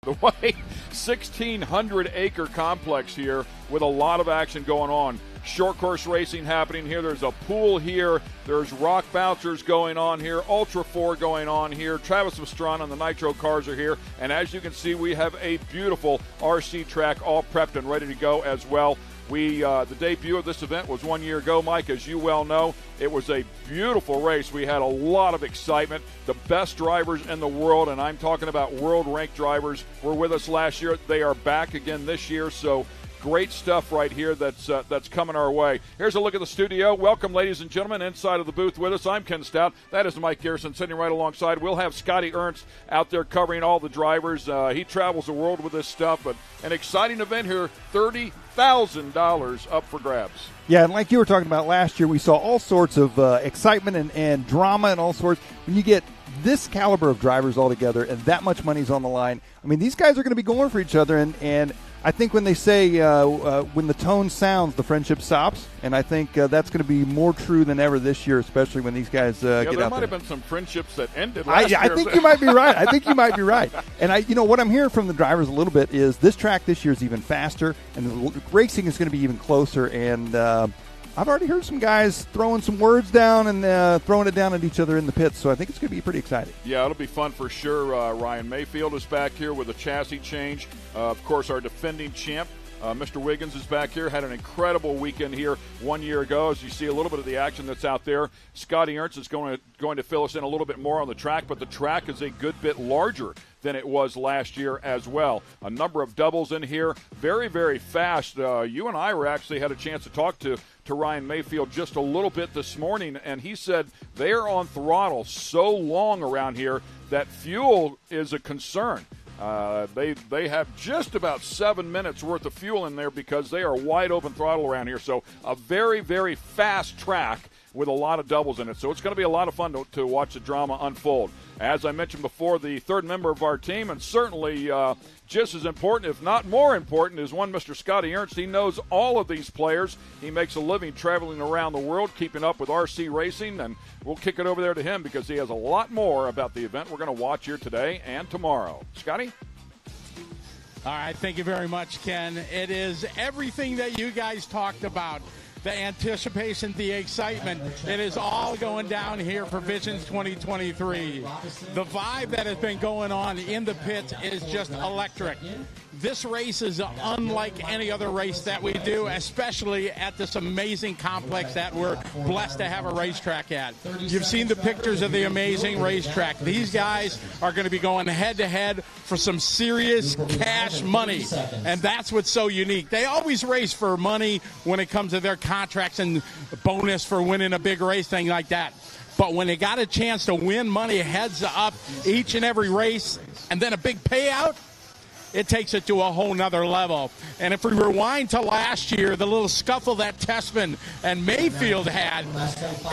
The way 1,600-acre complex here with a lot of action going on. Short course racing happening here. There's a pool here. There's rock bouncers going on here. Ultra 4 going on here. Travis Pastrana and the Nitro cars are here. And as you can see, we have a beautiful RC track all prepped and ready to go as well. The debut of this event was 1 year ago, Mike, as you well know. It was a beautiful race. We had a lot of excitement. The best drivers in the world, and I'm talking about world-ranked drivers, were with us last year. They are back again this year, so great stuff right here that's coming our way. Here's a look at the studio. Welcome, ladies and gentlemen, inside of the booth with us. I'm Ken Stout. That is Mike Garrison sitting right alongside. We'll have Scotty Ernst out there covering all the drivers. He travels the world with this stuff, but an exciting event here, $30,000 up for grabs. Yeah, and like you were talking about last year, we saw all sorts of excitement and drama and all sorts. When you get this caliber of drivers all together and that much money's on the line, I mean, these guys are going to be going for each other, and I think when they say when the tone sounds, the friendship stops, and I think that's going to be more true than ever this year, especially when these guys get out there. There might have been some friendships that ended last year. I think you might be right. I think you might be right. And what I'm hearing from the drivers a little bit is this track this year is even faster, and the racing is going to be even closer. And I've already heard some guys throwing some words down and throwing it down at each other in the pits, so I think it's going to be pretty exciting. Yeah, it'll be fun for sure. Ryan Mayfield is back here with a chassis change. Of course, our defending champ, Mr. Wiggins, is back here. Had an incredible weekend here 1 year ago. As you see a little bit of the action that's out there, Scotty Ernst is going to fill us in a little bit more on the track, but the track is a good bit larger than it was last year as well. A number of doubles in here. Very, very fast. You and I had a chance to talk to Ryan Mayfield just a little bit this morning, and he said they're on throttle so long around here that fuel is a concern. They have just about 7 minutes worth of fuel in there because they are wide open throttle around here. So a very, very fast track with a lot of doubles in it. So it's going to be a lot of fun to watch the drama unfold. As I mentioned before, the third member of our team, and certainly just as important, if not more important, is one Mr. Scotty Ernst. He knows all of these players. He makes a living traveling around the world, keeping up with RC racing, and we'll kick it over there to him because he has a lot more about the event we're going to watch here today and tomorrow. Scotty? All right, thank you very much, Ken. It is everything that you guys talked about. The anticipation, the excitement, it is all going down here for Visions 2023. The vibe that has been going on in the pits is just electric. This race is unlike any other race that we do, especially at this amazing complex that we're blessed to have a racetrack at. You've seen the pictures of the amazing racetrack. These guys are going to be going head-to-head for some serious cash money, and that's what's so unique. They always race for money when it comes to their contracts and bonus for winning a big race, thing like that. But when they got a chance to win money heads up each and every race and then a big payout, it takes it to a whole nother level. And if we rewind to last year, the little scuffle that Tessman and Mayfield had,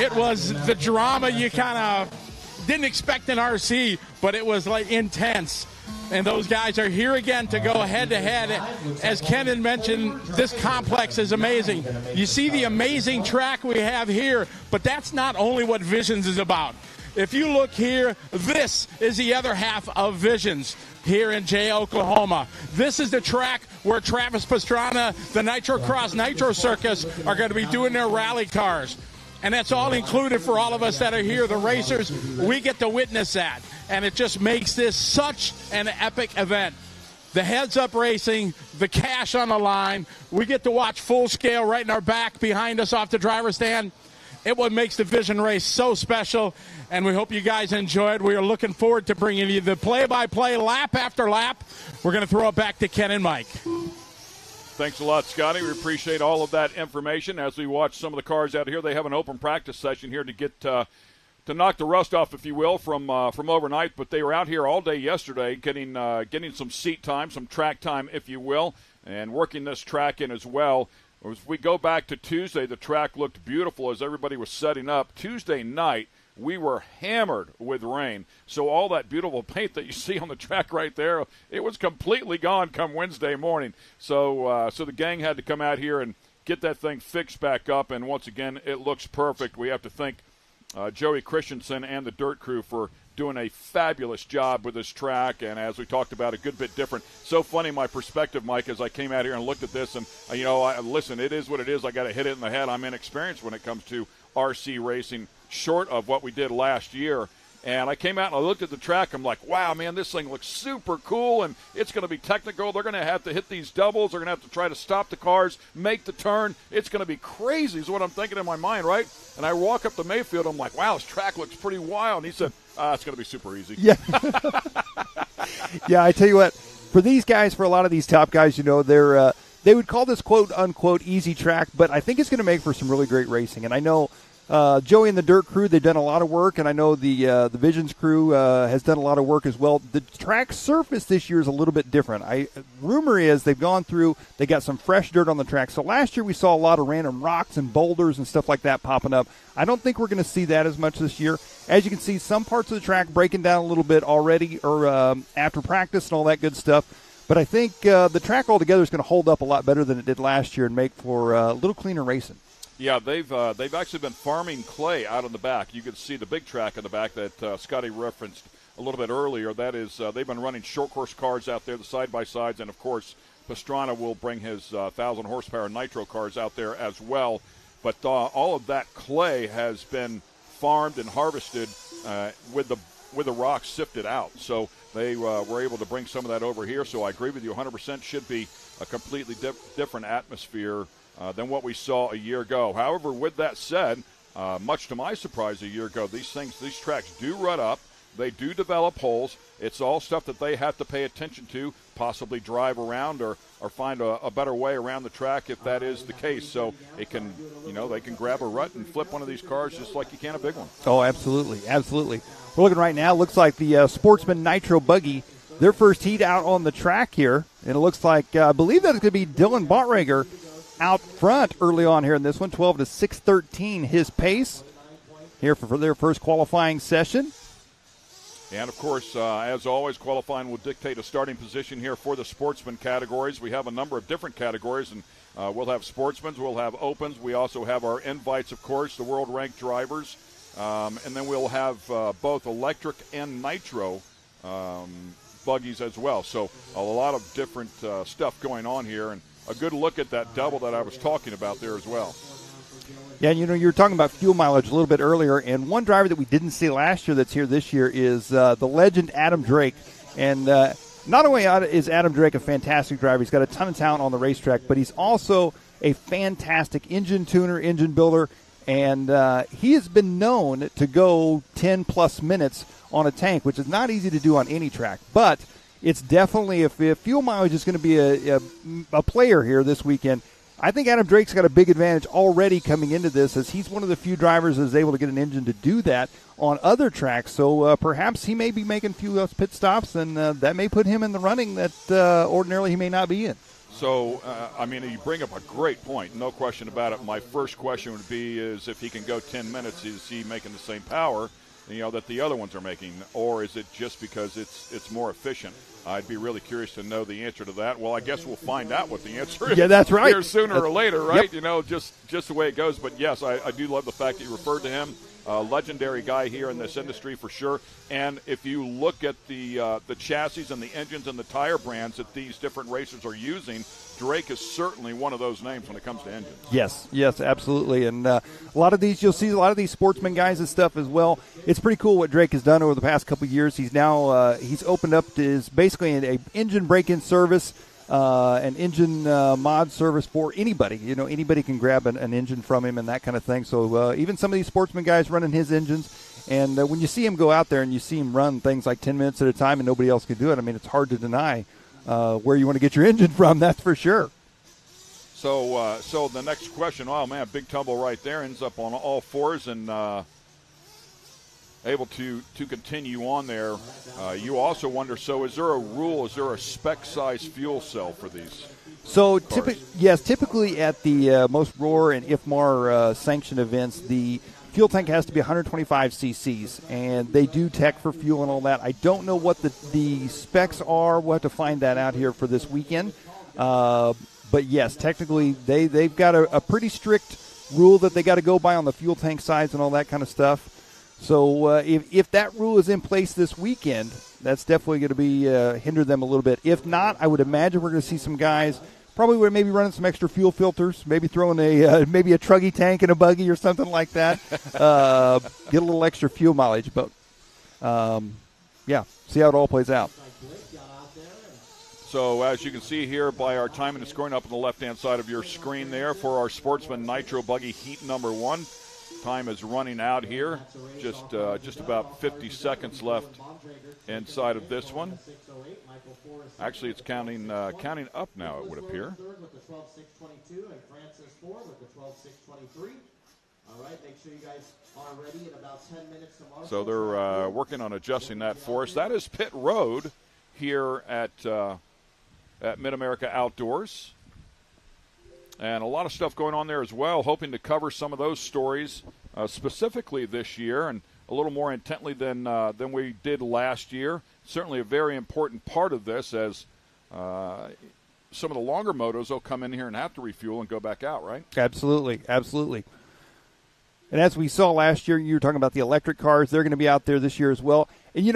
it was the drama you kind of didn't expect in RC, but it was like intense. And those guys are here again to go head-to-head. As Ken had mentioned, this complex is amazing. You see the amazing track we have here, but that's not only what Visions is about. If you look here, this is the other half of Visions here in Jay, Oklahoma. This is the track where Travis Pastrana, the Nitro Cross Nitro Circus, are going to be doing their rally cars. And that's all included for all of us that are here, the racers. We get to witness that. And it just makes this such an epic event. The heads-up racing, the cash on the line. We get to watch full scale right in our back behind us off the driver's stand. It what makes the Vision race so special, and we hope you guys enjoy it. We are looking forward to bringing you the play-by-play lap after lap. We're going to throw it back to Ken and Mike. Thanks a lot, Scotty. We appreciate all of that information. As we watch some of the cars out here, they have an open practice session here to get to knock the rust off, if you will, from overnight. But they were out here all day yesterday getting some seat time, some track time, if you will, and working this track in as well. As we go back to Tuesday, the track looked beautiful as everybody was setting up. Tuesday night, we were hammered with rain. So all that beautiful paint that you see on the track right there, it was completely gone come Wednesday morning. So the gang had to come out here and get that thing fixed back up. And once again, it looks perfect. We have to thank Joey Christensen and the Dirt Crew for doing a fabulous job with this track, and as we talked about, a good bit different. So funny, my perspective, Mike, as I came out here and looked at this, and, listen, it is what it is. I got to hit it in the head. I'm inexperienced when it comes to RC racing, short of what we did last year. And I came out and I looked at the track. I'm like, wow, man, this thing looks super cool, and it's going to be technical. They're going to have to hit these doubles. They're going to have to try to stop the cars, make the turn. It's going to be crazy is what I'm thinking in my mind, right? And I walk up to Mayfield. I'm like, wow, this track looks pretty wild. And he said, it's going to be super easy. Yeah. Yeah, I tell you what, for these guys, for a lot of these top guys, they would call this quote-unquote easy track, but I think it's going to make for some really great racing. And I know Joey and the Dirt Crew, they've done a lot of work, and I know the Visions crew has done a lot of work as well. The track surface this year is a little bit different. Rumor is they've gone through, they got some fresh dirt on the track. So last year we saw a lot of random rocks and boulders and stuff like that popping up. I don't think we're going to see that as much this year. As you can see, some parts of the track breaking down a little bit already, or after practice and all that good stuff. But I think the track altogether is going to hold up a lot better than it did last year and make for a little cleaner racing. Yeah, they've actually been farming clay out in the back. You can see the big track in the back that Scotty referenced a little bit earlier. That is, they've been running short course cars out there, the side-by-sides, and, of course, Pastrana will bring his 1,000-horsepower nitro cars out there as well. But all of that clay has been farmed and harvested with the rocks sifted out. So they were able to bring some of that over here. So I agree with you 100%. Should be a completely different atmosphere than what we saw a year ago. However, with that said, much to my surprise a year ago, these tracks do rut up. They do develop holes. It's all stuff that they have to pay attention to, possibly drive around or find a better way around the track if that is the case. So it can, they can grab a rut and flip one of these cars just like you can a big one. Oh, absolutely, absolutely. We're looking right now. Looks like the Sportsman Nitro Buggy, their first heat out on the track here. And it looks like, I believe that it's going to be Dylan Bontrager out front early on here in this one, 12 to 6:13 his pace here for their first qualifying session. And, of course, as always, qualifying will dictate a starting position here for the sportsman categories. We have a number of different categories, and we'll have sportsmans, we'll have opens. We also have our invites, of course, the world-ranked drivers. And then we'll have both electric and nitro buggies as well. So a lot of different stuff going on here, and a good look at that double that I was talking about there as well. Yeah, you were talking about fuel mileage a little bit earlier, and one driver that we didn't see last year that's here this year is the legend Adam Drake. And not only is Adam Drake a fantastic driver, he's got a ton of talent on the racetrack, but he's also a fantastic engine tuner, engine builder, and he has been known to go 10-plus minutes on a tank, which is not easy to do on any track. But it's definitely, if fuel mileage is going to be a player here this weekend, I think Adam Drake's got a big advantage already coming into this, as he's one of the few drivers that is able to get an engine to do that on other tracks. So perhaps he may be making a few pit stops, and that may put him in the running that ordinarily he may not be in. So, you bring up a great point, no question about it. My first question would be is if he can go 10 minutes, is he making the same power that the other ones are making, or is it just because it's more efficient? I'd be really curious to know the answer to that. Well, I guess we'll find out what the answer is. Yeah, that's right. Here sooner or later, right? Yep. Just the way it goes. But, yes, I do love the fact that you referred to him. A legendary guy here in this industry for sure. And if you look at the chassis and the engines and the tire brands that these different racers are using, Drake is certainly one of those names when it comes to engines. Yes, absolutely. And a lot of these, you'll see a lot of these sportsman guys and stuff as well. It's pretty cool what Drake has done over the past couple of years. He's now he's opened up basically an engine break-in service, an engine mod service for anybody. Anybody can grab an engine from him and that kind of thing. So even some of these sportsman guys running his engines. And when you see him go out there and you see him run things like 10 minutes at a time and nobody else can do it, it's hard to deny where you want to get your engine from, that's for sure. So the next question, oh, man, big tumble right there, ends up on all fours and able to continue on there. You also wonder, so is there a rule, is there a spec size fuel cell for these? So typically at the most ROAR and IFMAR sanctioned events, the fuel tank has to be 125 cc's, and they do tech for fuel and all that. I don't know what the specs are. We'll have to find that out here for this weekend. But yes, technically they've got a pretty strict rule that they got to go by on the fuel tank size and all that kind of stuff. So if that rule is in place this weekend, that's definitely going to be hinder them a little bit. If not, I would imagine we're going to see some guys probably maybe running some extra fuel filters, maybe throwing maybe a truggy tank in a buggy or something like that. Get a little extra fuel mileage, but yeah, see how it all plays out. So as you can see here by our timing, it's going up on the left-hand side of your screen there for our Sportsman Nitro Buggy Heat number 1. Time is running out here. Just about 50 seconds left inside of this one. Actually, it's counting up now, it would appear. So they're working on adjusting that for us. That is pit road here at Mid-America Outdoors. And a lot of stuff going on there as well, hoping to cover some of those stories specifically this year and a little more intently than we did last year. Certainly a very important part of this, as some of the longer motos will come in here and have to refuel and go back out, right? Absolutely, absolutely. And as we saw last year, you were talking about the electric cars. They're going to be out there this year as well. And, you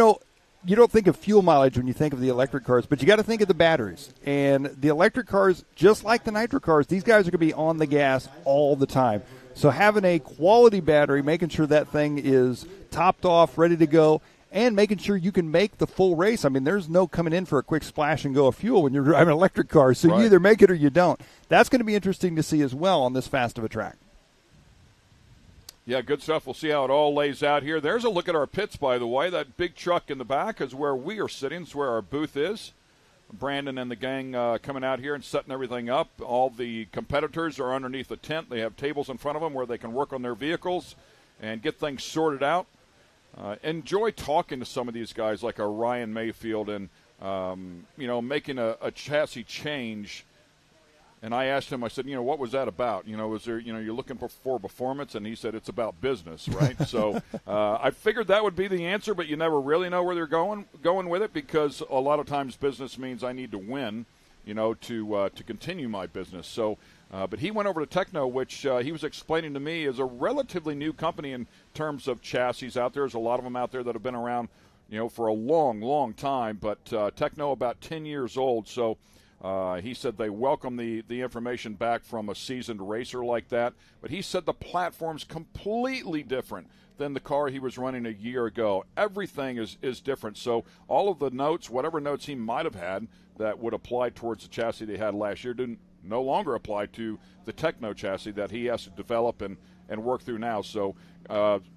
don't think of fuel mileage when you think of the electric cars, but you got to think of the batteries. And the electric cars, just like the nitro cars, these guys are going to be on the gas all the time. So having a quality battery, making sure that thing is topped off, ready to go, and making sure you can make the full race. I mean, there's no coming in for a quick splash and go of fuel when you're driving an electric car. So You either make it or you don't. That's going to be interesting to see as well on this fast of a track. Yeah, good stuff. We'll see how it all lays out here. There's a look at our pits, by the way. That big truck in the back is where we are sitting. It's where our booth is. Brandon and the gang coming out here and setting everything up. All the competitors are underneath the tent. They have tables in front of them where they can work on their vehicles and get things sorted out. Enjoy talking to some of these guys like a Ryan Mayfield and, making a chassis change. And I asked him, I said, what was that about? Was there, you're looking for performance? And he said, it's about business, right? So I figured that would be the answer, but you never really know where they're going with it, because a lot of times business means I need to win, to continue my business. So, but he went over to Techno, which he was explaining to me is a relatively new company in terms of chassis out there. There's a lot of them out there that have been around, for a long, long time, but Techno about 10 years old. So, he said they welcome the information back from a seasoned racer like that. But he said the platform's completely different than the car he was running a year ago. Everything is different. So all of the notes, whatever notes he might have had that would apply towards the chassis they had last year, didn't no longer apply to the Techno chassis that he has to develop and work through now. So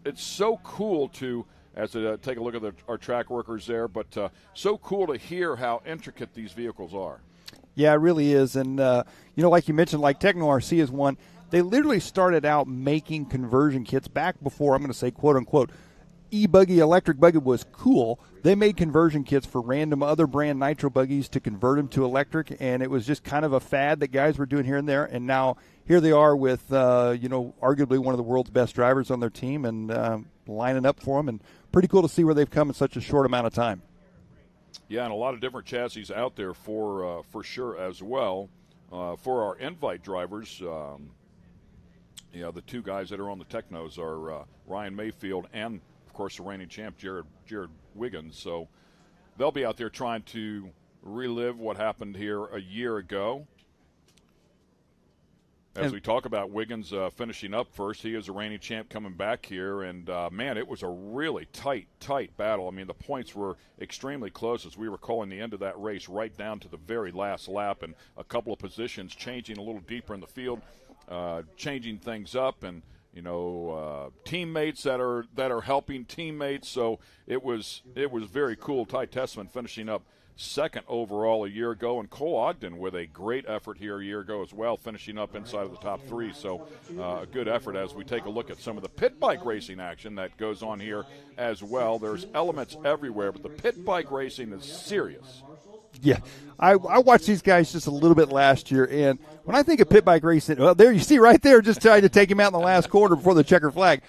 it's so cool to take a look at our track workers there, but so cool to hear how intricate these vehicles are. Yeah, it really is. And, like you mentioned, like Techno RC is one. They literally started out making conversion kits back before, I'm going to say, quote-unquote, e-buggy, electric buggy was cool. They made conversion kits for random other brand nitro buggies to convert them to electric, and it was just kind of a fad that guys were doing here and there. And now here they are with, arguably one of the world's best drivers on their team and lining up for them. And pretty cool to see where they've come in such a short amount of time. Yeah, and a lot of different chassis out there for sure as well. For our invite drivers, the two guys that are on the Technos are Ryan Mayfield and, of course, the reigning champ, Jared Wiggins. So they'll be out there trying to relive what happened here a year ago. As we talk about Wiggins finishing up first, he is a reigning champ coming back here, and, man, it was a really tight battle. I mean, the points were extremely close as we were calling the end of that race right down to the very last lap, and a couple of positions changing a little deeper in the field, changing things up, and, teammates that are helping teammates. So it was very cool. Ty Tessman finishing up second overall a year ago, and Cole Ogden with a great effort here a year ago as well, finishing up inside of the top three. So a good effort as we take a look at some of the pit bike racing action that goes on here as well. There's elements everywhere, but the pit bike racing is serious. Yeah, I watched these guys just a little bit last year, and when I think of pit bike racing, well, there you see right there, just trying to take him out in the last quarter before the checker flag.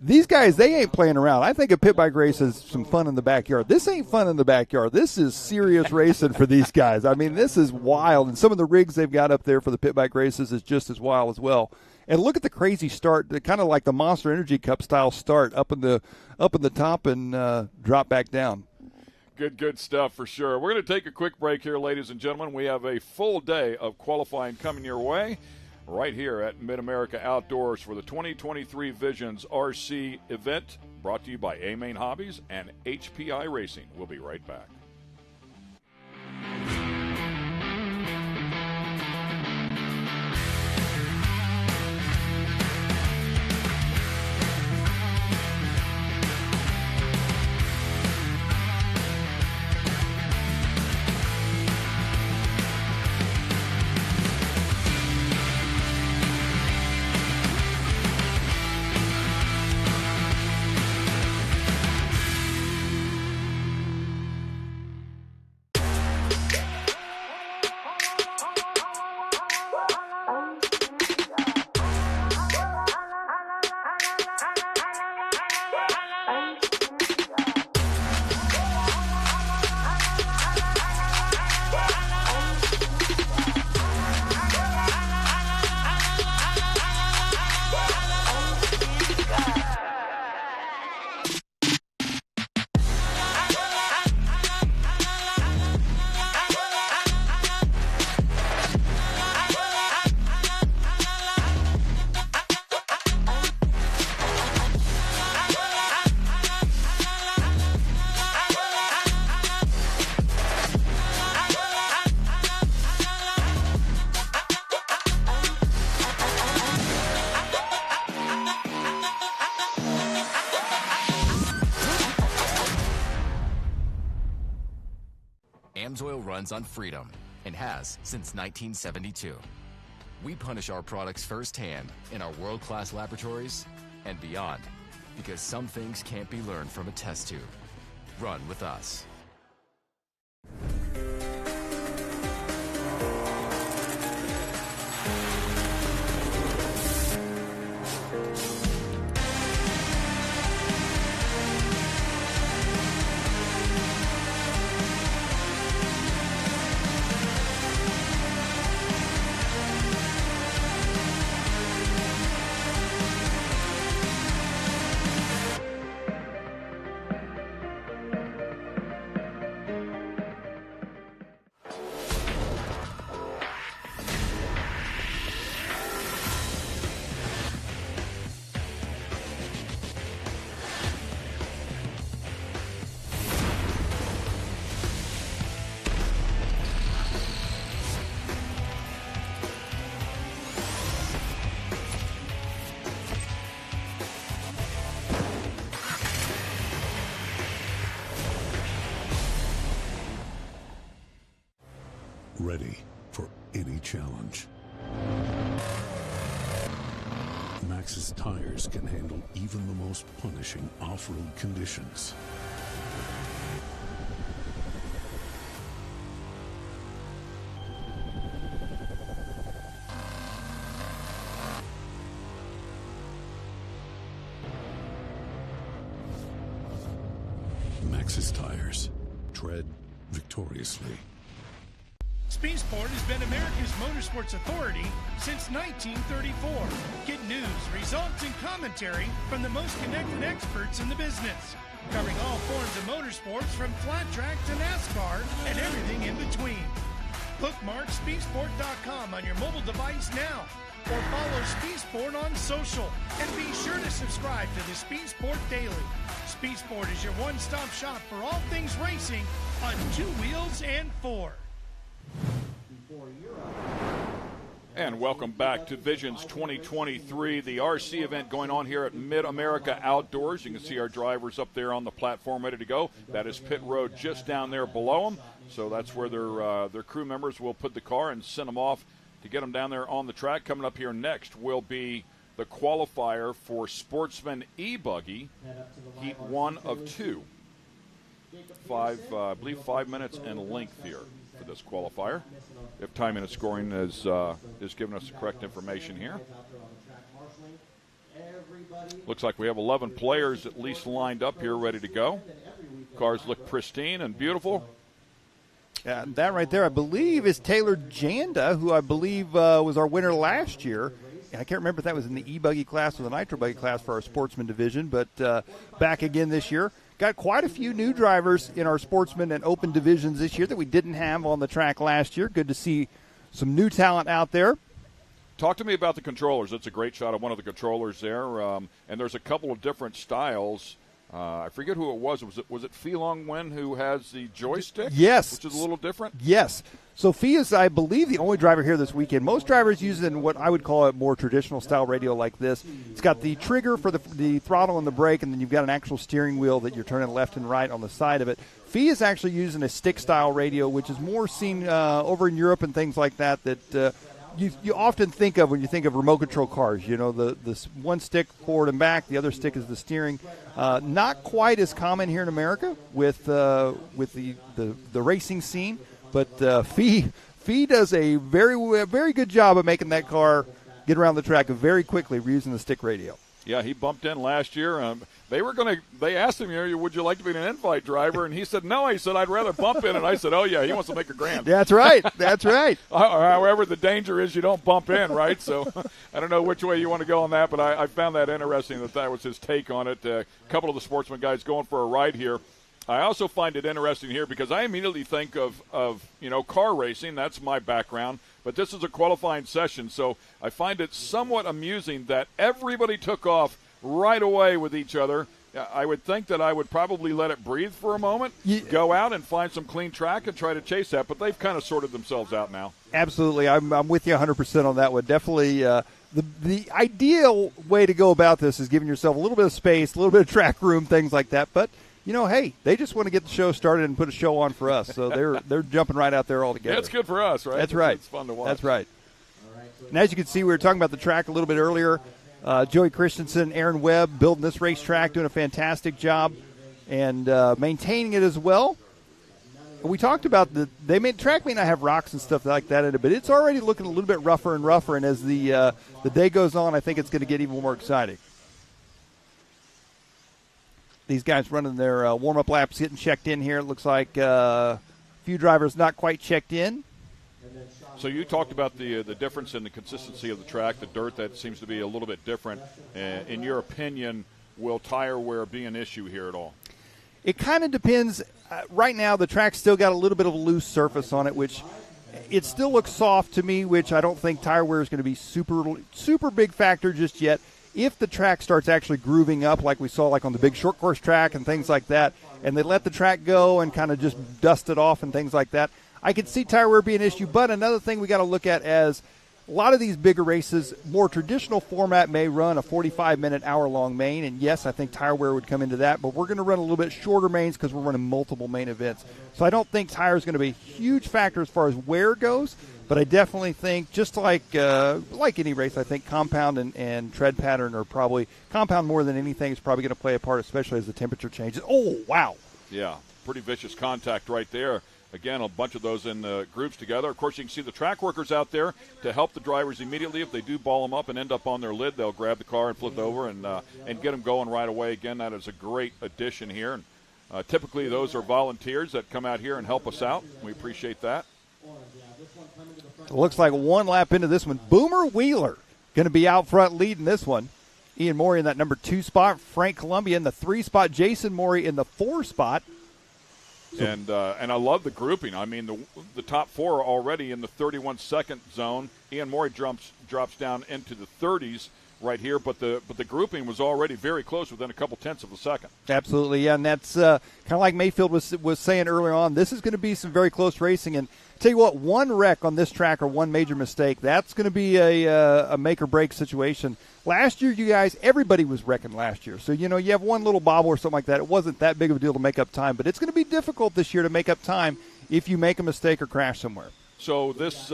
these guys, they ain't playing around. I think a pit bike race is some fun in the backyard. This ain't fun in the backyard. This is serious racing for these guys. I mean, this is wild. And some of the rigs they've got up there for the pit bike races is just as wild as well. And look at the crazy start, kind of like the Monster Energy Cup style start up in the top and drop back down. Good stuff for sure. We're going to take a quick break here, ladies and gentlemen. We have a full day of qualifying coming your way right here at Mid-America Outdoors for the 2023 Visions RC event, brought to you by A-Main Hobbies and HPI Racing. We'll be right back. AMSOIL runs on freedom and has since 1972. We punish our products firsthand in our world-class laboratories and beyond, because some things can't be learned from a test tube. Run with us. Ready for any challenge. Maxxis tires can handle even the most punishing off-road conditions. Maxxis tires. Tread victoriously. Speed Sport has been America's motorsports authority since 1934. Get news, results, and commentary from the most connected experts in the business, covering all forms of motorsports from flat track to NASCAR and everything in between. Bookmark speedsport.com on your mobile device now, or follow Speed Sport on social, and be sure to subscribe to the Speed Sport Daily. Speed Sport is your one-stop shop for all things racing on two wheels and four. And welcome back to Visions 2023, the RC event going on here at Mid-America Outdoors. You can see our drivers up there on the platform ready to go. That is pit road just down there below them. So that's where their crew members will put the car and send them off to get them down there on the track. Coming up here next will be the qualifier for Sportsman E-Buggy, Heat 1 of 2. I believe 5 minutes in length here for this qualifier, if timing and scoring is giving us the correct information here. Looks like we have 11 players at least lined up here, ready to go. Cars look pristine and beautiful. That right there, I believe, is Taylor Janda, who I believe was our winner last year. I can't remember if that was in the e-buggy class or the nitro buggy class for our sportsman division, but back again this year. Got quite a few new drivers in our sportsman and open divisions this year that we didn't have on the track last year. Good to see some new talent out there. Talk to me about the controllers. That's a great shot of one of the controllers there. And there's a couple of different styles. I forget who it was. Was it Phi Long Wen who has the joystick? Yes. Which is a little different? Yes. So Phi is, I believe, the only driver here this weekend. Most drivers using what I would call a more traditional style radio like this. It's got the trigger for the throttle and the brake, and then you've got an actual steering wheel that you're turning left and right on the side of it. Phi is actually using a stick-style radio, which is more seen over in Europe and things like that you often think of when you think of remote control cars. You know, the one stick forward and back, the other stick is the steering. Not quite as common here in America with the racing scene, but Phi does a very good job of making that car get around the track very quickly using the stick radio. Yeah, he bumped in last year. They asked him, would you like to be an invite driver? And he said, no. He said, I'd rather bump in. And I said, oh, yeah, he wants to make a grand. That's right. That's right. However, the danger is you don't bump in, right? So I don't know which way you want to go on that, but I found that interesting that was his take on it. A couple of the sportsman guys going for a ride here. I also find it interesting here because I immediately think of car racing. That's my background. But this is a qualifying session, so I find it somewhat amusing that everybody took off right away with each other. I would think that I would probably let it breathe for a moment, go out and find some clean track and try to chase that, but they've kind of sorted themselves out now. Absolutely. I'm with you 100% on that one. Definitely the ideal way to go about this is giving yourself a little bit of space, a little bit of track room, things like that, but hey, they just want to get the show started and put a show on for us, so they're jumping right out there all together. That's good for us, right? That's right. It's fun to watch. That's right. And as you can see, we were talking about the track a little bit earlier. Joey Christensen, Aaron Webb building this racetrack, doing a fantastic job, and maintaining it as well. We talked about the track may not have rocks and stuff like that in it, but it's already looking a little bit rougher and rougher, and as the day goes on, I think it's going to get even more exciting. These guys running their warm-up laps, getting checked in here. It looks like a few drivers not quite checked in. So you talked about the difference in the consistency of the track, the dirt that seems to be a little bit different. In your opinion, will tire wear be an issue here at all? It kind of depends. Right now, the track's still got a little bit of a loose surface on it, which it still looks soft to me, which I don't think tire wear is going to be super big factor just yet. If the track starts actually grooving up like we saw like on the big short course track and things like that, and they let the track go and kind of just dust it off and things like that, I could see tire wear being an issue. But another thing we got to look at as a lot of these bigger races, more traditional format may run a 45-minute, hour-long main, and yes, I think tire wear would come into that, but we're going to run a little bit shorter mains because we're running multiple main events. So I don't think tire is going to be a huge factor as far as wear goes, but I definitely think, just like any race, I think compound and tread pattern are probably – compound more than anything is probably going to play a part, especially as the temperature changes. Oh, wow. Yeah, pretty vicious contact right there. Again, a bunch of those in groups together. Of course, you can see the track workers out there to help the drivers immediately. If they do ball them up and end up on their lid, they'll grab the car and flip it over and get them going right away. Again, that is a great addition here. And typically, those are volunteers that come out here and help us out. We appreciate that. It looks like one lap into this one. Boomer Wheeler going to be out front leading this one. Ian Morey in that number 2 spot. Frank Columbia in the 3 spot. Jason Morey in the 4 spot. And I love the grouping. I mean, the top 4 are already in the 31-second zone. Ian Morey drops down into the 30s right here, but the grouping was already very close within a couple tenths of a second. Absolutely, yeah, and that's kind of like Mayfield was saying earlier on. This is going to be some very close racing, and tell you what, one wreck on this track or one major mistake, that's going to be a make or break situation. Last year, you guys, everybody was wrecking last year. So, you have one little bobble or something like that. It wasn't that big of a deal to make up time, but it's going to be difficult this year to make up time if you make a mistake or crash somewhere. So this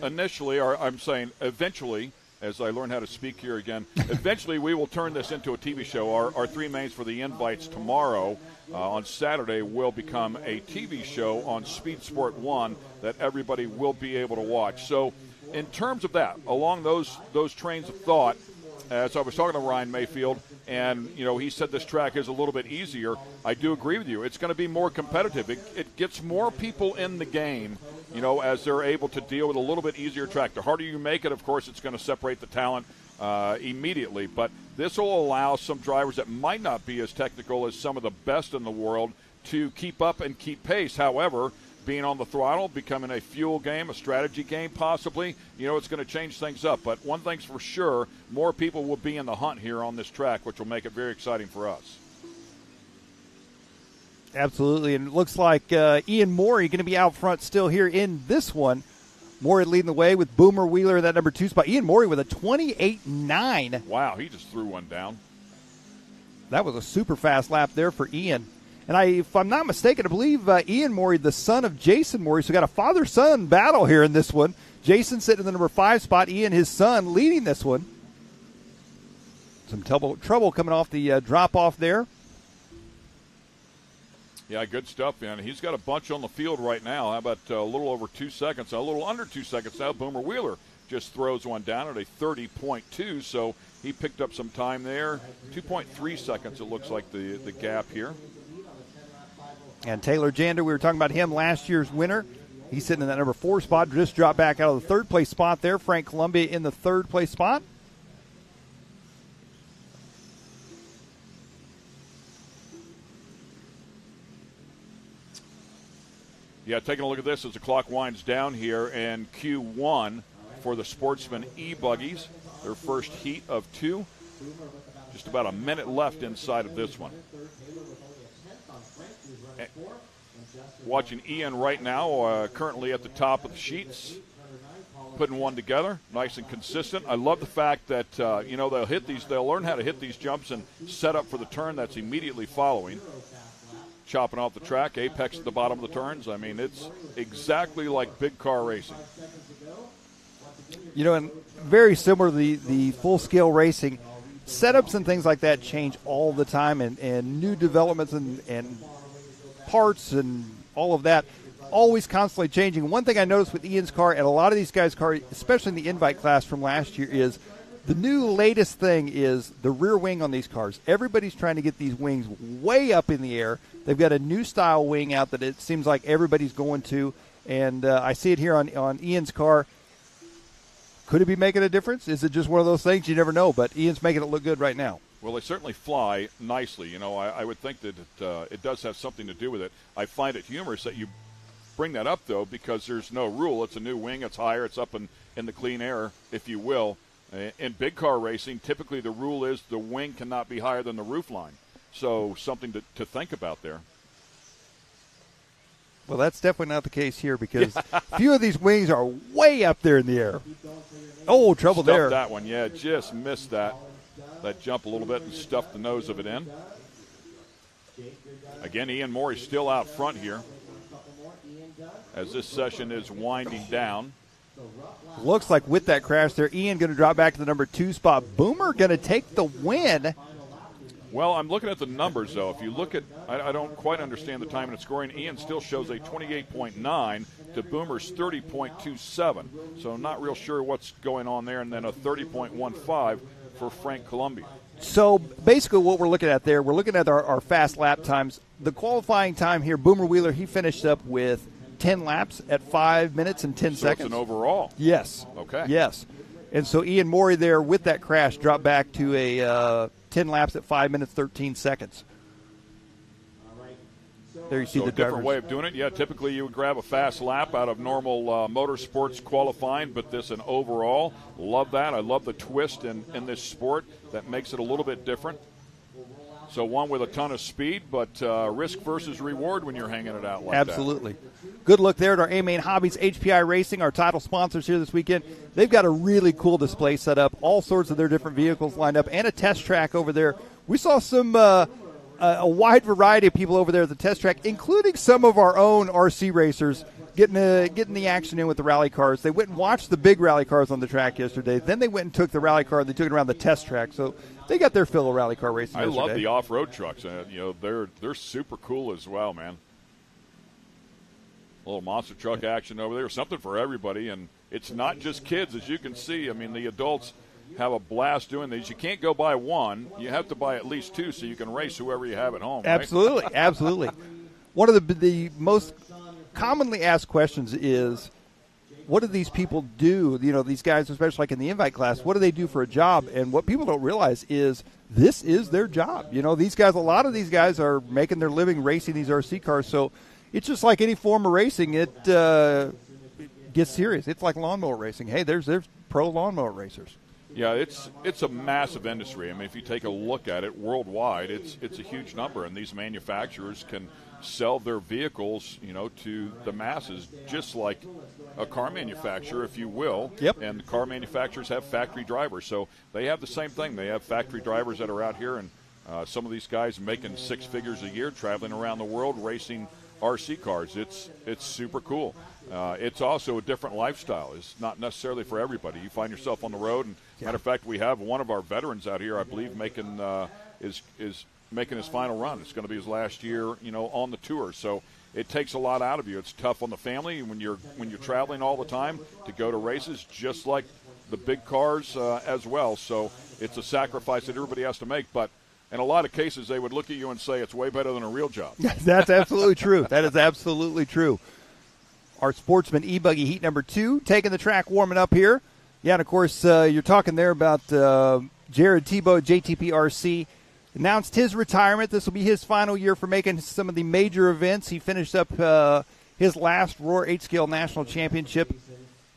initially, or I'm saying eventually, as I learn how to speak here again, eventually we will turn this into a TV show. Our 3 mains for the invites tomorrow on Saturday will become a TV show on Speed Sport 1 that everybody will be able to watch. So in terms of that, along those trains of thought, as I was talking to Ryan Mayfield, and, he said this track is a little bit easier. I do agree with you. It's going to be more competitive. It gets more people in the game, as they're able to deal with a little bit easier track. The harder you make it, of course, it's going to separate the talent immediately. But this will allow some drivers that might not be as technical as some of the best in the world to keep up and keep pace. However, being on the throttle, becoming a fuel game, a strategy game possibly, it's going to change things up. But one thing's for sure, more people will be in the hunt here on this track, which will make it very exciting for us. Absolutely, and it looks like Ian Morey going to be out front still here in this one. Morey leading the way with Boomer Wheeler in that number 2 spot. Ian Morey with a 28.9. Wow, he just threw one down. That was a super fast lap there for Ian. And if I'm not mistaken, I believe Ian Morey, the son of Jason Morey, so we got a father-son battle here in this one. Jason sitting in the number 5 spot, Ian, his son, leading this one. Some trouble coming off the drop-off there. Yeah, good stuff, man. He's got a bunch on the field right now. How about a little over 2 seconds? A little under 2 seconds now. Boomer Wheeler just throws one down at a 30.2, so he picked up some time there. 2.3 seconds, it looks like the gap here. And Taylor Jander, we were talking about him, last year's winner. He's sitting in that number 4 spot, just dropped back out of the 3rd place spot there. Frank Columbia in the 3rd place spot. Yeah, taking a look at this as the clock winds down here, and Q1 for the Sportsman E-Buggies, their first heat of 2. Just about a minute left inside of this one. Watching Ian right now, currently at the top of the sheets, putting one together, nice and consistent. I love the fact that they'll learn how to hit these jumps and set up for the turn that's immediately following. Chopping off the track, apex at the bottom of the turns. I mean, it's exactly like big car racing. And very similar to the full-scale racing, setups and things like that change all the time, and new developments and parts and all of that, always constantly changing. One thing I noticed with Ian's car and a lot of these guys' cars, especially in the invite class from last year, is the new latest thing is the rear wing on these cars. Everybody's trying to get these wings way up in the air. They've got a new style wing out that it seems like everybody's going to, and I see it here on Ian's car. Could it be making a difference? Is it just one of those things? You never know, but Ian's making it look good right now. Well, they certainly fly nicely. I would think that it does have something to do with it. I find it humorous that you bring that up, though, because there's no rule. It's a new wing. It's higher. It's up in the clean air, if you will. In big car racing, typically the rule is the wing cannot be higher than the roof line. So something to think about there. Well, that's definitely not the case here because a few of these wings are way up there in the air. Oh, trouble Stuffed there. That one, yeah, just missed that jump a little bit and stuffed the nose of it in. Again, Ian Morey still out front here as this session is winding down. Looks like with that crash there, Ian going to drop back to the number 2 spot. Boomer going to take the win. Well, I'm looking at the numbers, though. If you look at, I don't quite understand the time and scoring. Ian still shows a 28.9 to Boomer's 30.27. So not real sure what's going on there. And then a 30.15 for Frank Columbia. So basically what we're looking at there, we're looking at our fast lap times. The qualifying time here, Boomer Wheeler, he finished up with 10 laps at 5 minutes and 10 seconds. It's an overall. Yes. Okay. Yes. And so Ian Morey there with that crash dropped back to a 10 laps at 5 minutes, 13 seconds. There you see the different drivers. way of doing it. Yeah, typically you would grab a fast lap out of normal motorsports qualifying, but this an overall. Love that. I love the twist in this sport that makes it a little bit different. So one with a ton of speed, but risk versus reward when you're hanging it out like that. Absolutely. Good look there at our A-Main Hobbies, HPI Racing, our title sponsors here this weekend. They've got a really cool display set up, all sorts of their different vehicles lined up, and a test track over there. We saw some a wide variety of people over there at the test track, including some of our own RC racers getting the action in with the rally cars. They went and watched the big rally cars on the track yesterday. Then they went and took the rally car and they took it around the test track. So they got their fill of rally car racing yesterday. I love the off-road trucks. They're super cool as well, man. A little monster truck action over there, something for everybody, and it's not just kids, as you can see. I mean, the adults have a blast doing these. You can't go buy one. You have to buy at least two so you can race whoever you have at home. Right? Absolutely, absolutely. One of the most commonly asked questions is, what do these people do? You know, these guys, especially like in the invite class, what do they do for a job? And what people don't realize is this is their job. You know, these guys, a lot of these guys are making their living racing these RC cars. So it's just like any form of racing. It gets serious. It's like lawnmower racing. Hey, there's pro lawnmower racers. Yeah, it's a massive industry. I mean, if you take a look at it worldwide, it's a huge number, and these manufacturers can sell their vehicles, you know, to the masses, just like a car manufacturer, if you will. Yep. And car manufacturers have factory drivers, so they have the same thing. They have factory drivers that are out here, and some of these guys making six figures a year, traveling around the world, racing RC cars. It's super cool. It's also a different lifestyle. It's not necessarily for everybody. You find yourself on the road, and matter of fact, we have one of our veterans out here, I believe, making is making his final run. It's going to be his last year, you know, on the tour. So it takes a lot out of you. It's tough on the family when you're traveling all the time to go to races, just like the big cars as well. So it's a sacrifice that everybody has to make. But in a lot of cases, they would look at you and say it's way better than a real job. That's absolutely true. That is absolutely true. Our Sportsman e-buggy heat number 2, taking the track, warming up here. Yeah, and of course, you're talking there about Jared Tebow, JTP RC. Announced his retirement. This will be his final year for making some of the major events. He finished up his last Roar 8-Scale National Championship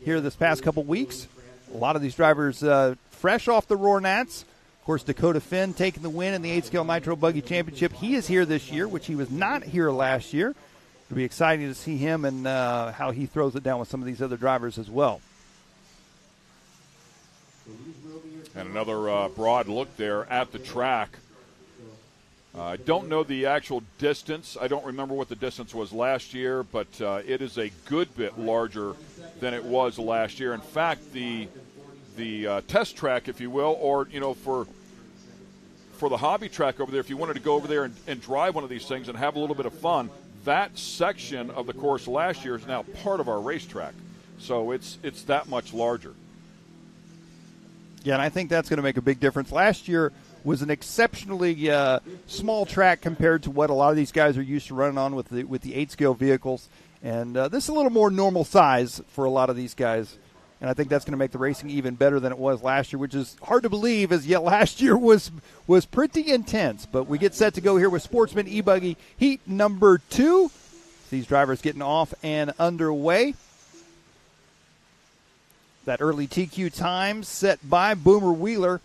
here this past couple weeks. A lot of these drivers fresh off the Roar Nats. Of course, Dakota Finn taking the win in the 8-Scale Nitro Buggy Championship. He is here this year, which he was not here last year. It'll be exciting to see him and how he throws it down with some of these other drivers as well. And another broad look there at the track. I don't know the actual distance. I don't remember what the distance was last year, but it is a good bit larger than it was last year. In fact, the test track, if you will, or, you know, for the hobby track over there, if you wanted to go over there and drive one of these things and have a little bit of fun, that section of the course last year is now part of our racetrack. So it's that much larger. Yeah, and I think that's going to make a big difference. Last year was an exceptionally small track compared to what a lot of these guys are used to running on with the 8-scale vehicles. And this is a little more normal size for a lot of these guys. And I think that's going to make the racing even better than it was last year, which is hard to believe, as yet last year was pretty intense. But we get set to go here with Sportsman e-buggy heat number 2. These drivers getting off and underway. That early TQ time set by Boomer Wheeler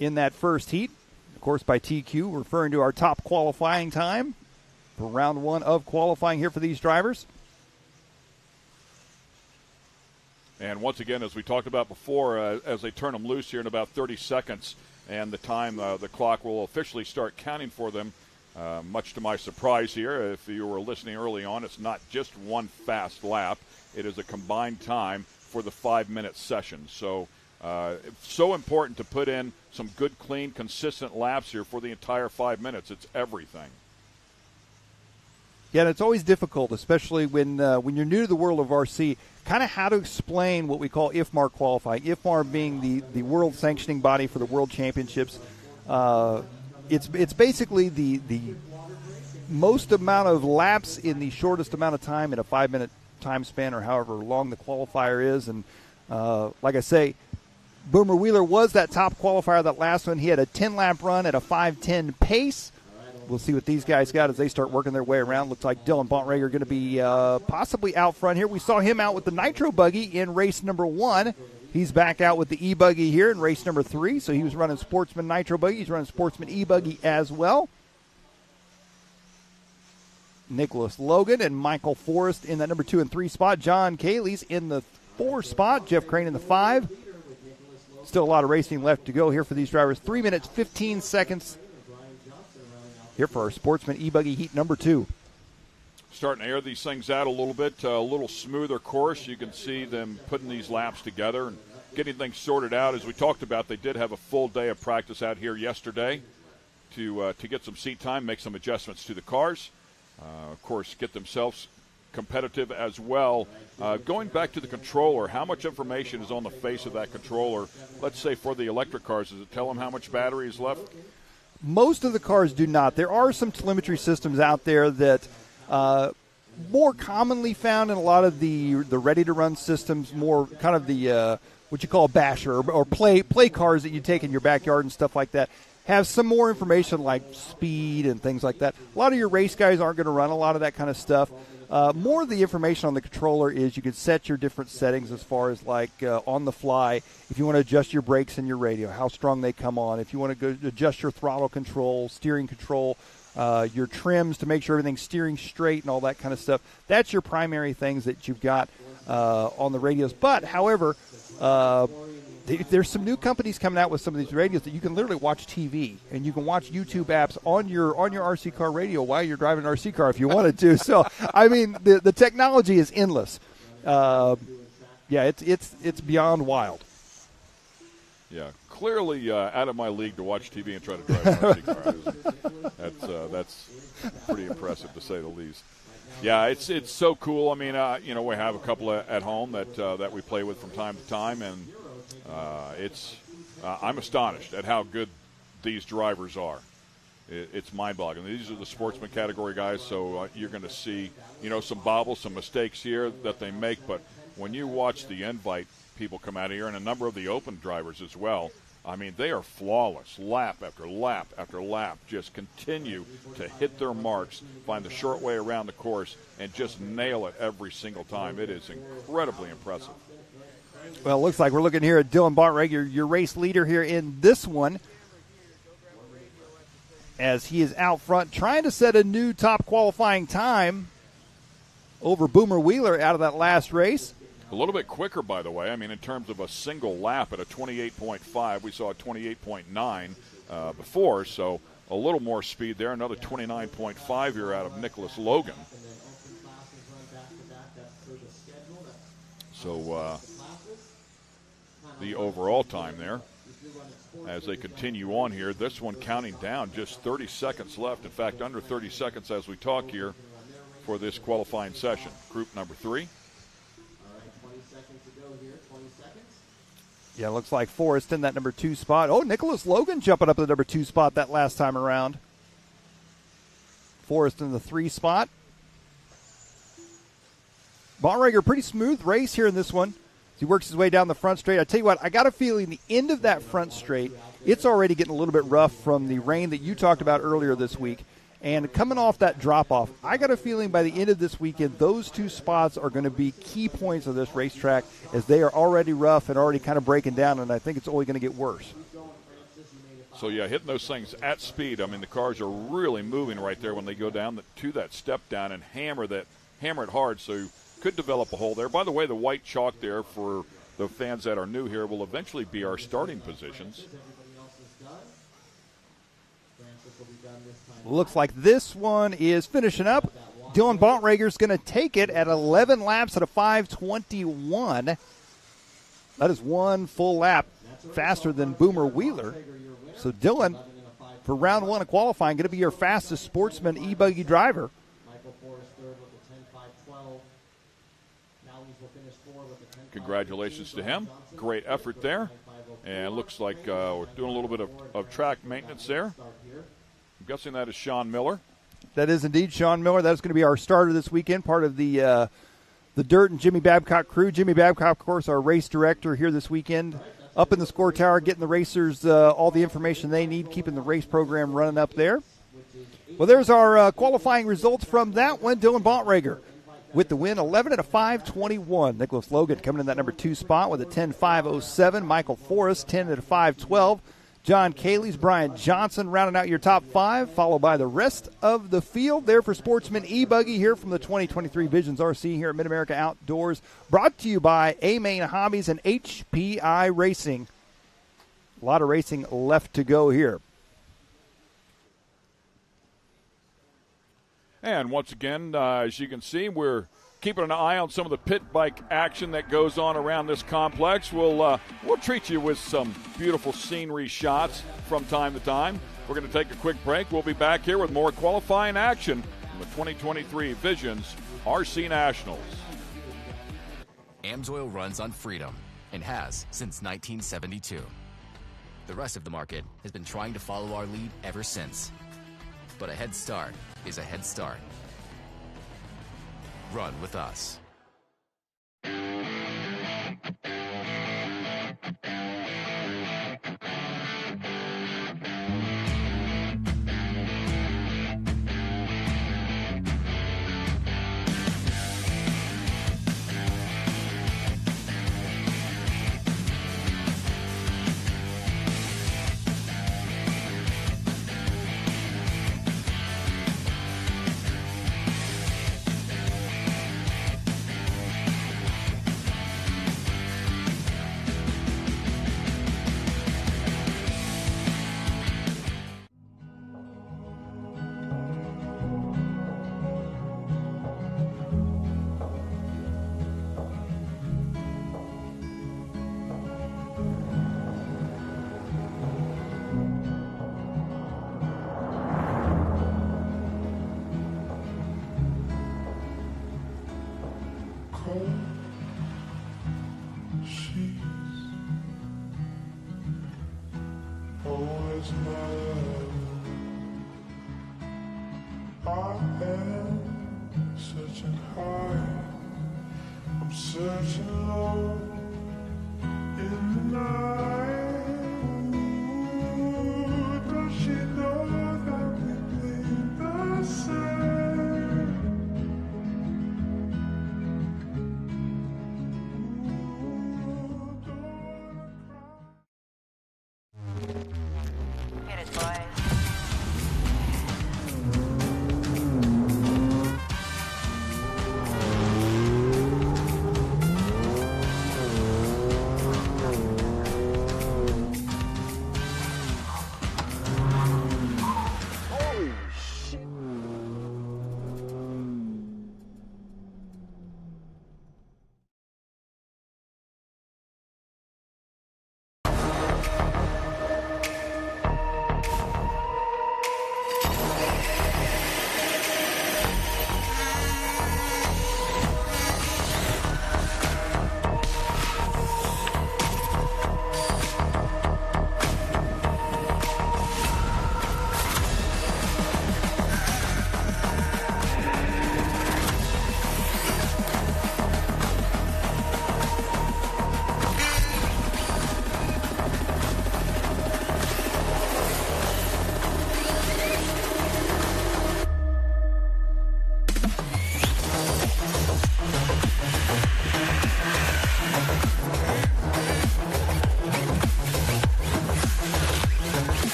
in that first heat. Of course, by TQ, referring to our top qualifying time for round 1 of qualifying here for these drivers. And once again, as we talked about before, as they turn them loose here in about 30 seconds, and the time the clock will officially start counting for them, much to my surprise here, if you were listening early on, it's not just one fast lap. It is a combined time for the 5-minute session. So it's so important to put in some good, clean, consistent laps here for the entire 5 minutes. It's everything. Yeah, and it's always difficult, especially when you're new to the world of RC, kind of how to explain what we call IFMAR qualifying. IFMAR being the world sanctioning body for the world championships. It's basically the most amount of laps in the shortest amount of time in a 5-minute time span, or however long the qualifier is. And like I say, Boomer Wheeler was that top qualifier that last one. He had a 10-lap run at a 5:10 pace. We'll see what these guys got as they start working their way around. Looks like Dylan Bontrager going to be possibly out front here. We saw him out with the Nitro Buggy in race number 1. He's back out with the e-buggy here in race number 3. So he was running Sportsman Nitro Buggy. He's running Sportsman e-buggy as well. Nicholas Logan and Michael Forrest in that number 2 and 3 spot. John Cayley's in the 4 spot. Jeff Crane in the 5. Still a lot of racing left to go here for these drivers. 3 minutes, 15 seconds here for our Sportsman e-buggy heat number 2. Starting to air these things out a little bit, a little smoother course. You can see them putting these laps together and getting things sorted out. As we talked about, they did have a full day of practice out here yesterday to get some seat time, make some adjustments to the cars. Of course, get themselves competitive as well. Going back to the controller, how much information is on the face of that controller? Let's say for the electric cars, does it tell them how much battery is left? Most of the cars do not. There are some telemetry systems out there that more commonly found in a lot of the ready-to-run systems, more kind of the what you call basher or play cars that you take in your backyard and stuff like that, have some more information like speed and things like that. A lot of your race guys aren't going to run a lot of that kind of stuff. More of the information on the controller is you can set your different settings as far as like on the fly. If you want to adjust your brakes and your radio, how strong they come on. If you want to go adjust your throttle control, steering control, your trims to make sure everything's steering straight and all that kind of stuff. That's your primary things that you've got on the radios. But, however, there's some new companies coming out with some of these radios that you can literally watch TV and you can watch YouTube apps on your RC car radio while you're driving an RC car if you wanted to. So, I mean, the technology is endless. Yeah, it's beyond wild. Yeah, clearly out of my league to watch TV and try to drive an RC car. That's pretty impressive to say the least. Yeah, it's so cool. I mean, we have a couple at home that we play with from time to time, and I'm astonished at how good these drivers are. It's mind-boggling. These are the sportsman category guys, so you're going to see, some bobbles, some mistakes here that they make. But when you watch the invite people come out of here, and a number of the open drivers as well, I mean, they are flawless, lap after lap after lap, just continue to hit their marks, find the short way around the course, and just nail it every single time. It is incredibly impressive. Well, it looks like we're looking here at Dylan Bontrager, your race leader here in this one, as he is out front trying to set a new top qualifying time over Boomer Wheeler out of that last race. A little bit quicker, by the way. I mean, in terms of a single lap at a 28.5, we saw a 28.9 before, so a little more speed there. Another 29.5 here out of Nicholas Logan. So the overall time there, as they continue on here, this one counting down, just 30 seconds left. In fact, under 30 seconds as we talk here for this qualifying session. Group number 3. Yeah, it looks like Forrest in that number 2 spot. Oh, Nicholas Logan jumping up to the number 2 spot that last time around. Forrest in the 3 spot. Bontrager, pretty smooth race here in this one. He works his way down the front straight. I tell you what, I got a feeling the end of that front straight, it's already getting a little bit rough from the rain that you talked about earlier this week. And coming off that drop-off, I got a feeling by the end of this weekend, those 2 spots are going to be key points of this racetrack as they are already rough and already kind of breaking down, and I think it's only going to get worse. So, yeah, hitting those things at speed. I mean, the cars are really moving right there when they go down to that step down and hammer it hard, so you could develop a hole there. By the way, the white chalk there for the fans that are new here will eventually be our starting positions. Looks like this one is finishing up. Dylan Bontrager's going to take it at 11 laps at a 5:21. That is one full lap faster than Boomer Wheeler. So Dylan, for round 1 of qualifying, going to be your fastest sportsman e-buggy driver. Congratulations to him. Great effort there. And it looks like we're doing a little bit of track maintenance there. I'm guessing that is Sean Miller. That is indeed Sean Miller. That's going to be our starter this weekend, part of the Dirt and Jimmy Babcock crew. Jimmy Babcock, of course, our race director here this weekend, up in the score tower, getting the racers all the information they need, keeping the race program running up there. Well, there's our qualifying results from that one. Dylan Bontrager with the win, 11 at a 5:21. Nicholas Logan coming in that number 2 spot with a 10.507. Michael Forrest, 10 at a 5:12. John Caley's, Brian Johnson rounding out your top 5, followed by the rest of the field there for Sportsman E-Buggy here from the 2023 Visions RC here at Mid-America Outdoors. Brought to you by A-Main Hobbies and HPI Racing. A lot of racing left to go here. And once again, as you can see, we're keeping an eye on some of the pit bike action that goes on around this complex. We'll treat you with some beautiful scenery shots from time to time. We're going to take a quick break. We'll be back here with more qualifying action from the 2023 Visions RC Nationals. AMSOIL runs on freedom and has since 1972. The rest of the market has been trying to follow our lead ever since. But a head start is a head start. Run with us.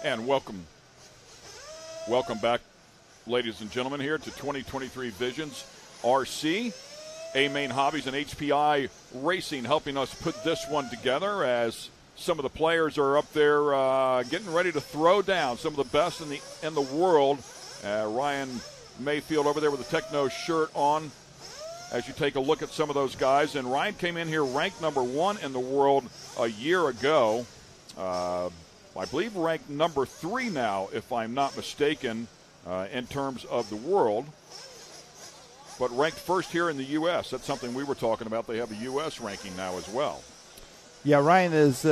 And welcome back, ladies and gentlemen, here to 2023 Visions RC. A-Main Hobbies and HPI Racing helping us put this one together as some of the players are up there getting ready to throw down some of the best in the world. Ryan Mayfield over there with the Techno shirt on as you take a look at some of those guys. And Ryan came in here ranked number 1 in the world a year ago. I believe ranked number 3 now, if I'm not mistaken, in terms of the world. But ranked first here in the U.S. That's something we were talking about. They have a U.S. ranking now as well. Yeah, Ryan is,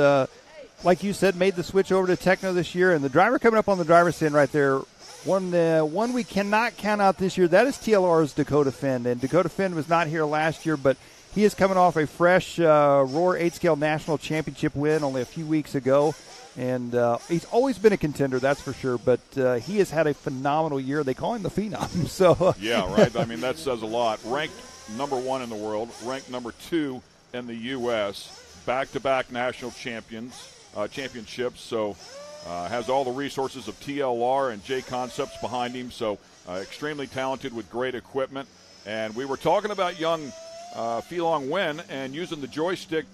like you said, made the switch over to Techno this year. And the driver coming up on the driver's stand right there, one we cannot count out this year, that is TLR's Dakota Finn. And Dakota Finn was not here last year, but He is coming off a fresh Roar 8-scale national championship win only a few weeks ago. And he's always been a contender, that's for sure. But he has had a phenomenal year. They call him the Phenom. So yeah, right. I mean, that says a lot. Ranked number 1 in the world, ranked number 2 in the U.S., back-to-back national championships. So has all the resources of TLR and J Concepts behind him. So extremely talented with great equipment. And we were talking about young Pheelong Nguyen and using the joystick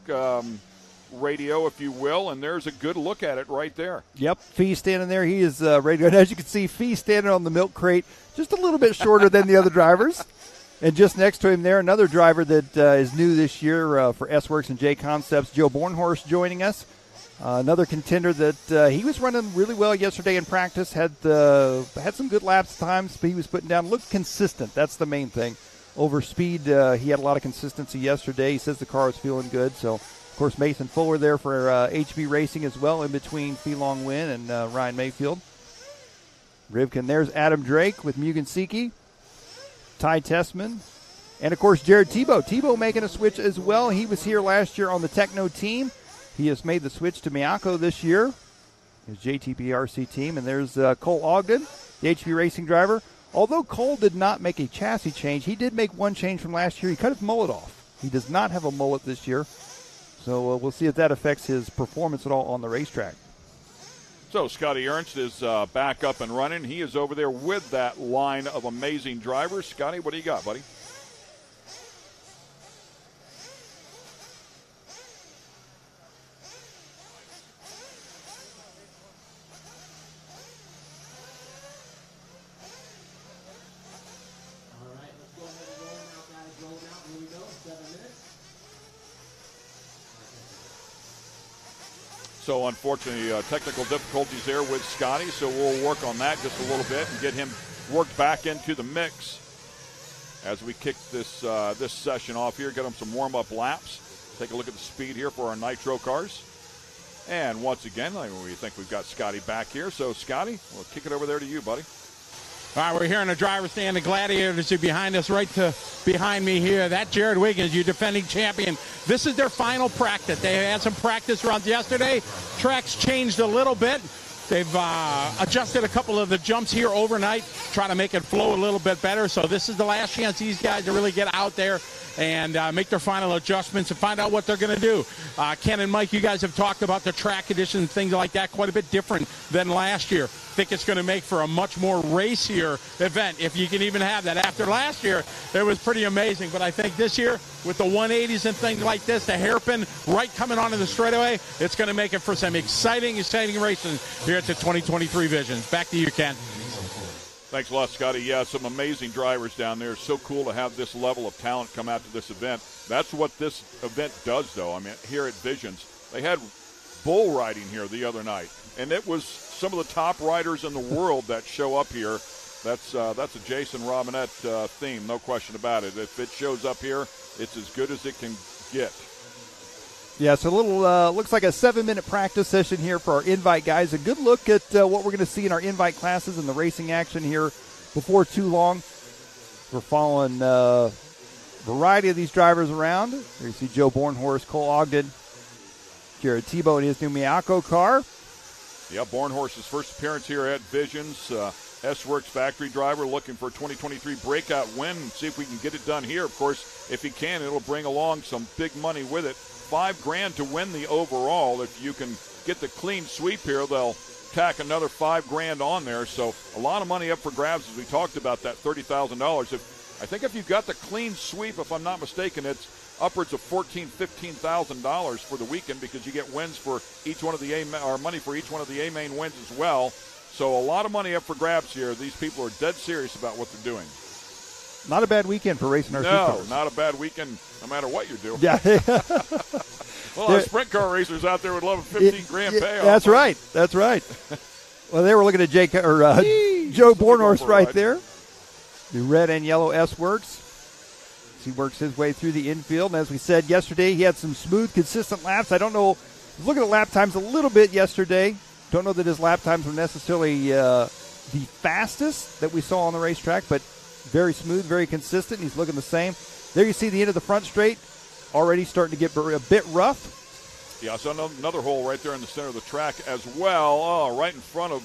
radio, if you will, and there's a good look at it right there. Yep, Fee standing there. He is ready to go. And as you can see, Fee standing on the milk crate, just a little bit shorter than the other drivers. And just next to him there, another driver that is new this year for S-Works and J Concepts, Joe Bornhorst, joining us. Another contender that he was running really well yesterday in practice, had some good laps times, but he was putting down, looked consistent. That's the main thing. Over speed, he had a lot of consistency yesterday. He says the car is feeling good. So, of course, Mason Fuller there for HB Racing as well, in between Pheelong Nguyen and Ryan Mayfield. Rivkin, there's Adam Drake with Mugen Siki, Ty Tessman, and, of course, Jared Tebow. Tebow making a switch as well. He was here last year on the Techno team. He has made the switch to Miyako this year, his JTPRC team. And there's Cole Ogden, the HB Racing driver. Although Cole did not make a chassis change, he did make one change from last year. He cut his mullet off. He does not have a mullet this year. So we'll see if that affects his performance at all on the racetrack. So Scotty Ernst is back up and running. He is over there with that line of amazing drivers. Scotty, what do you got, buddy? So, unfortunately, technical difficulties there with Scotty, so we'll work on that just a little bit and get him worked back into the mix as we kick this this session off here, get him some warm-up laps. Take a look at the speed here for our Nitro cars. And once again, we think we've got Scotty back here. So, Scotty, we'll kick it over there to you, buddy. All right, we're here in the driver's stand. The Gladiators are behind us, right to behind me here. That Jared Wiggins, your defending champion. This is their final practice. They had some practice runs yesterday. Track's changed a little bit. They've adjusted a couple of the jumps here overnight, trying to make it flow a little bit better. So this is the last chance these guys to really get out there and make their final adjustments and find out what they're going to do. Ken and Mike, you guys have talked about the track conditions, things like that, quite a bit different than last year. Think it's going to make for a much more racier event, if you can even have that. After last year, it was pretty amazing. But I think this year, with the 180s and things like this, the hairpin right coming onto the straightaway, it's going to make it for some exciting racing here at the 2023 Visions. Back to you, Ken. Thanks a lot, Scotty. Yeah, some amazing drivers down there. So cool to have this level of talent come out to this event. That's what this event does, though. I mean, here at Visions, they had bull riding here the other night, and it was some of the top riders in the world that show up here. That's a Jason Robinette theme, no question about it. If it shows up here, it's as good as it can get. Yeah, so a little looks like a 7-minute practice session here for our invite guys. A good look at what we're going to see in our invite classes and the racing action here before too long. We're following a variety of these drivers around. There you see Joe Bornhorst, Cole Ogden, Jared Tebow in his new Miyako car. Yeah, Bornhorst's first appearance here at Visions. S-Works factory driver looking for a 2023 breakout win. See if we can get it done here. Of course, if he can, it'll bring along some big money with it. $5,000 to win the overall. If you can get the clean sweep here, they'll tack another $5,000 on there. So a lot of money up for grabs, as we talked about, that $30,000. I think if you've got the clean sweep, if I'm not mistaken, it's upwards of $14,000, $15,000 for the weekend, because you get wins for each one of the money for each one of the A-main wins as well. So a lot of money up for grabs here. These people are dead serious about what they're doing. Not a bad weekend for racing RC cars. No, not a bad weekend, no matter what you're doing. Yeah. Well, our sprint car racers out there would love a $15,000 payoff. That's right. That's right. Well, they were looking at Joe Bornhorst right there. The red and yellow S-Works. He works his way through the infield. And as we said yesterday, he had some smooth, consistent laps. I don't know. I was looking at lap times a little bit yesterday. Don't know that his lap times were necessarily the fastest that we saw on the racetrack, but very smooth, very consistent. He's looking the same. There you see the end of the front straight. already starting to get a bit rough. Yeah, so another hole right there in the center of the track as well. Oh, right in front of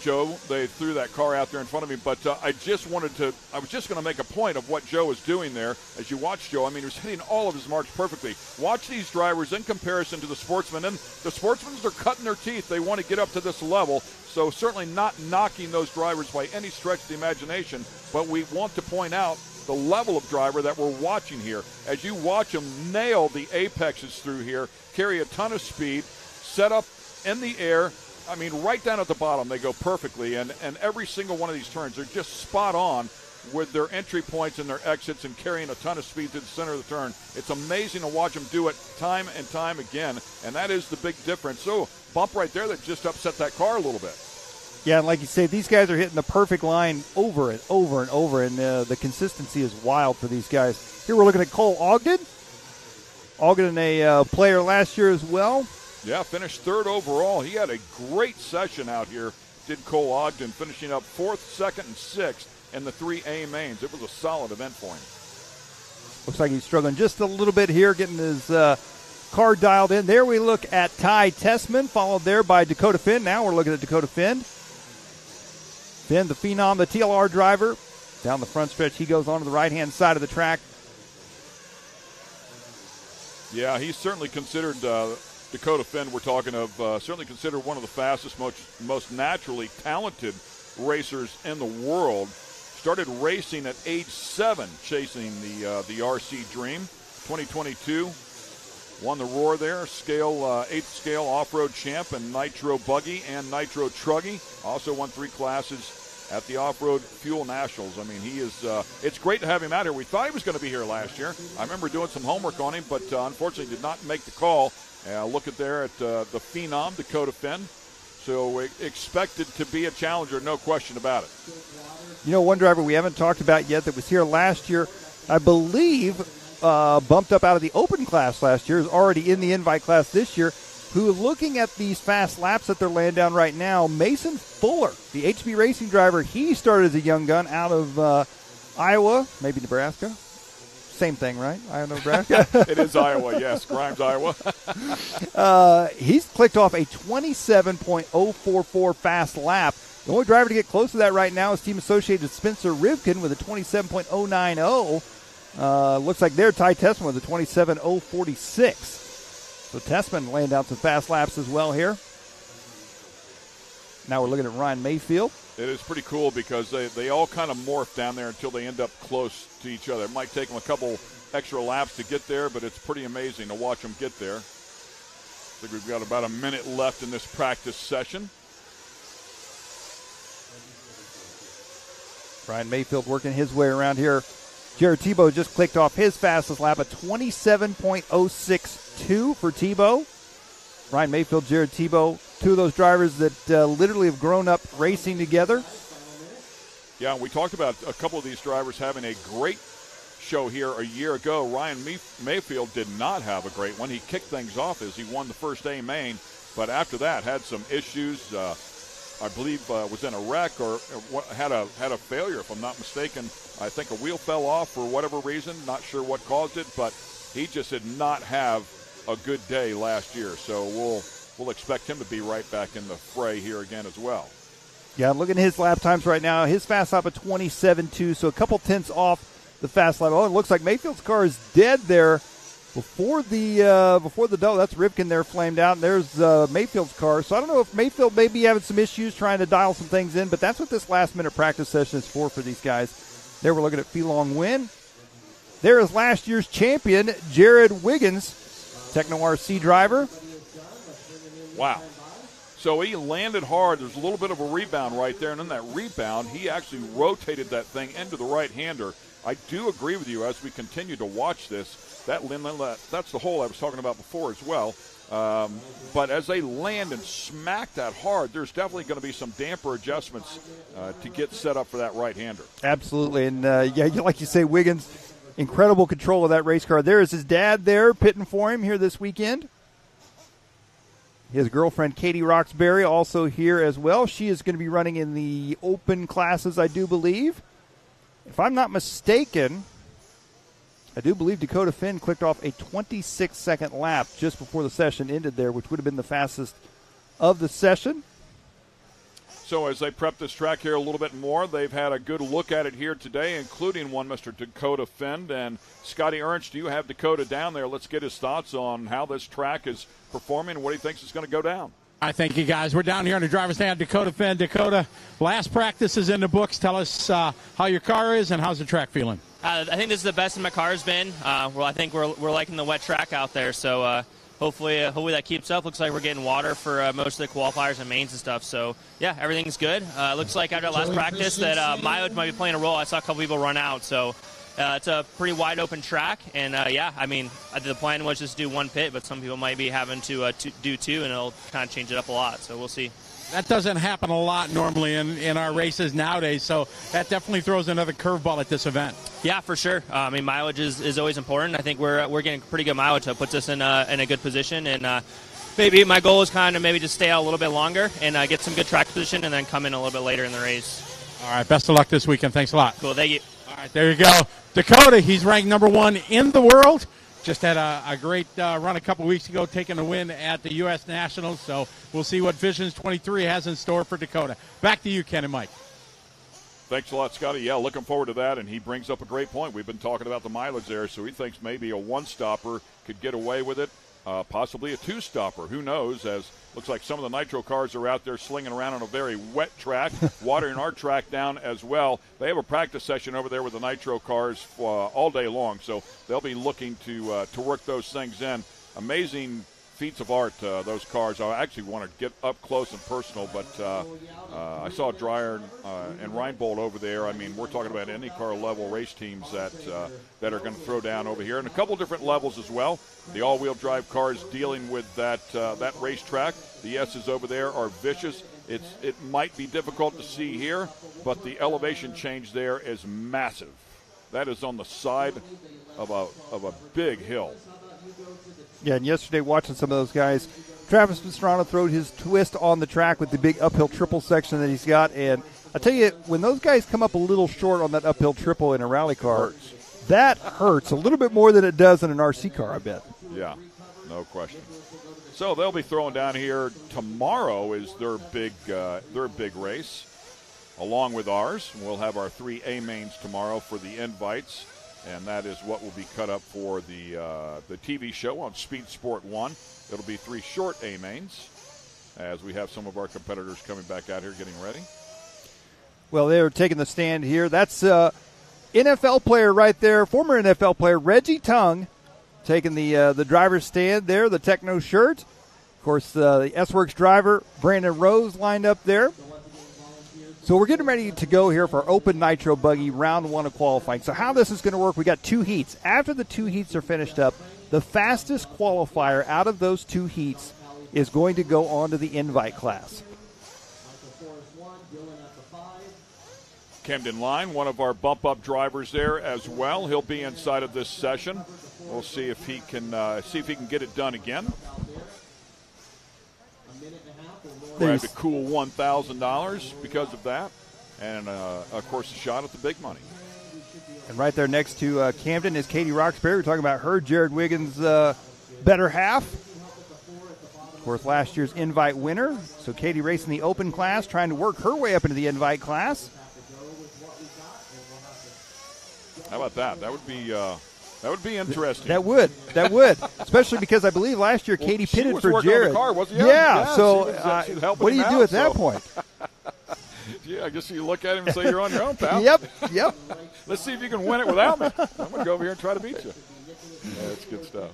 Joe. They threw that car out there in front of me, but I was just going to make a point of what Joe was doing there. As you watch Joe, I mean, he was hitting all of his marks perfectly. Watch these drivers in comparison to the sportsmen, and the sportsmen are cutting their teeth. They want to get up to this level, so certainly not knocking those drivers by any stretch of the imagination, but we want to point out the level of driver that we're watching here. As you watch them nail the apexes through here, carry a ton of speed, set up in the air, I mean, right down at the bottom, they go perfectly, and every single one of these turns, they're just spot on with their entry points and their exits and carrying a ton of speed to the center of the turn. It's amazing to watch them do it time and time again, and that is the big difference. So, bump right there that just upset that car a little bit. Yeah, and like you say, these guys are hitting the perfect line over and over and over, and the consistency is wild for these guys. Here we're looking at Cole Ogden. Ogden, a player last year as well. Yeah, finished third overall. He had a great session out here, did Cole Ogden, finishing up 4th, 2nd, and 6th in the 3A mains. It was a solid event for him. Looks like he's struggling just a little bit here, getting his car dialed in. There we look at Ty Tessman, followed there by Dakota Finn. Now we're looking at Dakota Finn. Finn, the Phenom, the TLR driver. Down the front stretch, he goes onto the right-hand side of the track. Yeah, he's certainly considered, Dakota Finn, we're talking of, certainly considered one of the fastest, most naturally talented racers in the world. Started racing at age 7, chasing the RC Dream. 2022, won the Roar there, 8th scale off-road champ in Nitro Buggy and Nitro Truggy. Also won 3 classes at the Off-Road Fuel Nationals. I mean, he is, it's great to have him out here. We thought he was going to be here last year. I remember doing some homework on him, but unfortunately did not make the call. Look at there at the Phenom, Dakota Finn. So expected to be a challenger, no question about it. You know, one driver we haven't talked about yet that was here last year, I believe, bumped up out of the open class last year, is already in the invite class this year, who, looking at these fast laps that they're laying down right now, Mason Fuller, the HB Racing driver, he started as a young gun out of Iowa, maybe Nebraska. Same thing, right? Iowa, Nebraska? It is Iowa, yes. Grimes, Iowa. He's clicked off a 27.044 fast lap. The only driver to get close to that right now is team associated Spencer Rivkin with a 27.090. Looks like they're Ty Tessman with a 27.046. So Tessman laying down some fast laps as well here. Now we're looking at Ryan Mayfield. It is pretty cool because they all kind of morph down there until they end up close to each other. It might take them a couple extra laps to get there, but it's pretty amazing to watch them get there. I think we've got about a minute left in this practice session. Ryan Mayfield working his way around here. Jared Tebow just clicked off his fastest lap at 27.062 for Tebow. Ryan Mayfield, Jared Tebow, two of those drivers that literally have grown up racing together. Yeah, we talked about a couple of these drivers having a great show here a year ago. Ryan Mayfield did not have a great one. He kicked things off as he won the first A main, but after that had some issues. I believe was in a wreck or had a failure, if I'm not mistaken. I think a wheel fell off for whatever reason. Not sure what caused it, but he just did not have a good day last year. So we'll expect him to be right back in the fray here again as well. Yeah, I'm looking at his lap times right now. His fast lap at 27.2, so a couple tenths off the fast lap. Oh, it looks like Mayfield's car is dead there before the double. That's Rivkin there flamed out, and there's Mayfield's car. So I don't know if Mayfield may be having some issues trying to dial some things in, but that's what this last-minute practice session is for these guys. There we're looking at Felong Win. There is last year's champion, Jared Wiggins, Techno RC driver. Wow. So he landed hard. There's a little bit of a rebound right there, and in that rebound, he actually rotated that thing into the right-hander. I do agree with you as we continue to watch this. That's the hole I was talking about before as well. But as they land and smack that hard, there's definitely going to be some damper adjustments to get set up for that right-hander. Absolutely. And, yeah, like you say, Wiggins, incredible control of that race car. There is his dad there pitting for him here this weekend. His girlfriend, Katie Roxbury, also here as well. She is going to be running in the open classes, I do believe. If I'm not mistaken, I do believe Dakota Finn clicked off a 26-second lap just before the session ended there, which would have been the fastest of the session. So as they prep this track here a little bit more, they've had a good look at it here today, including one Mr. Dakota Finn. And Scotty Ernst, you have Dakota down there. Let's get his thoughts on how this track is performing and what he thinks is going to go down. I thank you, guys. We're down here on the driver's stand. Dakota Finn. Dakota, last practice is in the books. Tell us how your car is and how's the track feeling. I think this is the best my car has been. Well, I think we're liking the wet track out there, so hopefully that keeps up. Looks like we're getting water for most of the qualifiers and mains and stuff. So yeah, everything's good. Looks like after last practice that mileage might be playing a role. I saw a couple people run out, so it's a pretty wide open track. And yeah, I mean, the plan was just do one pit, but some people might be having to do two, and it'll kind of change it up a lot. So we'll see. That doesn't happen a lot normally in our races nowadays, so that definitely throws another curveball at this event. Yeah, for sure. I mean, mileage is always important. I think we're getting pretty good mileage, so it puts us in a good position. And maybe my goal is kind of maybe just stay out a little bit longer and get some good track position and then come in a little bit later in the race. All right, best of luck this weekend. Thanks a lot. Cool, thank you. All right, there you go. Dakota, he's ranked number 1 in the world. Just had a great run a couple weeks ago, taking a win at the U.S. Nationals. So we'll see what Visions 23 has in store for Dakota. Back to you, Ken and Mike. Thanks a lot, Scotty. Yeah, looking forward to that, and he brings up a great point. We've been talking about the mileage there, so he thinks maybe a one-stopper could get away with it, possibly a two-stopper. Who knows, as looks like some of the nitro cars are out there slinging around on a very wet track, watering our track down as well. They have a practice session over there with the nitro cars all day long, so they'll be looking to work those things in. Amazing feats of art, those cars. I actually want to get up close and personal, but I saw Dreyer and Reinbold over there. I mean, we're talking about IndyCar level race teams that are going to throw down over here, and a couple different levels as well. The all-wheel drive cars dealing with that racetrack. The S's over there are vicious. It might be difficult to see here, but the elevation change there is massive. That is on the side of a big hill. Yeah, and yesterday watching some of those guys, Travis Pastrana throwed his twist on the track with the big uphill triple section that he's got. And I tell you, when those guys come up a little short on that uphill triple in a rally car, that hurts a little bit more than it does in an RC car, I bet. Yeah, no question. So they'll be throwing down here. Tomorrow is their big race, along with ours. We'll have our 3 A-mains tomorrow for the invites. And that is what will be cut up for the TV show on Speed Sport 1. It'll be 3 short A-mains as we have some of our competitors coming back out here getting ready. Well, they're taking the stand here. That's NFL player right there, former NFL player Reggie Tung, taking the driver's stand there, the Techno shirt. Of course, the S-Works driver, Brandon Rose, lined up there. So we're getting ready to go here for Open Nitro Buggy round 1 of qualifying. So how this is going to work, we got 2 heats. After the 2 heats are finished up, the fastest qualifier out of those 2 heats is going to go on to the invite class. Camden Line, one of our bump-up drivers there as well. He'll be inside of this session. We'll see if he can get it done again. Grabbed a cool $1,000 because of that, and of course a shot at the big money. And right there next to Camden is Katie Roxbury. We're talking about her, Jared Wiggins' better half. Of course, last year's invite winner. So Katie racing the open class, trying to work her way up into the invite class. How about that? That would be interesting. That would. Especially because I believe last year Katie pitted for Jared. On the car, wasn't yeah, so she was what do you do at that point? Yeah, I guess you look at him and say you're on your own, pal. Yep. Let's see if you can win it without me. I'm going to go over here and try to beat you. Yeah, that's good stuff.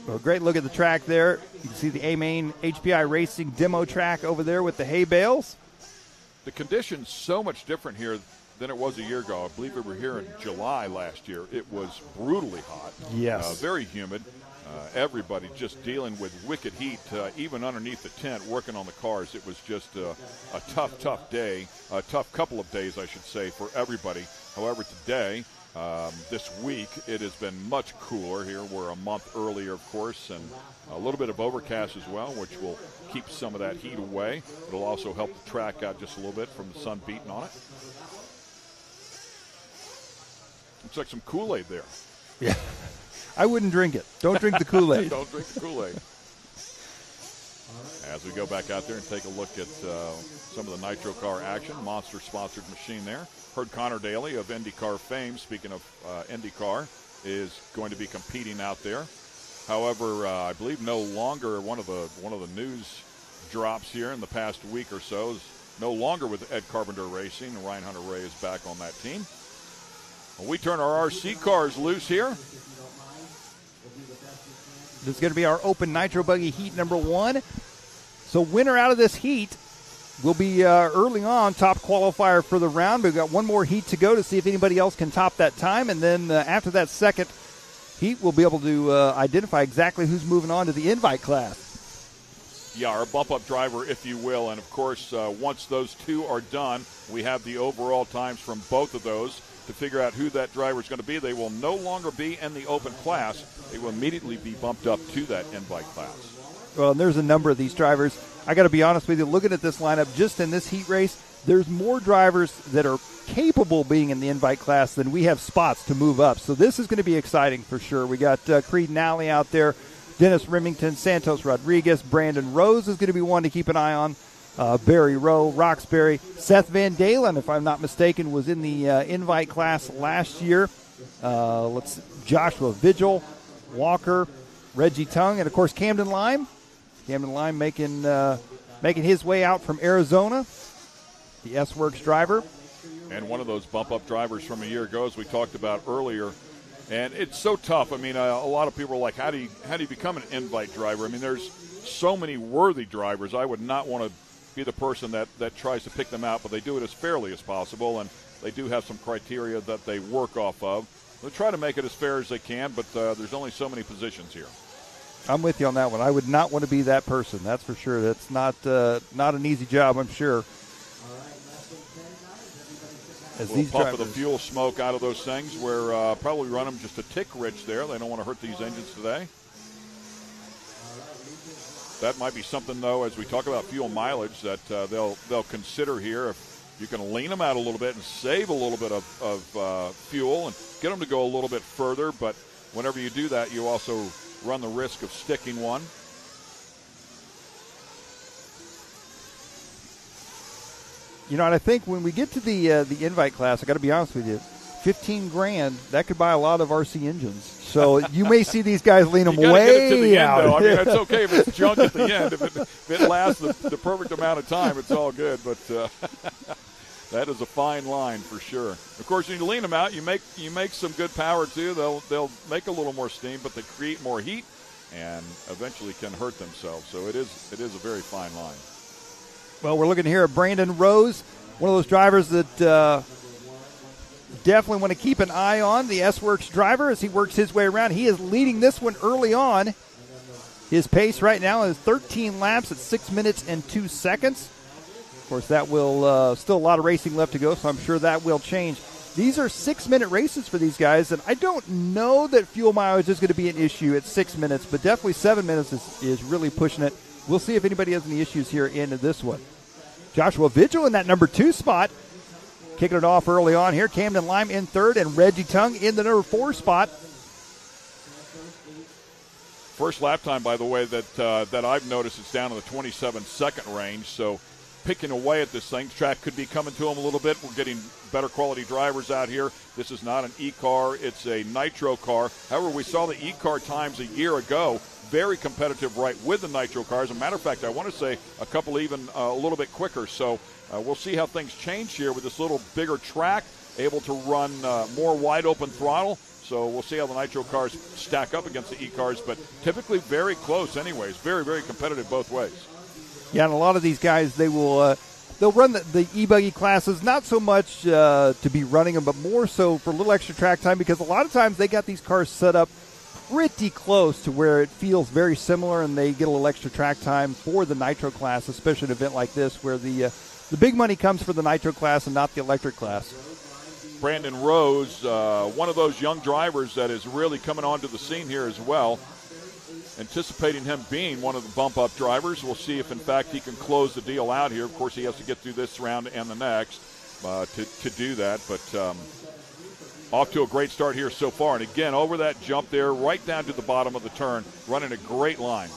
Well, great look at the track there. You can see the A-Main HPI Racing demo track over there with the hay bales. The conditions so much different here than it was a year ago. I believe we were here in July last year. It was brutally hot. Yes. Very humid. Everybody just dealing with wicked heat, even underneath the tent, working on the cars. It was just a tough day, a tough couple of days, I should say, for everybody. However, today, this week, it has been much cooler here. We're a month earlier, of course, and a little bit of overcast as well, which will keep some of that heat away. It'll also help the track out just a little bit from the sun beating on it. Looks like some Kool-Aid there. Yeah. I wouldn't drink it. Don't drink the Kool-Aid. Don't drink the Kool-Aid. As we go back out there and take a look at some of the Nitro Car action, Monster-sponsored machine there. Heard Connor Daly of IndyCar fame, speaking of IndyCar, is going to be competing out there. However, I believe no longer one of the news drops here in the past week or so is no longer with Ed Carpenter Racing. Ryan Hunter-Ray is back on that team. Well, we turn our RC cars loose here. This is going to be our Open Nitro Buggy Heat number 1. So winner out of this heat will be early on top qualifier for the round. We've got one more heat to go to see if anybody else can top that time. And then after that second heat, we'll be able to identify exactly who's moving on to the invite class. Yeah, our bump-up driver, if you will. And, of course, once those two are done, we have the overall times from both of those to figure out who that driver is going to be. They will no longer be in the open class. They will immediately be bumped up to that invite class. Well, and there's a number of these drivers. I got to be honest with you, looking at this lineup, just in this heat race, there's more drivers that are capable of being in the invite class than we have spots to move up. So this is going to be exciting for sure. We got Creed Nally out there, Dennis Remington, Santos Rodriguez, Brandon Rose is going to be one to keep an eye on. Barry Rowe, Roxbury, Seth Van Dalen, if I'm not mistaken, was in the invite class last year. Joshua Vigil, Walker, Reggie Tung, and of course Camden Lime. Camden Lime making his way out from Arizona, the S-Works driver. And one of those bump-up drivers from a year ago, as we talked about earlier. And it's so tough. I mean, a lot of people are like, how do you become an invite driver? I mean, there's so many worthy drivers. I would not want to be the person that tries to pick them out, but they do it as fairly as possible, and they do have some criteria that they work off of. They'll try to make it as fair as they can, but there's only so many positions here. I'm with you on that one. I would not want to be that person, that's for sure. That's not an easy job, I'm sure. As these puff of the fuel smoke out of those things. We're probably run them just a tick rich there. They don't want to hurt these engines today. That might be something, though, as we talk about fuel mileage, that they'll consider here. If you can lean them out a little bit and save a little bit of fuel and get them to go a little bit further. But whenever you do that, you also run the risk of sticking one. You know, and I think when we get to the invite class, I got to be honest with you, $15,000 that could buy a lot of RC engines. So you may see these guys lean them way get it to the out. End, though. I mean, it's okay if it's junk at the end. If it lasts the perfect amount of time, it's all good. But that is a fine line for sure. Of course, when you lean them out, you make some good power too. They'll make a little more steam, but they create more heat and eventually can hurt themselves. So it is a very fine line. Well, we're looking here at Brandon Rose, one of those drivers that definitely want to keep an eye on, the S-Works driver as he works his way around. He is leading this one early on. His pace right now is 13 laps at 6 minutes and 2 seconds. Of course, that will still a lot of racing left to go, so I'm sure that will change. These are 6-minute races for these guys, and I don't know that fuel mileage is going to be an issue at 6 minutes, but definitely 7 minutes is really pushing it. We'll see if anybody has any issues here in this one. Joshua Vigil in that number 2 spot. Kicking it off early on here. Camden Lime in 3rd and Reggie Tung in the number 4 spot. First lap time, by the way, that I've noticed is down in the 27-second range. So picking away at this thing. Track could be coming to them a little bit. We're getting better quality drivers out here. This is not an e-car. It's a nitro car. However, we saw the e-car times a year ago. Very competitive right with the nitro cars. As a matter of fact, I want to say a couple even a little bit quicker. So we'll see how things change here with this little bigger track, able to run more wide open throttle. So we'll see how the nitro cars stack up against the e-cars, but typically very close anyways. Very, very competitive both ways. Yeah, and a lot of these guys, they'll run the e-buggy classes, not so much to be running them, but more so for a little extra track time, because a lot of times they got these cars set up pretty close to where it feels very similar, and they get a little extra track time for the nitro class, especially an event like this where the big money comes for the nitro class and not the electric class. Brandon Rose, one of those young drivers that is really coming onto the scene here as well. Anticipating him being one of the bump-up drivers. We'll see if, in fact, he can close the deal out here. Of course, he has to get through this round and the next to do that. But Off to a great start here so far. And again, over that jump there, right down to the bottom of the turn, running a great line.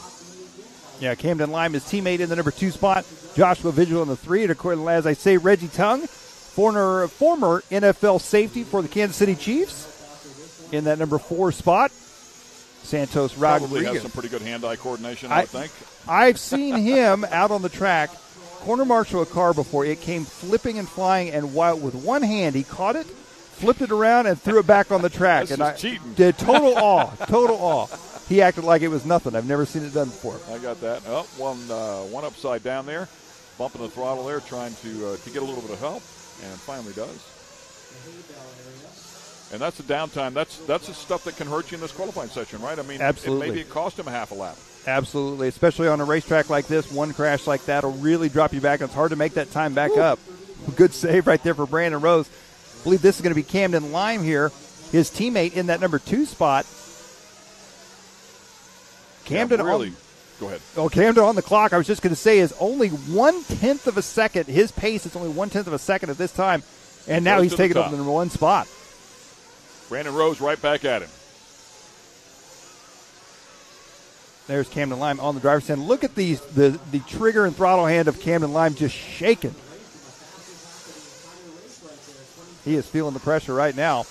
Yeah, Camden Lime, his teammate in the number 2 spot. Joshua Vigil in the 3. And according, as I say, Reggie Tung, former NFL safety for the Kansas City Chiefs, in that number 4 spot. Santos Rodriguez. Probably has some pretty good hand-eye coordination, I think. I've seen him out on the track corner marshal a car before. It came flipping and flying, and while with one hand he caught it, flipped it around, and threw it back on the track. This and is cheating. Did total awe. He acted like it was nothing. I've never seen it done before. I got that. Oh, one upside down there, bumping the throttle there, trying to get a little bit of help, and finally does. And that's the downtime. That's the stuff that can hurt you in this qualifying session, right? I mean, absolutely. Maybe it cost him a half a lap. Absolutely, especially on a racetrack like this. One crash like that will really drop you back. It's hard to make that time back up. Good save right there for Brandon Rose. I believe this is going to be Camden Lime here, his teammate in that number 2 spot. Camden, really. Go ahead. Oh, Camden on the clock, I was just going to say, is only 1/10 of a second. His pace is only 1/10 of a second at this time. And now he's taking over the number 1 spot. Brandon Rose right back at him. There's Camden Lime on the driver's stand. Look at the trigger and throttle hand of Camden Lime just shaking. He is feeling the pressure right now.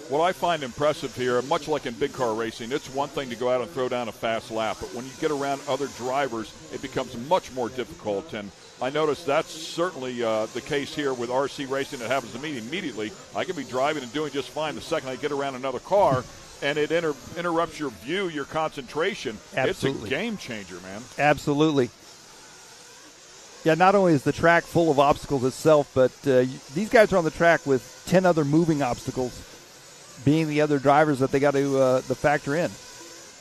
What I find impressive here, much like in big car racing, it's one thing to go out and throw down a fast lap, but when you get around other drivers, it becomes much more difficult. And I noticed that's certainly the case here with RC racing. It happens to me immediately. I can be driving and doing just fine the second I get around another car, and it interrupts your view, your concentration. Absolutely. It's a game changer, man. Absolutely. Yeah, not only is the track full of obstacles itself, but these guys are on the track with 10 other moving obstacles, being the other drivers that they got to factor in.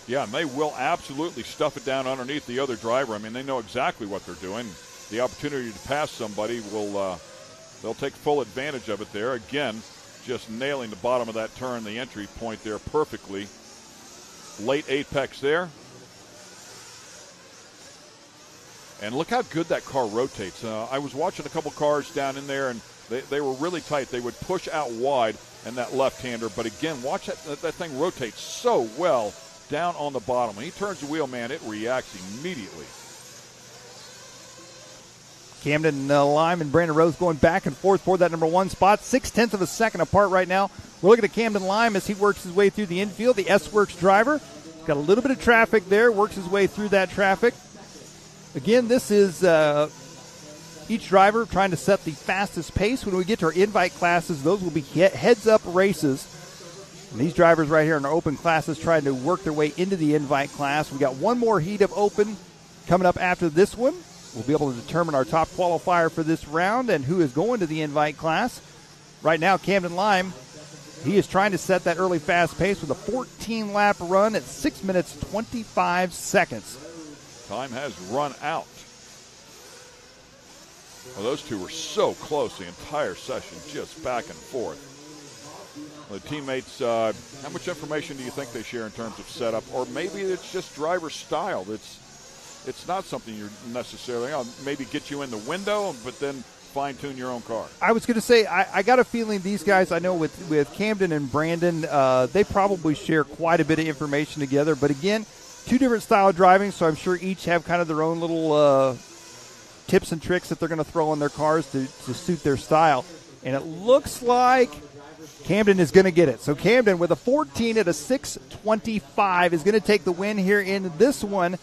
Yeah, and they will absolutely stuff it down underneath the other driver. I mean, they know exactly what they're doing. The opportunity to pass somebody they'll take full advantage of it there. Again, just nailing the bottom of that turn, the entry point there perfectly. Late apex there. And look how good that car rotates. I was watching a couple cars down in there, and they were really tight. They would push out wide and that left-hander. But again, watch that thing rotates so well down on the bottom. When he turns the wheel, man, it reacts immediately. Camden Lime and Brandon Rose going back and forth for that number 1 spot. 0.6 of a second apart right now. We're looking at Camden Lime as he works his way through the infield. The S-Works driver. Got a little bit of traffic there. Works his way through that traffic. Again, this is each driver trying to set the fastest pace. When we get to our invite classes, those will be heads-up races. And these drivers right here in our open classes trying to work their way into the invite class. We got one more heat of open coming up after this one. We'll be able to determine our top qualifier for this round and who is going to the invite class. Right now, Camden Lime, he is trying to set that early fast pace with a 14-lap run at 6 minutes, 25 seconds. Time has run out. Well, those two were so close the entire session, just back and forth. The teammates, how much information do you think they share in terms of setup? Or maybe it's just driver style. It's not something you're necessarily, maybe get you in the window, but then fine-tune your own car. I was going to say, I got a feeling these guys, I know with Camden and Brandon, they probably share quite a bit of information together. But again, 2 different style of driving, so I'm sure each have kind of their own little tips and tricks that they're going to throw on their cars to suit their style. And it looks like Camden is going to get it. So Camden with a 14 at a 6:25 is going to take the win here in this one.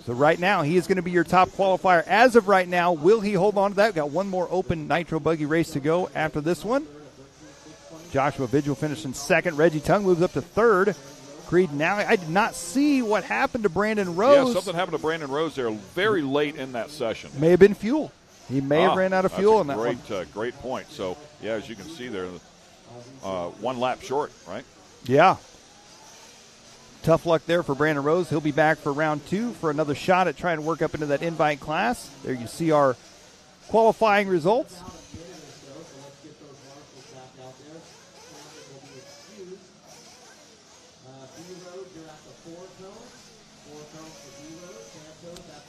So right now, he is going to be your top qualifier. As of right now, will he hold on to that? We've got one more open Nitro Buggy race to go after this one. Joshua Vigil finished in second. Reggie Tung moves up to third. Creed now, I did not see what happened to Brandon Rose. Yeah, something happened to Brandon Rose there very late in that session. May have been fuel. He may have ran out of fuel in that one. Great point. So, yeah, as you can see there, 1 lap short, right? Yeah. Tough luck there for Brandon Rose. He'll be back for round 2 for another shot at trying to work up into that invite class. There you see our qualifying results.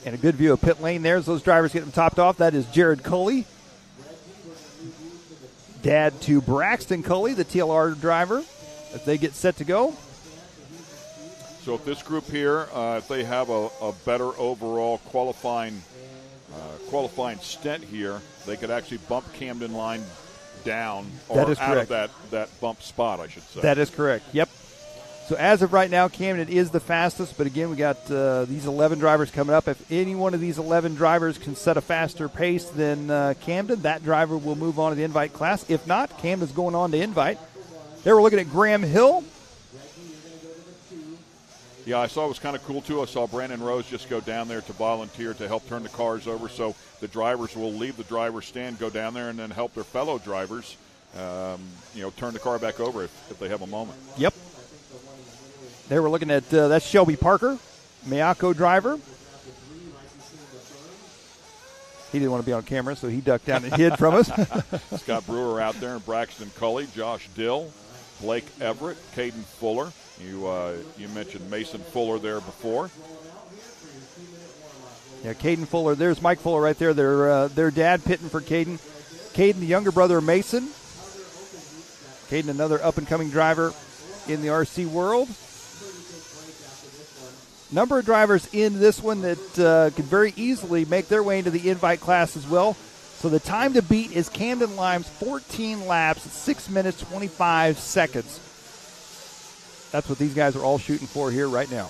And a good view of pit lane there as those drivers get them topped off. That is Jared Coley. dad to Braxton Cully, the TLR driver, as they get set to go. So if this group here, if they have a better overall qualifying stint here, they could actually bump Camden Line down or out of that bump spot, I should say. That is correct. Yep. So as of right now, Camden is the fastest, but again, we got these 11 drivers coming up. If any one of these 11 drivers can set a faster pace than Camden, that driver will move on to the invite class. If not, Camden's going on to invite. There we're looking at Graham Hill. Yeah, I saw it was kind of cool, too. I saw Brandon Rose just go down there to volunteer to help turn the cars over, so the drivers will leave the driver's stand, go down there, and then help their fellow drivers, turn the car back over if they have a moment. Yep. There we're looking at, that's Shelby Parker, Miyako driver. He didn't want to be on camera, so he ducked down and hid from us. Scott Brewer out there, and Braxton Cully, Josh Dill, Blake Everett, Caden Fuller. You mentioned Mason Fuller there before. Yeah, Caden Fuller. There's Mike Fuller right there. Their dad pitting for Caden. Caden, the younger brother of Mason. Caden, another up-and-coming driver in the RC world. Number of drivers in this one that could very easily make their way into the invite class as well. So the time to beat is Camden Lime's 14 laps at 6 minutes, 25 seconds. That's what these guys are all shooting for here right now.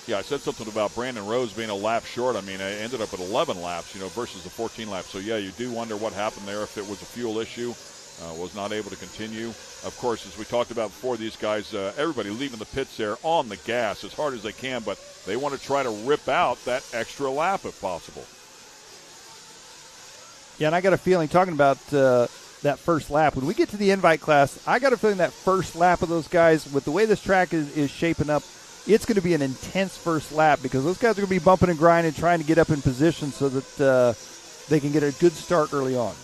Yeah, I said something about Brandon Rose being a lap short. I mean, I ended up at 11 laps, versus the 14 laps. So, yeah, you do wonder what happened there if it was a fuel issue, was not able to continue. Of course, as we talked about before, these guys, everybody leaving the pits there on the gas as hard as they can, but they want to try to rip out that extra lap if possible. Yeah, and I got a feeling, talking about that first lap, when we get to the invite class, I got a feeling that first lap of those guys, with the way this track is shaping up, it's going to be an intense first lap because those guys are going to be bumping and grinding, trying to get up in position so that they can get a good start early on.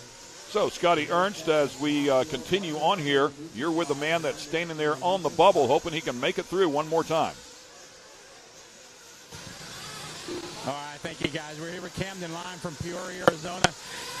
So, Scotty Ernst, as we continue on here, you're with the man that's standing there on the bubble, hoping he can make it through one more time. All right, thank you, guys. We're here with Camden Line from Peoria, Arizona.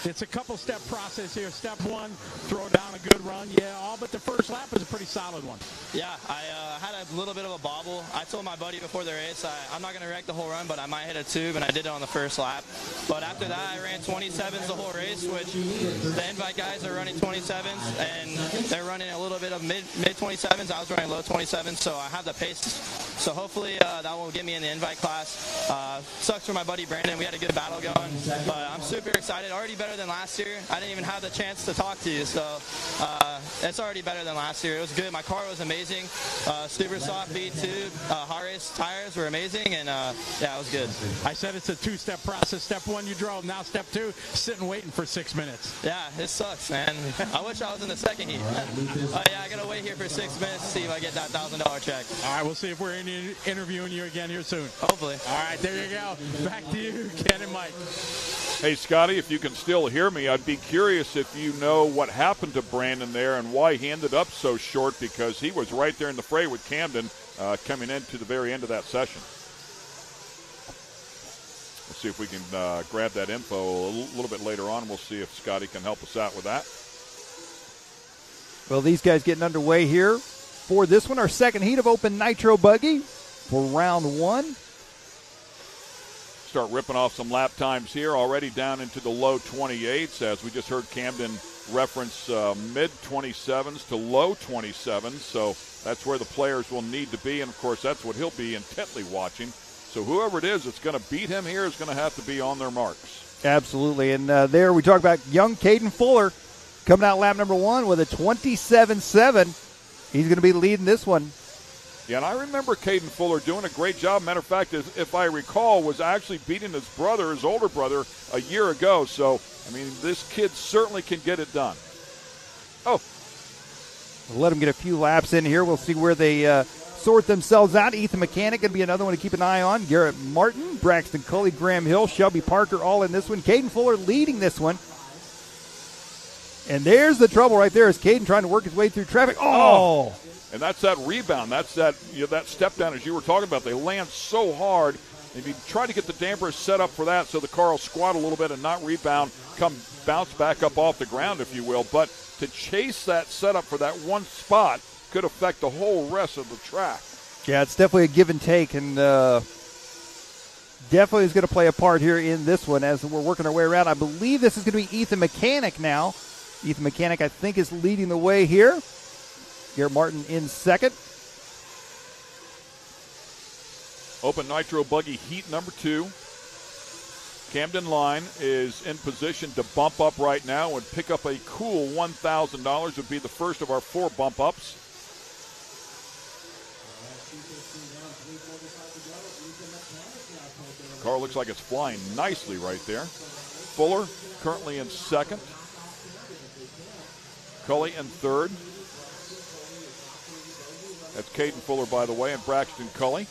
It's a couple-step process here. Step one, throw down a good run. Yeah, all but the first lap is a pretty solid one. Yeah, I had a little bit of a bobble. I told my buddy before the race, I'm not going to wreck the whole run, but I might hit a tube, and I did it on the first lap. But after that, I ran 27s the whole race, which the invite guys are running 27s, and they're running a little bit of mid-27s. I was running low 27s, so I have the pace. So hopefully that will get me in the invite class. Sucks for my buddy Brandon. We had a good battle going, but I'm super excited. Already better than last year. I didn't even have the chance to talk to you, so it's already better than last year. It was good. My car was amazing. Super soft V2. Hard race tires were amazing, and yeah, it was good. I said it's a two-step process. Step one, you drove. Now step two, sitting waiting for 6 minutes. Yeah, it sucks, man. I wish I was in the second heat. Yeah, I got to wait here for 6 minutes to see if I get that $1,000 check. All right, we'll see if we're interviewing you again here soon. Hopefully. All right, there you go. Back to you, Ken and Mike. Hey, Scotty, if you can still hear me, I'd be curious if you know what happened to Brandon there and why he ended up so short, because he was right there in the fray with Camden coming into the very end of that session. Let's see if we can grab that info a little bit later on. We'll see if Scotty can help us out with that. Well, these guys getting underway here for this one, our second heat of Open Nitro Buggy for round one. Start ripping off some lap times here, already down into the low 28s, as we just heard Camden reference mid-27s to low 27s, so that's where the players will need to be, and of course that's what he'll be intently watching. So whoever it is that's going to beat him here is going to have to be on their marks. Absolutely, and there we talk about young Caden Fuller coming out lap number one with a 27.7. He's going to be leading this one. Yeah, and I remember Caden Fuller doing a great job. Matter of fact, if I recall, was actually beating his brother, his older brother, a year ago. So, I mean, this kid certainly can get it done. Oh. We'll let him get a few laps in here. We'll see where they sort themselves out. Ethan Mechanic going to be another one to keep an eye on. Garrett Martin, Braxton Cully, Graham Hill, Shelby Parker all in this one. Caden Fuller leading this one. And there's the trouble right there, is Caden trying to work his way through traffic. Oh! And that's that rebound. That's that that step down, as you were talking about. They land so hard. If you try to get the dampers set up for that so the car will squat a little bit and not rebound, come bounce back up off the ground, if you will. But to chase that setup for that one spot could affect the whole rest of the track. Yeah, it's definitely a give and take, and definitely is going to play a part here in this one as we're working our way around. I believe this is going to be Ethan Mechanic now. Ethan Mechanic, I think, is leading the way here. Garrett Martin in second. Open Nitro Buggy Heat number 2. Camden Line is in position to bump up right now and pick up a cool $1,000. Would be the first of our 4 bump ups. Car looks like it's flying nicely right there. Fuller currently in second. Cully in third. That's Caden Fuller, by the way, and Braxton Cully.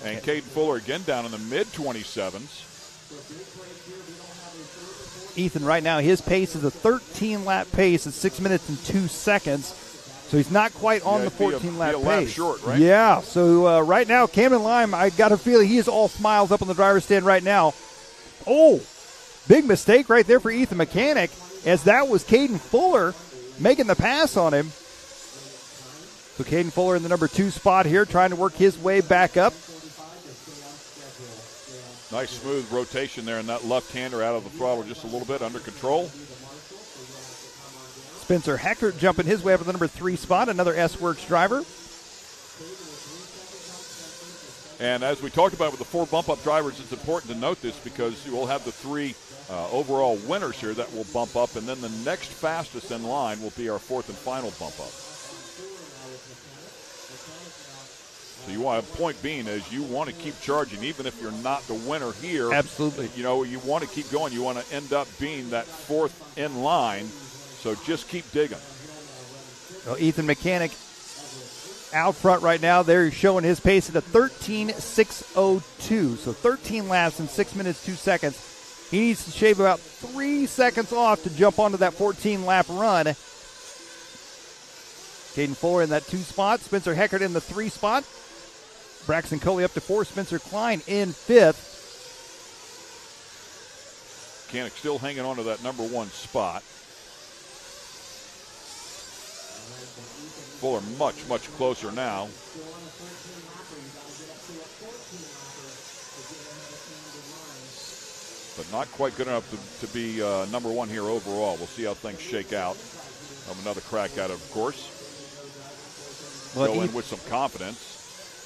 And Caden Fuller again down in the mid-27s. Ethan, right now, his pace is a 13-lap pace at 6 minutes and 2 seconds. So he's not quite on the 14-lap pace. Lap short, right? Yeah, so right now, Camden Lime, I got a feeling he is all smiles up on the driver's stand right now. Oh, big mistake right there for Ethan Mechanic, as that was Caden Fuller making the pass on him. So Caden Fuller in the number 2 spot here, trying to work his way back up. Nice smooth rotation there, and that left-hander out of the throttle just a little bit under control. Spencer Heckert jumping his way up to the number 3 spot, another S-Works driver. And as we talked about with the 4 bump-up drivers, it's important to note this because you will have the 3 overall winners here that will bump up, and then the next fastest in line will be our 4th and final bump-up. So you want, point being is you want to keep charging, even if you're not the winner here. Absolutely. You know, you want to keep going. You want to end up being that 4th in line. So just keep digging. Well, Ethan Mechanic out front right now. They're showing his pace at a 13.602. So 13 laps in 6 minutes, 2 seconds. He needs to shave about 3 seconds off to jump onto that 14-lap run. Caden Fuller in that 2 spot. Spencer Heckert in the 3 spot. Braxton Coley up to 4. Spencer Klein in 5th. Mechanic still hanging on to that number 1 spot. Fuller much, much closer now. But not quite good enough to be number 1 here overall. We'll see how things shake out. Have another crack at it, of course. Go in with some confidence.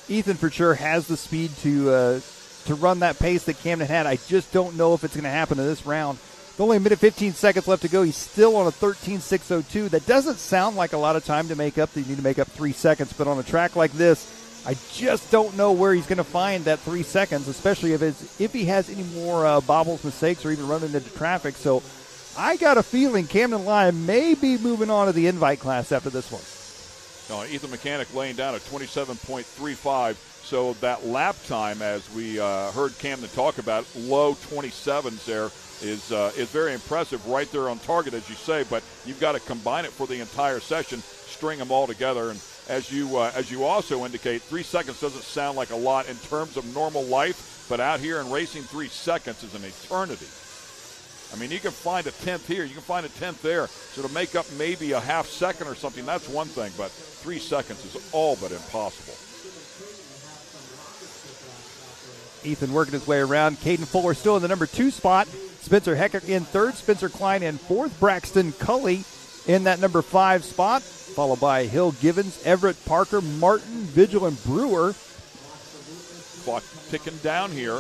Ethan for sure has the speed to run that pace that Camden had. I just don't know if it's going to happen in this round. Only a minute 15 seconds left to go. He's still on a 13.602. That doesn't sound like a lot of time to make up. You need to make up 3 seconds. But on a track like this, I just don't know where he's going to find that 3 seconds, especially if he has any more bobbles, mistakes, or even running into traffic. So I got a feeling Camden Lyon may be moving on to the invite class after this one. No, Ethan Mechanic laying down at 27.35. So that lap time, as we heard Camden talk about, low 27s there, is very impressive, right there on target, as you say. But you've got to combine it for the entire session, string them all together. And as you also indicate, 3 seconds doesn't sound like a lot in terms of normal life, but out here in racing, 3 seconds is an eternity. I mean, you can find a 10th here, you can find a 10th there. So to make up maybe a half second or something, that's one thing, but 3 seconds is all but impossible. Ethan working his way around. Caden Fuller still in the number 2 spot. Spencer Heckert in 3rd. Spencer Klein in 4th. Braxton Cully in that number 5 spot, followed by Hill Givens, Everett Parker, Martin, Vigil, and Brewer. Clock ticking down here.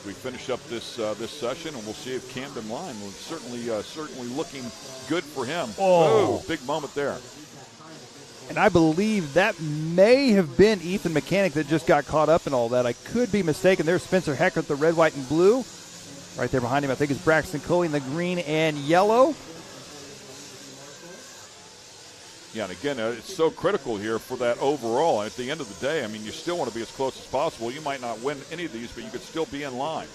We finish up this session, and we'll see if Camden Lyon was certainly looking good for him. Oh, big moment there. And I believe that may have been Ethan Mechanic that just got caught up in all that. I could be mistaken. There's Spencer Heckert, the red, white, and blue. Right there behind him, I think, is Braxton Coley in the green and yellow. Yeah, and again, it's so critical here for that overall. And at the end of the day, I mean, you still want to be as close as possible. You might not win any of these, but you could still be in line.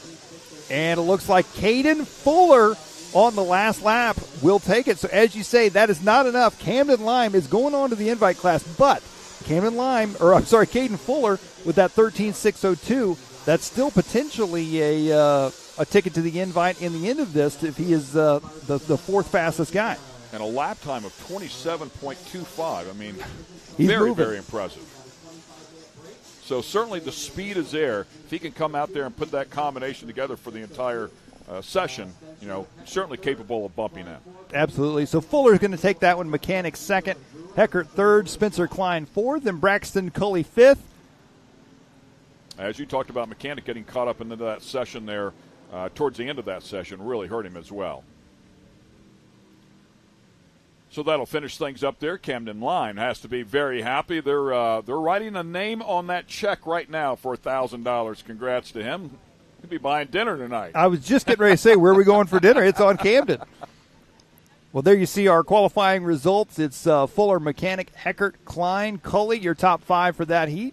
And it looks like Caden Fuller on the last lap will take it. So as you say, that is not enough. Camden Lime is going on to the invite class, but Caden Fuller with that 13.602. That's still potentially a ticket to the invite in the end of this if he is the fourth fastest guy. And a lap time of 27.25. I mean, He's very, moving. very impressive. So certainly the speed is there. If he can come out there and put that combination together for the entire session, certainly capable of bumping in. Absolutely. So Fuller's going to take that one. Mechanic second, Heckert third, Spencer Klein fourth, and Braxton Culley fifth. As you talked about, Mechanic getting caught up into that session there towards the end of that session really hurt him as well. So that'll finish things up there. Camden Line has to be very happy. They're writing a name on that check right now for $1,000. Congrats to him. He'll be buying dinner tonight. I was just getting ready to say, where are we going for dinner? It's on Camden. Well, there you see our qualifying results. It's Fuller, Mechanic, Heckert, Klein, Culley, your top five for that heat.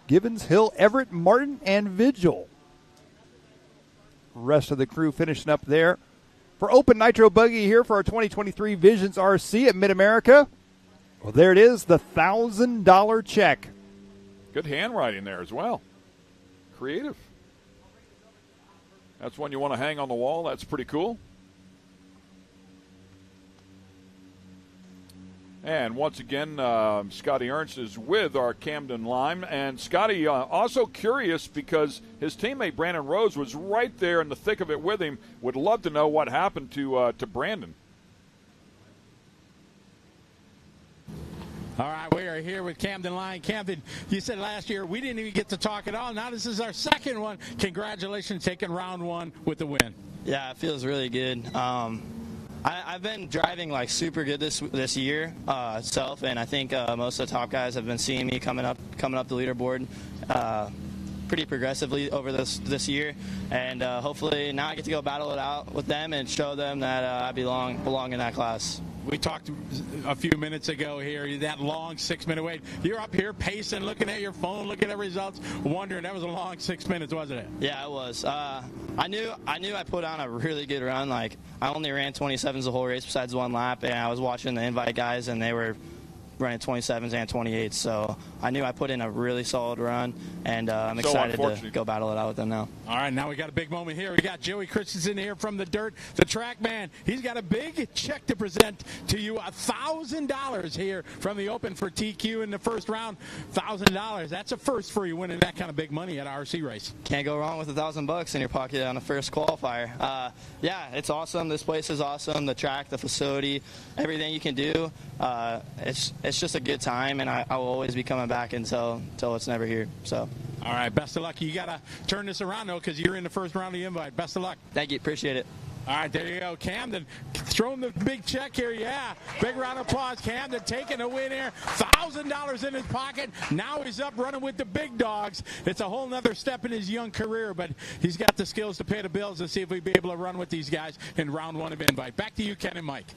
Gibbons, Hill, Everett, Martin, and Vigil. Rest of the crew finishing up there. For Open Nitro Buggy here for our 2023 Visions RC at Mid-America. Well, there it is, the $1,000 check. Good handwriting there as well. Creative. That's one you want to hang on the wall. That's pretty cool. And once again, Scotty Ernst is with our Camden Lime. And Scotty, also curious because his teammate Brandon Rose was right there in the thick of it with him. Would love to know what happened to Brandon. All right, we are here with Camden Line. Camden, you said last year we didn't even get to talk at all. Now this is our second one. Congratulations, taking round one with the win. Yeah, it feels really good. I've been driving like super good this year itself, and I think most of the top guys have been seeing me coming up the leaderboard pretty progressively over this year, and hopefully now I get to go battle it out with them and show them that I belong in that class. We talked a few minutes ago here, that long 6-minute wait. You're up here pacing, looking at your phone, looking at results, wondering. That was a long 6 minutes, wasn't it? Yeah, it was. I knew I put on a really good run. Like, I only ran 27s the whole race besides one lap, and I was watching the invite guys, and they were running 27s and 28s. So I knew I put in a really solid run, and I'm excited to go battle it out with them now. All right, now we got a big moment here. We got Joey Christensen here from the dirt, the track man. He's got a big check to present to you, $1,000 here from the Open for TQ in the first round. $1,000. That's a first for you winning that kind of big money at an RC race. Can't go wrong with $1,000 in your pocket on the first qualifier. Yeah, it's awesome. This place is awesome. The track, the facility, everything you can do. It's just a good time, and I will always be coming back until it's never here. So. All right, best of luck. You got to turn this around, though, because you're in the first round of the invite. Best of luck. Thank you. Appreciate it. All right, there you go. Camden throwing the big check here. Yeah, big round of applause. Camden taking the win here. $1,000 in his pocket. Now he's up running with the big dogs. It's a whole nother step in his young career, but he's got the skills to pay the bills and see if he'll be able to run with these guys in round one of invite. Back to you, Ken and Mike.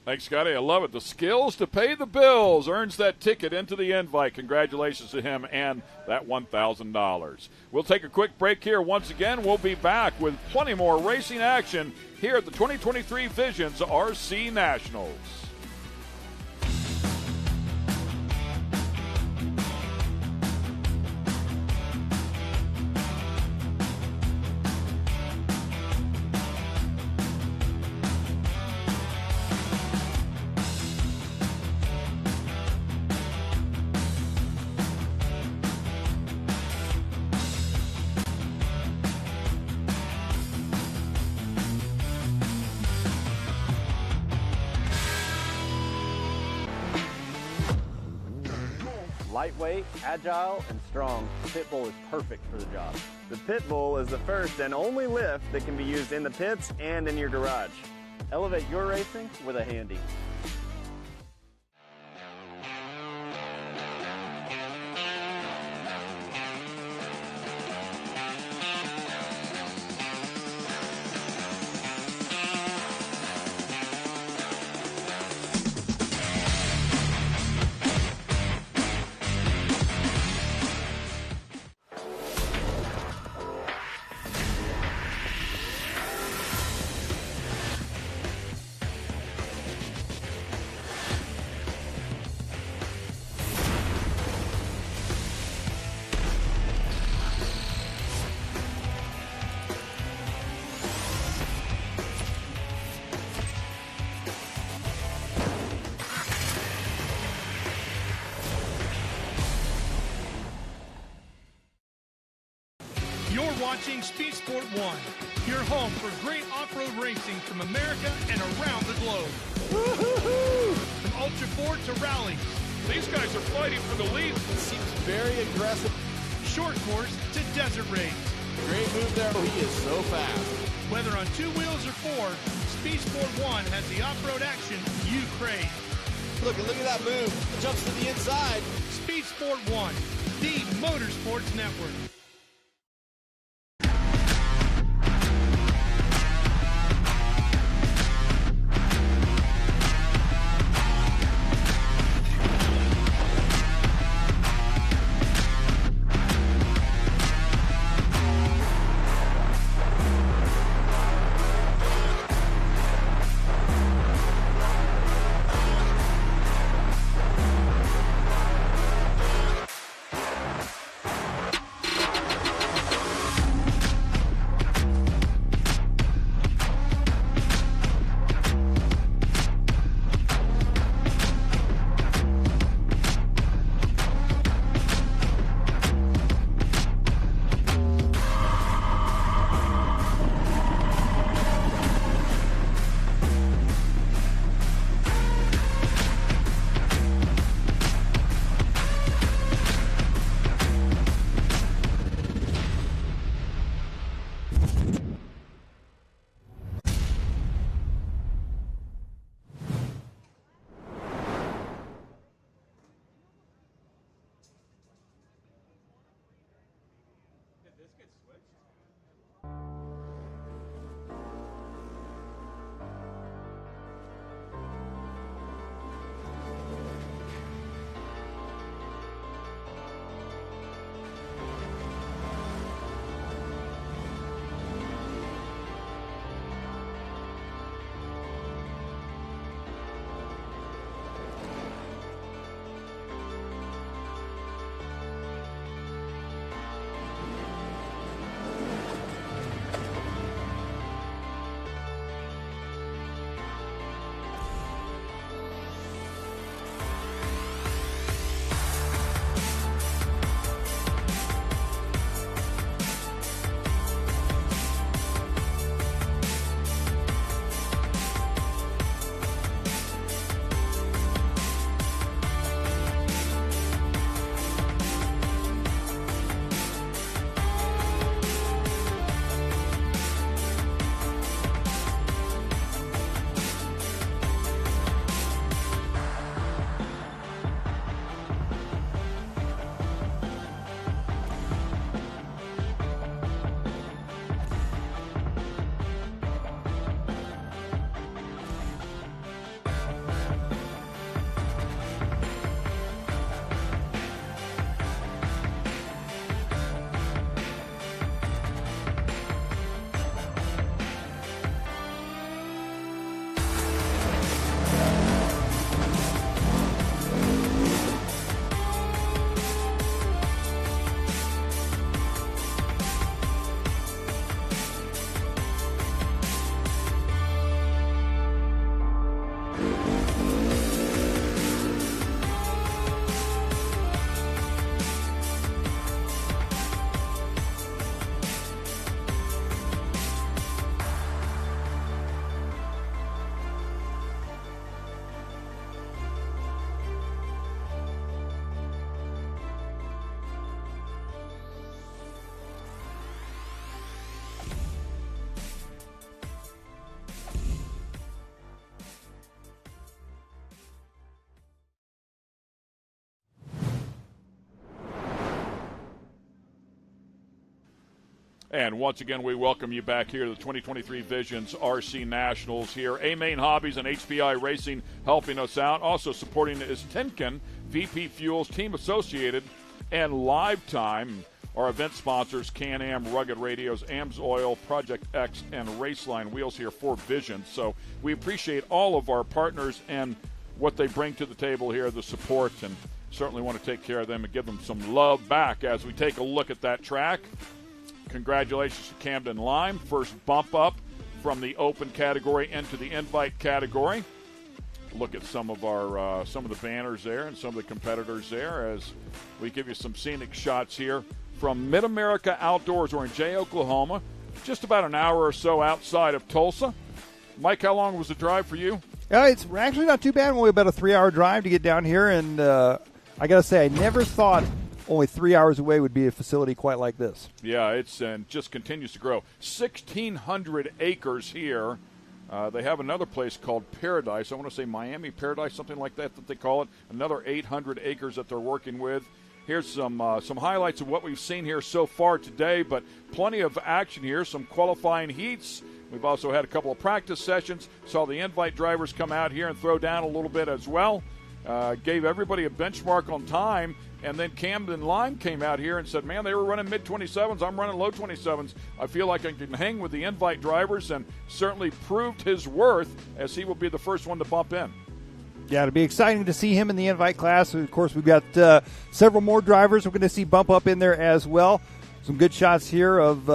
Thanks, Scotty. I love it. The skills to pay the bills earns that ticket into the invite. Congratulations to him and that $1,000. We'll take a quick break here. Once again, we'll be back with plenty more racing action here at the 2023 Visions RC Nationals. Lightweight, agile, and strong, the Pitbull is perfect for the job. The Pitbull is the first and only lift that can be used in the pits and in your garage. Elevate your racing with a Handy. watching Speed Sport 1, your home for great off-road racing from America and around the globe. Woo-hoo-hoo! From Ultra 4 to rallies. These guys are fighting for the lead. It seems very aggressive. Short course to desert race. Great move there. He is so fast. Whether on 2 wheels or 4, Speed Sport 1 has the off-road action you crave. Look at that move. Jumps to the inside. Speed Sport 1, the Motorsports Network. And once again, we welcome you back here to the 2023 Visions RC Nationals here. A-Main Hobbies and HPI Racing helping us out. Also supporting is Tenkin, VP Fuels, Team Associated, and Lifetime. Our event sponsors, Can-Am, Rugged Radios, AMSOIL, Project X, and Raceline Wheels here for Visions. So we appreciate all of our partners and what they bring to the table here, the support, and certainly want to take care of them and give them some love back as we take a look at that track. Congratulations to Camden Lime. First bump up from the open category into the invite category. Look at some of the banners there and some of the competitors there as we give you some scenic shots here from Mid-America Outdoors. We're in Jay, Oklahoma, just about an hour or so outside of Tulsa. Mike, how long was the drive for you? It's actually not too bad. Only about a 3-hour drive to get down here, and I got to say, I never thought only 3 hours away would be a facility quite like this. Yeah, it's and just continues to grow. 1,600 acres here. They have another place called Paradise. I want to say Miami Paradise, something like that they call it. Another 800 acres that they're working with. Here's some highlights of what we've seen here so far today, but plenty of action here, some qualifying heats. We've also had a couple of practice sessions. Saw the invite drivers come out here and throw down a little bit as well. Gave everybody a benchmark on time, and then Camden Lime came out here and said, man, they were running mid-27s. I'm running low 27s. I feel like I can hang with the invite drivers, and certainly proved his worth as he will be the first one to bump in. Yeah, it'll be exciting to see him in the invite class. Of course, we've got several more drivers we're going to see bump up in there as well. Some good shots here of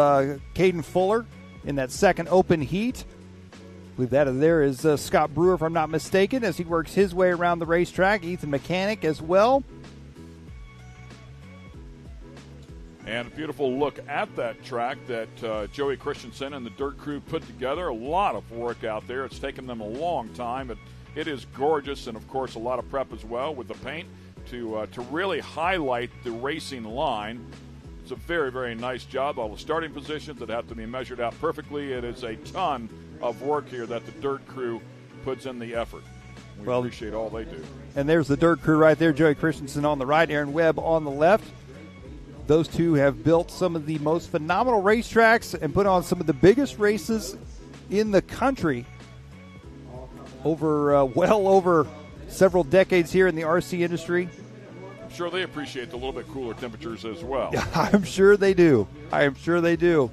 Caden Fuller in that second open heat. I believe that there is Scott Brewer, if I'm not mistaken, as he works his way around the racetrack. Ethan Mechanic as well. And a beautiful look at that track that Joey Christensen and the Dirt Crew put together. A lot of work out there. It's taken them a long time. It is gorgeous, and, of course, a lot of prep as well with the paint to really highlight the racing line. It's a very, very nice job. All the starting positions that have to be measured out perfectly. It is a ton of work here that the Dirt Crew puts in the effort. We appreciate all they do. And there's the Dirt Crew right there. Joey Christensen on the right, Aaron Webb on the left. Those two have built some of the most phenomenal racetracks and put on some of the biggest races in the country over over several decades here in the RC industry. I'm sure they appreciate the little bit cooler temperatures as well. I'm sure they do. I am sure they do.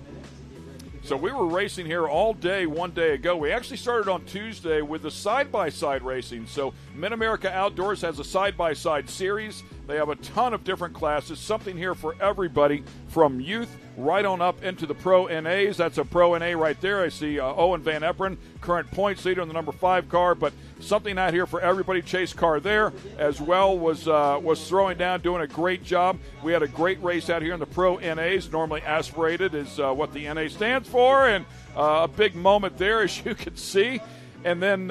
So we were racing here all day one day ago. We actually started on Tuesday with the side-by-side racing. So Mid-America Outdoors has a side-by-side series. They have a ton of different classes, something here for everybody from youth right on up into the Pro NAs. That's a Pro NA right there. I see Owen Van Eperen, current points leader in the number 5 car, but something out here for everybody. Chase Carr there as well was throwing down, doing a great job. We had a great race out here in the Pro NAs. Normally aspirated is what the NA stands for, and a big moment there, as you can see. And then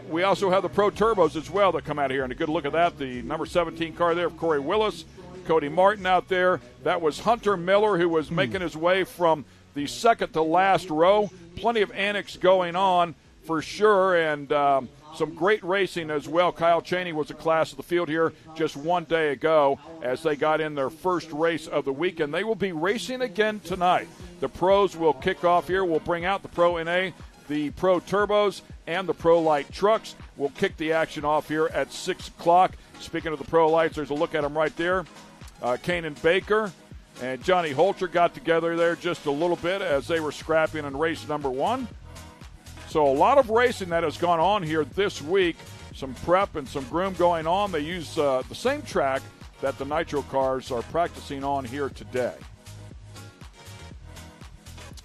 we also have the Pro Turbos as well that come out here. And a good look at that, the number 17 car there of Corey Willis, Cody Martin out there. That was Hunter Miller, who was making his way from the second to last row. Plenty of annex going on for sure, and some great racing as well. Kyle Cheney was a class of the field here just one day ago as they got in their first race of the weekend. They will be racing again tonight. The pros will kick off here. We'll bring out the Pro NA, the Pro Turbos, and the Pro Light trucks. Will kick the action off here at 6 o'clock. Speaking of the Pro Lights, there's a look at them right there. Kanan Baker and Johnny Holter got together there just a little bit as they were scrapping in race number 1. So a lot of racing that has gone on here this week. Some prep and some groom going on. They use the same track that the Nitro cars are practicing on here today.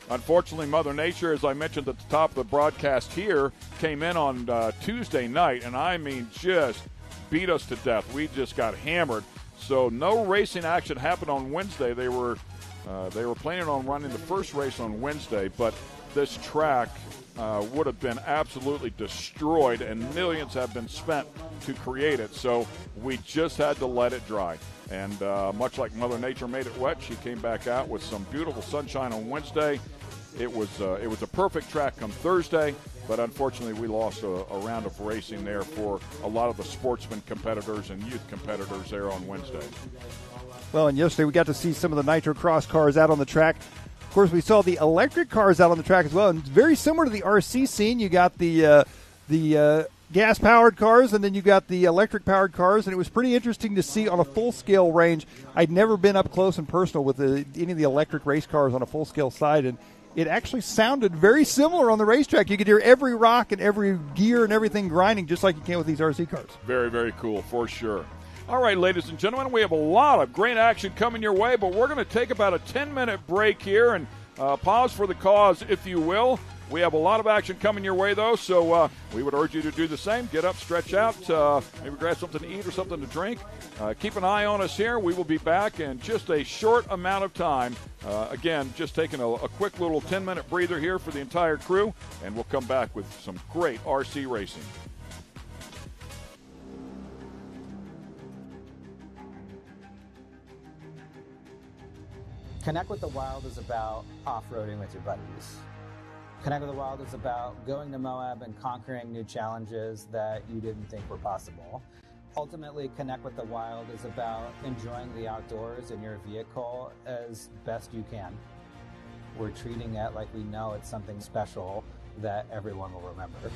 Unfortunately, Mother Nature, as I mentioned at the top of the broadcast here, came in on Tuesday night, and I mean just beat us to death. We just got hammered. So no racing action happened on Wednesday. They were planning on running the first race on Wednesday, but this track would have been absolutely destroyed, and millions have been spent to create it. So we just had to let it dry. And much like Mother Nature made it wet, she came back out with some beautiful sunshine on Wednesday. It was a perfect track come Thursday, but unfortunately we lost a round of racing there for a lot of the sportsman competitors and youth competitors there on Wednesday. Well, and yesterday we got to see some of the Nitro Cross cars out on the track. Of course, we saw the electric cars out on the track as well, and very similar to the RC scene. You got the gas-powered cars, and then you got the electric-powered cars, and it was pretty interesting to see on a full-scale range. I'd never been up close and personal with any of the electric race cars on a full-scale side, and it actually sounded very similar on the racetrack. You could hear every rock and every gear and everything grinding just like you can with these RC cars. Very, very cool for sure. All right, ladies and gentlemen, we have a lot of great action coming your way, but we're going to take about a 10-minute break here and pause for the cause, if you will. We have a lot of action coming your way, though, so we would urge you to do the same. Get up, stretch out, maybe grab something to eat or something to drink. Keep an eye on us here. We will be back in just a short amount of time. Again, just taking a quick little 10-minute breather here for the entire crew, and we'll come back with some great RC racing. Connect with the Wild is about off-roading with your buddies. Connect with the Wild is about going to Moab and conquering new challenges that you didn't think were possible. Ultimately, Connect with the Wild is about enjoying the outdoors in your vehicle as best you can. We're treating it like we know it's something special that everyone will remember.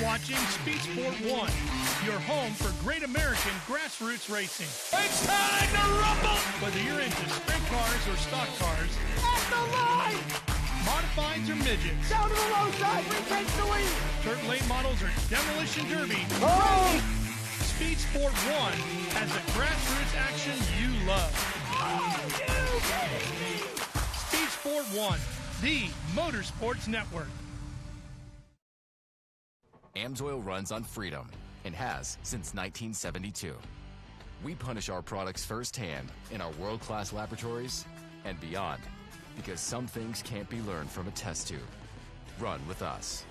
Watching Speed Sport 1, your home for great American grassroots racing. It's time to rumble! Whether you're into sprint cars or stock cars, At the line! modifieds or midgets, Down to the low side, we take the lead! dirt late models or demolition derby, Oh! Speed Sport 1 has the grassroots action you love. Oh, you kidding me? Speed Sport 1, the Motorsports Network. Amsoil runs on freedom and has since 1972. We punish our products firsthand in our world-class laboratories and beyond, because some things can't be learned from a test tube. Run with us.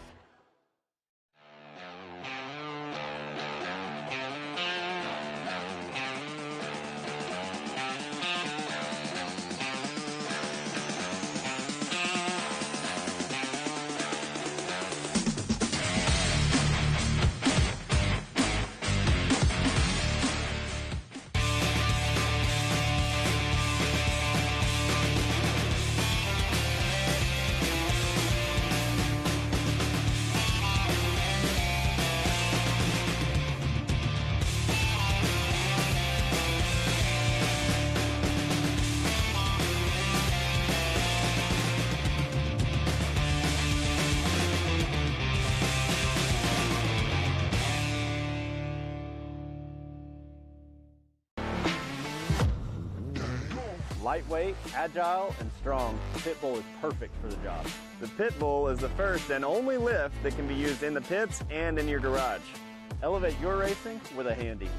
Lightweight, agile, and strong, the Pit Bull is perfect for the job. The Pit Bull is the first and only lift that can be used in the pits and in your garage. Elevate your racing with a Handy.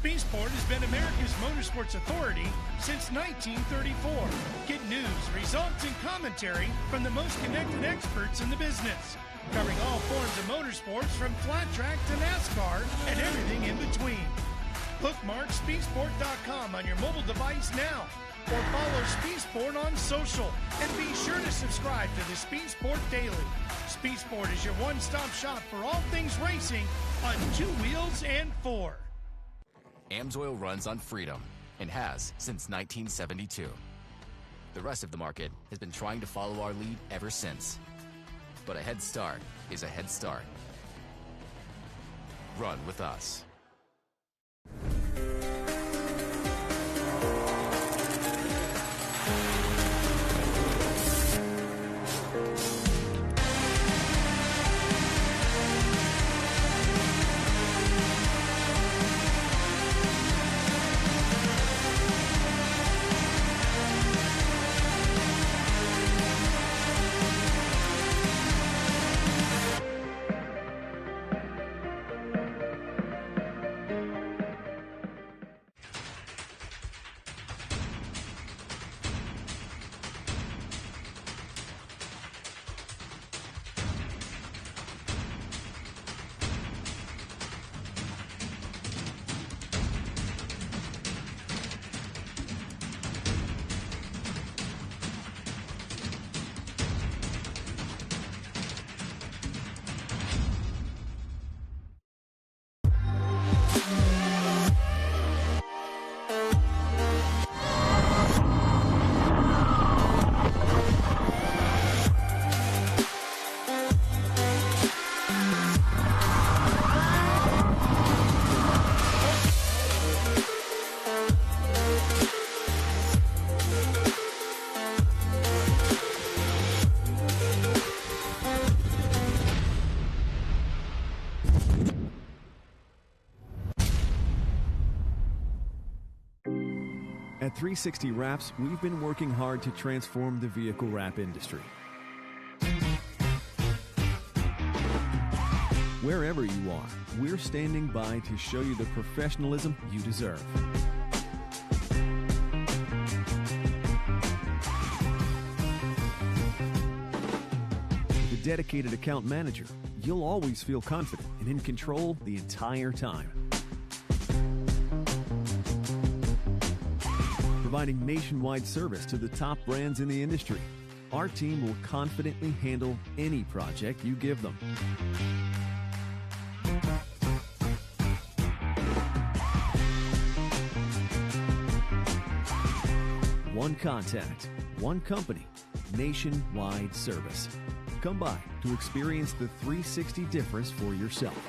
Speed Sport has been America's motorsports authority since 1934. Get news, results, and commentary from the most connected experts in the business, covering all forms of motorsports from flat track to NASCAR and everything in between. Bookmark speedsport.com on your mobile device now, or follow Speed Sport on social, and be sure to subscribe to the Speed Sport Daily. Speed Sport is your one-stop shop for all things racing on two wheels and four. Amsoil runs on freedom and has since 1972. The rest of the market has been trying to follow our lead ever since. But a head start is a head start. Run with us. At 360 Wraps, we've been working hard to transform the vehicle wrap industry. Wherever you are, we're standing by to show you the professionalism you deserve. With a dedicated account manager, you'll always feel confident and in control the entire time. Providing nationwide service to the top brands in the industry, our team will confidently handle any project you give them. One contact, one company, nationwide service. Come by to experience the 360 difference for yourself.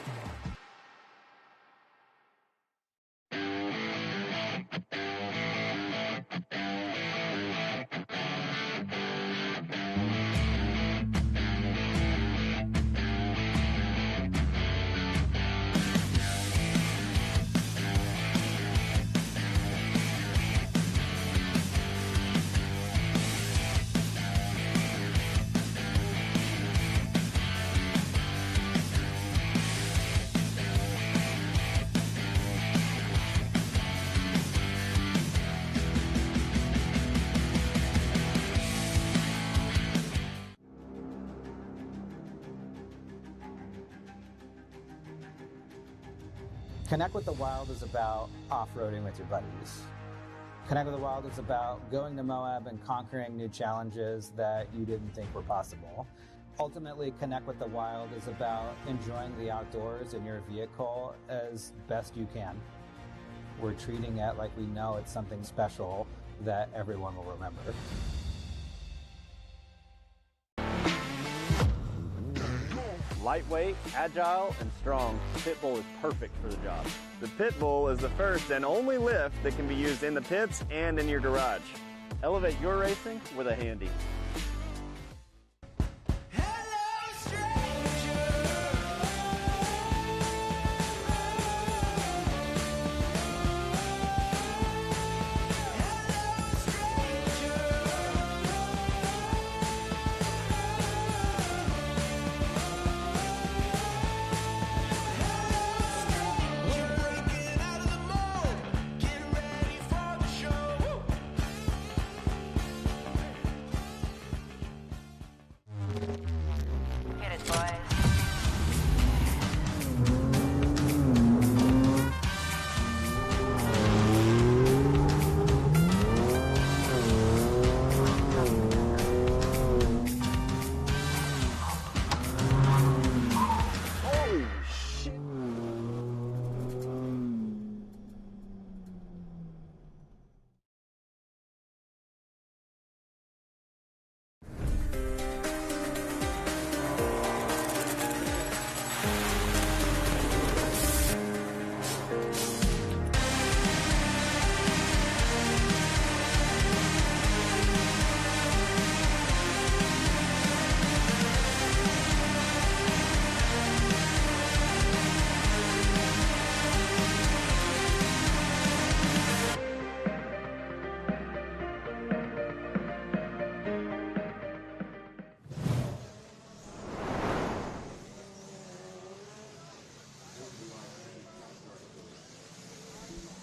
Connect with the Wild is about off-roading with your buddies. Connect with the Wild is about going to Moab and conquering new challenges that you didn't think were possible. Ultimately, Connect with the Wild is about enjoying the outdoors in your vehicle as best you can. We're treating it like we know it's something special that everyone will remember. Lightweight, agile, and strong, Pitbull is perfect for the job. The Pitbull is the first and only lift that can be used in the pits and in your garage. Elevate your racing with a Handy.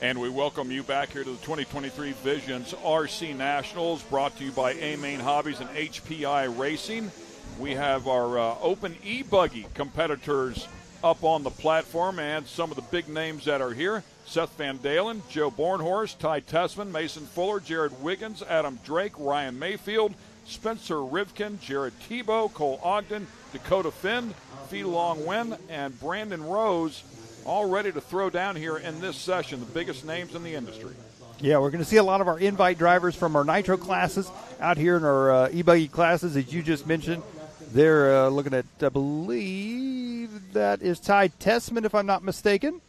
And we welcome you back here to the 2023 Visions RC Nationals, brought to you by A-Main Hobbies and HPI Racing. We have our open e-buggy competitors up on the platform, and some of the big names that are here: Seth Van Dalen, Joe Bornhorst, Ty Tessman, Mason Fuller, Jared Wiggins, Adam Drake, Ryan Mayfield, Spencer Rivkin, Jared Tebow, Cole Ogden, Dakota Finn, Fee Long Wen, and Brandon Rose, all ready to throw down here in this session, the biggest names in the industry. Yeah, we're going to see a lot of our invite drivers from our Nitro classes out here in our e-buggy classes, as you just mentioned. They're looking at, I believe that is Ty Tessman, if I'm not mistaken.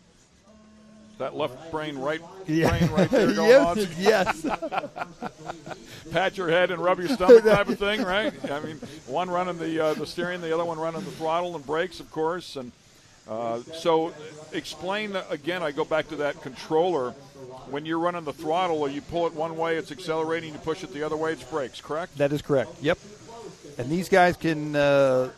That left brain, right Yeah. brain right there going Yes, on. yes. Pat your head and rub your stomach type of thing, right? I mean, one running the steering, the other one running the throttle and brakes, of course. And so explain again, I go back to that controller. When you're running the throttle, you pull it one way, it's accelerating, you push it the other way, it's brakes, correct? That is correct, yep. And these guys can, the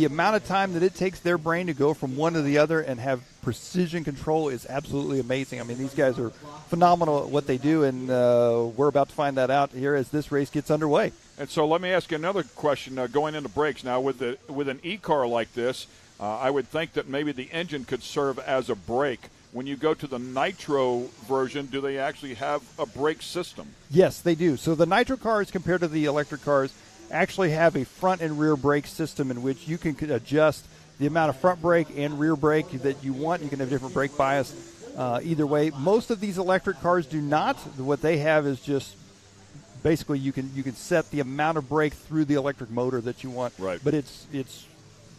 amount of time that it takes their brain to go from one to the other and have precision control is absolutely amazing. I mean, these guys are phenomenal at what they do, and we're about to find that out here as this race gets underway. And so let me ask you another question going into brakes. Now, with an e-car like this, I would think that maybe the engine could serve as a brake. When you go to the Nitro version, do they actually have a brake system? Yes, they do. So the Nitro cars, compared to the electric cars, actually have a front and rear brake system in which you can adjust the amount of front brake and rear brake that you want. You can have different brake bias either way. Most of these electric cars do not. What they have is just basically you can set the amount of brake through the electric motor that you want. Right. But it's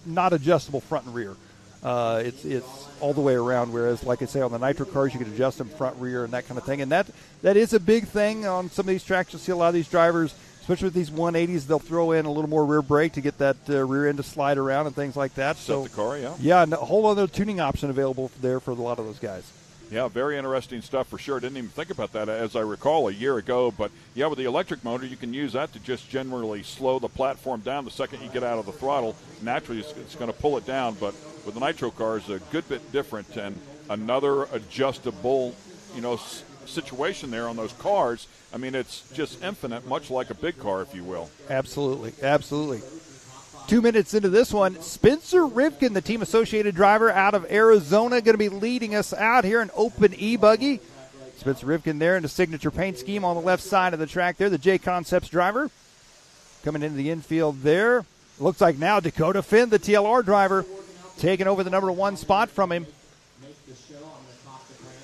not adjustable front and rear. It's all the way around, whereas, like I say, on the Nitro cars, you can adjust them front, rear, and that kind of thing. And that is a big thing on some of these tracks. You'll see a lot of these drivers, especially with these 180s, they'll throw in a little more rear brake to get that rear end to slide around and things like that. Set the car, yeah. Yeah, and a whole other tuning option available there for a lot of those guys. Yeah, very interesting stuff for sure. Didn't even think about that, as I recall, a year ago. But, yeah, with the electric motor, you can use that to just generally slow the platform down the second you get out of the throttle. Naturally, it's going to pull it down. But with the Nitro cars, a good bit different, and another adjustable, situation there on those cars. I mean, it's just infinite, much like a big car, if you will. Absolutely, absolutely. 2 minutes into this one, Spencer Rivkin, the team associated driver out of Arizona, going to be leading us out here in open e-buggy. Spencer Rivkin there in the signature paint scheme on the left side of the track there, the J Concepts driver. Coming into the infield there. Looks like now Dakota Finn, the TLR driver, taking over the number 1 spot from him.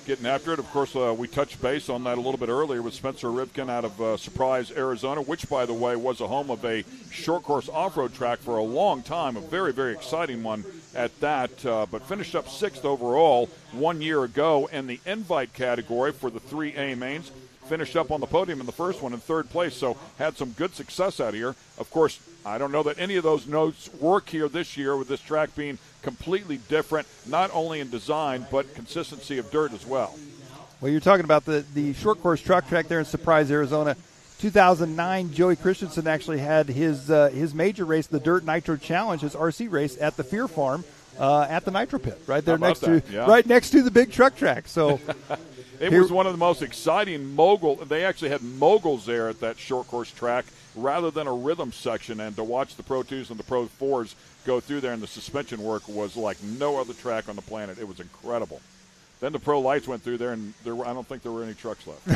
Getting after it. Of course, we touched base on that a little bit earlier with Spencer Rivkin out of Surprise, Arizona, which, by the way, was a home of a short course off-road track for a long time, a very, very exciting one at that, but finished up 6th overall 1 year ago in the invite category for the 3A mains. Finished up on the podium in the first one in 3rd place, so had some good success out here. Of course, I don't know that any of those notes work here this year with this track being completely different, not only in design, but consistency of dirt as well. Well, you're talking about the short course truck track there in Surprise, Arizona. 2009, Joey Christensen actually had his major race, the Dirt Nitro Challenge, his RC race at the Fear Farm at the Nitro Pit, right there next to the big truck track. So it was one of the most exciting they actually had moguls there at that short course track rather than a rhythm section, and to watch the Pro 2s and the Pro 4s go through there, and the suspension work was like no other track on the planet. It was incredible. Then the Pro Lights went through there, and I don't think there were any trucks left.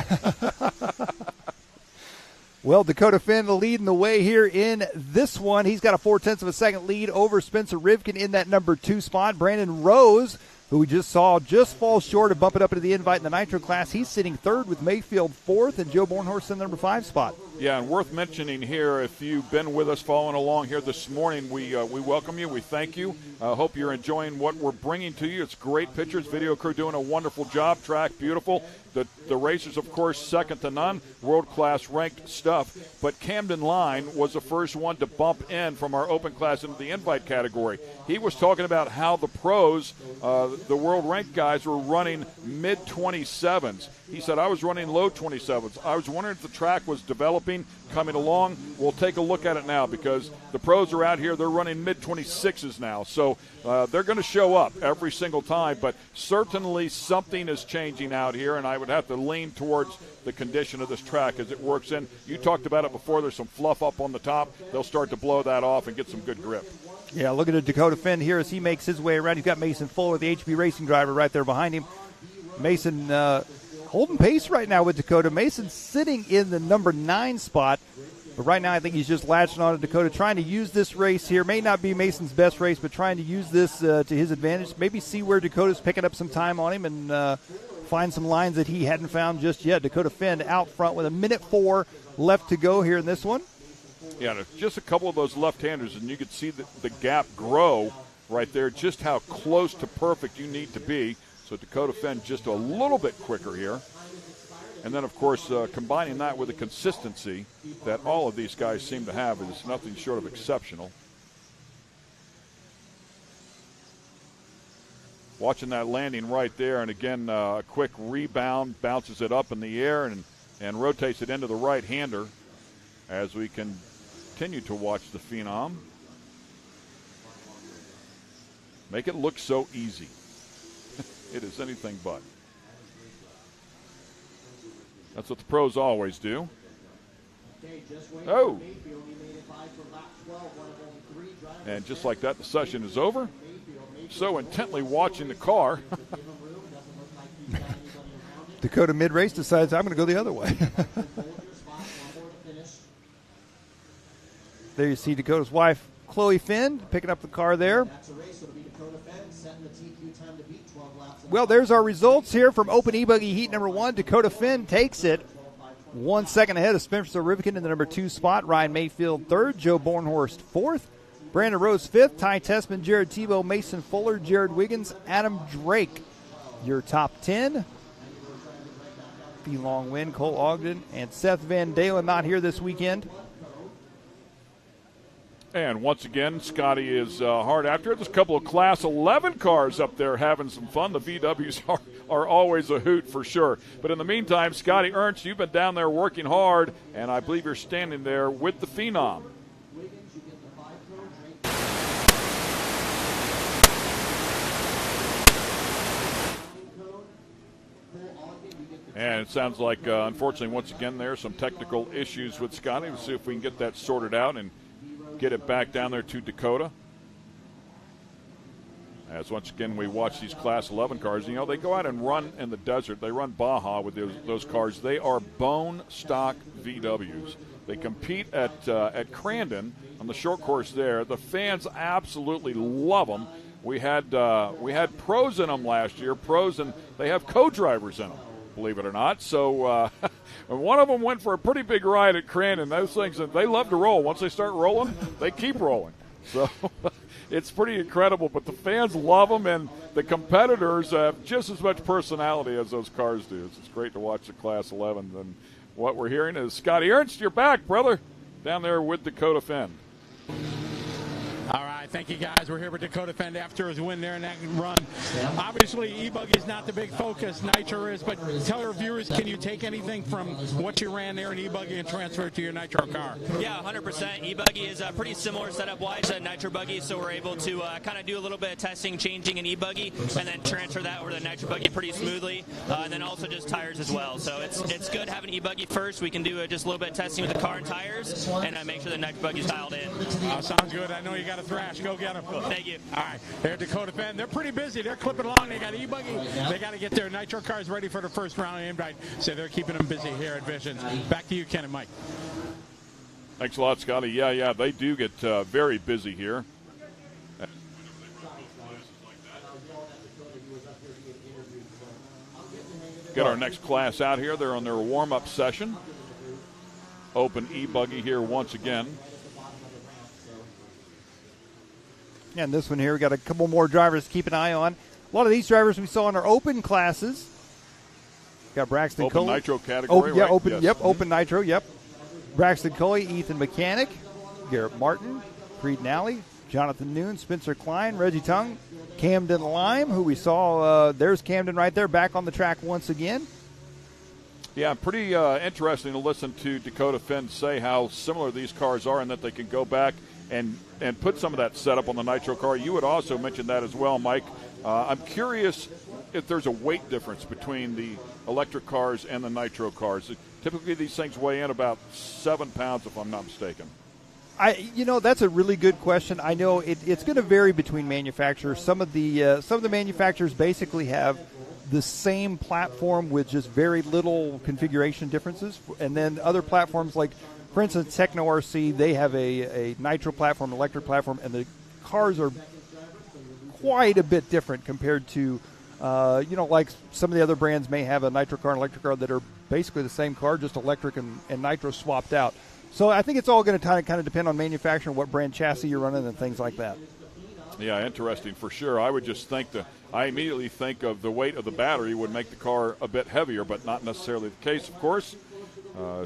Well, Dakota Finn leading the way here in this one. He's got a 0.4 of a second lead over Spencer Rivkin in that number 2 spot. Brandon Rose, who we just saw, just falls short of bumping up into the invite in the Nitro class. He's sitting 3rd with Mayfield 4th, and Joe Bornhorst in the number 5 spot. Yeah, and worth mentioning here, if you've been with us following along here this morning, we welcome you. We thank you. Hope you're enjoying what we're bringing to you. It's great pictures. Video crew doing a wonderful job. Track beautiful. The racers, of course, second to none. World-class ranked stuff. But Camden Line was the first one to bump in from our open class into the invite category. He was talking about how the pros, the world-ranked guys, were running mid-27s. He said, I was running low 27s. I was wondering if the track was developing developing, coming along. We'll take a look at it now because the pros are out here. They're running mid-26s now. So they're going to show up every single time. But certainly something is changing out here, and I would have to lean towards the condition of this track as it works in. You talked about it before. There's some fluff up on the top. They'll start to blow that off and get some good grip. Yeah, look at the Dakota Finn here as he makes his way around. He's got Mason Fuller, the HB Racing driver, right there behind him. Mason holding pace right now with Dakota. Mason's sitting in the number 9 spot. But right now I think he's just latching on to Dakota, trying to use this race here. May not be Mason's best race, but trying to use this to his advantage. Maybe see where Dakota's picking up some time on him and find some lines that he hadn't found just yet. Dakota Finn out front with 1:04 left to go here in this one. Yeah, just a couple of those left-handers, and you could see the gap grow right there, just how close to perfect you need to be. So Dakota Finn just a little bit quicker here. And then, of course, combining that with the consistency that all of these guys seem to have is nothing short of exceptional. Watching that landing right there, and again, a quick rebound, bounces it up in the air and rotates it into the right-hander as we continue to watch the Phenom make it look so easy. It is anything but. That's what the pros always do. Oh! And just like that, the session is over. So intently watching the car. Dakota mid-race decides I'm going to go the other way. There you see Dakota's wife, Chloe Finn, picking up the car there. Well, there's our results here from Open E-Buggy Heat number 1. Dakota Finn takes it 1 second ahead of Spencer Rivikin in the number 2 spot. Ryan Mayfield 3rd. Joe Bornhorst 4th. Brandon Rose 5th. Ty Tessman, Jared Tebow, Mason Fuller, Jared Wiggins, Adam Drake. Your top 10. Fee Long Win, Cole Ogden, and Seth Van Dalen not here this weekend. And once again, Scotty is hard after it. There's a couple of Class 11 cars up there having some fun. The VWs are always a hoot for sure. But in the meantime, Scotty Ernst, you've been down there working hard, and I believe you're standing there with the Phenom. And it sounds like, unfortunately, once again, there are some technical issues with Scotty. We'll see if we can get that sorted out and get it back down there to Dakota. As once again we watch these Class 11 cars, you know, they go out and run in the desert. They run Baja with those cars. They are bone stock VWs. They compete at Crandon on the short course there. The fans absolutely love them. We had pros in them last year. Pros, and they have co-drivers in them, believe it or not. So one of them went for a pretty big ride at Crandon. Those things, they love to roll. Once they start rolling, they keep rolling. So it's pretty incredible. But the fans love them, and the competitors have just as much personality as those cars do. It's great to watch the Class 11. And what we're hearing is, Scotty Ernst, you're back, brother, down there with Dakota Finn. All right, thank you, guys. We're here with Dakota Fend after his win there in that run. Obviously, E-Buggy is not the big focus. Nitro is, but tell our viewers, can you take anything from what you ran there in E-Buggy and transfer it to your Nitro car? Yeah, 100%. E-Buggy is a pretty similar setup-wise to Nitro Buggy, so we're able to kind of do a little bit of testing, changing in E-Buggy, and then transfer that over to the Nitro Buggy pretty smoothly, and then also just tires as well. So it's good having E-Buggy first. We can do just a little bit of testing with the car and tires, and make sure the Nitro Buggy's dialed in. Sounds good. I know you got a thrash. Go get them. Cool. Thank you. All right. They're Dakota Fend. They're pretty busy. They're clipping along. They got E-Buggy. They got to get their Nitro cars ready for the first round of invite. So they're keeping them busy here at Visions. Back to you, Ken and Mike. Thanks a lot, Scotty. Yeah, they do get very busy here. Got our next class out here. They're on their warm-up session. Open E-Buggy here once again. Yeah, and this one here, we got a couple more drivers to keep an eye on. A lot of these drivers we saw in our open classes. Got Braxton Open Coley. Nitro category, yeah, right? open, Yes. yep, open Nitro, yep. Braxton Coley, Ethan Mechanic, Garrett Martin, Creed Nally, Jonathan Noon, Spencer Klein, Reggie Tung, Camden Lime, who we saw, there's Camden right there, back on the track once again. Yeah, pretty interesting to listen to Dakota Finn say how similar these cars are and that they can go back and put some of that setup on the Nitro car. You had also mentioned that as well, Mike. I'm curious if there's a weight difference between the electric cars and the Nitro cars. Typically these things weigh in about 7 pounds, if I'm not mistaken. That's a really good question. I know it's going to vary between manufacturers. Some of the manufacturers basically have the same platform with just very little configuration differences, and then other platforms like, for instance, Techno RC, they have a Nitro platform, electric platform, and the cars are quite a bit different compared to, like some of the other brands may have a Nitro car and electric car that are basically the same car, just electric and Nitro swapped out. So I think it's all going to kind of depend on manufacturer, what brand chassis you're running, and things like that. Yeah, interesting for sure. I would just I immediately think of the weight of the battery would make the car a bit heavier, but not necessarily the case, of course.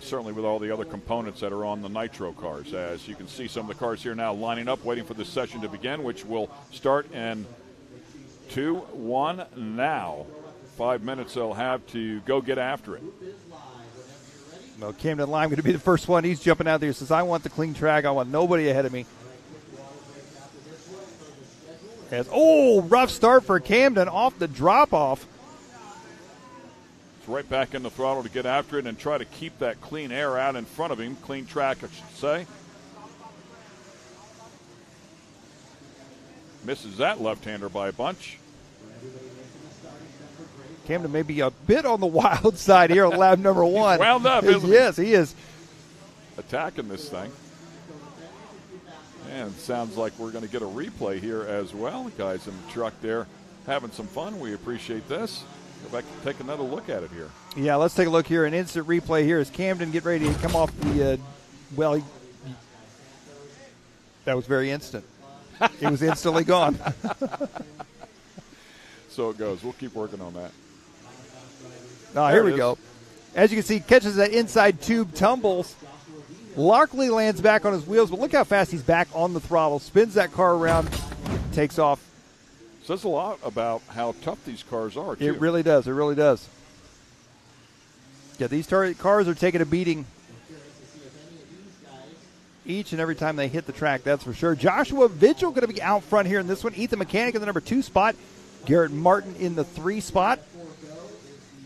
Certainly with all the other components that are on the Nitro cars. As you can see, some of the cars here now lining up, waiting for this session to begin, which will start in 2-1 now. 5 minutes they'll have to go get after it. Well, Camden Lime going to be the first one. He's jumping out there. He says, I want the clean track. I want nobody ahead of me. Rough start for Camden off the drop-off. It's right back in the throttle to get after it and try to keep that clean air out in front of him. Clean track, I should say. Misses that left-hander by a bunch. Camden may be a bit on the wild side here on lap number 1. He's wound up, isn't he? Yes, he is. Attacking this thing. And it sounds like we're going to get a replay here as well. The guys in the truck there having some fun. We appreciate this. Go back and take another look at it here. Yeah, let's take a look here. An instant replay here as Camden get ready to come off the, that was very instant. It was instantly gone. So it goes. We'll keep working on that. Oh, here we go. As you can see, catches that inside tube, tumbles. Larkley lands back on his wheels, but look how fast he's back on the throttle. Spins that car around, takes off. Says a lot about how tough these cars are, too. It really does. It really does. Yeah, these cars are taking a beating each and every time they hit the track, that's for sure. Joshua Vigil going to be out front here in this one. Ethan Mechanic in the number 2 spot. Garrett Martin in the 3 spot.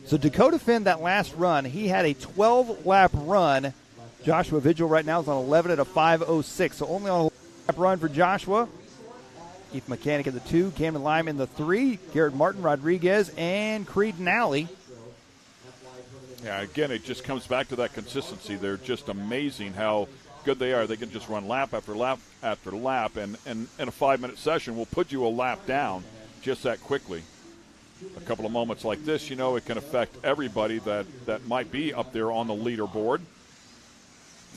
So Dakota Finn, that last run, he had a 12-lap run. Joshua Vigil right now is on 11 at a 5:06. So only on a lap run for Joshua. Ethan Mechanic in the 2, Camden Lime in the 3, Garrett Martin, Rodriguez, and Creed Nally. Yeah, again, it just comes back to that consistency. They're just amazing how good they are. They can just run lap after lap after lap, and in a 5-minute session will put you a lap down just that quickly. A couple of moments like this, it can affect everybody that might be up there on the leaderboard.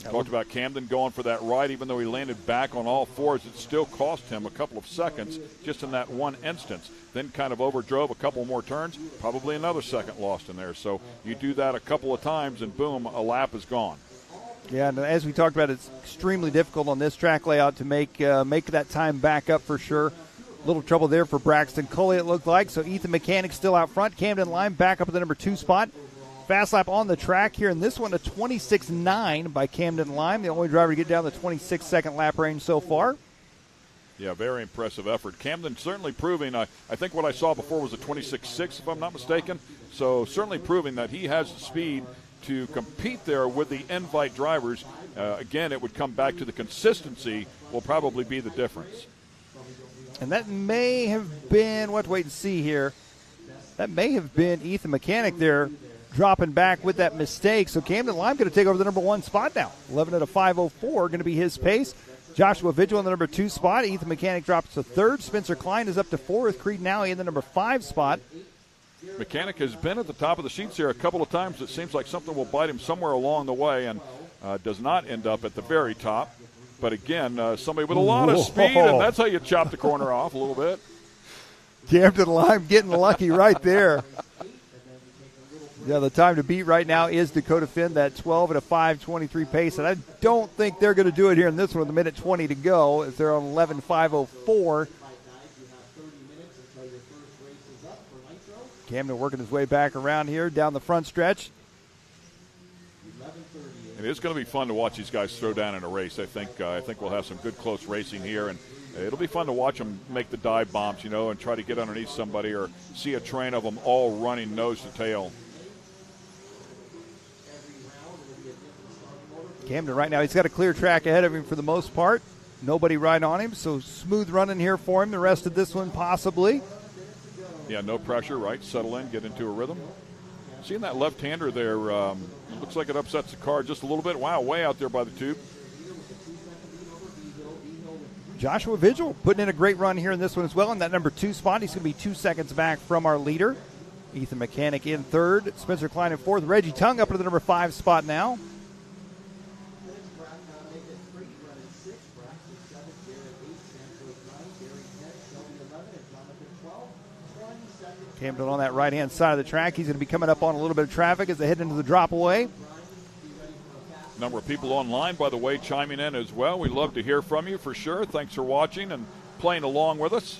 Talked about Camden going for that ride. Even though he landed back on all fours, it still cost him a couple of seconds just in that one instance. Then kind of overdrove a couple more turns, probably another second lost in there. So you do that a couple of times, and boom, a lap is gone. Yeah, and as we talked about, it's extremely difficult on this track layout to make that time back up for sure. Little trouble there for Braxton Coley, it looked like. So Ethan Mechanic still out front. Camden Lime back up at the number 2 spot. Fast lap on the track here in this one, a 26.9 by Camden Lime, the only driver to get down the 26-second lap range so far. Yeah, very impressive effort. Camden certainly proving, I think what I saw before was a 26.6, if I'm not mistaken. So certainly proving that he has the speed to compete there with the invite drivers. Again, it would come back to the consistency will probably be the difference. And that may have been, we'll have to wait and see here, that may have been Ethan Mechanic there dropping back with that mistake. So Camden Lime going to take over the number 1 spot now. 11 at a 5:04 going to be his pace. Joshua Vigil in the number 2 spot. Ethan Mechanic drops to 3rd. Spencer Klein is up to 4th. Creed Nally in the number 5 spot. Mechanic has been at the top of the sheets here a couple of times. It seems like something will bite him somewhere along the way and does not end up at the very top. But again, somebody with a lot of speed, and that's how you chop the corner off a little bit. Camden Lime getting lucky right there. Yeah, the time to beat right now is Dakota Finn, that 12 at a 5:23 pace, and I don't think they're going to do it here in this one with a minute 20 to go as they're on 11:5:04. Camden working his way back around here down the front stretch. It is going to be fun to watch these guys throw down in a race. I think we'll have some good close racing here, and it'll be fun to watch them make the dive bombs, and try to get underneath somebody or see a train of them all running nose to tail. Camden right now, he's got a clear track ahead of him for the most part. Nobody right on him, so smooth running here for him. The rest of this one possibly. Yeah, no pressure, right? Settle in, get into a rhythm. Seeing that left-hander there, it looks like it upsets the car just a little bit. Wow, way out there by the tube. Joshua Vigil putting in a great run here in this one as well. In that number 2 spot, he's going to be 2 seconds back from our leader. Ethan Mechanic in third. Spencer Klein in fourth. Reggie Tung up to the number 5 spot now. Camden on that right-hand side of the track. He's going to be coming up on a little bit of traffic as they head into the drop-away. Number of people online, by the way, chiming in as well. We'd love to hear from you for sure. Thanks for watching and playing along with us.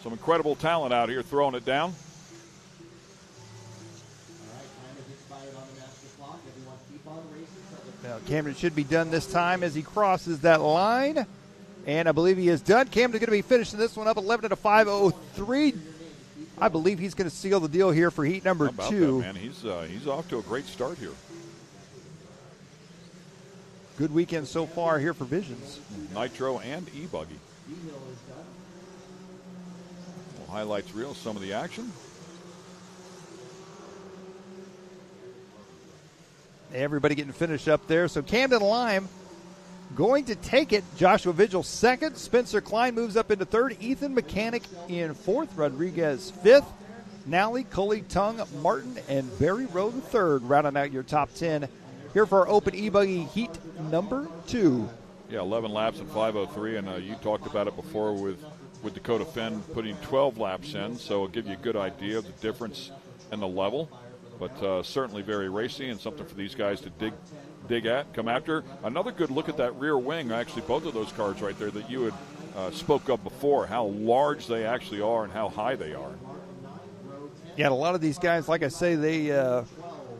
Some incredible talent out here throwing it down. Now, Camden should be done this time as he crosses that line. And I believe he is done. Camden's going to be finishing this one up 11 at a 5:03. I believe he's going to seal the deal here for heat number 2. How about that, man? He's off to a great start here. Good weekend so far here for Visions. Nitro and e-buggy. Highlights reel, some of the action. Everybody getting finished up there. So Camden Lime going to take it. Joshua Vigil second. Spencer Klein moves up into third. Ethan Mechanic in fourth. Rodriguez fifth. Nally, Coley, Tung, Martin, and Barry Rowe the third, rounding out your top 10 here for our Open e-buggy heat number 2. Yeah, 11 laps in 5:03, and you talked about it before with Dakota Finn putting 12 laps in, so it'll give you a good idea of the difference in the level. But certainly very racy and something for these guys to dig at, come after. Another good look at that rear wing, actually both of those cars right there that you had spoke of before, how large they actually are and how high they are. Yeah, a lot of these guys, like I say, they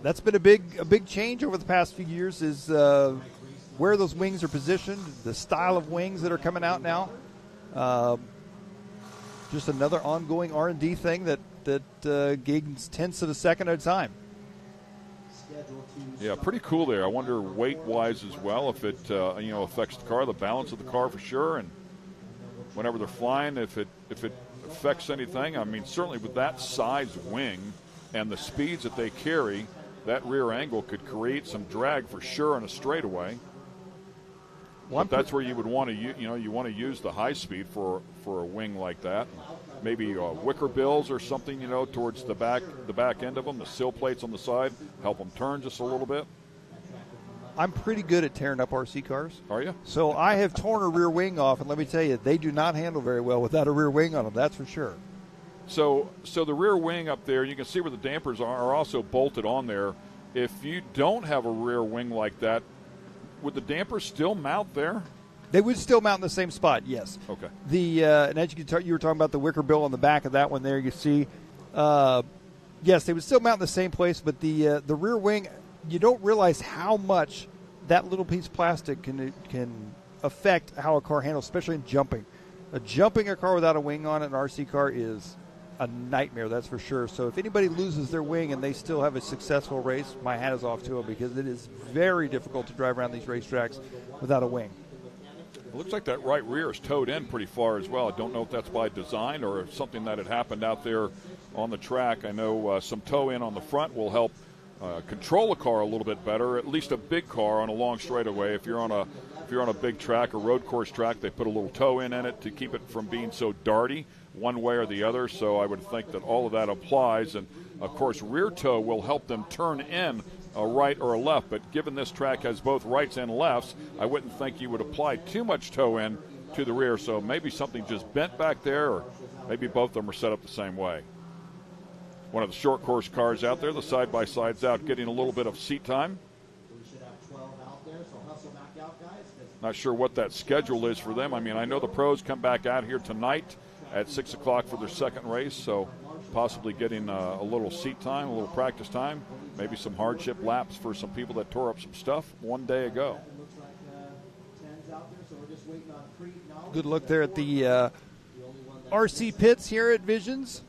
that's been a big change over the past few years is where those wings are positioned, the style of wings that are coming out now. Just another ongoing R&D thing that gains tenths of a second at a time. Yeah, pretty cool there. I wonder weight-wise as well if it affects the car, the balance of the car for sure, and whenever they're flying, if it affects anything. I mean, certainly with that size wing and the speeds that they carry, that rear angle could create some drag for sure in a straightaway. But that's where you would want to, you want to use the high speed for a wing like that. Maybe wicker bills or something, towards the back end of them, the sill plates on the side, help them turn just a little bit. I'm pretty good at tearing up RC cars. Are you? So I have torn a rear wing off, and let me tell you, they do not handle very well without a rear wing on them, that's for sure. So the rear wing up there, you can see where the dampers are also bolted on there. If you don't have a rear wing like that, would the dampers still mount there? They would still mount in the same spot, yes. Okay. And as you were talking about the wicker bill on the back of that one there, you see, yes, they would still mount in the same place, but the rear wing, you don't realize how much that little piece of plastic can affect how a car handles, especially in jumping. Jumping a car without a wing on it, an RC car, is a nightmare, that's for sure. So if anybody loses their wing and they still have a successful race, my hat is off to them, because it is very difficult to drive around these racetracks without a wing. It looks like that right rear is towed in pretty far as well. I don't know if that's by design or if something that had happened out there on the track. I know some tow in on the front will help control a car a little bit better, at least a big car on a long straightaway. If you're on a big track or road course track, they put a little tow in it to keep it from being so darty one way or the other. So I would think that all of that applies. And, of course, rear tow will help them turn in a right or a left. But given this track has both rights and lefts, I wouldn't think you would apply too much tow in to the rear. So maybe something just bent back there, or maybe both of them are set up the same way. One of the short course cars out there, the side-by-side's out getting a little bit of seat time. Not sure what that schedule is for them. I mean, I know the pros come back out here tonight at 6 o'clock for their second race, so possibly getting a little seat time, a little practice time. maybe some hardship laps for some people that tore up some stuff one day ago. Good look there at the RC pits here at Visions.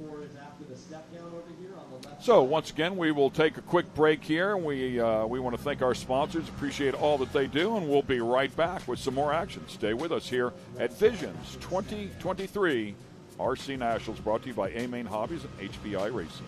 So once again, we will take a quick break here. We want to thank our sponsors, appreciate all that they do, and we'll be right back with some more action. Stay with us here at Visions 2023 RC Nationals, brought to you by A-Main Hobbies and HPI Racing.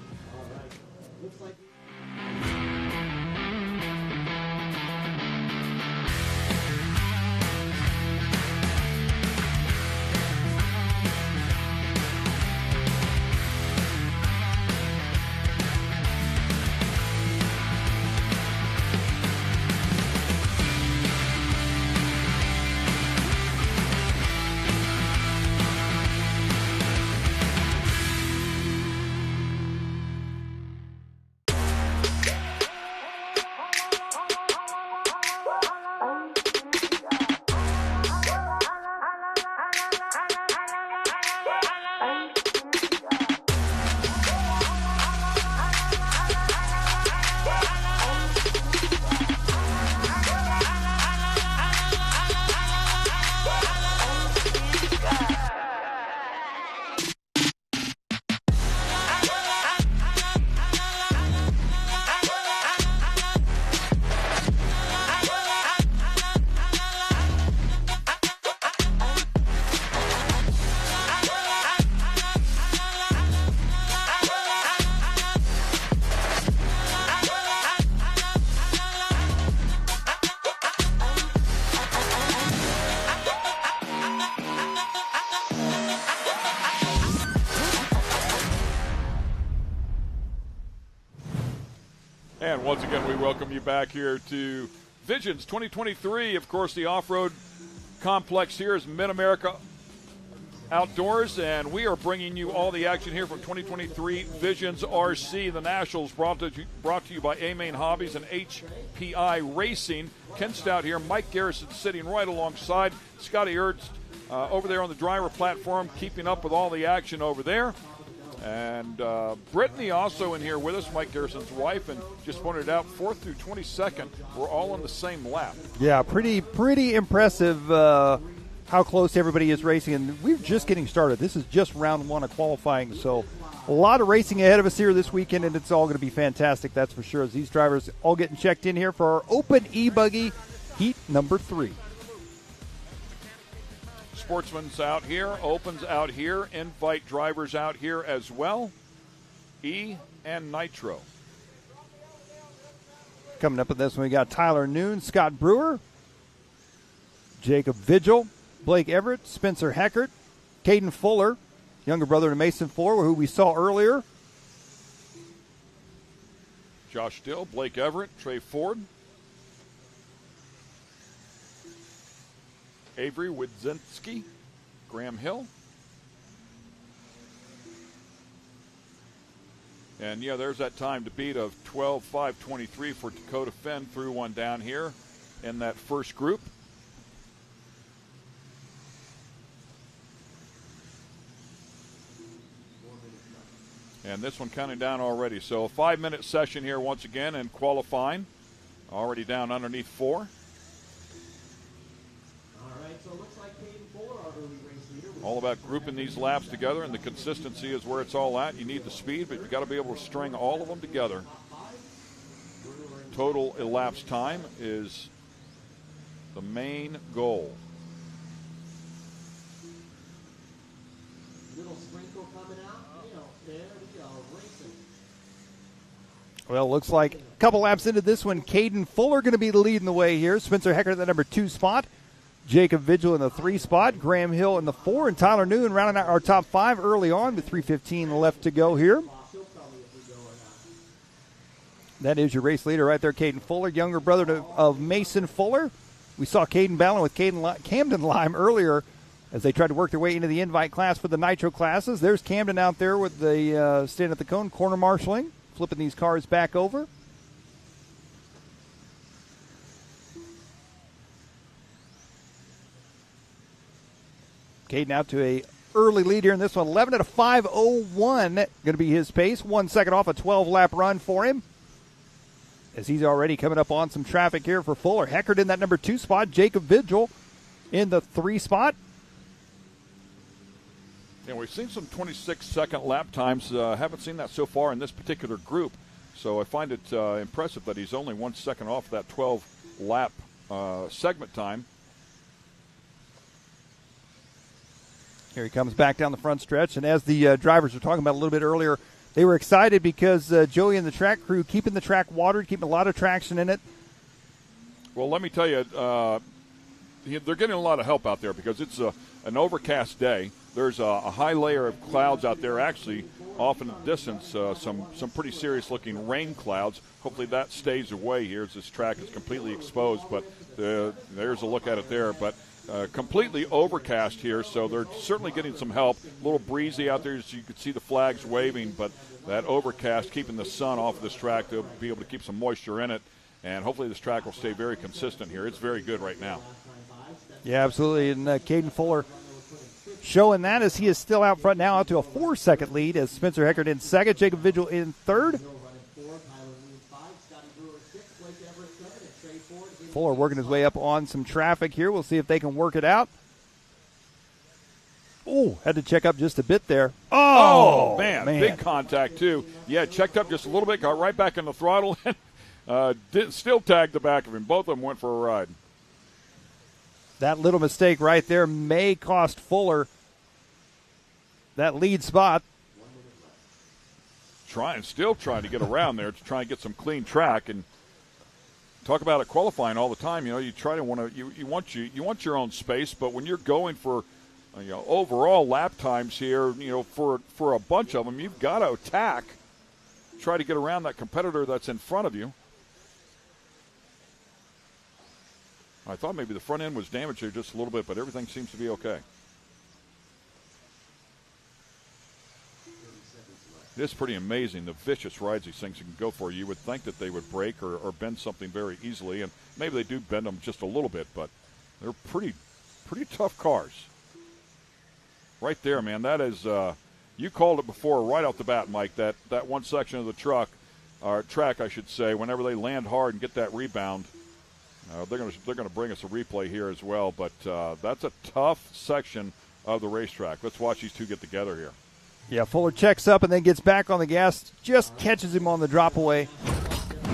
And once again, we welcome you back here to Visions 2023. Of course, the off-road complex here is Mid-America Outdoors, and we are bringing you all the action here from 2023 Visions RC. The Nationals brought to you by A-Main Hobbies and HPI Racing. Ken Stout here, Mike Garrison sitting right alongside Scotty Ernst over there on the driver platform, keeping up with all the action over there. And Brittany also in here with us, Mike Garrison's wife, and just pointed out 4th through 22nd, we're all on the same lap. Yeah, pretty impressive how close everybody is racing, and we're just getting started. This is just round 1 of qualifying, so a lot of racing ahead of us here this weekend, and it's all going to be fantastic, that's for sure, as these drivers all getting checked in here for our Open E-Buggy Heat number 3. Sportsman's out here, Opens out here, invite drivers out here as well. E and Nitro. Coming up with this one, we got Tyler Noon, Scott Brewer, Jacob Vigil, Blake Everett, Spencer Heckert, Caden Fuller, younger brother to Mason Fuller, who we saw earlier. Josh Dill, Blake Everett, Trey Ford. Avery Widzinski, Graham Hill. And, yeah, there's that time to beat of 12:5:23 for Dakota Fenn. Threw one down here in that first group. And this one counting down already. So a 5-minute session here once again and qualifying. Already down underneath 4. All about grouping these laps together, and the consistency is where it's all at. You need the speed, but you've got to be able to string all of them together. Total elapsed time is the main goal. Little sprinkle coming out. There we go, racing. Well, looks like a couple laps into this one, Caden Fuller going to be leading the way here. Spencer Heckert at the number 2 spot. Jacob Vigil in the 3 spot, Graham Hill in the 4, and Tyler Noon rounding out our top 5 early on with 3:15 left to go here. That is your race leader right there, Caden Fuller, younger brother of Mason Fuller. We saw Caden battling with Camden Lime earlier as they tried to work their way into the invite class for the Nitro classes. There's Camden out there with the stand at the cone, corner marshaling, flipping these cars back over. Caden out to a early lead here in this one. 11 at a 5:01 going to be his pace. 1 second off a 12-lap run for him. as he's already coming up on some traffic here for Fuller. Heckert in that number 2 spot. Jacob Vigil in the 3 spot. And we've seen some 26-second lap times. Haven't seen that so far in this particular group. So I find it impressive that he's only 1 second off that 12-lap segment time. Here he comes back down the front stretch. And as the drivers were talking about a little bit earlier, they were excited because Joey and the track crew keeping the track watered, keeping a lot of traction in it. Well, let me tell you, they're getting a lot of help out there because it's an overcast day. There's a high layer of clouds out there. Actually, off in the distance, some pretty serious-looking rain clouds. Hopefully that stays away here as this track is completely exposed. But there's a look at it there. But completely overcast here, so they're certainly getting some help. A little breezy out there, so you can see the flags waving. But that overcast keeping the sun off of this track to be able to keep some moisture in it. And hopefully this track will stay very consistent here. It's very good right now. Yeah, absolutely. And Caden Fuller showing that as he is still out front now, out to a 4-second lead as Spencer Heckert in second, Jacob Vigil in third. Fuller working his way up on some traffic here. We'll see if they can work it out. Oh, had to check up just a bit there. Oh, man. Big contact, too. Yeah, checked up just a little bit, got right back in the throttle, and still tagged the back of him. Both of them went for a ride. That little mistake right there may cost Fuller that lead spot. Still trying to get around there to try and get some clean track. And talk about it qualifying all the time. You know, you try to you want your own space, but when you're going for overall lap times here, for a bunch of them, you've got to attack, try to get around that competitor that's in front of you. I thought maybe the front end was damaged here just a little bit, but everything seems to be okay. It is pretty amazing the vicious rides these things can go for. You would think that they would break or bend something very easily, and maybe they do bend them just a little bit, but they're pretty tough cars. Right there, man. That is, you called it before right off the bat, Mike, that one section of the track, I should say, whenever they land hard and get that rebound, they're going to bring us a replay here as well, but that's a tough section of the racetrack. Let's watch these two get together here. Yeah, Fuller checks up and then gets back on the gas, just catches him on the drop away,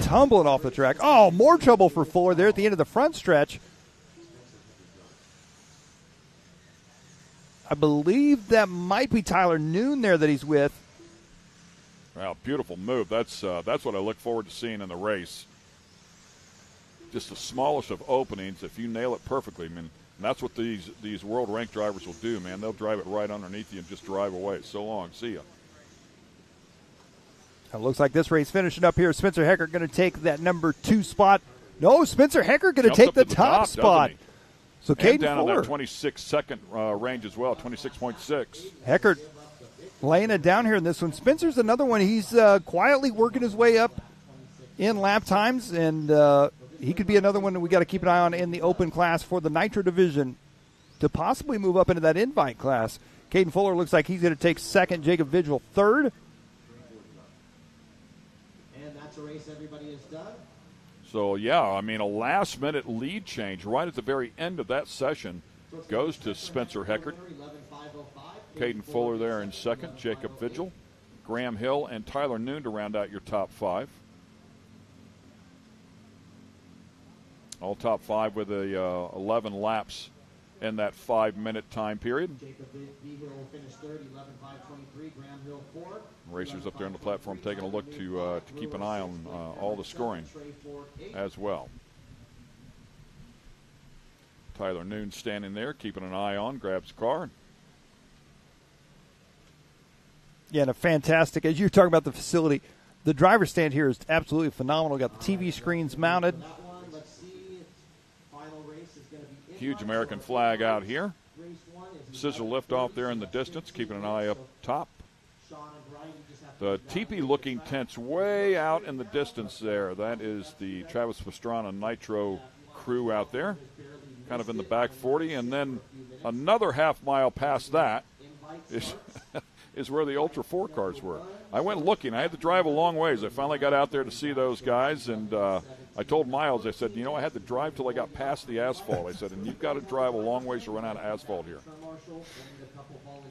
tumbling off the track. Oh, more trouble for Fuller there at the end of the front stretch. I believe that might be Tyler Noon there that he's with. Well, beautiful move. That's what I look forward to seeing in the race. Just the smallest of openings, if you nail it perfectly, I mean, and that's what these world ranked drivers will do, man. They'll drive it right underneath you and just drive away. So long. See ya. It looks like this race finishing up here. Spencer Heckert going to take that number 2 spot. No, Spencer Heckert going to take the top spot. So Caden down Fuller. on that 26-second range as well, 26.6. Heckert laying it down here in this one. Spencer's another one. He's quietly working his way up in lap times, and he could be another one that we got to keep an eye on in the open class for the Nitro division to possibly move up into that invite class. Caden Fuller looks like he's going to take second. Jacob Vigil third. And that's a race everybody has done. So, yeah, I mean, a last-minute lead change right at the very end of that session goes to Spencer Heckert. Caden Fuller there in second. Jacob Vigil, Graham Hill, and Tyler Noon to round out your top 5. All top 5 with 11 laps in that 5-minute time period. Jacob Vigil finished third, 11.523. Graham Hill fourth. Racers up there on the platform taking a look to keep an eye on all the scoring as well. Tyler Noon standing there, keeping an eye on, grabs the car. Yeah, and a fantastic, as you're talking about the facility, the driver's stand here is absolutely phenomenal. Got the TV screens mounted. Huge American flag out here. Scissor lift off there in the distance, keeping an eye up top. The teepee-looking tents way out in the distance there. That is the Travis Pastrana Nitro crew out there, kind of in the back 40. And then another half mile past that is is where the Ultra 4 cars were. I went looking. I had to drive a long ways. I finally got out there to see those guys, and I told Miles, I said, I had to drive till I got past the asphalt. I said, and you've got to drive a long ways to run out of asphalt here.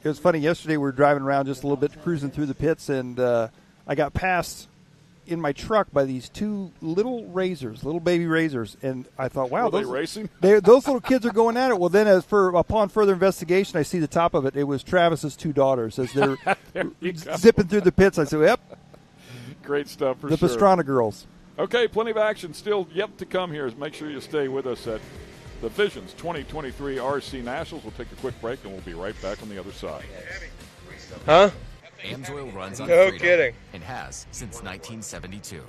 It was funny. Yesterday we were driving around just a little bit, cruising through the pits, and I got passed in my truck by these two little baby razors, and I thought, wow, were they racing? Those little kids are going at it. Well, then upon further investigation, I see the top of it. It was Travis's two daughters as they're zipping through the pits. I said, yep. Great stuff for the sure. The Pastrana girls. Okay, plenty of action still yet to come here. Make sure you stay with us at the Visions 2023 RC Nationals. We'll take a quick break, and we'll be right back on the other side. Huh? Amsoil runs on no freedom kidding. And has since 1972.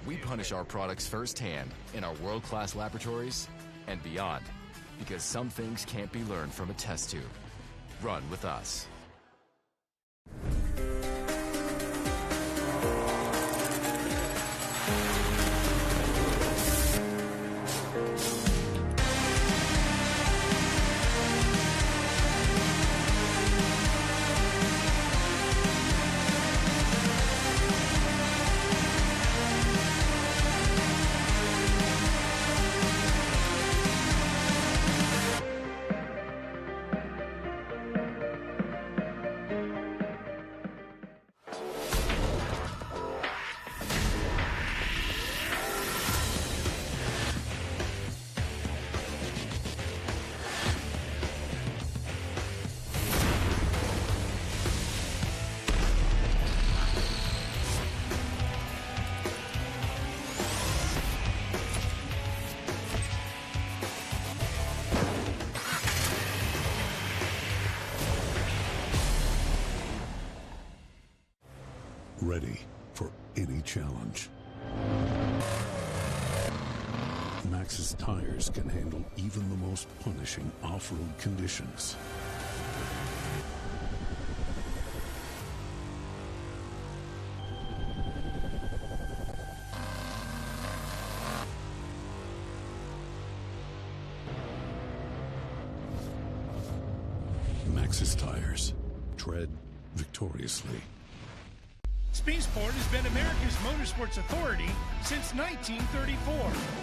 We punish our products firsthand in our world-class laboratories and beyond, because some things can't be learned from a test tube. Run with us. Ready for any challenge. Max's tires can handle even the most punishing off-road conditions. Max's tires. Tread victoriously. Speedsport has been America's motorsports authority since 1934.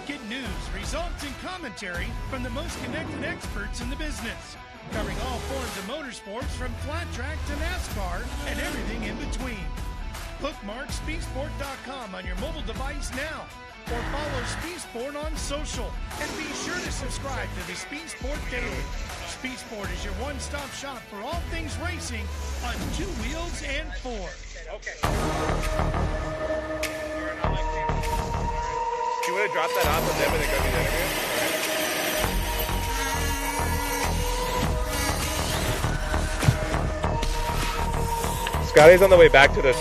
Get news, results, and commentary from the most connected experts in the business, covering all forms of motorsports from flat track to NASCAR and everything in between. Bookmark speedsport.com on your mobile device now, or follow Speedsport on social, and be sure to subscribe to the Speedsport Daily. Speedsport is your one-stop shop for all things racing on two wheels and four. Okay. Do you want to drop that off with them and then go do the interview? Scotty's on the way back to the...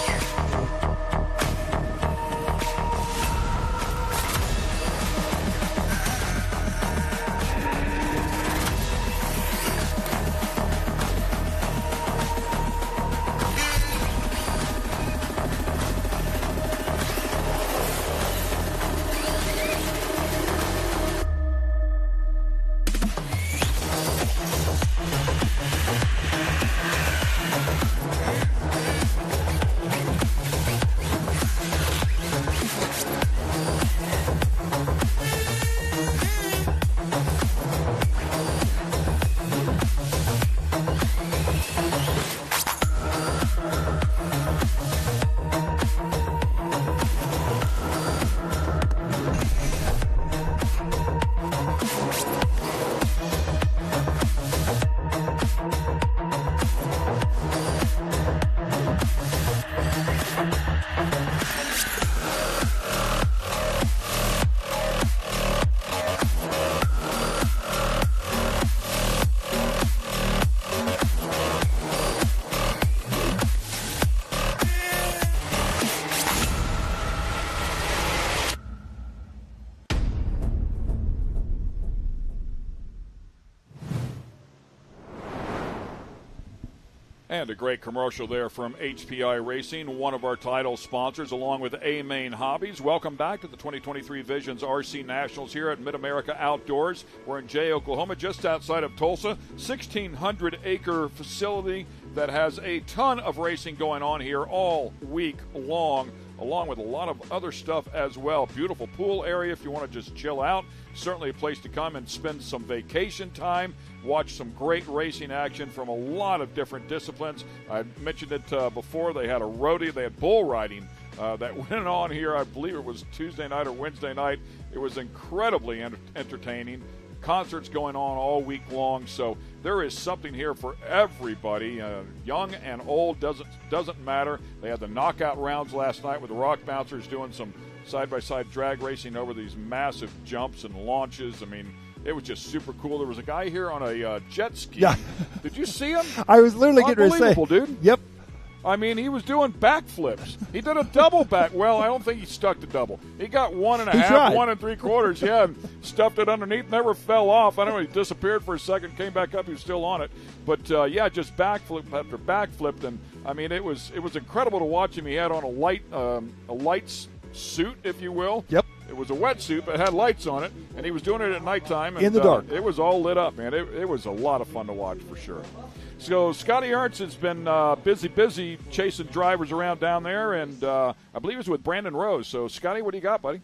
And a great commercial there from HPI Racing, one of our title sponsors, along with A-Main Hobbies. Welcome back to the 2023 Visions RC Nationals here at Mid-America Outdoors. We're in Jay, Oklahoma, just outside of Tulsa. 1,600-acre facility that has a ton of racing going on here all week long, along with a lot of other stuff as well. Beautiful pool area if you want to just chill out. Certainly a place to come and spend some vacation time, watch some great racing action from a lot of different disciplines. I mentioned it before. They had a rodeo. They had bull riding that went on here. I believe it was Tuesday night or Wednesday night. It was incredibly entertaining. Concerts going on all week long, so there is something here for everybody, young and old, doesn't matter. They had the knockout rounds last night with the rock bouncers doing some side-by-side drag racing over these massive jumps and launches. I mean, it was just super cool. There was a guy here on a jet ski. Yeah. Did you see him? I was literally getting ready to say. Unbelievable, dude. Yep. I mean, he was doing backflips. He did a double back. Well, I don't think he stuck to double. He got 1 1/2, tried. 1 3/4, yeah, and stuffed it underneath, never fell off. I don't know, he disappeared for a second, came back up, he was still on it. But, yeah, just backflip after backflip. And, I mean, it was incredible to watch him. He had on a light suit, if you will. Yep. It was a wetsuit, but it had lights on it, and he was doing it at nighttime. And, in the dark. It was all lit up, man. It was a lot of fun to watch for sure. So Scotty Ernst has been busy chasing drivers around down there, and I believe it's with Brandon Rose. So, Scotty, what do you got, buddy?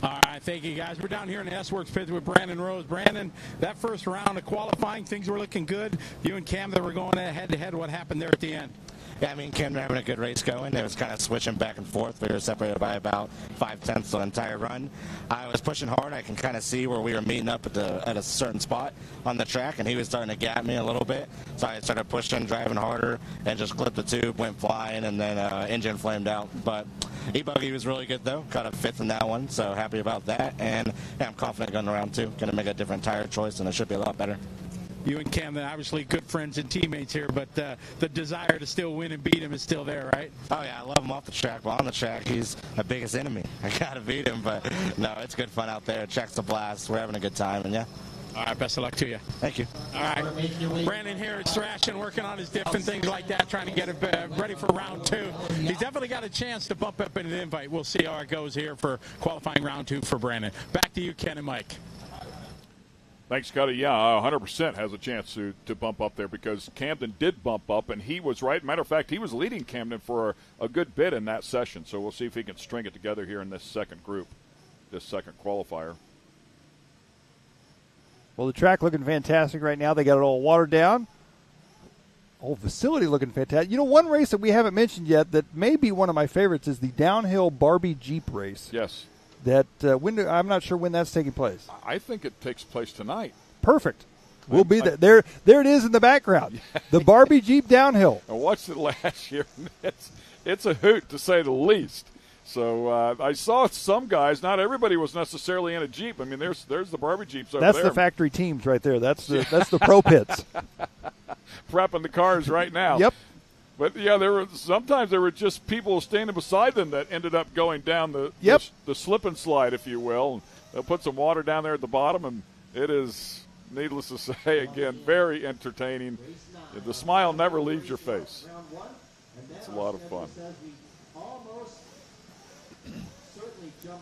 All right, thank you, guys. We're down here in the S-Works pit with Brandon Rose. Brandon, that first round of qualifying, things were looking good. You and Cam, that were going head-to-head. What happened there at the end? Yeah, I mean, Cam were having a good race going. It was kind of switching back and forth. We were separated by about 5/10 the entire run. I was pushing hard. I can kind of see where we were meeting up at a certain spot on the track, and he was starting to gap me a little bit. So I started pushing, driving harder, and just clipped the tube, went flying, and then engine flamed out. But E-Buggy was really good, though. Got a 5th in that one, so happy about that. And yeah, I'm confident going around 2. Going to make a different tire choice, and it should be a lot better. You and Cam, obviously good friends and teammates here, but the desire to still win and beat him is still there, right? Oh, yeah, I love him off the track, but on the track, he's my biggest enemy. I got to beat him, but no, it's good fun out there. Track's a blast. We're having a good time, and yeah. All right, best of luck to you. Thank you. All right, Brandon here is thrashing, working on his different things like that, trying to get it ready for round 2. He's definitely got a chance to bump up in an invite. We'll see how it goes here for qualifying round 2 for Brandon. Back to you, Ken and Mike. Thanks, Scotty. Yeah, 100% has a chance to bump up there because Camden did bump up, and he was right. Matter of fact, he was leading Camden for a good bit in that session. So we'll see if he can string it together here in this second group, this second qualifier. Well, the track looking fantastic right now. They got it all watered down. Whole facility looking fantastic. You know, one race that we haven't mentioned yet that may be one of my favorites is the downhill Barbie Jeep race. Yes. That I'm not sure when that's taking place. I think it takes place tonight. Perfect. We'll be there. There it is in the background. The Barbie Jeep downhill. I watched it last year. It's a hoot, to say the least. So I saw some guys. Not everybody was necessarily in a Jeep. I mean, there's the Barbie Jeeps over there. That's the factory teams right there. That's the pro pits. Prepping the cars right now. Yep. But, yeah, sometimes there were just people standing beside them that ended up going down the slip and slide, if you will. And they'll put some water down there at the bottom, and it is, needless to say, again, very entertaining. The smile never leaves your face. It's a lot of fun.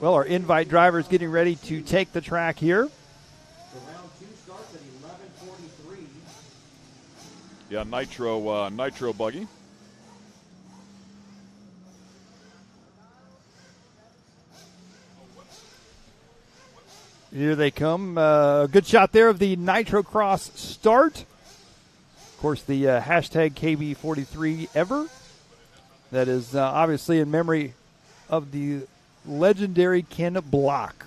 Well, our invite driver is getting ready to take the track here. Yeah, nitro buggy. Here they come. Good shot there of the Nitro Cross start. Of course, the hashtag KB43 ever. That is obviously in memory of the legendary Ken Block.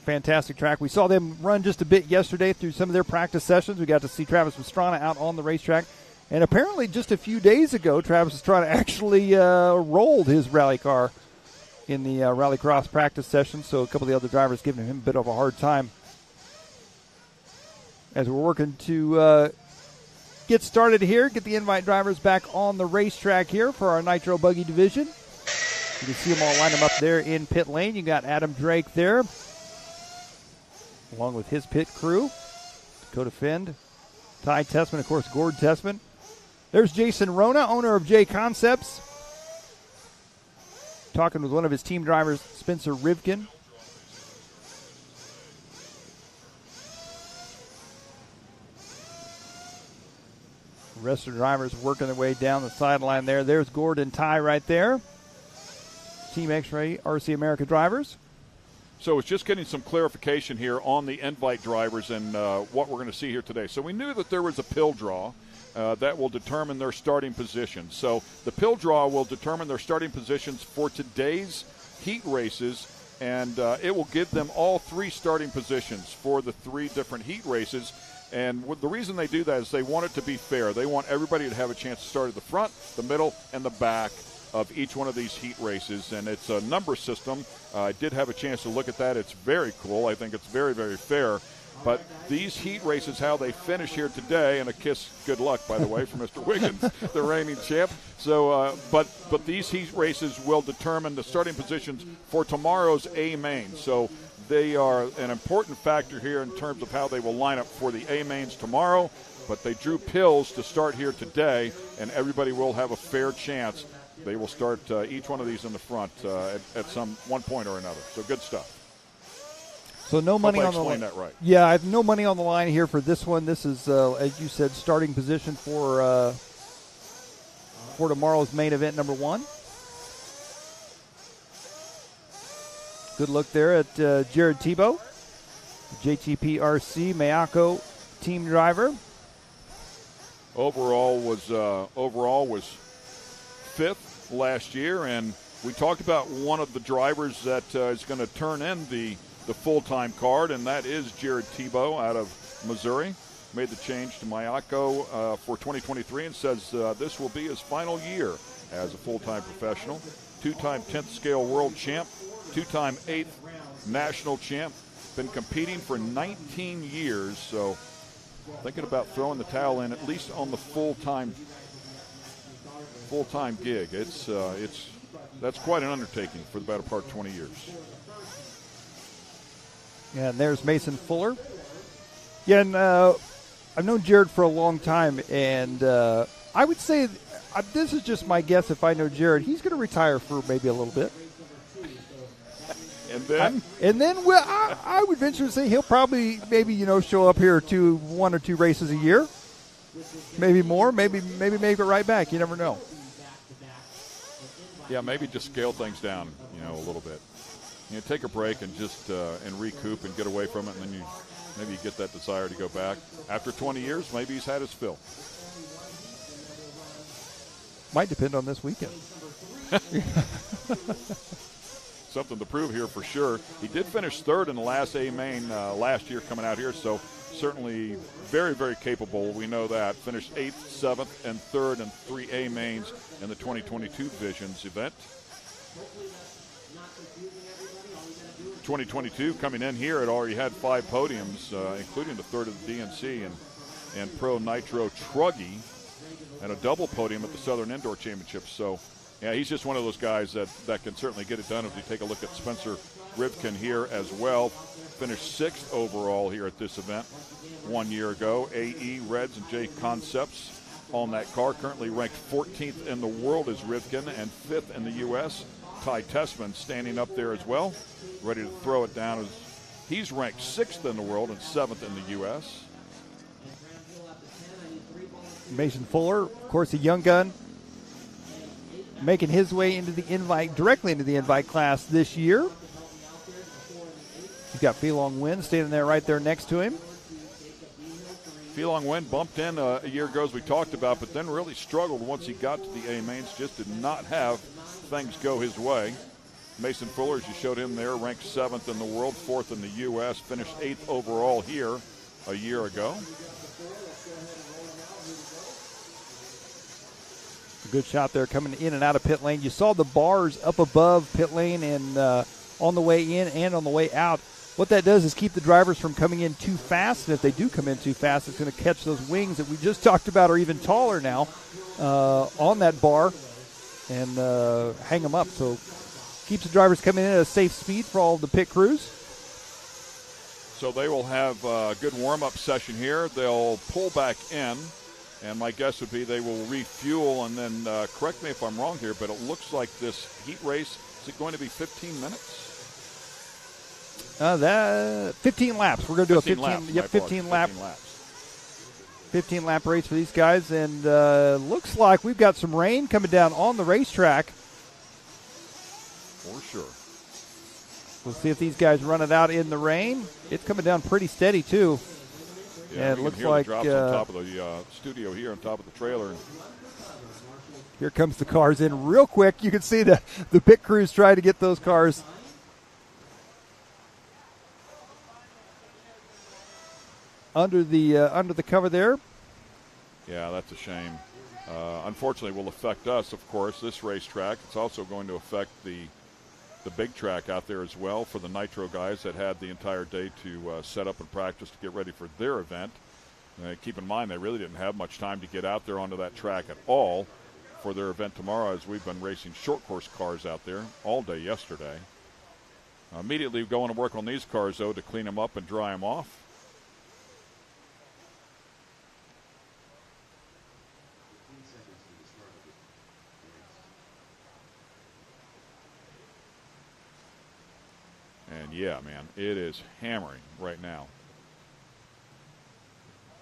Fantastic track. We saw them run just a bit yesterday through some of their practice sessions. We got to see Travis Pastrana out on the racetrack. And apparently just a few days ago, Travis Pastrana actually rolled his rally car in the Rallycross practice session. So a couple of the other drivers giving him a bit of a hard time. As we're working to get started here, get the invite drivers back on the racetrack here for our Nitro Buggy division. You can see them all line them up there in pit lane. You got Adam Drake there, along with his pit crew. Dakota Fend, Ty Tessman, of course, Gord Tessman. There's Jason Rona, owner of J Concepts, talking with one of his team drivers, Spencer Rivkin. The rest of the drivers working their way down the sideline there. There's Gord and Ty right there. Team X-Ray RC America drivers. So it's just getting some clarification here on the invite drivers and what we're going to see here today. So we knew that there was a pill draw that will determine their starting position. So the pill draw will determine their starting positions for today's heat races, and it will give them all 3 starting positions for the 3 different heat races. And the reason they do that is they want it to be fair. They want everybody to have a chance to start at the front, the middle, and the back of each one of these heat races, and it's a number system. I did have a chance to look at that. It's very cool. I think it's very, very fair. But these heat races, how they finish here today, and a kiss, good luck, by the way, for Mr. Wiggins, the reigning champ. So, but these heat races will determine the starting positions for tomorrow's A main. So they are an important factor here in terms of how they will line up for the A mains tomorrow. But they drew pills to start here today, and everybody will have a fair chance. They will start each one of these in the front at some one point or another. So good stuff. So no money on the line. That right. Yeah, I have no money on the line here for this one. This is, as you said, starting position for tomorrow's main event number 1. Good look there at Jared Tebow, JTP-RC Mayako team driver. Overall was 5th last year, and we talked about one of the drivers that is going to turn in the full-time card, and that is Jared Tebow out of Missouri. Made the change to Mayako for 2023 and says this will be his final year as a full-time professional. 2-time 10th scale world champ, 2-time 8th national champ. Been competing for 19 years, so thinking about throwing the towel in at least on the full-time gig. That's quite an undertaking for the better part of 20 years. Yeah, and there's Mason Fuller. Yeah, and I've known Jared for a long time, and I would say this is just my guess. If I know Jared, he's going to retire for maybe a little bit. And then, well, I would venture to say he'll probably maybe show up here to 1 or 2 races a year, maybe more, maybe make it right back. You never know. Yeah, maybe just scale things down, a little bit. Take a break and just and recoup and get away from it, and then maybe you get that desire to go back. After 20 years, maybe he's had his fill. Might depend on this weekend. Something to prove here for sure. He did finish 3rd in the last A main last year coming out here, so certainly very, very capable. We know that. Finished 8th, 7th, and 3rd in 3 A mains in the 2022 Visions event. 2022 coming in here, it already had 5 podiums, including the 3rd of the DNC and Pro Nitro Truggy, and a double podium at the Southern Indoor Championships. So, yeah, he's just one of those guys that can certainly get it done. If you take a look at Spencer Rivkin here as well, finished 6th overall here at this event 1 year ago. AE Reds and J Concepts on that car. Currently ranked 14th in the world is Rivkin and 5th in the U.S. Ty Tessman standing up there as well, ready to throw it down. As he's ranked 6th in the world and 7th in the U.S. Mason Fuller, of course, a young gun, making his way into the directly into the invite class this year. You've got Felong Wynn standing there right there next to him. Felong Wynn bumped in a year ago, as we talked about, but then really struggled once he got to the A mains. Just did not have things go his way. Mason Fuller, as you showed him there, ranked 7th in the world, 4th in the U.S., finished 8th overall here a year ago. A good shot there coming in and out of pit lane. You saw the bars up above pit lane and on the way in and on the way out. What that does is keep the drivers from coming in too fast, and if they do come in too fast, it's going to catch those wings that we just talked about are even taller now on that bar and hang them up. So keeps the drivers coming in at a safe speed for all of the pit crews. So they will have a good warm-up session here. They'll pull back in, and my guess would be they will refuel, and then correct me if I'm wrong here, but it looks like this heat race, is it going to be 15 minutes? That 15 laps. We're going to do 15 laps, 15 lap. 15 laps. 15 lap race for these guys, and looks like we've got some rain coming down on the racetrack. For sure. We'll see if these guys run it out in the rain. It's coming down pretty steady too. Yeah, and it looks hear like the drops on top of the studio here, on top of the trailer. Here comes the cars in real quick. You can see the pit crews trying to get those cars under the cover there. Yeah, that's a shame. Unfortunately, will affect us, of course, this racetrack. It's also going to affect the big track out there as well for the Nitro guys that had the entire day to set up and practice to get ready for their event. Keep in mind, they really didn't have much time to get out there onto that track at all for their event tomorrow, as we've been racing short course cars out there all day yesterday. Immediately going to work on these cars, though, to clean them up and dry them off. And yeah, man, it is hammering right now.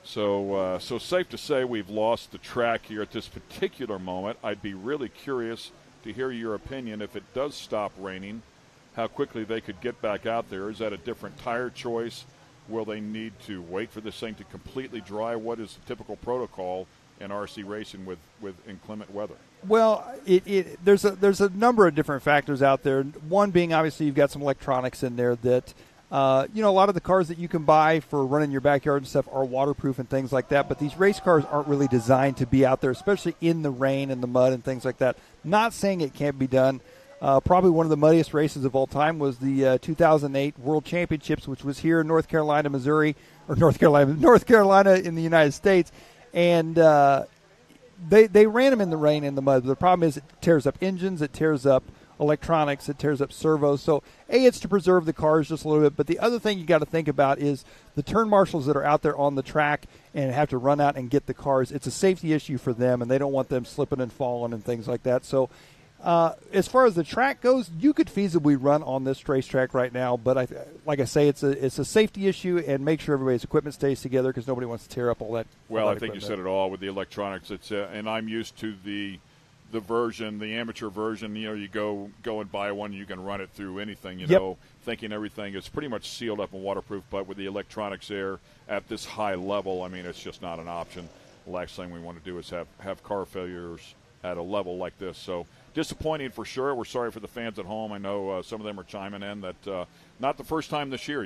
So safe to say we've lost the track here at this particular moment. I'd be really curious to hear your opinion if it does stop raining, how quickly they could get back out there. Is that a different tire choice? Will they need to wait for this thing to completely dry? What is the typical protocol in RC racing with inclement weather? Well, there's a number of different factors out there. One being, obviously, you've got some electronics in there that, a lot of the cars that you can buy for running your backyard and stuff are waterproof and things like that. But these race cars aren't really designed to be out there, especially in the rain and the mud and things like that. Not saying it can't be done. Probably one of the muddiest races of all time was the 2008 World Championships, which was here in North Carolina in the United States. And they ran them in the rain and the mud. The problem is it tears up engines, it tears up electronics, it tears up servos. So, it's to preserve the cars just a little bit. But the other thing you got to think about is the turn marshals that are out there on the track and have to run out and get the cars. It's a safety issue for them, and they don't want them slipping and falling and things like that. So, as far as the track goes, you could feasibly run on this racetrack right now. But like I say, it's a safety issue, and make sure everybody's equipment stays together because nobody wants to tear up all that. Well, all I that think you equipment. said it all with the electronics. It's and I'm used to the version, the amateur version. You go and buy one, you can run it through anything. Thinking everything is pretty much sealed up and waterproof. But with the electronics there at this high level, I mean, it's just not an option. The last thing we want to do is have car failures at a level like this. So disappointing for sure. We're sorry for the fans at home. I know some of them are chiming in that not the first time this year.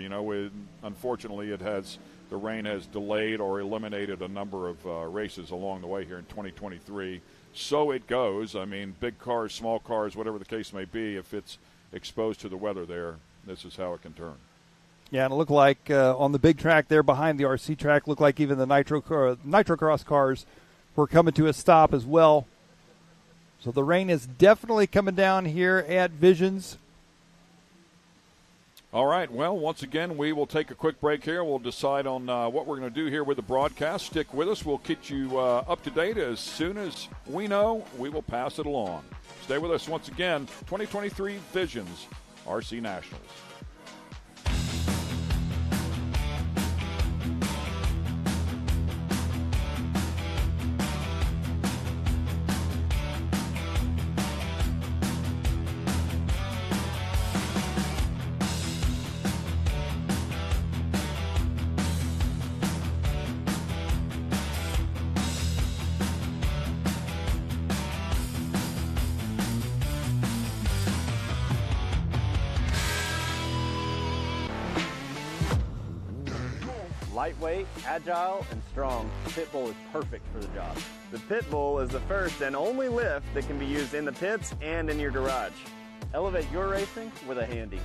Unfortunately, the rain has delayed or eliminated a number of races along the way here in 2023. So it goes. I mean, big cars, small cars, whatever the case may be, if it's exposed to the weather there, this is how it can turn. Yeah, and it looked like on the big track there behind the RC track, looked like even the Nitrocross cars were coming to a stop as well. So the rain is definitely coming down here at Visions. All right, well, once again, we will take a quick break here. We'll decide on what we're going to do here with the broadcast. Stick with us. We'll keep you up to date. As soon as we know, we will pass it along. Stay with us once again. 2023 Visions, RC Nationals. Lightweight, agile, and strong, the Pit Bull is perfect for the job. The Pit Bull is the first and only lift that can be used in the pits and in your garage. Elevate your racing with a Handy.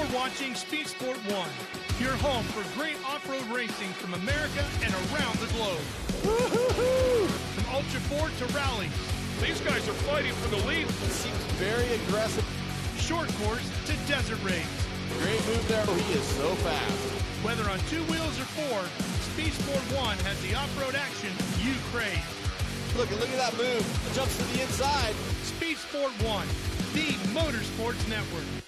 You're watching Speed Sport 1, your home for great off-road racing from America and around the globe. Woo-hoo-hoo! From Ultra 4 to rallies. These guys are fighting for the lead. It seems very aggressive. Short course to desert race. Great move there. He is so fast. Whether on 2 wheels or 4, Speed Sport 1 has the off-road action you crave. Look at that move. Jumps to the inside. Speed Sport 1, the Motorsports Network.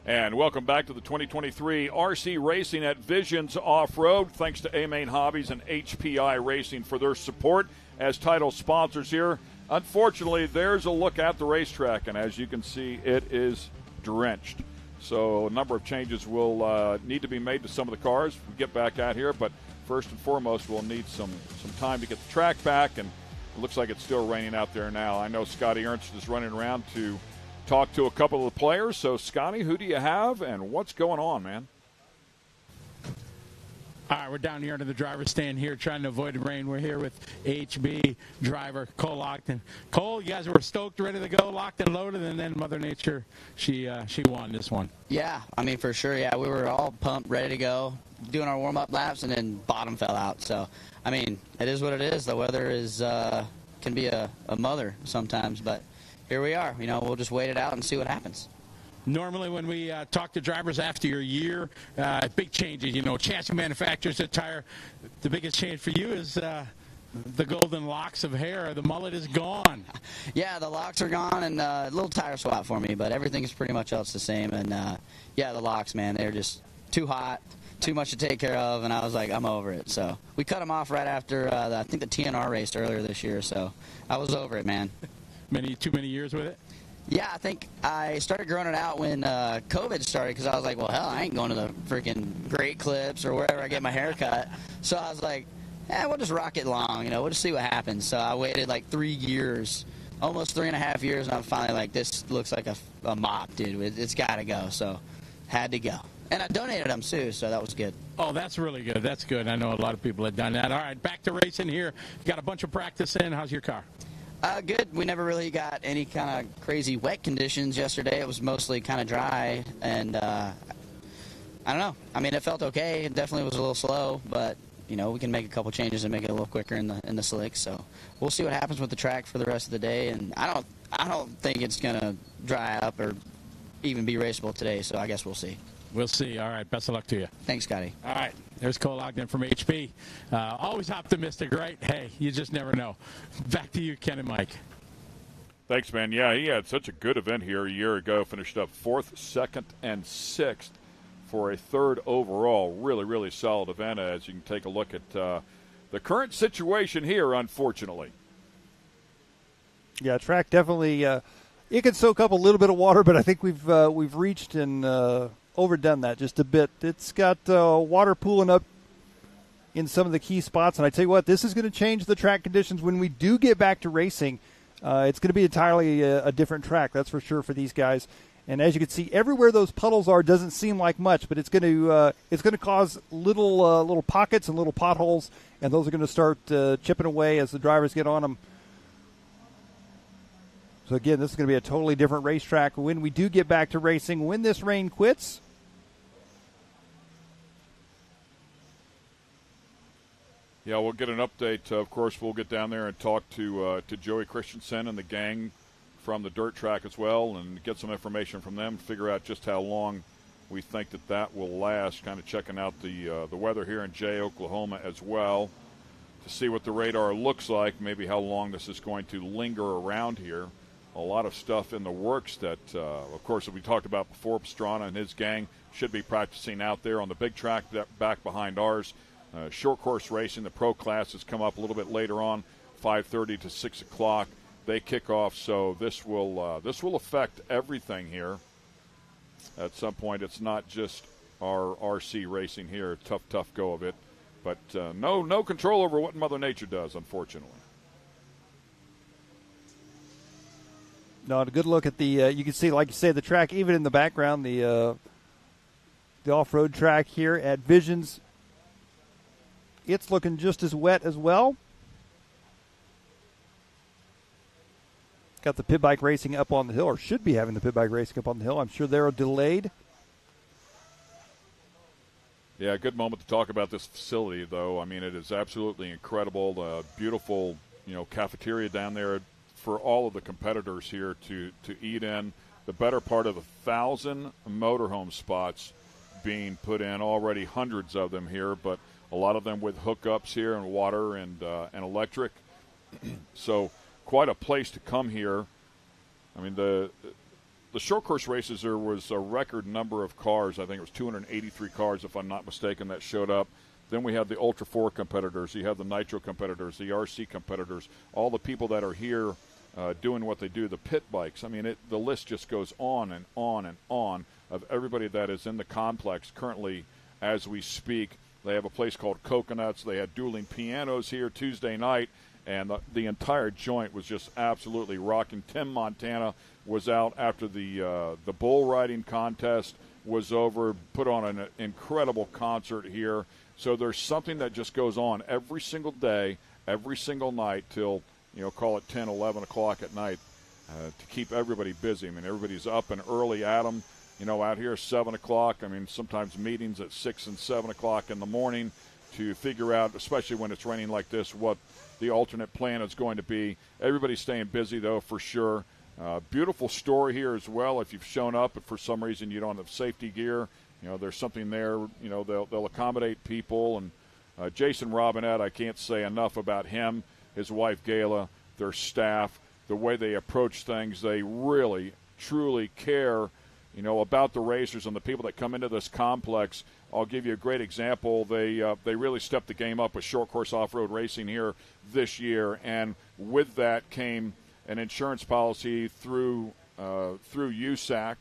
And welcome back to the 2023 RC Racing at Visions Off-Road. Thanks to A-Main Hobbies and HPI Racing for their support as title sponsors here. Unfortunately, there's a look at the racetrack, and as you can see, it is drenched. So a number of changes will need to be made to some of the cars. We get back out here, but first and foremost, we'll need some time to get the track back, and it looks like it's still raining out there now. I know Scotty Ernst is running around to talk to a couple of the players. So, Scotty, who do you have, and what's going on, man? All right, we're down here under the driver's stand here trying to avoid the rain. We're here with HB driver Cole Lockton. Cole, you guys were stoked, ready to go, locked and loaded, and then Mother Nature, she won this one. Yeah, I mean, for sure, yeah. We were all pumped, ready to go, doing our warm-up laps, and then bottom fell out. So, I mean, it is what it is. The weather is can be a mother sometimes, but here we are. You know, we'll just wait it out and see what happens. Normally when we talk to drivers after your year, big changes, you know, chassis manufacturers, tire. The biggest change for you is the golden locks of hair. The mullet is gone. Yeah, the locks are gone, and a little tire swap for me, but everything is pretty much else the same. And, yeah, the locks, man, they're just too hot, too much to take care of, and I was like, I'm over it. So we cut them off right after, I think, the TNR race earlier this year, so I was over it, man. Too many years with it? Yeah, I think I started growing it out when COVID started because I was like, well, hell, I ain't going to the freaking Great Clips or wherever I get my hair cut. So I was like, we'll just rock it long, you know, we'll just see what happens. So I waited like 3 years, almost 3.5 years, and I'm finally like, this looks like a mop, dude. It's got to go. So had to go. And I donated them too, so that was good. Oh, that's really good. That's good. I know a lot of people have done that. All right, back to racing here. You got a bunch of practice in. How's your car? Good. We never really got any kind of crazy wet conditions yesterday. It was mostly kind of dry, and I don't know. I mean, it felt okay. It definitely was a little slow, but you know, we can make a couple changes and make it a little quicker in the slicks. So we'll see what happens with the track for the rest of the day. And I don't think it's gonna dry up or even be raceable today. So I guess we'll see. We'll see. All right. Best of luck to you. Thanks, Scotty. All right. There's Cole Ogden from HP. Always optimistic, right? Hey, you just never know. Back to you, Ken and Mike. Thanks, man. Yeah, he had such a good event here a year ago. Finished up 4th, 2nd, and 6th for a 3rd overall. Really, really solid event as you can take a look at the current situation here, unfortunately. Yeah, track definitely it can soak up a little bit of water, but I think we've reached and overdone that just a bit. It's got water pooling up in some of the key spots, and I tell you what, this is going to change the track conditions when we do get back to racing. It's going to be entirely a different track, that's for sure, for these guys. And as you can see, everywhere those puddles are doesn't seem like much, but it's going to cause little pockets and little potholes, and those are going to start chipping away as the drivers get on them. So again, this is going to be a totally different racetrack when we do get back to racing, when this rain quits. Yeah, we'll get an update. Of course, we'll get down there and talk to Joey Christensen and the gang from the dirt track as well and get some information from them, figure out just how long we think that will last, kind of checking out the weather here in Jay, Oklahoma as well to see what the radar looks like, maybe how long this is going to linger around here. A lot of stuff in the works that, of course, that we talked about before. Pastrana and his gang should be practicing out there on the big track back behind ours. Short course racing, the pro class has come up a little bit later on, 5:30 to 6 o'clock. They kick off, so this will affect everything here. At some point, it's not just our RC racing here. Tough go of it, but no control over what Mother Nature does, unfortunately. No, a good look at the. You can see, like you say, the track even in the background. The off-road track here at Visions. It's looking just as wet as well. Got the pit bike racing up on the hill, or should be having the pit bike racing up on the hill. I'm sure they're delayed. Yeah, a good moment to talk about this facility, though. I mean, it is absolutely incredible. The beautiful, cafeteria down there for all of the competitors here to eat in. The better part of 1,000 motorhome spots being put in already, hundreds of them here, but a lot of them with hookups here and water and electric. So quite a place to come here. I mean, the short course races, there was a record number of cars. I think it was 283 cars, if I'm not mistaken, that showed up. Then we have the Ultra 4 competitors. You have the Nitro competitors, the RC competitors, all the people that are here doing what they do, the pit bikes. I mean, the list just goes on and on and on of everybody that is in the complex currently as we speak. They have a place called Coconuts. They had dueling pianos here Tuesday night, and the entire joint was just absolutely rocking. Tim Montana was out after the bull riding contest was over, put on an incredible concert here. So there's something that just goes on every single day, every single night till, call it 10, 11 o'clock at night to keep everybody busy. I mean, everybody's up and early at them. Out here 7 o'clock. I mean, sometimes meetings at 6 and 7 o'clock in the morning to figure out, especially when it's raining like this, what the alternate plan is going to be. Everybody's staying busy, though, for sure. Beautiful story here as well. If you've shown up and for some reason you don't have safety gear, there's something there. They'll accommodate people. And Jason Robinette, I can't say enough about him, his wife Gayla, their staff, the way they approach things. They really, truly care, about the racers and the people that come into this complex. I'll give you a great example. They really stepped the game up with short course off-road racing here this year, and with that came an insurance policy through USAC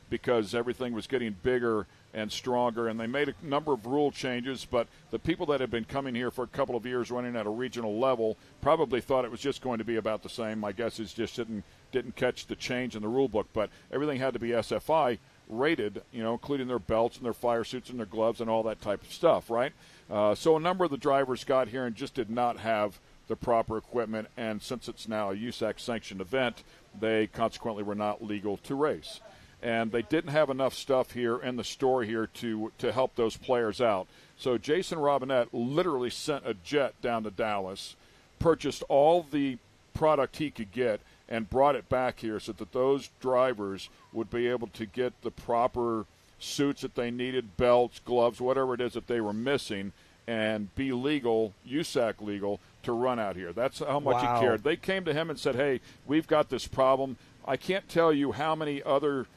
because everything was getting bigger and stronger, and they made a number of rule changes, but the people that have been coming here for a couple of years running at a regional level probably thought it was just going to be about the same. My guess is just didn't catch the change in the rule book, but everything had to be SFI rated, including their belts and their fire suits and their gloves and all that type of stuff, right? So a number of the drivers got here and just did not have the proper equipment, and since it's now a USAC-sanctioned event, they consequently were not legal to race. And they didn't have enough stuff here in the store here to help those players out. So Jason Robinette literally sent a jet down to Dallas, purchased all the product he could get, and brought it back here so that those drivers would be able to get the proper suits that they needed, belts, gloves, whatever it is that they were missing, and be legal, USAC legal, to run out here. That's how much he cared. They came to him and said, hey, we've got this problem. I can't tell you how many other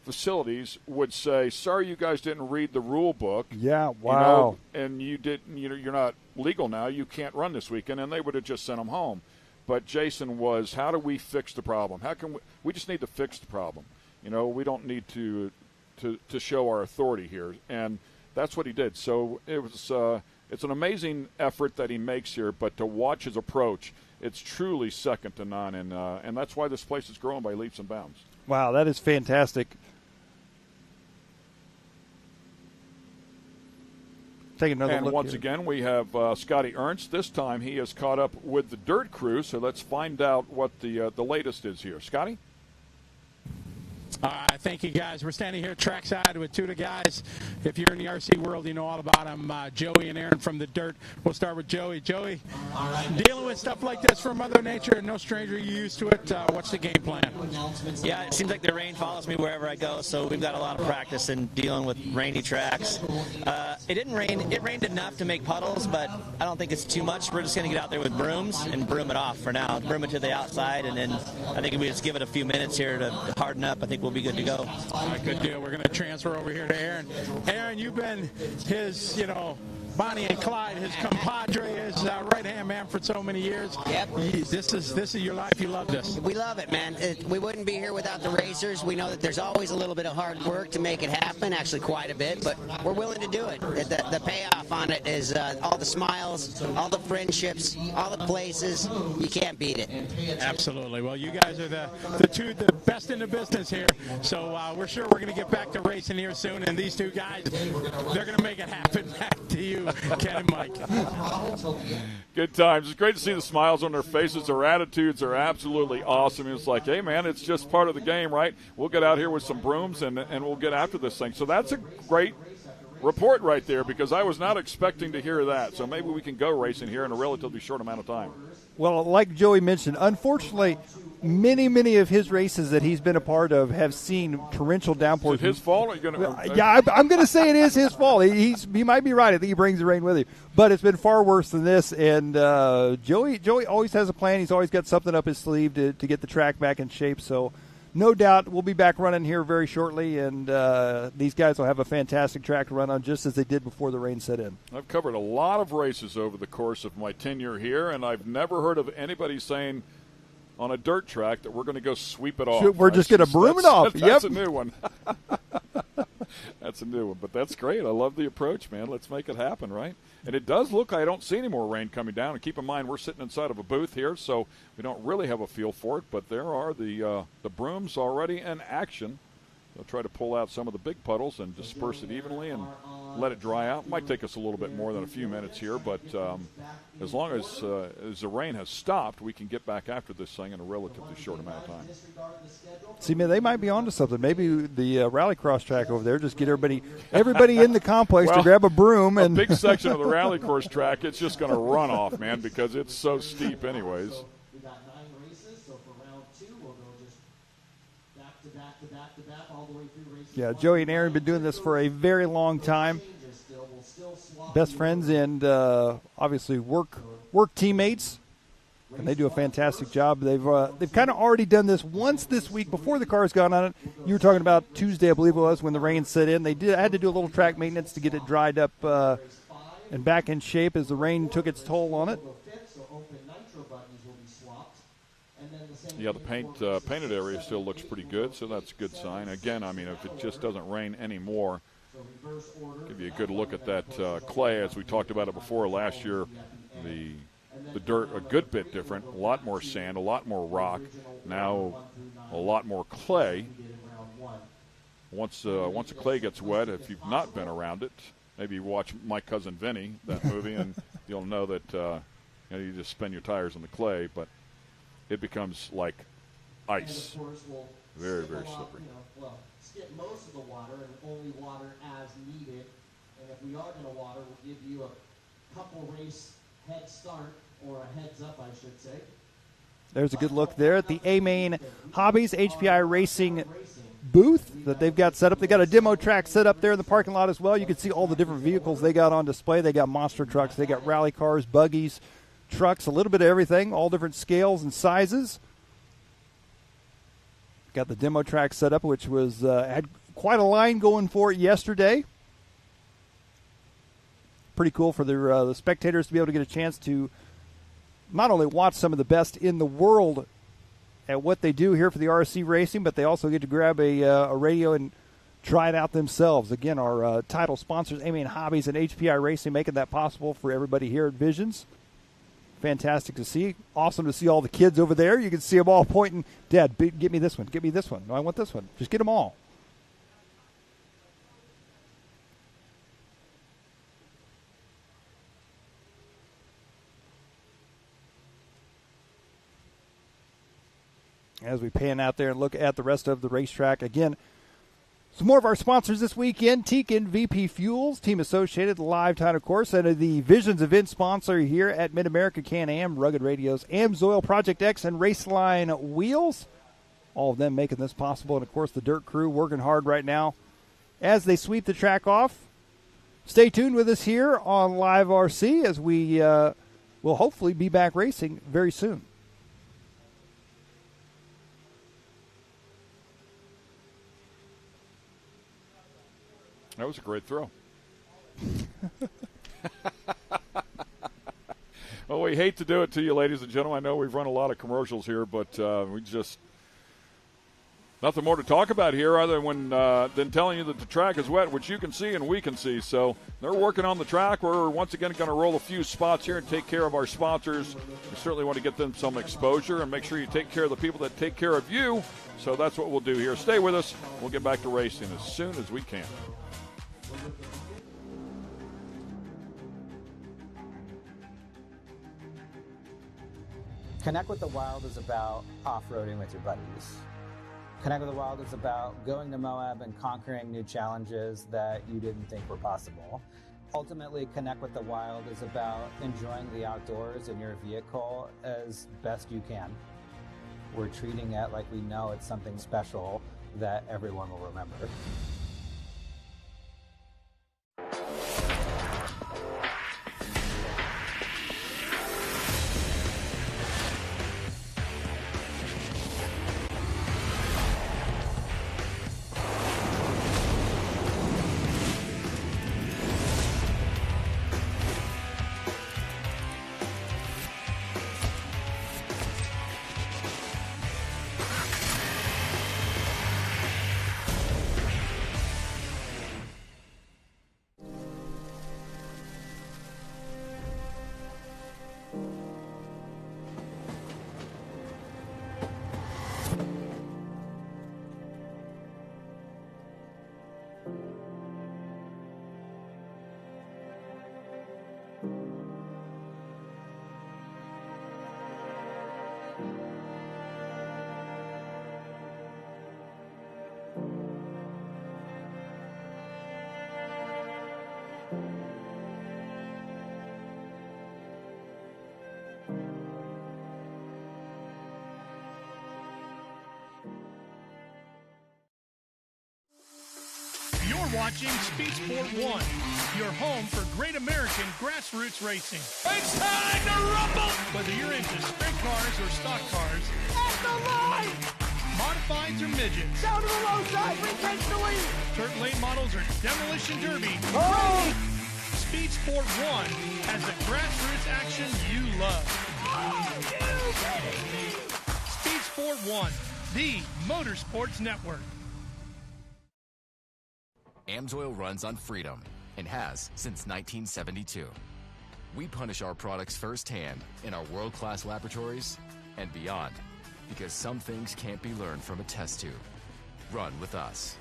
facilities would say, sorry, you guys didn't read the rule book. Yeah, wow. And you didn't, you're not legal now. You can't run this weekend, and they would have just sent them home. But Jason was, how do we fix the problem? How can we just need to fix the problem. We don't need to show our authority here. And that's what he did. So it was it's an amazing effort that he makes here, but to watch his approach, it's truly second to none. And that's why this place is growing by leaps and bounds. Wow, that is fantastic. Take another and look once here. again, we have Scotty Ernst. This time he has caught up with the Dirt Crew, so let's find out what the latest is here. Scotty? Thank you, guys. We're standing here trackside with two of the guys. If you're in the RC world, you know all about them. Joey and Aaron from the Dirt. We'll start with Joey. Joey, dealing with stuff like this from Mother Nature, no stranger, you used to it. What's the game plan? Yeah, it seems like the rain follows me wherever I go, so we've got a lot of practice in dealing with rainy tracks. It didn't rain. It rained enough to make puddles, but I don't think it's too much. We're just going to get out there with brooms and broom it off for now. Broom it to the outside, and then I think if we just give it a few minutes here to harden up, I think we'll be good to go. All right, good deal. We're going to transfer over here to Aaron. Aaron, you've been his, Bonnie and Clyde, his compadre, his right-hand man for so many years. Yep. This is your life. You love this. We love it, man. We wouldn't be here without the racers. We know that there's always a little bit of hard work to make it happen, actually quite a bit, but we're willing to do it. The payoff on it is all the smiles, all the friendships, all the places. You can't beat it. Absolutely. Well, you guys are the best in the business here, so we're sure we're going to get back to racing here soon, and these two guys, they're going to make it happen. Back to you, Ken and Mike. Good times. It's great to see the smiles on their faces. Their attitudes are absolutely awesome. It's like, hey, man, it's just part of the game, right? We'll get out here with some brooms, and we'll get after this thing. So that's a great report right there, because I was not expecting to hear that. So maybe we can go racing here in a relatively short amount of time. Well, like Joey mentioned, unfortunately, many of his races that he's been a part of have seen torrential downpours. Is it his fault? Or are you gonna, yeah, I'm going to say it is his fault. He might be right. I think he brings the rain with him. But it's been far worse than this. And Joey always has a plan. He's always got something up his sleeve to get the track back in shape. So no doubt we'll be back running here very shortly. And these guys will have a fantastic track to run on, just as they did before the rain set in. I've covered a lot of races over the course of my tenure here, and I've never heard of anybody saying on a dirt track that we're going to go sweep it off. We're just going to broom it off. That's a new one. That's a new one, but that's great. I love the approach, man. Let's make it happen, right? And it does look like I don't see any more rain coming down. And keep in mind, we're sitting inside of a booth here, so we don't really have a feel for it. But there are the brooms already in action. They'll try to pull out some of the big puddles and disperse it evenly and let it dry out. Might take us a little bit more than a few minutes here, but as long as the rain has stopped, we can get back after this thing in a relatively short amount of time. See, man, they might be onto something. Maybe the rallycross track over there, just get everybody in the complex to grab a broom. And a big section of the rally course track, it's just going to run off, man, because it's so steep anyways. We got 9 races, so for round 2, we'll go just back to back to back to back all the way through races. Yeah, Joey and Aaron have been doing this for a very long time. Best friends and obviously work teammates, and they do a fantastic job. They've kind of already done this once this week before the car's gone on it. You were talking about Tuesday, I believe it was, when the rain set in. They had to do a little track maintenance to get it dried up and back in shape as the rain took its toll on it. Yeah, the painted area still looks pretty good, so that's a good sign. Again, I mean, if it just doesn't rain anymore, give you a good look at that clay. As we talked about it before, last year the dirt a good bit different, a lot more sand, a lot more rock, now a lot more clay. Once the clay gets wet, if you've not been around it, maybe watch My Cousin Vinny, that movie, and you'll know that you just spin your tires in the clay, but it becomes like ice. Very, very slippery. Skip most of the water and only water as needed. And if we are going to water, we'll give you a couple race head start, or a heads up, I should say. There's a good look there at the A-Main Hobbies HPI Racing booth that they've got set up. They got a demo track set up there in the parking lot as well. You can see all the different vehicles they got on display. They got monster trucks, they got rally cars, buggies, trucks, a little bit of everything, all different scales and sizes. Got the demo track set up, which was had quite a line going for it yesterday. Pretty cool for the spectators to be able to get a chance to not only watch some of the best in the world at what they do here for the RC Racing, but they also get to grab a radio and try it out themselves. Again, our title sponsors, A-Main Hobbies and HPI Racing, making that possible for everybody here at Visions. Fantastic to see. Awesome to see all the kids over there. You can see them all pointing, Dad, get me this one. Get me this one. No, I want this one. Just get them all. As we pan out there and look at the rest of the racetrack, again, some more of our sponsors this weekend: Tekin, VP Fuels, Team Associated, Live Time, of course, and the Visions event sponsor here at Mid-America Can-Am, Rugged Radios, AMSOIL, Project X, and Raceline Wheels. All of them making this possible, and, of course, the Dirt Crew working hard right now as they sweep the track off. Stay tuned with us here on Live RC as we will hopefully be back racing very soon. That was a great throw. Well, we hate to do it to you, ladies and gentlemen. I know we've run a lot of commercials here, but we just nothing more to talk about here other than telling you that the track is wet, which you can see and we can see. So they're working on the track. We're once again going to roll a few spots here and take care of our sponsors. We certainly want to get them some exposure and make sure you take care of the people that take care of you. So that's what we'll do here. Stay with us. We'll get back to racing as soon as we can. Connect with the Wild is about off-roading with your buddies. Connect with the Wild is about going to Moab and conquering new challenges that you didn't think were possible. Ultimately, Connect with the Wild is about enjoying the outdoors in your vehicle as best you can. We're treating it like we know it's something special that everyone will remember. You're watching Speed Sport 1, your home for great American grassroots racing. It's time to rumble! Whether you're into sprint cars or stock cars, At the line! modifieds or midgets, Down to the low side, retake the lead! dirt lane models or demolition derby, Oh! Speed Sport 1 has the grassroots action you love. Are you kidding me? Speed Sport 1, the Motorsports Network. AMSOIL runs on freedom and has since 1972. We punish our products firsthand in our world-class laboratories and beyond, because some things can't be learned from a test tube. Run with us.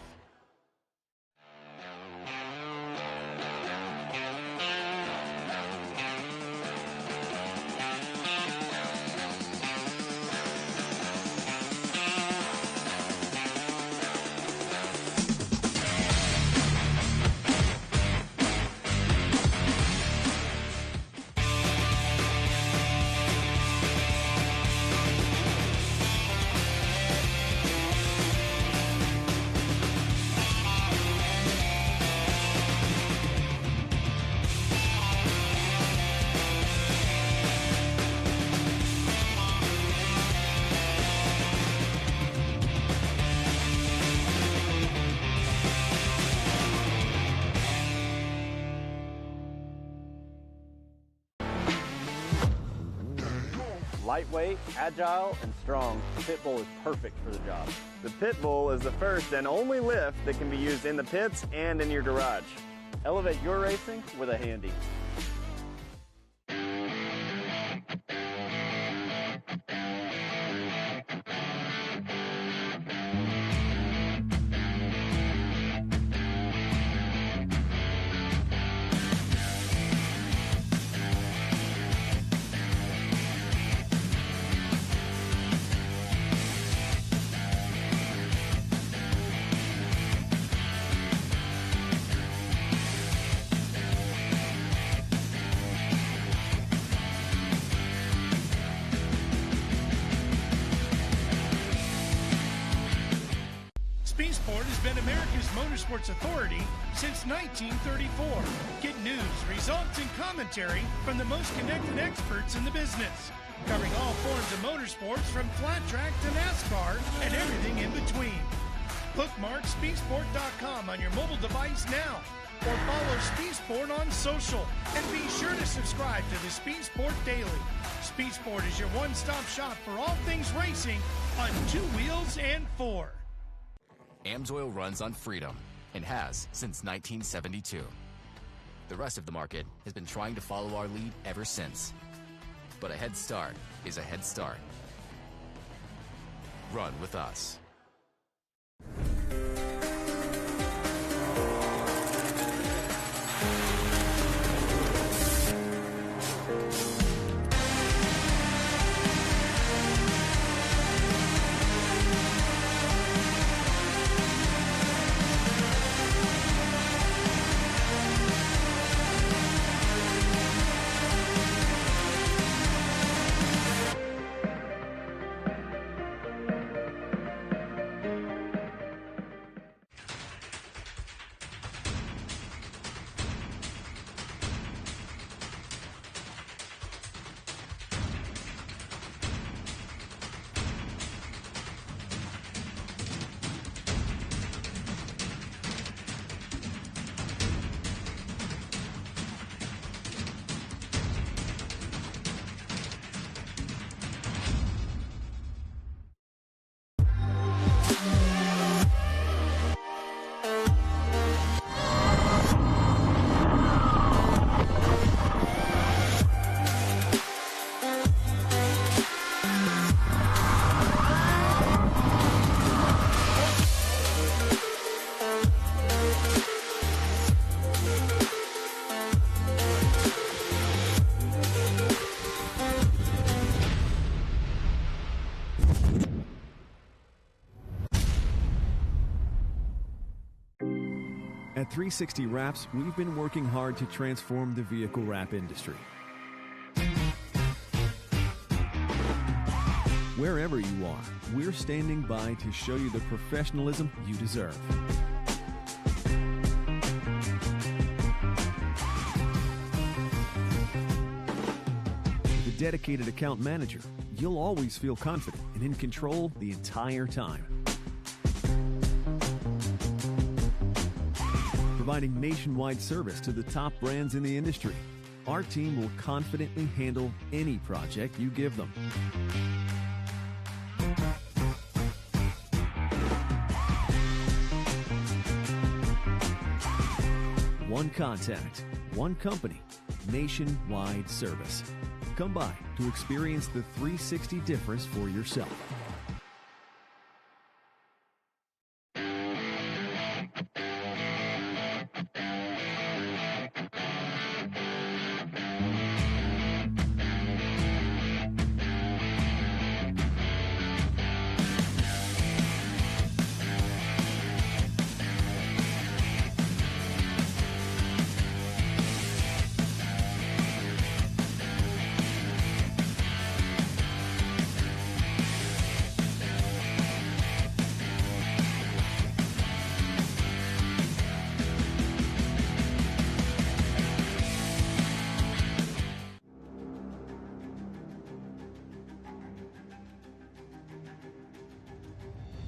Lightweight, agile, and strong, the pit bull is perfect for the job. The pit bull is the first and only lift that can be used in the pits and in your garage. Elevate your racing with a Handy. Speed Sport has been America's motorsports authority since 1934. Get news, results, and commentary from the most connected experts in the business, covering all forms of motorsports from flat track to NASCAR and everything in between. Bookmark speedsport.com on your mobile device now, or follow Speed Sport on social, and be sure to subscribe to the Speed Sport Daily. Speed Sport is your one-stop shop for all things racing on two wheels and four. AMSOIL runs on freedom and has since 1972. The rest of the market has been trying to follow our lead ever since. But a head start is a head start. Run with us. At 360 Wraps, we've been working hard to transform the vehicle wrap industry. Wherever you are, we're standing by to show you the professionalism you deserve. dedicated account manager, you'll always feel confident and in control the entire time. Providing nationwide service to the top brands in the industry, our team will confidently handle any project you give them. One contact, one company, nationwide service. Come by to experience the 360 difference for yourself.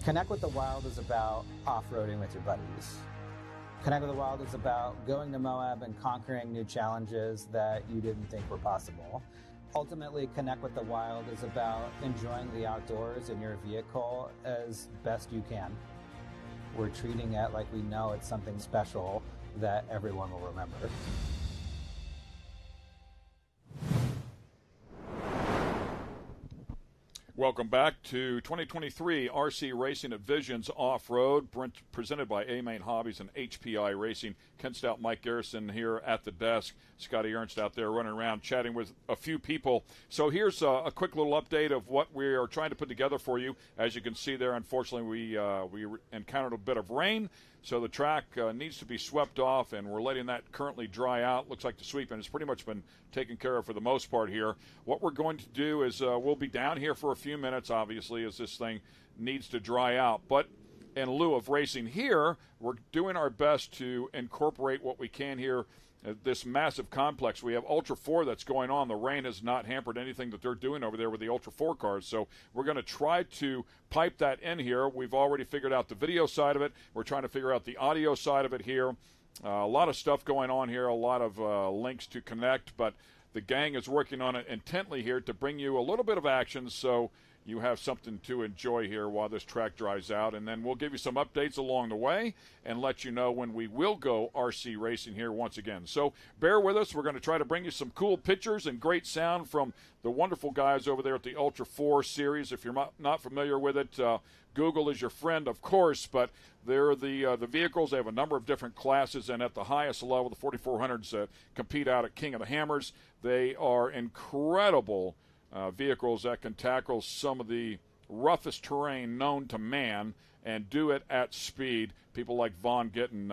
Connect with the Wild is about off-roading with your buddies. Connect with the Wild is about going to Moab and conquering new challenges that you didn't think were possible. Ultimately, Connect with the Wild is about enjoying the outdoors in your vehicle as best you can. We're treating it like we know it's something special that everyone will remember. Welcome back to 2023 RC Racing at Visions Off-Road, presented by A-Main Hobbies and HPI Racing. Ken Stout, Mike Garrison here at the desk. Scotty Ernst out there running around chatting with a few people. So here's a quick little update of what we are trying to put together for you. As you can see there, unfortunately, we encountered a bit of rain. So the track needs to be swept off, and we're letting that currently dry out. Looks like the sweeping has pretty much been taken care of for the most part here. What we're going to do is we'll be down here for a few minutes, obviously, as this thing needs to dry out. But in lieu of racing here, we're doing our best to incorporate what we can here. This massive complex. We have Ultra 4 that's going on. The rain has not hampered anything that they're doing over there with the Ultra 4 cars. So we're going to try to pipe that in here. We've already figured out the video side of it. We're trying to figure out the audio side of it here. A lot of stuff going on here, a lot of links to connect, but the gang is working on it intently here to bring you a little bit of action so you have something to enjoy here while this track dries out. And then we'll give you some updates along the way and let you know when we will go RC racing here once again. So bear with us. We're going to try to bring you some cool pictures and great sound from the wonderful guys over there at the Ultra 4 series. If you're not familiar with it, Google is your friend, of course, but they're the vehicles. They have a number of different classes, and at the highest level, the 4400s compete out at King of the Hammers. They are incredible vehicles that can tackle some of the roughest terrain known to man and do it at speed. People like Von Gittin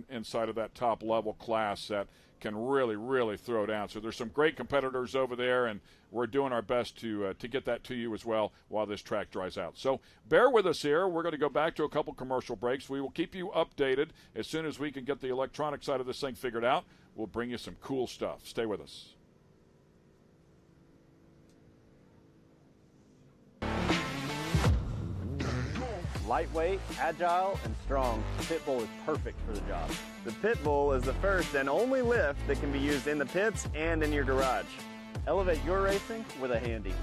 inside of that top level class that can really, really throw down. So there's some great competitors over there, and we're doing our best to get that to you as well while this track dries out. So bear with us here. We're going to go back to a couple commercial breaks. We will keep you updated as soon as we can get the electronic side of this thing figured out. We'll bring you some cool stuff. Stay with us. Lightweight, agile, and strong, the Pitbull is perfect for the job. The Pitbull is the first and only lift that can be used in the pits and in your garage. Elevate your racing with a Handy.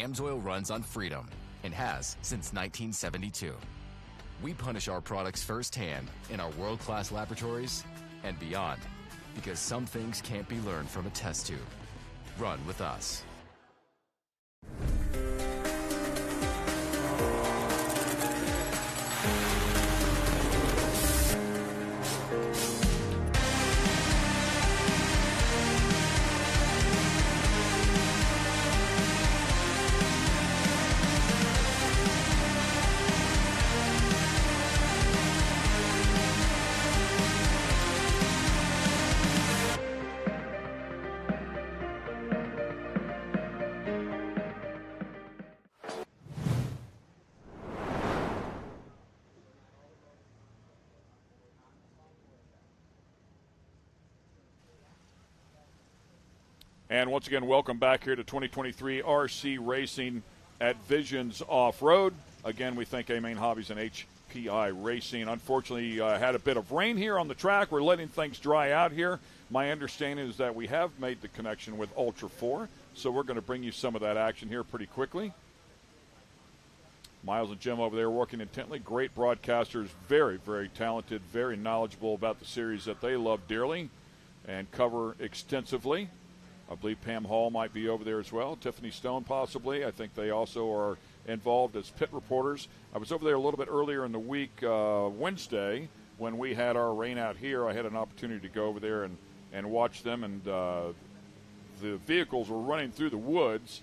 Amsoil runs on freedom and has since 1972. We punish our products firsthand in our world-class laboratories and beyond, because some things can't be learned from a test tube. Run with us. And once again, welcome back here to 2023 RC Racing at Visions Off-Road. Again, we thank A-Main Hobbies and HPI Racing. Unfortunately, had a bit of rain here on the track. We're letting things dry out here. My understanding is that we have made the connection with Ultra 4, so we're going to bring you some of that action here pretty quickly. Miles and Jim over there working intently. Great broadcasters, very, very talented, very knowledgeable about the series that they love dearly and cover extensively. I believe Pam Hall might be over there as well. Tiffany Stone possibly. I think they also are involved as pit reporters. I was over there a little bit earlier in the week, Wednesday, when we had our rain out here. I had an opportunity to go over there and watch them, and the vehicles were running through the woods,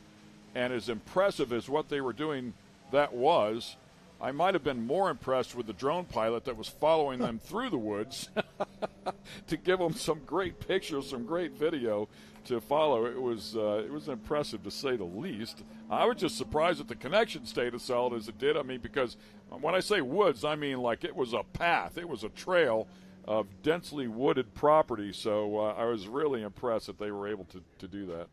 and as impressive as what they were doing that was, I might have been more impressed with the drone pilot that was following them through the woods to give them some great pictures, some great video to follow. It was impressive, to say the least. I was just surprised that the connection stayed as solid as it did. I mean, because when I say woods, I mean like it was a path. It was a trail of densely wooded property. So I was really impressed that they were able to do that.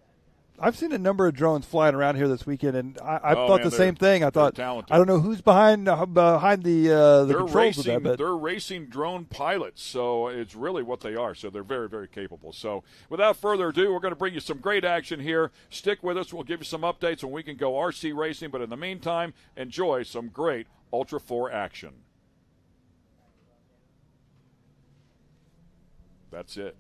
I've seen a number of drones flying around here this weekend, and I thought the same thing. I thought, talented. I don't know who's behind the controls of that. But they're racing drone pilots, so it's really what they are. So they're very, very capable. So without further ado, we're going to bring you some great action here. Stick with us. We'll give you some updates when we can go RC racing. But in the meantime, enjoy some great Ultra 4 action. That's it.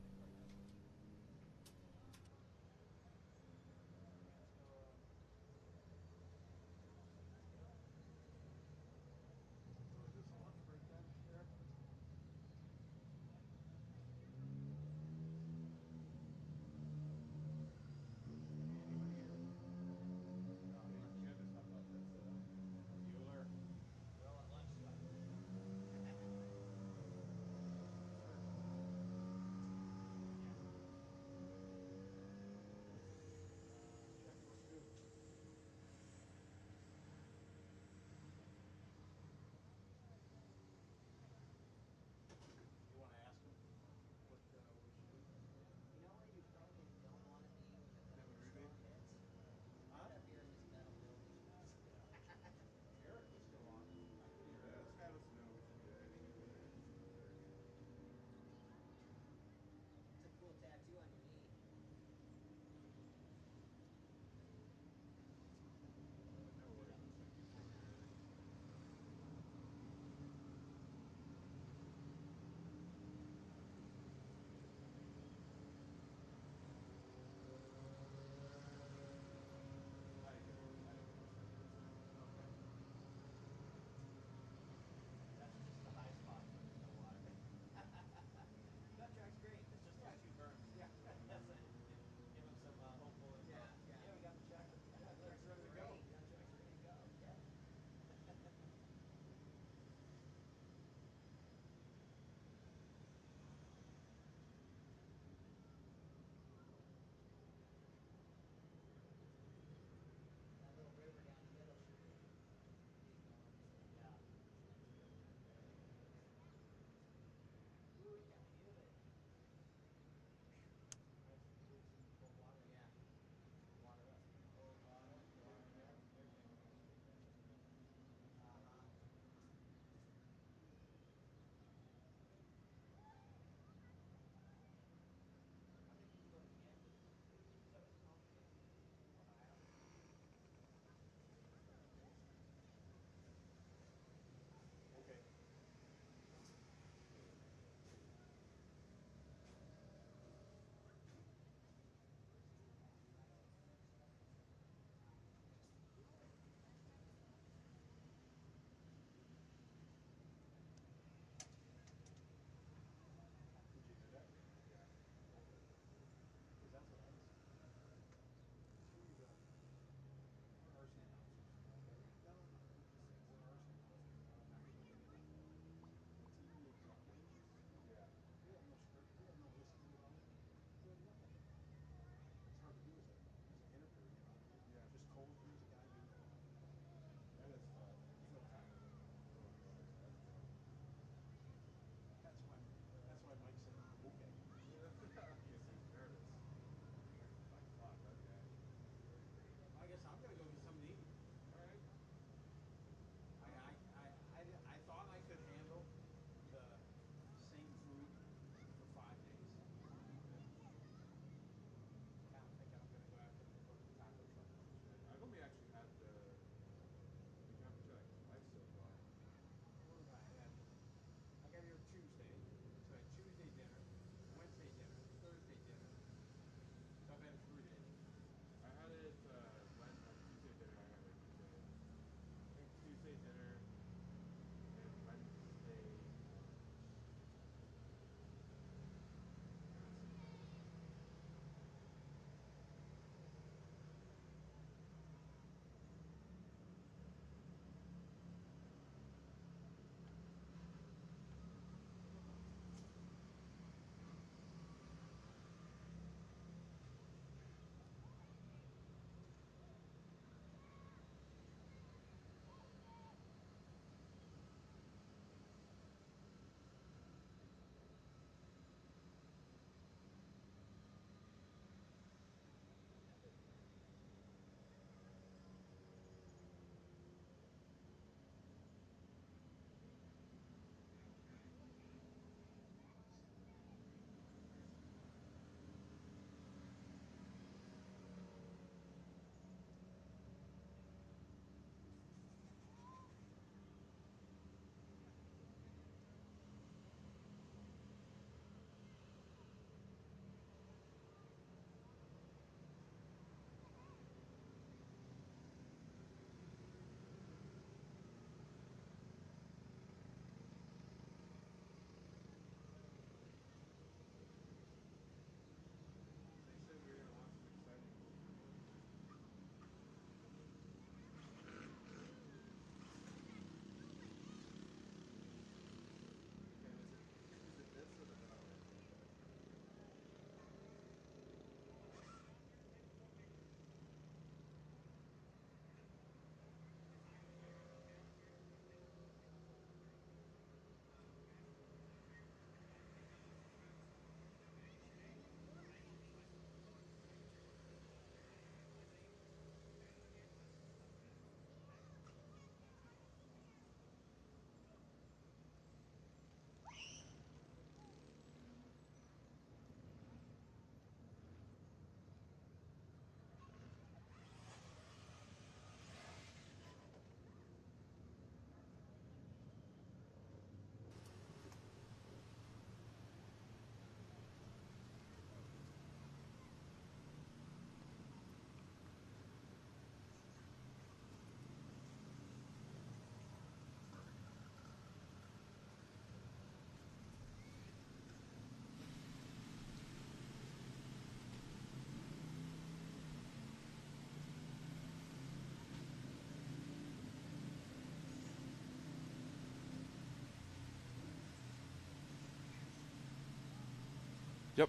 Yep.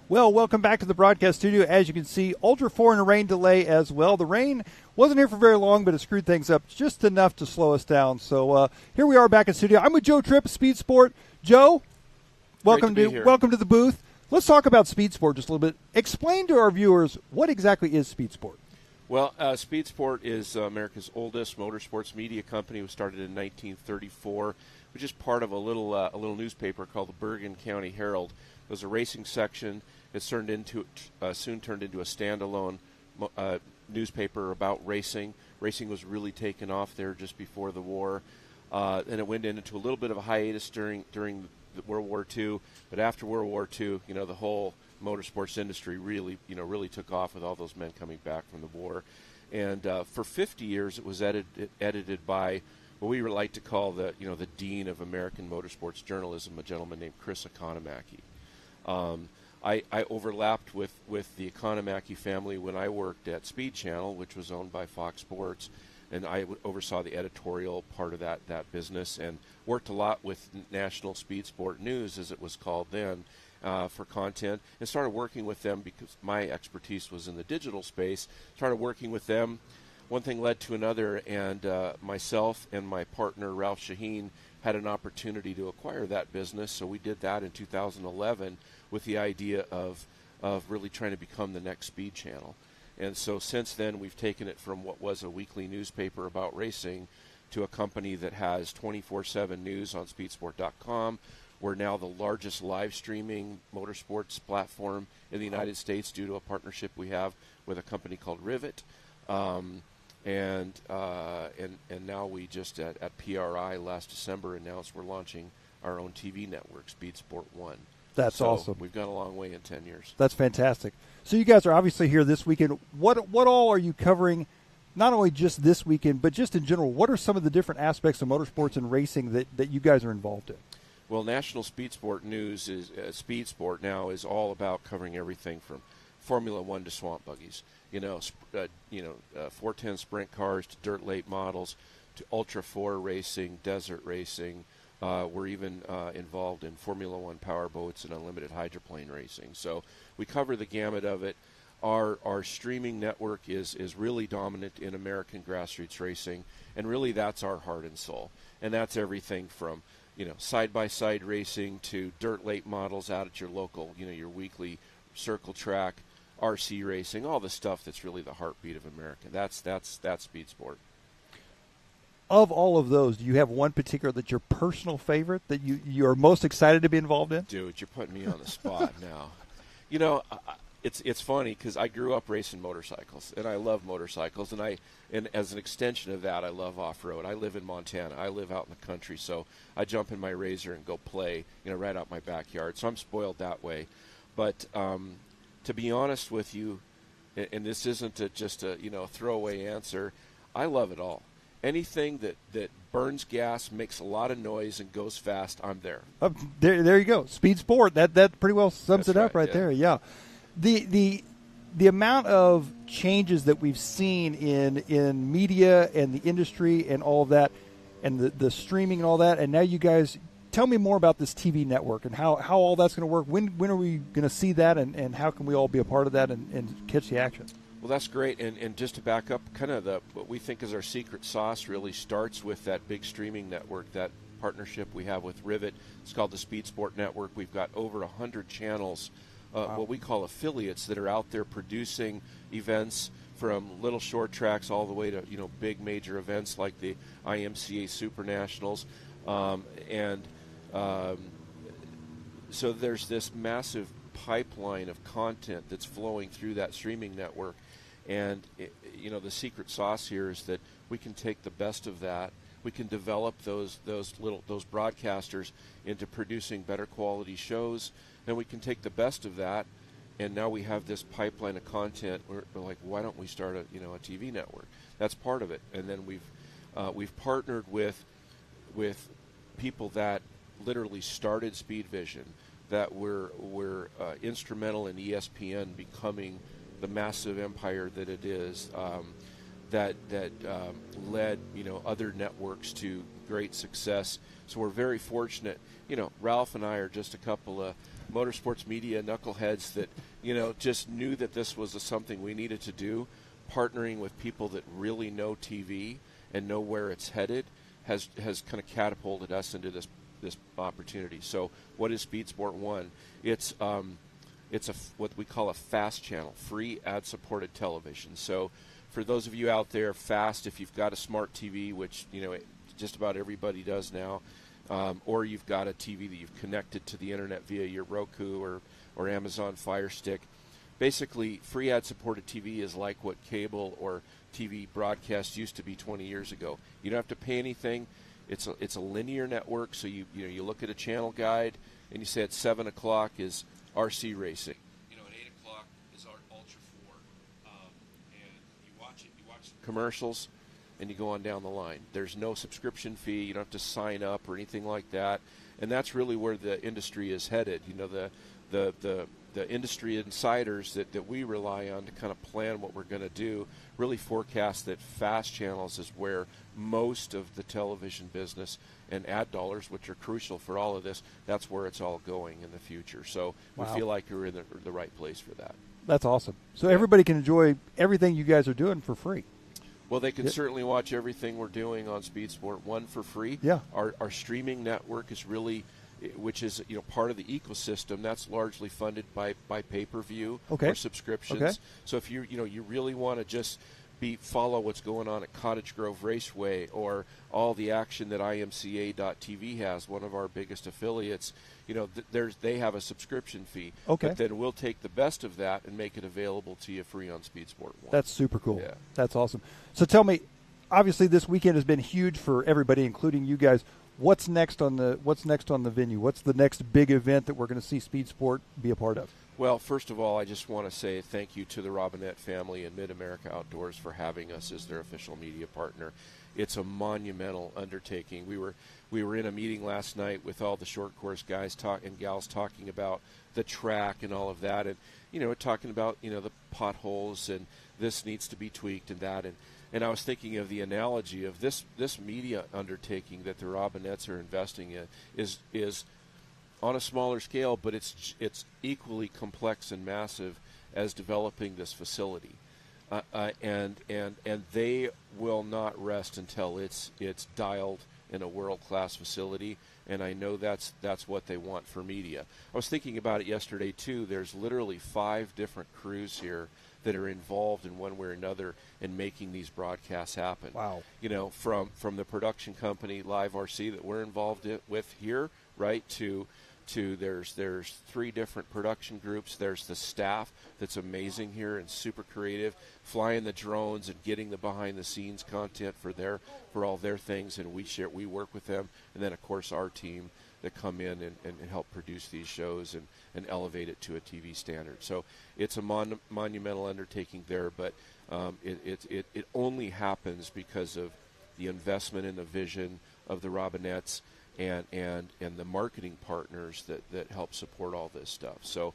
Well, welcome back to the broadcast studio. As you can see, Ultra 4 and a rain delay as well. The rain wasn't here for very long, but it screwed things up just enough to slow us down. So here we are back in studio. I'm with Joe Tripp, Speed Sport. Joe, welcome to the booth. Let's talk about Speed Sport just a little bit. Explain to our viewers what exactly is Speed Sport. Well, Speed Sport is America's oldest motorsports media company. It was started in 1934, which is part of a little newspaper called the Bergen County Herald. It was a racing section. It soon turned into a standalone newspaper about racing. Racing was really taken off there just before the war, and it went into a little bit of a hiatus during World War II. But after World War II, the whole motorsports industry really took off with all those men coming back from the war. And for 50 years, it was edited by what we like to call the dean of American motorsports journalism, a gentleman named Chris Economaki. I overlapped with the Economaki family when I worked at Speed Channel, which was owned by Fox Sports, and I oversaw the editorial part of that business and worked a lot with National Speed Sport News, as it was called then, for content, and started working with them because my expertise was in the digital space. Started working with them. One thing led to another, and myself and my partner, Ralph Shaheen, had an opportunity to acquire that business, so we did that in 2011 with the idea of really trying to become the next Speed Channel. And so since then, we've taken it from what was a weekly newspaper about racing to a company that has 24/7 news on speedsport.com. We're now the largest live streaming motorsports platform in the United States due to a partnership we have with a company called Rivet. And now we just at PRI last December announced we're launching our own TV network, Speed Sport 1. That's so awesome. We've gone a long way in 10 years. That's fantastic. So you guys are obviously here this weekend. What all are you covering, not only just this weekend, but just in general? What are some of the different aspects of motorsports and racing that you guys are involved in? Well, National Speed Sport News is Speed Sport now is all about covering everything from Formula One to swamp buggies, 410 sprint cars to dirt late models to Ultra 4 racing, desert racing. We're even involved in Formula One power boats and unlimited hydroplane racing. So we cover the gamut of it. Our streaming network is really dominant in American grassroots racing, and really that's our heart and soul. And that's everything from side-by-side racing to dirt late models out at your local, your weekly circle track, RC racing, all the stuff that's really the heartbeat of America. That's Speed Sport. Of all of those, do you have one particular that's your personal favorite that you're most excited to be involved in? Dude, you're putting me on the spot now. It's funny because I grew up racing motorcycles, and I love motorcycles, and as an extension of that, I love off-road. I live in Montana. I live out in the country, so I jump in my RZR and go play, right out my backyard. So I'm spoiled that way. But to be honest with you, and this isn't just a throwaway answer, I love it all. Anything that burns gas, makes a lot of noise, and goes fast, I'm there. There you go. Speed Sport. That pretty well sums it up right there. Yeah. The amount of changes that we've seen in media and the industry and all of that, and the streaming and all that, and now you guys tell me more about this TV network and how all that's going to work. When are we going to see that, and how can we all be a part of that and catch the action? Well, that's great, and just to back up, kind of what we think is our secret sauce really starts with that big streaming network, that partnership we have with Rivet. It's called the Speed Sport Network. We've got over 100 channels, what we call affiliates, that are out there producing events from little short tracks all the way to big major events like the IMCA Super Nationals, so there's this massive pipeline of content that's flowing through that streaming network. And the secret sauce here is that we can take the best of that. We can develop those broadcasters into producing better quality shows. Then we can take the best of that, and now we have this pipeline of content. We're like, why don't we start a TV network? That's part of it. And then we've partnered with people that literally started Speed Vision, that were instrumental in ESPN becoming the massive empire that it is. that led other networks to great success. So we're very fortunate. Ralph and I are just a couple of motorsports media knuckleheads that just knew that this was something we needed to do. Partnering with people that really know TV and know where it's headed has kind of catapulted us into this opportunity. So what is Speed Sport 1? It's what we call a FAST channel, free ad-supported television. So for those of you out there, FAST, if you've got a smart TV, which just about everybody does now, or you've got a TV that you've connected to the internet via your Roku or Amazon Fire Stick. Basically, free ad-supported TV is like what cable or TV broadcast used to be 20 years ago. You don't have to pay anything. It's a linear network, so you look at a channel guide and you say at 7 o'clock is RC racing. At 8 o'clock is our Ultra 4, and you watch commercials, and you go on down the line. There's no subscription fee. You don't have to sign up or anything like that, and that's really where the industry is headed. The industry insiders that we rely on to kind of plan what we're going to do really forecast that fast channels is where most of the television business and ad dollars, which are crucial for all of this, that's where it's all going in the future. So we feel like we're in the right place for that. That's awesome. So everybody can enjoy everything you guys are doing for free. Well, they can certainly watch everything we're doing on Speed Sport 1 for free. Yeah. Our streaming network is really, which is part of the ecosystem, that's largely funded by pay-per-view or subscriptions. Okay. So if you really want to just follow what's going on at Cottage Grove Raceway or all the action that IMCA.TV has, one of our biggest affiliates, they have a subscription fee. Okay. But then we'll take the best of that and make it available to you free on Speed Sport 1. That's super cool. Yeah. That's awesome. So tell me, obviously this weekend has been huge for everybody, including you guys. What's next on the venue? What's the next big event that we're going to see Speed Sport be a part of? Well, first of all, I just want to say thank you to the Robinette family and Mid-America Outdoors for having us as their official media partner. It's a monumental undertaking. We were in a meeting last night with all the short course guys and gals talking about the track and all of that, and talking about the potholes and this needs to be tweaked and that, and I was thinking of the analogy of this media undertaking that the Robinettes are investing in is on a smaller scale, but it's equally complex and massive as developing this facility, and they will not rest until it's dialed in a world-class facility. And I know that's what they want for media. I was thinking about it yesterday too. There's literally 5 different crews here that are involved in one way or another in making these broadcasts happen. Wow. From the production company Live RC that we're involved with here, right, to there's 3 different production groups. There's the staff that's amazing here and super creative, flying the drones and getting the behind the scenes content for all their things, and we work with them. And then of course our team that come in and help produce these shows and elevate it to a TV standard. So it's a monumental undertaking there, but it only happens because of the investment in the vision of the Robinettes and the marketing partners that help support all this stuff. So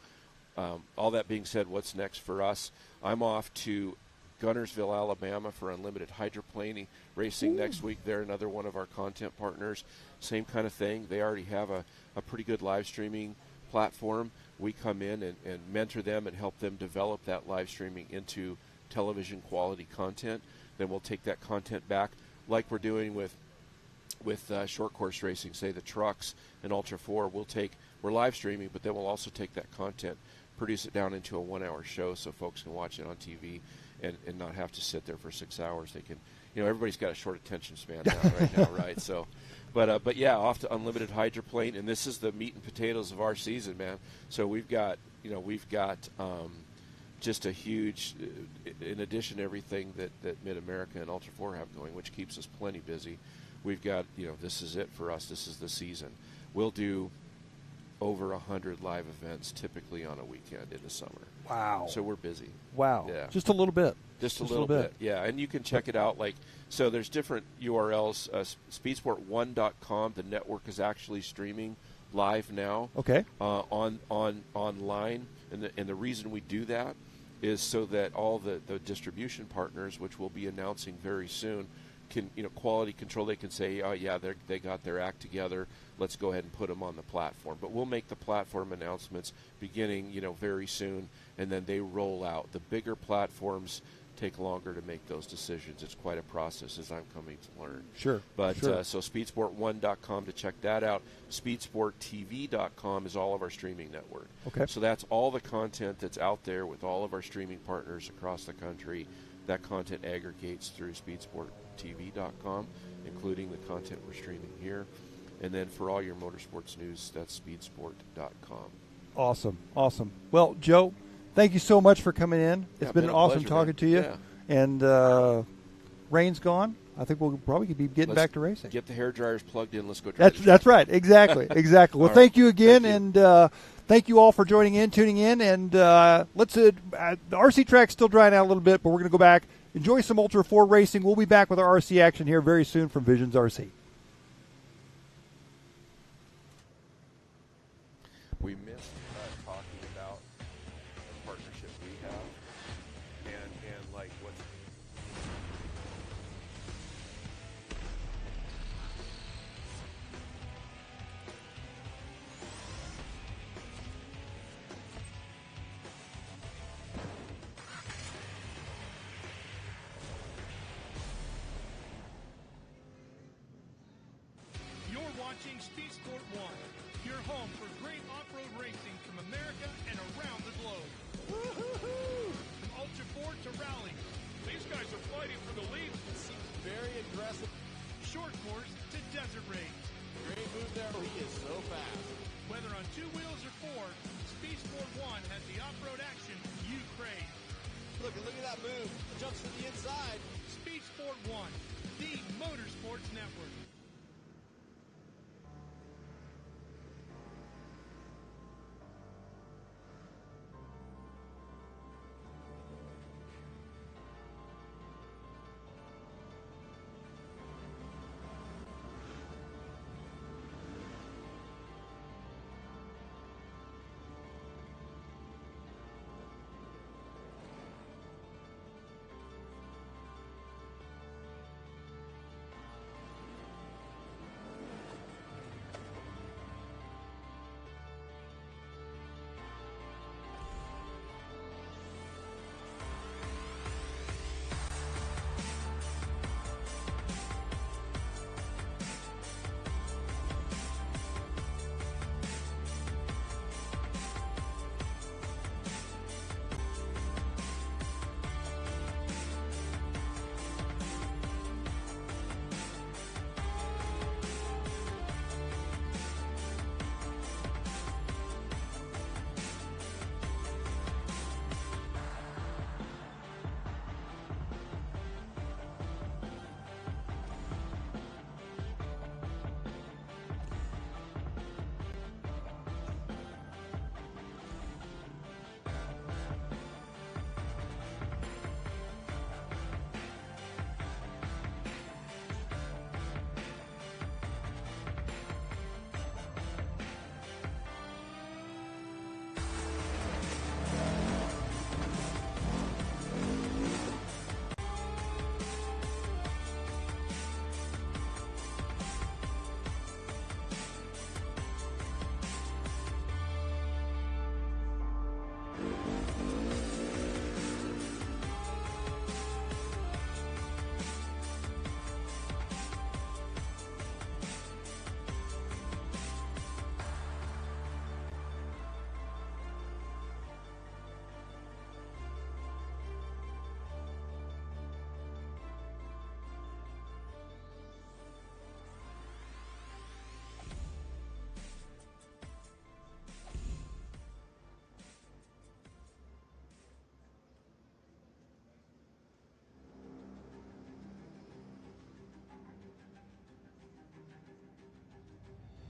all that being said, what's next for us? I'm off to Gunnersville, Alabama for Unlimited Hydroplane racing next week. They're another one of our content partners. Same kind of thing. They already have a pretty good live streaming platform. We come in and mentor them and help them develop that live streaming into television quality content. Then we'll take that content back like we're doing with short course racing, say the trucks and Ultra 4. We're live streaming, but then we'll also take that content, produce it down into a 1-hour show so folks can watch it on TV and not have to sit there for 6 hours. They can, everybody's got a short attention span right now, right? So, but yeah, off to Unlimited Hydroplane, and this is the meat and potatoes of our season, man. So we've got just a huge, in addition to everything that Mid-America and Ultra 4 have going, which keeps us plenty busy. We've got, this is it for us. This is the season. We'll do over 100 live events typically on a weekend in the summer. Wow. So we're busy. Wow. Yeah. Just a little bit. Just a little bit. Yeah, and you can check it out. So there's different URLs. Speedsport1.com. The network is actually streaming live now. Okay. Online, and the reason we do that is so that all the distribution partners, which we'll be announcing very soon, can, quality control. They can say, oh yeah, they got their act together. Let's go ahead and put them on the platform. But we'll make the platform announcements beginning, very soon, and then they roll out. The bigger platforms take longer to make those decisions. It's quite a process, as I'm coming to learn. Sure. But sure. So speedsport1.com to check that out. Speedsporttv.com is all of our streaming network. Okay. So that's all the content that's out there with all of our streaming partners across the country. That content aggregates through speedsporttv.com, including the content we're streaming here. And then for all your motorsports news, that's speedsport.com. Awesome. Well, Joe, thank you so much for coming in. It's been awesome pleasure, talking man. to you. Yeah. And rain's gone. I think we'll probably be getting back to racing. Get the hair dryers plugged in. Let's go try That's right. Exactly. Well, right. thank you again. Thank you. And thank you all for tuning in. And the RC track's still drying out a little bit, but we're going to go back, enjoy some Ultra 4 racing. We'll be back with our RC action here very soon from Visions RC. We missed talking about the partnership we have and like what's You're watching Speed Sport 1, your home for great off-road racing from America and around the globe. Woo-hoo-hoo! From Ultra 4 to rally, these guys are fighting for the lead. It seems very aggressive. Short course to desert race. Great move there. He is so fast. Whether on two wheels or four, Speed Sport 1 has the off-road action you crave. Look at that move. Jumps to the inside. Speed Sport 1, the Motorsports Network.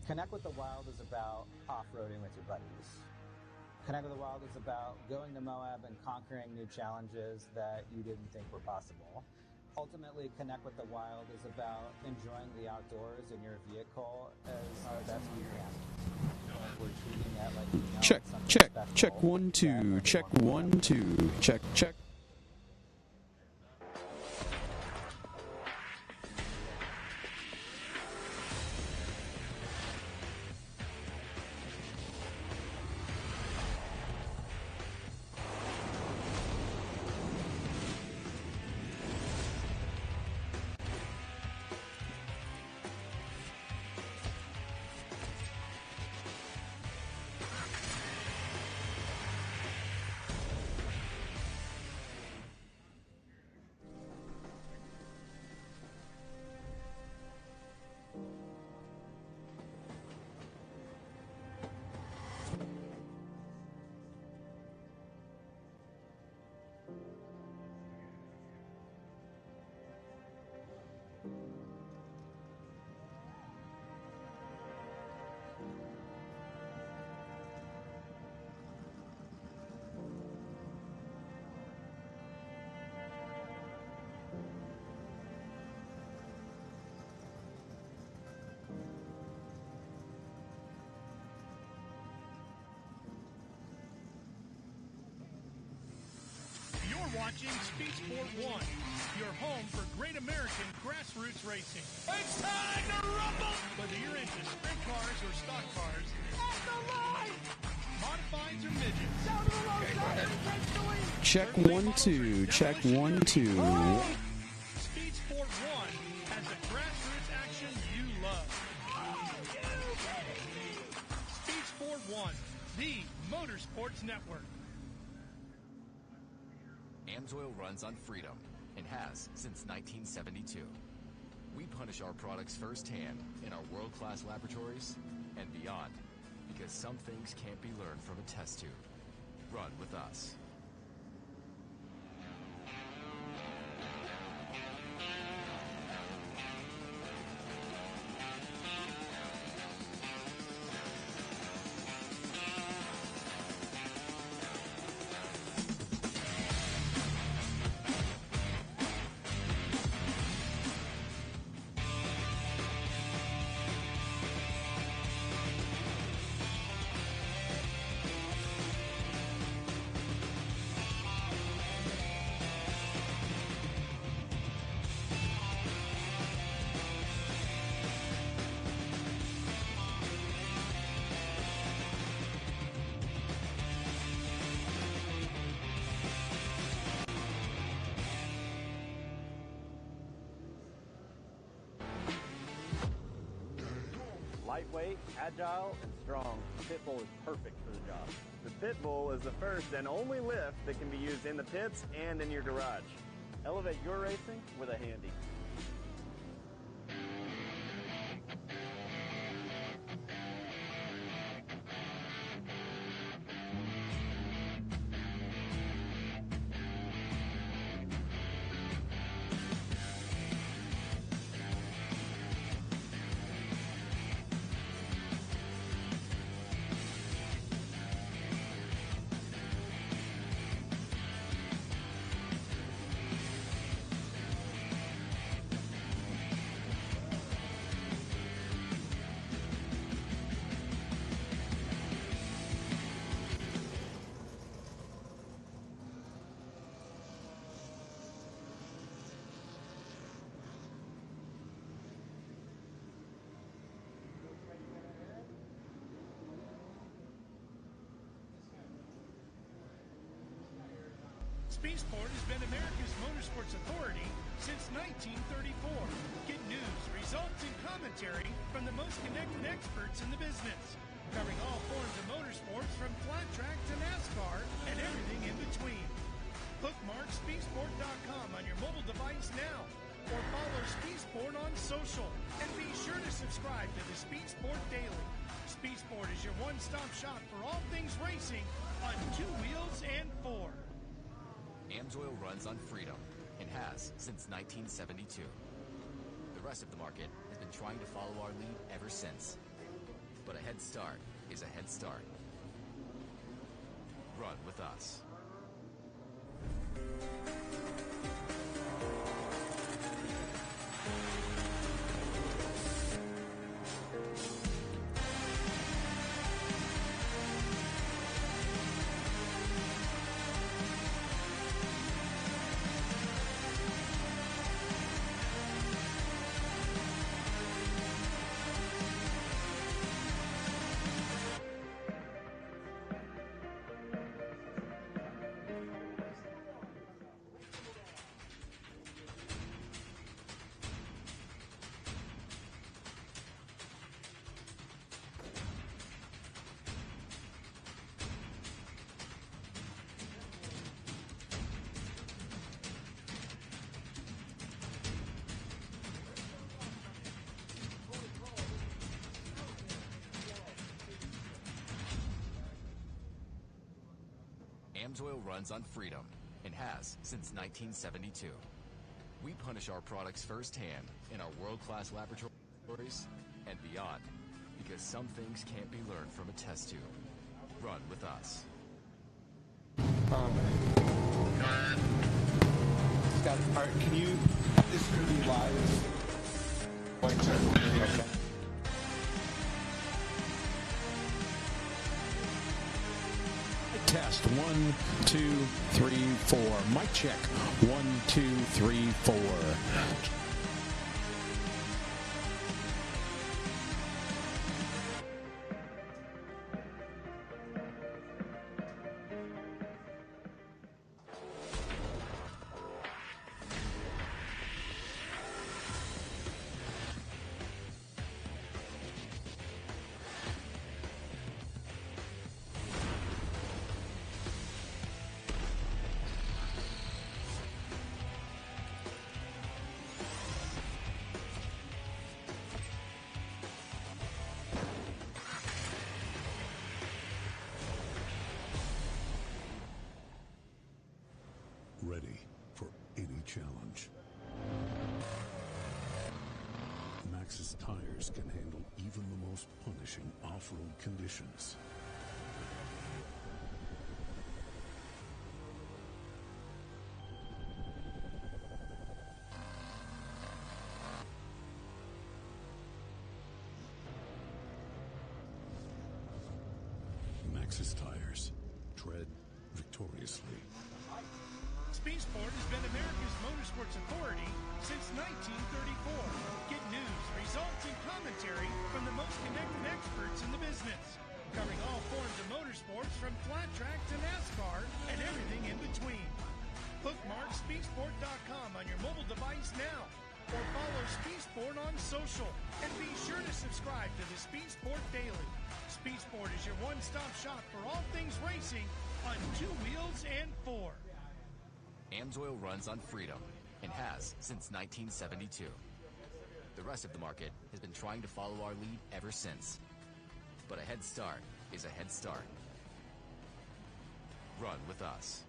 Connect with the Wild is about off-roading with your buddies. Connect with the Wild is about going to Moab and conquering new challenges that you didn't think were possible. Ultimately, Connect with the Wild is about enjoying the outdoors in your vehicle as best you can. Check, check, check 1 2, check 1 2, check, check. Watching Speed Sport 1, your home for great American grassroots racing. It's time to rumble! Whether you're into sprint cars or stock cars, at the line! Modifieds or midgets. Down to the low side, takes the lead. Check 1 2, check 1 2. Speed Sport 1 has the grassroots action you love. Speed Sport 1, the Motorsports Network. AMSOIL runs on freedom and has since 1972. We punish our products firsthand in our world-class laboratories and beyond because some things can't be learned from a test tube. Run with us. Lightweight, agile, and strong, the Pit Bull is perfect for the job. The Pit Bull is the first and only lift that can be used in the pits and in your garage. Elevate your racing with a Handy. Speed Sport has been America's motorsports authority since 1934. Get news, results, and commentary from the most connected experts in the business, covering all forms of motorsports from flat track to NASCAR and everything in between. Bookmark speedsport.com on your mobile device now, or follow Speed Sport on social. And be sure to subscribe to the Speed Sport Daily. Speed Sport is your one-stop shop for all things racing on two wheels and four. AMSOIL runs on freedom and has since 1972. The rest of the market has been trying to follow our lead ever since. But a head start is a head start. Run with us. AMSOIL runs on freedom and has since 1972. We punish our products firsthand in our world-class laboratories and beyond, because some things can't be learned from a test tube. Run with us. Scott, can you? This is going to be live. Okay. Test 1, 2, 3, 4. Mic check 1, 2, 3, 4. Ready for any challenge. Maxxis tires can handle even the most punishing off-road conditions. Maxxis tires. Tread victoriously. Speedsport has been America's motorsports authority since 1934. Get news, results, and commentary from the most connected experts in the business, covering all forms of motorsports from flat track to NASCAR and everything in between. Bookmark speedsport.com on your mobile device now, or follow Speedsport on social, and be sure to subscribe to the Speedsport Daily. Speedsport is your one-stop shop for all things racing on 2 wheels and 4. AMSOIL runs on freedom and has since 1972. The rest of the market has been trying to follow our lead ever since. But a head start is a head start. Run with us.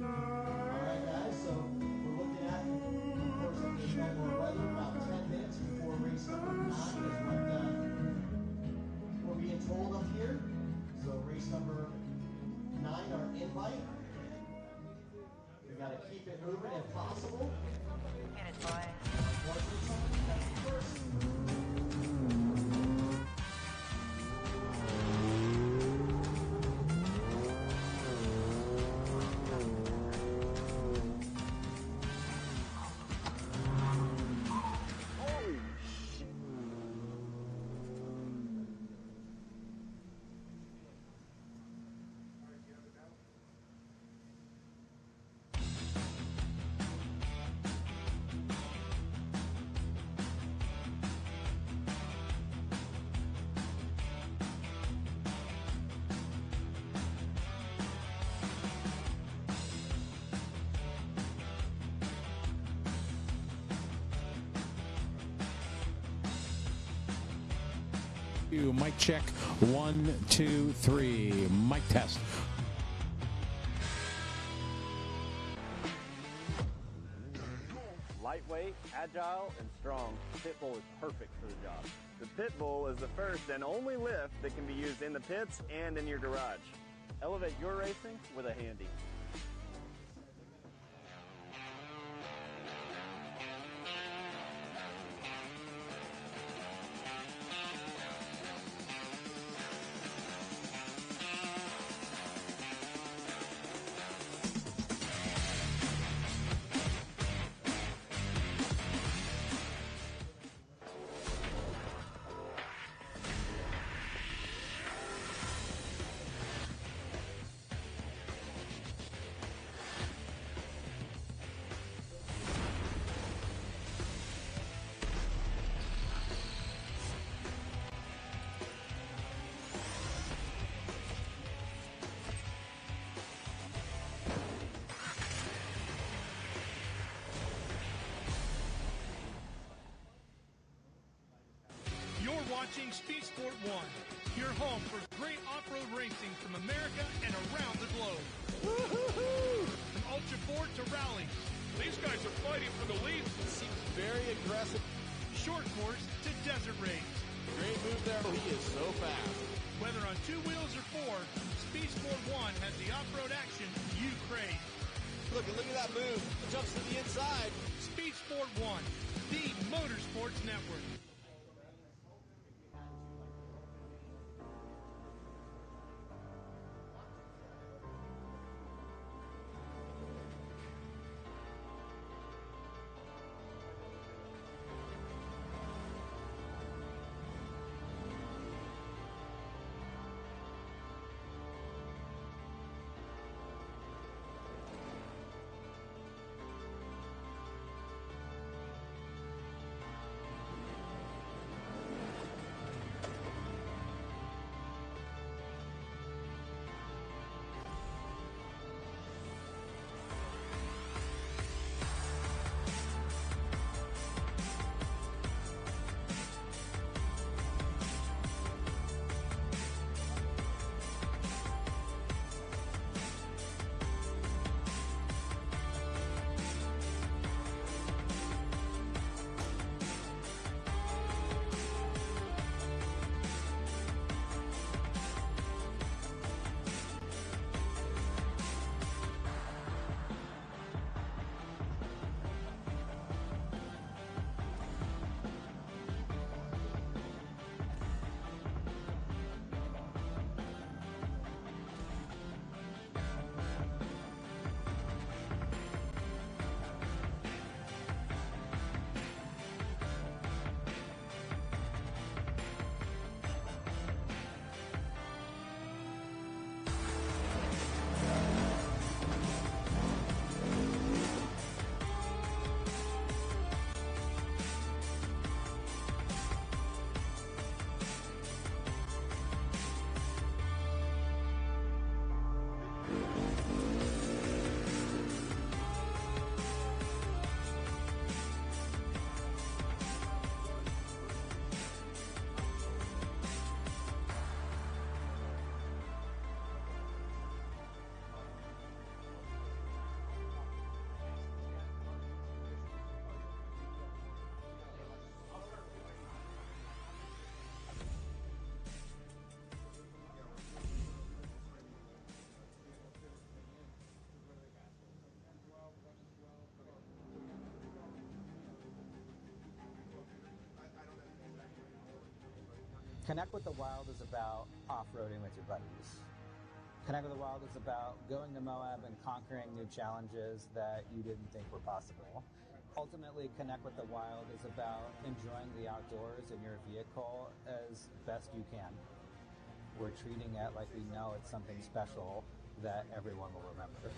Alright guys, so we're looking at, of course, if there's no more weather, about 10 minutes before race number 9 is what we're being told up here. So race number 9, our invite. We gotta keep it moving if possible. Get it, boy. That's the first. Mic check. 1, 2, 3. Mic test. Lightweight, agile, and strong, the pit bull is perfect for the job. The pit bull is the first and only lift that can be used in the pits and in your garage. Elevate your racing with a handy. Watching Speed Sport 1, your home for great off-road racing from America and around the globe. Woo-hoo-hoo! From Ultra 4 to Rally. These guys are fighting for the lead. Seems very aggressive. Short course to desert race. Great move there. He is so fast. Whether on 2 wheels or 4, Speed Sport 1 has the off-road action you crave. Look at that move. Jumps to the inside. Speed Sport 1, the Motorsports Network. Connect with the Wild is about off-roading with your buddies. Connect with the Wild is about going to Moab and conquering new challenges that you didn't think were possible. Ultimately, Connect with the Wild is about enjoying the outdoors in your vehicle as best you can. We're treating it like we know it's something special that everyone will remember.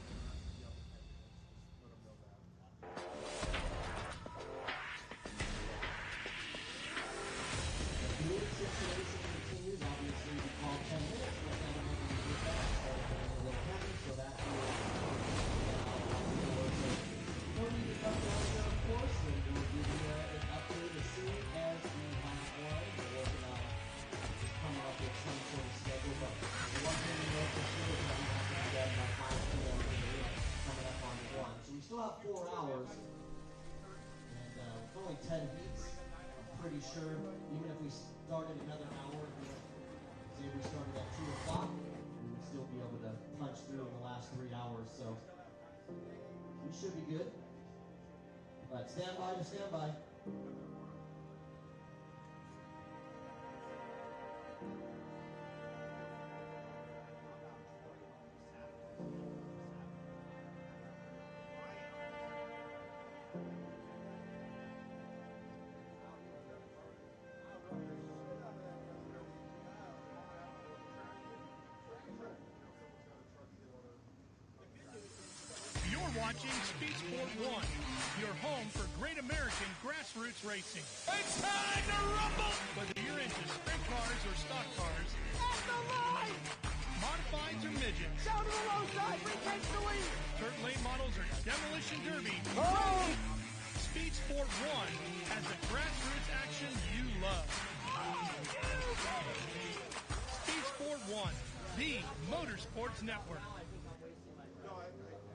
Continues. Obviously, we call 10 minutes, but now we're going to get back. A little heavy, so that no need to come down there, of course, and we'll give you an update as soon as we have one. We're working on 10 heats. I'm pretty sure even if we started another hour, say we started at 2 o'clock, we would still be able to punch through in the last 3 hours. So we should be good. But stand by to stand by. You're watching Speed Sport 1, your home for great American grassroots racing. It's time to rumble! Whether you're into sprint cars or stock cars, At the line! modifieds or midgets, Down to the low side, retakes the lead! dirt lane models or demolition derby, Oh! Speed Sport 1 has the grassroots action you love. Speed Sport 1, the Motorsports Network.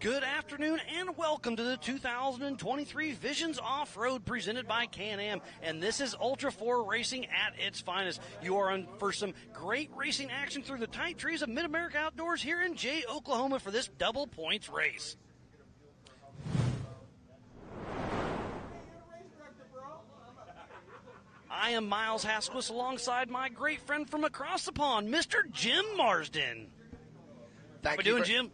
Good afternoon and welcome to the 2023 Visions Off-Road presented by Can-Am. And this is Ultra 4 racing at its finest. You are on for some great racing action through the tight trees of Mid-America Outdoors here in Jay, Oklahoma for this double points race. I am Miles Hasquis alongside my great friend from across the pond, Mr. Jim Marsden. How we doing, Jim?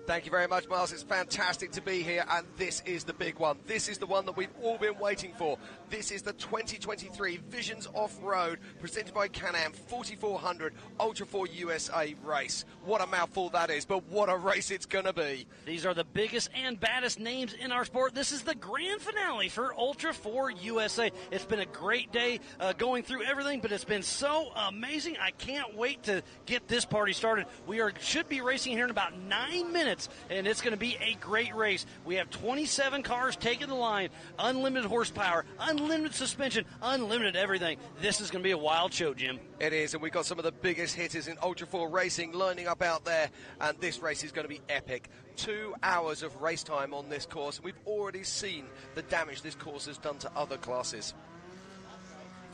Thank you very much, Miles. It's fantastic to be here, and this is the big one. This is the one that we've all been waiting for. This is the 2023 Visions Off-Road, presented by Can-Am 4400 Ultra 4 USA race. What a mouthful that is, but what a race it's going to be. These are the biggest and baddest names in our sport. This is the grand finale for Ultra 4 USA. It's been a great day going through everything, but it's been so amazing. I can't wait to get this party started. We should be racing here in about 9 minutes. And it's going to be a great race. We have 27 cars taking the line, unlimited horsepower, unlimited suspension, unlimited everything. This is going to be a wild show, Jim. It is, and we've got some of the biggest hitters in Ultra 4 racing lining up out there, and this race is going to be epic. 2 hours of race time on this course, and we've already seen the damage this course has done to other classes.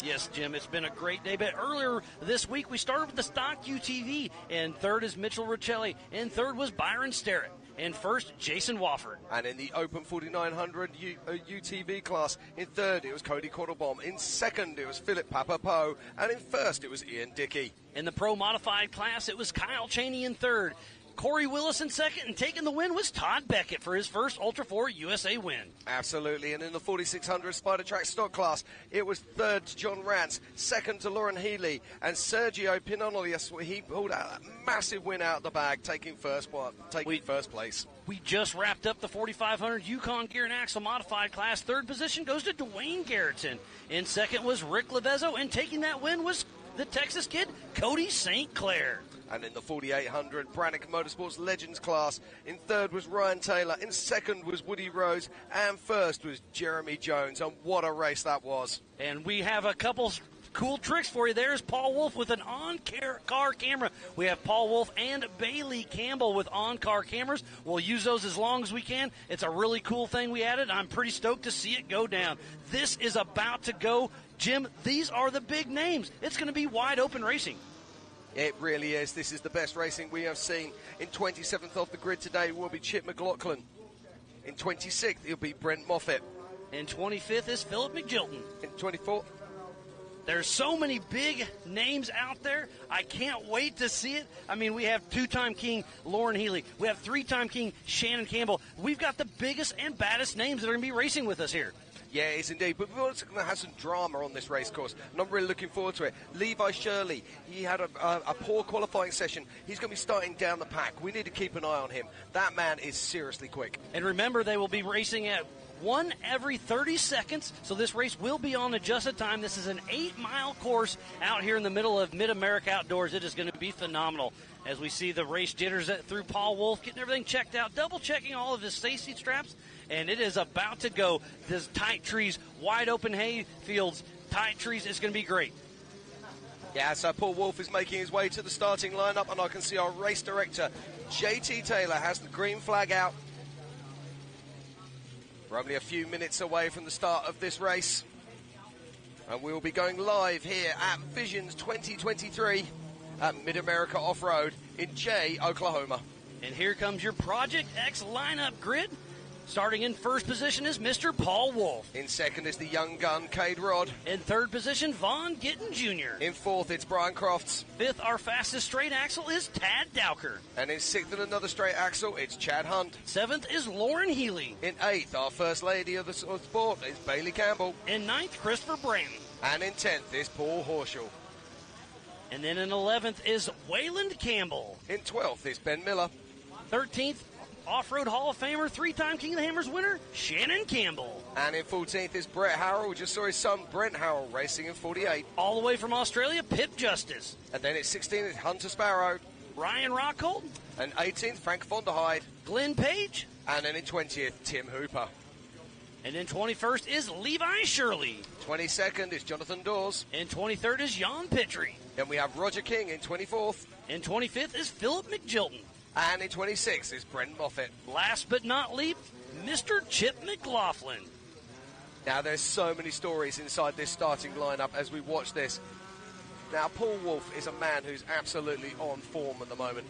Yes, Jim, it's been a great day. But earlier this week, we started with the stock UTV, and third is Mitchell Riccelli, and third was Byron Sterrett, and first, Jason Wofford. And in the Open 4900 UTV class, in third, it was Cody Quattlebaum. In second, it was Philip Papapo, and in first, it was Ian Dickey. In the Pro Modified class, it was Kyle Chaney in third. Corey Willis in second, and taking the win was Todd Beckett for his first Ultra 4 USA win. Absolutely, and in the 4600 Spider Track stock class, it was third to John Rance, second to Lauren Healy, and Sergio Pinonolius. He pulled out a massive win out of the bag, taking first place. We just wrapped up the 4500 Yukon Gear and Axle Modified class. Third position goes to Dwayne Garrettson. In second was Rick Levezzo, and taking that win was the Texas kid, Cody St. Clair. And in the 4800 Brannick Motorsports Legends class, in third was Ryan Taylor, in second was Woody Rose, and first was Jeremy Jones. And what a race that was. And we have a couple cool tricks for you. There's Paul Wolf with an on-car camera. We have Paul Wolf and Bailey Campbell with on-car cameras. We'll use those as long as we can. It's a really cool thing we added. I'm pretty stoked to see it go down. This is about to go. Jim, these are the big names. It's going to be wide open racing. It really is. This is the best racing we have seen. In 27th off the grid today will be Chip McLaughlin. In 26th, it'll be Brent Moffitt. In 25th is Philip McGilton. In 24th, there's so many big names out there. I can't wait to see it. I mean, we have two-time king Lauren Healy. We have three-time king Shannon Campbell. We've got the biggest and baddest names that are going to be racing with us here. Yeah, it is indeed. But we're also going to have some drama on this race course, and I'm really looking forward to it. Levi Shirley, he had a poor qualifying session. He's going to be starting down the pack. We need to keep an eye on him. That man is seriously quick. And remember, they will be racing at one every 30 seconds, so this race will be on adjusted time. This is an 8-mile course out here in the middle of Mid-America Outdoors. It is going to be phenomenal. As we see the race jitters through Paul Wolf, getting everything checked out, double-checking all of his safety straps, and it is about to go. This tight trees, wide open hay fields, tight trees, is going to be great. Yeah, so Paul Wolf is making his way to the starting lineup, and I can see our race director, JT Taylor, has the green flag out. We're only a few minutes away from the start of this race. And we'll be going live here at Visions 2023 at Mid-America Off-Road in Jay, Oklahoma. And here comes your Project X lineup grid. Starting in first position is Mr. Paul Wolf. In second is the young gun, Cade Rod. In third position, Vaughn Gittin Jr. In fourth, it's Brian Crofts. Fifth, our fastest straight axle is Tad Dowker. And in sixth and another straight axle, it's Chad Hunt. Seventh is Lauren Healy. In eighth, our first lady of the sport is Bailey Campbell. In ninth, Christopher Branton. And in 10th is Paul Horschel. And then in 11th is Wayland Campbell. In 12th is Ben Miller. 13th, Off-Road Hall of Famer, three-time King of the Hammers winner, Shannon Campbell. And in 14th is Brett Harrell. We just saw his son, Brent Harrell, racing in 48. All the way from Australia, Pip Justice. And then at 16th is Hunter Sparrow. Ryan Rockhold. And 18th, Frank von der Heide. Glenn Page. And then in 20th, Tim Hooper. And then 21st is Levi Shirley. 22nd is Jonathan Dawes. And 23rd is Jan Petrie. Then we have Roger King in 24th. And 25th is Philip McJilton. And in 26th is Brent Moffitt. Last but not least, Mr. Chip McLaughlin. Now, there's so many stories inside this starting lineup as we watch this. Now, Paul Wolf is a man who's absolutely on form at the moment.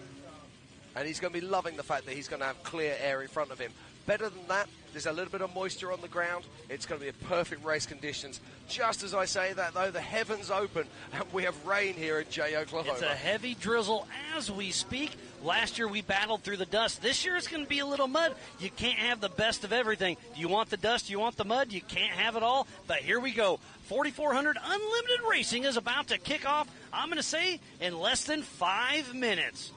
And he's going to be loving the fact that he's going to have clear air in front of him. Better than that, there's a little bit of moisture on the ground. It's going to be a perfect race conditions. Just as I say that, though, the heavens open, and we have rain here at Jay, Oklahoma. It's a heavy drizzle as we speak. Last year we battled through the dust. This year it's going to be a little mud. You can't have the best of everything. Do you want the dust? Do you want the mud? You can't have it all. But here we go. 4,400 Unlimited Racing is about to kick off, I'm going to say, in less than 5 minutes.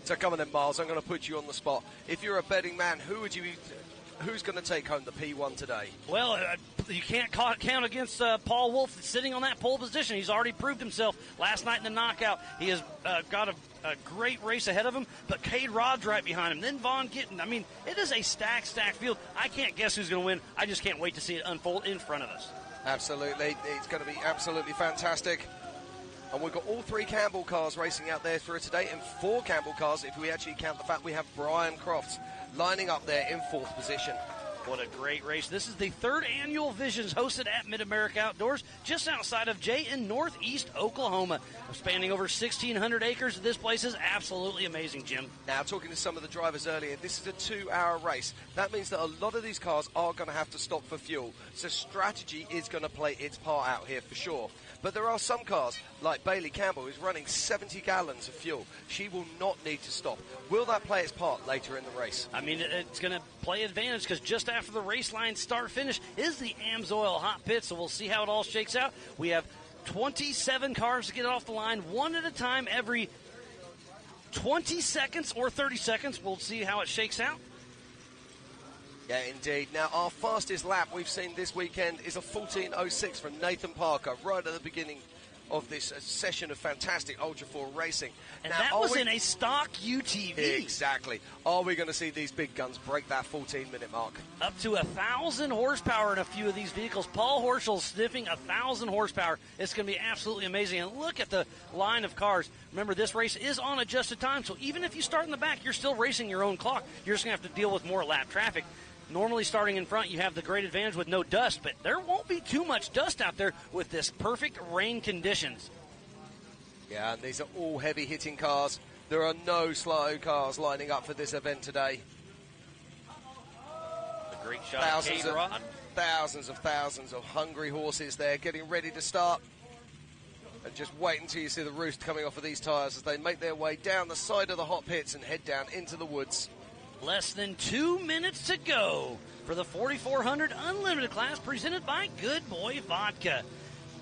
So come on then, Miles, I'm going to put you on the spot. If you're a betting man, who's going to take home the P1 today? Well, you can't count against Paul Wolf sitting on that pole position. He's already proved himself last night in the knockout. He has got a great race ahead of him, but Cade Rod's right behind him. Then Vaughn Gittin. I mean, it is a stacked field. I can't guess who's going to win. I just can't wait to see it unfold in front of us. Absolutely. It's going to be absolutely fantastic. And we've got all 3 Campbell cars racing out there for today, and 4 Campbell cars if we actually count the fact we have Brian Crofts lining up there in 4th position. What a great race. This is the 3rd annual Visions hosted at Mid-America Outdoors, just outside of Jay in northeast Oklahoma. Spanning over 1,600 acres, this place is absolutely amazing, Jim. Now, talking to some of the drivers earlier, this is a 2-hour race. That means that a lot of these cars are going to have to stop for fuel. So strategy is going to play its part out here for sure. But there are some cars, like Bailey Campbell, who's running 70 gallons of fuel. She will not need to stop. Will that play its part later in the race? I mean, it's going to play advantage because just after the race line start-finish is the AMSOIL hot pit, so we'll see how it all shakes out. We have 27 cars to get off the line, one at a time every 20 seconds or 30 seconds. We'll see how it shakes out. Yeah, indeed. Now, our fastest lap we've seen this weekend is a 14.06 from Nathan Parker, right at the beginning of this session of fantastic Ultra 4 racing. And now, that was in a stock UTV. Exactly. Are we going to see these big guns break that 14-minute mark? Up to 1,000 horsepower in a few of these vehicles. Paul Horschel sniffing 1,000 horsepower. It's going to be absolutely amazing. And look at the line of cars. Remember, this race is on adjusted time, so even if you start in the back, you're still racing your own clock. You're just going to have to deal with more lap traffic. Normally starting in front, you have the great advantage with no dust, but there won't be too much dust out there with this perfect rain conditions. Yeah, and these are all heavy-hitting cars. There are no slow cars lining up for this event today. A great shot of Cade Rod. Thousands of hungry horses there getting ready to start. And just wait until you see the roost coming off of these tyres as they make their way down the side of the hot pits and head down into the woods. Less than 2 minutes to go for the 4,400 Unlimited class presented by Good Boy Vodka.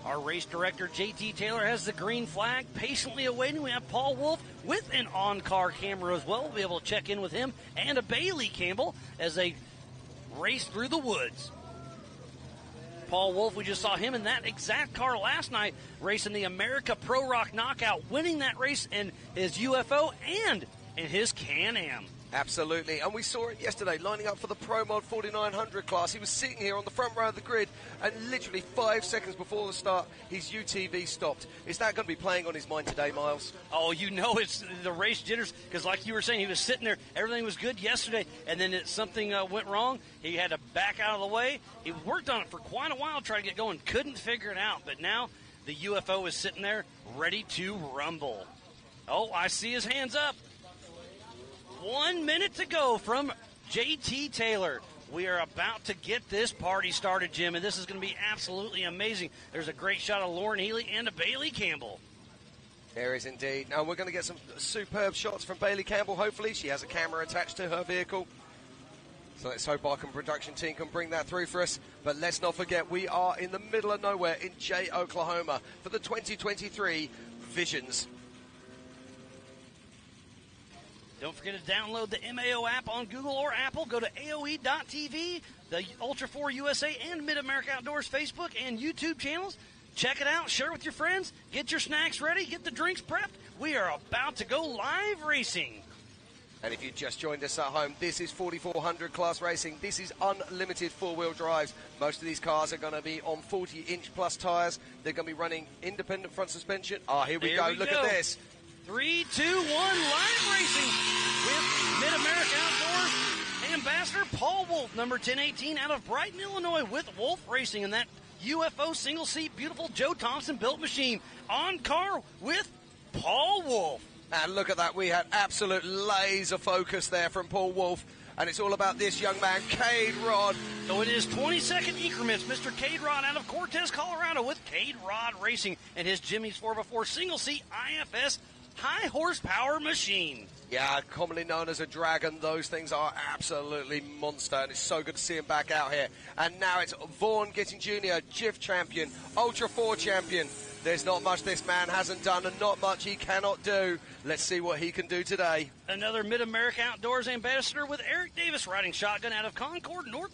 Our race director, JT Taylor, has the green flag patiently awaiting. We have Paul Wolf with an on-car camera as well. We'll be able to check in with him and a Bailey Campbell as they race through the woods. Paul Wolf, we just saw him in that exact car last night racing the America Pro Rock Knockout, winning that race in his UFO and in his Can-Am. Absolutely, and we saw it yesterday lining up for the Pro Mod 4900 class. He was sitting here on the front row of the grid, and literally 5 seconds before the start, his UTV stopped. Is that going to be playing on his mind today, Miles? Oh, you know it's the race jitters, because like you were saying, he was sitting there, everything was good yesterday, and then something went wrong. He had to back out of the way. He worked on it for quite a while, trying to get going, couldn't figure it out, but now the UFO is sitting there ready to rumble. Oh, I see his hands up. 1 minute to go from JT Taylor. We are about to get this party started, Jim, and this is going to be absolutely amazing. There's a great shot of Lauren Healy and a Bailey Campbell. There is indeed. Now we're going to get some superb shots from Bailey Campbell, hopefully. She has a camera attached to her vehicle. So let's hope our production team can bring that through for us. But let's not forget, we are in the middle of nowhere in Jay, Oklahoma for the 2023 Visions. Don't forget to download the MAO app on Google or Apple. Go to AOE.TV, the Ultra 4 USA and Mid-America Outdoors Facebook and YouTube channels. Check it out. Share it with your friends. Get your snacks ready. Get the drinks prepped. We are about to go live racing. And if you just joined us at home, this is 4400 class racing. This is unlimited four-wheel drives. Most of these cars are going to be on 40-inch plus tyres. They're going to be running independent front suspension. Here we go. Look at this. 3, 2, 1, live racing with Mid-America Outdoors Ambassador Paul Wolf, number 1018 out of Brighton, Illinois, with Wolf Racing and that UFO single-seat beautiful Joe Thompson-built machine on car with Paul Wolf. And look at that. We had absolute laser focus there from Paul Wolf. And it's all about this young man, Cade Rod. So it is 20-second increments. Mr. Cade Rod out of Cortez, Colorado with Cade Rod Racing and his Jimmy's 4x4 single-seat IFS high horsepower machine. Yeah, commonly known as a Dragon. Those things are absolutely monster, and it's so good to see him back out here. And now it's Vaughn Getting Jr., GIF champion, Ultra 4 champion. There's not much this man hasn't done and not much he cannot do. Let's see what he can do today. Another Mid-America Outdoors ambassador with Eric Davis riding shotgun out of Concord, North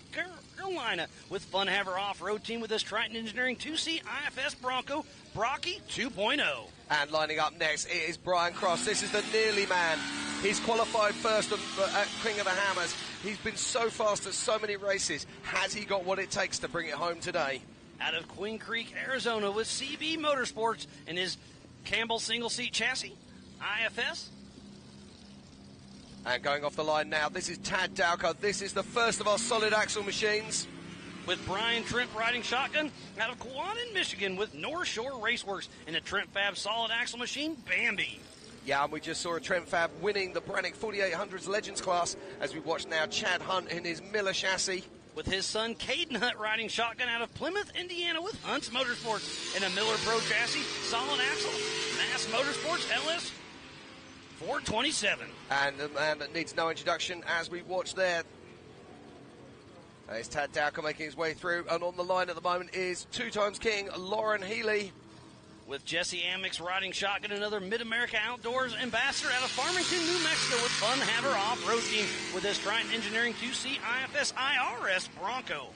Carolina with Fun Haver Off-Road team with this Triton Engineering 2C IFS Bronco Brocky 2.0. And lining up next, it is Brian Cross. This is the nearly man. He's qualified first at King of the Hammers. He's been so fast at so many races. Has he got what it takes to bring it home today? Out of Queen Creek, Arizona with CB Motorsports and his Campbell single-seat chassis, IFS. And going off the line now, this is Tad Dowker. This is the first of our solid axle machines. With Brian Trent riding shotgun out of Kewanee, Michigan with North Shore Raceworks and a Trent Fab solid axle machine, Bambi. Yeah, and we just saw a Trent Fab winning the Brannick 4800s Legends class as we watch now Chad Hunt in his Miller chassis. With his son Caden Hunt riding shotgun out of Plymouth, Indiana with Hunt's Motorsports and a Miller Pro chassis, solid axle, Mass Motorsports LS 427. And the man that needs no introduction as we watch there. There's Tad Dowker making his way through, and on the line at the moment is two-times king Lauren Healy. With Jesse Amix riding shotgun, another Mid-America Outdoors ambassador out of Farmington, New Mexico with Fun Haver Off-Road team with his Triton Engineering 2C IFS IRS Bronco.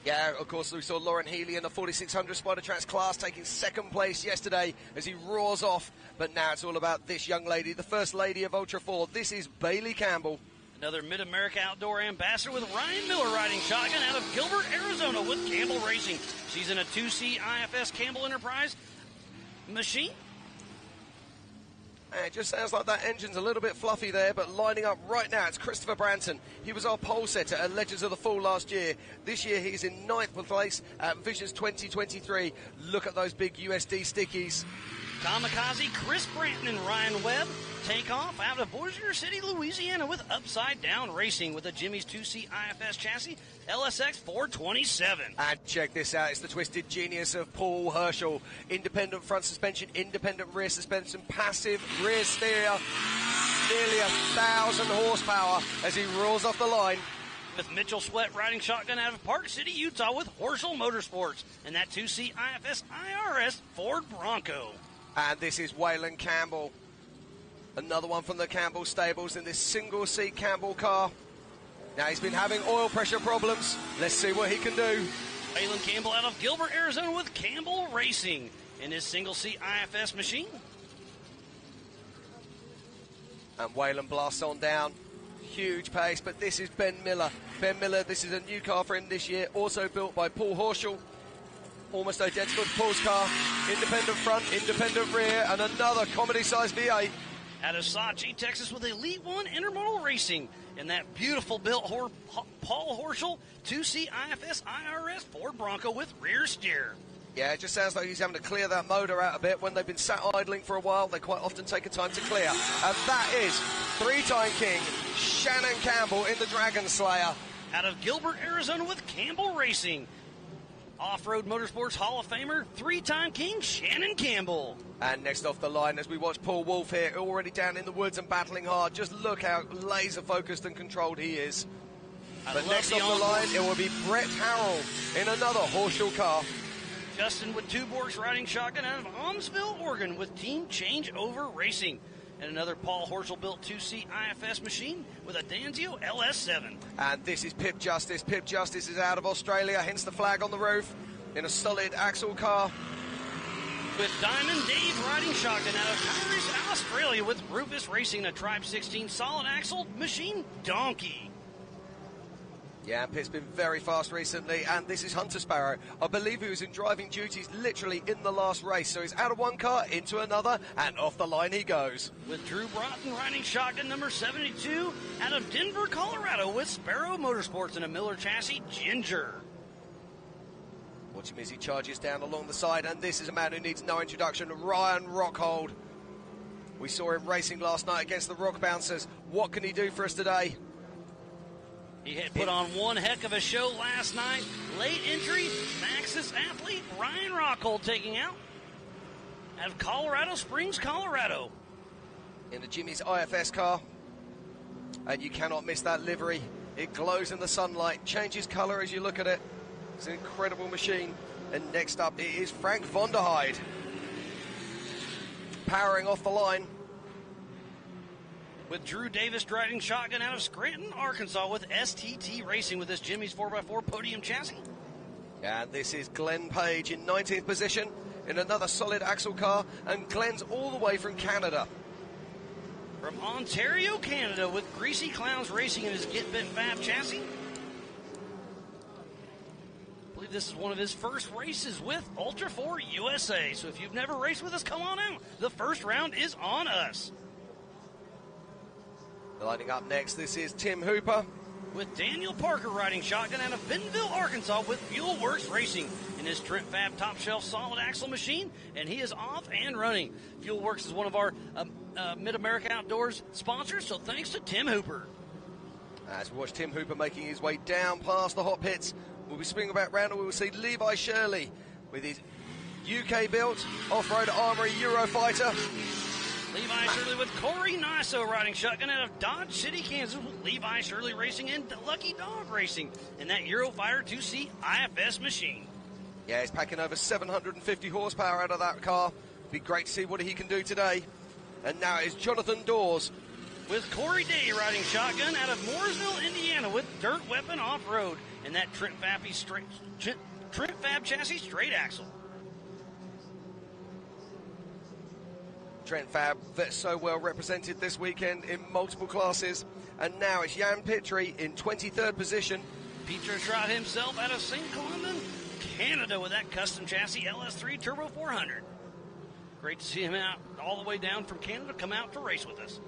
Yeah, of course, we saw Lauren Healy in the 4600 Spider Tracks class taking second place yesterday as he roars off. But now it's all about this young lady, the first lady of Ultra 4. This is Bailey Campbell. Another Mid-America Outdoor ambassador with Ryan Miller riding shotgun out of Gilbert, Arizona with Campbell Racing. She's in a 2C IFS Campbell Enterprise machine. It just sounds like that engine's a little bit fluffy there, but lining up right now, it's Christopher Branton. He was our pole setter at Legends of the Fall last year. This year, he's in 9th place at Visions 2023. Look at those big USD stickies. Kamikaze, Chris Branton and Ryan Webb take off out of Bossier City, Louisiana with Upside Down Racing with a Jimmy's 2C IFS chassis, LSX 427. And check this out, it's the twisted genius of Paul Herschel. Independent front suspension, independent rear suspension, passive rear steer, nearly 1,000 horsepower as he rolls off the line. With Mitchell Sweat riding shotgun out of Park City, Utah with Horschel Motorsports and that 2C IFS IRS Ford Bronco. And this is Waylon Campbell. Another one from the Campbell stables in this single-seat Campbell car. Now he's been having oil pressure problems. Let's see what he can do. Waylon Campbell out of Gilbert, Arizona with Campbell Racing in his single-seat IFS machine. And Waylon blasts on down. Huge pace, but this is Ben Miller. Ben Miller, this is a new car for him this year, also built by Paul Horschel. Almost identical to Paul's car. Independent front, independent rear, and another comedy-sized V8. Out of Saatchi, Texas, with Elite One Intermodal Racing. And that beautiful built Paul Horschel 2C IFS IRS Ford Bronco with rear steer. Yeah, it just sounds like he's having to clear that motor out a bit. When they've been sat idling for a while, they quite often take a time to clear. And that is three-time king Shannon Campbell in the Dragon Slayer. Out of Gilbert, Arizona, with Campbell Racing. Off-Road Motorsports Hall of Famer, three-time king Shannon Campbell. And next off the line, as we watch Paul Wolf here, already down in the woods and battling hard. Just look how laser-focused and controlled he is. But next off the line, it will be Brett Harrell in another Horschel car. Justin with two Borks riding shotgun out of Almsville, Oregon, with Team Changeover Racing. And another Paul Horschel-built 2C IFS machine with a Danzio LS7. And this is Pip Justice. Pip Justice is out of Australia, hence the flag on the roof, in a solid axle car. With Diamond Dave riding shotgun out of Kyrus, Australia, with Rufus Racing, a Tribe 16 solid axle machine Donkey. Yeah, and Pitt's been very fast recently, and this is Hunter Sparrow. I believe he was in driving duties literally in the last race, so he's out of one car, into another, and off the line he goes. With Drew Broughton riding shotgun number 72 out of Denver, Colorado, with Sparrow Motorsports and a Miller chassis Ginger. Watch him as he charges down along the side, and this is a man who needs no introduction, Ryan Rockhold. We saw him racing last night against the Rock Bouncers. What can he do for us today? He had put on one heck of a show last night. Late entry, Maxis athlete Ryan Rockhold taking out of Colorado Springs, Colorado. In the Jimmy's IFS car. And you cannot miss that livery. It glows in the sunlight, changes colour as you look at it. It's an incredible machine. And next up, it is Frank Vonderheide. Powering off the line. With Drew Davis riding shotgun out of Scranton, Arkansas, with STT Racing with this Jimmy's 4x4 podium chassis. And this is Glenn Page in 19th position in another solid axle car, and Glenn's all the way from Canada. From Ontario, Canada, with Greasy Clowns Racing in his Get Bent Fab chassis. I believe this is one of his first races with Ultra 4 USA. So if you've never raced with us, come on out. The first round is on us. Lining up next, this is Tim Hooper. With Daniel Parker riding shotgun out of Bentonville, Arkansas, with Fuel Works Racing in his Trent Fab top shelf solid axle machine, and he is off and running. Fuel Works is one of our Mid-America Outdoors sponsors, so thanks to Tim Hooper. As we watch Tim Hooper making his way down past the hot pits, we'll be swinging back round and we will see Levi Shirley with his UK-built off-road Armory Eurofighter. Levi Shirley with Corey Nasso riding shotgun out of Dodge City, Kansas, with Levi Shirley Racing and Lucky Dog Racing in that Eurofighter 2C IFS machine. Yeah, he's packing over 750 horsepower out of that car. Be great to see what he can do today. And now it's Jonathan Dawes. With Corey Day riding shotgun out of Mooresville, Indiana, with Dirt Weapon Off-Road and that Trent Fab chassis straight axle. Trent Fab, that's so well represented this weekend in multiple classes. And now it's Jan Pitre in 23rd position. Pitre shot himself out of St. Columban, Canada, with that custom chassis LS3 Turbo 400. Great to see him out all the way down from Canada, come out to race with us.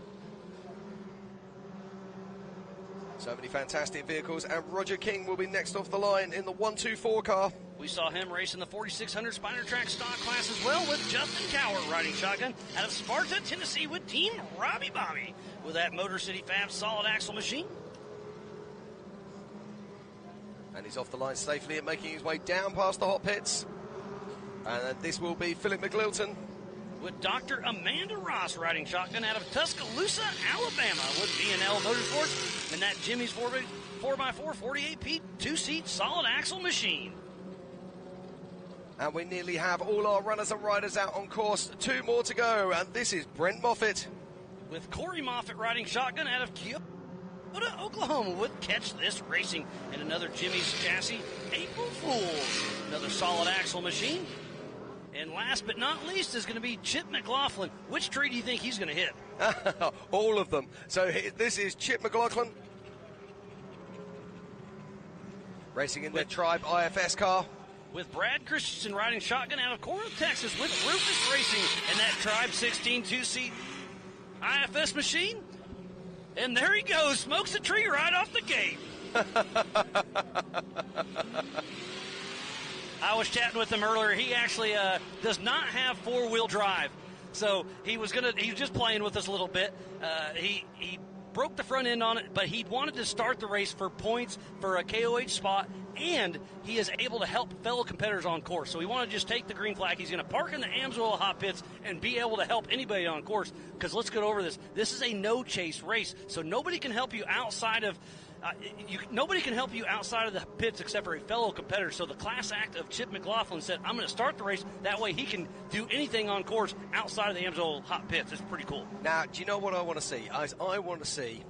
So many fantastic vehicles, and Roger King will be next off the line in the 124 car. We saw him race in the 4600 Spider Track stock class as well, with Justin Cowart riding shotgun out of Sparta, Tennessee, with Team Robbie Bobby with that Motor City Fab solid axle machine. And he's off the line safely and making his way down past the hot pits. And this will be Philip McLilton. With Dr. Amanda Ross riding shotgun out of Tuscaloosa, Alabama, with B&L Motorsports and that Jimmy's 4x4 48P 2-seat solid axle machine. And we nearly have all our runners and riders out on course. 2 more to go, and this is Brent Moffitt. With Corey Moffitt riding shotgun out of Kyoto, Oklahoma, with Catch This Racing and another Jimmy's chassis, April Fools. Another solid axle machine. And last but not least is going to be Chip McLaughlin. Which tree do you think he's going to hit? All of them. So this is Chip McLaughlin racing in the Tribe IFS car. With Brad Christensen riding shotgun out of Corinth, Texas, with Rufus Racing and that Tribe 16 2-seat IFS machine. And there he goes, smokes a tree right off the gate. I was chatting with him earlier. He actually does not have four-wheel drive. So he was just playing with us a little bit. He broke the front end on it, but he wanted to start the race for points for a KOH spot, and he is able to help fellow competitors on course. So he wanted to just take the green flag. He's going to park in the AMSOIL hot pits and be able to help anybody on course, because let's get over this. This is a no-chase race, so nobody can help you outside of nobody can help you outside of the pits except for a fellow competitor. So the class act of Chip McLaughlin said, I'm going to start the race. That way he can do anything on course outside of the AMSOIL hot pits. It's pretty cool. Now, do you know what I want to see? I want to see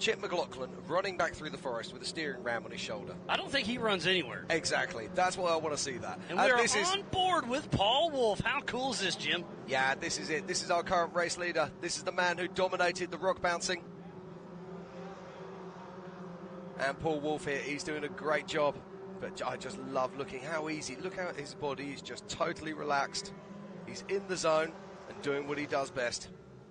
Chip McLaughlin running back through the forest with a steering ram on his shoulder. I don't think he runs anywhere. Exactly. That's why I want to see that. And we're on board with Paul Wolf. How cool is this, Jim? Yeah, this is it. This is our current race leader. This is the man who dominated the rock bouncing. And Paul Wolf here, he's doing a great job. But I just love looking how easy. Look how his body is just totally relaxed. He's in the zone and doing what he does best.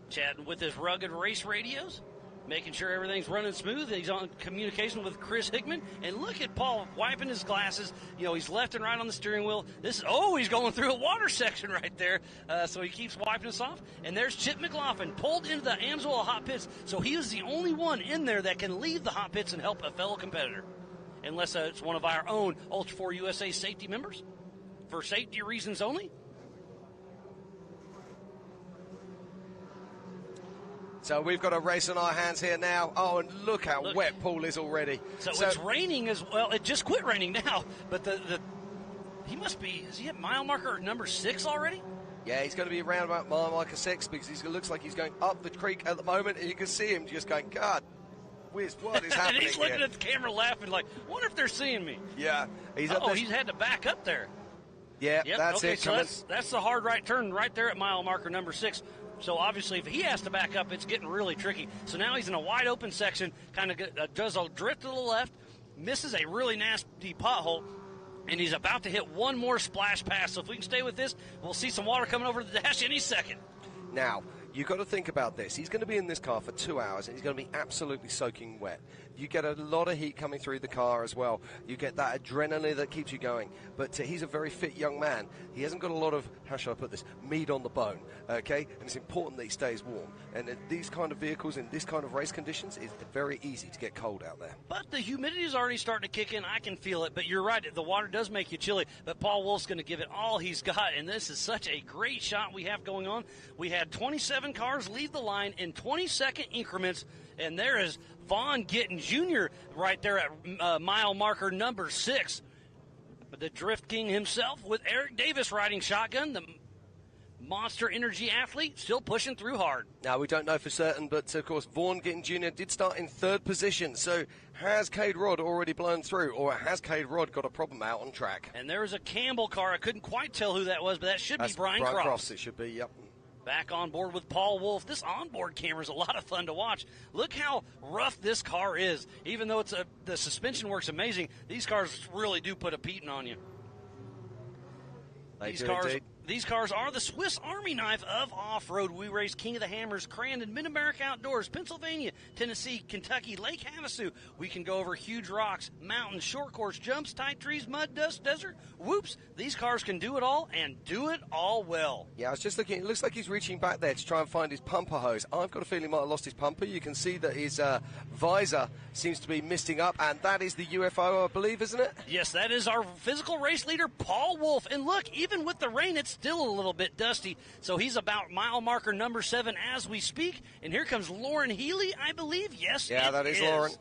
Chatting with his rugged race radios, making sure everything's running smooth. He's on communication with Chris Hickman. And look at Paul wiping his glasses. You know, he's left and right on the steering wheel. He's going through a water section right there. So he keeps wiping us off. And there's Chip McLaughlin pulled into the AMSOIL hot pits. So he is the only one in there that can leave the hot pits and help a fellow competitor. Unless it's one of our own Ultra 4 USA safety members. For safety reasons only. So we've got a race on our hands here now. Oh, and look how wet Paul is already. So it's raining as well. It just quit raining now. But he must be, is he at mile marker number 6 already? Yeah, he's going to be around about mile marker 6 because he looks like he's going up the creek at the moment. And you can see him just going, God, whiz, what is happening And he's looking here? at the camera laughing like, wonder if they're seeing me. Yeah. He's had to back up there. Yeah, yep, that's okay, it. So that's the hard right turn right there at mile marker number 6. So obviously, if he has to back up, it's getting really tricky. So now he's in a wide open section, kind of does a drift to the left, misses a really nasty pothole, and he's about to hit one more splash pass. So if we can stay with this, we'll see some water coming over the dash any second. Now, you've got to think about this. He's going to be in this car for 2 hours, and he's going to be absolutely soaking wet. You get a lot of heat coming through the car as well. You get that adrenaline that keeps you going. But he's a very fit young man. He hasn't got a lot of, how shall I put this, meat on the bone, okay? And it's important that he stays warm. And in these kind of vehicles, in this kind of race conditions, it's very easy to get cold out there. But the humidity is already starting to kick in. I can feel it. But you're right. The water does make you chilly. But Paul Wolf's going to give it all he's got. And this is such a great shot we have going on. We had 27 cars leave the line in 20-second increments. And there is Vaughn Gittin Jr. right there at mile marker number 6. The Drift King himself with Eric Davis riding shotgun, the Monster Energy athlete, still pushing through hard. Now, we don't know for certain, but of course, Vaughn Gittin Jr. did start in 3rd position. So has Cade Rod already blown through, or has Cade Rod got a problem out on track? And there is a Campbell car. I couldn't quite tell who that was, but that should be Brian Cross. It should be, yep. Back on board with Paul Wolf. This onboard camera is a lot of fun to watch. Look how rough this car is. Even though the suspension works amazing, these cars really do put a beating on you. These cars are the Swiss Army knife of off-road. We race King of the Hammers, Crandon, Mid-America Outdoors, Pennsylvania, Tennessee, Kentucky, Lake Havasu. We can go over huge rocks, mountains, short course, jumps, tight trees, mud, dust, desert. Whoops, these cars can do it all and do it all well. Yeah, I was just looking. It looks like he's reaching back there to try and find his pumper hose. I've got a feeling he might have lost his pumper. You can see that his visor seems to be misting up, and that is the UFO, I believe, isn't it? Yes, that is our physical race leader, Paul Wolf. And look, even with the rain, it's still a little bit dusty. So he's about mile marker number 7 as we speak. And here comes Lauren Healy, I believe. Yes, yeah, that is Lauren.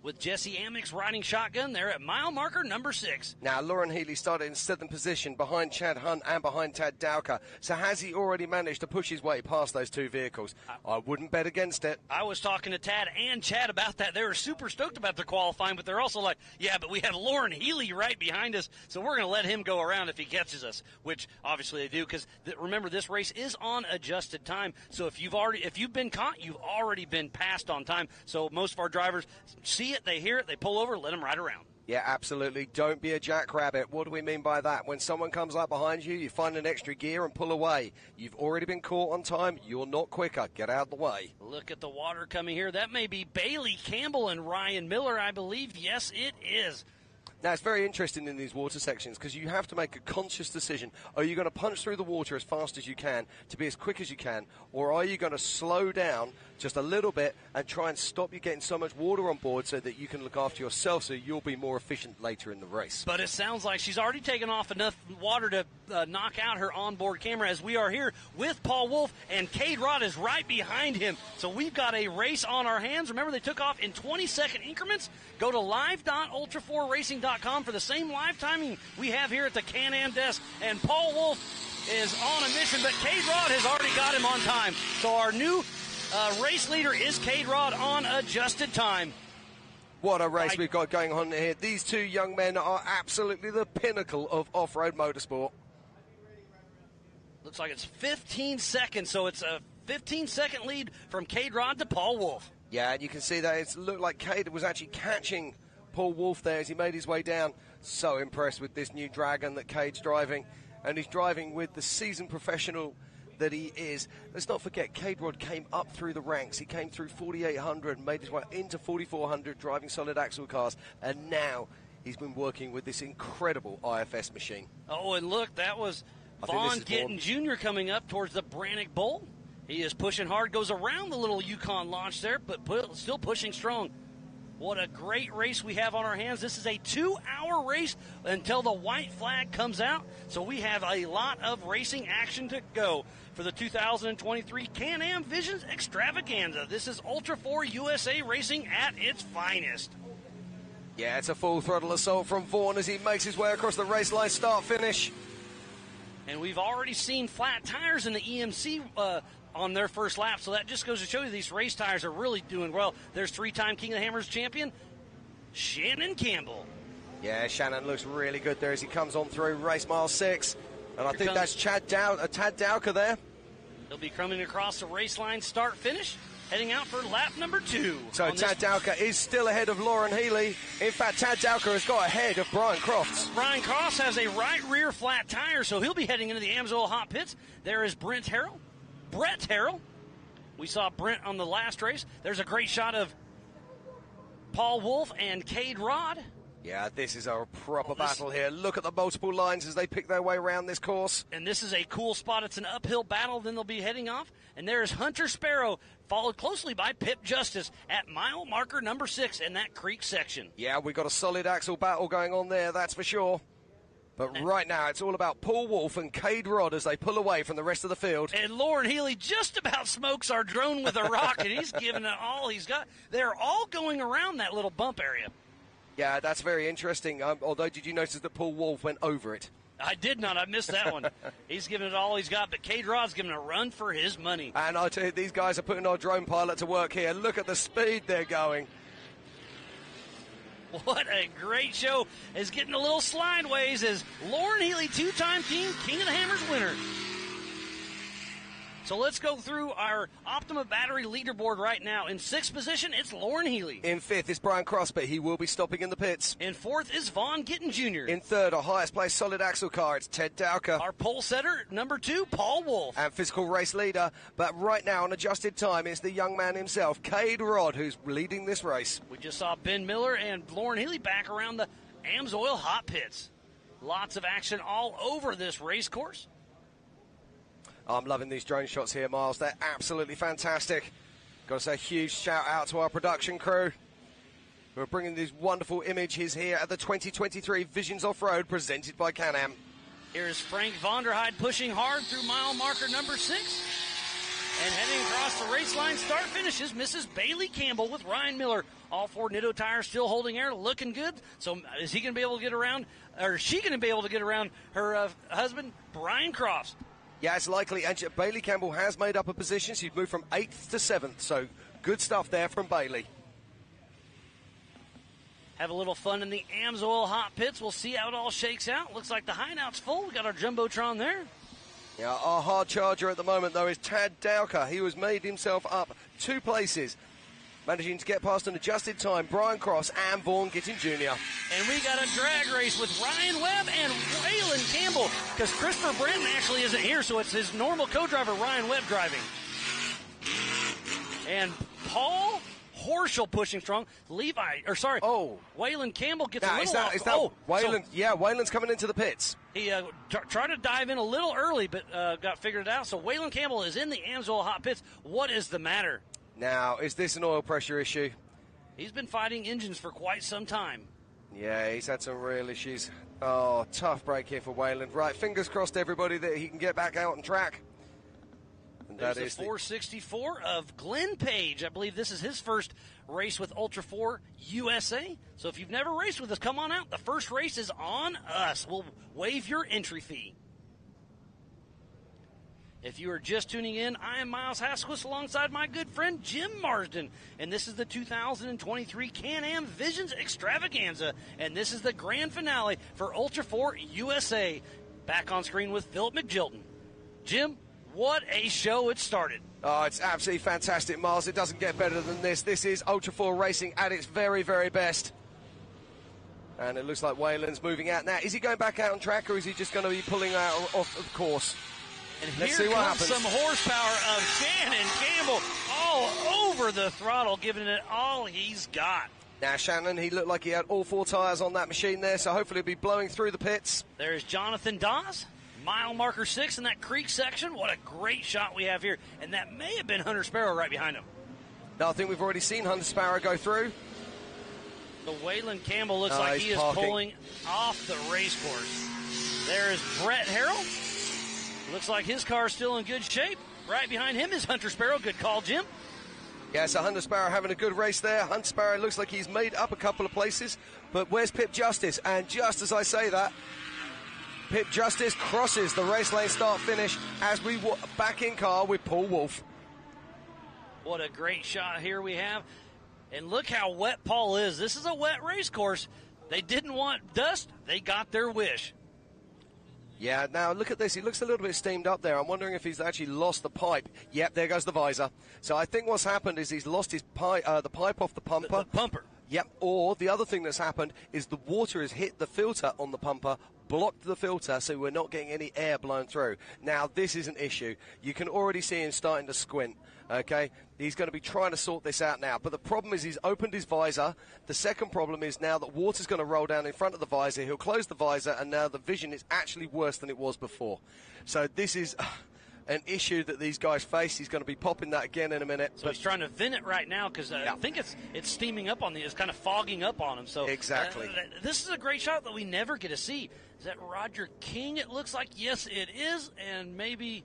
With Jesse Amix riding shotgun there at mile marker number 6. Now, Lauren Healy started in 7th position behind Chad Hunt and behind Tad Dowker. So has he already managed to push his way past those two vehicles? I wouldn't bet against it. I was talking to Tad and Chad about that. They were super stoked about their qualifying, but they're also like, yeah, but we have Lauren Healy right behind us, so we're going to let him go around if he catches us, which obviously they do, because remember, this race is on adjusted time. So if you've been caught, you've already been passed on time. So most of our drivers see it, they hear it, they pull over, let them ride around. Yeah, absolutely. Don't be a jackrabbit. What do we mean by that? When someone comes up behind you, you find an extra gear and pull away. You've already been caught on time. You're not quicker. Get out of the way. Look at the water coming here. That may be Bailey Campbell and Ryan Miller, I believe. Yes, it is. Now, it's very interesting in these water sections because you have to make a conscious decision. Are you going to punch through the water as fast as you can to be as quick as you can, or are you going to slow down just a little bit and try and stop you getting so much water on board so that you can look after yourself so you'll be more efficient later in the race? But it sounds like she's already taken off enough water to knock out her onboard camera as we are here with Paul Wolf, and Cade Rod is right behind him. So we've got a race on our hands. Remember, they took off in 20-second increments. Go to live.ultra4racing.com for the same live timing we have here at the Can-Am desk. And Paul Wolf is on a mission, but Cade Rod has already got him on time. So our new race leader is Cade Rod on adjusted time. What a race we've got going on here. These two young men are absolutely the pinnacle of off-road motorsport. Looks like it's 15 seconds, so it's a 15-second lead from Cade Rod to Paul Wolf. Yeah, and you can see that it looked like Cade was actually catching Paul Wolf there as he made his way down. So impressed with this new Dragon that Cade's driving, and he's driving with the seasoned professional that he is. Let's not forget, Cade Rod came up through the ranks. He came through 4,800 and made his way into 4,400 driving solid axle cars, and now he's been working with this incredible IFS machine. Oh, and look, that was Vaughn Gittin Jr. coming up towards the Brannick Bowl. He is pushing hard, goes around the little Yukon launch there, but still pushing strong. What a great race we have on our hands. This is a 2-hour race until the white flag comes out. So we have a lot of racing action to go for the 2023 Can-Am Visions Extravaganza. This is Ultra 4 USA Racing at its finest. Yeah, it's a full throttle assault from Vaughn as he makes his way across the race line, start-finish. And we've already seen flat tires in the EMC on their first lap, so that just goes to show you these race tires are really doing well. There's three-time King of the Hammers champion, Shannon Campbell. Yeah, Shannon looks really good there as he comes on through race mile 6. And I think that's Tad Dowker there. He'll be coming across the race line, start-finish, heading out for lap number 2. So Tad Dowker is still ahead of Lauren Healy. In fact, Tad Dowker has got ahead of Brian Crofts. Brian Crofts has a right rear flat tire, so he'll be heading into the Amsoil hot pits. There is Brett Harrell. We saw Brent on the last race. There's a great shot of Paul Wolf and Cade Rod. Yeah, this is a proper battle here. Look at the multiple lines as they pick their way around this course. And this is a cool spot. It's an uphill battle. Then they'll be heading off. And there's Hunter Sparrow, followed closely by Pip Justice at mile marker number 6 in that creek section. Yeah, we've got a solid axle battle going on there, that's for sure. But right now, it's all about Paul Wolf and Cade Rod as they pull away from the rest of the field. And Lauren Healy just about smokes our drone with a rocket. He's giving it all he's got. They're all going around that little bump area. Yeah, that's very interesting. Although, did you notice that Paul Wolf went over it? I did not. I missed that one. He's giving it all he's got, but Cade Rod's giving a run for his money. And I tell you, these guys are putting our drone pilot to work here. Look at the speed they're going. What a great show. Is getting a little slideways as Lauren Healy, two-time King of the Hammers winner. So let's go through our Optima Battery leaderboard right now. In 6th position, it's Lauren Healy. In 5th is Brian Cross, but he will be stopping in the pits. In 4th is Vaughn Gittin Jr. In 3rd, our highest placed solid axle car, it's Ted Dowker. Our pole setter, number 2, Paul Wolf. And physical race leader, but right now on adjusted time, it's the young man himself, Cade Rod, who's leading this race. We just saw Ben Miller and Lauren Healy back around the Amsoil hot pits. Lots of action all over this race course. I'm loving these drone shots here, Miles. They're absolutely fantastic. Got to say a huge shout out to our production crew who are bringing these wonderful images here at the 2023 Visions Off-Road presented by Can-Am. Here's Frank Vonderheide pushing hard through mile marker number 6. And heading across the race line, start finishes Mrs. Bailey Campbell with Ryan Miller. All 4 Nitto tires still holding air, looking good. So is he going to be able to get around, or is she going to be able to get around her husband, Brian Crofts? Yeah, it's likely. And Bailey Campbell has made up a position. She's moved from 8th to 7th. So good stuff there from Bailey. Have a little fun in the Amsoil hot pits. We'll see how it all shakes out. Looks like the hideout's full. We got our Jumbotron there. Yeah, our hard charger at the moment, though, is Tad Dowker. He has made himself up 2 places managing to get past an adjusted time. Brian Cross and Vaughan Gittin Jr. And we got a drag race with Ryan Webb and Waylon Campbell, because Christopher Brenton actually isn't here, so it's his normal co-driver, Ryan Webb, driving. And Paul Horschel pushing strong. Waylon Campbell gets a little off. Waylon? Waylon's coming into the pits. He tried to dive in a little early, but got figured out. So Waylon Campbell is in the Amsoil hot pits. What is the matter? Now, is this an oil pressure issue? He's been fighting engines for quite some time. Yeah, he's had some real issues. Oh, tough break here for Waylon. Right, fingers crossed, everybody, that he can get back out on track. And there's the 464 of Glenn Page. I believe this is his first race with Ultra 4 USA. So if you've never raced with us, come on out. The first race is on us. We'll waive your entry fee. If you are just tuning in, I am Miles Hasquist alongside my good friend Jim Marsden. And this is the 2023 Can-Am Visions Extravaganza. And this is the grand finale for Ultra 4 USA. Back on screen with Philip McGilton. Jim, what a show it started. Oh, it's absolutely fantastic, Miles. It doesn't get better than this. This is Ultra 4 racing at its very, very best. And it looks like Waylon's moving out now. Is he going back out on track, or is he just going to be pulling out of course? And Let's here see what comes happens. some horsepower of Shannon Campbell all over the throttle, giving it all he's got. Now, Shannon, he looked like he had all 4 tyres on that machine there, so hopefully he'll be blowing through the pits. There's Jonathan Dawes, mile marker 6 in that creek section. What a great shot we have here. And that may have been Hunter Sparrow right behind him. No, I think we've already seen Hunter Sparrow go through. So Waylon Campbell looks like he is pulling off the race course. There is Brett Harrell. Looks like his car's still in good shape. Right behind him is Hunter Sparrow. Good call, Jim. Yeah, so Hunter Sparrow having a good race there. Hunter Sparrow looks like he's made up a couple of places. But where's Pip Justice? And just as I say that, Pip Justice crosses the race lane start-finish as we back in car with Paul Wolfe. What a great shot here we have. And look how wet Paul is. This is a wet race course. They didn't want dust. They got their wish. Yeah, now look at this. He looks a little bit steamed up there. I'm wondering if he's actually lost the pipe. Yep, there goes the visor. So I think what's happened is he's lost his the pipe off the pumper. The pumper. Yep, or the other thing that's happened is the water has hit the filter on the pumper, blocked the filter, so we're not getting any air blown through. Now, this is an issue. You can already see him starting to squint, okay? He's going to be trying to sort this out now. But the problem is he's opened his visor. The second problem is now that water's going to roll down in front of the visor. He'll close the visor, and now the vision is actually worse than it was before. So this is an issue that these guys face. He's going to be popping that again in a minute. So he's trying to vent it right now because I think it's steaming up on it's kind of fogging up on him. So exactly. This is a great shot that we never get to see. Is that Roger King? It looks like yes, it is, and maybe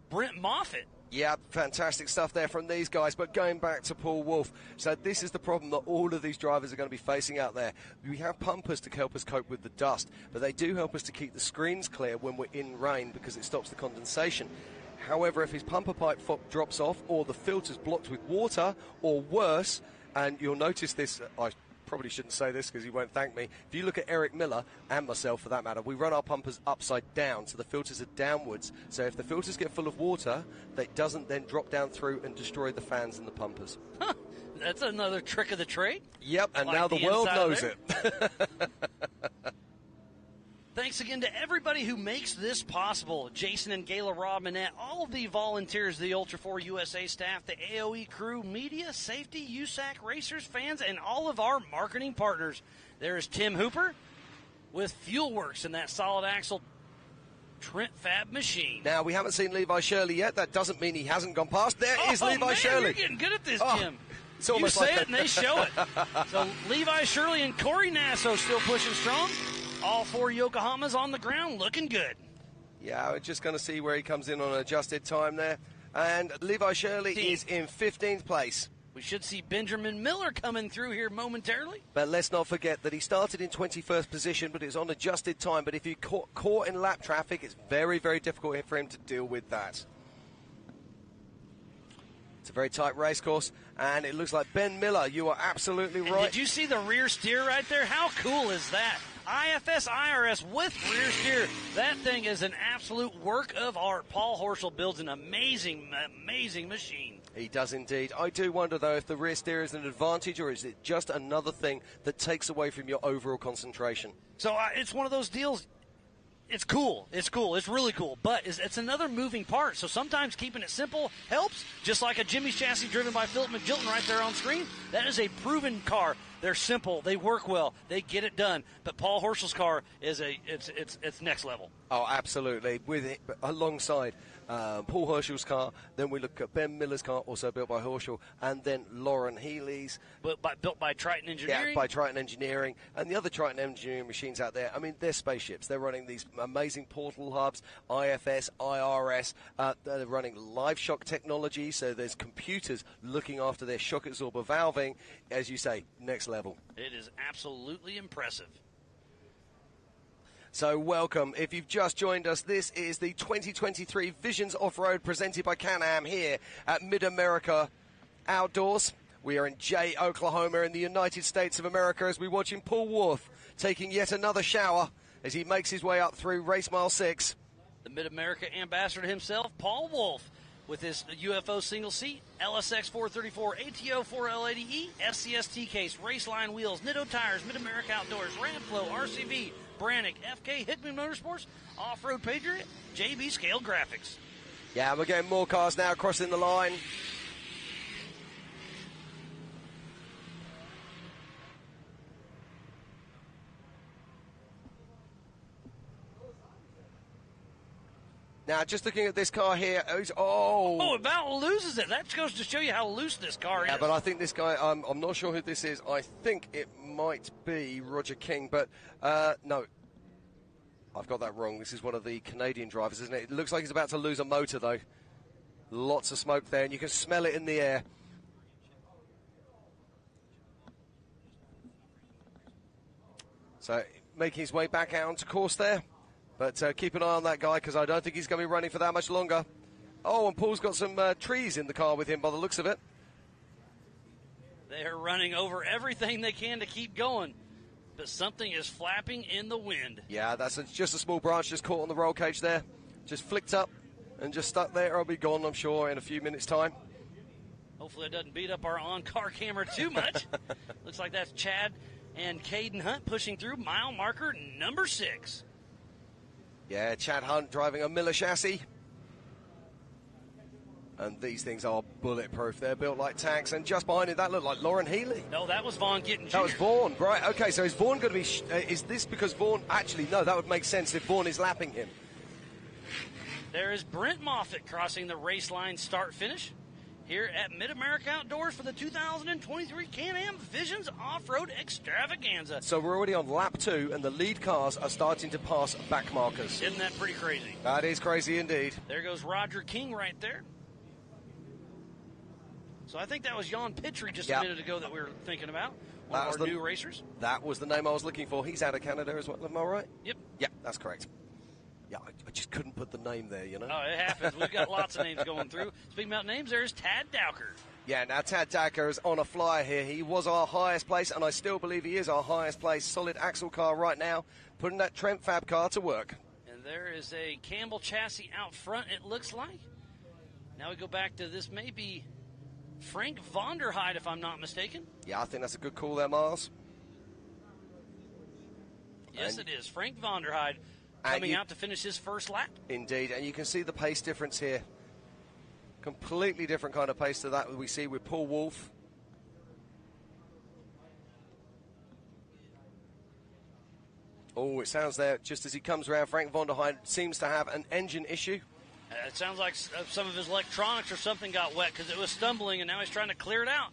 Brent Moffitt. Yeah, fantastic stuff there from these guys. But going back to Paul Wolfe, so this is the problem that all of these drivers are going to be facing out there. We have pumpers to help us cope with the dust, but they do help us to keep the screens clear when we're in rain because it stops the condensation. However, if his pumper pipe drops off or the filter's blocked with water or worse, and you'll notice this, I probably shouldn't say this because he won't thank me. If you look at Eric Miller, and myself for that matter, we run our pumpers upside down, so the filters are downwards. So if the filters get full of water, that doesn't then drop down through and destroy the fans and the pumpers. Huh, that's another trick of the trade. Yep, and now the world knows it. Thanks again to everybody who makes this possible. Jason and Gayla Robinette, all of the volunteers, the Ultra 4 USA staff, the AOE crew, media, safety, USAC, racers, fans, and all of our marketing partners. There's Tim Hooper with Fuelworks and that solid axle Trent Fab machine. Now, we haven't seen Levi Shirley yet. That doesn't mean he hasn't gone past. There is Levi Shirley. You're getting good at this, Jim. It's almost you say like it and they show it. So Levi Shirley and Corey Nasso still pushing strong. All 4 Yokohamas on the ground looking good. Yeah, we're just going to see where he comes in on an adjusted time there. And Levi Shirley is in 15th place. We should see Benjamin Miller coming through here momentarily. But let's not forget that he started in 21st position, but it's on adjusted time. But if you caught in lap traffic, it's very, very difficult for him to deal with that. It's a very tight race course, and it looks like Ben Miller, you are absolutely right. Did you see the rear steer right there? How cool is that? IFS IRS with rear steer. That thing is an absolute work of art. Paul Horschel builds an amazing, amazing machine. He does indeed. I do wonder, though, if the rear steer is an advantage or is it just another thing that takes away from your overall concentration? So it's one of those deals. It's cool. It's cool. It's really cool. But it's another moving part. So sometimes keeping it simple helps. Just like a Jimmy's chassis driven by Philip McGilton right there on screen. That is a proven car. They're simple. They work well. They get it done. But Paul Horschel's car is it's next level. Oh, absolutely. With it, alongside Paul Horschel's car, then we look at Ben Miller's car, also built by Horschel, and then Lauren Healy's. Built by Triton Engineering? Yeah, by Triton Engineering. And the other Triton Engineering machines out there, I mean, they're spaceships. They're running these amazing portal hubs, IFS, IRS. They're running live shock technology, so there's computers looking after their shock absorber valving. As you say, next level. It is absolutely impressive. So welcome. If you've just joined us, this is the 2023 Visions Off-Road presented by Can-Am here at Mid-America Outdoors. We are in Jay, Oklahoma in the United States of America as we watch him Paul Wolf taking yet another shower as he makes his way up through race mile 6. The Mid-America ambassador himself, Paul Wolf, with his UFO single seat, LSX 434, ATO 4L80E, SCST case, Raceline wheels, Nitto tires, Mid-America Outdoors, Ramflow, RCV, Brannick, FK, Hickman Motorsports, Off-Road Patriot, JB Scale Graphics. Yeah, we're getting more cars now crossing the line. Now, just looking at this car here, Oh, about loses it. That goes to show you how loose this car is. Yeah, but I think this guy, I'm not sure who this is. I think it might be Roger King, but no. I've got that wrong. This is one of the Canadian drivers, isn't it? It looks like he's about to lose a motor, though. Lots of smoke there, and you can smell it in the air. So, making his way back out onto course there. But keep an eye on that guy, because I don't think he's going to be running for that much longer. Oh, and Paul's got some trees in the car with him by the looks of it. They are running over everything they can to keep going. But something is flapping in the wind. Yeah, that's just a small branch just caught on the roll cage there. Just flicked up and just stuck there. I'll be gone, I'm sure, in a few minutes' time. Hopefully it doesn't beat up our on-car camera too much. Looks like that's Chad and Caden Hunt pushing through mile marker number 6. Yeah, Chad Hunt driving a Miller chassis. And these things are bulletproof. They're built like tanks. And just behind it, that looked like Lauren Healy. No, that was Vaughn Gittin Jr. That was Vaughn, right. Okay, so is Vaughn going to be... is this because Vaughn... Actually, no, that would make sense if Vaughn is lapping him. There is Brent Moffitt crossing the race line start-finish here at Mid-America Outdoors for the 2023 Can-Am Visions Off-Road Extravaganza. So we're already on lap 2, and the lead cars are starting to pass back markers. Isn't that pretty crazy? That is crazy indeed. There goes Roger King right there. So I think that was Jan Pittry just a minute ago that we were thinking about. One of our new racers. That was the name I was looking for. He's out of Canada as well, am I right? Yep. Yep, that's correct. Yeah, I just couldn't put the name there, you know. Oh, it happens. We've got lots of names going through. Speaking about names, there's Tad Dowker. Yeah, now Tad Dowker is on a flyer here. He was our highest place, and I still believe he is our highest place. Solid axle car right now, putting that Trent Fab car to work. And there is a Campbell chassis out front, it looks like. Now we go back to this may be Frank Vonderheide, if I'm not mistaken. Yeah, I think that's a good call there, Miles. Yes, it is. Frank Vonderheide coming out to finish his first lap. Indeed, and you can see the pace difference here. Completely different kind of pace to that we see with Paul Wolf. Oh, it sounds there, just as he comes around, Frank Vonderheide seems to have an engine issue. It sounds like some of his electronics or something got wet because it was stumbling, and now he's trying to clear it out.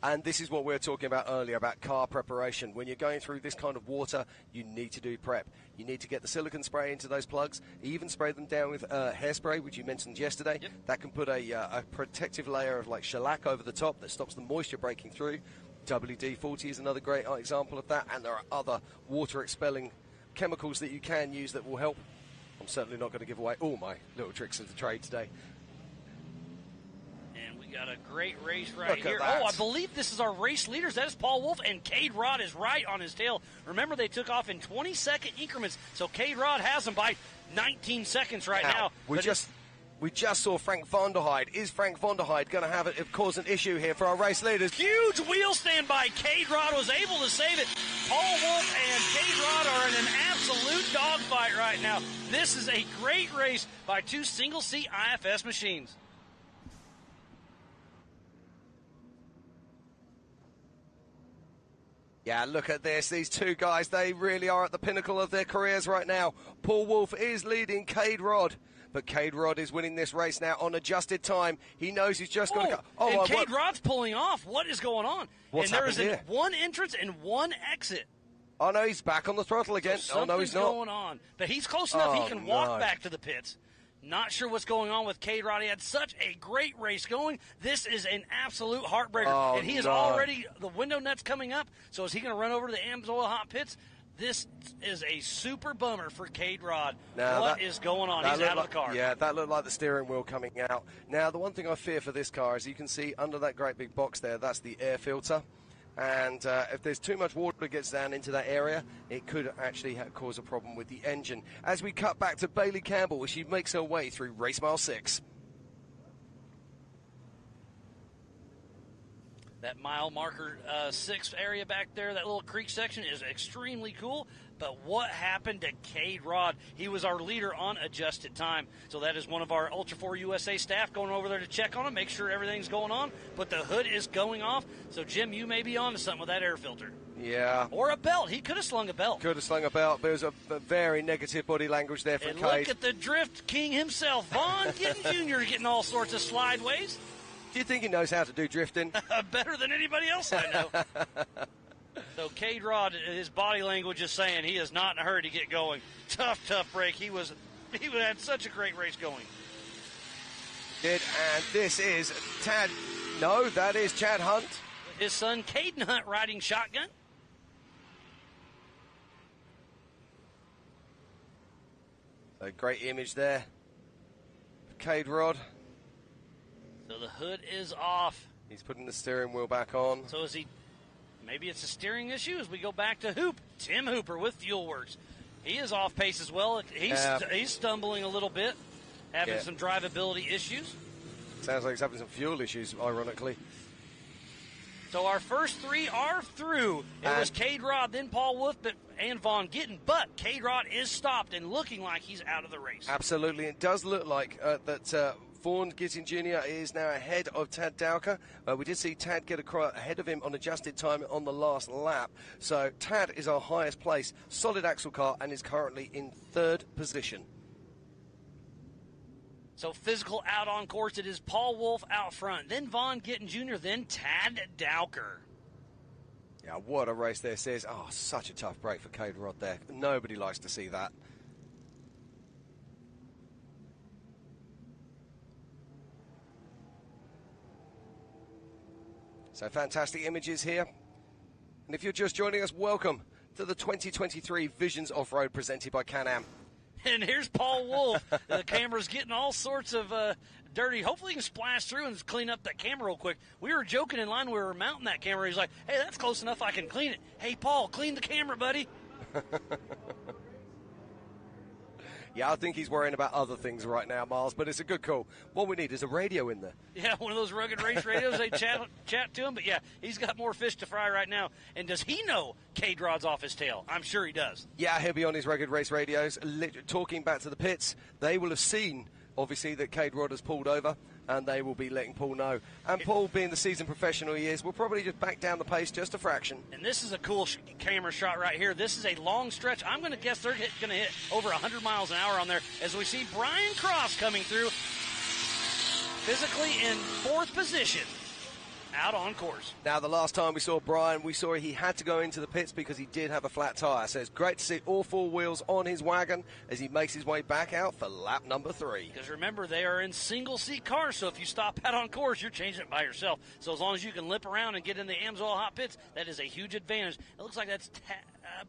And this is what we were talking about earlier, about car preparation. When you're going through this kind of water, you need to do prep. You need to get the silicone spray into those plugs, even spray them down with hairspray, which you mentioned yesterday. Yep. That can put a protective layer of like shellac over the top that stops the moisture breaking through. WD-40 is another great example of that, and there are other water-expelling chemicals that you can use that will help. I'm certainly not going to give away all my little tricks of the trade today. And we got a great race right Look at here. that. Oh, I believe this is our race leaders. That is Paul Wolf, and Cade Rod is right on his tail. Remember, they took off in 20-second increments, so Cade Rod has them by 19 seconds right now. We just We just saw Frank von der Heide. Is Frank von der Heide going to have it cause an issue here for our race leaders? Huge wheel stand by. K-Rod was able to save it. Paul Wolf and K-Rod are in an absolute dogfight right now. This is a great race by two single-seat IFS machines. Yeah, look at this. These two guys, they really are at the pinnacle of their careers right now. Paul Wolf is leading K-Rod. But K-Rod is winning this race now on adjusted time. He knows he's just got to go. Oh, and K-Rod's pulling off. What is going on? What's and there is here? one entrance and one exit. Oh, no, he's back on the throttle again. So oh, no, he's not. going on. But he's close enough. He can walk back to the pits. Not sure what's going on with K-Rod. He had such a great race going. This is an absolute heartbreaker. And he is already, the window nut's coming up. So is he going to run over to the Amsoil hot pits? This is a super bummer for K-Rod. What is going on? He's out of the car. Yeah, that looked like the steering wheel coming out. Now, the one thing I fear for this car, as you can see under that great big box there, that's the air filter. And if there's too much water that gets down into that area, it could actually cause a problem with the engine. As we cut back to Bailey Campbell, as she makes her way through race mile 6. That mile marker 6 area back there, that little creek section is extremely cool. But what happened to K-Rod? He was our leader on adjusted time. So that is one of our Ultra 4 USA staff going over there to check on him, make sure everything's going on. But the hood is going off. So, Jim, you may be on to something with that air filter. Yeah. Or a belt. He could have slung a belt. Could have slung a belt, but there was a very negative body language there from Cade. Look at the drift king himself, Vaughn Gittin Jr. getting all sorts of slideways. Do you think he knows how to do drifting? Better than anybody else I know. So K-Rod, his body language is saying he is not in a hurry to get going. Tough break. He had such a great race going. And this is Tad. No, that is Chad Hunt. His son, Caden Hunt, riding shotgun. A great image there. K-Rod. So the hood is off. He's putting the steering wheel back on. So is he? Maybe it's a steering issue as we go back to Hoop. Tim Hooper with Fuelworks. He is off pace as well. He's stumbling a little bit, having some drivability issues. Sounds like he's having some fuel issues, ironically. So our first 3 are through. It was K-Rod, then Paul Wolf, and Vaughn Gittin. But K-Rod is stopped and looking like he's out of the race. Absolutely. It does look like that Vaughn Gittin Jr. is now ahead of Tad Dowker. We did see Tad get ahead of him on adjusted time on the last lap. So Tad is our highest place, solid axle car, and is currently in 3rd position. So physical out on course, it is Paul Wolf out front, then Vaughn Gittin Jr., then Tad Dowker. Yeah, what a race this is. Oh, such a tough break for K-Rod there. Nobody likes to see that. So fantastic images here. And if you're just joining us, welcome to the 2023 Visions Off-Road presented by Can-Am. And here's Paul Wolf. The camera's getting all sorts of dirty. Hopefully he can splash through and clean up that camera real quick. We were joking in line when we were mounting that camera. He's like, hey, that's close enough. I can clean it. Hey, Paul, clean the camera, buddy. Yeah, I think he's worrying about other things right now, Miles, but it's a good call. What we need is a radio in there. Yeah, one of those rugged race radios. They chat to him, but yeah, he's got more fish to fry right now. And does he know K-Rod's off his tail? I'm sure he does. Yeah, he'll be on his rugged race radios, talking back to the pits. They will have seen, obviously, that K-Rod has pulled over, and they will be letting Paul know. And Paul, being the seasoned professional he is, will probably just back down the pace just a fraction. And this is a cool camera shot right here. This is a long stretch. I'm going to guess they're going to hit over 100 miles an hour on there as we see Brian Cross coming through physically in 4th position out on course. Now, the last time we saw Brian, we saw he had to go into the pits because he did have a flat tyre. So it's great to see all 4 wheels on his wagon as he makes his way back out for lap number 3. Because remember, they are in single-seat cars, so if you stop out on course, you're changing it by yourself. So as long as you can lip around and get in the Amsoil hot pits, that is a huge advantage. It looks like that's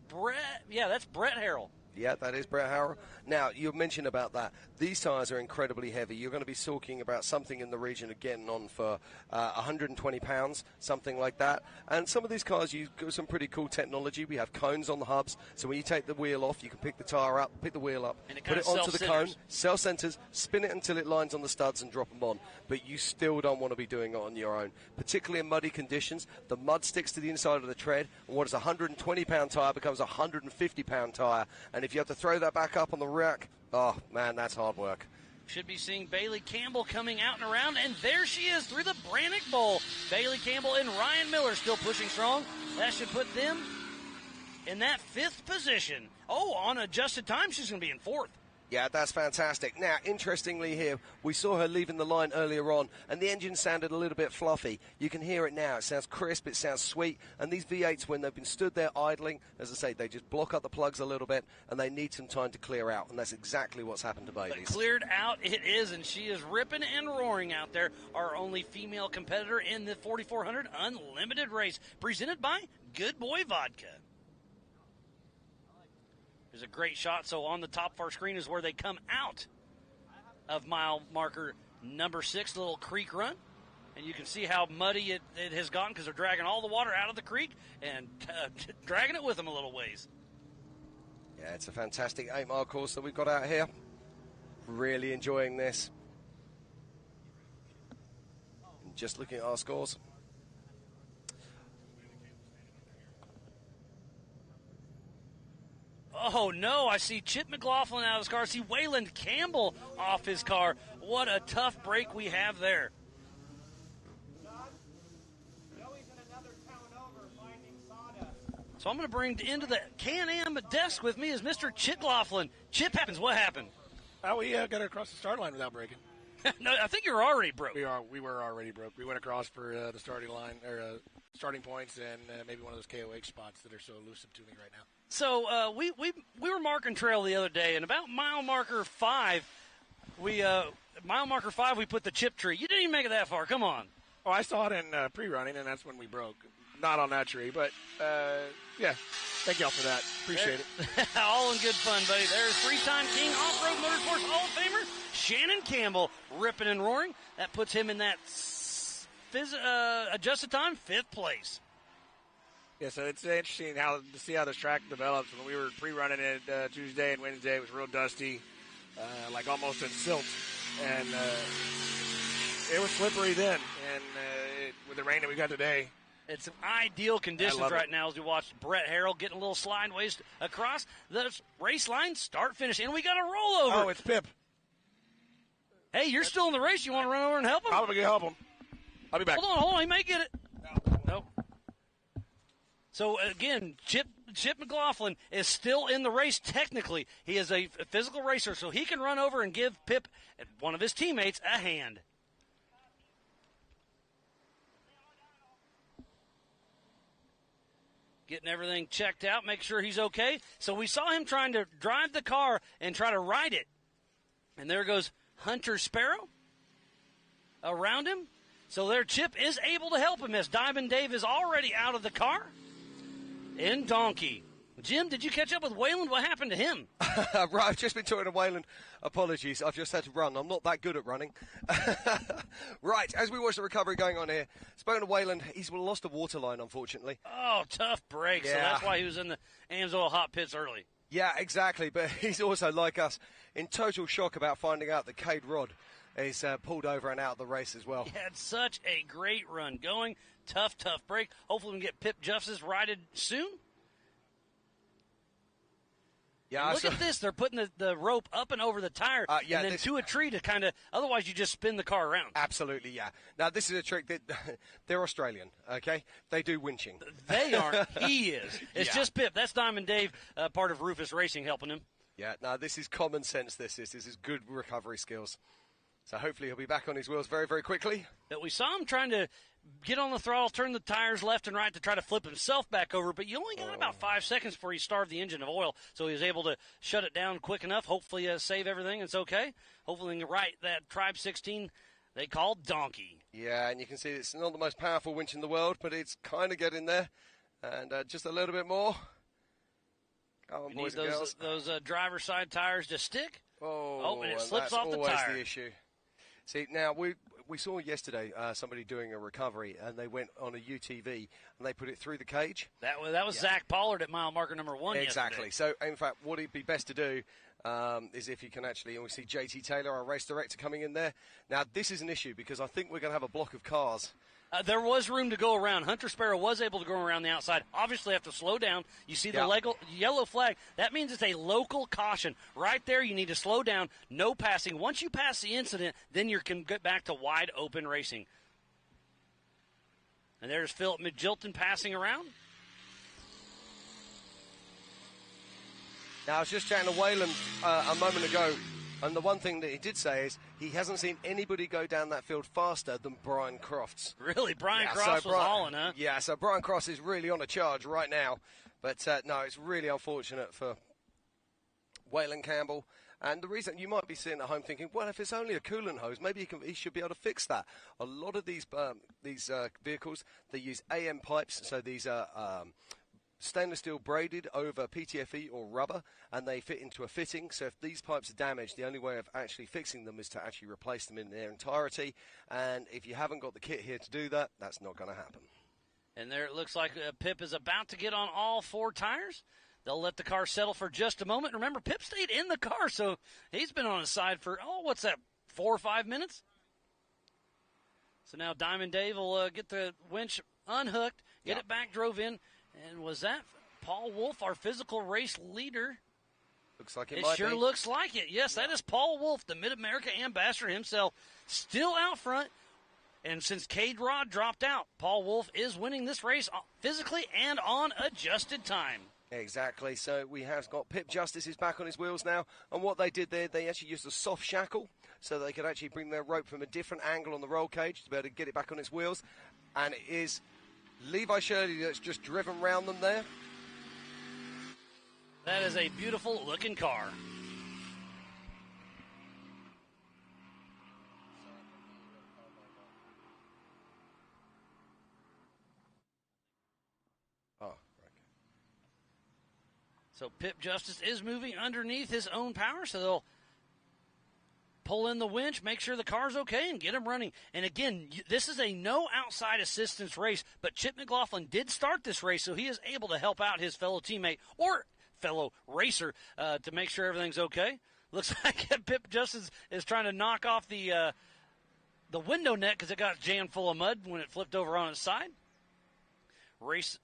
Brett. Yeah, that's Brett Harrell. Yeah, that is Brett Harrell. Now, you mentioned about that. These tyres are incredibly heavy. You're going to be talking about something in the region of getting on for 120 pounds, something like that. And some of these cars use some pretty cool technology. We have cones on the hubs, so when you take the wheel off, you can pick the tyre up, pick the wheel up, And it put kinda it onto the cone, self-centers. self-centers, spin it until it lines on the studs and drop them on. But you still don't want to be doing it on your own, particularly in muddy conditions. The mud sticks to the inside of the tread, and what is a 120-pound tyre becomes a 150-pound tyre. And if you have to throw that back up on the rack, oh, man, that's hard work. Should be seeing Bailey Campbell coming out and around, and there she is through the Brannock Bowl. Bailey Campbell and Ryan Miller still pushing strong. That should put them in that 5th position. Oh, on adjusted time, she's going to be in 4th. Yeah, that's fantastic. Now, interestingly here, we saw her leaving the line earlier on, and the engine sounded a little bit fluffy. You can hear it now. It sounds crisp, it sounds sweet, and these V8s, when they've been stood there idling, as I say, they just block up the plugs a little bit, and they need some time to clear out, and that's exactly what's happened to Bailey's. Cleared out it is, and she is ripping and roaring out there. Our only female competitor in the 4400 Unlimited race, presented by Good Boy Vodka. There's a great shot. So on the top of our screen is where they come out of mile marker number 6, little creek run. And you can see how muddy it has gotten because they're dragging all the water out of the creek and dragging it with them a little ways. Yeah, it's a fantastic 8-mile course that we've got out here. Really enjoying this. And just looking at our scores. Oh, no, I see Chip McLaughlin out of his car. I see Wayland Campbell off his car. What a tough break we have there. So I'm going to bring into the Can-Am desk with me is Mr. Chip McLaughlin. Chip happens. What happened? We got across the start line without breaking. No, I think you were already broke. We were already broke. We went across for the starting line or starting points and maybe one of those KOH spots that are so elusive to me right now. So we were marking trail the other day, and about mile marker 5, we put the chip tree. You didn't even make it that far. Come on. Oh, I saw it in pre-running, and that's when we broke. Not on that tree, but yeah. Thank y'all for that. Appreciate it. All in good fun, buddy. There's 3-time King Off-Road Motorsports Hall of Famer Shannon Campbell ripping and roaring. That puts him in that adjusted time 5th place. Yeah, so it's interesting to see how this track develops. When we were pre-running it Tuesday and Wednesday, it was real dusty, like almost in silt, and it was slippery then. And with the rain that we got today, it's ideal conditions right now as we watch Brett Harrell getting a little slideways across the race line, start finish, and we got a rollover. Oh, it's Pip. Hey, you're still in the race. You want to run over and help him? I'm going to help him. I'll be back. Hold on. He may get it. No. So, again, Chip McLaughlin is still in the race technically. He is a physical racer, so he can run over and give Pip, one of his teammates, a hand. Getting everything checked out, make sure he's okay. So we saw him trying to drive the car and try to ride it. And there goes Hunter Sparrow around him. So there Chip is able to help him as Diamond Dave is already out of the car. In Donkey. Jim, did you catch up with Wayland? What happened to him? Right, I've just been talking to Wayland. Apologies, I've just had to run. I'm not that good at running. Right, as we watch the recovery going on here, spoken to Wayland, he's lost a water line, unfortunately. Oh, tough break. Yeah. So that's why he was in the Amsoil hot pits early. Yeah, exactly, but he's also, like us, in total shock about finding out that Cade Rod is pulled over and out of the race as well. He had such a great run going. Tough break. Hopefully we can get Pip Justice righted soon. Yeah, look at this. They're putting the rope up and over the tire and then to a tree to kind of, otherwise you just spin the car around. Absolutely, yeah. Now, this is a trick that they're Australian, okay? They do winching. They aren't. He is. It's just Pip. That's Diamond Dave, part of Rufus Racing, helping him. Yeah, no, this is common sense, this is good recovery skills. So hopefully he'll be back on his wheels very, very quickly. But we saw him trying to get on the throttle, turn the tires left and right to try to flip himself back over, but you only got about 5 seconds before he starved the engine of oil, so he was able to shut it down quick enough, hopefully save everything. It's okay. Hopefully he can right that Tribe 16 they call Donkey. Yeah, and you can see it's not the most powerful winch in the world, but it's kind of getting there. And just a little bit more. Come on, You boys need and girls. those driver's side tires to stick. Oh, and it slips off the always tire. the issue. See, now we saw yesterday somebody doing a recovery, and they went on a UTV and they put it through the cage. That was Zach Pollard at mile marker number 1 Exactly. yesterday. So, in fact, what it'd be best to do is if you can actually, and we see JT Taylor, our race director, coming in there. Now, this is an issue because I think we're going to have a block of cars. There was room to go around. Hunter Sparrow was able to go around the outside. Obviously, have to slow down. You see the yellow flag. That means it's a local caution. Right there, you need to slow down. No passing. Once you pass the incident, then you can get back to wide open racing. And there's Philip Midgilton passing around. Now, I was just chatting to Wayland a moment ago, and the one thing that he did say is he hasn't seen anybody go down that field faster than Brian Crofts. Really? Brian Crofts was hauling, huh? Yeah, so Brian Crofts is really on a charge right now. But, no, it's really unfortunate for Wayland Campbell. And the reason you might be sitting at home thinking, well, if it's only a coolant hose, maybe he should be able to fix that. A lot of these vehicles, they use AM pipes, so these are stainless steel braided over PTFE or rubber, and they fit into a fitting. So if these pipes are damaged, the only way of actually fixing them is to actually replace them in their entirety. And if you haven't got the kit here to do that, that's not going to happen. And there it looks like Pip is about to get on all 4 tires. They'll let the car settle for just a moment. Remember, Pip stayed in the car, so he's been on his side for, 4 or 5 minutes? So now Diamond Dave will get the winch unhooked, get it back, drove in. And was that Paul Wolf, our physical race leader? Looks like it It might sure be. looks like it. Yes, that is Paul Wolf, the Mid-America ambassador himself, still out front. And since Cade Rod dropped out, Paul Wolf is winning this race physically and on adjusted time. Exactly. So we have got Pip Justice is back on his wheels now. And what they did there, they actually used a soft shackle so they could actually bring their rope from a different angle on the roll cage to be able to get it back on its wheels. And it is Levi Shirley that's just driven round them there. That is a beautiful looking car. Oh, So Pip Justice is moving underneath his own power, so they'll pull in the winch, make sure the car's okay, and get him running. And again, this is a no outside assistance race, but Chip McLaughlin did start this race, so he is able to help out his fellow teammate or fellow racer to make sure everything's okay. Looks like Pip Justice is trying to knock off the window net because it got jammed full of mud when it flipped over on its side. USAC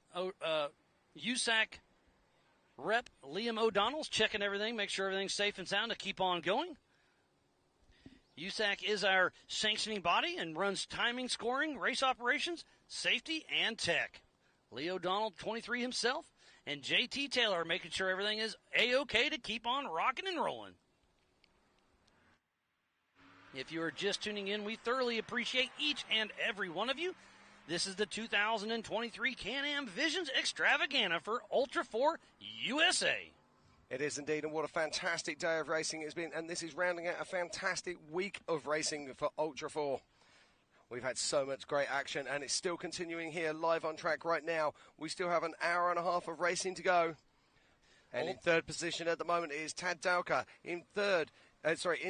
rep Liam O'Donnell's checking everything, make sure everything's safe and sound to keep on going. USAC is our sanctioning body and runs timing, scoring, race operations, safety, and tech. Lee O'Donnell, 23 himself, and JT Taylor making sure everything is A-OK to keep on rocking and rolling. If you are just tuning in, we thoroughly appreciate each and every one of you. This is the 2023 Can-Am Visions Extravaganza for Ultra 4 USA. It is indeed, and what a fantastic day of racing it's been, and this is rounding out a fantastic week of racing for Ultra 4. We've had so much great action, and it's still continuing here live on track right now. We still have an hour and a half of racing to go. And in third position at the moment is Tad Dowker. In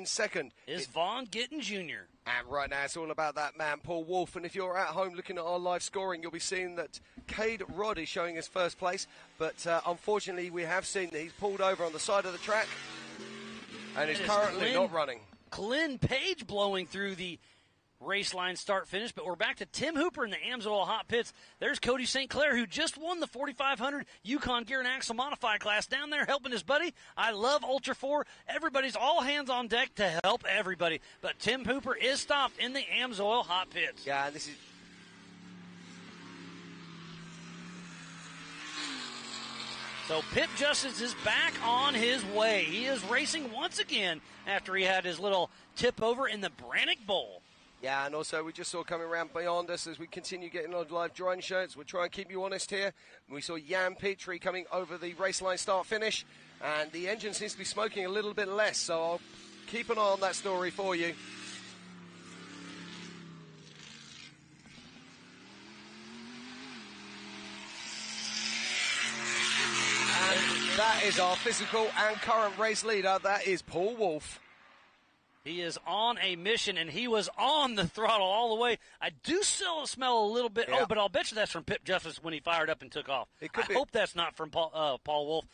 second is Vaughn Gittin Jr. And right now it's all about that man, Paul Wolf. And if you're at home looking at our live scoring, you'll be seeing that Cade Rod is showing us first place. But unfortunately, we have seen that he's pulled over on the side of the track and is currently not running. Glenn Page blowing through the race line start-finish, but we're back to Tim Hooper in the Amsoil Hot Pits. There's Cody St. Clair, who just won the 4,500 Yukon Gear and Axle Modified class down there helping his buddy. I love Ultra 4. Everybody's all hands on deck to help everybody, but Tim Hooper is stopped in the Amsoil Hot Pits. Yeah, this is... So Pip Justice is back on his way. He is racing once again after he had his little tip over in the Brannick Bowl. Yeah, and also we just saw coming around beyond us as we continue getting on live drone shows. We'll try and keep you honest here. We saw Jan Petrie coming over the race line start-finish, and the engine seems to be smoking a little bit less, so I'll keep an eye on that story for you. And That is our physical and current race leader. That is Paul Wolf. He is on a mission, and he was on the throttle all the way. I do still smell a little bit. Yeah. Oh, but I'll bet you that's from Pip Justice when he fired up and took off. I hope that's not from Paul Wolf.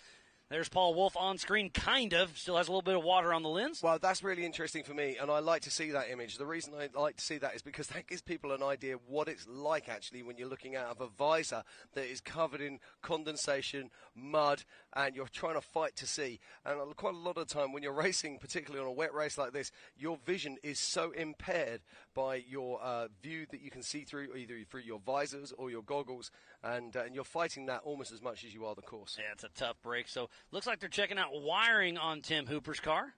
There's Paul Wolf on screen, kind of. Still has a little bit of water on the lens. Well, that's really interesting for me, and I like to see that image. The reason I like to see that is because that gives people an idea what it's like, actually, when you're looking out of a visor that is covered in condensation, mud, and you're trying to fight to see. And quite a lot of the time when you're racing, particularly on a wet race like this, your vision is so impaired by your view that you can see through, either through your visors or your goggles, and you're fighting that almost as much as you are the course. Yeah, it's a tough break. So looks like they're checking out wiring on Tim Hooper's car.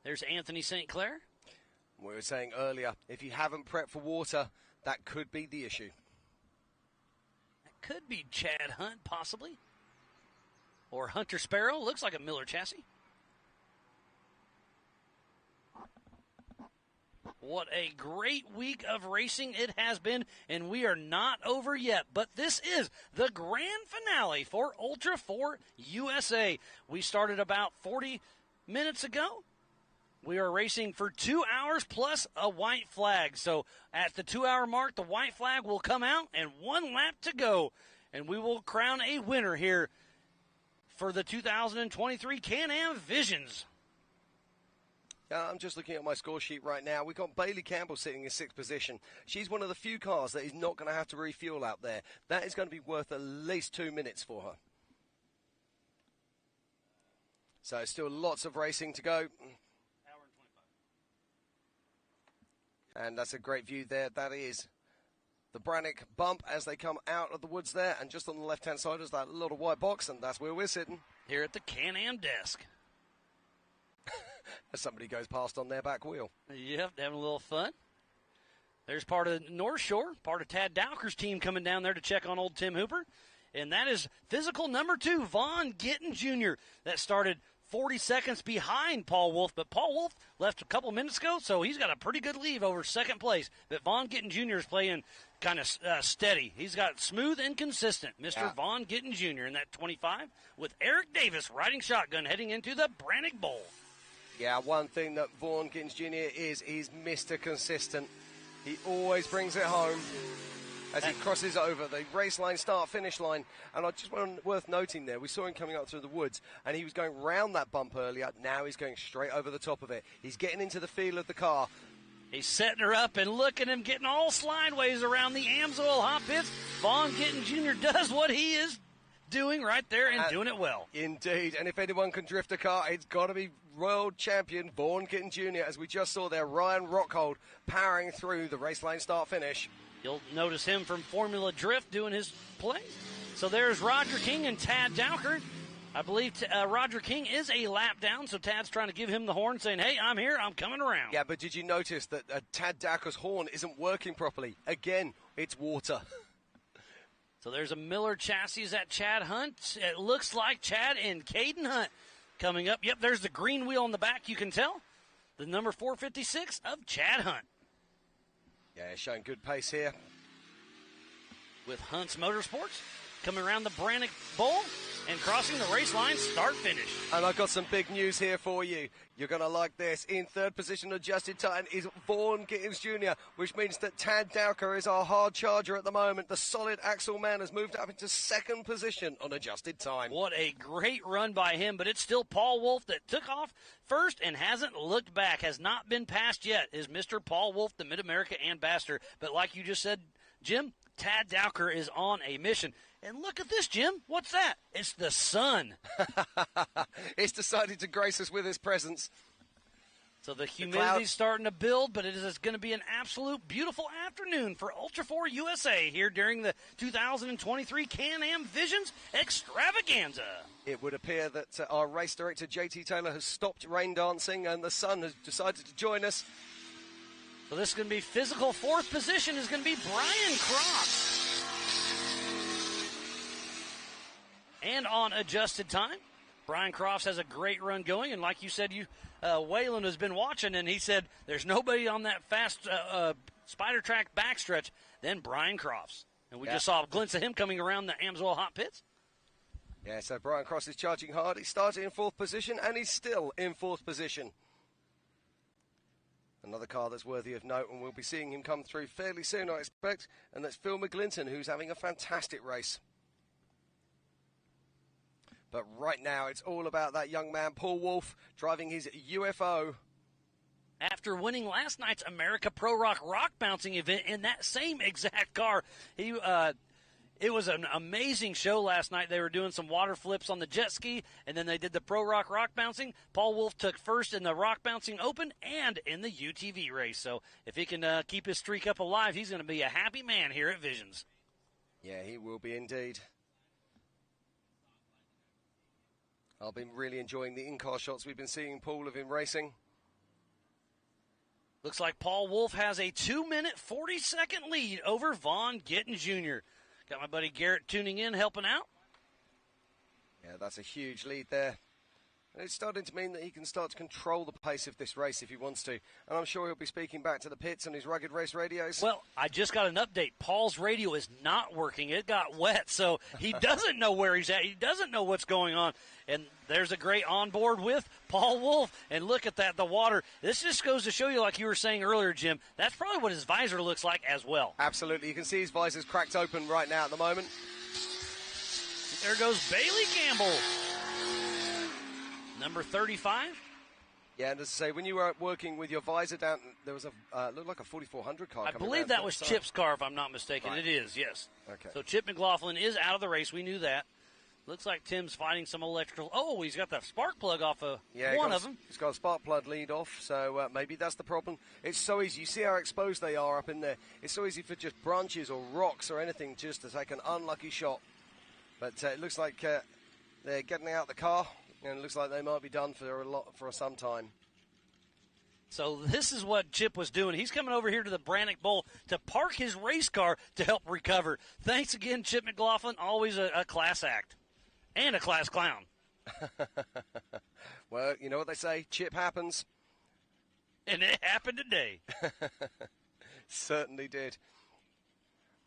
There's Anthony St. Clair. We were saying earlier, if you haven't prepped for water, that could be the issue. That could be Chad Hunt, possibly. Or Hunter Sparrow. Looks like a Miller chassis. What a great week of racing it has been, and we are not over yet. But this is the grand finale for Ultra 4 USA. We started about 40 minutes ago. We are racing for 2 hours plus a white flag. So at the 2-hour mark, the white flag will come out and 1 lap to go. And we will crown a winner here for the 2023 Can-Am Visions. I'm just looking at my score sheet right now. We've got Bailey Campbell sitting in 6th position. She's one of the few cars that is not going to have to refuel out there. That is going to be worth at least 2 minutes for her. So still lots of racing to go. And that's a great view there. That is the Brannick bump as they come out of the woods there. And just on the left-hand side is that little white box, and that's where we're sitting. Here at the Can-Am desk. As somebody goes past on their back wheel. Yep, having a little fun. There's part of North Shore, part of Tad Dowker's team coming down there to check on old Tim Hooper. And that is physical number 2, Vaughn Gittin Jr. That started 40 seconds behind Paul Wolf. But Paul Wolf left a couple minutes ago, so he's got a pretty good lead over second place. But Vaughn Gittin Jr. is playing kind of steady. He's got smooth and consistent. Mr. Vaughn Gittin Jr. in that 25 with Eric Davis riding shotgun heading into the Brannick Bowl. Yeah, one thing that Vaughn Gittins Jr. is, he's Mr. Consistent. He always brings it home as he crosses over the race line, start-finish line. And I just worth noting there, we saw him coming up through the woods, and he was going round that bump earlier. Now he's going straight over the top of it. He's getting into the feel of the car. He's setting her up, and look at him getting all slideways around the AMSOIL hot pits. Vaughn Gittin Jr. does what he is doing right there and doing it well. Indeed, and if anyone can drift a car, it's got to be world champion Vaughn Gittin Jr. As we just saw there, Ryan Rockhold powering through the race lane start-finish. You'll notice him from Formula Drift doing his play. So there's Roger King and Tad Dowker. I believe Roger King is a lap down, so Tad's trying to give him the horn, saying, hey, I'm here, I'm coming around. Yeah, but did you notice that Tad Dowker's horn isn't working properly? Again, it's water. So there's a Miller chassis at Chad Hunt. It looks like Chad and Caden Hunt coming up. Yep, there's the green wheel on the back, you can tell. The number 456 of Chad Hunt. Yeah, showing good pace here. With Hunt's Motorsports coming around the Brannick Bowl and crossing the race line start-finish. And I've got some big news here for you. You're going to like this. In 3rd position, adjusted time, is Vaughn Gittins Jr., which means that Tad Dowker is our hard charger at the moment. The solid Axel man has moved up into 2nd position on adjusted time. What a great run by him, but it's still Paul Wolf that took off first and hasn't looked back, has not been passed yet, is Mr. Paul Wolf, the Mid-America ambassador. But like you just said, Jim, Tad Dowker is on a mission. And look at this, Jim. What's that? It's the sun. It's decided to grace us with its presence. So the humidity's starting to build, but it is going to be an absolute beautiful afternoon for Ultra 4 USA here during the 2023 Can-Am Visions Extravaganza. It would appear that our race director, JT Taylor, has stopped rain dancing and the sun has decided to join us. So this is going to be physical. 4th position is going to be Brian Crofts. And on adjusted time, Brian Crofts has a great run going. And like you said, Waylon has been watching, and he said there's nobody on that fast spider track backstretch than Brian Crofts. And we just saw a glimpse of him coming around the AMSOIL hot pits. Yeah, so Brian Cross is charging hard. He started in 4th position, and he's still in 4th position. Another car that's worthy of note, and we'll be seeing him come through fairly soon, I expect, and that's Phil McGlinton, who's having a fantastic race. But right now, it's all about that young man, Paul Wolf, driving his UFO. After winning last night's America Pro Rock bouncing event in that same exact car, it was an amazing show last night. They were doing some water flips on the jet ski, and then they did the Pro Rock bouncing. Paul Wolf took first in the rock bouncing open and in the UTV race. So if he can keep his streak up alive, he's going to be a happy man here at Visions. Yeah, he will be indeed. I've been really enjoying the in-car shots we've been seeing Paul of him racing. Looks like Paul Wolf has a 2-minute, 40-second lead over Vaughn Gittin Jr. Got my buddy Garrett tuning in, helping out. Yeah, that's a huge lead there. And it's starting to mean that he can start to control the pace of this race if he wants to. And I'm sure he'll be speaking back to the pits on his Rugged Race radios. Well, I just got an update. Paul's radio is not working. It got wet, so he doesn't know where he's at. He doesn't know what's going on. And there's a great onboard with Paul Wolf. And look at that, the water. This just goes to show you, like you were saying earlier, Jim, that's probably what his visor looks like as well. Absolutely. You can see his visor's cracked open right now at the moment. There goes Bailey Campbell. Number 35. Yeah, and as I say, when you were working with your visor down, there was a looked like a 4400 car. I believe that was Chip's car, if I'm not mistaken. Right. It is, yes. Okay. So Chip McLaughlin is out of the race. We knew that. Looks like Tim's fighting some electrical. Oh, he's got the spark plug off of one of them. He's got a spark plug lead off, so maybe that's the problem. It's so easy. You see how exposed they are up in there. It's so easy for just branches or rocks or anything just to take an unlucky shot. But it looks like they're getting out the car. And it looks like they might be done for some time. So this is what Chip was doing. He's coming over here to the Brannock Bowl to park his race car to help recover. Thanks again, Chip McLaughlin. Always a class act. And a class clown. Well, you know what they say, Chip happens. And it happened today. Certainly did.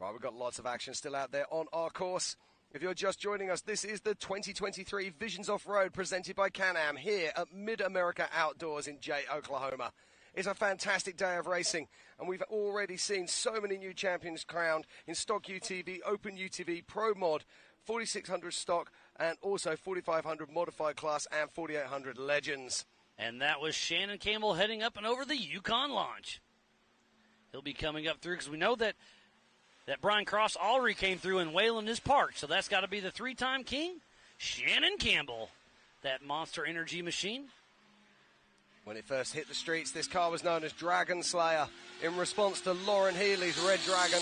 Right, we've got lots of action still out there on our course. If you're just joining us, this is the 2023 Visions Off-Road presented by Can-Am here at Mid-America Outdoors in Jay, Oklahoma. It's a fantastic day of racing, and we've already seen so many new champions crowned in stock UTV, open UTV, Pro Mod, 4600 stock, and also 4500 modified class and 4800 Legends. And that was Shannon Campbell heading up and over the Yukon launch. He'll be coming up through because we know that Brian Cross already came through and Wayland is parked. So that's got to be the 3-time king, Shannon Campbell, that Monster Energy machine. When it first hit the streets, this car was known as Dragon Slayer in response to Lauren Healy's Red Dragon.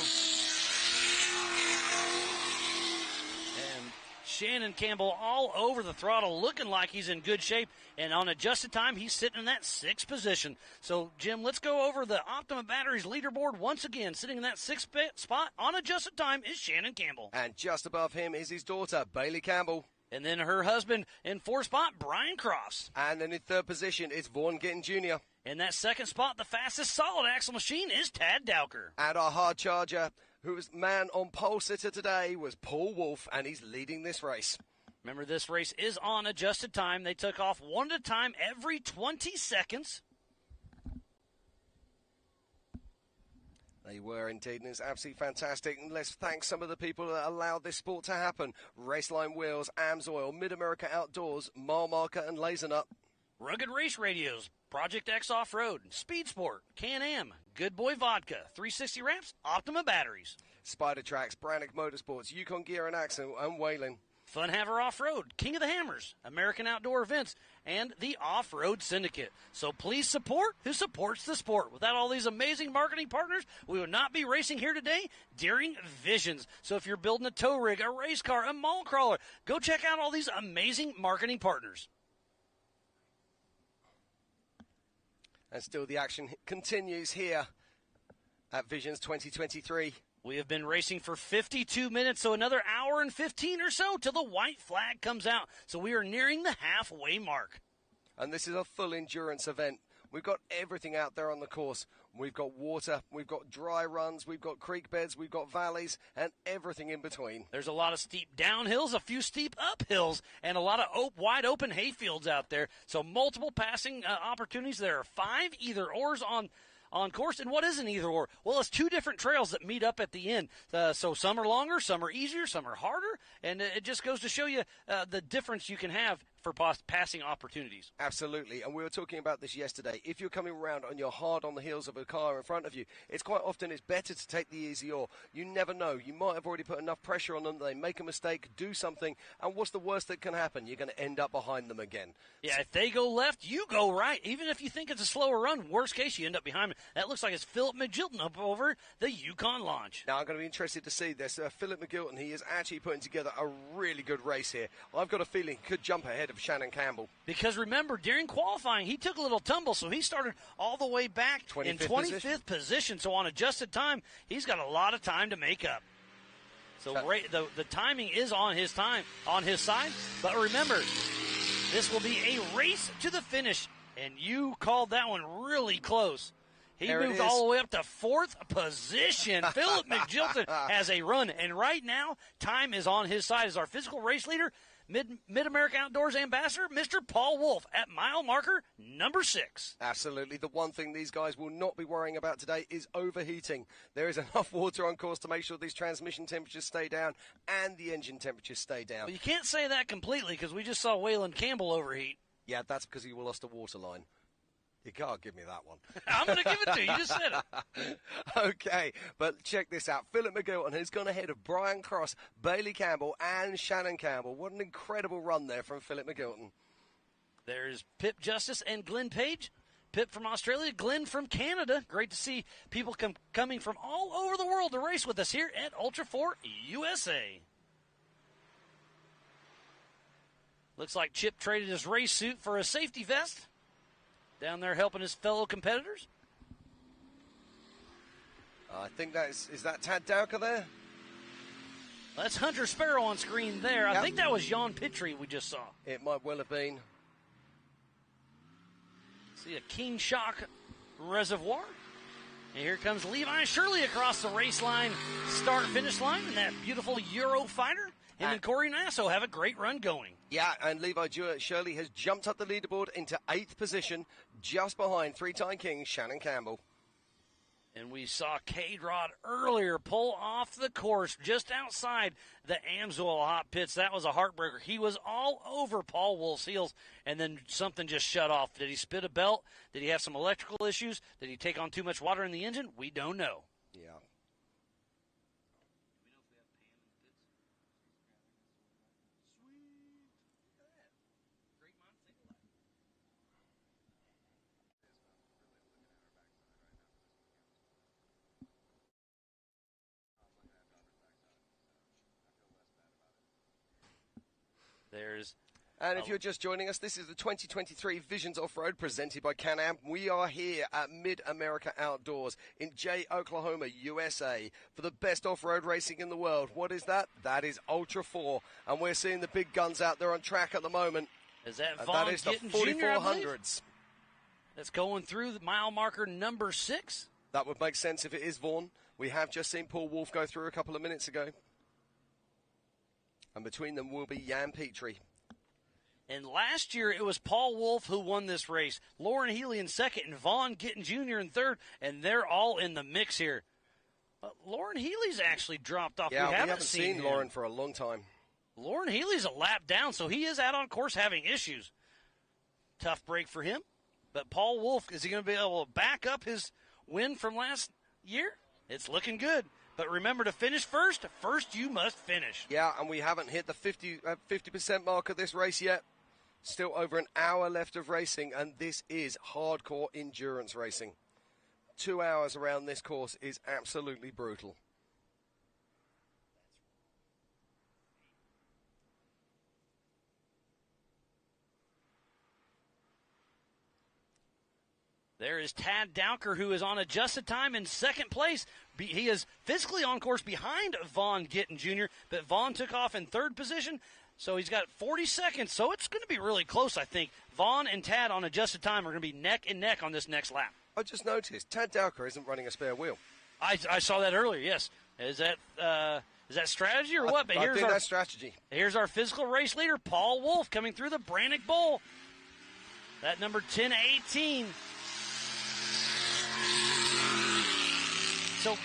And Shannon Campbell all over the throttle, looking like he's in good shape. And on adjusted time, he's sitting in that 6th position. So, Jim, let's go over the Optima Batteries leaderboard once again. Sitting in that 6th spot on adjusted time is Shannon Campbell. And just above him is his daughter, Bailey Campbell. And then her husband in 4th spot, Brian Cross. And then in 3rd position is Vaughn Gittin Jr. In that 2nd spot, the fastest solid axle machine is Tad Dowker. And our hard charger, whose man on pole sitter today, was Paul Wolf, and he's leading this race. Remember, this race is on adjusted time. They took off one at a time every 20 seconds. They were indeed, and it's absolutely fantastic. And let's thank some of the people that allowed this sport to happen. Raceline Wheels, AMSOIL, Mid-America Outdoors, Mile Marker and Laser Nut. Rugged Race Radios, Project X Off-Road, Speed Sport, Can-Am, Good Boy Vodka, 360 Ramps, Optima Batteries. Spider Tracks, Brannock Motorsports, Yukon Gear and Axle, and Wayland. Fun Haver Off-Road, King of the Hammers, American Outdoor Events, and the Off-Road Syndicate. So please support who supports the sport. Without all these amazing marketing partners, we would not be racing here today during Visions. So if you're building a tow rig, a race car, a mall crawler, go check out all these amazing marketing partners. And still the action continues here at Visions 2023. We have been racing for 52 minutes, so another hour and 15 or so till the white flag comes out. So we are nearing the halfway mark. And this is a full endurance event. We've got everything out there on the course. We've got water, we've got dry runs, we've got creek beds, we've got valleys, and everything in between. There's a lot of steep downhills, a few steep uphills, and a lot of wide open hayfields out there. So multiple passing opportunities. There are 5 either-ors on course. And what is an either or? Well, it's 2 different trails that meet up at the end. So some are longer, some are easier, some are harder, and it just goes to show you the difference you can have for passing opportunities. Absolutely, and we were talking about this yesterday. If you're coming around and you're hard on the heels of a car in front of you, it's better to take the easy or. You never know. You might have already put enough pressure on them. They make a mistake, do something, and what's the worst that can happen? You're going to end up behind them again. Yeah, if they go left, you go right. Even if you think it's a slower run, worst case, you end up behind them. That looks like it's Philip McGilton up over the Yukon Launch. Now, I'm going to be interested to see this. Philip McGilton, he is actually putting together a really good race here. I've got a feeling he could jump ahead of Shannon Campbell. Because remember, during qualifying, he took a little tumble, so he started all the way back in 25th position. So on adjusted time, he's got a lot of time to make up. So the timing is on his side. But remember, this will be a race to the finish, and you called that one really close. He moved all the way up to 4th position. Philip McGilton has a run, and right now, time is on his side as our physical race leader, Mid-America Outdoors Ambassador, Mr. Paul Wolf, at mile marker number 6. Absolutely. The one thing these guys will not be worrying about today is overheating. There is enough water on course to make sure these transmission temperatures stay down and the engine temperatures stay down. Well, you can't say that completely because we just saw Waylon Campbell overheat. Yeah, that's because he lost a water line. You can't give me that one. I'm going to give it to you. You just said it. Okay, but check this out. Philip McGilton has gone ahead of Brian Cross, Bailey Campbell, and Shannon Campbell. What an incredible run there from Philip McGilton. There's Pip Justice and Glenn Page. Pip from Australia, Glenn from Canada. Great to see people coming from all over the world to race with us here at Ultra 4 USA. Looks like Chip traded his race suit for a safety vest. Down there helping his fellow competitors. I think is that Tad Dowker there? That's Hunter Sparrow on screen there. Yep. I think that was Jan Pittry we just saw. It might well have been. See a King Shock reservoir. And here comes Levi Shirley across the race line, start-finish line, and that beautiful Eurofighter. Him and Corey Nasso have a great run going. Yeah, and Levi Shirley has jumped up the leaderboard into 8th position, just behind 3-time king Shannon Campbell. And we saw K-Rod earlier pull off the course just outside the Amsoil hot pits. That was a heartbreaker. He was all over Paul Wolf's heels, and then something just shut off. Did he spit a belt? Did he have some electrical issues? Did he take on too much water in the engine? We don't know. Yeah. And if you're just joining us, this is the 2023 Visions Off-Road presented by Can-Am. We are here at Mid-America Outdoors in Jay, Oklahoma, USA for the best off-road racing in the world. What is that? That is Ultra 4. And we're seeing the big guns out there on track at the moment. Is that Vaughn that is the Gittin 4400s. That's going through the mile marker number 6. That would make sense if it is Vaughn. We have just seen Paul Wolf go through a couple of minutes ago. And between them will be Jan Pittry. And last year, it was Paul Wolf who won this race. Lauren Healy in second and Vaughn Gittin Jr. in third. And they're all in the mix here. But Lauren Healy's actually dropped off. Yeah, we haven't seen Lauren for a long time. Lauren Healy's a lap down, so he is out on course having issues. Tough break for him. But Paul Wolf, is he going to be able to back up his win from last year? It's looking good. But remember to finish first. First, you must finish. Yeah, and we haven't hit the 50% mark of this race yet. Still over an hour left of racing, and this is hardcore endurance racing. 2 hours around this course is absolutely brutal. There is Tad Dowker, who is on adjusted time in second place. He is physically on course behind Vaughn Gittin Jr., but Vaughn took off in third position. So he's got 40 seconds, so it's going to be really close, I think. Vaughn and Tad on adjusted time are going to be neck and neck on this next lap. I just noticed Tad Dowker isn't running a spare wheel. I saw that earlier, yes. Is that strategy or what? But I think that's strategy. Here's our physical race leader, Paul Wolf, coming through the Brannick Bowl. That number 10-18. So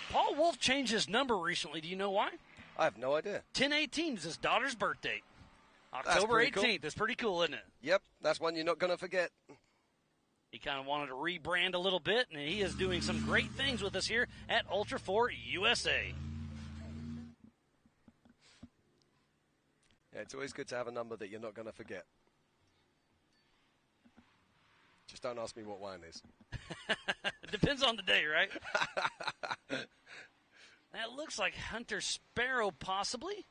Paul Wolf changed his number recently. Do you know why? I have no idea. 10-18 is his daughter's birthday. October 18th. Cool. That's pretty cool, isn't it? Yep, that's one you're not going to forget. He kind of wanted to rebrand a little bit, and he is doing some great things with us here at Ultra 4 USA. Yeah, it's always good to have a number that you're not going to forget. Just don't ask me what wine is. It depends on the day, right? That looks like Hunter Sparrow, possibly.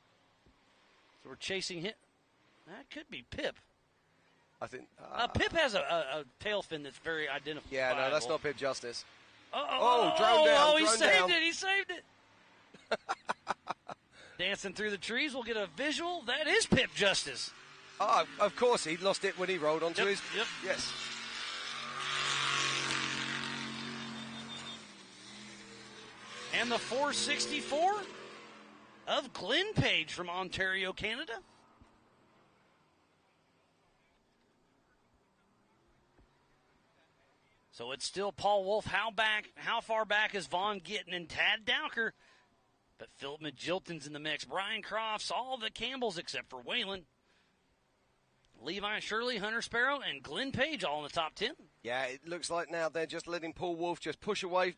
So we're chasing him. That could be Pip. I think Pip has a tail fin that's very identifiable. Yeah, no, that's not Pip Justice. Oh, drone down. He saved it. He saved it. Dancing through the trees, we'll get a visual. That is Pip Justice. Oh, of course. He lost it when he rolled onto his... Yep. Yes. And the 464 of Glenn Page from Ontario, Canada. So it's still Paul Wolf. How far back is Vaughn getting? And Tad Dowker. But Philip Magilton's in the mix. Brian Crofts, all the Campbells except for Waylon. Levi Shirley, Hunter Sparrow, and Glenn Page all in the top 10. Yeah, it looks like now they're just letting Paul Wolf just push away,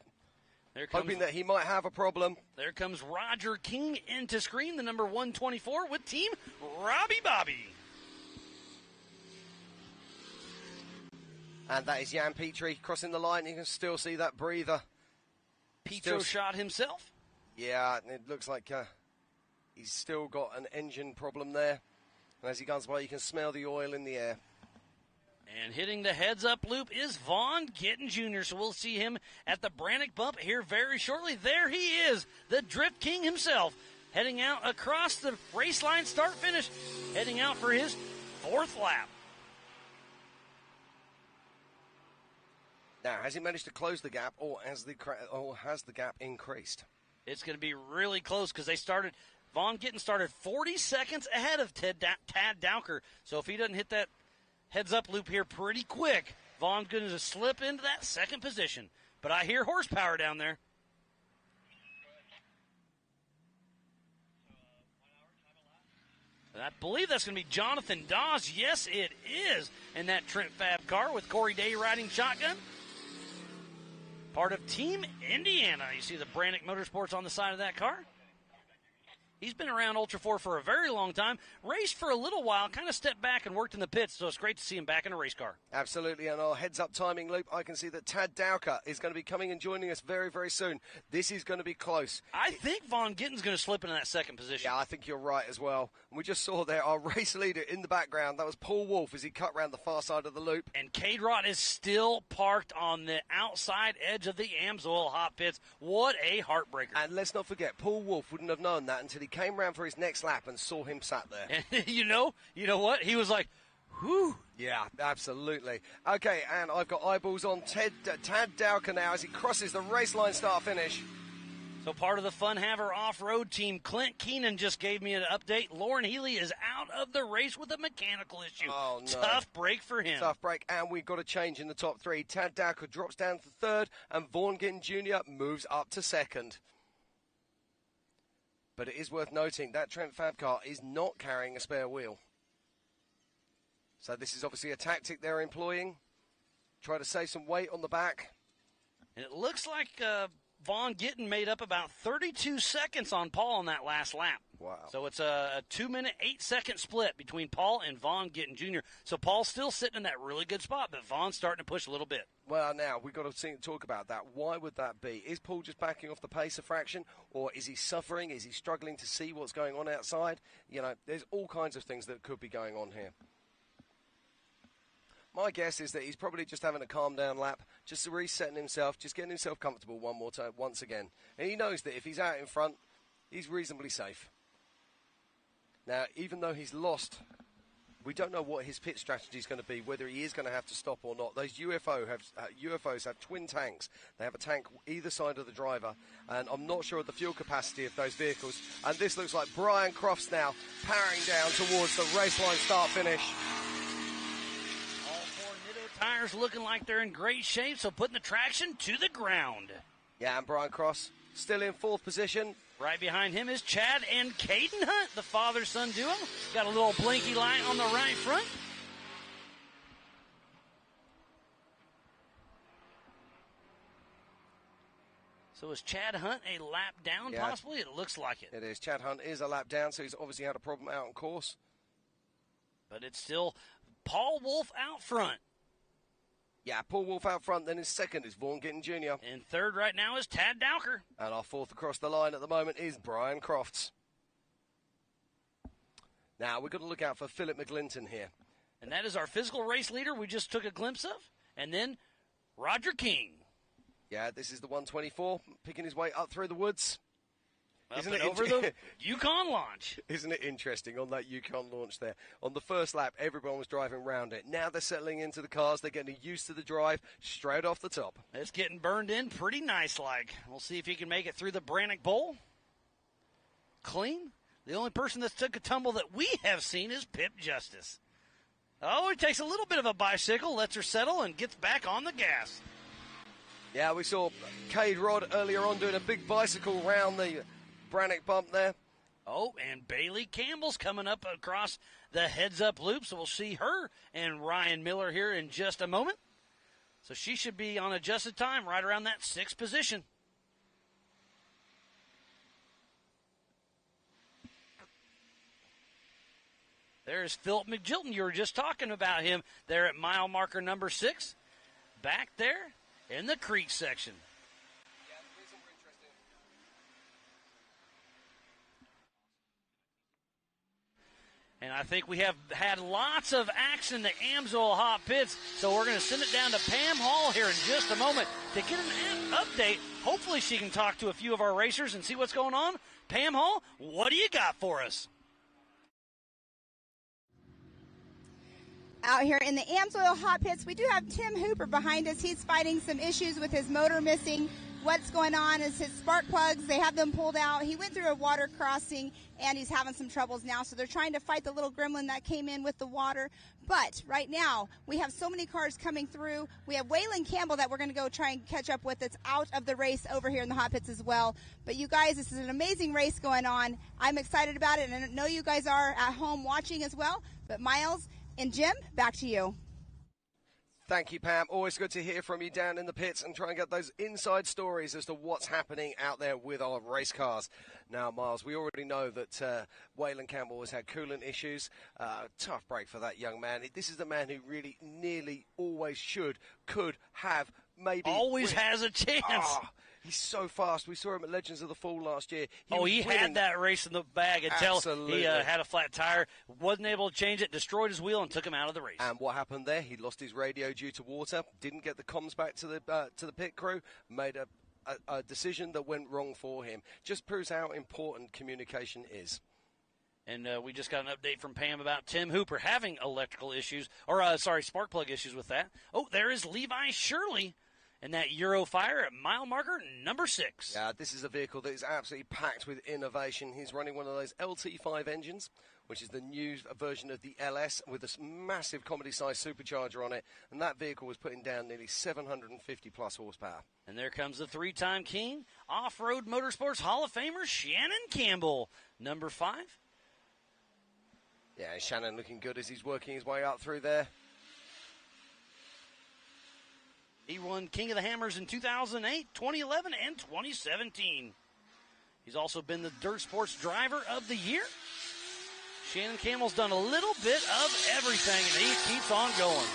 hoping that he might have a problem. There comes Roger King into screen, the number 124 with Team Robbie Bobby. And that is Jan Petrie crossing the line. You can still see that breather. Petro shot himself. Yeah, it looks like he's still got an engine problem there. And as he comes by, you can smell the oil in the air. And hitting the heads-up loop is Vaughn Gittin Jr., so we'll see him at the Brannick bump here very shortly. There he is, the Drift King himself, heading out across the race line start-finish, heading out for his fourth lap. Now, has he managed to close the gap, or has the gap increased? It's going to be really close because Vaughn Gittin started 40 seconds ahead of Tad Dowker. So if he doesn't hit that heads-up loop here pretty quick, Vaughn's going to slip into that second position. But I hear horsepower down there. And I believe that's going to be Jonathan Dawes. Yes, it is. In that Trent Fab car with Corey Day riding shotgun. Part of Team Indiana. You see the Brannick Motorsports on the side of that car. He's been around Ultra 4 for a very long time, raced for a little while, kind of stepped back and worked in the pits, so it's great to see him back in a race car. Absolutely, and our heads-up timing loop, I can see that Tad Dowker is going to be coming and joining us very, very soon. This is going to be close. I think Vaughn Gittin's going to slip into that second position. Yeah, I think you're right as well. And we just saw there our race leader in the background. That was Paul Wolf as he cut round the far side of the loop. And K-Rod is still parked on the outside edge of the AMSOIL hot pits. What a heartbreaker. And let's not forget, Paul Wolf wouldn't have known that until he came round for his next lap and saw him sat there. And you know what? He was like, whew. Yeah, absolutely. Okay, and I've got eyeballs on Tad Dowker now as he crosses the race line start-finish. So part of the Fun Haver off-road team, Clint Keenan just gave me an update. Lauren Healy is out of the race with a mechanical issue. Oh, no. Tough break for him. Tough break, and we've got a change in the top three. Tad Dowker drops down to third, and Vaughn Gittin Jr. moves up to second. But it is worth noting that Trent Fab car is not carrying a spare wheel. So this is obviously a tactic they're employing. Try to save some weight on the back. And it looks like Vaughn Gittin made up about 32 seconds on Paul on that last lap. Wow. So it's a 2-minute, 8-second split between Paul and Vaughn Gittin Jr. So Paul's still sitting in that really good spot, but Vaughn's starting to push a little bit. Well, now, we've got to talk about that. Why would that be? Is Paul just backing off the pace a fraction, or is he suffering? Is he struggling to see what's going on outside? You know, there's all kinds of things that could be going on here. My guess is that he's probably just having a calm-down lap, just resetting himself, just getting himself comfortable one more time, once again. And he knows that if he's out in front, he's reasonably safe. Now, even though he's lost, we don't know what his pit strategy is going to be, whether he is going to have to stop or not. Those UFOs have twin tanks. They have a tank either side of the driver, and I'm not sure of the fuel capacity of those vehicles. And this looks like Brian Crofts now powering down towards the race line start-finish. All 4 Nitto tires looking like they're in great shape, so putting the traction to the ground. Yeah, and Brian Crofts still in 4th position. Right behind him is Chad and Caden Hunt, the father-son duo. Got a little blinky light on the right front. So is Chad Hunt a lap down, possibly? It looks like it. It is. Chad Hunt is a lap down, so he's obviously had a problem out on course. But it's still Paul Wolf out front. Yeah, Paul Wolf out front. Then in 2nd is Vaughn Gittin Jr. In 3rd right now is Tad Dowker. And our 4th across the line at the moment is Brian Crofts. Now, we've got to look out for Philip McGlinton here. And that is our physical race leader we just took a glimpse of. And then Roger King. Yeah, this is the 124, picking his way up through the woods. Up and over the Yukon launch. Isn't it interesting on that Yukon launch there? On the first lap, everyone was driving around it. Now they're settling into the cars. They're getting used to the drive straight off the top. It's getting burned in pretty nice-like. We'll see if he can make it through the Brannock Bowl. Clean. The only person that's took a tumble that we have seen is Pip Justice. Oh, he takes a little bit of a bicycle, lets her settle, and gets back on the gas. Yeah, we saw Cade Rod earlier on doing a big bicycle round the Brannock bump there. Oh, and Bailey Campbell's coming up across the heads-up loop, so we'll see her and Ryan Miller here in just a moment. So she should be on adjusted time right around that 6th position. There's Philip McGilton. You were just talking about him there at mile marker number 6. Back there in the creek section. And I think we have had lots of action in the Amsoil Hot Pits, so we're going to send it down to Pam Hall here in just a moment to get an update. Hopefully she can talk to a few of our racers and see what's going on. Pam Hall, what do you got for us? Out here in the Amsoil Hot Pits, we do have Tim Hooper behind us. He's fighting some issues with his motor missing. What's going on is his spark plugs, they have them pulled out. He went through a water crossing, and he's having some troubles now. So they're trying to fight the little gremlin that came in with the water. But right now, we have so many cars coming through. We have Waylon Campbell that we're going to go try and catch up with that's out of the race over here in the Hot Pits as well. But you guys, this is an amazing race going on. I'm excited about it, and I know you guys are at home watching as well. But Miles and Jim, back to you. Thank you, Pam. Always good to hear from you down in the pits and try and get those inside stories as to what's happening out there with our race cars. Now, Miles, we already know that Waylon Campbell has had coolant issues. Tough break for that young man. This is the man who really nearly always could have, maybe. Always has a chance. Oh, he's so fast. We saw him at Legends of the Fall last year. He had that race in the bag until Absolutely. he had a flat tire, wasn't able to change it, destroyed his wheel, and took him out of the race. And what happened there? He lost his radio due to water, didn't get the comms back to the pit crew, made a decision that went wrong for him. Just proves how important communication is. And we just got an update from Pam about Tim Hooper having electrical issues, spark plug issues with that. Oh, there is Levi Shirley in that Eurofire at mile marker number 6. Yeah, this is a vehicle that is absolutely packed with innovation. He's running one of those LT5 engines, which is the new version of the LS with a massive comedy-sized supercharger on it. And that vehicle was putting down nearly 750-plus horsepower. And there comes the 3-time king, Off-Road Motorsports Hall of Famer Shannon Campbell, number 5. Yeah, Shannon looking good as he's working his way up through there. He won King of the Hammers in 2008, 2011, and 2017. He's also been the Dirt Sports Driver of the Year. Shannon Campbell's done a little bit of everything, and he keeps on going.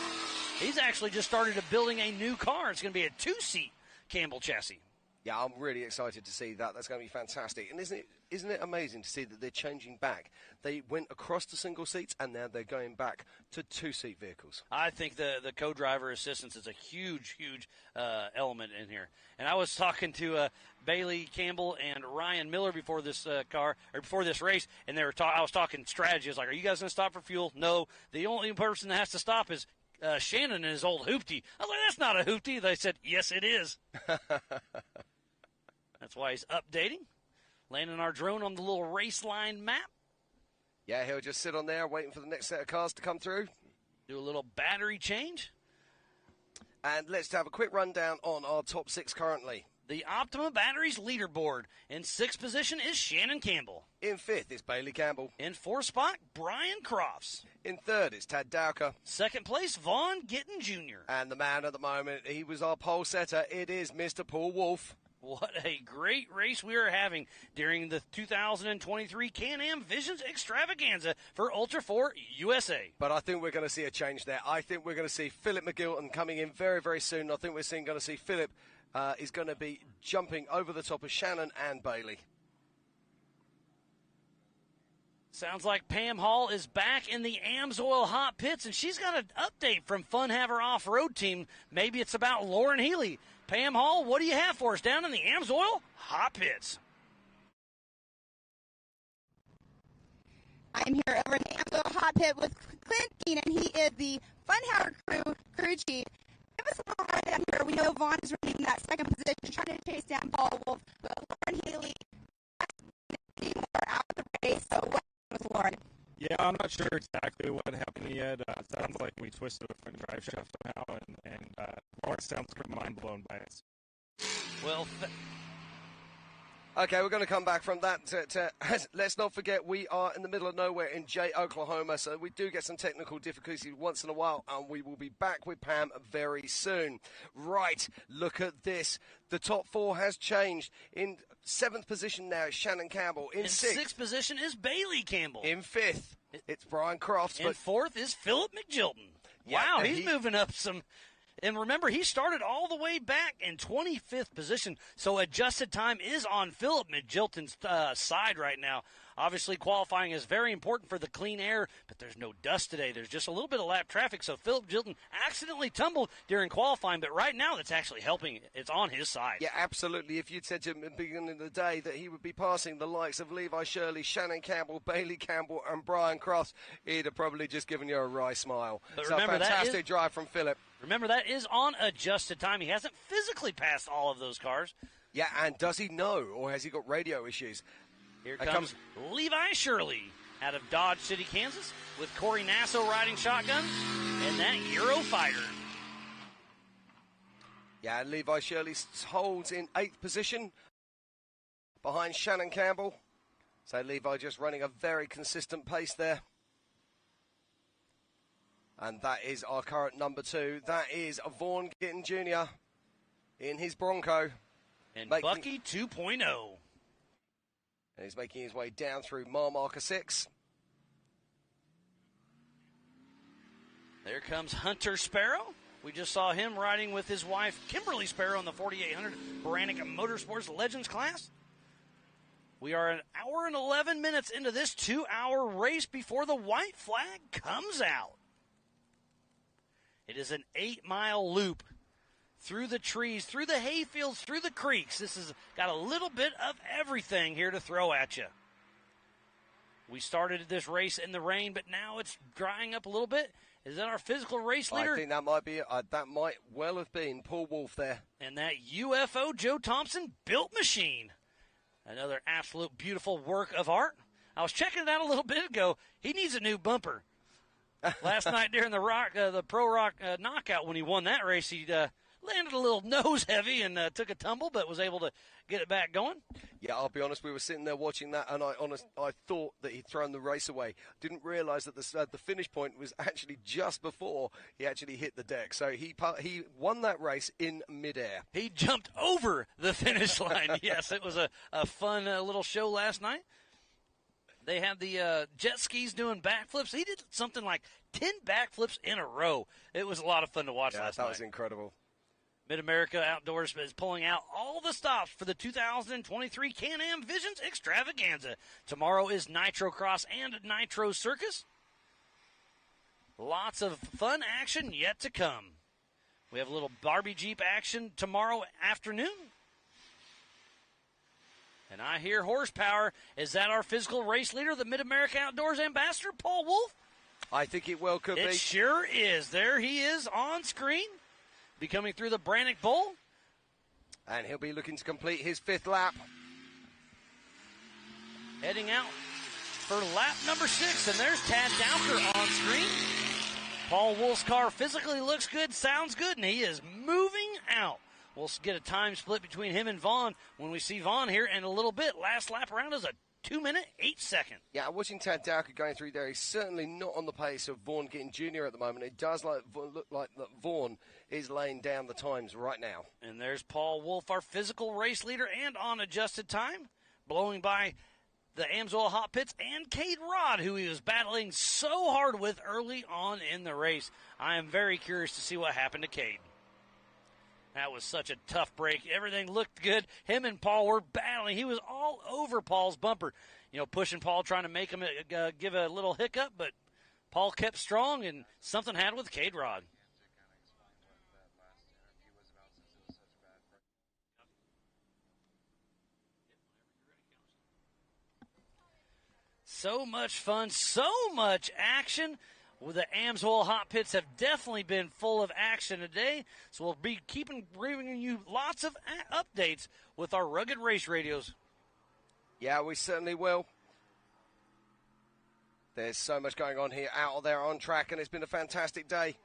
He's actually just started building a new car. It's going to be a 2-seat Campbell chassis. Yeah, I'm really excited to see that. That's going to be fantastic. And isn't it amazing to see that they're changing back? They went across to single seats, and now they're going back to two-seat vehicles. I think the co-driver assistance is a huge element in here. And I was talking to Bailey Campbell and Ryan Miller before this before this race, and I was talking strategy. I was like, "Are you guys going to stop for fuel?" No. The only person that has to stop is Shannon and his old hoopty. I was like, "That's not a hoopty." They said, "Yes, it is." That's why he's updating, landing our drone on the little race line map. Yeah, he'll just sit on there waiting for the next set of cars to come through. Do a little battery change. And let's have a quick rundown on our top 6 currently. The Optima Batteries leaderboard. In 6th position is Shannon Campbell. In 5th is Bailey Campbell. In 4th spot, Brian Crofts. In 3rd is Tad Dowker. 2nd place, Vaughn Gittin Jr. And the man at the moment, he was our pole setter. It is Mr. Paul Wolf. What a great race we are having during the 2023 Can-Am Visions Extravaganza for Ultra 4 USA. But I think we're going to see a change there. I think we're going to see Philip McGilton coming in very, very soon. I think we're going to see Philip is going to be jumping over the top of Shannon and Bailey. Sounds like Pam Hall is back in the AMSOIL hot pits, and she's got an update from Fun Haver Off-Road Team. Maybe it's about Lauren Healy. Pam Hall, what do you have for us down in the AMSOIL hot pits? I'm here over in the AMSOIL hot pit with Clint Keenan. He is the Fun Haver crew chief. Give us a little rundown here. We know Vaughn is running that 2nd position, trying to chase down Paul Wolf, but Lauren Healy more out of the race. So what with Lauren? Yeah, I'm not sure exactly what happened yet. It sounds like we twisted a front drive shaft somehow, and Lauren sounds pretty mind blown by it. Well, okay, we're going to come back from that. Let's not forget, we are in the middle of nowhere in Jay, Oklahoma, so we do get some technical difficulties once in a while, and we will be back with Pam very soon. Right, look at this. The top 4 has changed. In 7th position now is Shannon Campbell. In 6th position is Bailey Campbell. In 5th, it's Brian Crofts. In 4th is Philip McGilton. Yeah, wow, he's moving up some. And remember, he started all the way back in 25th position, so adjusted time is on Philip McGilton's side right now. Obviously, qualifying is very important for the clean air, but there's no dust today. There's just a little bit of lap traffic, so Philip McGilton accidentally tumbled during qualifying, but right now that's actually helping. It's on his side. Yeah, absolutely. If you'd said to him at the beginning of the day that he would be passing the likes of Levi Shirley, Shannon Campbell, Bailey Campbell, and Brian Crofts, he'd have probably just given you a wry smile. But so remember, fantastic drive from Philip. Remember, that is on adjusted time. He hasn't physically passed all of those cars. Yeah, and does he know, or has he got radio issues? Here comes Levi Shirley out of Dodge City, Kansas, with Corey Nasso riding shotgun and that Eurofighter. Yeah, and Levi Shirley holds in 8th position behind Shannon Campbell. So Levi just running a very consistent pace there. And that is our current number 2. That is Vaughn Gittin Jr. in his Bronco. And Bucky 2.0. And he's making his way down through mile marker 6. There comes Hunter Sparrow. We just saw him riding with his wife, Kimberly Sparrow, in the 4800 Baranica Motorsports Legends class. We are an hour and 11 minutes into this 2-hour race before the white flag comes out. It is an 8-mile loop through the trees, through the hayfields, through the creeks. This has got a little bit of everything here to throw at you. We started this race in the rain, but now it's drying up a little bit. Is that our physical race leader? I think that might be that might well have been Paul Wolf there. And that UFO Joe Thompson built machine. Another absolute beautiful work of art. I was checking it out a little bit ago. He needs a new bumper. Last night during the Pro Rock knockout, when he won that race, he landed a little nose heavy and took a tumble, but was able to get it back going. Yeah, I'll be honest, we were sitting there watching that, and I thought that he'd thrown the race away. Didn't realise that the finish point was actually just before he actually hit the deck. So he won that race in midair. He jumped over the finish line. Yes, it was a fun little show last night. They had the jet skis doing backflips. He did something like 10 backflips in a row. It was a lot of fun to watch last night. That was incredible. Mid-America Outdoors is pulling out all the stops for the 2023 Can-Am Visions Extravaganza. Tomorrow is Nitro Cross and Nitro Circus. Lots of fun action yet to come. We have a little Barbie Jeep action tomorrow afternoon. And I hear horsepower. Is that our physical race leader, the Mid-America Outdoors ambassador, Paul Wolf? I think it well could be. It sure is. There he is on screen. Be coming through the Brannock Bowl. And he'll be looking to complete his 5th lap. Heading out for lap number 6. And there's Tad Dowker on screen. Paul Wolf's car physically looks good, sounds good, and he is moving out. We'll get a time split between him and Vaughn when we see Vaughn here in a little bit. Last lap around is a 2-minute, 8-second. Yeah, watching Tad Dowker going through there, he's certainly not on the pace of Vaughn Gittin Jr. at the moment. It does look like that Vaughn is laying down the times right now. And there's Paul Wolf, our physical race leader, and on adjusted time, blowing by the Amsoil Hot Pits and Cade Rod, who he was battling so hard with early on in the race. I am very curious to see what happened to Cade. That was such a tough break. Everything looked good. Him and Paul were battling. He was all over Paul's bumper, pushing Paul, trying to make him give a little hiccup, but Paul kept strong, and something happened with Cade Rod. So much fun, so much action. Well, the Amsoil Hot Pits have definitely been full of action today, so we'll be bringing you lots of updates with our Rugged Race Radios. Yeah, we certainly will. There's so much going on here, out there on track, and it's been a fantastic day.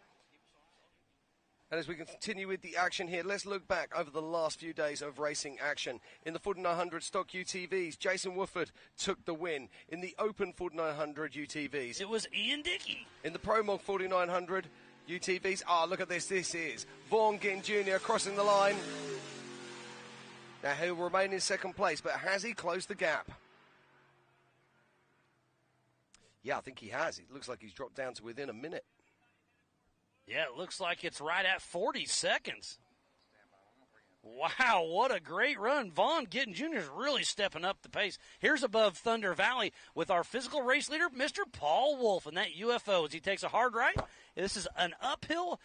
And as we continue with the action here, let's look back over the last few days of racing action. In the 4900 stock UTVs, Jason Woodford took the win. In the open 4900 UTVs, it was Ian Dickey. In the Pro Mod 4900 UTVs, look at this. This is Vaughn Gittin Jr. crossing the line. Now he'll remain in second place, but has he closed the gap? Yeah, I think he has. It looks like he's dropped down to within a minute. Yeah, it looks like it's right at 40 seconds. Wow, what a great run. Vaughn Gittin Jr. is really stepping up the pace. Here's above Thunder Valley with our physical race leader, Mr. Paul Wolf, and that UFO as he takes a hard right. This is an uphill,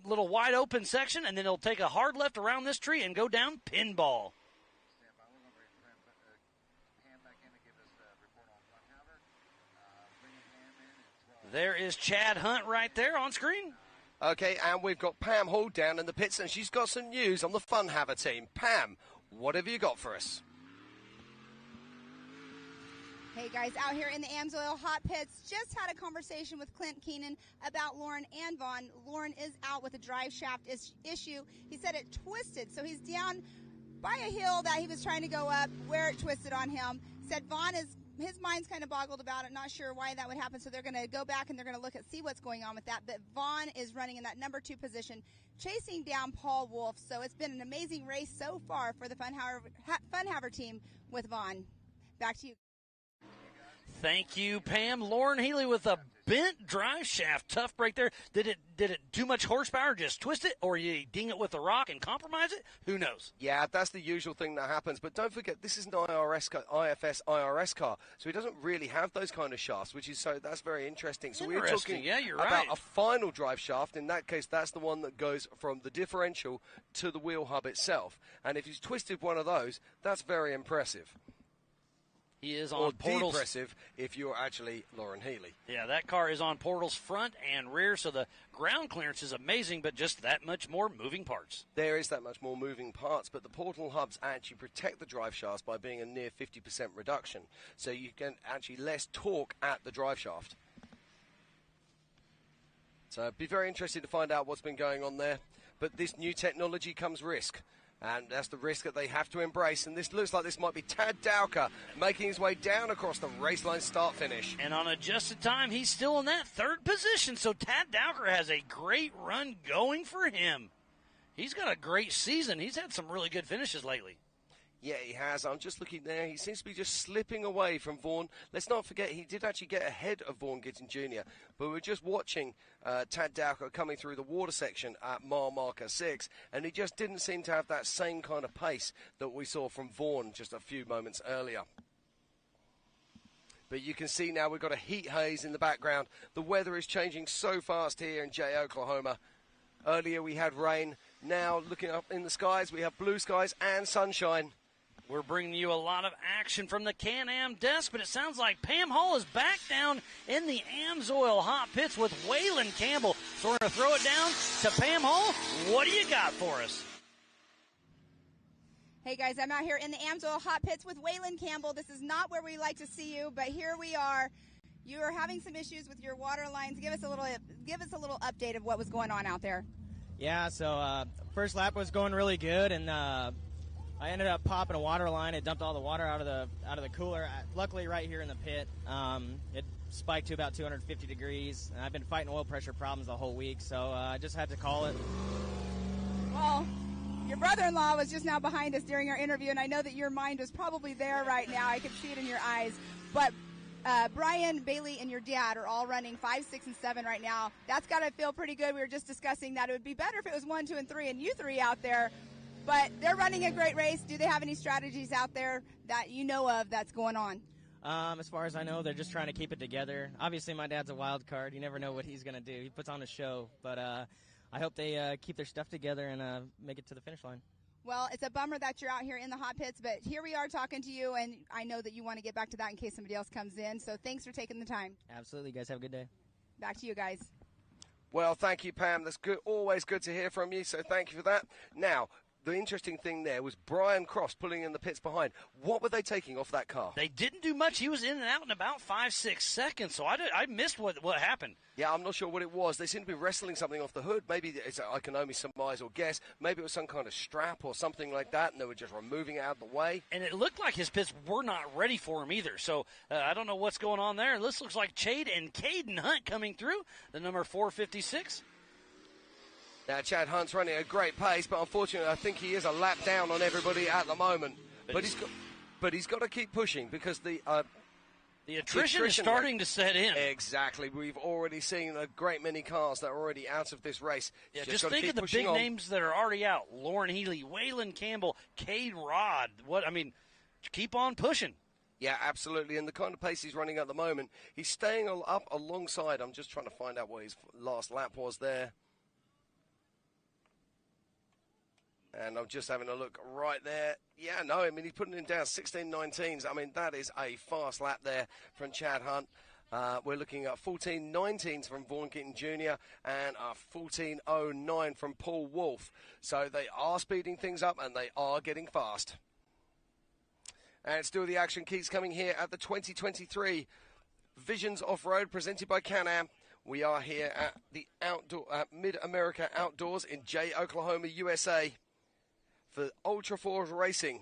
little wide open section, and then he'll take a hard left around this tree and go down pinball. There is Chad Hunt right there on screen. Okay, and we've got Pam Hall down in the pits, and she's got some news on the Fun Haver team. Pam, what have you got for us? Hey guys, out here in the Amsoil Hot Pits, just had a conversation with Clint Keenan about Lauren and Vaughn. Lauren is out with a drive shaft issue. He said it twisted, so he's down by a hill that he was trying to go up where it twisted on him. Said Vaughn his mind's kind of boggled about it, not sure why that would happen, so they're going to go back and they're going to see what's going on with that. But Vaughn is running in that number 2 position, chasing down Paul Wolf. So it's been an amazing race so far for the Fun Haver team with Vaughn. Back to you. Thank you, Pam. Lauren Healy with a bent drive shaft. Tough break there. Did it too much horsepower, just twist it, or you ding it with a rock and compromise it? Who knows? Yeah, that's the usual thing that happens. But don't forget, this is an IFS IRS car, so he doesn't really have those kind of shafts, that's very interesting. So we're talking about a final drive shaft. In that case, that's the one that goes from the differential to the wheel hub itself. And if he's twisted one of those, that's very impressive. He is on Portal's. Depressive if you're actually Lauren Healy. Yeah, that car is on Portal's front and rear, so the ground clearance is amazing, but just that much more moving parts. There is that much more moving parts, but the Portal hubs actually protect the drive shafts by being a near 50% reduction, so you get actually less torque at the drive shaft. So I'd be very interested to find out what's been going on there, but this new technology comes risk. And that's the risk that they have to embrace. And this looks like this might be Tad Dowker making his way down across the raceline start-finish. And on adjusted time, he's still in that 3rd position. So Tad Dowker has a great run going for him. He's got a great season. He's had some really good finishes lately. Yeah, he has. I'm just looking there. He seems to be just slipping away from Vaughan. Let's not forget, he did actually get ahead of Vaughan Gittin Jr., but we're just watching Tad Dowker coming through the water section at mile marker 6, and he just didn't seem to have that same kind of pace that we saw from Vaughan just a few moments earlier. But you can see now we've got a heat haze in the background. The weather is changing so fast here in Jay, Oklahoma. Earlier we had rain. Now looking up in the skies, we have blue skies and sunshine. We're bringing you a lot of action from the Can-Am desk, but it sounds like Pam Hall is back down in the AMSOIL hot pits with Waylon Campbell. So we're going to throw it down to Pam Hall. What do you got for us? Hey guys, I'm out here in the AMSOIL hot pits with Waylon Campbell. This is not where we like to see you, but here we are. You are having some issues with your water lines. Give us a little update of what was going on out there. Yeah, so first lap was going really good, and I ended up popping a water line. It dumped all the water out of the cooler. Luckily, right here in the pit, it spiked to about 250 degrees. And I've been fighting oil pressure problems the whole week, so I just had to call it. Well, your brother-in-law was just now behind us during our interview, and I know that your mind was probably there right now. I could see it in your eyes. But Brian, Bailey, and your dad are all running 5, 6, and 7 right now. That's got to feel pretty good. We were just discussing that it would be better if it was 1, 2, and 3, and you 3 out there. But they're running a great race. Do they have any strategies out there that you know of that's going on? As far as I know, they're just trying to keep it together. Obviously, my dad's a wild card. You never know what he's going to do. He puts on a show. But I hope they keep their stuff together and make it to the finish line. Well, it's a bummer that you're out here in the hot pits, but here we are talking to you, and I know that you want to get back to that in case somebody else comes in. So thanks for taking the time. Absolutely. You guys have a good day. Back to you guys. Well, thank you, Pam. That's good. Always good to hear from you, so thank you for that. Now, the interesting thing there was Brian Cross pulling in the pits behind. What were they taking off that car? They didn't do much. He was in and out in about 5, 6 seconds, so I missed what happened. Yeah, I'm not sure what it was. They seem to be wrestling something off the hood. Maybe I can only surmise or guess. Maybe it was some kind of strap or something like that, and they were just removing it out of the way. And it looked like his pits were not ready for him either. So I don't know what's going on there. This looks like Chade and Caden Hunt coming through, the number 456. Now, Chad Hunt's running a great pace, but unfortunately, I think he is a lap down on everybody at the moment. But he's got to keep pushing because the attrition is starting to set in. Exactly. We've already seen a great many cars that are already out of this race. Yeah, just think of the big names that are already out. Lauren Healy, Waylon Campbell, Cade Rod. Keep on pushing. Yeah, absolutely. And the kind of pace he's running at the moment, he's staying up alongside. I'm just trying to find out what his last lap was there. And I'm just having a look right there. Yeah, no, I mean, he's putting him down 16:19s. I mean, that is a fast lap there from Chad Hunt. We're looking at 14:19s from Vaughan Gittin Jr. and a 14:09 from Paul Wolfe. So they are speeding things up and they are getting fast. And still the action keeps coming here at the 2023 Visions Off-Road presented by Can-Am. We are here at the Mid-America Outdoors in Jay, Oklahoma, USA. For Ultra 4 Racing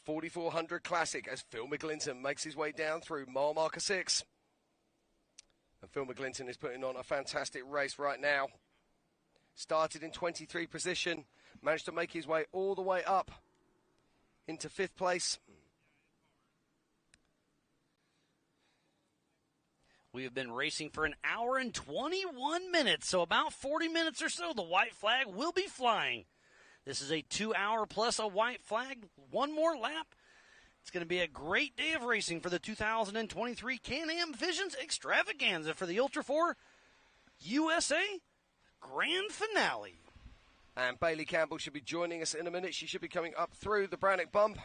4400 Classic as Phil McGlinton makes his way down through mile marker 6. And Phil McGlinton is putting on a fantastic race right now. Started in 23 position, managed to make his way all the way up into 5th place. We have been racing for an hour and 21 minutes, so about 40 minutes or so, the white flag will be flying. This is a 2-hour plus a white flag. One more lap. It's going to be a great day of racing for the 2023 Can-Am Visions Extravaganza for the Ultra 4 USA Grand Finale. And Bailey Campbell should be joining us in a minute. She should be coming up through the Brannock bump.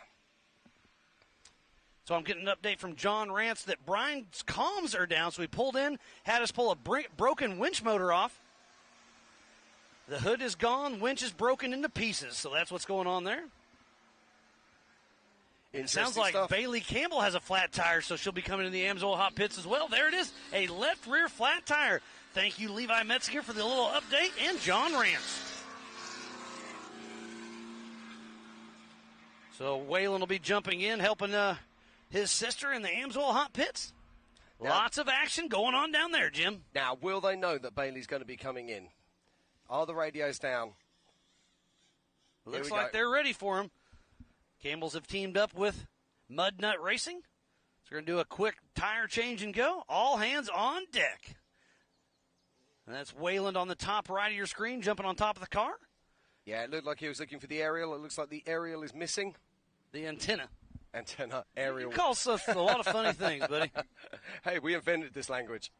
So I'm getting an update from John Rance that Brian's comms are down, so he pulled in, had us pull a broken winch motor off. The hood is gone, winch is broken into pieces, so that's what's going on there. It sounds like stuff. Bailey Campbell has a flat tire, so she'll be coming in the AMSOIL hot pits as well. There it is, a left rear flat tire. Thank you, Levi Metzger, for the little update, and John Rance. So Waylon will be jumping in, helping his sister in the AMSOIL hot pits. Now, lots of action going on down there, Jim. Now, will they know that Bailey's going to be coming in? Are the radios down? Looks like they're ready for him. Campbells have teamed up with Mud Nut Racing. So we're going to do a quick tire change and go. All hands on deck. And that's Wayland on the top right of your screen, jumping on top of the car. Yeah, it looked like he was looking for the aerial. It looks like the aerial is missing. The antenna. Antenna, aerial. You call stuff a lot of funny things, buddy. Hey, we invented this language.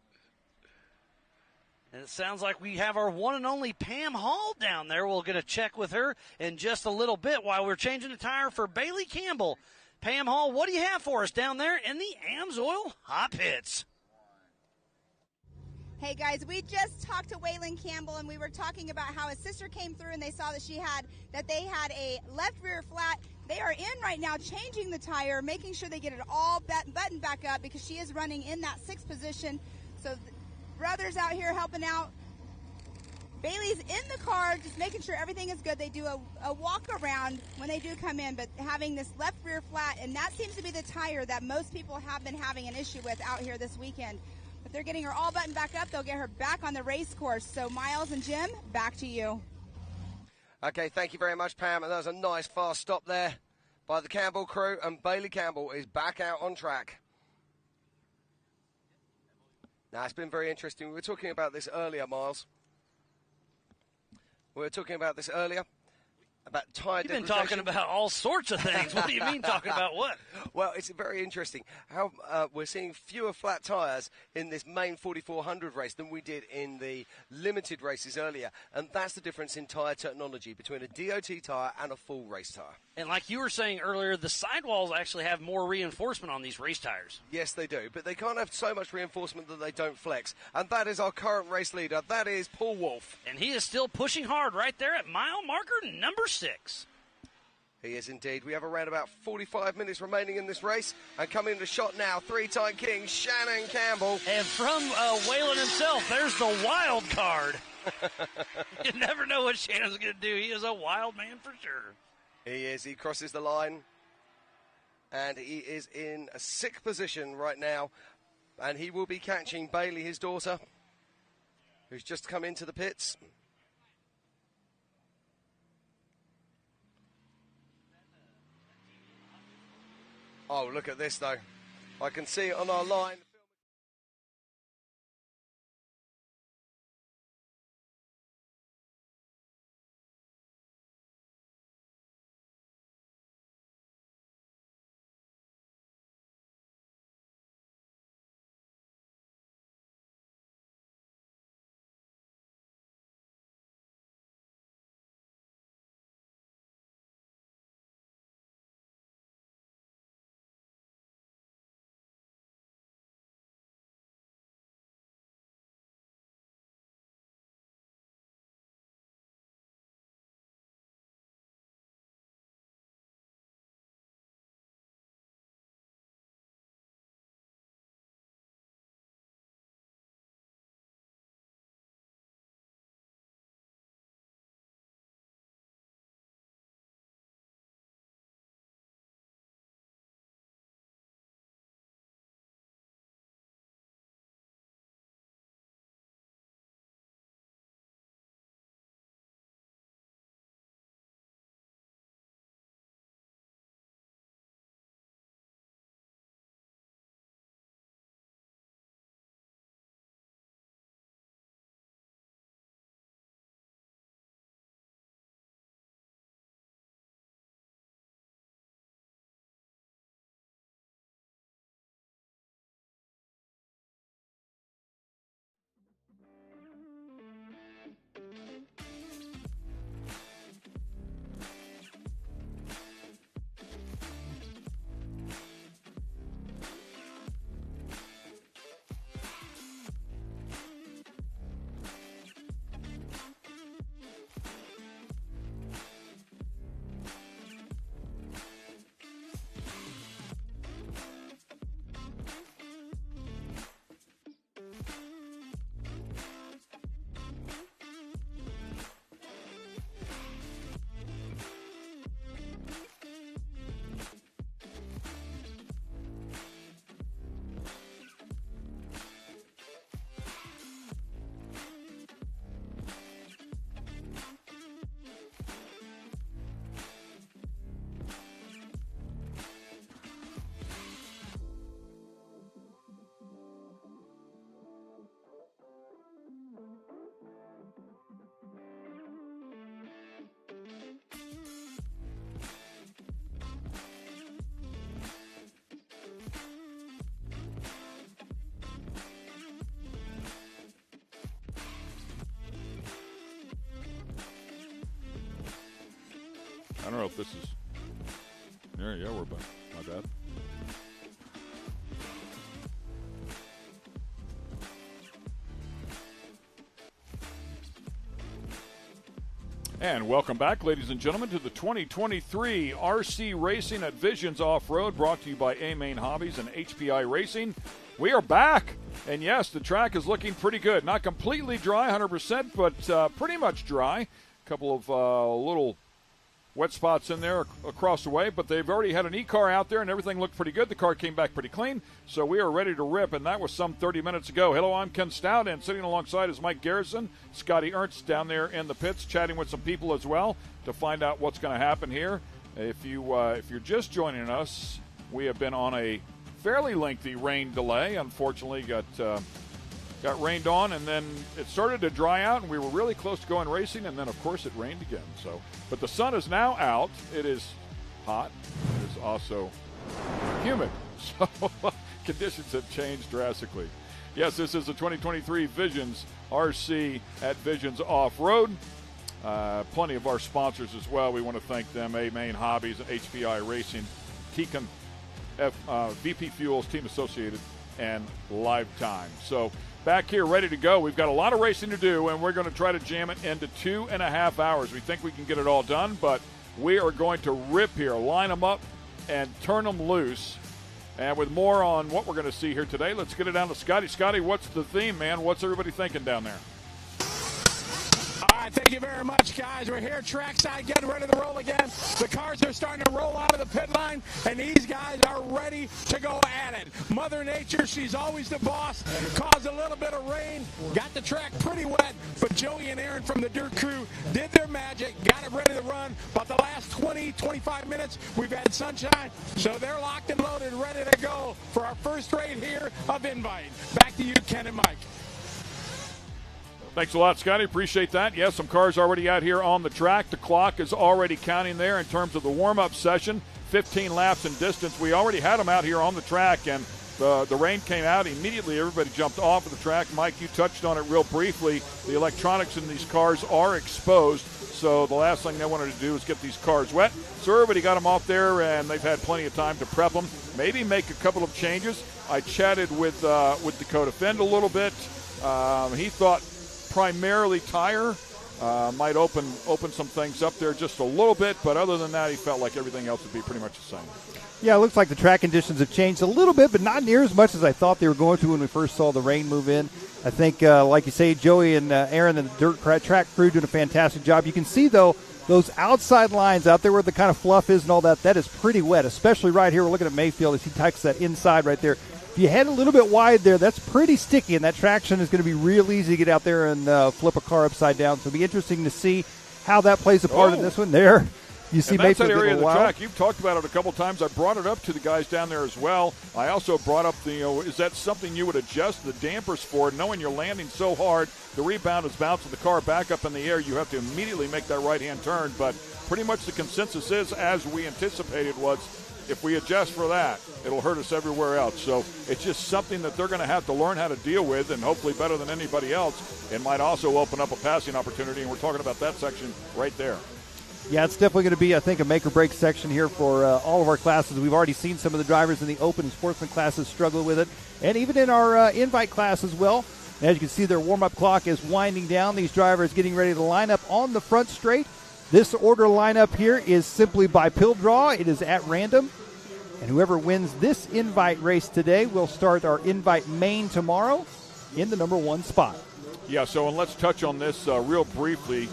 And it sounds like we have our one and only Pam Hall down there. We'll get a check with her in just a little bit while we're changing the tire for Bailey Campbell. Pam Hall, what do you have for us down there in the AMSOIL hot pits? Hey guys, we just talked to Waylon Campbell and we were talking about how his sister came through and they saw that they had a left rear flat. They are in right now changing the tire, making sure they get it all buttoned back up because she is running in that 6th position. So brothers out here helping out. Bailey's in the car, just making sure everything is good. They do a walk around when they do come in, but having this left rear flat, and that seems to be the tire that most people have been having an issue with out here this weekend. But they're getting her all buttoned back up. They'll get her back on the race course. So Miles and Jim, back to you. Okay, thank you very much, Pam. And that was a nice fast stop there by the Campbell crew, and Bailey Campbell is back out on track. Now, it's been very interesting. We were talking about this earlier, Miles. We were talking about this earlier, about tyre You've been degradation. talking about all sorts of things. What do you mean talking about what? Well, it's very interesting how we're seeing fewer flat tyres in this main 4400 race than we did in the limited races earlier. And that's the difference in tyre technology between a DOT tyre and a full race tyre. And like you were saying earlier, the sidewalls actually have more reinforcement on these race tires. Yes, they do, but they can't have so much reinforcement that they don't flex. And that is our current race leader. That is Paul Wolf. And he is still pushing hard right there at mile marker number 6. He is indeed. We have around about 45 minutes remaining in this race. And coming into shot now, 3-time king Shannon Campbell. And from Waylon himself, there's the wild card. You never know what Shannon's going to do. He is a wild man for sure. He is. He crosses the line. And he is in a 6th position right now. And he will be catching Bailey, his daughter, who's just come into the pits. Oh, look at this, though. I can see it on our line. I don't know if this is. Yeah, we're back. My bad. And welcome back, ladies and gentlemen, to the 2023 RC Racing at Visions Off-Road, brought to you by A-Main Hobbies and HPI Racing. We are back, and yes, the track is looking pretty good. Not completely dry, 100%, but pretty much dry. A couple of little wet spots in there across the way, but they've already had an e-car out there, and everything looked pretty good. The car came back pretty clean, so we are ready to rip, and that was some 30 minutes ago. Hello, I'm Ken Stout, and sitting alongside is Mike Garrison, Scotty Ernst down there in the pits, chatting with some people as well to find out what's going to happen here. If you're just joining us, we have been on a fairly lengthy rain delay. Unfortunately, got rained on, and then it started to dry out, and we were really close to going racing, and then, of course, it rained again. But the sun is now out. It is hot. It is also humid, so conditions have changed drastically. Yes, this is the 2023 Visions RC at Visions Off-Road. Plenty of our sponsors as well. We want to thank them, A-Main Hobbies and HPI Racing, Tecan, VP Fuels, Team Associated, and Lifetime. So back here ready to go. We've got a lot of racing to do, and we're going to try to jam it into 2.5 hours. We think we can get it all done, but we are going to rip here, line them up, and turn them loose. And with more on what we're going to see here today, let's get it down to Scotty. Scotty, what's the theme, man? What's everybody thinking down there? All right, thank you very much, guys. We're here trackside, getting ready to roll again. The cars are starting to roll out of the pit line, and these guys are ready to go at it. Mother Nature, she's always the boss. Caused a little bit of rain, got the track pretty wet, but Joey and Aaron from the Dirt Crew did their magic, got it ready to run. But the last 20, 25 minutes, we've had sunshine, so they're locked and loaded, ready to go for our first raid here of Invite. Back to you, Ken and Mike. Thanks a lot, Scotty. Appreciate that. Yes, some cars already out here on the track. The clock is already counting there in terms of the warm-up session. 15 laps in distance. We already had them out here on the track, and the rain came out. Immediately, everybody jumped off of the track. Mike, you touched on it real briefly. The electronics in these cars are exposed, so the last thing they wanted to do is get these cars wet. So everybody got them off there, and they've had plenty of time to prep them. Maybe make a couple of changes. I chatted with Dakota Fend a little bit. He thought primarily tire might open some things up there just a little bit, but other than that, he felt like everything else would be pretty much the same. Yeah, it looks like the track conditions have changed a little bit, but not near as much as I thought they were going to when we first saw the rain move in. I think, like you say, Joey and Aaron and the Dirt Track crew doing a fantastic job. You can see, though, those outside lines out there where the kind of fluff is and all that, that is pretty wet, especially right here. We're looking at Mayfield as he takes that inside right there. If you head a little bit wide there, that's pretty sticky, and that traction is going to be real easy to get out there and flip a car upside down. So it'll be interesting to see how that plays a part in this one. There, you see Mayfield. That's that area of the track. You've talked about it a couple times. I brought it up to the guys down there as well. I also brought up is that something you would adjust the dampers for, knowing you're landing so hard, the rebound is bouncing the car back up in the air. You have to immediately make that right-hand turn. But pretty much the consensus is, as we anticipated, was if we adjust for that, it'll hurt us everywhere else. So it's just something that they're going to have to learn how to deal with, and hopefully better than anybody else. It might also open up a passing opportunity, and we're talking about that section right there. Yeah, it's definitely going to be, I think, a make-or-break section here for all of our classes. We've already seen some of the drivers in the open and sportsman classes struggle with it, and even in our invite class as well. As you can see, their warm-up clock is winding down. These drivers getting ready to line up on the front straight. This order lineup here is simply by pill draw. It is at random. And whoever wins this invite race today will start our invite main tomorrow in the number 1 spot. Yeah, so and let's touch on this real briefly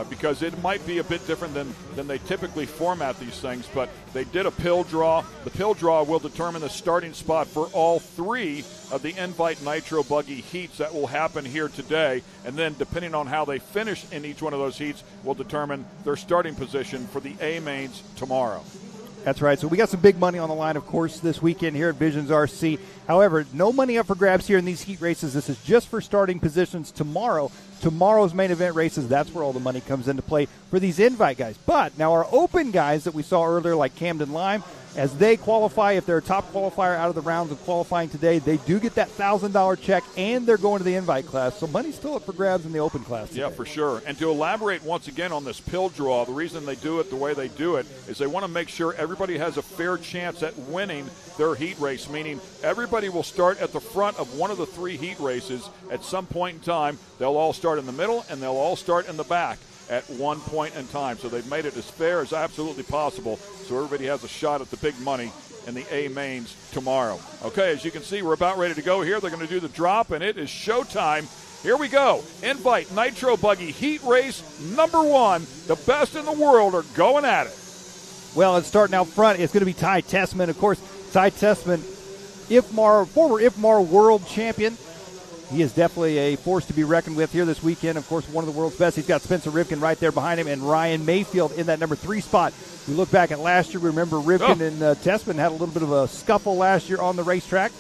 because it might be a bit different than they typically format these things, but they did a pill draw. The pill draw will determine the starting spot for all 3 of the Invite Nitro Buggy heats that will happen here today, and then depending on how they finish in each one of those heats will determine their starting position for the A-Mains tomorrow. That's right. So we got some big money on the line, of course, this weekend here at Visions RC. However, no money up for grabs here in these heat races. This is just for starting positions tomorrow. Tomorrow's main event races, that's where all the money comes into play for these invite guys. But now our open guys that we saw earlier, like Camden Lime, as they qualify, if they're a top qualifier out of the rounds of qualifying today, they do get that $1,000 check, and they're going to the invite class. So money's still up for grabs in the open class today. Yeah, for sure. And to elaborate once again on this pill draw, the reason they do it the way they do it is they want to make sure everybody has a fair chance at winning their heat race, meaning everybody will start at the front of one of the 3 heat races at some point in time. They'll all start in the middle, and they'll all start in the back at one point in time. So they've made it as fair as absolutely possible so everybody has a shot at the big money in the A mains tomorrow. Okay, as you can see, we're about ready to go here. They're going to do the drop, and it is showtime. Here we go. Invite Nitro Buggy Heat Race number 1. The best in the world are going at it. Well, it's starting out front. It's going to be Ty Tessman. Of course, Ty Tessman, former IFMAR world champion. He is definitely a force to be reckoned with here this weekend. Of course, one of the world's best. He's got Spencer Rivkin right there behind him and Ryan Mayfield in that number 3 spot. We look back at last year. Remember, Rivkin and Tessman had a little bit of a scuffle last year on the racetrack.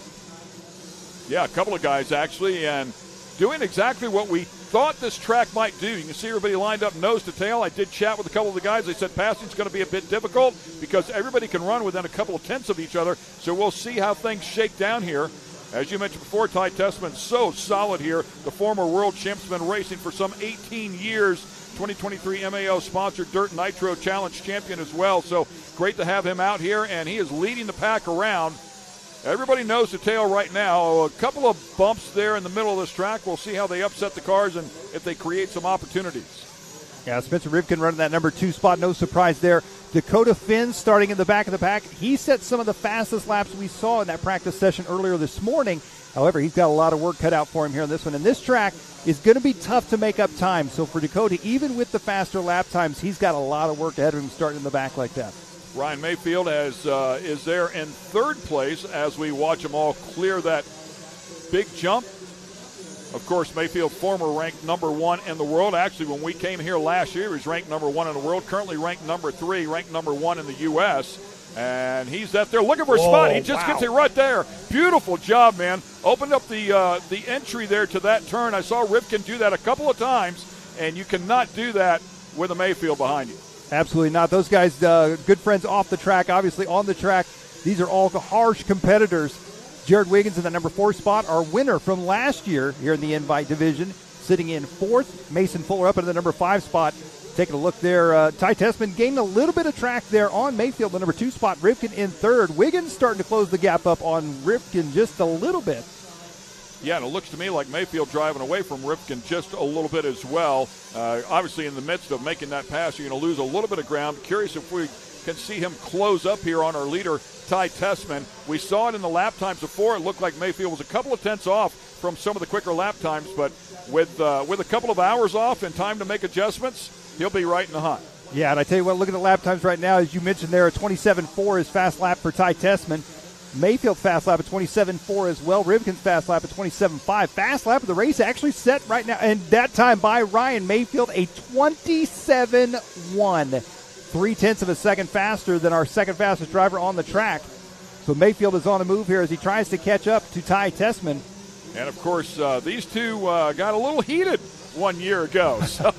Yeah, a couple of guys actually, and doing exactly what we thought this track might do. You can see everybody lined up nose to tail. I did chat with a couple of the guys. They said passing's going to be a bit difficult because everybody can run within a couple of tenths of each other. So we'll see how things shake down here. As you mentioned before, Ty Tessman, so solid here. The former world champ's been racing for some 18 years. 2023 MAO-sponsored Dirt Nitro Challenge champion as well. So great to have him out here, and he is leading the pack around. Everybody knows the tail right now. A couple of bumps there in the middle of this track. We'll see how they upset the cars and if they create some opportunities. Yeah, Spencer Rivkin running that number 2 spot. No surprise there. Dakota Finn starting in the back of the pack. He set some of the fastest laps we saw in that practice session earlier this morning. However, he's got a lot of work cut out for him here on this one. And this track is going to be tough to make up time. So for Dakota, even with the faster lap times, he's got a lot of work ahead of him starting in the back like that. Ryan Mayfield is there in 3rd place as we watch them all clear that big jump. Of course, Mayfield, former ranked number 1 in the world. Actually, when we came here last year, he was ranked number 1 in the world. Currently ranked number 3, ranked number 1 in the U.S. And he's up there looking for a spot. He just gets it right there. Beautiful job, man. Opened up the entry there to that turn. I saw Rivkin do that a couple of times, and you cannot do that with a Mayfield behind you. Absolutely not. Those guys, good friends off the track, obviously on the track. These are all harsh competitors. Jared Wiggins in the number 4 spot, our winner from last year here in the Invite Division, sitting in 4th. Mason Fuller up into the number 5 spot. Taking a look there, Ty Tessman gained a little bit of track there on Mayfield, the number 2 spot. Rivkin in 3rd. Wiggins starting to close the gap up on Rivkin just a little bit. Yeah, and it looks to me like Mayfield driving away from Rivkin just a little bit as well. Obviously, in the midst of making that pass, you're going to lose a little bit of ground. Curious if we can see him close up here on our leader, Ty Tessman. We saw it in the lap times before. It looked like Mayfield was a couple of tenths off from some of the quicker lap times, but with a couple of hours off and time to make adjustments, he'll be right in the hunt. Yeah, and I tell you what, look at the lap times right now. As you mentioned there, a 27.4 is fast lap for Ty Tessman. Mayfield fast lap at 27.4 as well. Rivkin's fast lap at 27.5. Fast lap of the race actually set right now, and that time by Ryan Mayfield, a 27.1. 0.3 of a second faster than our second fastest driver on the track. So Mayfield is on the move here as he tries to catch up to Ty Tessman. And, of course, these two got a little heated 1 year ago. So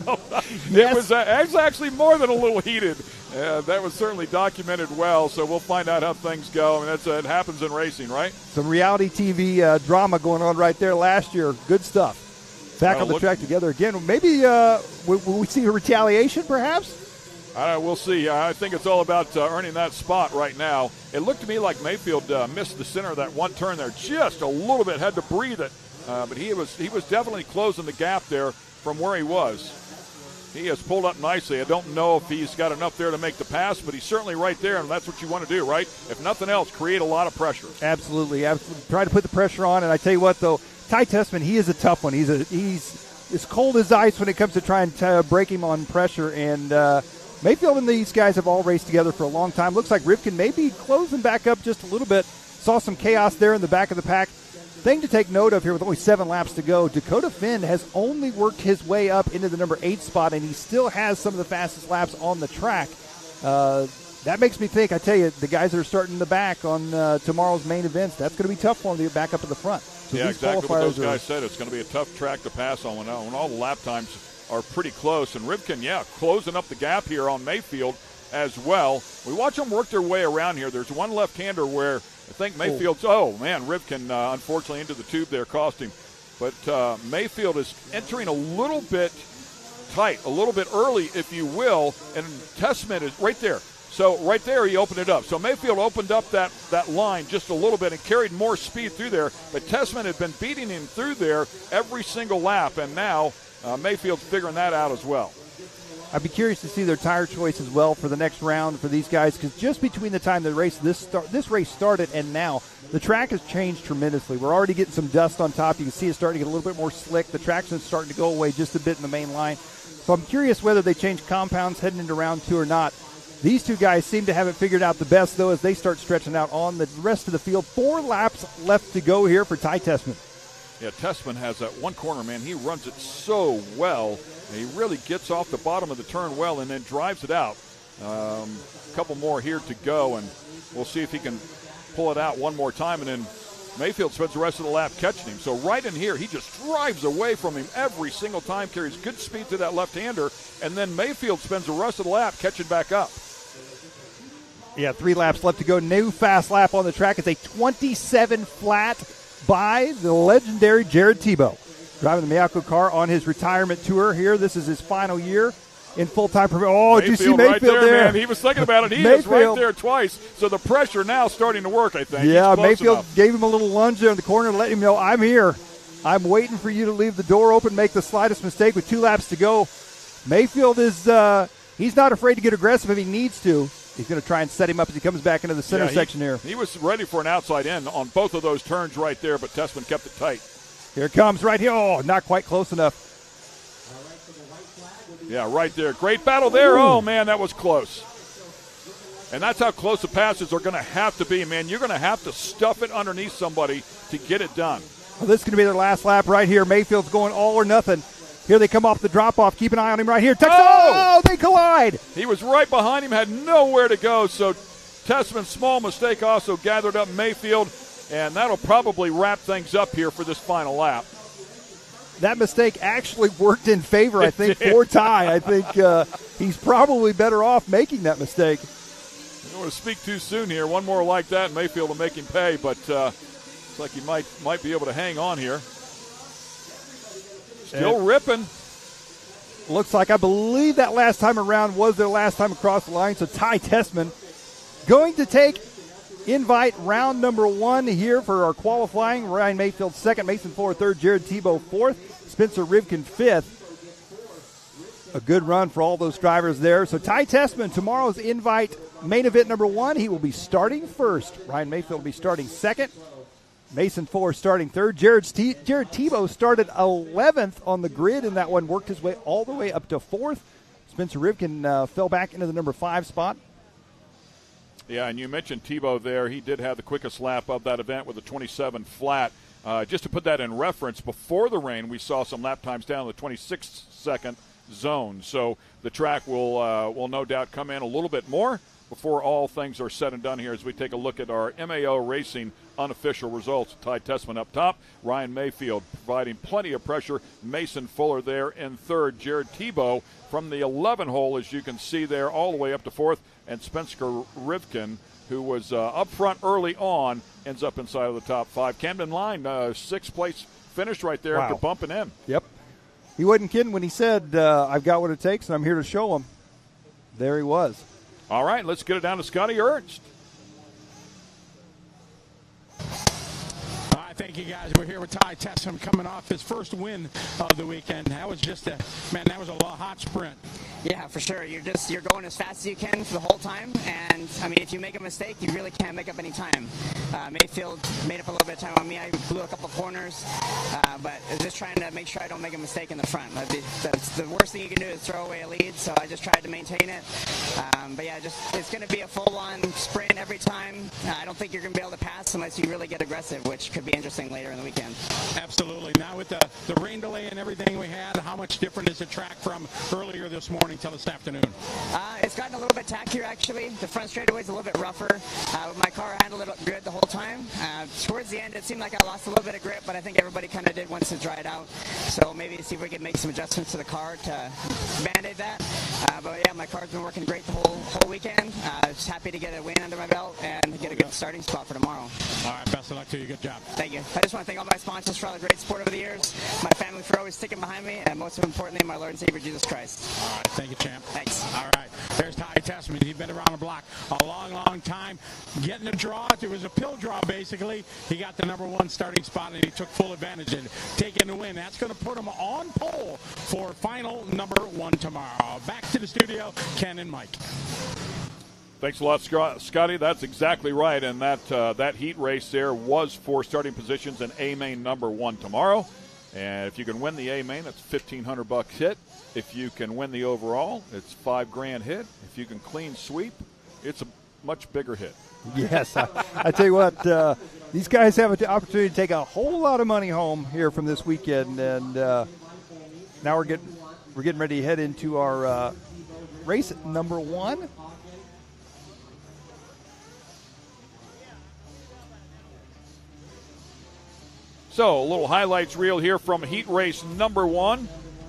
yes. It was actually more than a little heated. That was certainly documented well, so we'll find out how things go. I mean, it happens in racing, right? Some reality TV drama going on right there last year. Good stuff. Back on the track together again. Maybe will we see a retaliation, perhaps? We'll see. I think it's all about earning that spot right now. It looked to me like Mayfield missed the center of that one turn there just a little bit, had to breathe it. But he was definitely closing the gap there from where he was. He has pulled up nicely. I don't know if he's got enough there to make the pass, but he's certainly right there, and that's what you want to do, right? If nothing else, create a lot of pressure. Absolutely. Try to put the pressure on, and I tell you what, though, Ty Tessman, he is a tough one. He's as cold as ice when it comes to trying to break him on pressure, and Mayfield and these guys have all raced together for a long time. Looks like Rivkin may be closing back up just a little bit. Saw some chaos there in the back of the pack. Thing to take note of here with only 7 laps to go, Dakota Finn has only worked his way up into the number 8 spot, and he still has some of the fastest laps on the track. That makes me think, I tell you, the guys that are starting in the back on tomorrow's main events, that's going to be tough for them to get back up at the front. So yeah, exactly what those guys said. It's going to be a tough track to pass on when all the lap times are pretty close. And Rivkin, closing up the gap here on Mayfield. as well. We watch them work their way around here. There's one left-hander where I think Mayfield's, Rivkin unfortunately into the tube there cost him. But Mayfield is entering a little bit tight, a little bit early, if you will, and Testament is right there. So right there he opened it up. So Mayfield opened up that line just a little bit and carried more speed through there. But Testament had been beating him through there every single lap, and now Mayfield's figuring that out as well. I'd be curious to see their tire choice as well for the next round for these guys, because just between the time the race this race started and now, the track has changed tremendously. We're already getting some dust on top. You can see it's starting to get a little bit more slick. The traction's starting to go away just a bit in the main line. So I'm curious whether they change compounds heading into round 2 or not. These two guys seem to have it figured out the best, though, as they start stretching out on the rest of the field. 4 laps left to go here for Ty Testament. Yeah, Testament has that one corner, man. He runs it so well. He really gets off the bottom of the turn well and then drives it out. A couple more here to go, and we'll see if he can pull it out one more time. And then Mayfield spends the rest of the lap catching him. So right in here, he just drives away from him every single time, carries good speed to that left-hander, and then Mayfield spends the rest of the lap catching back up. Yeah, 3 laps left to go. New fast lap on the track. It's a 27 flat by the legendary Jared Tebow. Driving the Miyako car on his retirement tour here. This is his final year in full-time. Oh, did you see Mayfield right there? Man. He was thinking about it. He is right Mayfield. there twice. So the pressure now starting to work, I think. Yeah, Mayfield enough. Gave him a little lunge there in the corner to let him know, I'm here. I'm waiting for you to leave the door open, make the slightest mistake with 2 laps to go. Mayfield is he's not afraid to get aggressive if he needs to. He's going to try and set him up as he comes back into the center section here. He was ready for an outside in on both of those turns right there, but Testament kept it tight. Here it comes right here. Oh, not quite close enough. Yeah, right there. Great battle there. Ooh. Oh, man, that was close. And that's how close the passes are going to have to be, man. You're going to have to stuff it underneath somebody to get it done. Well, this is going to be their last lap right here. Mayfield's going all or nothing. Here they come off the drop-off. Keep an eye on him right here. Oh, they collide. He was right behind him, had nowhere to go. So Testament's small mistake also gathered up Mayfield, and that'll probably wrap things up here for this final lap. That mistake actually worked in favor, I think, for Ty. I think he's probably better off making that mistake. I don't want to speak too soon here. One more like that, Mayfield will make him pay, but looks like he might be able to hang on here. Still ripping. Looks like, I believe that last time around was their last time across the line. So Ty Testament going to take invite round number 1 here for our qualifying. Ryan Mayfield 2nd, Mason Fuller 3rd, Jared Tebow 4th, Spencer Rivkin 5th. A good run for all those drivers there. So Ty Testament, tomorrow's invite main event number 1. He will be starting first. Ryan Mayfield will be starting 2nd. Mason Fuller starting 3rd. Jared Tebow started 11th on the grid in that one, worked his way all the way up to 4th. Spencer Rivkin fell back into the number 5 spot. Yeah, and you mentioned Tebow there. He did have the quickest lap of that event with a 27 flat. Just to put that in reference, before the rain, we saw some lap times down in the 26-second zone. So the track will no doubt come in a little bit more before all things are said and done here as we take a look at our MAO Racing unofficial results. Ty Testament up top, Ryan Mayfield providing plenty of pressure, Mason Fuller there in 3rd, Jared Tebow from the 11 hole, as you can see there, all the way up to 4th, and Spencer Rivkin, who was up front early on, ends up inside of the top 5. Camden Line, 6th place finish right there after bumping in. Yep. He wasn't kidding when he said, I've got what it takes, and I'm here to show him. There he was. All right, let's get it down to Scotty Ernst. Thank you, guys. We're here with Ty Testament coming off his first win of the weekend. That was just that was a hot sprint. Yeah, for sure. You're going as fast as you can for the whole time, and I mean, if you make a mistake, you really can't make up any time. Mayfield made up a little bit of time on me. I blew a couple corners, but just trying to make sure I don't make a mistake in the front. That's the worst thing you can do is throw away a lead, so I just tried to maintain it. But yeah, it's going to be a full-on sprint every time. I don't think you're going to be able to pass unless you really get aggressive, which could be interesting later in the weekend. Absolutely. Now with the rain delay and everything we had, how much different is the track from earlier this morning? morning till this afternoon? It's gotten a little bit tackier, actually. The front straightaway's a little bit rougher. My car handled it good the whole time. Towards the end, it seemed like I lost a little bit of grip, but I think everybody kind of did once it dried out. So maybe see if we can make some adjustments to the car to band-aid that. But yeah, my car's been working great the whole weekend. Just happy to get a win under my belt and get a good starting spot for tomorrow. All right, best of luck to you. Good job. Thank you. I just want to thank all my sponsors for all the great support over the years, my family for always sticking behind me, and most importantly, my Lord and Savior, Jesus Christ. All right, thank you, champ. Thanks. All right, there's Ty Testament. He's been around the block a long time. Getting a draw. It was a pill draw, basically. He got the #1 starting spot, and he took full advantage and taking the win. That's going to put him on pole for final #1 tomorrow. Back to the studio, Ken and Mike. Thanks a lot, Scotty. That's exactly right. And that heat race there was for starting positions in A-Main #1 tomorrow. And if you can win the A-Main, that's $1,500 hit. If you can win the overall, it's $5,000 hit. If you can clean sweep, it's a much bigger hit. Yes, I tell you what, these guys have an opportunity to take a whole lot of money home here from this weekend, and now we're getting ready to head into our race #1. So, a little highlights reel here from heat race #1.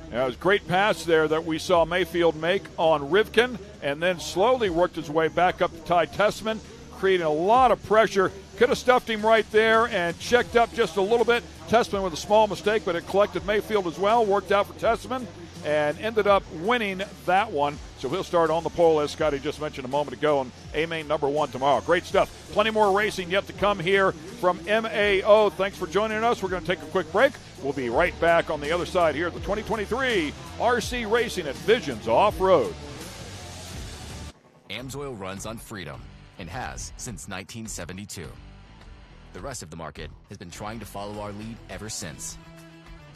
It was a great pass there that we saw Mayfield make on Rivkin, and then slowly worked his way back up to Ty Tessman, creating a lot of pressure. Could have stuffed him right there and checked up just a little bit. Tessman with a small mistake, but it collected Mayfield as well. Worked out for Tessman and ended up winning that one. So he'll start on the pole, as Scotty just mentioned a moment ago, on A-Main #1 tomorrow. Great stuff. Plenty more racing yet to come here from MAO. Thanks for joining us. We're going to take a quick break. We'll be right back on the other side here at the 2023 RC Racing at Visions Off-Road. AMSOIL runs on freedom and has since 1972. The rest of the market has been trying to follow our lead ever since.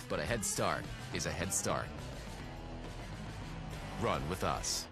But a head start is a head start. Run with us.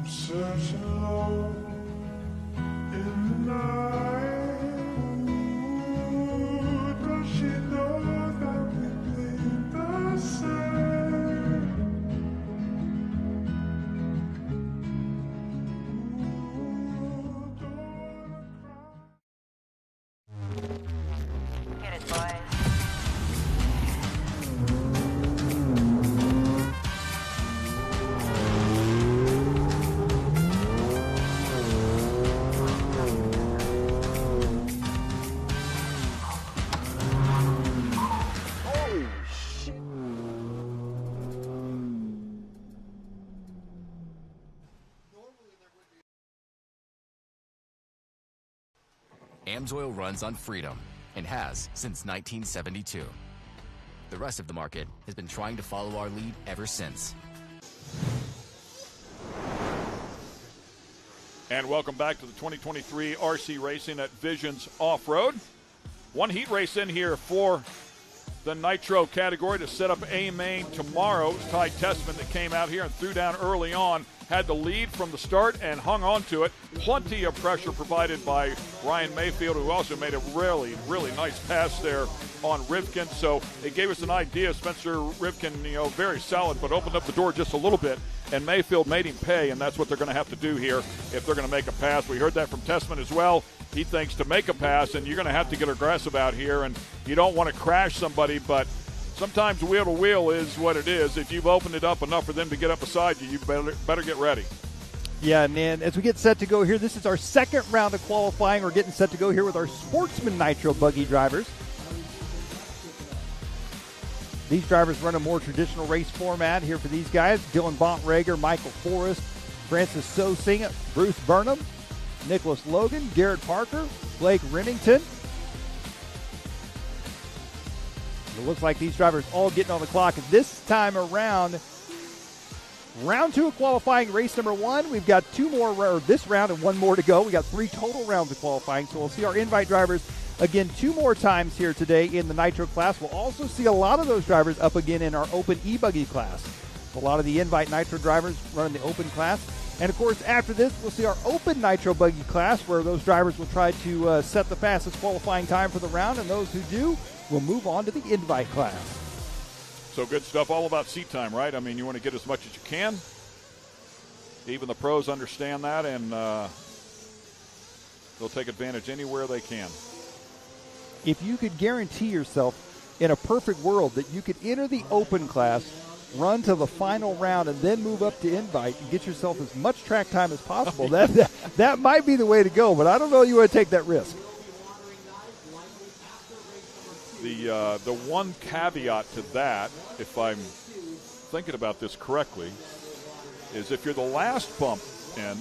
Searching low in the night. Ooh, does she know that we bleed the same? Get it, boys. AMSOIL runs on freedom and has since 1972. The rest of the market has been trying to follow our lead ever since. And welcome back to the 2023 RC Racing at Visions Off-Road. One heat race in here for the Nitro category to set up A-Main tomorrow. It was Ty Tessman that came out here and threw down early on. had the lead from the start and hung on to it. Plenty of pressure provided by Ryan Mayfield, who also made a really, really nice pass there on Rivkin. So it gave us an idea. Spencer Rivkin, very solid, but opened up the door just a little bit. And Mayfield made him pay, and that's what they're going to have to do here if they're going to make a pass. We heard that from Tessman as well. He thinks to make a pass, and you're going to have to get aggressive out here, and you don't want to crash somebody, but sometimes wheel to wheel is what it is. If you've opened it up enough for them to get up beside you, you better get ready. Yeah, and then as we get set to go here, this is our second round of qualifying. We're getting set to go here with our Sportsman Nitro buggy drivers. These drivers run a more traditional race format here for these guys. Dylan Bontrager, Michael Forrest, Francis Sosing, Bruce Burnham, Nicholas Logan, Garrett Parker, Blake Remington. It looks like these drivers all getting on the clock. This time around, round 2 of qualifying, race number 1. We've got 2 more, this round and 1 more to go. We got 3 total rounds of qualifying, so we'll see our invite drivers again 2 more times here today in the Nitro class. We'll also see a lot of those drivers up again in our Open E-Buggy class. A lot of the invite Nitro drivers run the Open class. And, of course, after this, we'll see our Open Nitro Buggy class, where those drivers will try to set the fastest qualifying time for the round, and those who do will move on to the invite class. So good stuff, all about seat time, right? I mean, you want to get as much as you can. Even the pros understand that, and they'll take advantage anywhere they can. If you could guarantee yourself in a perfect world that you could enter the Open class, run to the final round, and then move up to invite and get yourself as much track time as possible, that might be the way to go, but I don't know you want to take that risk. The one caveat to that, if I'm thinking about this correctly, is if you're the last bump in,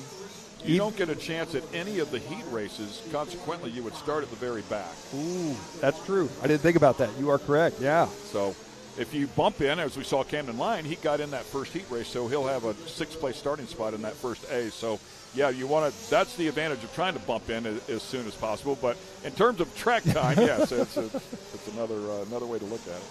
you don't get a chance at any of the heat races. Consequently, you would start at the very back. Ooh, that's true. I didn't think about that. You are correct, yeah. So if you bump in, as we saw Camden Lyon, he got in that first heat race, so he'll have a 6th place starting spot in that first A. So, yeah, you want to. That's the advantage of trying to bump in as soon as possible. But in terms of track time, yes, it's another way to look at it.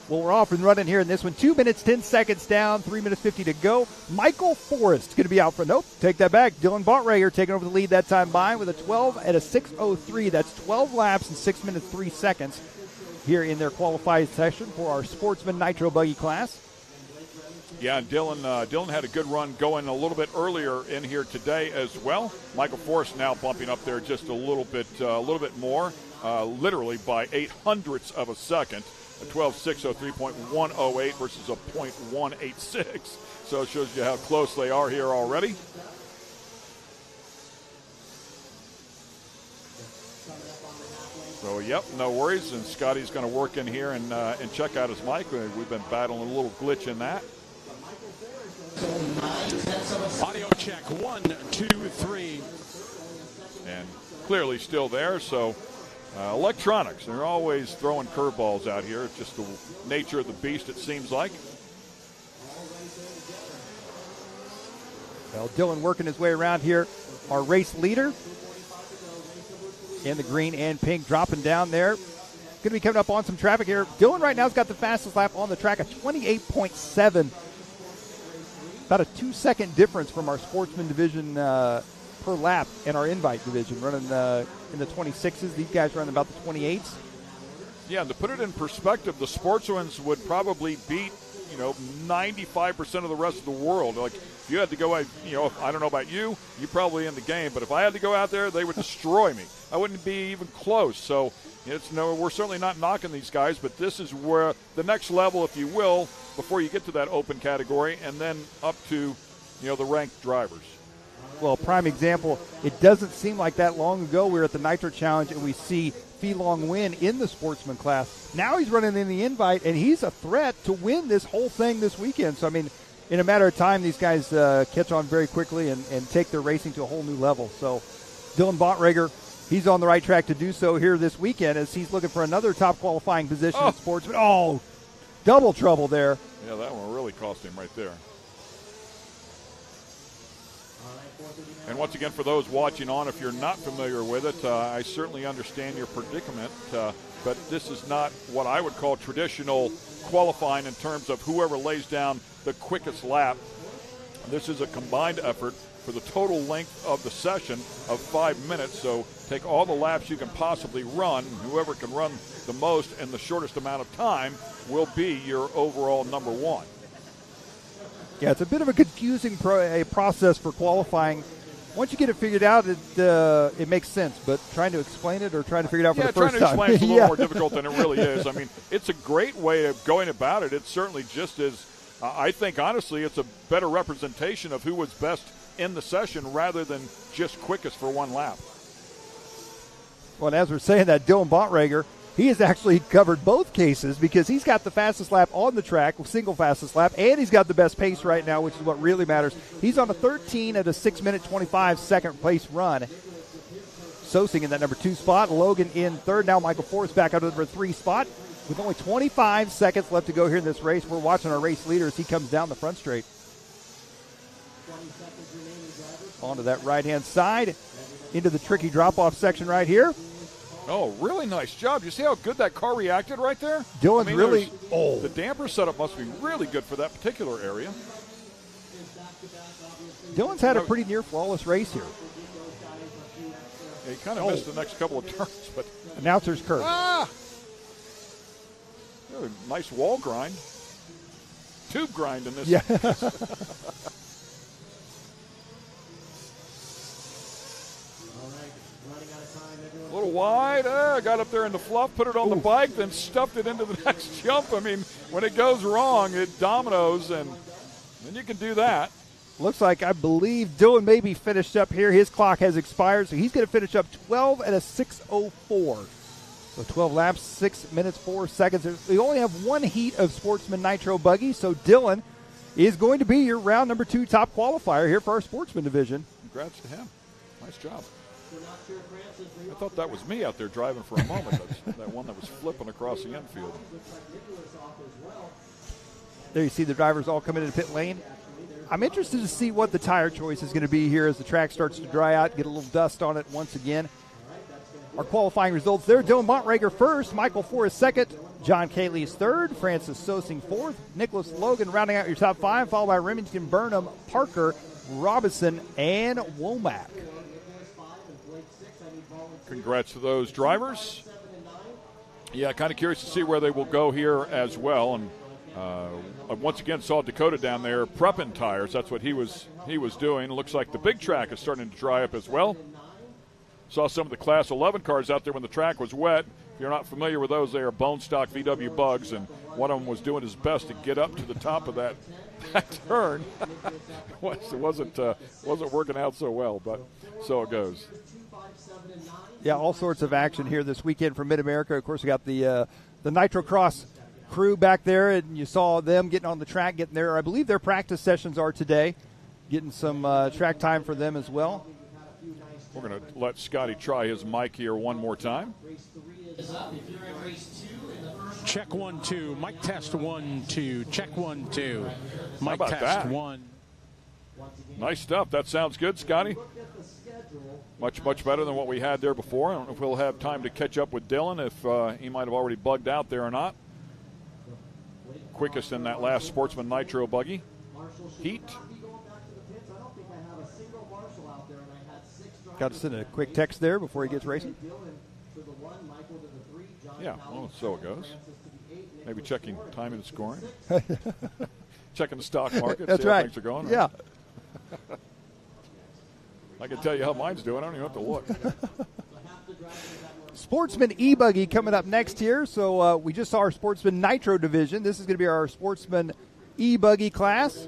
Well, we're off and running here in this one. 2 minutes, 10 seconds down, 3 minutes 50 to go. Michael Forrest going to be out front. Nope, take that back. Dylan Bontrager taking over the lead that time by with a 12 at a 6:03. That's 12 laps in 6 minutes 3 seconds here in their qualified session for our Sportsman Nitro Buggy class. Yeah, and Dylan had a good run going a little bit earlier in here today as well. Michael Forrest now bumping up there just a little bit more, literally by 0.08 of a second. A 12.603.108 versus a 0.186. So it shows you how close they are here already. So, yep, no worries. And Scotty's going to work in here and check out his mic. We've been battling a little glitch in that. Audio check, 1, 2, 3. And clearly still there, so electronics, they're always throwing curveballs out here. It's just the nature of the beast, it seems like. Well, Dylan working his way around here. Our race leader in the green and pink dropping down there. Going to be coming up on some traffic here. Dylan right now has got the fastest lap on the track at 28.7. About a 2-second difference from our Sportsman division per lap in our invite division, running in the 26s. These guys running about the 28s. Yeah, and to put it in perspective, the Sportsmans would probably beat 95% of the rest of the world. Like, if you had to go, I don't know about you, you're probably in the game, but if I had to go out there, they would destroy me. I wouldn't be even close. So we're certainly not knocking these guys, but this is where the next level, if you will, before you get to that open category, and then up to the ranked drivers. Well, prime example, it doesn't seem like that long ago we were at the Nitro Challenge and we see Fee Long win in the Sportsman class. Now he's running in the invite, and he's a threat to win this whole thing this weekend. So, I mean, in a matter of time, these guys catch on very quickly and take their racing to a whole new level. So Dylan Bontrager, he's on the right track to do so here this weekend as he's looking for another top qualifying position at Sportsman. Oh, double trouble there. Yeah, that one really cost him right there. And once again, for those watching on, if you're not familiar with it, I certainly understand your predicament, but this is not what I would call traditional qualifying in terms of whoever lays down the quickest lap This is a combined effort for the total length of the session of 5 minutes. So take all the laps you can possibly run. Whoever can run the most in the shortest amount of time will be your overall number one. Yeah, it's a bit of a confusing process for qualifying. Once you get it figured out, it makes sense. But trying to explain it or trying to figure it out for the first time. Yeah, trying to explain it's a little more difficult than it really is. I mean, it's a great way of going about it. It's certainly just as, I think, honestly, it's a better representation of who was best in the session rather than just quickest for one lap. Well, and as we're saying that, Dylan Bontrager, he has actually covered both cases because he's got the fastest lap on the track, single fastest lap, and he's got the best pace right now, which is what really matters. He's on a 13 at a 6-minute 25-second place run. Sosing in that number 2 spot, Logan in third. Now Michael Forrest back out of the number 3 spot. With only 25 seconds left to go here in this race, we're watching our race leader as he comes down the front straight. Onto that right-hand side, into the tricky drop-off section right here. Oh, really nice job. You see how good that car reacted right there? Dylan's really The damper setup must be really good for that particular area. Dylan's had a pretty near flawless race here. Yeah, he kind of missed the next couple of turns, but announcer's curve. Nice wall grind. Tube grind in this. Yeah. A little wide. Got up there in the fluff, put it on the bike, then stuffed it into the next jump. I mean, when it goes wrong, it dominoes, and then you can do that. Looks like, I believe, Dylan may be finished up here. His clock has expired, so he's going to finish up 12 at a 6:04. So 12 laps, 6 minutes, 4 seconds. We only have one heat of Sportsman Nitro Buggy, so Dylan is going to be your round number 2 top qualifier here for our Sportsman division. Congrats to him. Nice job. I thought that was me out there driving for a moment. that one that was flipping across the infield. There you see the drivers all coming into pit lane. I'm interested to see what the tire choice is going to be here as the track starts to dry out, get a little dust on it once again. Our qualifying results there: Dylan Bontrager first, Michael Forrest second, John Cayley is third, Francis Sosing fourth, Nicholas Logan rounding out your top 5, followed by Remington, Burnham, Parker, Robinson, and Womack. Congrats to those drivers. Yeah, kind of curious to see where they will go here as well. And once again saw Dakota down there prepping tires. That's what he was doing. Looks like the big track is starting to dry up as well. Saw some of the Class 11 cars out there when the track was wet. If you're not familiar with those, they are bone stock VW Bugs, and one of them was doing his best to get up to the top of that turn. It wasn't working out so well, but so it goes. Yeah, all sorts of action here this weekend from Mid-America. Of course, we got the Nitro Cross crew back there, and you saw them getting on the track, getting there. I believe their practice sessions are today, getting some track time for them as well. We're going to let Scotty try his mic here one more time. Check 1 2. Mic test 1 2. Check 1 2. Mic about test that? 1. Nice stuff. That sounds good, Scotty. Much better than what we had there before. I don't know if we'll have time to catch up with Dylan, if he might have already bugged out there or not. Quickest in that last Sportsman Nitro Buggy heat. Got to send a quick text there before he gets racing. Yeah, well, so it goes. Maybe checking time and scoring. Checking the stock market. That's see how right. Things are going. Yeah. I can tell you how mine's doing. I don't even have to look. Sportsman E-Buggy coming up next here. So we just saw our Sportsman Nitro division. This is going to be our Sportsman E-Buggy class.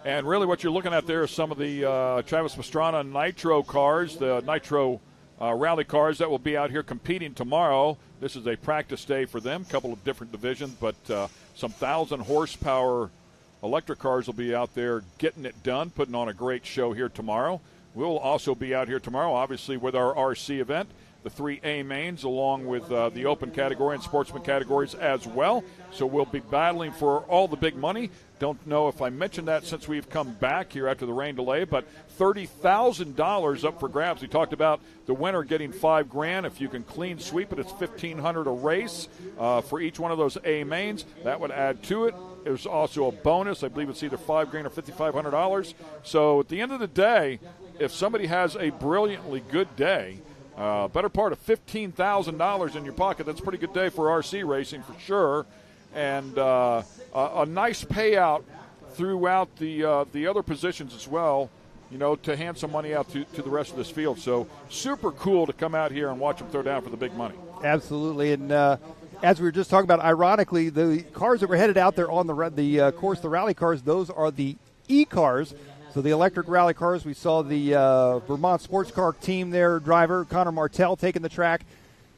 And really what you're looking at there is some of the Travis Pastrana Nitro cars, the Nitro rally cars that will be out here competing tomorrow. This is a practice day for them, a couple of different divisions, but some 1,000 horsepower electric cars will be out there getting it done, putting on a great show here tomorrow. We'll also be out here tomorrow, obviously, with our RC event, the 3 A mains, along with the open category and sportsman categories as well. So we'll be battling for all the big money. Don't know if I mentioned that since we've come back here after the rain delay, but $30,000 up for grabs. We talked about the winner getting $5,000. If you can clean sweep it, it's $1,500 a race for each one of those A mains. That would add to it. There's also a bonus. I believe it's either $5,000 or $5,500. So at the end of the day, if somebody has a brilliantly good day, better part of $15,000 in your pocket, that's a pretty good day for RC racing for sure. And a nice payout throughout the other positions as well, to hand some money out to the rest of this field. So super cool to come out here and watch them throw down for the big money. Absolutely. And as we were just talking about, ironically, the cars that were headed out there on the course, the rally cars, those are the E-cars. So the electric rally cars, we saw the Vermont Sports Car Team, their driver, Connor Martell, taking the track.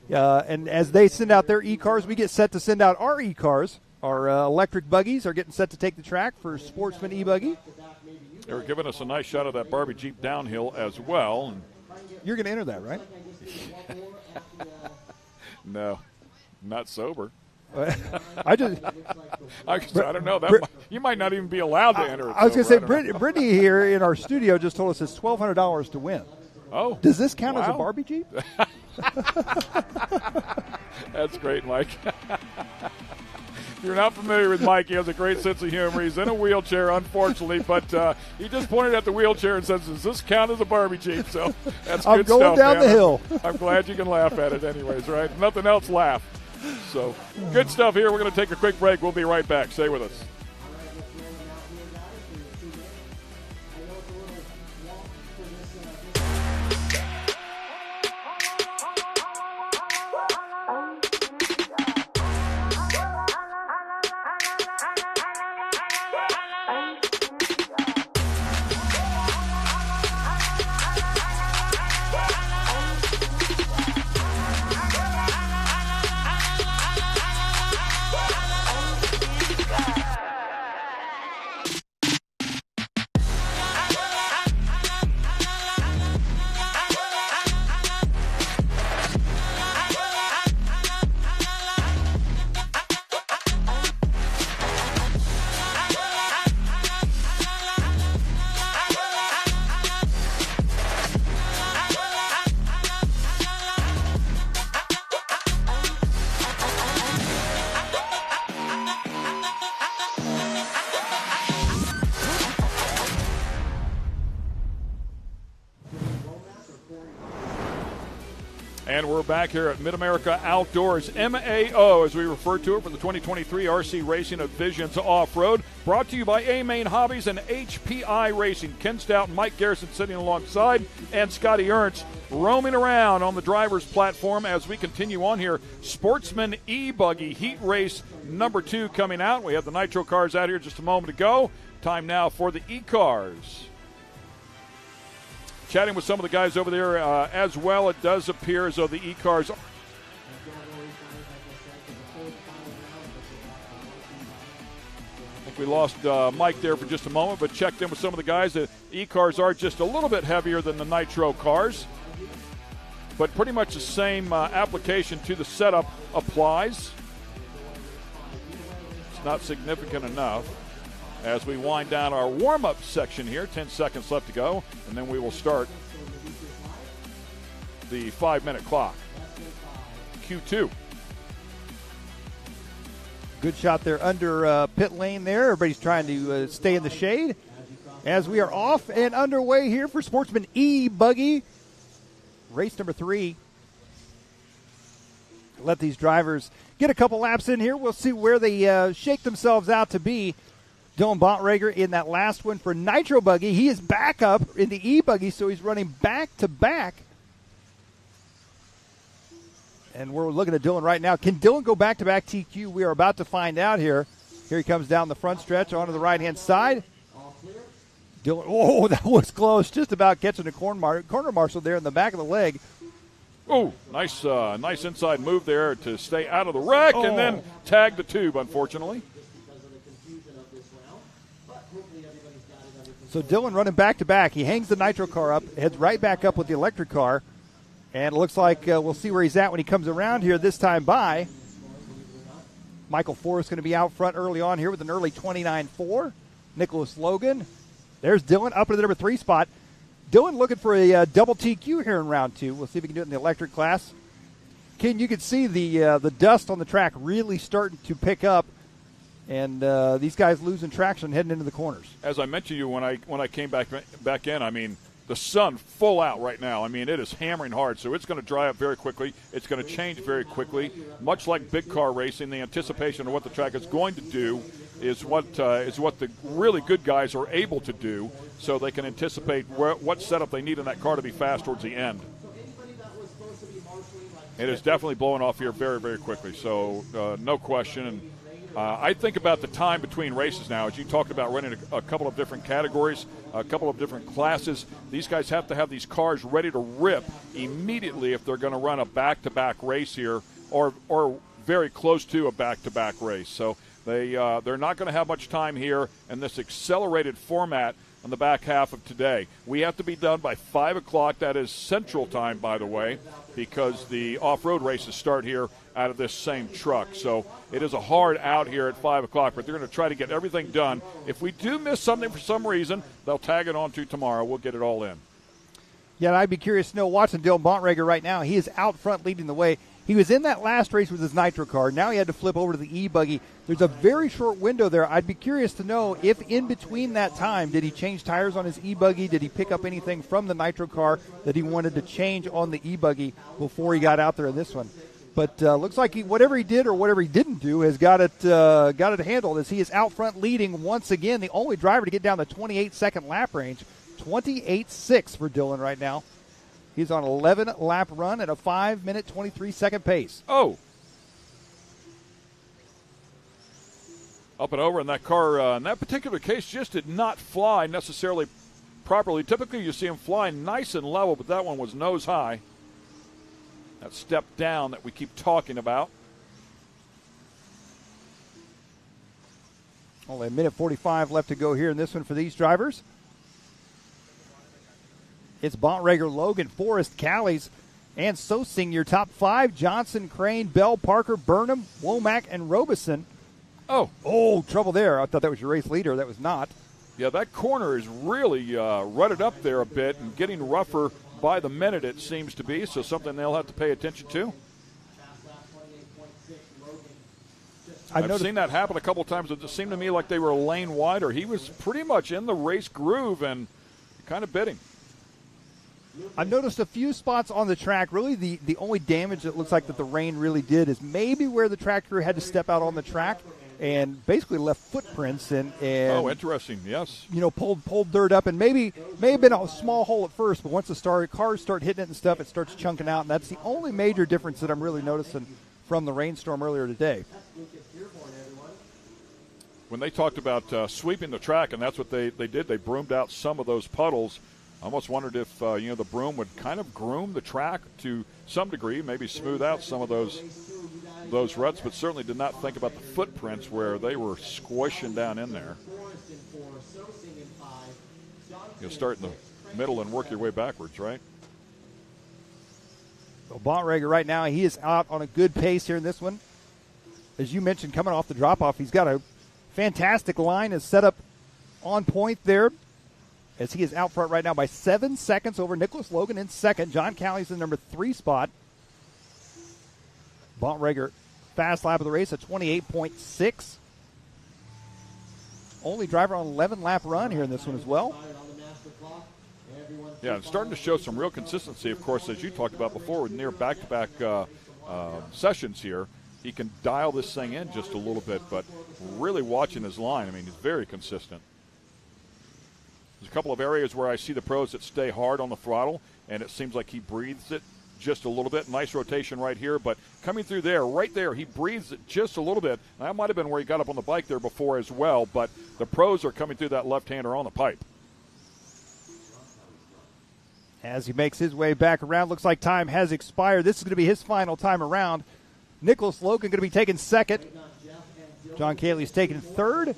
And as they send out their E-cars, we get set to send out our E-cars. Our electric buggies are getting set to take the track for Sportsman E-Buggy. They were giving us a nice shot of that Barbie Jeep downhill as well. And you're going to enter that, right? No, not sober. I don't know. You might not even be allowed to enter it. I was going to say, Brittany here in our studio just told us it's $1,200 to win. Oh. Does this count as a Barbie Jeep? That's great, Mike. If you're not familiar with Mike, he has a great sense of humor. He's in a wheelchair, unfortunately, but he just pointed at the wheelchair and says, does this count as a Barbie Jeep? So that's good stuff. I'm going down the hill. I'm glad you can laugh at it anyways, right? Nothing else, laugh. So good stuff here. We're going to take a quick break. We'll be right back. Stay with us. And we're back here at Mid-America Outdoors, MAO, as we refer to it, for the 2023 RC Racing of Visions Off-Road. Brought to you by A-Main Hobbies and HPI Racing. Ken Stout and Mike Garrison sitting alongside, and Scotty Ernst roaming around on the driver's platform as we continue on here. Sportsman E-Buggy Heat Race number 2 coming out. We have the Nitro cars out here just a moment ago. Time now for the E-cars. Chatting with some of the guys over there as well. It does appear as though the E-cars. I think we lost Mike there for just a moment, but checked in with some of the guys. The E-cars are just a little bit heavier than the Nitro cars, but pretty much the same application to the setup applies. It's not significant enough. As we wind down our warm-up section here, 10 seconds left to go, and then we will start the 5-minute clock. Q2. Good shot there under pit lane there. Everybody's trying to stay in the shade. As we are off and underway here for Sportsman E-Buggy. Race number 3. Let these drivers get a couple laps in here. We'll see where they shake themselves out to be. Dylan Bontrager in that last one for Nitro Buggy. He is back up in the E-Buggy, so he's running back-to-back. And we're looking at Dylan right now. Can Dylan go back-to-back TQ? We are about to find out here. Here he comes down the front stretch onto the right-hand side. Dylan, oh, that was close. Just about catching the corner marshal there in the back of the leg. Oh, nice inside move there to stay out of the wreck and then tag the tube, unfortunately. So Dylan running back-to-back. He hangs the Nitro car up, heads right back up with the electric car. And it looks like we'll see where he's at when he comes around here this time by. Michael Forrest going to be out front early on here with an early 29.4. Nicholas Logan. There's Dylan up in the number 3 spot. Dylan looking for a double TQ here in round 2. We'll see if he can do it in the electric class. Ken, you can see the dust on the track really starting to pick up And these guys losing traction heading into the corners. As I mentioned to you when I came back in, I mean, the sun full out right now. I mean, it is hammering hard, so it's going to dry up very quickly. It's going to change very quickly. Much like big car racing, the anticipation of what the track is going to do is what the really good guys are able to do, so they can anticipate what setup they need in that car to be fast towards the end. It is definitely blowing off here very, very quickly, so no question. And I think about the time between races now, as you talked about running a couple of different categories, a couple of different classes. These guys have to have these cars ready to rip immediately if they're going to run a back-to-back race here, or very close to a back-to-back race. So they're not going to have much time here in this accelerated format on the back half of today. We have to be done by 5 o'clock. That is Central Time, by the way, because the off-road races start here out of this same truck. So it is a hard out here at 5 o'clock, but they're going to try to get everything done. If we do miss something for some reason, they'll tag it on to tomorrow. We'll get it all in. Yeah, and I'd be curious to know, watching Dylan Bontrager right now, he is out front leading the way. He was in that last race with his nitro car. Now he had to flip over to the e-buggy. There's a very short window there. I'd be curious to know if in between that time, did he change tires on his e-buggy? Did he pick up anything from the nitro car that he wanted to change on the e-buggy before he got out there in this one? But looks like whatever he did or whatever he didn't do has got it handled, as he is out front leading once again, the only driver to get down the 28-second lap range. 28.6 for Dylan right now. He's on an 11-lap run at a 5-minute, 23-second pace. Oh. Up and over in that car, in that particular case, just did not fly necessarily properly. Typically, you see him fly nice and level, but that one was nose high. That step down that we keep talking about. Only a minute 45 left to go here in this one for these drivers. It's Bontrager, Logan, Forrest, Callies, and Sosing, your top 5. Johnson, Crane, Bell, Parker, Burnham, Womack, and Robeson. Oh, trouble there. I thought that was your race leader. That was not. Yeah, that corner is really rutted up there a bit and getting rougher by the minute, it seems to be, so something they'll have to pay attention to. I've seen that happen a couple times. It seemed to me like they were a lane wider. He was pretty much in the race groove and kind of bit him. I've noticed a few spots on the track. Really, the only damage that looks like that the rain really did is maybe where the track crew had to step out on the track and basically left footprints and oh, interesting. Yes. You know, pulled dirt up, and may have been a small hole at first, but once the cars start hitting it and stuff, it starts chunking out, and that's the only major difference that I'm really noticing from the rainstorm earlier today. When they talked about sweeping the track, and that's what they did, they broomed out some of those puddles. I almost wondered if the broom would kind of groom the track to some degree, maybe smooth out some of those ruts, but certainly did not think about the footprints where they were squishing down in there. You'll start in the middle and work your way backwards, right? Well, Bontrager right now, he is out on a good pace here in this one. As you mentioned, coming off the drop-off, he's got a fantastic line is set up on point there, as he is out front right now by 7 seconds over Nicholas Logan in second. John Callie's in the number 3 spot. Bontrager, fast lap of the race at 28.6. Only driver on 11-lap run here in this one as well. Yeah, and starting to show some real consistency, of course, as you talked about before, with near back-to-back sessions here. He can dial this thing in just a little bit, but really watching his line, I mean, he's very consistent. There's a couple of areas where I see the pros that stay hard on the throttle, and it seems like he breathes it just a little bit. Nice rotation right here, but coming through there, right there, he breathes it just a little bit. That might have been where he got up on the bike there before as well, but the pros are coming through that left-hander on the pipe. As he makes his way back around, looks like time has expired. This is going to be his final time around. Nicholas Logan going to be taking second. John Caley's taking third.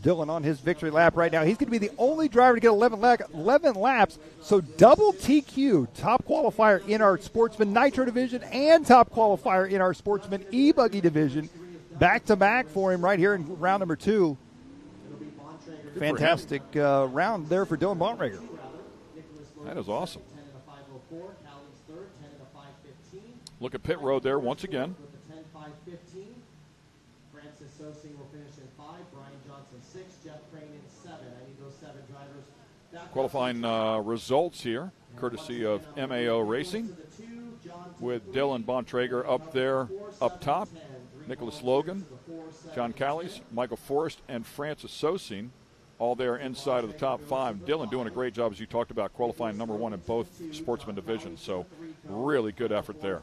Dylan on his victory lap right now. He's going to be the only driver to get 11 laps. So double TQ, top qualifier in our Sportsman Nitro division and top qualifier in our Sportsman E-Buggy division. Back-to-back for him right here in round number 2. Fantastic round there for Dylan Bontrager. That is awesome. Look at pit road there once again. Francis Sosing will finish in 5, Brian Johnson 6, Jeff Crane in 7. I need those 7 drivers. Qualifying results here, courtesy of MAO Racing, with Dylan Bontrager up there, up top, Nicholas Logan, John Callies, Michael Forrest, and Francis Sosing, all there inside of the top 5. Dylan doing a great job, as you talked about, qualifying number 1 in both sportsman divisions. So really good effort there.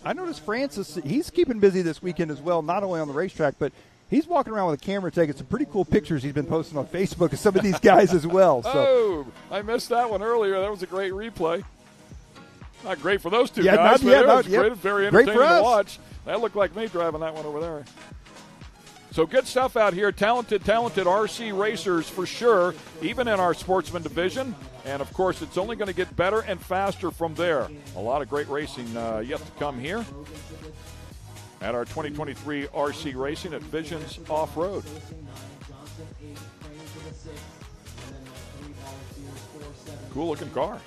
I noticed Francis, he's keeping busy this weekend as well, not only on the racetrack, but he's walking around with a camera taking some pretty cool pictures he's been posting on Facebook of some of these guys as well. So. Oh, I missed that one earlier. That was a great replay. Not great for those two yeah, guys, but it was great, very entertaining to watch. That looked like me driving that one over there. So good stuff out here. Talented RC racers for sure, even in our sportsman division. And, of course, it's only going to get better and faster from there. A lot of great racing yet to come here at our 2023 RC Racing at Visions Off-Road. Cool-looking car.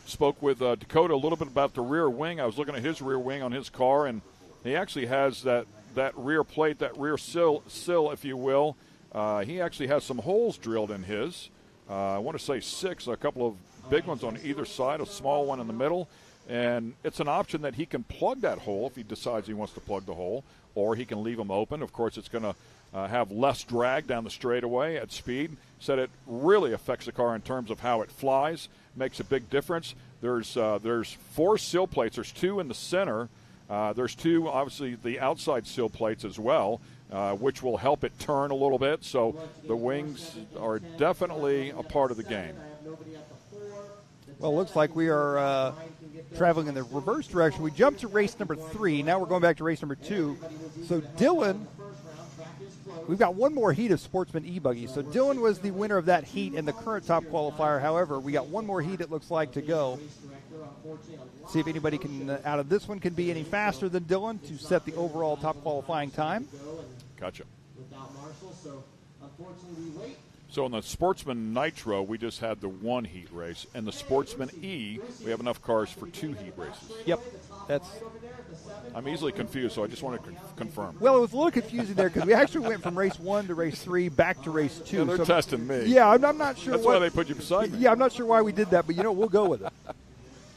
Spoke with Dakota a little bit about the rear wing. I was looking at his rear wing on his car, and he actually has that rear plate, that rear sill, if you will. He actually has some holes drilled in his. I want to say 6, a couple of big ones on either side, a small one in the middle. And it's an option that he can plug that hole if he decides he wants to plug the hole, or he can leave them open. Of course, it's going to have less drag down the straightaway at speed. Said it really affects the car in terms of how it flies. Makes a big difference. There's 4 sill plates. There's 2 in the center. There's 2, obviously, the outside sill plates as well, which will help it turn a little bit. So the wings are definitely a part of the game. Well, it looks like we are traveling in the reverse direction. We jumped to race number 3. Now we're going back to race number 2. So Dylan, we've got one more heat of Sportsman E-Buggy. So Dylan was the winner of that heat in the current top qualifier. However, we got one more heat, it looks like, to go. See if anybody can, out of this one, can be any faster than Dylan to set the overall top qualifying time. Gotcha. So in the Sportsman Nitro, we just had the 1 heat race. And the Sportsman E, we have enough cars for 2 heat races. Yep. I'm easily confused, so I just want to confirm. Well, it was a little confusing there because we actually went from race 1 to race 3 back to race 2. Yeah, they're testing me. Yeah, I'm not sure. That's why they put you beside me. Yeah, I'm not sure why we did that, but, we'll go with it.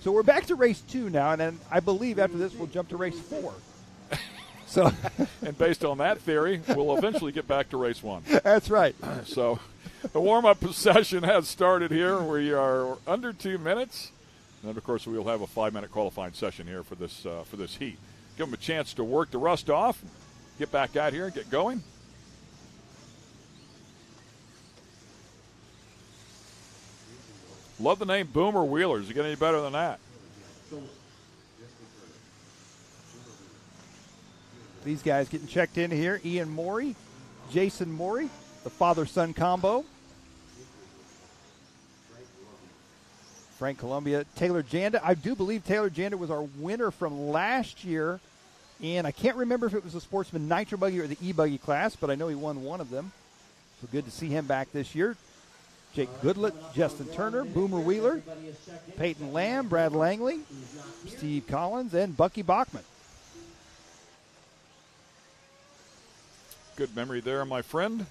So we're back to race 2 now, and then I believe after this we'll jump to race 4. So, and based on that theory, we'll eventually get back to race 1. That's right. So the warm-up session has started here. We are under 2 minutes. And then, of course, we'll have a 5-minute qualifying session here for this heat. Give them a chance to work the rust off, get back out here and get going. Love the name Boomer Wheelers. You get any better than that? These guys getting checked in here. Ian Morey, Jason Morey, the father-son combo. Frank Columbia, Taylor Janda. I do believe Taylor Janda was our winner from last year. And I can't remember if it was the Sportsman Nitro Buggy or the E-Buggy class, but I know he won one of them. So good to see him back this year. Jake Goodlett, Justin Turner, Boomer Wheeler, Peyton Lamb, Brad Langley, Steve Collins, and Bucky Bachman. Good memory there, my friend.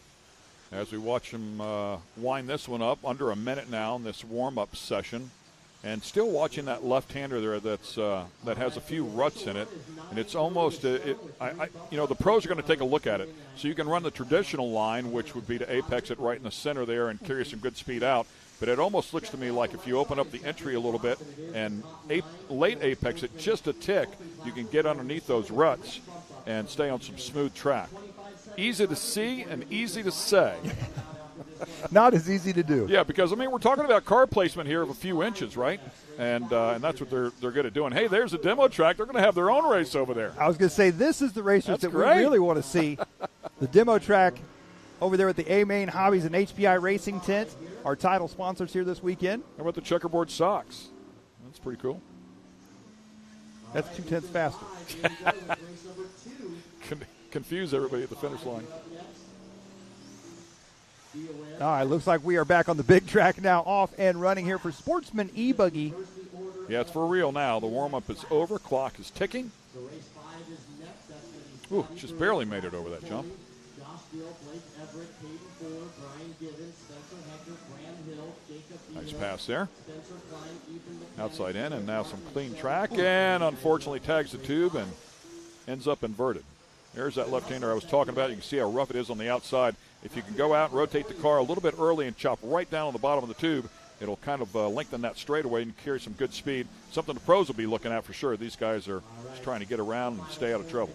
As we watch him wind this one up, under a minute now in this warm-up session. And still watching that left-hander there that has a few ruts in it. And it's almost, the pros are going to take a look at it. So you can run the traditional line, which would be to apex it right in the center there and carry some good speed out. But it almost looks to me like if you open up the entry a little bit and late apex it just a tick, you can get underneath those ruts and stay on some smooth track. Easy to see and easy to say. Not as easy to do. Yeah, because, we're talking about car placement here of a few inches, right? And that's what they're good at doing. Hey, there's a demo track. They're going to have their own race over there. I was going to say, this is the racers that we really want to see. The demo track over there at the A-Main Hobbies and HPI Racing Tent, our title sponsors here this weekend. How about the checkerboard socks? That's pretty cool. That's 2/10 faster. Confuse everybody at the finish line. All right, looks like we are back on the big track now, off and running here for Sportsman E-Buggy Yeah, it's for real now. The warm-up is over. Clock is ticking. Ooh, just barely made it over that jump. Nice pass there. Outside in, and now some clean track, and unfortunately tags the tube and ends up inverted. There's that left-hander I was talking about. You can see how rough it is on the outside. If you can go out and rotate the car a little bit early and chop right down on the bottom of the tube, it'll kind of lengthen that straightaway and carry some good speed. Something the pros will be looking at for sure. These guys are just trying to get around and stay out of trouble.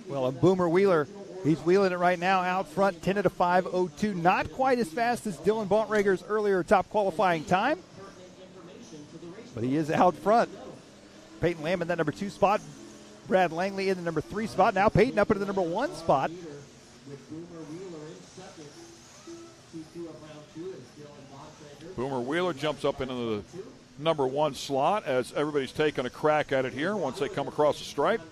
Well, a Boomer Wheeler, he's wheeling it right now out front, 10 at a 5:02. Not quite as fast as Dylan Bontrager's earlier top qualifying time, but he is out front. Peyton Lamb in that number 2 spot. Brad Langley in the number 3 spot. Now Peyton up into the number 1 spot. Boomer Wheeler jumps up into the number 1 slot as everybody's taking a crack at it here once they come across the stripe.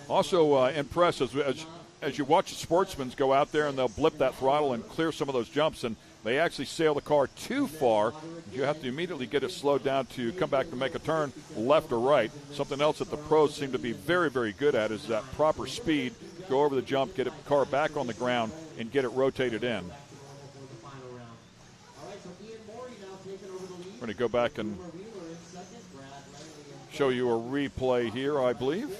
Also impressed as you watch the sportsmen go out there and they'll blip that throttle and clear some of those jumps, and they actually sail the car too far. You have to immediately get it slowed down to come back to make a turn left or right. Something else that the pros seem to be very, very good at is that proper speed. Go over the jump, get the car back on the ground, and get it rotated in. We're going to go back and show you a replay here, I believe.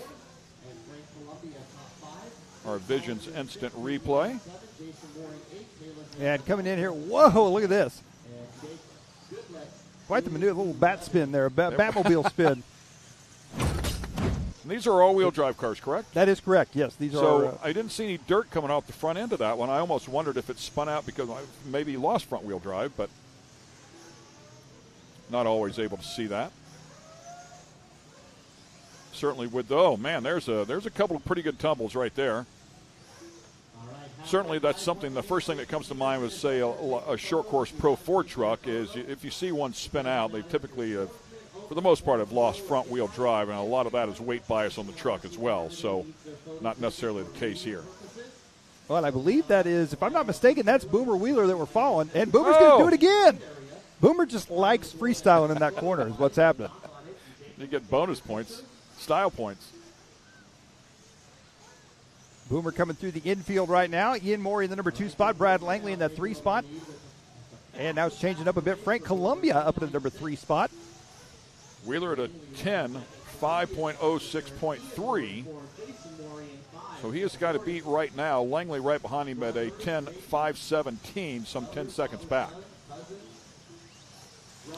Our Visions instant replay. And coming in here, whoa, look at this. Quite the maneuver, a little bat spin there, a Batmobile spin. And these are all-wheel drive cars, correct? That is correct, yes. These so I didn't see any dirt coming off the front end of that one. I almost wondered if it spun out because I maybe lost front-wheel drive, but not always able to see that. Certainly would, oh, man, there's a couple of pretty good tumbles right there. Certainly that's something, the first thing that comes to mind was, say, a short course Pro 4 truck is if you see one spin out, they typically, for the most part, have lost front wheel drive, and a lot of that is weight bias on the truck as well, so not necessarily the case here. Well, I believe that is, if I'm not mistaken, that's Boomer Wheeler that we're following, and Boomer's going to do it again. Boomer just likes freestyling in that corner is what's happening. You get bonus points, style points. Boomer coming through the infield right now. Ian Morey in the number 2 spot. Brad Langley in that 3 spot. And now it's changing up a bit. Frank Columbia up in the number 3 spot. Wheeler at a 10, 5.06.3. So he has got to beat right now. Langley right behind him at a 10.517, some 10 seconds back.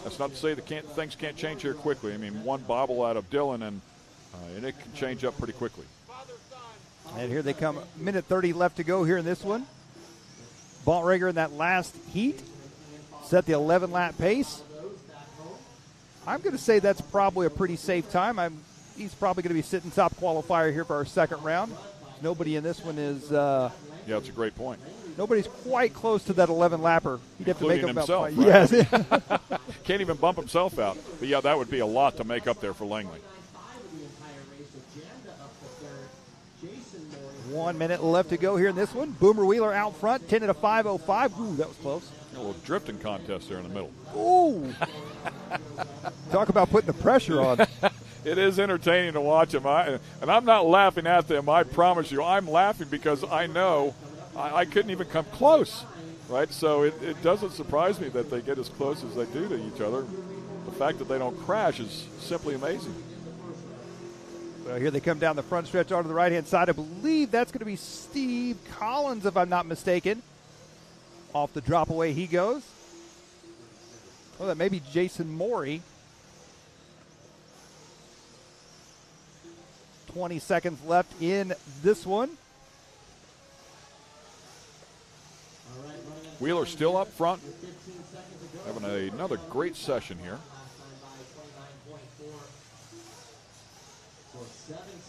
That's not to say things can't change here quickly. I mean, one bobble out of Dylan, and it can change up pretty quickly. And here they come. Minute 30 left to go here in this one. Bontrager in that last heat set the 11-lap pace. I'm going to say that's probably a pretty safe time. He's probably going to be sitting top qualifier here for our second round. Nobody in this one is. Yeah, that's a great point. Nobody's quite close to that 11-lapper. He'd have to make himself. Right? Yes. Can't even bump himself out. But yeah, that would be a lot to make up there for Langley. 1 minute left to go here in this one. Boomer Wheeler out front, 10 at a 5:05. Ooh, that was close. A little drifting contest there in the middle. Ooh. Talk about putting the pressure on. It is entertaining to watch them. And I'm not laughing at them. I promise you. I'm laughing because I know I couldn't even come close, right? So it doesn't surprise me that they get as close as they do to each other. The fact that they don't crash is simply amazing. Well, here they come down the front stretch onto the right-hand side. I believe that's going to be Steve Collins, if I'm not mistaken. Off the drop away he goes. Well, that may be Jason Morey. 20 seconds left in this one. Wheeler still up front. Having another great session here.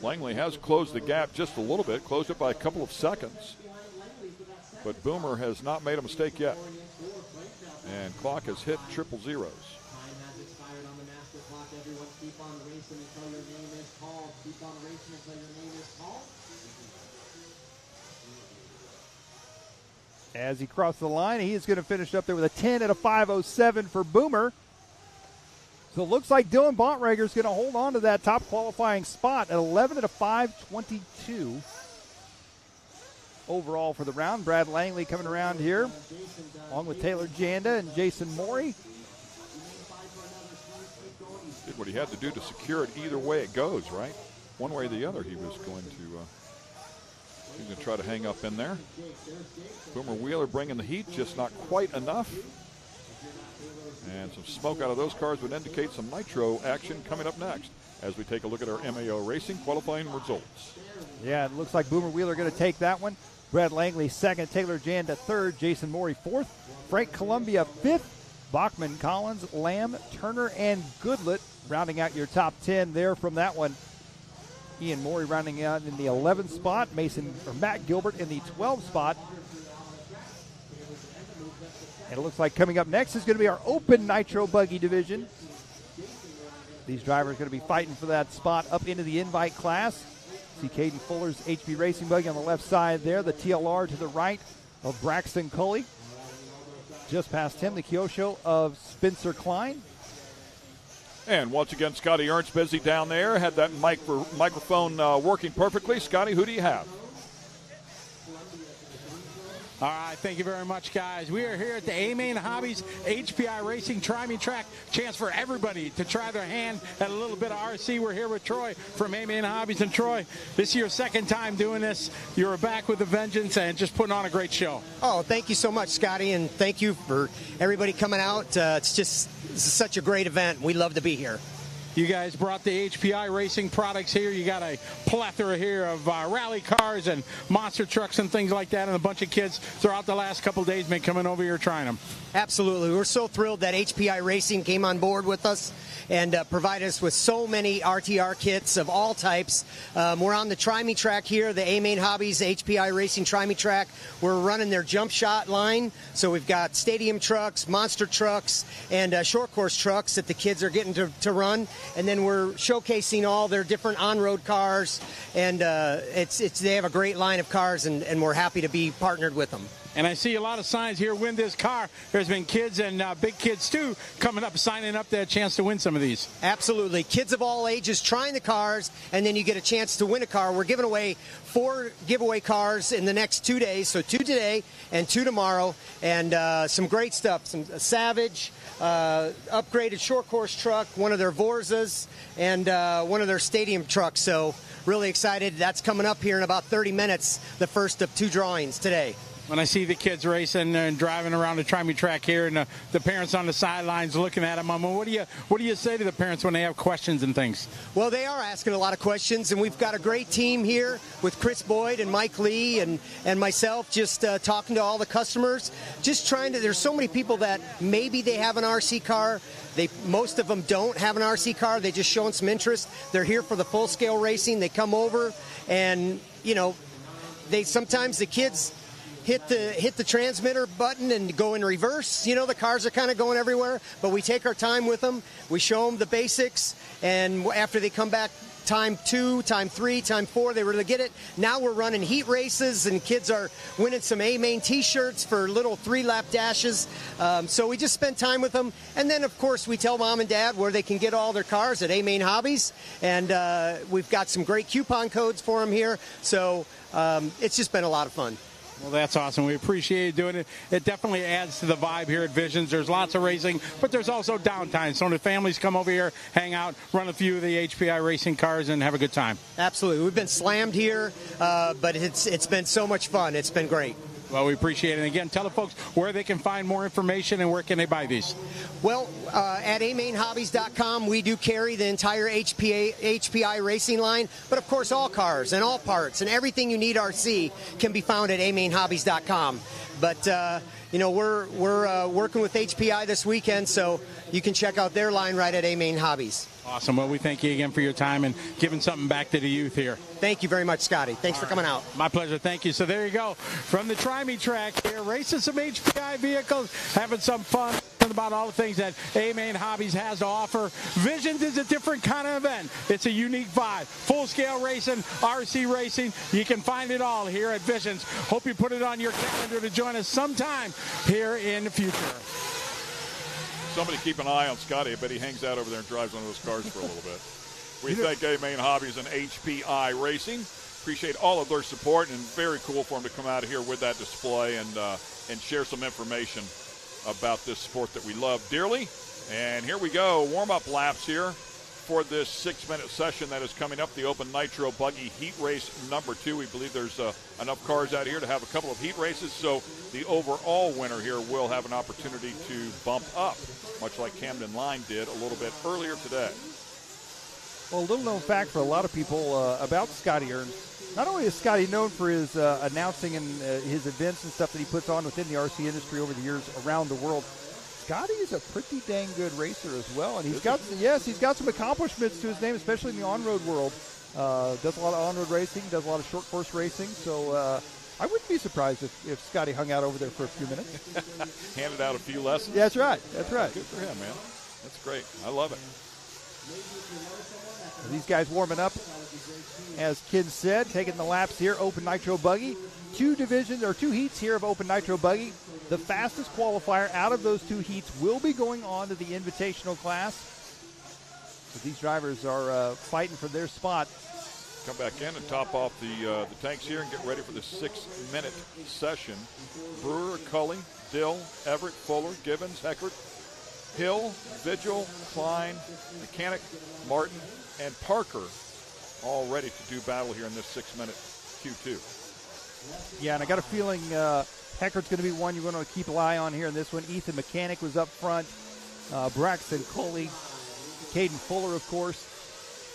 Langley has closed the gap just a little bit, closed it by a couple of seconds. But Boomer has not made a mistake yet. And clock has hit triple zeros. As he crossed the line, he is going to finish up there with a 10 at a 5:07 for Boomer. So it looks like Dylan Bontrager is going to hold on to that top qualifying spot at 11 at a 5:22 overall for the round. Brad Langley coming around here, along with Taylor Janda and Jason Morey. Did what he had to do to secure it either way it goes, right? One way or the other, he was going to try to hang up in there. Boomer Wheeler bringing the heat, just not quite enough. And some smoke out of those cars would indicate some nitro action coming up next as we take a look at our MAO Racing qualifying results. Yeah, it looks like Boomer Wheeler going to take that one. Brad Langley second, Taylor Janda third, Jason Morey fourth, Frank Columbia fifth, Bachman, Collins, Lamb, Turner, and Goodlett rounding out your top 10 there from that one. Ian Morey rounding out in the 11th spot, Matt Gilbert in the 12th spot. And it looks like coming up next is going to be our open nitro buggy division. These drivers are going to be fighting for that spot up into the invite class. See Caden Fuller's HB Racing buggy on the left side there, the TLR to the right of Braxton Culley. Just past him, the Kyosho of Spencer Klein. And once again, Scotty Ernst busy down there. Had that microphone working perfectly. Scotty, who do you have? All right, thank you very much, guys. We are here at the A-Main Hobbies HPI Racing Try-Me Track. Chance for everybody to try their hand at a little bit of RC. We're here with Troy from A-Main Hobbies. And Troy, this is your second time doing this. You're back with a vengeance and just putting on a great show. Oh, thank you so much, Scotty, and thank you for everybody coming out. This is such a great event. We love to be here. You guys brought the HPI Racing products here. You got a plethora here of rally cars and monster trucks and things like that, and a bunch of kids throughout the last couple of days been coming over here trying them. Absolutely. We're so thrilled that HPI Racing came on board with us and provided us with so many RTR kits of all types. We're on the Try-Me track here, the A-Main Hobbies HPI Racing Try-Me track. We're running their jump shot line, so we've got stadium trucks, monster trucks, and short course trucks that the kids are getting to run. And then we're showcasing all their different on-road cars, and they have a great line of cars, and we're happy to be partnered with them. And I see a lot of signs here, win this car. There's been kids and big kids, too, coming up, signing up to have a chance to win some of these. Absolutely. Kids of all ages trying the cars, and then you get a chance to win a car. We're giving away 4 giveaway cars in the next 2 days, so 2 today and 2 tomorrow, and some great stuff. Some Savage, upgraded short course truck, one of their Vorzas, and one of their stadium trucks. So really excited. That's coming up here in about 30 minutes, the first of 2 drawings today. When I see the kids racing and driving around the Try-Me track here, and the parents on the sidelines looking at them, what do you say to the parents when they have questions and things? Well, they are asking a lot of questions, and we've got a great team here with Chris Boyd and Mike Lee and myself, just talking to all the customers, just trying to. There's so many people that maybe they have an RC car. Most of them don't have an RC car. They just showing some interest. They're here for the full scale racing. They come over, and sometimes the kids hit the transmitter button and go in reverse. The cars are kind of going everywhere, but we take our time with them. We show them the basics, and after they come back time 2, time 3, time 4, they really get it. Now we're running heat races, and kids are winning some A-Main t-shirts for little 3-lap dashes. So we just spend time with them. And then, of course, we tell mom and dad where they can get all their cars at A-Main Hobbies. And we've got some great coupon codes for them here. So it's just been a lot of fun. Well, that's awesome. We appreciate you doing it. It definitely adds to the vibe here at Visions. There's lots of racing, but there's also downtime. So the families come over here, hang out, run a few of the HPI racing cars, and have a good time. Absolutely. We've been slammed here, but it's been so much fun. It's been great. Well, we appreciate it. And again, tell the folks where they can find more information and where can they buy these. Well, at amainhobbies.com, we do carry the entire HPI racing line, but of course all cars and all parts and everything you need RC can be found at amainhobbies.com. But we're working with HPI this weekend, so you can check out their line right at A-Main Hobbies. Awesome. Well, we thank you again for your time and giving something back to the youth here. Thank you very much, Scotty. Thanks for coming out. My pleasure. Thank you. So there you go. From the Try-Me track here, racing some HPI vehicles, having some fun. about all the things that A-Main Hobbies has to offer. Visions is a different kind of event. It's a unique vibe. Full-scale racing, RC racing. You can find it all here at Visions. Hope you put it on your calendar to join us sometime here in the future. Somebody keep an eye on Scotty. I bet he hangs out over there and drives one of those cars for a little bit. We thank A-Main Hobbies and HPI Racing. Appreciate all of their support, and very cool for them to come out here with that display and share some information about this sport that we love dearly. And here we go, warm-up laps here for this 6-minute session that is coming up, the Open Nitro Buggy Heat Race number 2. We believe there's enough cars out here to have a couple of heat races, so the overall winner here will have an opportunity to bump up, much like Camden Line did a little bit earlier today. Well, a little known fact for a lot of people about Scotty Ernst. Not only is Scotty known for his announcing and his events and stuff that he puts on within the RC industry over the years around the world, Scotty is a pretty dang good racer as well. And he's got some accomplishments to his name, especially in the on-road world. Does a lot of on-road racing, does a lot of short course racing. So I wouldn't be surprised if Scotty hung out over there for a few minutes. Handed out a few lessons. Yeah, that's right. That's right. Good for him, man. That's great. I love it. These guys warming up, as Ken said, taking the laps here. Open Nitro Buggy. 2 heats here of Open Nitro Buggy. The fastest qualifier out of those 2 heats will be going on to the Invitational class. So these drivers are fighting for their spot. Come back in and top off the tanks here and get ready for the 6-minute session. Brewer, Cully, Dill, Everett, Fuller, Gibbons, Heckert, Hill, Vigil, Klein, Mechanic, Martin, and Parker all ready to do battle here in this 6-minute Q2. Yeah, and I got a feeling Heckert's going to be one you're going to keep an eye on here in this one. Ethan Mechanic was up front. Braxton Coley, Caden Fuller, of course.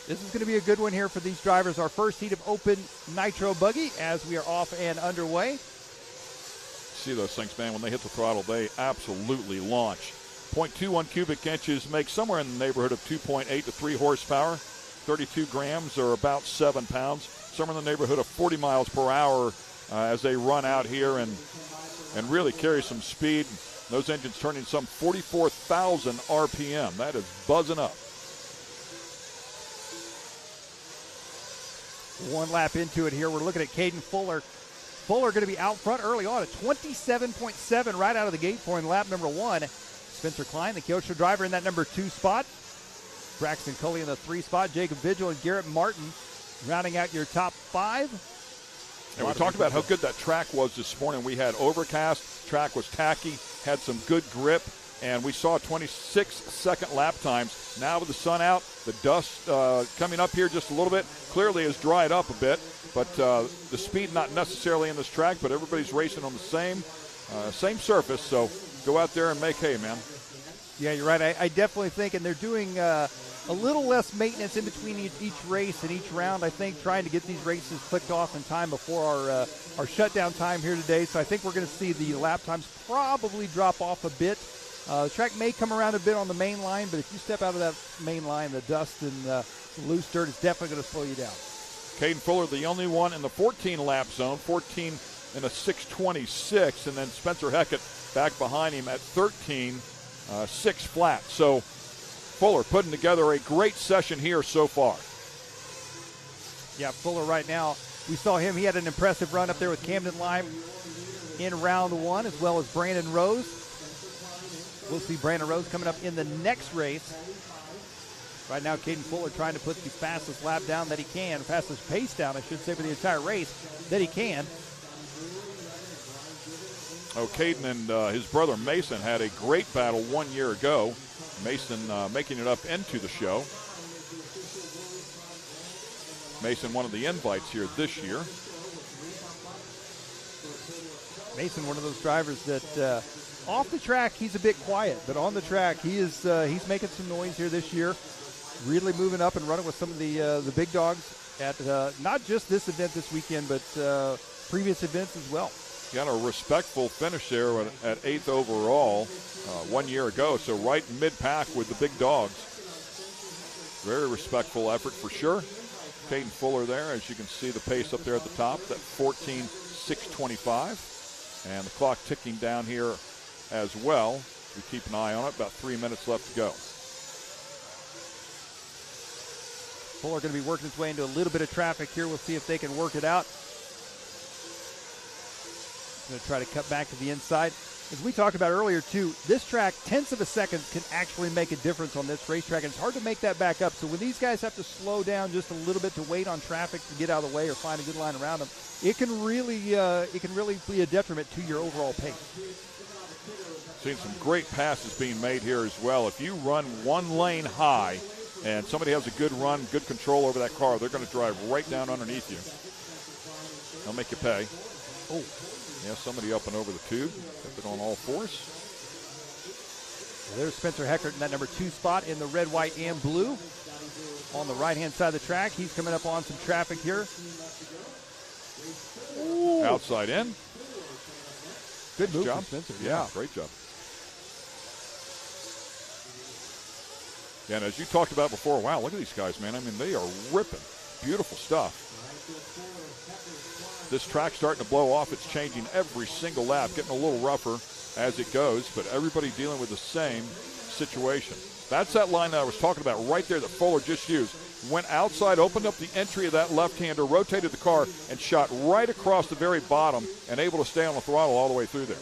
This is going to be a good one here for these drivers. Our first heat of Open Nitro Buggy as we are off and underway. See those things, man, when they hit the throttle, they absolutely launch. 0.21 cubic inches make somewhere in the neighborhood of 2.8 to 3 horsepower. 32 grams or about 7 pounds. Somewhere in the neighborhood of 40 miles per hour as they run out here and really carry some speed. Those engines turning some 44,000 RPM. That is buzzing up. One lap into it here. We're looking at Caden Fuller. Fuller going to be out front early on at 27.7 right out of the gate for him, lap number 1. Spencer Klein, the Kyosho driver, in that number 2 spot. Braxton Coley in the 3 spot. Jacob Vigil and Garrett Martin rounding out your top 5. And we talked about how good that track was this morning. We had overcast, track was tacky, had some good grip, and we saw 26-second lap times. Now with the sun out, the dust coming up here just a little bit, clearly has dried up a bit, but the speed not necessarily in this track, but everybody's racing on the same surface, so go out there and make hay, man. Yeah, you're right. I definitely think, and they're doing a little less maintenance in between each race and each round, I think, trying to get these races clicked off in time before our shutdown time here today. So I think we're going to see the lap times probably drop off a bit. The track may come around a bit on the main line, but if you step out of that main line, the dust and the loose dirt is definitely going to slow you down. Caden Fuller, the only one in the 14-lap zone, 14 in a 6:26, and then Spencer Heckett back behind him at 13, 6 flat. So Fuller putting together a great session here so far. Yeah, Fuller right now, we saw him. He had an impressive run up there with Camden Lime in round 1, as well as Brandon Rose. We'll see Brandon Rose coming up in the next race. Right now, Caden Fuller trying to put the fastest lap down that he can, fastest pace down, I should say, for the entire race that he can. Oh, Caden and his brother Mason had a great battle 1 year ago. Mason making it up into the show. Mason, one of the invites here this year. Mason, one of those drivers that off the track he's a bit quiet, but on the track he's making some noise here this year. Really moving up and running with some of the big dogs at not just this event this weekend, but previous events as well. Got a respectful finish there at 8th overall 1 year ago, so right mid-pack with the big dogs. Very respectful effort for sure. Caden Fuller there, as you can see the pace up there at the top, that 14.625. And the clock ticking down here as well. We keep an eye on it. About 3 minutes left to go. Fuller going to be working his way into a little bit of traffic here. We'll see if they can work it out. Going to try to cut back to the inside. As we talked about earlier, too, this track, tenths of a second can actually make a difference on this racetrack, and it's hard to make that back up. So when these guys have to slow down just a little bit to wait on traffic to get out of the way or find a good line around them, it can really be a detriment to your overall pace. Seen some great passes being made here as well. If you run one lane high and somebody has a good run, good control over that car, they're going to drive right down underneath you. They'll make you pay. Oh. Yeah, somebody up and over the tube. Kept it on all fours. So there's Spencer Heckert in that number 2 spot in the red, white, and blue. On the right-hand side of the track, he's coming up on some traffic here. Ooh. Outside in. Good move job, Spencer. Yeah, great job. Yeah, and as you talked about before, wow, look at these guys, man. I mean, they are ripping. Beautiful stuff. This track's starting to blow off. It's changing every single lap, getting a little rougher as it goes, but everybody dealing with the same situation. That's that line that I was talking about right there that Fuller just used. Went outside, opened up the entry of that left-hander, rotated the car, and shot right across the very bottom and able to stay on the throttle all the way through there.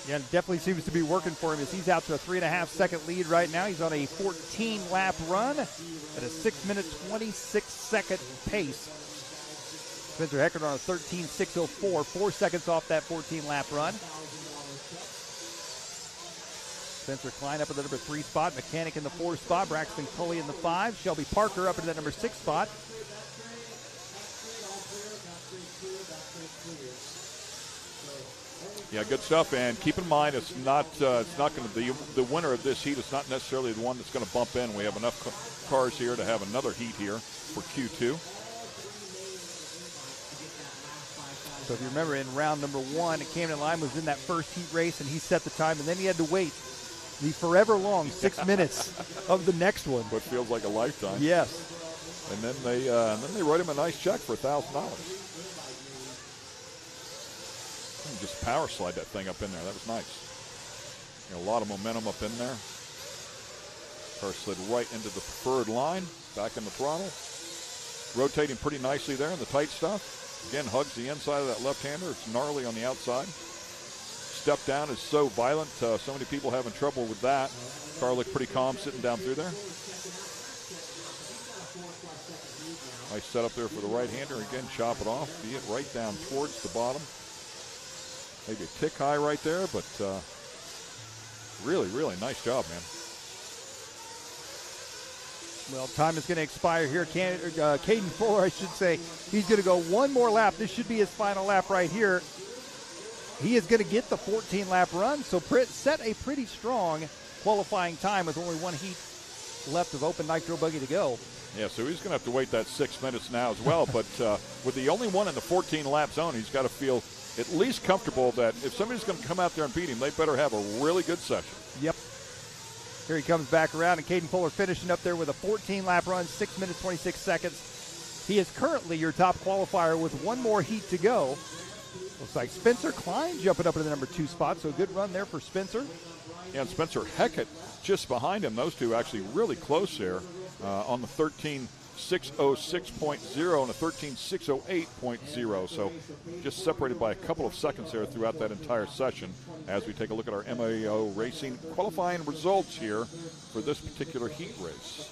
Yeah, definitely seems to be working for him as he's out to a 3.5-second lead right now. He's on a 14-lap run at a 6-minute, 26-second pace. Spencer Heckert on a 13.604, 4 seconds off that 14-lap run. Spencer Klein up in the number 3 spot, Mechanic in the 4 spot, Braxton Cully in the 5, Shelby Parker up in the number 6 spot. Yeah, good stuff. And keep in mind, it's not going to be the winner of this heat. It's not necessarily the one that's going to bump in. We have enough cars here to have another heat here for Q2. So if you remember, in round number 1, Camden Lime was in that first heat race, and he set the time, and then he had to wait the forever long 6 minutes of the next one. What feels like a lifetime. Yes. And then they wrote him a nice check for $1,000. Just power slide that thing up in there. That was nice. You know, a lot of momentum up in there. Car slid right into the preferred line. Back in the throttle. Rotating pretty nicely there in the tight stuff. Again, hugs the inside of that left-hander. It's gnarly on the outside. Step down is so violent. So many people having trouble with that. Car looked pretty calm sitting down through there. Nice setup there for the right-hander. Again, chop it off. Be it right down towards the bottom. Maybe a tick high right there, but really, really nice job, man. Well, time is going to expire here. Caden Fuller, I should say, he's going to go one more lap. This should be his final lap right here. He is going to get the 14-lap run, so set a pretty strong qualifying time with only one heat left of open nitro buggy to go. Yeah, so he's going to have to wait that 6 minutes now as well, but with the only one in the 14-lap zone, he's got to feel at least comfortable that if somebody's going to come out there and beat him, they better have a really good session. Yep. Here he comes back around, and Caden Fuller finishing up there with a 14-lap run, 6 minutes, 26 seconds. He is currently your top qualifier with one more heat to go. Looks like Spencer Klein jumping up into the number 2 spot, so a good run there for Spencer. Yeah, and Spencer Heckett just behind him. Those two actually really close there on the 13.606.0 and a 13.608.0. So just separated by a couple of seconds there throughout that entire session as we take a look at our MAO Racing qualifying results here for this particular heat race.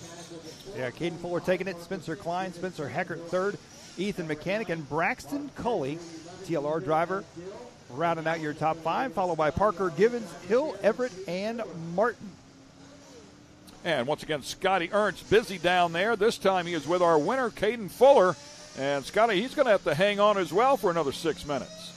Yeah, Caden Fuller taking it, Spencer Klein, Spencer Heckert third, Ethan Mechanic, and Braxton Cully, TLR driver, rounding out your top 5, followed by Parker, Givens, Hill, Everett, and Martin. And once again, Scotty Ernst busy down there. This time he is with our winner, Caden Fuller. And Scotty, he's going to have to hang on as well for another 6 minutes.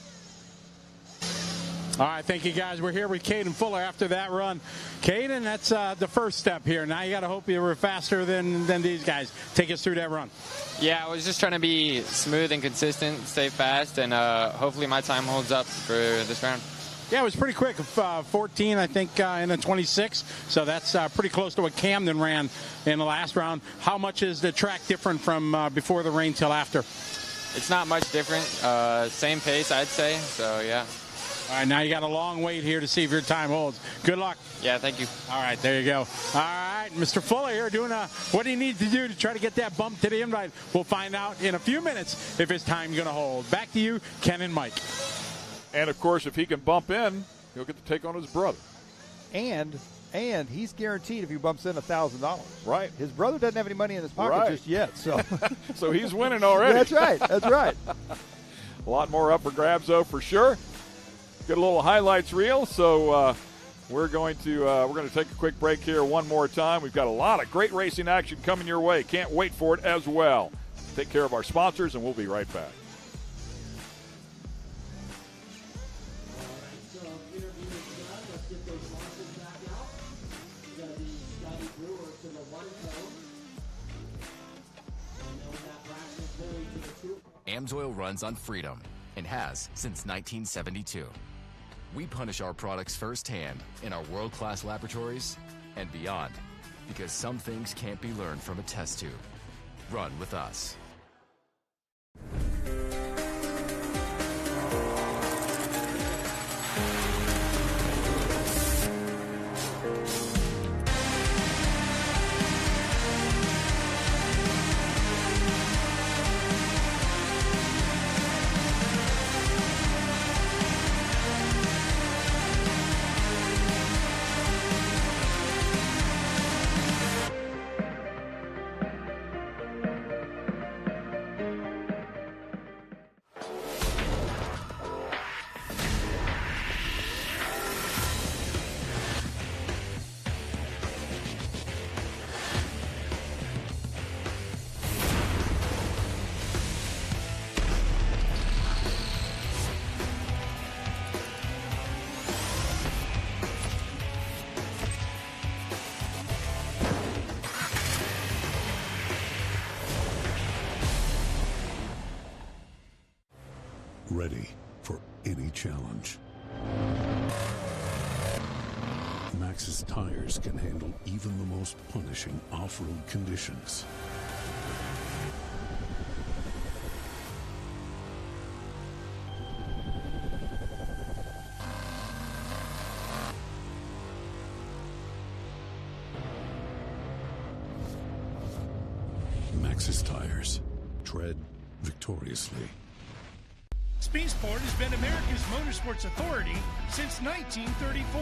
All right, thank you, guys. We're here with Caden Fuller after that run. Caden, that's the first step here. Now you got to hope you were faster than these guys. Take us through that run. Yeah, I was just trying to be smooth and consistent, stay fast, and hopefully my time holds up for this round. Yeah, it was pretty quick. 14, I think, in a 26. So that's pretty close to what Camden ran in the last round. How much is the track different from before the rain till after? It's not much different. Same pace, I'd say. So, yeah. All right, now you got a long wait here to see if your time holds. Good luck. Yeah, thank you. All right, there you go. All right, Mr. Fuller here doing what he needs to do to try to get that bump to the invite. We'll find out in a few minutes if his time's going to hold. Back to you, Ken and Mike. And, of course, if he can bump in, he'll get to take on his brother. And he's guaranteed if he bumps in $1,000. Right. His brother doesn't have any money in his pocket just yet. So so he's winning already. That's right. That's right. A lot more up for grabs, though, for sure. Get a little highlights reel. So we're going to take a quick break here one more time. We've got a lot of great racing action coming your way. Can't wait for it as well. Take care of our sponsors, and we'll be right back. AMSOIL runs on freedom and has since 1972. We punish our products firsthand in our world-class laboratories and beyond, because some things can't be learned from a test tube. Run with us. Ready for any challenge. Maxxis tires can handle even the most punishing off-road conditions. Maxxis tires. Tread victoriously. Speedsport has been America's motorsports authority since 1934.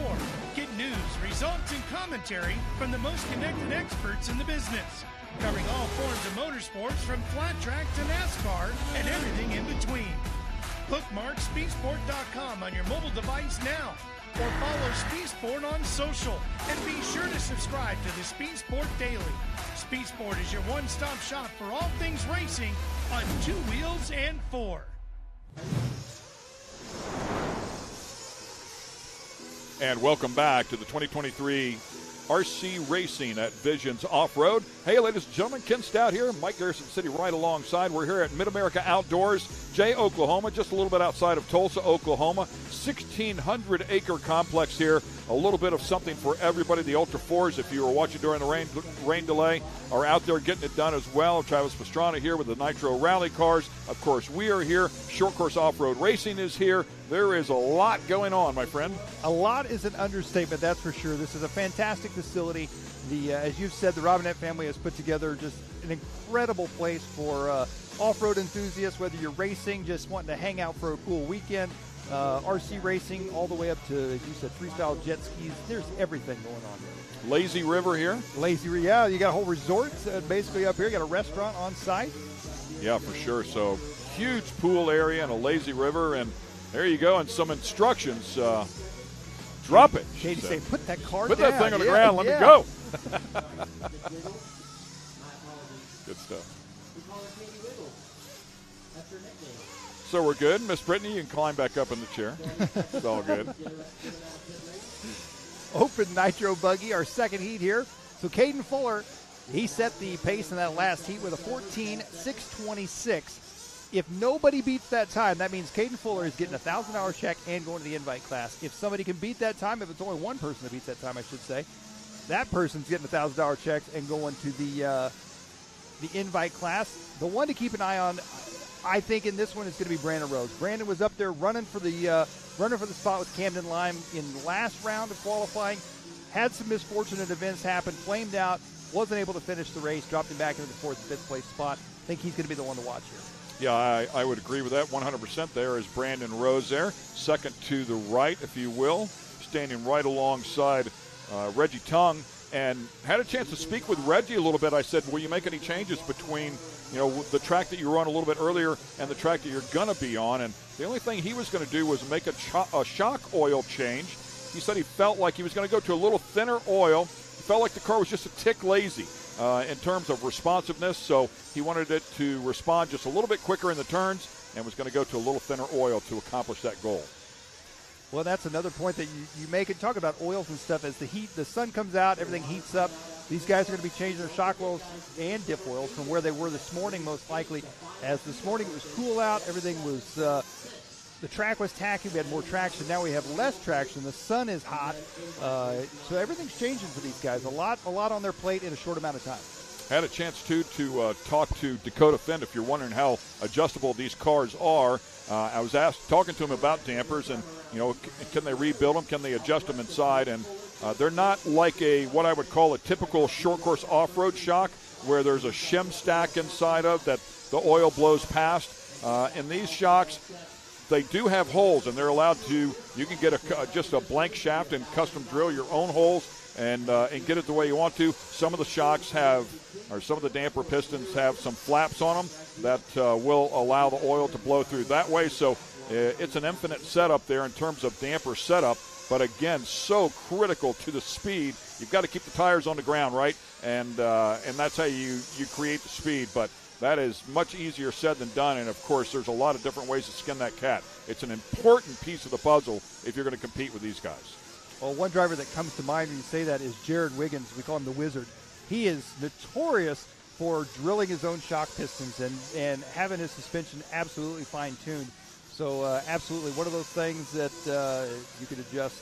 Get news, results, and commentary from the most connected experts in the business, covering all forms of motorsports from flat track to NASCAR and everything in between. Bookmark speedsport.com on your mobile device now, or follow Speedsport on social, and be sure to subscribe to the Speedsport Daily. Speedsport is your one-stop shop for all things racing on two wheels and four. And welcome back to the 2023 RC Racing at Visions Off-Road. Hey, ladies and gentlemen, Ken Stout here, Mike Garrison City right alongside. We're here at Mid-America Outdoors, Jay, Oklahoma, just a little bit outside of Tulsa, Oklahoma. 1,600-acre complex here. A little bit of something for everybody. The Ultra 4s, if you were watching during the rain delay, are out there getting it done as well. Travis Pastrana here with the Nitro Rally cars. Of course, we are here. Short Course Off-Road Racing is here. There is a lot going on, my friend. A lot is an understatement, that's for sure. This is a fantastic facility. As you've said, the Robinette family has put together just an incredible place for off-road enthusiasts, whether you're racing, just wanting to hang out for a cool weekend, RC racing, all the way up to, as you said, freestyle jet skis. There's everything going on here. Lazy River here. Yeah, you got a whole resort basically up here. You got a restaurant on site. Yeah, for sure. So huge pool area and a lazy river, and there you go, and some instructions. Drop it. Katie say, put that car Put down. that thing on the ground. Let me go. Good stuff. So we're good. Miss Brittany, you can climb back up in the chair. It's all good. Open Nitro Buggy, our second heat here. So Caden Fuller, he set the pace in that last heat with a 14.626. If nobody beats that time, that means Caden Fuller is getting a $1,000 check and going to the invite class. If somebody can beat that time, if it's only one person that beats that time, I should say, that person's getting a $1,000 check and going to the invite class. The one to keep an eye on, I think in this one it's going to be Brandon Rose. Brandon was up there running for the spot with Camden Lime in the last round of qualifying. Had some misfortunate events happen, flamed out, wasn't able to finish the race, dropped him back into the 4th and 5th place spot. I think he's going to be the one to watch here. Yeah, I would agree with that 100%. There is Brandon Rose there, second to the right, if you will, standing right alongside Reggie Tung. And had a chance to speak with Reggie a little bit. I said, will you make any changes between, the track that you were on a little bit earlier and the track that you're going to be on? And the only thing he was going to do was make a shock oil change. He said he felt like he was going to go to a little thinner oil. He felt like the car was just a tick lazy in terms of responsiveness, so he wanted it to respond just a little bit quicker in the turns and was going to go to a little thinner oil to accomplish that goal. Well, that's another point that you make and talk about oils and stuff. As the sun comes out, everything heats up. These guys are going to be changing their shock oils and dip oils from where they were this morning, most likely. As this morning it was cool out, everything was the track was tacky. We had more traction. Now we have less traction. The sun is hot, so everything's changing for these guys. A lot on their plate in a short amount of time. Had a chance to talk to Dakota Finn. If you're wondering how adjustable these cars are, I was talking to him about dampers and can they rebuild them? Can they adjust them inside? And they're not like what I would call a typical short course off-road shock where there's a shim stack inside of that the oil blows past. In these shocks, they do have holes, and they're allowed to. You can get just a blank shaft and custom drill your own holes and get it the way you want to. Some of the shocks some of the damper pistons have some flaps on them that will allow the oil to blow through that way. So it's an infinite setup there in terms of damper setup. But again, so critical to the speed. You've got to keep the tires on the ground, right? And that's how you create the speed. But that is much easier said than done. And of course, there's a lot of different ways to skin that cat. It's an important piece of the puzzle if you're going to compete with these guys. Well, one driver that comes to mind when you say that is Jared Wiggins. We call him the Wizard. He is notorious for drilling his own shock pistons and having his suspension absolutely fine-tuned. So absolutely one of those things that you could adjust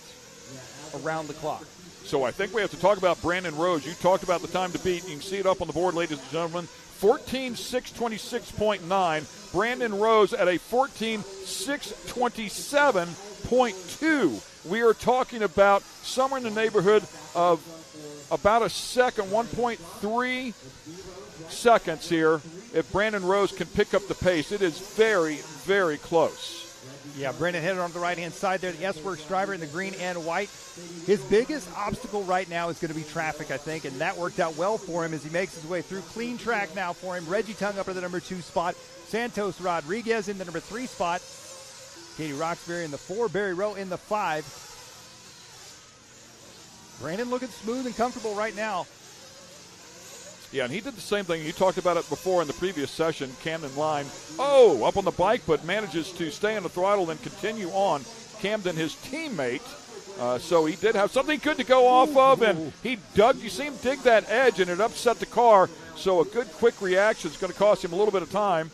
around the clock. So I think we have to talk about Brandon Rose. You talked about the time to beat. You can see it up on the board, ladies and gentlemen. 14.626.9. Brandon Rose at a 14.627.2. We are talking about somewhere in the neighborhood of about a second, 1.3 seconds here. If Brandon Rose can pick up the pace, it is very, very close. Yeah, Brandon headed on the right-hand side there. The S-Works driver in the green and white. His biggest obstacle right now is going to be traffic, I think, and that worked out well for him as he makes his way through. Clean track now for him. Reggie Tung up to the number 2 spot. Santos Rodriguez in the number 3 spot. Katie Roxbury in the 4. Barry Rowe in the 5. Brandon looking smooth and comfortable right now. Yeah, and he did the same thing. You talked about it before in the previous session. Camden Lime, up on the bike, but manages to stay on the throttle and continue on. Camden, his teammate, so he did have something good to go off of, and he dug. You see him dig that edge, and it upset the car. So a good, quick reaction is going to cost him a little bit of time.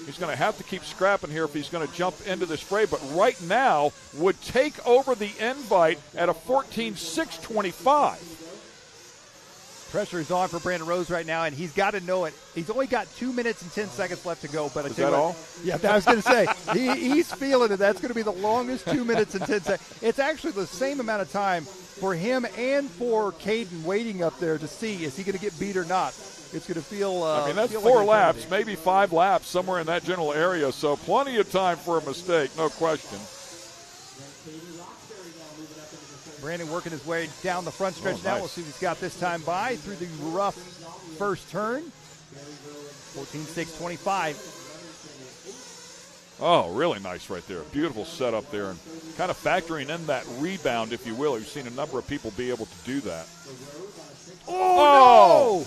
He's going to have to keep scrapping here if he's going to jump into this fray, but right now would take over the invite at a 14.625. Pressure is on for Brandon Rose right now, and he's got to know it. He's only got 2 minutes and 10 seconds left to go. But is that all? Yeah, I was going to say, he's feeling it. That's going to be the longest 2 minutes and 10 seconds. It's actually the same amount of time for him and for Caden waiting up there to see, is he going to get beat or not? It's going to feel that's feel 4 like laps, maybe 5 laps, somewhere in that general area. So plenty of time for a mistake, no question. Brandon working his way down the front stretch now. Nice. We'll see if he's got this time by through the rough first turn. 14.625. Oh, really nice right there. Beautiful setup there, and kind of factoring in that rebound, if you will. You've seen a number of people be able to do that. Oh,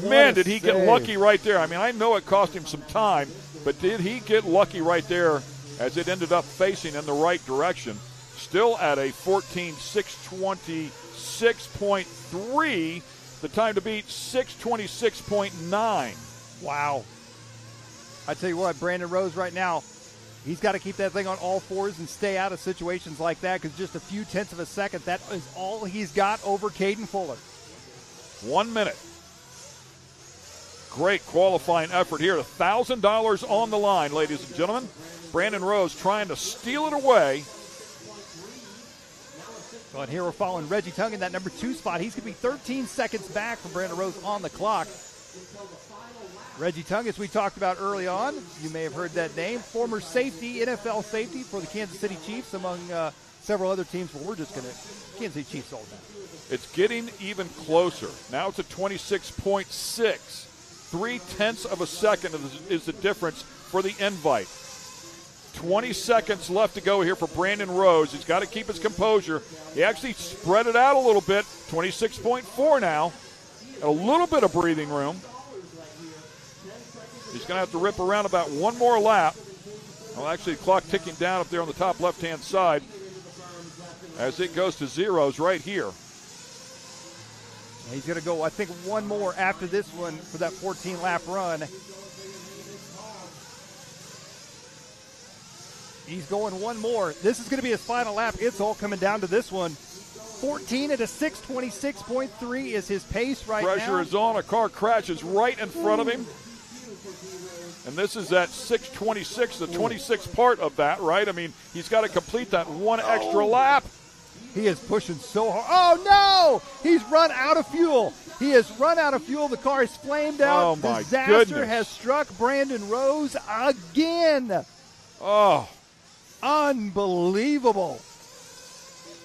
no! Man, did he get lucky right there. I mean, I know it cost him some time, but did he get lucky right there as it ended up facing in the right direction? Still at a 14.626.3. The time to beat 626.9. Wow. I tell you what, Brandon Rose right now, he's got to keep that thing on all fours and stay out of situations like that, because just a few tenths of a second, that is all he's got over Caden Fuller. 1 minute. Great qualifying effort here. $1,000 on the line, ladies and gentlemen. Brandon Rose trying to steal it away. Well, and here we're following Reggie Tung in that number 2 spot. He's going to be 13 seconds back from Brandon Rose on the clock. Reggie Tung, as we talked about early on, you may have heard that name, former safety, NFL safety for the Kansas City Chiefs, among several other teams. Well, we're just going to Kansas City Chiefs all day. It's getting even closer. Now it's at 26.6. 0.3 of a second is the difference for the invite. 20 seconds left to go here for Brandon Rose. He's got to keep his composure. He actually spread it out a little bit. 26.4 now. A little bit of breathing room. He's going to have to rip around about one more lap. Well, actually, the clock ticking down up there on the top left-hand side as it goes to zeros right here. He's going to go, I think, one more after this one for that 14-lap run. He's going one more. This is going to be his final lap. It's all coming down to this one. 14 at a 6:26.3 is his pace right now. Pressure is on. A car crashes right in front of him. And this is at 6:26, the 26th part of that, right? I mean, he's got to complete that one extra lap. He is pushing so hard. Oh, no! He's run out of fuel. He has run out of fuel. The car is flamed out. Oh, my Disaster goodness. has struck Brandon Rose again. Oh. Unbelievable.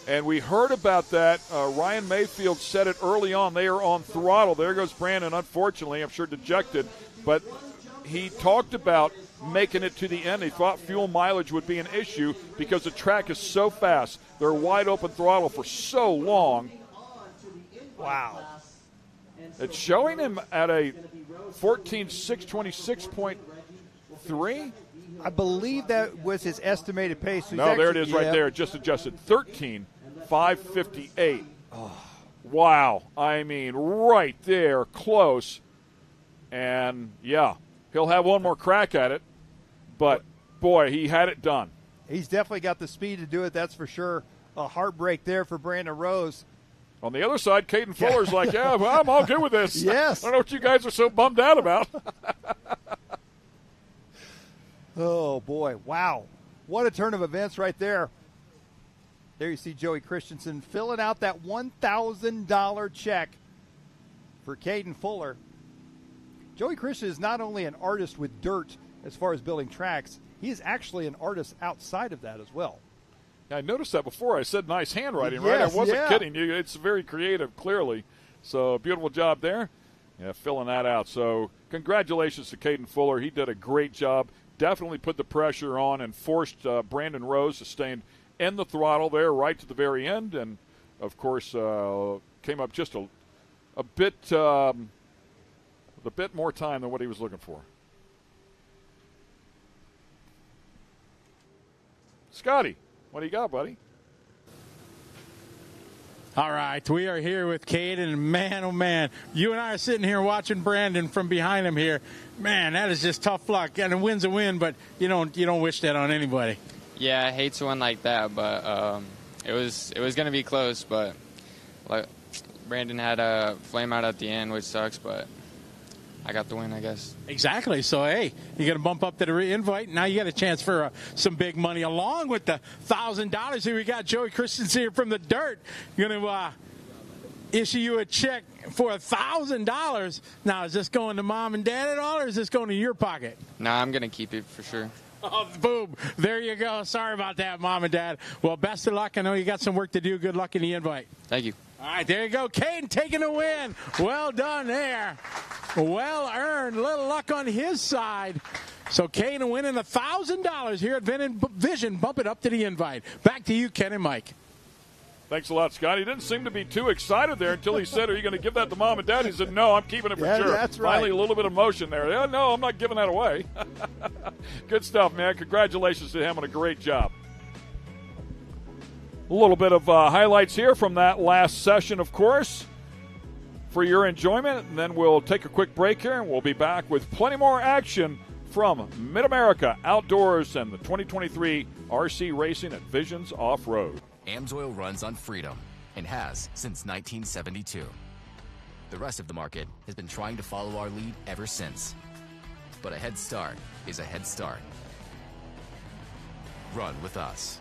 And we heard about that. Ryan Mayfield said it early on. They are on throttle. There goes Brandon, unfortunately, I'm sure dejected. But he talked about making it to the end. He thought fuel mileage would be an issue because the track is so fast. They're wide open throttle for so long. Wow. It's showing him at a 14.626.3. I believe that was his estimated pace. So No, there it is right there. It just adjusted. 13.558. Oh. Wow. I mean, right there, close. And, yeah, he'll have one more crack at it. But, boy, he had it done. He's definitely got the speed to do it, that's for sure. A heartbreak there for Brandon Rose. On the other side, Caden Fuller's like, yeah, well, I'm all good with this. Yes. I don't know what you guys are so bummed out about. Oh, boy. Wow. What a turn of events right there. There you see Joey Christensen filling out that $1,000 check for Caden Fuller. Joey Christensen is not only an artist with dirt as far as building tracks, he is actually an artist outside of that as well. Yeah, I noticed that before. I said nice handwriting, right? Yes, I wasn't yeah. kidding you. It's very creative, clearly. So, beautiful job there. Yeah, filling that out. So, congratulations to Caden Fuller. He did a great job. Definitely put the pressure on and forced Brandon Rose to stay in the throttle there right to the very end. And, of course, came up just a bit more time than what he was looking for. Scotty, what do you got, buddy? All right, we are here with Caden, and man, oh man, you and I are sitting here watching Brandon from behind him here. Man, that is just tough luck. And a win's a win, but you don't wish that on anybody. Yeah, I hate to win like that, but it was going to be close. But like, Brandon had a flame out at the end, which sucks, but I got the win, I guess. Exactly. So, hey, you're going to bump up to the invite. Now you got a chance for some big money along with the $1,000. Here we got Joey Christensen here from the dirt. You're going to issue you a check for $1,000. Now, is this going to mom and dad at all, or is this going to your pocket? No, I'm going to keep it for sure. Oh, boom. There you go. Sorry about that, mom and dad. Well, best of luck. I know you got some work to do. Good luck in the invite. Thank you. All right, there you go. Caden taking a win. Well done there. Well earned. Little luck on his side. So Caden winning $1,000 here at Vision. Bump it up to the invite. Back to you, Ken and Mike. Thanks a lot, Scott. He didn't seem to be too excited there until he said, are you going to give that to mom and dad? He said, no, I'm keeping it for sure. That's right. Finally, a little bit of emotion there. Yeah, no, I'm not giving that away. Good stuff, man. Congratulations to him on a great job. A little bit of highlights here from that last session, of course, for your enjoyment. And then we'll take a quick break here, and we'll be back with plenty more action from Mid-America Outdoors and the 2023 RC Racing at Visions Off-Road. AMSOIL runs on freedom and has since 1972. The rest of the market has been trying to follow our lead ever since. But a head start is a head start. Run with us.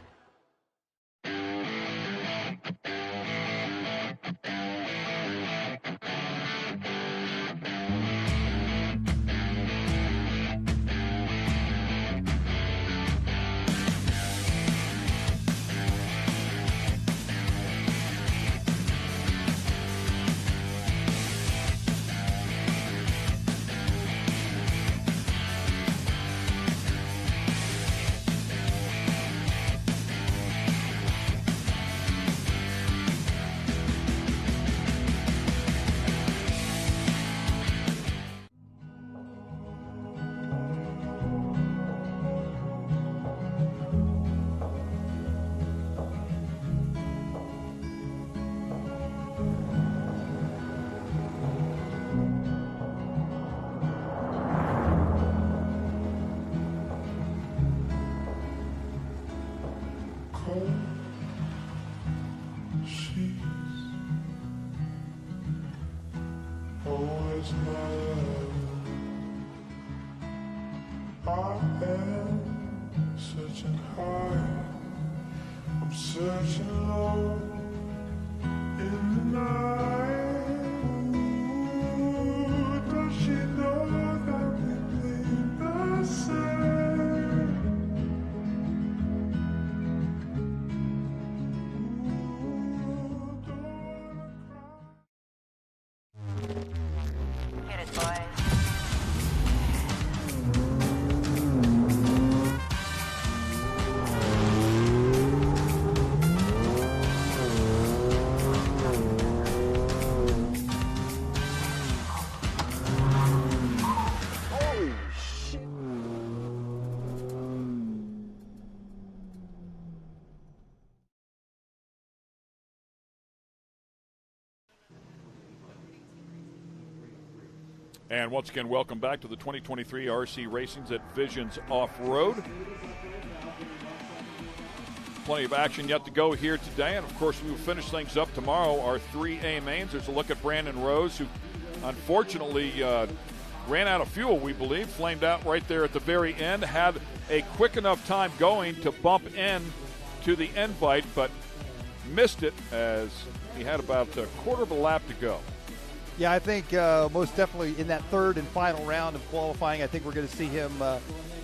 Always my love. I am searching high. I'm searching low in the night. Ooh, does she know that we think the same? Hit it, boys. Holy shit. And once again, welcome back to the 2023 RC Racings at Visions Off-Road. Plenty of action yet to go here today, and of course we will finish things up tomorrow. Our 3A mains. There's a look at Brandon Rose, who unfortunately ran out of fuel, we believe, flamed out right there at the very end. Had a quick enough time going to bump in to the invite, but missed it as he had about a quarter of a lap to go. Yeah, I think most definitely in that third and final round of qualifying, I think we're going to see him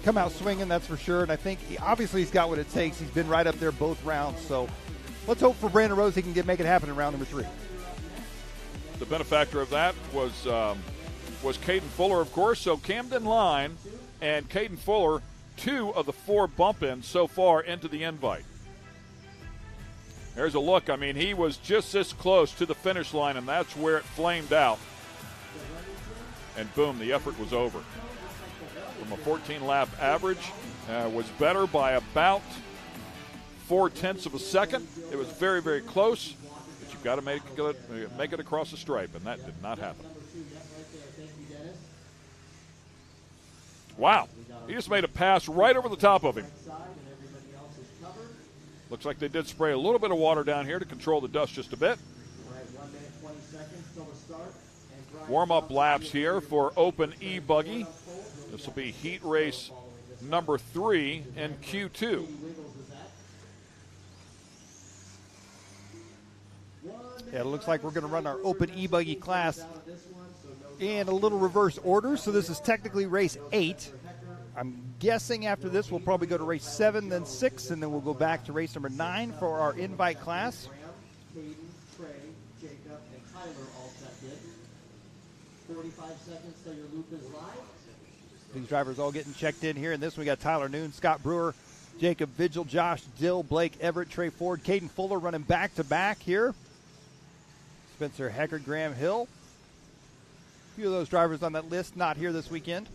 come out swinging, that's for sure. And I think obviously he's got what it takes. He's been right up there both rounds. So let's hope for Brandon Rose he can make it happen in round number 3. The benefactor of that was Caden Fuller, of course. So Camden Line and Caden Fuller, 2 of the 4 bump-ins so far into the invite. There's a look. I mean, he was just this close to the finish line, and that's where it flamed out. And boom, the effort was over. From a 14-lap average, was better by about 0.4 of a second. It was very, very close, but you've got to make it across the stripe, and that did not happen. Wow, he just made a pass right over the top of him. Looks like they did spray a little bit of water down here to control the dust just a bit. Warm-up laps here for Open E-Buggy. This will be heat race number 3 in Q2. Yeah, it looks like we're going to run our Open E-Buggy class in a little reverse order. So this is technically race 8. I'm guessing after this we'll probably go to race 7, then 6, and then we'll go back to race number 9 for our invite class. Caden, Trey, Jacob, and Tyler all checked in. 45 seconds till your loop is live. These drivers all getting checked in here. And this we got Tyler Noon, Scott Brewer, Jacob Vigil, Josh Dill, Blake Everett, Trey Ford, Caden Fuller running back-to-back here. Spencer Heckard, Graham Hill. A few of those drivers on that list not here this weekend.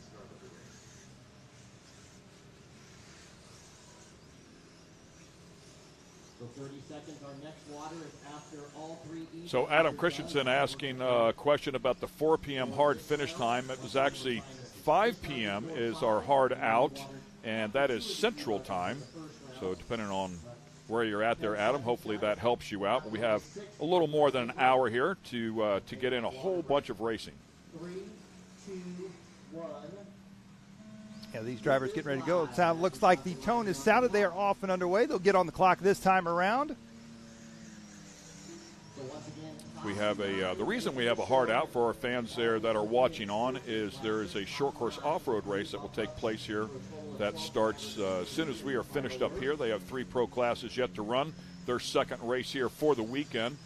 So 30 seconds, our next water is after all 3 E's. So Adam Christensen asking a question about the 4 p.m. hard finish time. It was actually 5 p.m. is our hard out, and that is Central Time. So depending on where you're at there, Adam. Hopefully that helps you out. We have a little more than an hour here to get in a whole bunch of racing. 3, 2, 1. Yeah, these drivers getting ready to go. It looks like the tone is sounded. They are off and underway. They'll get on the clock this time around. We have the reason we have a hard out for our fans there that are watching on is there is a short course off-road race that will take place here that starts as soon as we are finished up here. They have 3 pro classes yet to run. Their second race here for the weekend.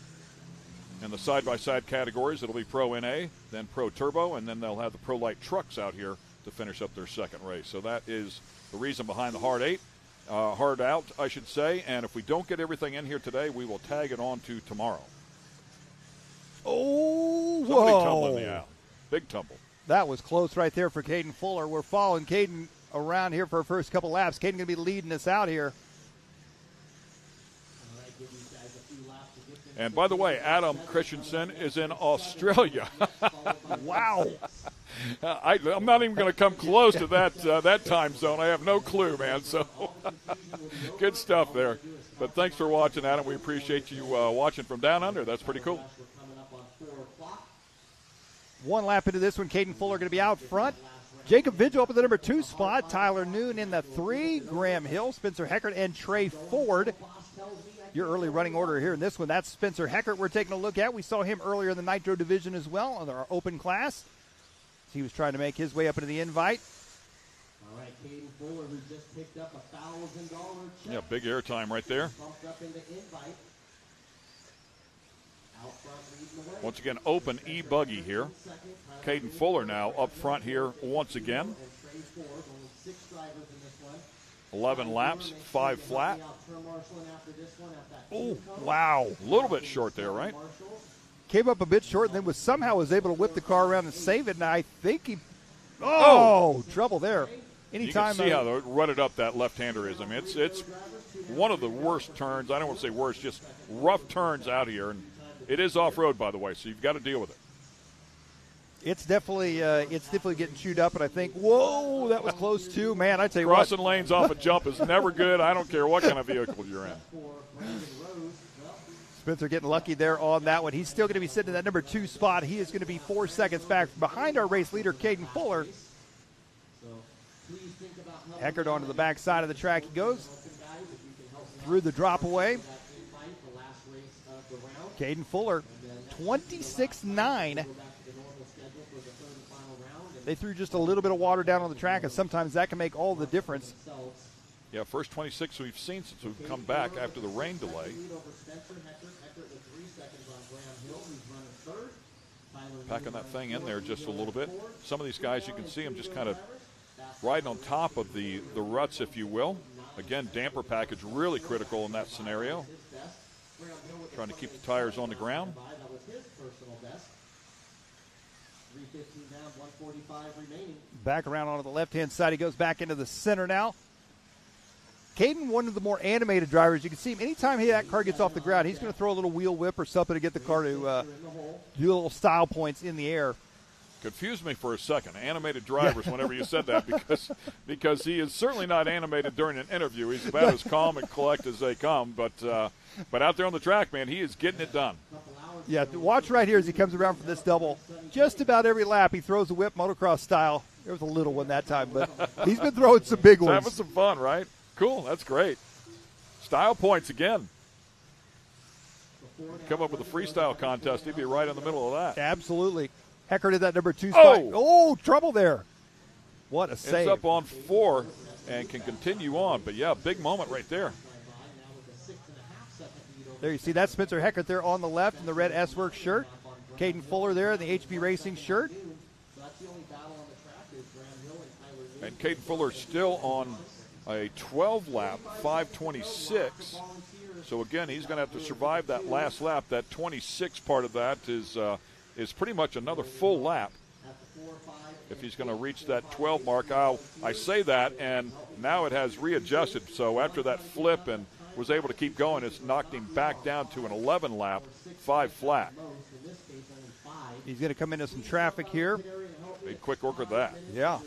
In the side-by-side categories, it'll be Pro NA, then Pro Turbo, and then they'll have the Pro Light trucks out here to finish up their second race. So that is the reason behind the hard out, I should say. And if we don't get everything in here today, we will tag it on to tomorrow. Oh, Somebody whoa. tumbling me out. Big tumble. That was close right there for Caden Fuller. We're following Caden around here for our first couple laps. Caden going to be leading us out here. And by the way, Adam Christensen is in Australia. Wow. I'm not even going to come close to that time zone. I have no clue, man. So good stuff there. But thanks for watching, Adam. We appreciate you watching from down under. That's pretty cool. 1 lap into this one, Caden Fuller going to be out front. Jacob Vigil up at the number 2 spot. Tyler Noon in the 3. Graham Hill, Spencer Heckert, and Trey Ford. Your early running order here in this one. That's Spencer Heckert we're taking a look at. We saw him earlier in the Nitro division as well on our open class. He was trying to make his way up into the invite. All right, Caden Fuller, who just picked up a $1,000 check. Yeah, big airtime right there. Bumped up into invite. Out front leading the way. Once again, open e-buggy here. Caden Fuller now up front here once again. And Trey Ford, only 6 drivers in this one. 11 laps, 5 flat. Oh, wow. A little bit short there, right? Came up a bit short and then somehow was able to whip the car around and save it. And I think he trouble there. Anytime you can see how rutted up that left-hander is. I mean, it's one of the worst turns. I don't want to say worst, just rough turns out here. And it is off-road, by the way, so you've got to deal with it. It's definitely getting chewed up, and I think, whoa, that was close too. Man, I tell you Crossing lanes off a jump is never good. I don't care what kind of vehicle you're in. Spencer getting lucky there on that one. He's still going to be sitting in that number 2 spot. He is going to be 4 seconds back behind our race leader, Caden Fuller. Heckert onto the back side of the track he goes. Through the drop away. Caden Fuller, 26.9. They threw just a little bit of water down on the track, and sometimes that can make all the difference. Yeah, first 26 we've seen since we've come back after the rain delay. Packing that thing in there just a little bit. Some of these guys, you can see them just kind of riding on top of the ruts, if you will. Again, damper package really critical in that scenario. Trying to keep the tires on the ground. 315 down, 145 remaining. Back around onto the left-hand side. He goes back into the center now. Caden, one of the more animated drivers. You can see him anytime that car gets off the ground, he's going to throw a little wheel whip or something to get the car to do little style points in the air. Confused me for a second. Animated drivers whenever you said that because he is certainly not animated during an interview. He's about as calm and collect as they come. But out there on the track, man, he is getting it done. Yeah, watch right here as he comes around for this double. Just about every lap he throws a whip motocross style. There was a little one that time, but he's been throwing some big ones. Having some fun, right? Cool, that's great. Style points again. Come up with a freestyle contest, he'd be right in the middle of that. Absolutely. Heckert did that number 2 spot. Oh, trouble there. What a save. Ends up on 4 and can continue on. But, yeah, big moment right there. There you see that Spencer Heckert there on the left in the red S-Works shirt. Caden Fuller there in the HB Racing shirt. And Caden Fuller still on a 12-lap, 5:26. So, again, he's going to have to survive that last lap. That 26 part of that is pretty much another full lap if he's going to reach that 12 mark. I say that, and now it has readjusted. So after that flip and was able to keep going, it's knocked him back down to an 11 lap, 5 flat. He's going to come into some traffic here. Big quick work with that. Yeah.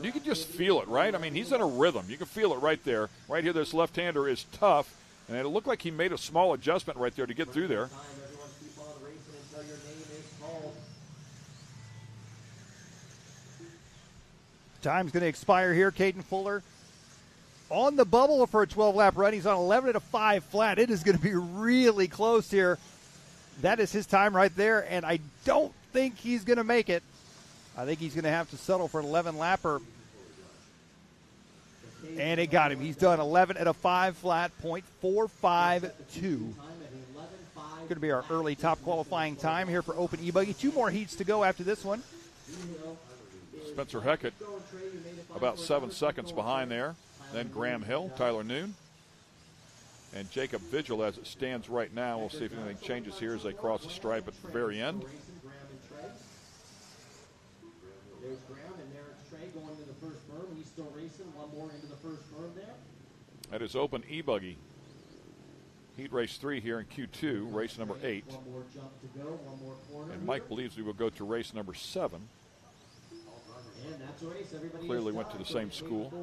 You can just feel it, right? I mean, he's in a rhythm. You can feel it right there. Right here, this left-hander is tough, and it looked like he made a small adjustment right there to get through there. Time's going to expire here. Caden Fuller on the bubble for a 12-lap run. He's on 11 at a 5 flat. It is going to be really close here. That is his time right there, and I don't think he's going to make it. I think he's going to have to settle for an 11-lapper. And it got him. He's done 11 at a 5 flat, .452. Going to be our early top qualifying time here for Open E-Buggy. 2 more heats to go after this one. Spencer Heckett about 7 seconds behind there. Then Graham Hill, Tyler Noon, and Jacob Vigil as it stands right now. We'll see if anything changes here as they cross the stripe at the very end. There's Graham, and there's Trey going into the first berm. He's still racing. One more into the first berm there. That is Open E-Buggy. Heat race 3 here in Q2, race number 8. One more jump to go, one more corner. And Mike believes we will go to race number 7. And that's a race. Everybody Clearly went to the same school.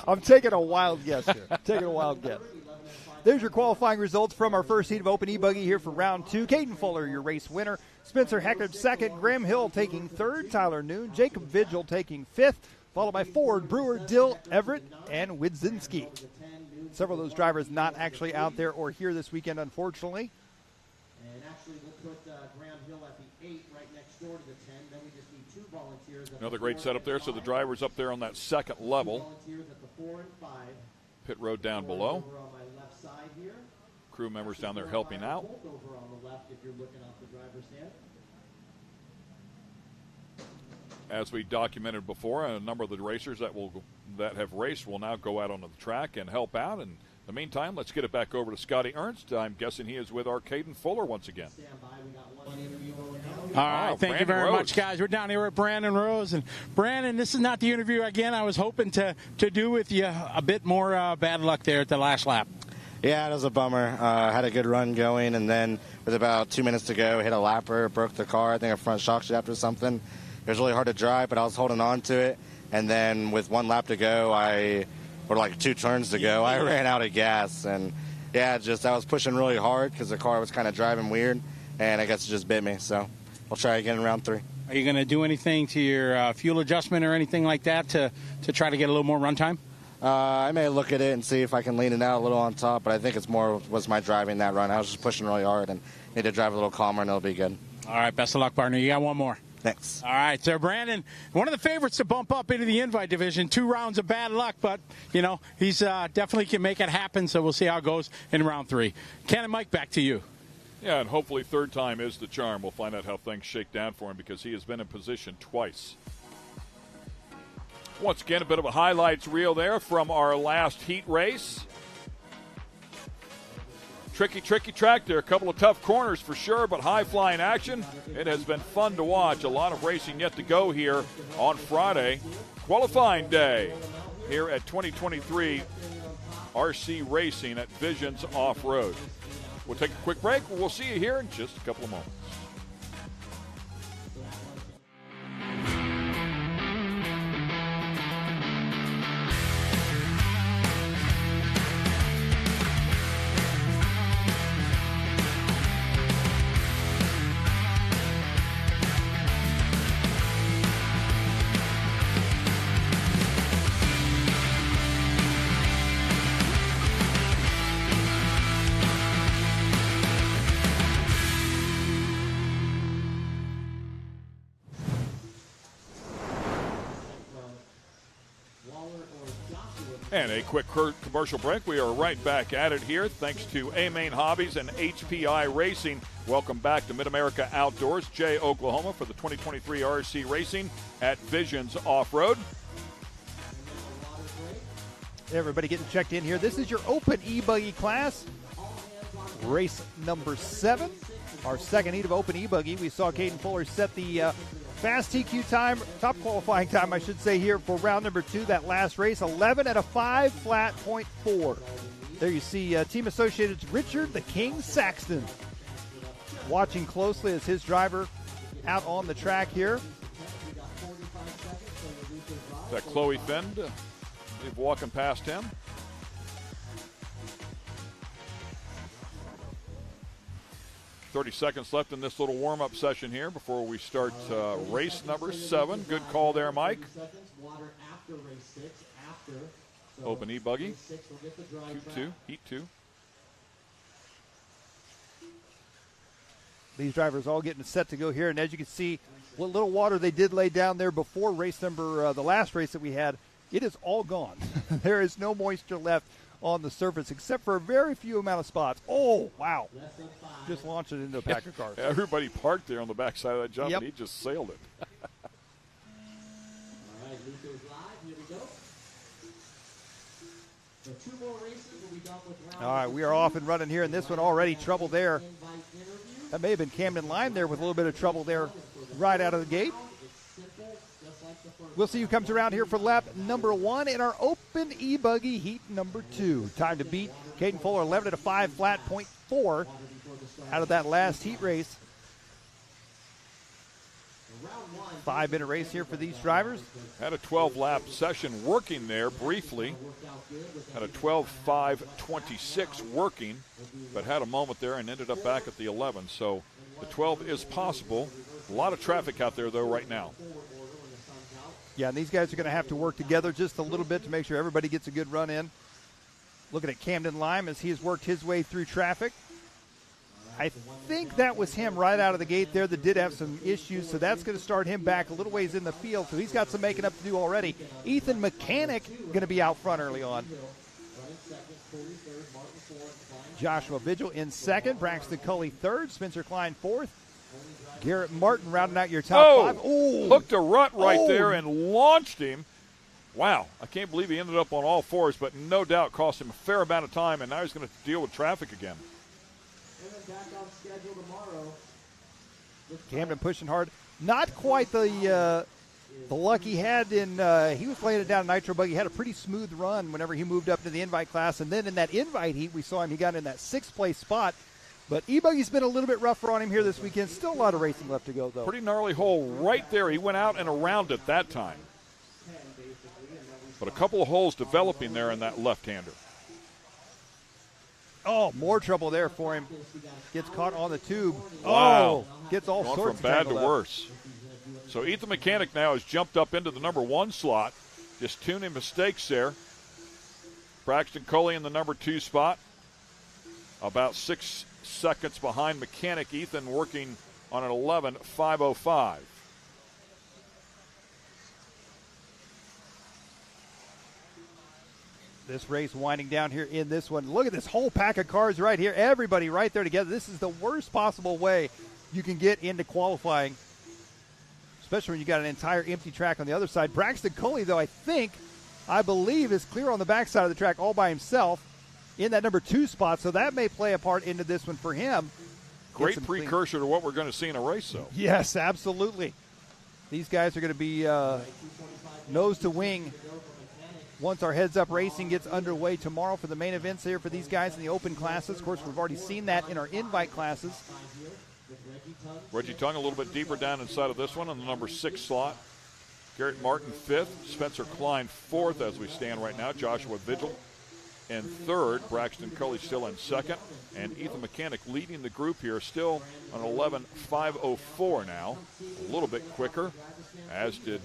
I'm taking a wild guess here. There's your qualifying results from our first heat of Open E-Buggy here for round 2. Caden Fuller, your race winner. Spencer Heckard, second. Graham Hill taking third. Tyler Noon. Jacob Vigil taking fifth. Followed by Ford, Brewer, Dill, Everett, and Widzinski. Several of those drivers not actually out there or here this weekend, unfortunately. And actually, we'll put Graham Hill at the 8 right next door to the 10. Then we just need 2 volunteers. Another great setup there. So the driver's up there on that second level. Volunteers at the 4 and 5. Pit road down below. Over on my left side here. Crew members down there helping out. Over on the left if you're looking off the driver's hand. As we documented before, a number of the racers that have raced will now go out onto the track and help out. And in the meantime, let's get it back over to Scotty Ernst. I'm guessing he is with our Caden Fuller once again. All right, thank you very much, guys. We're down here with Brandon Rose. And Brandon, this is not the interview again I was hoping to do with you. A bit more bad luck there at the last lap. Yeah, it was a bummer. Had a good run going, and then with about 2 minutes to go, hit a lapper, broke the car. I think a front shock shaft or something. It was really hard to drive, but I was holding on to it. And then with 1 lap to go, or like 2 turns to go, I ran out of gas. And yeah, I was pushing really hard because the car was kind of driving weird, and I guess it just bit me. So I'll try again in round 3. Are you going to do anything to your fuel adjustment or anything like that to try to get a little more run time? I may look at it and see if I can lean it out a little on top, but I think it's more was my driving that run. I was just pushing really hard and need to drive a little calmer, and it'll be good. All right, best of luck, partner. You got one more. Thanks. All right, so Brandon, one of the favorites to bump up into the invite division. 2 rounds of bad luck, but, he's definitely can make it happen, so we'll see how it goes in round 3. Ken and Mike, back to you. Yeah, and hopefully third time is the charm. We'll find out how things shake down for him because he has been in position twice. Once again, a bit of a highlights reel there from our last heat race. Tricky track there. A couple of tough corners for sure, but high-flying action. It has been fun to watch. A lot of racing yet to go here on Friday. Qualifying day here at 2023 RC Racing at Visions Off-Road. We'll take a quick break. We'll see you here in just a couple of moments. And a quick commercial break. We are right back at it here thanks to A-Main Hobbies and HPI Racing. Welcome back to Mid-America Outdoors, Jay, Oklahoma, for the 2023 RC Racing at Visions Off-Road. Everybody getting checked in here. This is your Open E-Buggy class. Race number 7. Our second heat of Open E-Buggy. We saw Caden Fuller set the fast TQ time, top qualifying time, I should say, here for round number 2, that last race. 11 at a 5 flat, .4. There you see Team Associated's Richard the King Saxton watching closely as his driver out on the track here. That Chloe Finn, walking past him. "30 seconds left in this little warm-up session here before we start race number 7. Good call there, Mike. Open E-Buggy. Heat 2. These drivers all getting set to go here, and as you can see, what little water they did lay down there before race number, the last race that we had, it is all gone. There is no moisture left on the surface except for a very few amount of spots. Oh, wow. Just launched it into a pack of cars. Everybody parked there on the backside of that jump, Yep. and he just sailed it. All right, we are off and running here, and this one already trouble there. That may have been Camden Lime there with a little bit of trouble there right out of the gate. We'll see who comes around here for lap number 1 in our open E-Buggy heat number 2. Time to beat Caden Fuller, 11 at a 5 flat, .4 out of that last heat race. 5-minute race here for these drivers. Had a 12-lap session working there briefly. Had a 12.5.26 working, but had a moment there and ended up back at the 11. So the 12 is possible. A lot of traffic out there, though, right now. Yeah, and these guys are going to have to work together just a little bit to make sure everybody gets a good run in. Looking at Camden Lime as he has worked his way through traffic. I think that was him right out of the gate there that did have some issues, so that's going to start him back a little ways in the field, so he's got some making up to do already. Ethan Mechanic going to be out front early on. Joshua Vigil in second, Braxton Culley third, Spencer Klein fourth, Garrett Martin rounding out your top 5. Oh, hooked a rut right there and launched him. Wow, I can't believe he ended up on all fours, but no doubt cost him a fair amount of time, and now he's going to deal with traffic again. Camden pushing hard. Not quite the luck he had in he was laying it down in Nitro Buggy. He had a pretty smooth run whenever he moved up to the invite class, and then in that invite heat we saw him, he got in that 6th place spot. But E-Buggy's been a little bit rougher on him here this weekend. Still a lot of racing left to go, though. Pretty gnarly hole right there. He went out and around it that time. But a couple of holes developing there in that left-hander. Oh, more trouble there for him. Gets caught on the tube. Wow. Oh, gets all Going sorts from bad to tangled up. worse. So Ethan Mechanic now has jumped up into the number 1 slot. Just tuning mistakes there. Braxton Coley in the number 2 spot. About 6 seconds behind Mechanic. Ethan working on an 11.505. This race winding down here in this one. Look at this whole pack of cars right here. Everybody right there together. This is the worst possible way you can get into qualifying, especially when you got an entire empty track on the other side. Braxton Coley, though, I believe, is clear on the backside of the track all by himself in that number 2 spot, so that may play a part into this one for him. Great precursor to what we're going to see in a race, though. Yes, absolutely. These guys are going to be nose to wing once our Heads Up Racing gets underway tomorrow for the main events here for these guys in the open classes. Of course, we've already seen that in our invite classes. Reggie Tongue a little bit deeper down inside of this one in the number 6 slot. Garrett Martin 5th. Spencer Klein 4th as we stand right now. Joshua Vigil in 3rd. Braxton Culley still in 2nd. And Ethan Mechanic leading the group here, still on 11.504 now. A little bit quicker, as did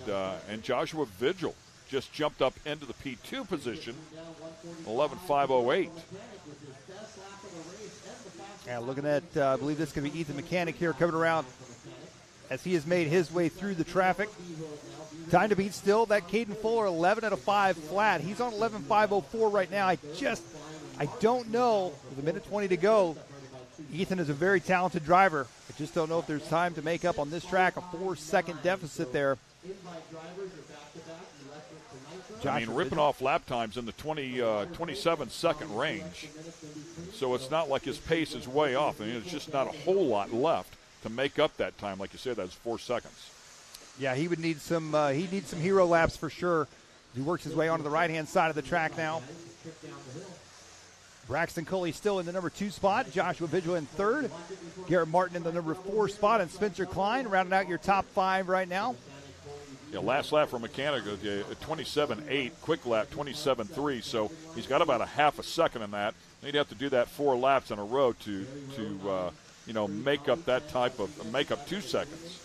and Joshua Vigil just jumped up into the P2 position, 11.508. Yeah, looking at, I believe this could be Ethan Mechanic here coming around as he has made his way through the traffic. Time to beat still, that Caden Fuller, 11 at a 5 flat. He's on 11.504 right now. I don't know, with 1:20 to go, Ethan is a very talented driver. I just don't know if there's time to make up on this track, a 4-second deficit there. I mean, ripping off lap times in the 27-second range. So it's not like his pace is way off. I mean, it's just not a whole lot left to make up that time. Like you said, that's 4 seconds. Yeah, he would need some hero laps for sure. He works his way onto the right-hand side of the track now. Braxton Coley still in the number 2 spot. Joshua Vigil in 3rd. Garrett Martin in the number 4 spot. And Spencer Klein rounding out your top 5 right now. last lap for Mechanic, 27.8, quick lap 27.3, so he's got about a half a second in that. He'd have to do that 4 laps in a row to make up that type of, make up 2 seconds.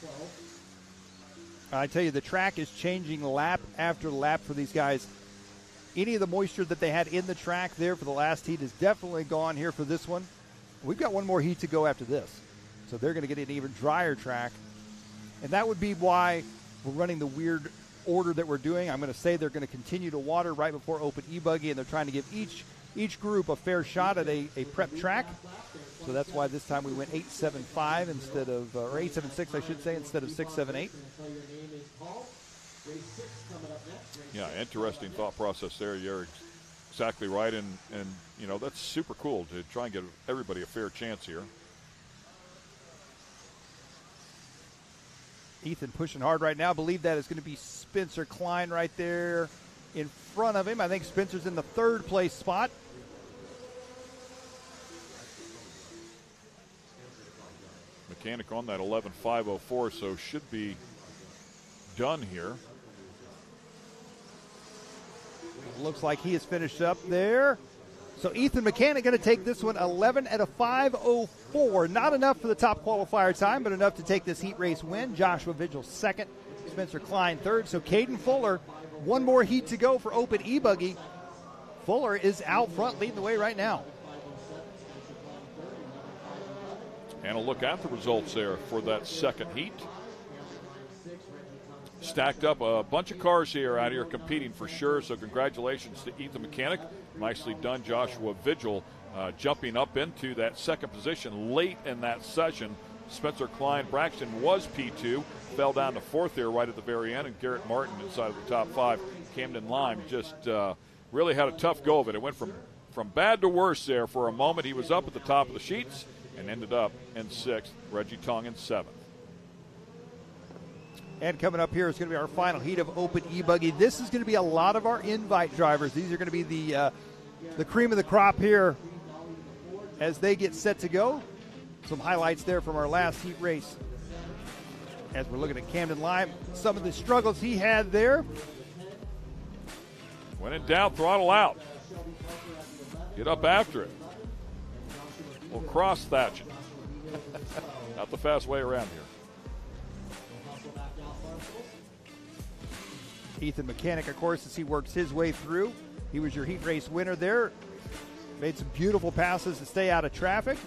I tell you, the track is changing lap after lap for these guys. Any of the moisture that they had in the track there for the last heat is definitely gone here for this one. We've got one more heat to go after this, so they're going to get an even drier track, and that would be why we're running the weird order that we're doing. I'm going to say they're going to continue to water right before open e-buggy, and they're trying to give each group a fair shot at a prep track. So that's why this time we went 8.75 instead of, or 8.76, I should say, instead of 6.78. Yeah, interesting thought process there. You're exactly right, and that's super cool to try and give everybody a fair chance here. Ethan pushing hard right now. I believe that is going to be Spencer Klein right there in front of him. I think Spencer's in the 3rd place spot. Mechanic on that 11.504, so should be done here. Looks like he has finished up there. So Ethan Mechanic going to take this one 11 at a 5.04. Not enough for the top qualifier time, but enough to take this heat race win. Joshua Vigil 2nd, Spencer Klein 3rd. So Caden Fuller, one more heat to go for open e-buggy. Fuller is out front leading the way right now. And a look at the results there for that second heat. Stacked up a bunch of cars here out here competing for sure, so congratulations to Ethan Mechanic. Nicely done, Joshua Vigil, jumping up into that second position late in that session. Spencer Klein Braxton was P2, fell down to 4th there right at the very end, and Garrett Martin inside of the top 5. Camden Lime just really had a tough go of it. It went from bad to worse there for a moment. He was up at the top of the sheets and ended up in 6th. Reggie Tong in 7th. And coming up here is going to be our final heat of open e-buggy. This is going to be a lot of our invite drivers. These are going to be the cream of the crop here as they get set to go. Some highlights there from our last heat race. As we're looking at Camden Lime, some of the struggles he had there. When in doubt, throttle out. Get up after it. A little cross thatching. Not the fast way around here. Ethan Mechanic, of course, as he works his way through. He was your heat race winner there. Made some beautiful passes to stay out of traffic.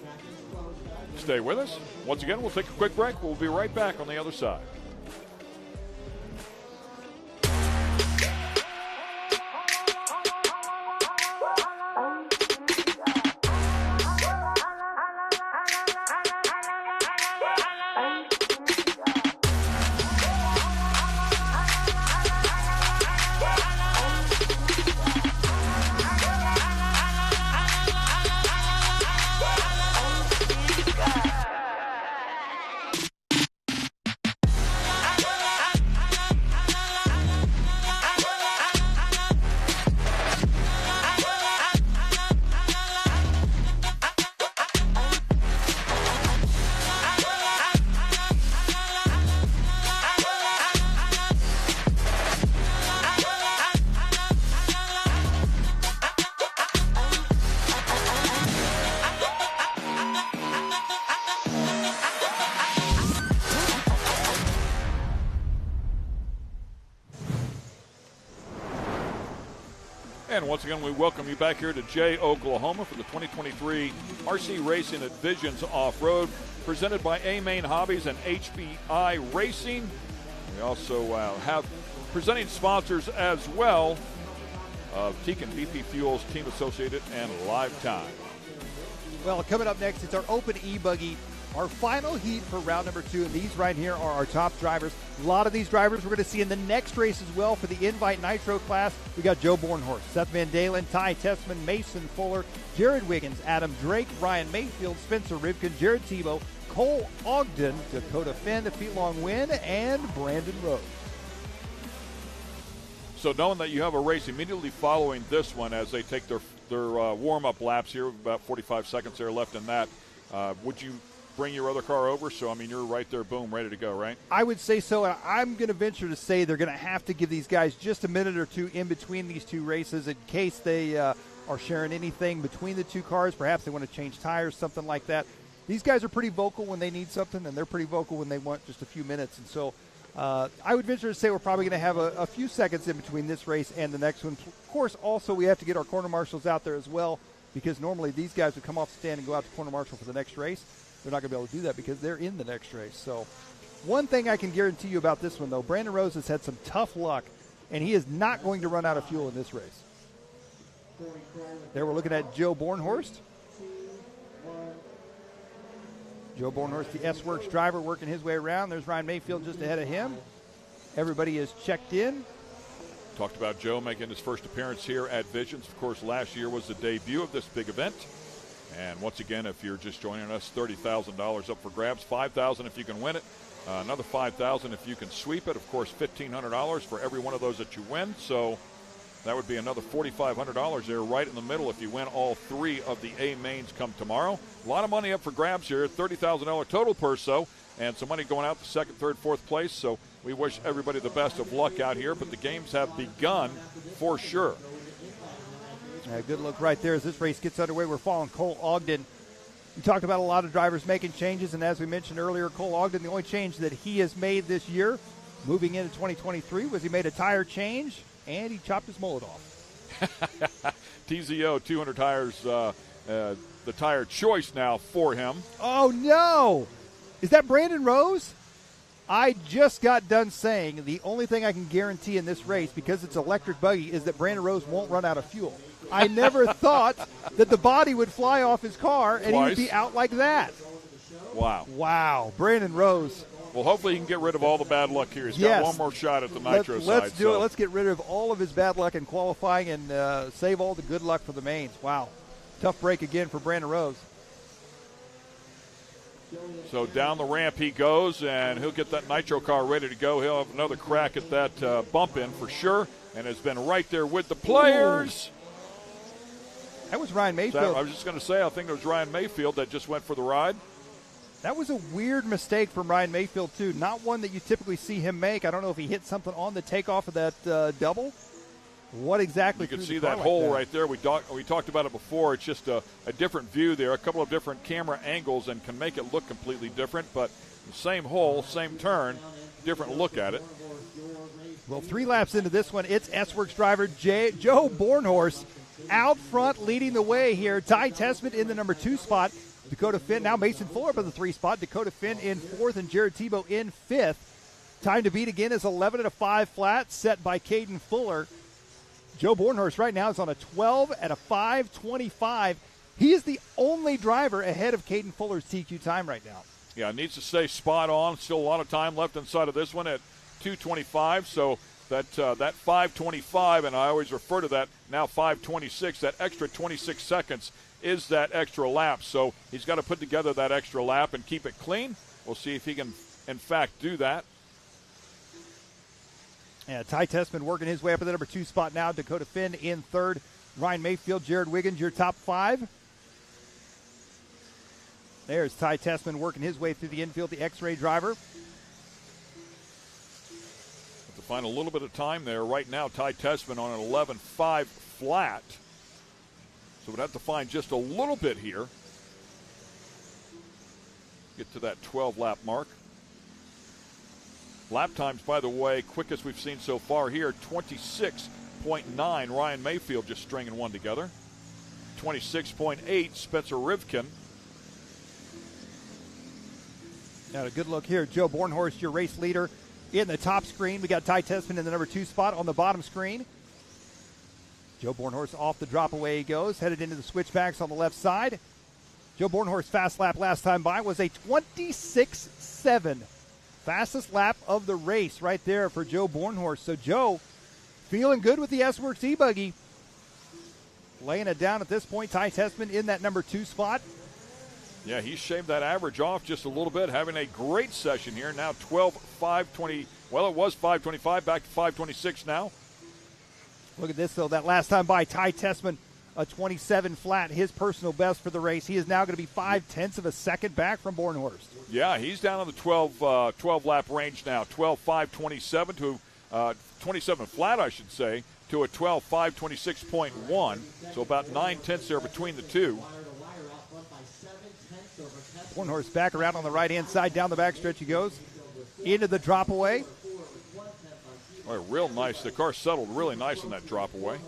Stay with us. Once again, we'll take a quick break. We'll be right back on the other side. And once again, we welcome you back here to Jay, Oklahoma for the 2023 RC Racing at Visions Off-Road, presented by A-Main Hobbies and HBI Racing. We also have presenting sponsors as well of Tekin BP Fuels, Team Associated, and Lifetime. Well, coming up next, it's our open e-buggy, our final heat for round number 2, and these right here are our top drivers. A lot of these drivers we're going to see in the next race as well for the Invite Nitro class. We got Joe Bornhorst, Seth Van Dalen, Ty Tessman, Mason Fuller, Jared Wiggins, Adam Drake, Ryan Mayfield, Spencer Rivkin, Jared Tebow, Cole Ogden, Dakota Finn, Feet-Long Win, and Brandon Rose. So knowing that you have a race immediately following this one as they take their warm-up laps here, about 45 seconds there left in that, would you bring your other car over. So, I mean, you're right there, boom, ready to go, right? I would say so. And I'm going to venture to say they're going to have to give these guys just a minute or two in between these two races in case they are sharing anything between the two cars. Perhaps they want to change tires, something like that. These guys are pretty vocal when they need something, and they're pretty vocal when they want just a few minutes. And so I would venture to say we're probably going to have a few seconds in between this race and the next one. Of course, also we have to get our corner marshals out there as well, because normally these guys would come off the stand and go out to corner marshal for the next race. They're not going to be able to do that because they're in the next race. So one thing I can guarantee you about this one, though, Brandon Rose has had some tough luck, and he is not going to run out of fuel in this race. There we're looking at Joe Bornhorst. Joe Bornhorst, the S-Works driver, working his way around. There's Ryan Mayfield just ahead of him. Everybody is checked in. Talked about Joe making his first appearance here at Visions. Of course, last year was the debut of this big event. And once again, if you're just joining us, $30,000 up for grabs, $5,000 if you can win it, another $5,000 if you can sweep it. Of course, $1,500 for every one of those that you win. So that would be another $4,500 there right in the middle if you win all three of the A mains come tomorrow. A lot of money up for grabs here, $30,000 total purse, so, and some money going out to second, third, fourth place. So we wish everybody the best of luck out here, but the games have begun for sure. Good look right there as this race gets underway. We're following Cole Ogden. We talked about a lot of drivers making changes, and as we mentioned earlier, Cole Ogden, the only change that he has made this year moving into 2023 was he made a tire change, and he chopped his mullet off. TZO 200 tires, the tire choice now for him. Oh, no. Is that Brandon Rose? I just got done saying the only thing I can guarantee in this race, because it's electric buggy, is that Brandon Rose won't run out of fuel. I never thought that the body would fly off his car and he would be out like that. Wow. Wow. Brandon Rose. Well, hopefully he can get rid of all the bad luck here. He's got one more shot at the nitro side. Let's do it. Let's get rid of all of his bad luck in qualifying and save all the good luck for the mains. Wow. Tough break again for Brandon Rose. So down the ramp he goes, and he'll get that nitro car ready to go. He'll have another crack at that bump in for sure, and has been right there with the players. That was Ryan Mayfield. I was just going to say, I think it was Ryan Mayfield that just went for the ride. That was a weird mistake from Ryan Mayfield, too. Not one that you typically see him make. I don't know if he hit something on the takeoff of that double. What exactly? You can see that hole right there. We talked about it before. It's just a different view there, a couple of different camera angles, and can make it look completely different. But the same hole, same turn, different look at it. Well, 3 laps into this one, it's S-Works driver Joe Bornhorst out front leading the way here. Ty Tessman in the number 2 spot. Dakota Finn, now Mason Fuller up in the 3 spot. Dakota Finn in 4th and Jared Tebow in 5th. Time to beat again is 11 and a 5 flat set by Caden Fuller. Joe Bornhorst right now is on a 12 at a 5:25. He is the only driver ahead of Caden Fuller's TQ time right now. Yeah, needs to stay spot on. Still a lot of time left inside of this one at 2:25. So that 5:25, and I always refer to that now 5:26. That extra 26 seconds is that extra lap. So he's got to put together that extra lap and keep it clean. We'll see if he can, in fact, do that. Yeah, Ty Tessman working his way up at the number 2 spot now. Dakota Finn in 3rd. Ryan Mayfield, Jared Wiggins, your top 5. There's Ty Tessman working his way through the infield, the X-Ray driver. Have to find a little bit of time there. Right now, Ty Tessman on an 11.5 flat. So we'd have to find just a little bit here. Get to that 12-lap mark. Lap times, by the way, quickest we've seen so far here, 26.9. Ryan Mayfield just stringing one together. 26.8, Spencer Rivkin. Now a good look here. Joe Bornhorst, your race leader, in the top screen. We got Ty Tessman in the number 2 spot on the bottom screen. Joe Bornhorst off the drop, away he goes, headed into the switchbacks on the left side. Joe Bornhorst's fast lap last time by was a 26.7. Fastest lap of the race right there for Joe Bornhorst. So Joe feeling good with the S-Works e-buggy. Laying it down at this point. Ty Tessman in that number 2 spot. Yeah, he shaved that average off just a little bit, having a great session here. Now 12.520. Well, it was 5:25, back to 5:26 now. Look at this, though. That last time by, Ty Tessman a 27 flat, his personal best for the race. He is now going to be 0.5 of a second back from Bornhorst. Yeah, he's down on the 12 lap range now. 12.527 to 27 flat, I should say, to a 12.526.1. So about 0.9 there between the two. Bornhorst back around on the right-hand side. Down the backstretch he goes. Into the drop away. Oh, real nice. The car settled really nice in that drop away.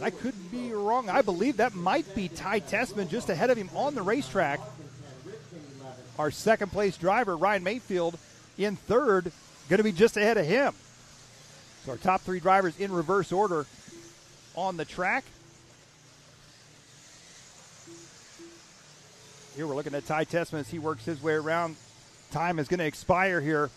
I could be wrong. I believe that might be Ty Tessman just ahead of him on the racetrack. Our second-place driver, Ryan Mayfield, in third, going to be just ahead of him. So our top three drivers in reverse order on the track. Here we're looking at Ty Tessman as he works his way around. Time is going to expire here.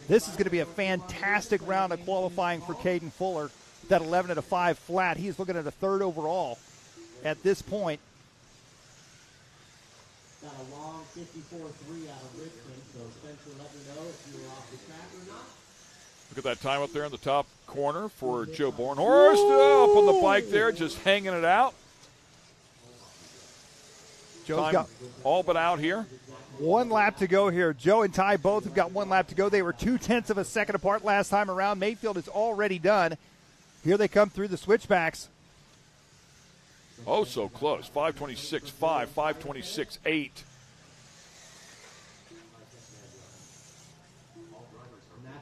This is going to be a fantastic round of qualifying for Caden Fuller. That 11 at a 5 flat. He's looking at a third overall at this point. Got a long 54.3 out of Richmond, so Spencer, let me know if you were off the track or not. Look at that time up there in the top corner for Joe Bornhorst. Up on the bike there, just hanging it out. Joe's time got all but out here. 1 lap to go here. Joe and Ty both have got 1 lap to go. They were 0.2 of a second apart last time around. Mayfield is already done. Here they come through the switchbacks. Oh, so close. 5:26.5, 5:26.8.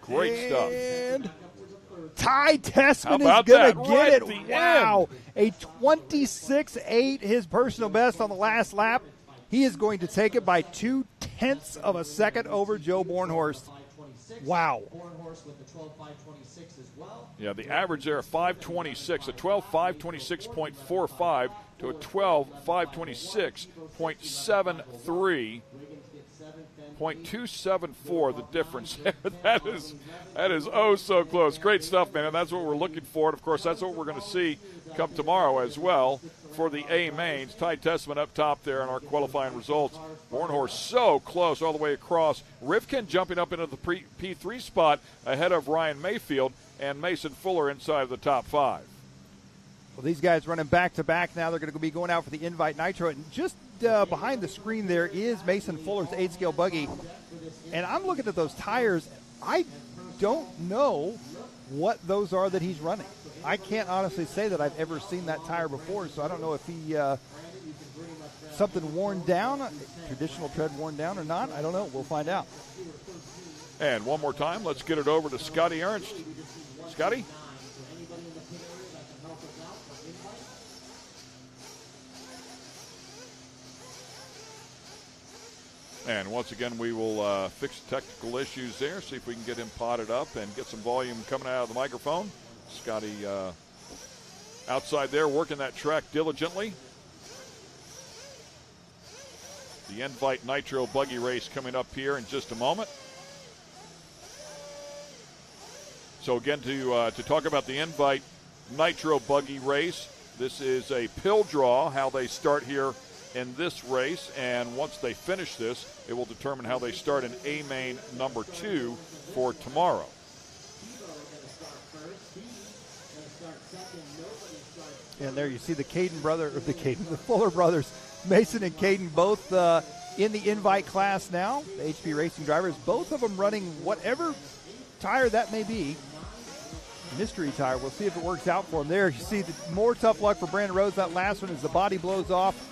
Great stuff. And Ty Tessman is about going that? to get Right it. at the Wow. A 26.8, his personal best on the last lap. He is going to take it by 0.2 of a second over Joe Bornhorst. Wow. Yeah, the average there, 5:26, a 12.526.45 to a 12.526.73. 0.274 the difference there. that is oh so close. Great stuff, man, and that's what we're looking for. And, of course, that's what we're going to see come tomorrow as well for the A mains. Ty Tessman up top there in our qualifying results. Bornhorst so close all the way across. Rivkin jumping up into the P3 spot ahead of Ryan Mayfield, and Mason Fuller inside of the top 5. Well, these guys running back-to-back now. They're going to be going out for the Invite Nitro. And just behind the screen there is Mason Fuller's 8-scale buggy. And I'm looking at those tires. I don't know what those are that he's running. I can't honestly say that I've ever seen that tire before, so I don't know if he something worn down, traditional tread worn down or not. I don't know. We'll find out. And one more time, let's get it over to Scotty Ernst. Scotty? And once again, we will fix technical issues there, see if we can get him potted up and get some volume coming out of the microphone. Scotty outside there working that track diligently. The Invite Nitro buggy race coming up here in just a moment. So again, to talk about the Invite Nitro buggy race, this is a pill draw, how they start here in this race, and once they finish this, it will determine how they start in A main number 2 for tomorrow. And there you see the the Fuller brothers, Mason and Caden, both in the Invite class now. The HP Racing drivers, both of them running whatever tire that may be. Mystery tire. We'll see if it works out for them. There you see more tough luck for Brandon Rhodes. That last one as the body blows off.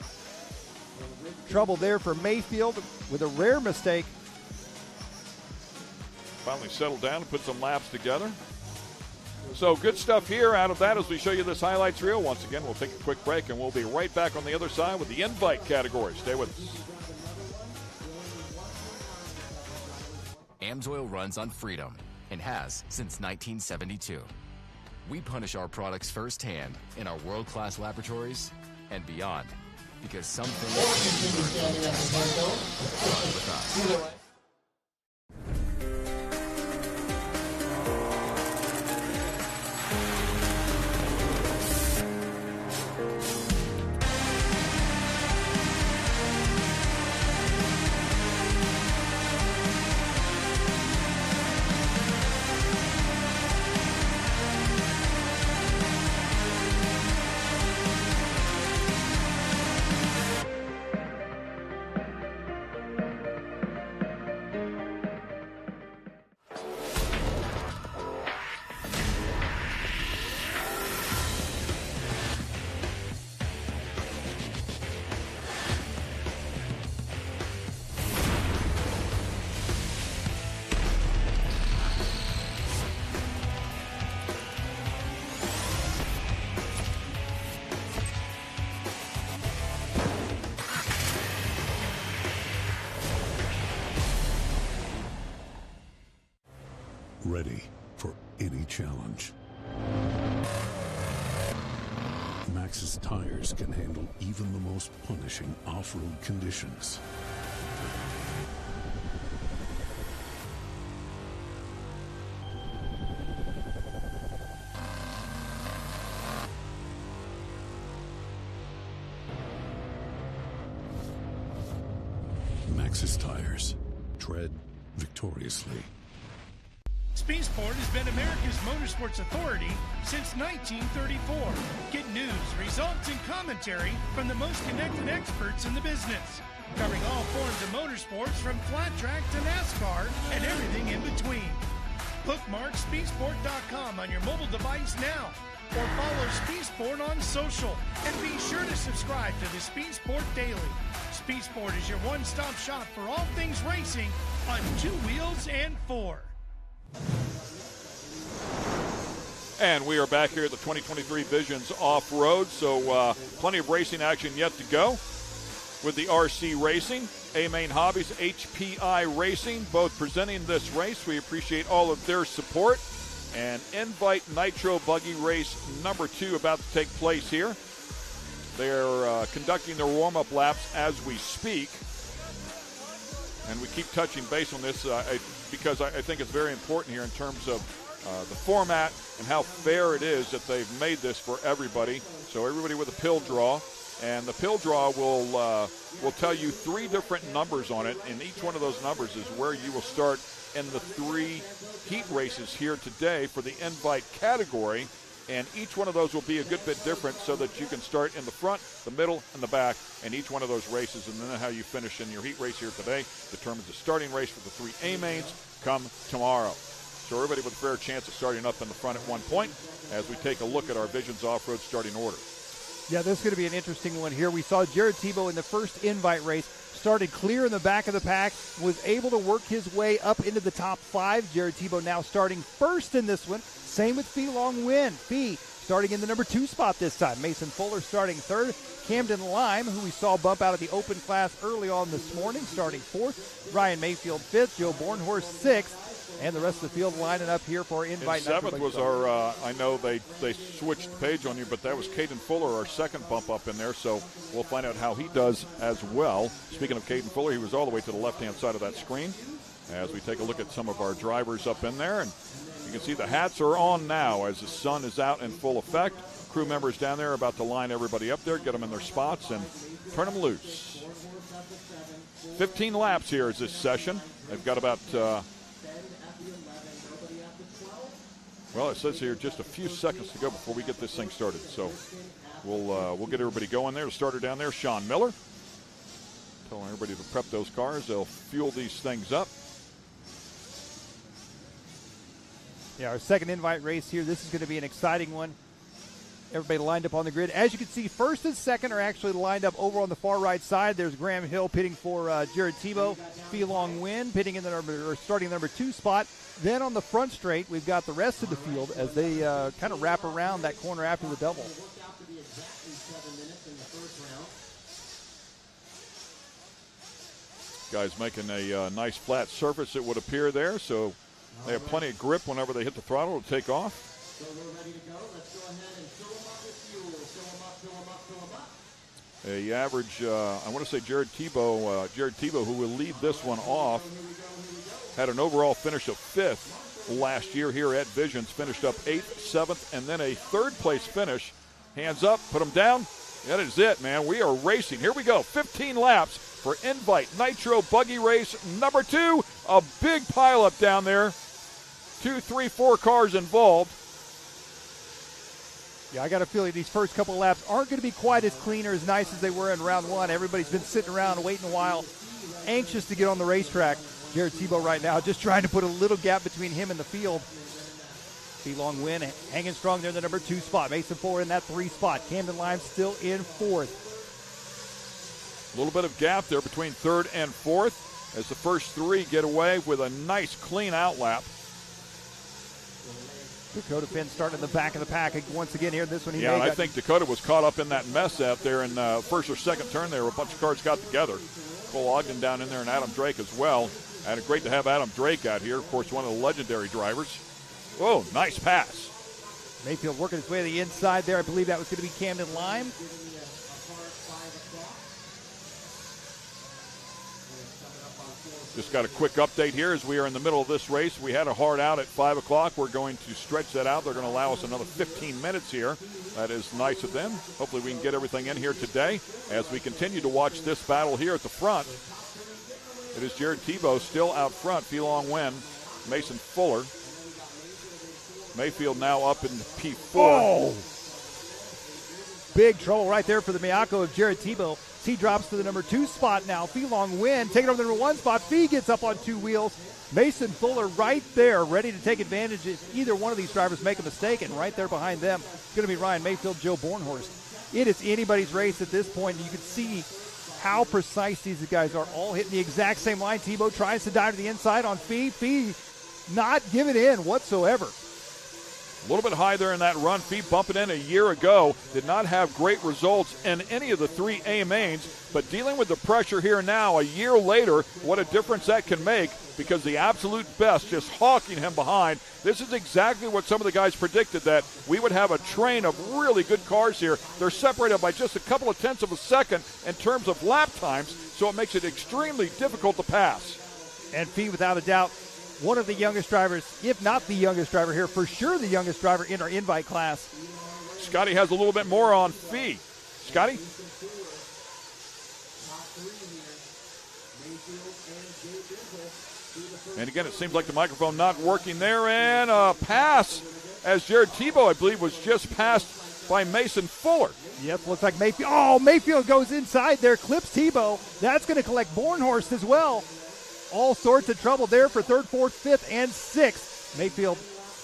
Trouble there for Mayfield with a rare mistake. Finally settled down and put some laps together. So good stuff here out of that as we show you this highlights reel. Once again, we'll take a quick break and we'll be right back on the other side with the Invite category. Stay with us. Amsoil runs on freedom and has since 1972. We punish our products firsthand in our world-class laboratories and beyond, because some things with us. ready for any challenge. Maxxis tires can handle even the most punishing off-road conditions. Maxxis tires. Tread victoriously. Speedsport has been America's motorsports authority since 1934. Get news, results, and commentary from the most connected experts in the business, covering all forms of motorsports from flat track to NASCAR and everything in between. Bookmark speedsport.com on your mobile device now, or follow Speedsport on social, and be sure to subscribe to the Speedsport Daily. Speedsport is your one-stop shop for all things racing on 2 wheels and 4. And we are back here at the 2023 Visions Off-Road, so plenty of racing action yet to go with the RC Racing, A-Main Hobbies, HPI Racing, both presenting this race. We appreciate all of their support. And Invite Nitro Buggy Race number 2 about to take place here. They're conducting their warm-up laps as we speak. And we keep touching base on this because I think it's very important here in terms of the format and how fair it is that they've made this for everybody. So everybody with a pill draw. And the pill draw will tell you 3 different numbers on it, and each one of those numbers is where you will start in the 3 heat races here today for the invite category. And each one of those will be a good bit different so that you can start in the front, the middle, and the back in each one of those races. And then how you finish in your heat race here today determines the starting race for the 3 A-Mains come tomorrow. So everybody with a fair chance of starting up in the front at one point as we take a look at our Visions Off-Road starting order. Yeah, this is going to be an interesting one here. We saw Jared Tebow in the first invite race, started clear in the back of the pack, was able to work his way up into the top 5. Jared Tebow now starting first in this one. Same with Fee Long Win. Fee starting in the number 2 spot this time. Mason Fuller starting 3rd. Camden Lime, who we saw bump out of the open class early on this morning, starting 4th. Ryan Mayfield 5th. Joe Bornhorst 6th. And the rest of the field lining up here for invite. And 7th was our, I know they switched the page on you, but that was Caden Fuller, our second bump up in there. So we'll find out how he does as well. Speaking of Caden Fuller, he was all the way to the left-hand side of that screen as we take a look at some of our drivers up in there. And you can see the hats are on now as the sun is out in full effect. Crew members down there are about to line everybody up there, get them in their spots, and turn them loose. 15 laps here is this session. They've got about... well, it says here just a few seconds to go before we get this thing started. So we'll get everybody going there. The starter down there, Sean Miller. Telling everybody to prep those cars. They'll fuel these things up. Yeah, our second invite race here. This is going to be an exciting one. Everybody lined up on the grid. As you can see, first and second are actually lined up over on the far right side. There's Graham Hill pitting for Jared Tebow. Fee Long Win pitting in the starting the number 2 spot. Then on the front straight, we've got the rest of the field as they kind of wrap around that corner after the double. Guys making a nice flat surface, it would appear there, so they have plenty of grip whenever they hit the throttle to take off. So we're ready to go. Let's go ahead and fill them up with fuel. Fill them up, fill them up, fill them up. The average, I want to say Jared Tebow, who will lead this one off, had an overall finish of 5th last year here at Visions, finished up 8th, 7th, and then a 3rd place finish. Hands up, put them down. That is it, man. We are racing. Here we go. 15 laps for Invite Nitro Buggy Race number 2. A big pileup down there. 2, 3, 4 cars involved. Yeah, I got a feeling these first couple of laps aren't going to be quite as clean or as nice as they were in round 1. Everybody's been sitting around waiting a while, anxious to get on the racetrack. Jared Tebow right now just trying to put a little gap between him and the field. Fee Long Win hanging strong there in the number 2 spot. Mason Fuller in that 3 spot. Camden Lime still in 4th. A little bit of gap there between 3rd and 4th as the first 3 get away with a nice clean out lap. Dakota Finn starting in the back of the pack once again here. This one, I think Dakota was caught up in that mess out there in first or second turn there. A bunch of cars got together. Cole Ogden down in there and Adam Drake as well. And great to have Adam Drake out here, of course, one of the legendary drivers. Oh, nice pass. Mayfield working his way to the inside there. I believe that was going to be Camden Lime. Just got a quick update here as we are in the middle of this race. We had a hard out at 5 o'clock. We're going to stretch that out. They're going to allow us another 15 minutes here. That is nice of them. Hopefully we can get everything in here today as we continue to watch this battle here at the front. It is Jared Tebow still out front. Felong Wynn, Mason Fuller. Mayfield now up in P4. Oh! Big trouble right there for the Miyako of Jared Tebow. He drops to the number 2 spot now. Felong Wynn taking over the number 1 spot. Fee gets up on 2 wheels. Mason Fuller right there, ready to take advantage if either one of these drivers make a mistake, and right there behind them is going to be Ryan Mayfield, Joe Bornhorst. It is anybody's race at this point, and you can see how precise these guys are, all hitting the exact same line. Tebow tries to dive to the inside on Fee. Fee not giving in whatsoever. A little bit high there in that run. Fee bumping in a year ago. Did not have great results in any of the 3 A mains, but dealing with the pressure here now, a year later, what a difference that can make, because the absolute best just hawking him behind. This is exactly what some of the guys predicted, that we would have a train of really good cars here. They're separated by just a couple of tenths of a second in terms of lap times, so it makes it extremely difficult to pass. And Fee, without a doubt, one of the youngest drivers, if not the youngest driver here, for sure the youngest driver in our invite class. Scotty has a little bit more on Fee. Scotty? And again, it seems like the microphone not working there. And a pass as Jared Tebow, I believe, was just passed by Mason Fuller. Yep, looks like Mayfield. Oh, Mayfield goes inside there, clips Tebow. That's going to collect Bornhorst as well. All sorts of trouble there for 3rd, 4th, 5th, and 6th. Mayfield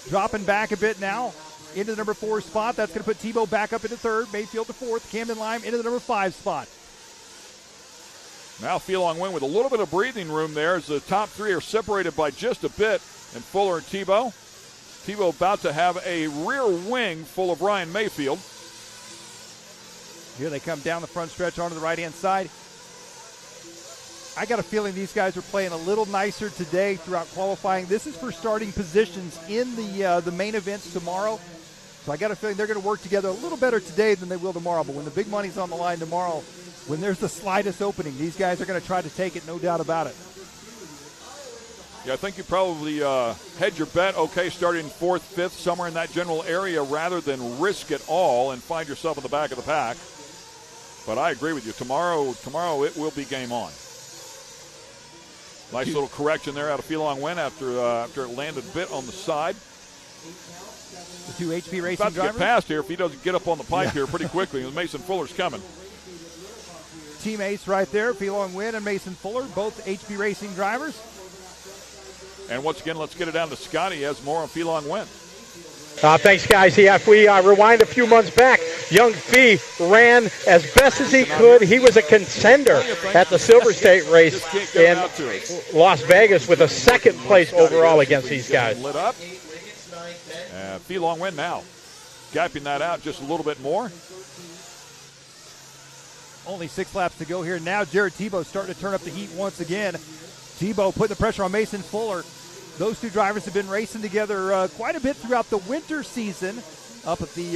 dropping back a bit now into the number 4 spot. That's going to put Tebow back up into 3rd. Mayfield to 4th. Camden Lime into the number 5 spot. Now Felong Wynn with a little bit of breathing room there as the top 3 are separated by just a bit. And Fuller and Tebow. Tebow about to have a rear wing full of Ryan Mayfield. Here they come down the front stretch onto the right-hand side. I got a feeling these guys are playing a little nicer today throughout qualifying. This is for starting positions in the main events tomorrow. So I got a feeling they're going to work together a little better today than they will tomorrow. But when the big money's on the line tomorrow, when there's the slightest opening, these guys are going to try to take it, no doubt about it. Yeah, I think you probably hedge your bet, okay, starting 4th, 5th, somewhere in that general area, rather than risk it all and find yourself in the back of the pack. But I agree with you. Tomorrow it will be game on. Nice little correction there out of Felong Wynn after it landed a bit on the side. The 2 HP Racing about to drivers. get past here if he doesn't get up on the pipe here pretty quickly. Mason Fuller's coming. Teammates right there, Felong Wynn and Mason Fuller, both HP Racing drivers. And once again, let's get it down to Scotty. He has more on Felong Wynn. Thanks, guys. Yeah, if we rewind a few months back, young Fee ran as best as he could. He was a contender at the Silver State race in Las Vegas with a 2nd place overall against these guys. Lit up. Felong Wynn now gapping that out just a little bit more. Only 6 laps to go here. Now Jared Tebow starting to turn up the heat once again. Tebow putting the pressure on Mason Fuller. Those 2 drivers have been racing together quite a bit throughout the winter season up at the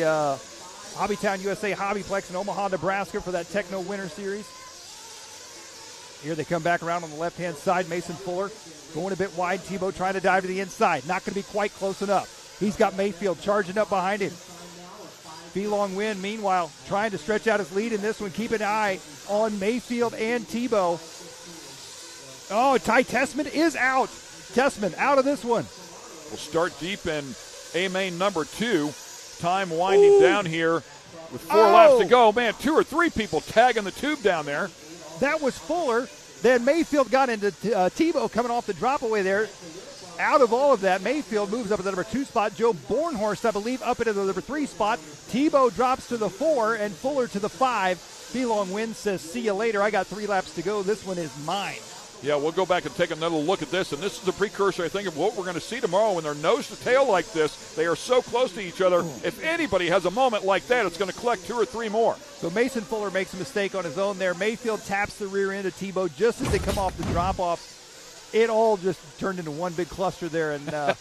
Hobbytown USA Hobbyplex in Omaha, Nebraska for that Techno Winter Series. Here they come back around on the left-hand side. Mason Fuller going a bit wide. Tebow trying to dive to the inside. Not going to be quite close enough. He's got Mayfield charging up behind him. Felong Wynn, meanwhile, trying to stretch out his lead in this one. Keep an eye on Mayfield and Tebow. Oh, Ty Tessman is out. Tessman out of this one. We'll start deep in A-main number 2. Time winding down here with 4 laps to go. Man, 2 or 3 people tagging the tube down there. That was Fuller. Then Mayfield got into Tebow coming off the drop away there. Out of all of that, Mayfield moves up to the number 2 spot. Joe Bornhorst, I believe, up into the number 3 spot. Tebow drops to the 4 and Fuller to the 5. Felong Wynn says, see you later. I got 3 laps to go. This one is mine. Yeah, we'll go back and take another look at this, and this is a precursor, I think, of what we're going to see tomorrow when they're nose to tail like this. They are so close to each other. If anybody has a moment like that, it's going to collect 2 or 3 more. So Mason Fuller makes a mistake on his own there. Mayfield taps the rear end of Tebow just as they come off the drop-off. it all just turned into one big cluster there, and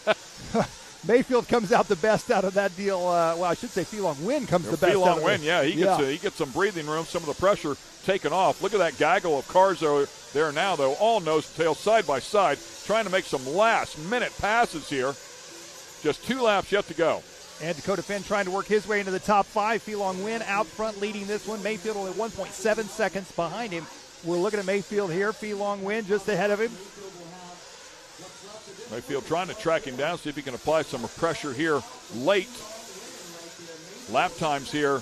Mayfield comes out the best out of that deal. Well, I should say Felong Wynn comes the best out of it. Yeah, he gets some breathing room, some of the pressure taken off. Look at that gaggle of cars there now, though, all nose to tail, side by side, trying to make some last-minute passes here. Just 2 laps yet to go. And Dakota Finn trying to work his way into the top 5. Felong Wynn out front leading this one. Mayfield only 1.7 seconds behind him. We're looking at Mayfield here. Felong Wynn just ahead of him. Mayfield trying to track him down, see if he can apply some pressure here late. Lap times here,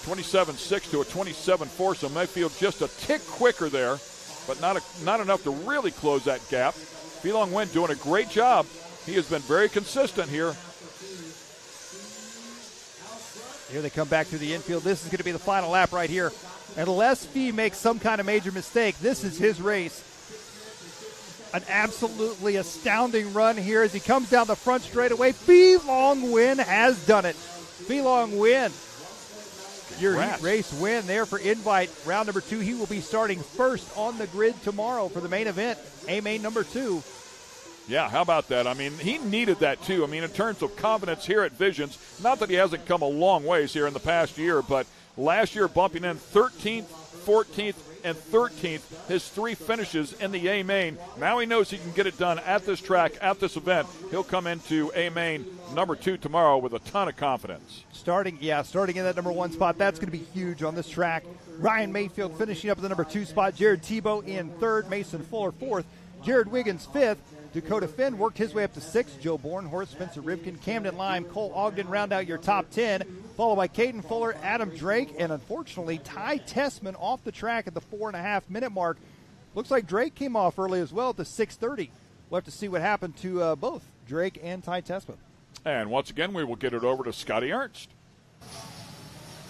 27.6 to a 27.4, so Mayfield just a tick quicker there, but not enough to really close that gap. Felong Wynn doing a great job. He has been very consistent here. Here they come back through the infield. This is going to be the final lap right here. Unless Fee makes some kind of major mistake, this is his race. An absolutely astounding run here as he comes down the front straightaway. Felong Wynn has done it. Felong Wynn, your heat race win there for Invite. Round number 2, he will be starting first on the grid tomorrow for the main event, A-Main number 2. Yeah, how about that? I mean, he needed that too. I mean, in terms of confidence here at Visions, not that he hasn't come a long ways here in the past year, but last year bumping in 13th, 14th, and 13th, his 3 finishes in the A-Main. Now he knows he can get it done at this track, at this event. He'll come into A-Main number 2 tomorrow with a ton of confidence. Starting in that number 1 spot, that's going to be huge on this track. Ryan Mayfield finishing up at the number 2 spot. Jared Tebow in 3rd, Mason Fuller 4th, Jared Wiggins 5th. Dakota Finn worked his way up to 6th. Joe Bornhorst, Spencer Rivkin, Camden Lime, Cole Ogden round out your top 10, followed by Caden Fuller, Adam Drake, and unfortunately Ty Tessman off the track at the 4.5-minute mark. Looks like Drake came off early as well at the 6:30. We'll have to see what happened to both Drake and Ty Tessman. And once again, we will get it over to Scotty Ernst.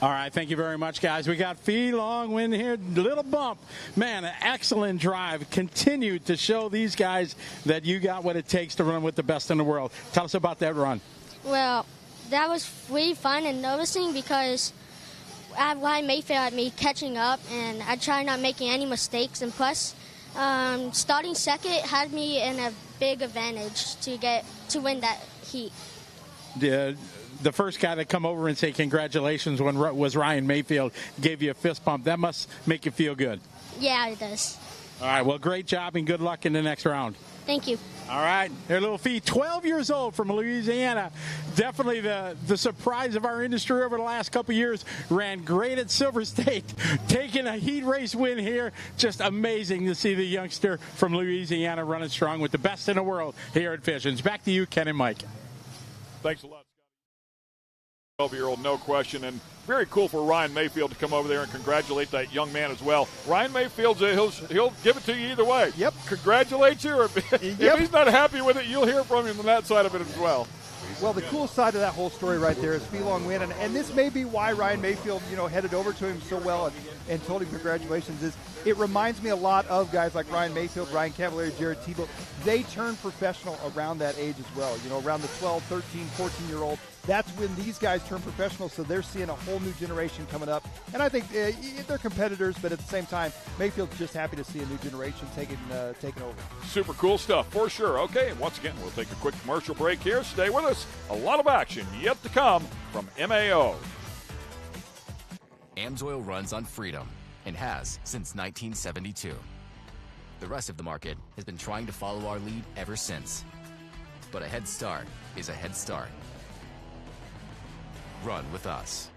All right, thank you very much, guys. We got Felong Wynn here, little bump. Man, an excellent drive. Continued to show these guys that you got what it takes to run with the best in the world. Tell us about that run. Well, that was really fun and noticing because I have Ryan Mayfield at me catching up, and I try not making any mistakes. And plus, starting second had me in a big advantage to win that heat. The first guy to come over and say congratulations was Ryan Mayfield, gave you a fist bump. That must make you feel good. Yeah, it does. All right, well, great job and good luck in the next round. Thank you. All right, their little Fee, 12 years old from Louisiana. Definitely the surprise of our industry over the last couple years. Ran great at Silver State, taking a heat race win here. Just amazing to see the youngster from Louisiana running strong with the best in the world here at Visions. Back to you, Ken and Mike. Thanks a lot. 12-year-old, no question, and very cool for Ryan Mayfield to come over there and congratulate that young man as well. Ryan Mayfield, he'll give it to you either way. Yep. Congratulate you. If he's not happy with it, you'll hear from him on that side of it as well. Well, the cool side of that whole story right there is Felong Wynn, and this may be why Ryan Mayfield, headed over to him so well and told him congratulations. Is it reminds me a lot of guys like Ryan Mayfield, Ryan Cavalieri, Jared Tebow. They turn professional around that age as well. Around the 12, 13, 14-year-old. That's when these guys turn professional, so they're seeing a whole new generation coming up. And I think they're competitors, but at the same time, Mayfield's just happy to see a new generation taking over. Super cool stuff, for sure. Okay, and once again, we'll take a quick commercial break here. Stay with us. A lot of action yet to come from MAO. AMSOIL runs on freedom and has since 1972. The rest of the market has been trying to follow our lead ever since. But a head start is a head start. Run with us.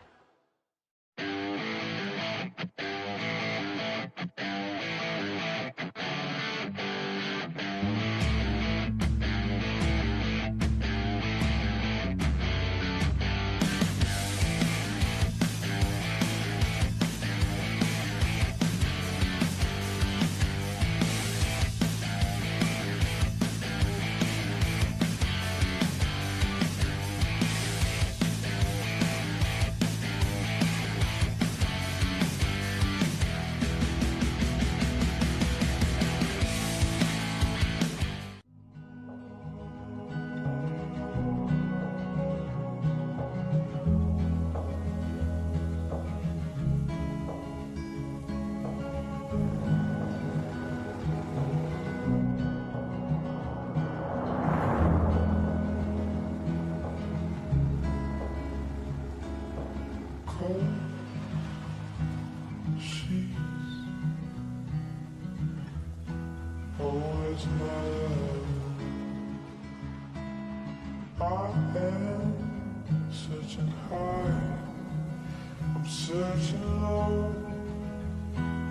much my love. I am searching high, I'm searching low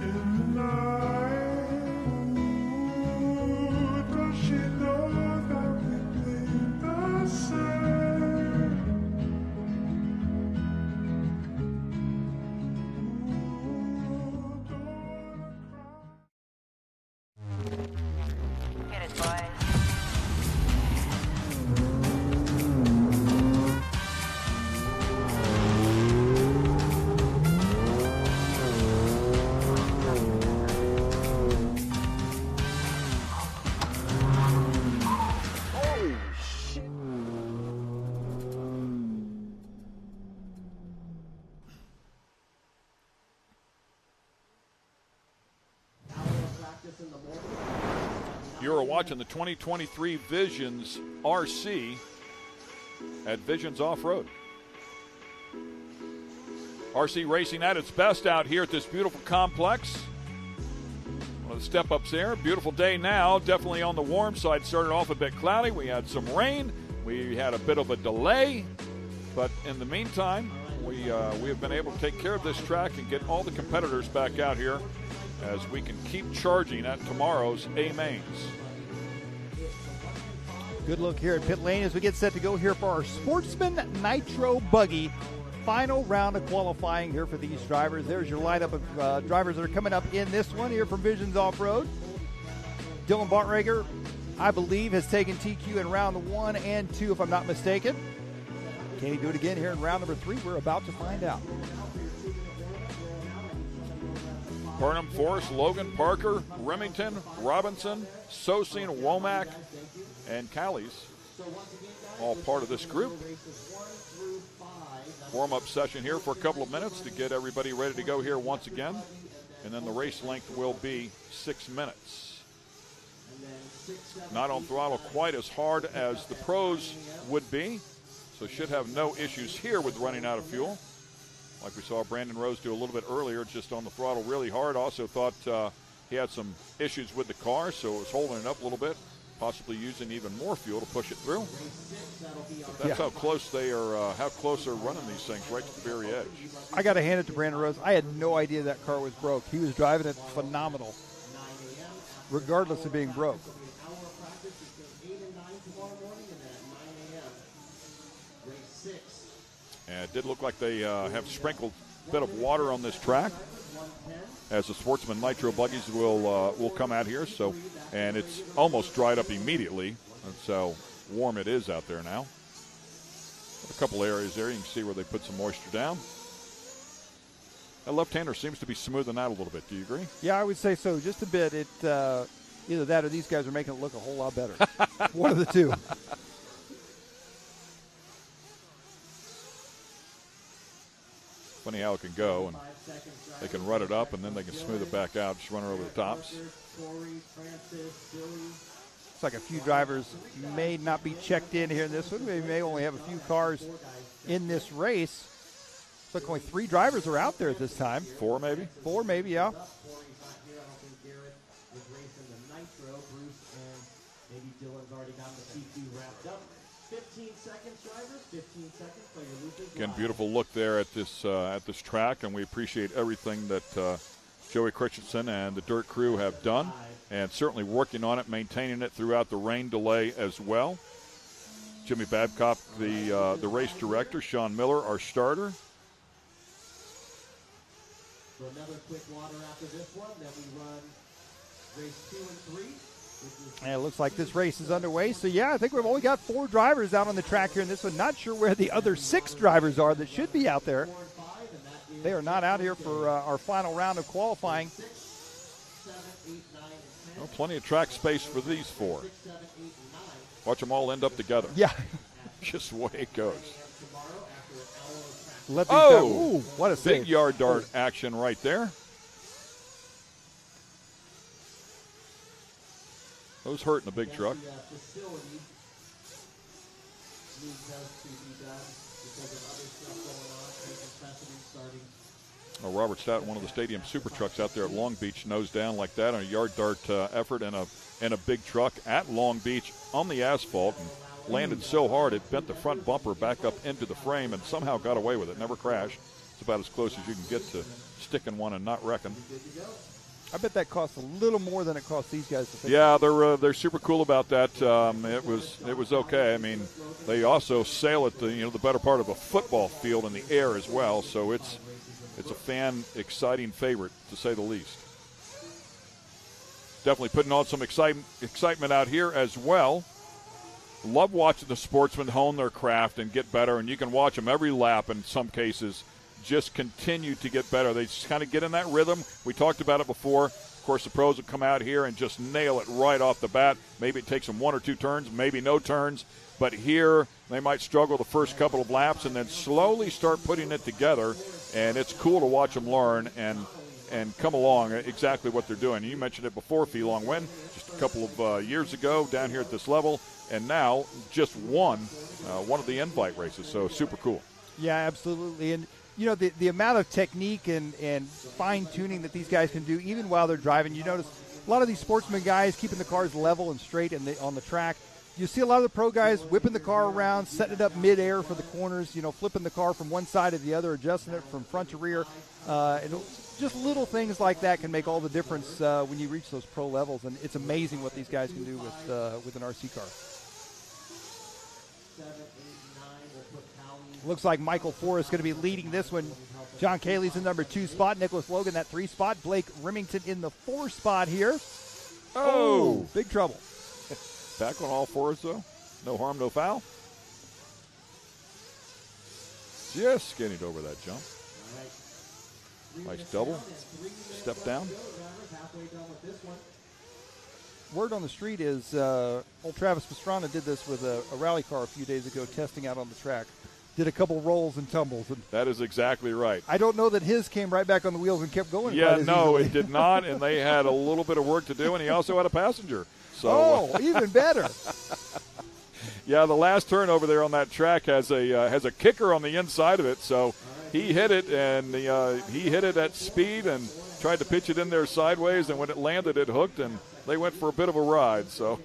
in the night. Ooh, does she know that we bleed the same? Get it, boys. You are watching the 2023 Visions RC at Visions Off-Road. RC racing at its best out here at this beautiful complex. One of the step-ups there. Beautiful day now. Definitely on the warm side. Started off a bit cloudy. We had some rain. We had a bit of a delay. But in the meantime, we have been able to take care of this track and get all the competitors back out here as we can keep charging at tomorrow's A-Mains. Good look here at pit lane as we get set to go here for our Sportsman Nitro Buggy. Final round of qualifying here for these drivers. There's your lineup of drivers that are coming up in this one here from Visions Off-Road. Dylan Bartrager, I believe, has taken TQ in round 1 and 2, if I'm not mistaken. Can he do it again here in round number 3? We're about to find out. Burnham, Forrest, Logan, Parker, Remington, Robinson, Sosine, Womack, and Callies, all part of this group. Warm-up session here for a couple of minutes to get everybody ready to go here once again. And then the race length will be 6 minutes. Not on throttle quite as hard as the pros would be, so should have no issues here with running out of fuel. Like we saw Brandon Rose do a little bit earlier, just on the throttle really hard. Also thought he had some issues with the car, so it was holding it up a little bit, possibly using even more fuel to push it through. But that's how close they are, how close they're running these things, right to the very edge. I got to hand it to Brandon Rose. I had no idea that car was broke. He was driving it phenomenal, regardless of being broke. And it did look like they have sprinkled a bit of water on this track, as the Sportsman Nitro buggies will come out here. So, and it's almost dried up immediately. That's how warm it is out there now. A couple areas there, you can see where they put some moisture down. That left-hander seems to be smoothing out a little bit. Do you agree? Yeah, I would say so. Just a bit. It either that or these guys are making it look a whole lot better. One of the two. Funny how it can go, and they can rut it up, and then they can smooth it back out, just run it over the tops. Looks like a few drivers may not be checked in here in this one. They may only have a few cars in this race. Looks like only 3 drivers are out there at this time. 4 maybe? 4 maybe, yeah. 15 seconds, drivers. 15 seconds. So your loop is Again, live. beautiful look there at this track, and we appreciate everything that Joey Christensen and the Dirt Crew have done, and certainly working on it, maintaining it throughout the rain delay as well. Jimmy Babcock, the race director, Sean Miller, our starter. So another quick water after this one. Then we run race 2 and 3. And it looks like this race is underway. So, yeah, I think we've only got 4 drivers out on the track here in this one. Not sure where the other 6 drivers are that should be out there. They are not out here for our final round of qualifying. Well, plenty of track space for these 4. Watch them all end up together. Yeah. Just the way it goes. Ooh, what a big save. yard dart action right there. Those hurt in a big truck. Robert Stout, one of the stadium super trucks out there at Long Beach, nose down like that on a yard dart effort and a big truck at Long Beach on the asphalt and landed so hard it bent the front bumper back up into the frame and somehow got away with it. Never crashed. It's about as close as you can get to sticking one and not wrecking. I bet that costs a little more than it costs these guys to fix. Yeah, they're super cool about that. It was okay. I mean, they also sail at the better part of a football field in the air as well. So it's a fan exciting favorite to say the least. Definitely putting on some excitement out here as well. Love watching the sportsmen hone their craft and get better, and you can watch them every lap in some cases. Just continue to get better. They just kind of get in that rhythm. We talked about it before. Of course, the pros will come out here and just nail it right off the bat. Maybe it takes them 1 or 2 turns, maybe no turns. But here they might struggle the first couple of laps and then slowly start putting it together. And it's cool to watch them learn and come along exactly what they're doing. You mentioned it before, Fee Long Wen, just a couple of years ago down here at this level. And now just won one of the invite races. So super cool. Yeah, absolutely. And the amount of technique and fine-tuning that these guys can do even while they're driving. You notice a lot of these sportsman guys keeping the cars level and straight on the track. You see a lot of the pro guys whipping the car around, setting it up mid-air for the corners, flipping the car from one side to the other, adjusting it from front to rear. And just little things like that can make all the difference when you reach those pro levels. And it's amazing what these guys can do with an RC car. Looks like Michael Forrest is going to be leading this one. John Cayley's in number 2 spot. Nicholas Logan, that 3 spot. Blake Remington in the 4 spot here. Oh, big trouble. Back on all fours, though. No harm, no foul. Just skinned over that jump. Nice double. Step down. Word on the street is old Travis Pastrana did this with a rally car a few days ago, testing out on the track. Did a couple rolls and tumbles. And that is exactly right. I don't know that his came right back on the wheels and kept going. Yeah, no, it did not, and they had a little bit of work to do, and he also had a passenger. So, even better. Yeah, the last turn over there on that track has a kicker on the inside of it, so he hit it, and he hit it at speed and tried to pitch it in there sideways, and when it landed, it hooked, and they went for a bit of a ride. So,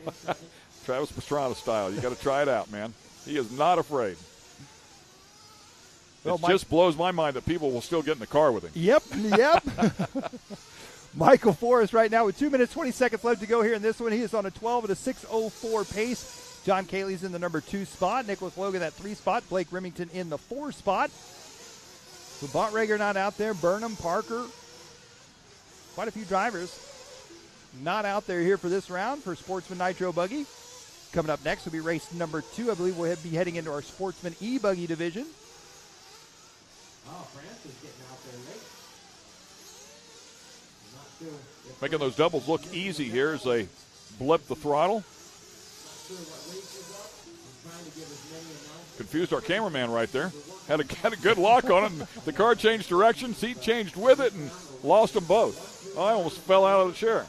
Travis Pastrana style. You got to try it out, man. He is not afraid. Well, it just blows my mind that people will still get in the car with him. Yep. Michael Forrest right now with 2 minutes, 20 seconds left to go here in this one. He is on a 12 at a 6:04 pace. John Cayley's in the number 2 spot. Nicholas Logan, that 3 spot. Blake Remington in the 4 spot. So Bontrager not out there. Burnham, Parker. Quite a few drivers not out there here for this round for Sportsman Nitro Buggy. Coming up next will be race number 2. I believe we'll be heading into our Sportsman E-Buggy division. Oh, France is getting out there late. Making those doubles look easy here as they blip the throttle. Confused our cameraman right there. Had a good lock on it. And the car changed directions. He changed with it and lost them both. I almost fell out of the chair.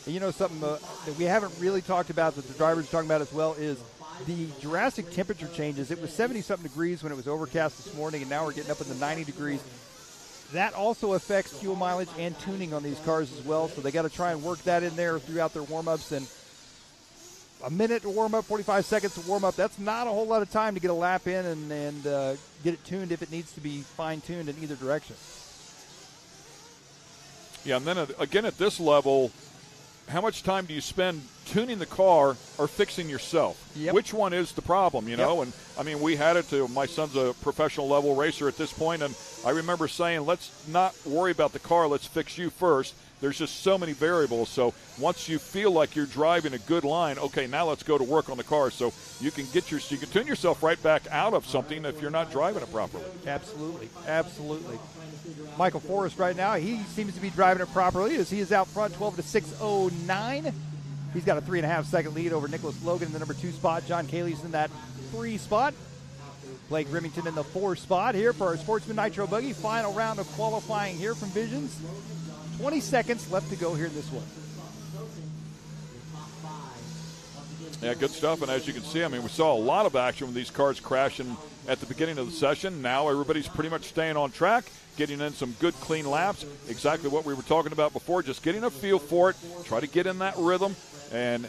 You know, something that we haven't really talked about that the drivers are talking about as well is the Jurassic temperature changes. It was 70-something degrees when it was overcast this morning, and now we're getting up in the 90 degrees. That also affects fuel mileage and tuning on these cars as well, so they got to try and work that in there throughout their warm-ups. And a minute to warm up, 45 seconds to warm up, that's not a whole lot of time to get a lap in and get it tuned if it needs to be fine-tuned in either direction. Yeah, and then again at this level, how much time do you spend tuning the car or fixing yourself? Yep. Which one is the problem, you know? Yep. And, I mean, we had it to – my son's a professional level racer at this point, and I remember saying, let's not worry about the car. Let's fix you first. There's just so many variables. So once you feel like you're driving a good line, okay, now let's go to work on the car. So you can you can tune yourself right back out of something if you're not driving it properly. Absolutely. Michael Forrest right now, he seems to be driving it properly as he is out front, 12 to 6:09. He's got a 3.5-second lead over Nicholas Logan in the number 2 spot. John Cayley's in that 3 spot. Blake Remington in the 4 spot here for our Sportsman Nitro Buggy. Final round of qualifying here from Visions. 20 seconds left to go here in this one. Yeah, good stuff. And as you can see, I mean, we saw a lot of action with these cars crashing at the beginning of the session. Now everybody's pretty much staying on track, getting in some good, clean laps. Exactly what we were talking about before, just getting a feel for it, try to get in that rhythm, and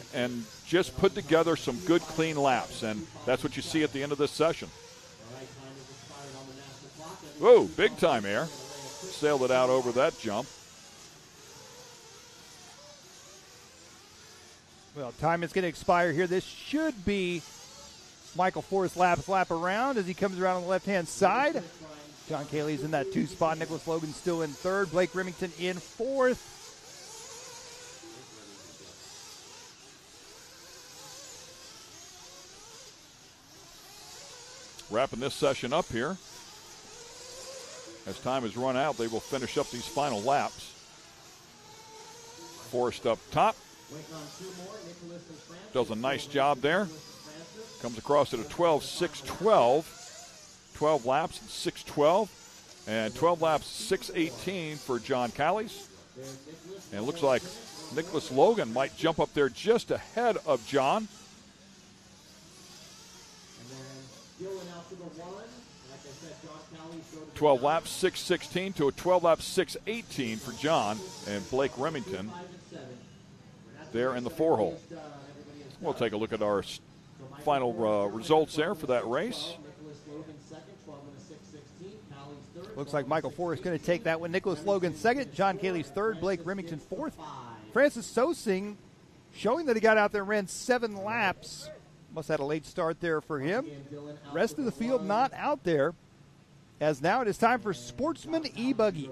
just put together some good, clean laps. And that's what you see at the end of this session. Whoa, big time air. Sailed it out over that jump. Well, time is going to expire here. This should be Michael Forrest's lap around as he comes around on the left-hand side. John Cayley's in that 2 spot. Nicholas Logan still in 3rd. Blake Remington in 4th. Wrapping this session up here. As time has run out, they will finish up these final laps. Forrest up top. Does a nice job there. Comes across at a 12.612. 12 laps at 6.12. And 12 laps 6.18 for John Callies. And it looks like Nicholas Logan might jump up there just ahead of John. 12 laps 6.16 to a 12 laps 6.18 for John and Blake Remington there in the 4-hole. We'll take a look at our final results there for that race. Looks like Michael Forrest going to take that one. Nicholas Logan 2nd, John Cayley's 3rd, Blake Remington 4th. Francis Sosing showing that he got out there and ran 7 laps. Must have had a late start there for him. Rest of the field not out there, as now it is time for Sportsman E-Buggy.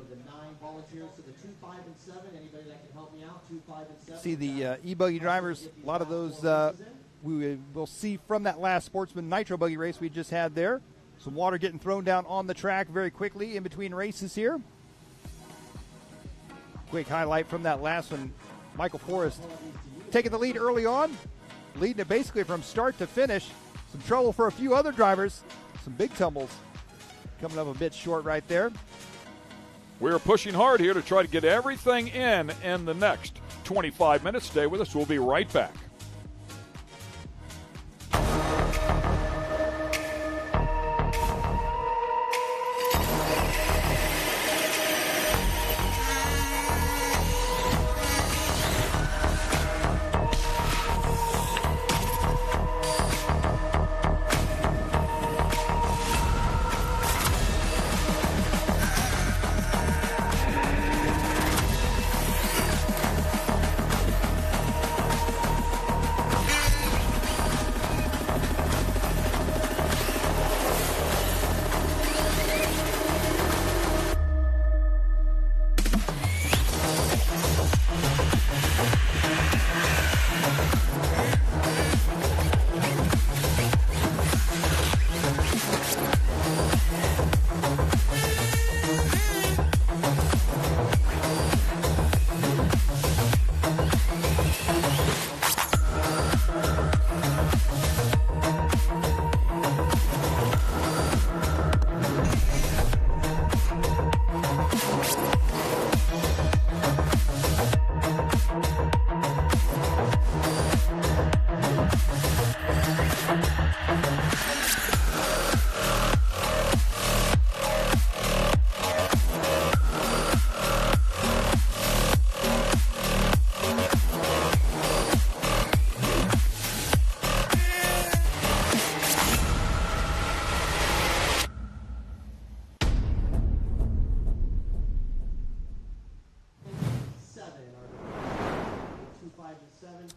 See the E-Buggy drivers, a lot of those we will see from that last Sportsman Nitro Buggy race we just had there. Some water getting thrown down on the track very quickly in between races here. Quick highlight from that last one. Michael Forrest taking the lead early on, leading it basically from start to finish. Some trouble for a few other drivers. Some big tumbles. Coming up a bit short right there. We're pushing hard here to try to get everything in the next 25 minutes. Stay with us. We'll be right back.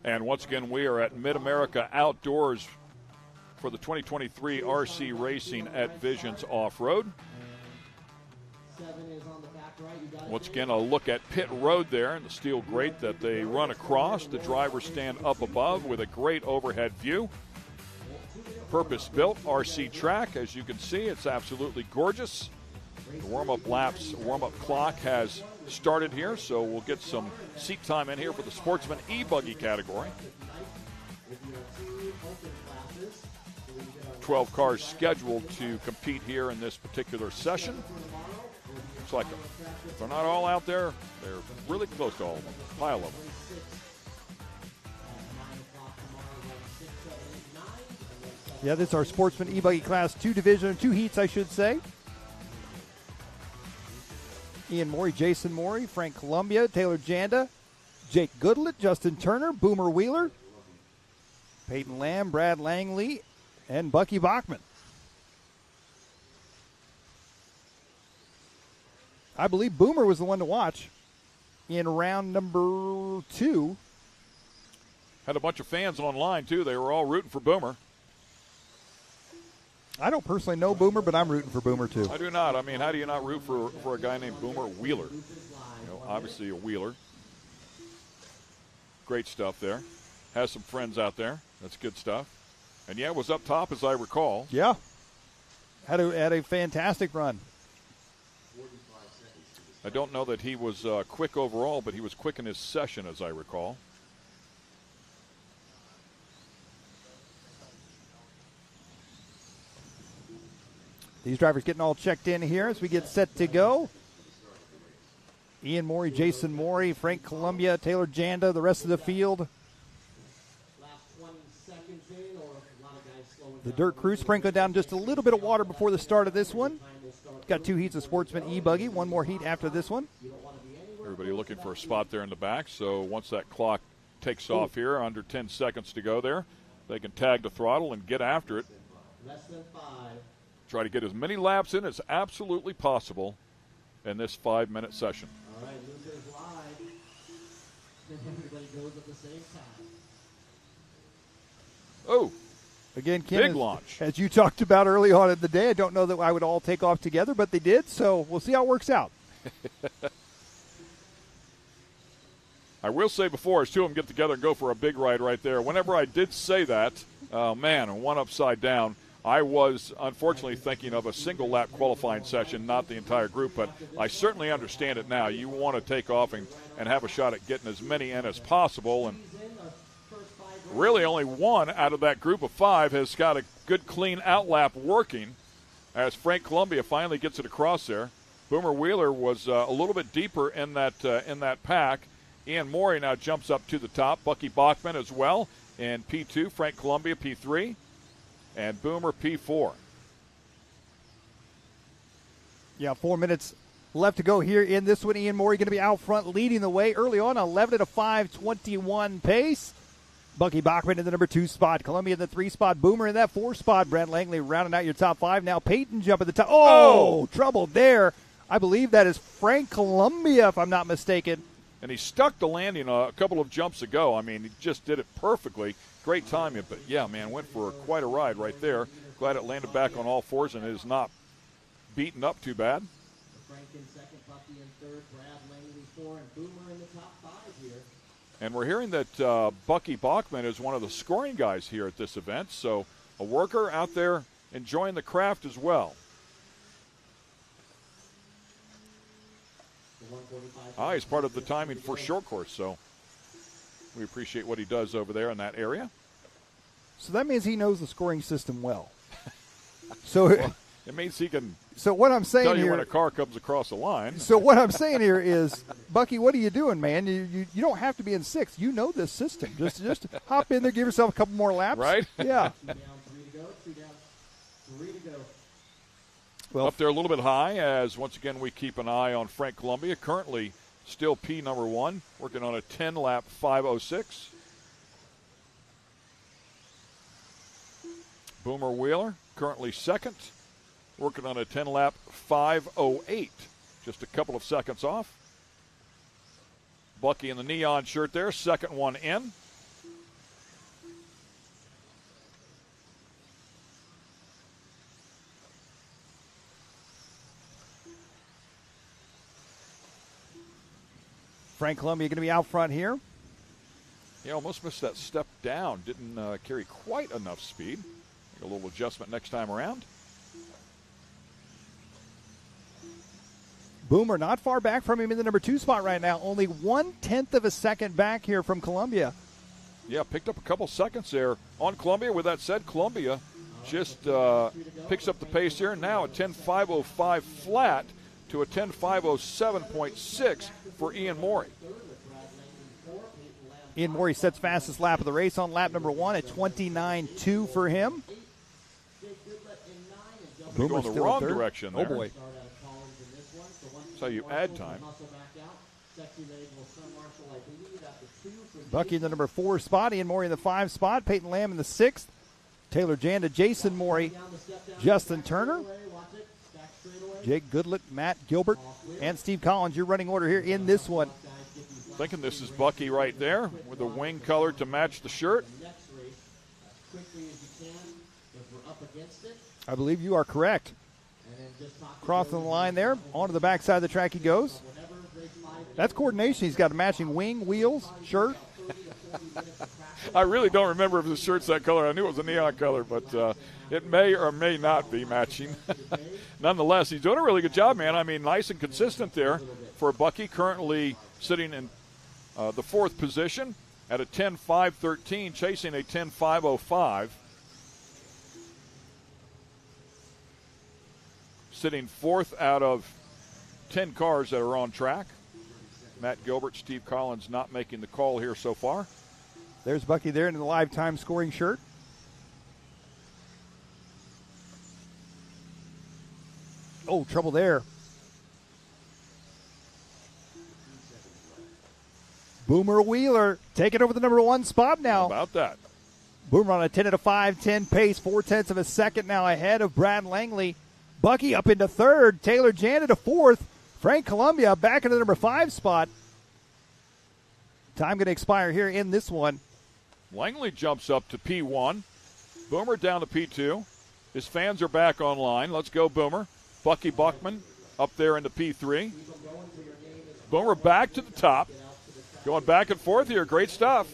And once again, we are at Mid-America Outdoors for the 2023 RC Racing at Visions Off-Road. Once again, a look at pit road there and the steel grate that they run across. The drivers stand up above with a great overhead view. Purpose-built RC track. As you can see, it's absolutely gorgeous. The warm-up clock has started here, so we'll get some seat time in here for the Sportsman E-Buggy category. 12 cars scheduled to compete here in this particular session. Looks like if they're not all out there, they're really close to all of them, a pile of them. Yeah, this is our Sportsman E-Buggy Class 2 division, 2 heats, I should say. Ian Morey, Jason Morey, Frank Columbia, Taylor Janda, Jake Goodlett, Justin Turner, Boomer Wheeler, Peyton Lamb, Brad Langley, and Bucky Bachman. I believe Boomer was the one to watch in round number 2. Had a bunch of fans online, too. They were all rooting for Boomer. I don't personally know Boomer, but I'm rooting for Boomer, too. I do not. I mean, how do you not root for a guy named Boomer Wheeler? Obviously a Wheeler. Great stuff there. Has some friends out there. That's good stuff. And, yeah, was up top, as I recall. Yeah. Had a fantastic run. I don't know that he was quick overall, but he was quick in his session, as I recall. These drivers getting all checked in here as we get set to go. Ian Morey, Jason Morey, Frank Columbia, Taylor Janda, the rest of the field. The dirt crew sprinkling down just a little bit of water before the start of this one. Got 2 heats of Sportsman E-Buggy, 1 more heat after this one. Everybody looking for a spot there in the back, so once that clock takes off here, under 10 seconds to go there, they can tag the throttle and get after it. Less than 5. Try to get as many laps in as absolutely possible in this 5-minute session. All right, Luther's live. Everybody goes at the same time. Oh, again, Ken, big launch. As you talked about early on in the day, I don't know that I would all take off together, but they did, so we'll see how it works out. I will say before, as 2 of them get together and go for a big ride right there, whenever I did say that, man, and one upside down, I was unfortunately thinking of a single lap qualifying session, not the entire group, but I certainly understand it now. You want to take off and have a shot at getting as many in as possible, and really only 1 out of that group of 5 has got a good clean out lap working as Frank Columbia finally gets it across there. Boomer Wheeler was a little bit deeper in that pack. Ian Morey now jumps up to the top. Bucky Bachman as well in P2. Frank Columbia P3. And Boomer P4. Yeah, 4 minutes left to go here in this one. Ian Morey going to be out front leading the way early on, 11 at a 5:21 pace. Bucky Bachman in the number 2 spot. Columbia in the 3 spot. Boomer in that 4 spot. Brad Langley rounding out your top 5. Now Peyton jumping the top. Oh, trouble there. I believe that is Frank Columbia, if I'm not mistaken. And he stuck the landing a couple of jumps ago. I mean, he just did it perfectly. Great timing, but yeah, man, went for quite a ride right there. Glad it landed back on all 4s and is not beaten up too bad. Frank in second, Bucky in third, Brad Langley 4, and Boomer in the top 5 here. And we're hearing that Bucky Bachman is one of the scoring guys here at this event, so a worker out there enjoying the craft as well. He's part of the timing for short course, so we appreciate what he does over there in that area. So that means he knows the scoring system well. So well, it means he can. So what I'm saying tell you here, when a car comes across the line. So what I'm saying here is, Bucky, what are you doing, man? You don't have to be in 6th. You know this system. Just hop in there, give yourself a couple more laps. Right? Yeah. 2 down, 3 to go. 2 down, 3 to go. Well, up there a little bit high, as once again we keep an eye on Frank Columbia, currently still P number 1, working on a 10-lap 5:06. Boomer Wheeler, currently 2nd, working on a 10-lap 5:08, just a couple of seconds off. Bucky in the neon shirt there, 2nd one in. Frank Columbia going to be out front here. He almost missed that step down. Didn't carry quite enough speed. A little adjustment next time around. Boomer not far back from him in the number 2 spot right now. Only 1/10 of a second back here from Columbia. Yeah, picked up a couple seconds there on Columbia. With that said, Columbia just picks up the pace here. Now a 10.505 flat to a 10.507.6 for Ian Morey. Ian Morey sets fastest lap of the race on lap number 1 at 29.2 for him. You're Boomer's going the still wrong in third. direction Oh, there. boy. That's how you add time. Bucky in the number 4 spot. Ian Morey in the 5 spot. Peyton Lamb in the 6th. Taylor Janda, Jason Morey, Justin Turner, Jake Goodlett, Matt Gilbert, and Steve Collins. Your running order here in this one. Thinking this is Bucky right there with the wing color to match the shirt. I believe you are correct. Crossing the line there. Onto the backside of the track he goes. That's coordination. He's got a matching wing, wheels, shirt. I really don't remember if the shirt's that color. I knew it was a neon color, but it may or may not be matching. Nonetheless, he's doing a really good job, man. I mean, nice and consistent there for Bucky, currently sitting in the 4th position at a 10.5.13, chasing a 10.5.05. Sitting 4th out of 10 cars that are on track. Matt Gilbert, Steve Collins not making the call here so far. There's Bucky there in the live time scoring shirt. Oh, trouble there. Boomer Wheeler taking over the number 1 spot now. How about that? Boomer on a 10 at a 5:10 pace, 0.4 of a second now ahead of Brad Langley. Bucky up into 3rd. Taylor Janet to 4th. Frank Columbia back into the number 5 spot. Time going to expire here in this one. Langley jumps up to P1. Boomer down to P2. His fans are back online. Let's go, Boomer. Bucky Buckman up there into P3. Boomer back to the top. Going back and forth here. Great stuff.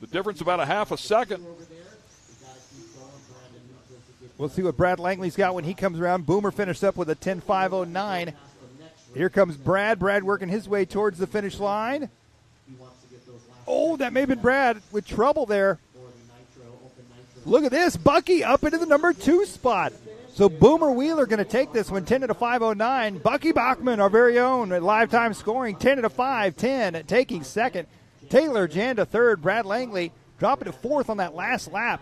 The difference about a half a second. We'll see what Brad Langley's got when he comes around. Boomer finished up with a 10.509. Here comes Brad. Brad working his way towards the finish line. Oh, that may have been Brad with trouble there. Look at this. Bucky up into the number 2 spot. So Boomer Wheeler going to take this one, 10 at a 5:09. Bucky Bachman, our very own, at live time scoring, 10 at a 5:10, taking 2nd. Taylor Janda 3rd. Brad Langley dropping to 4th on that last lap.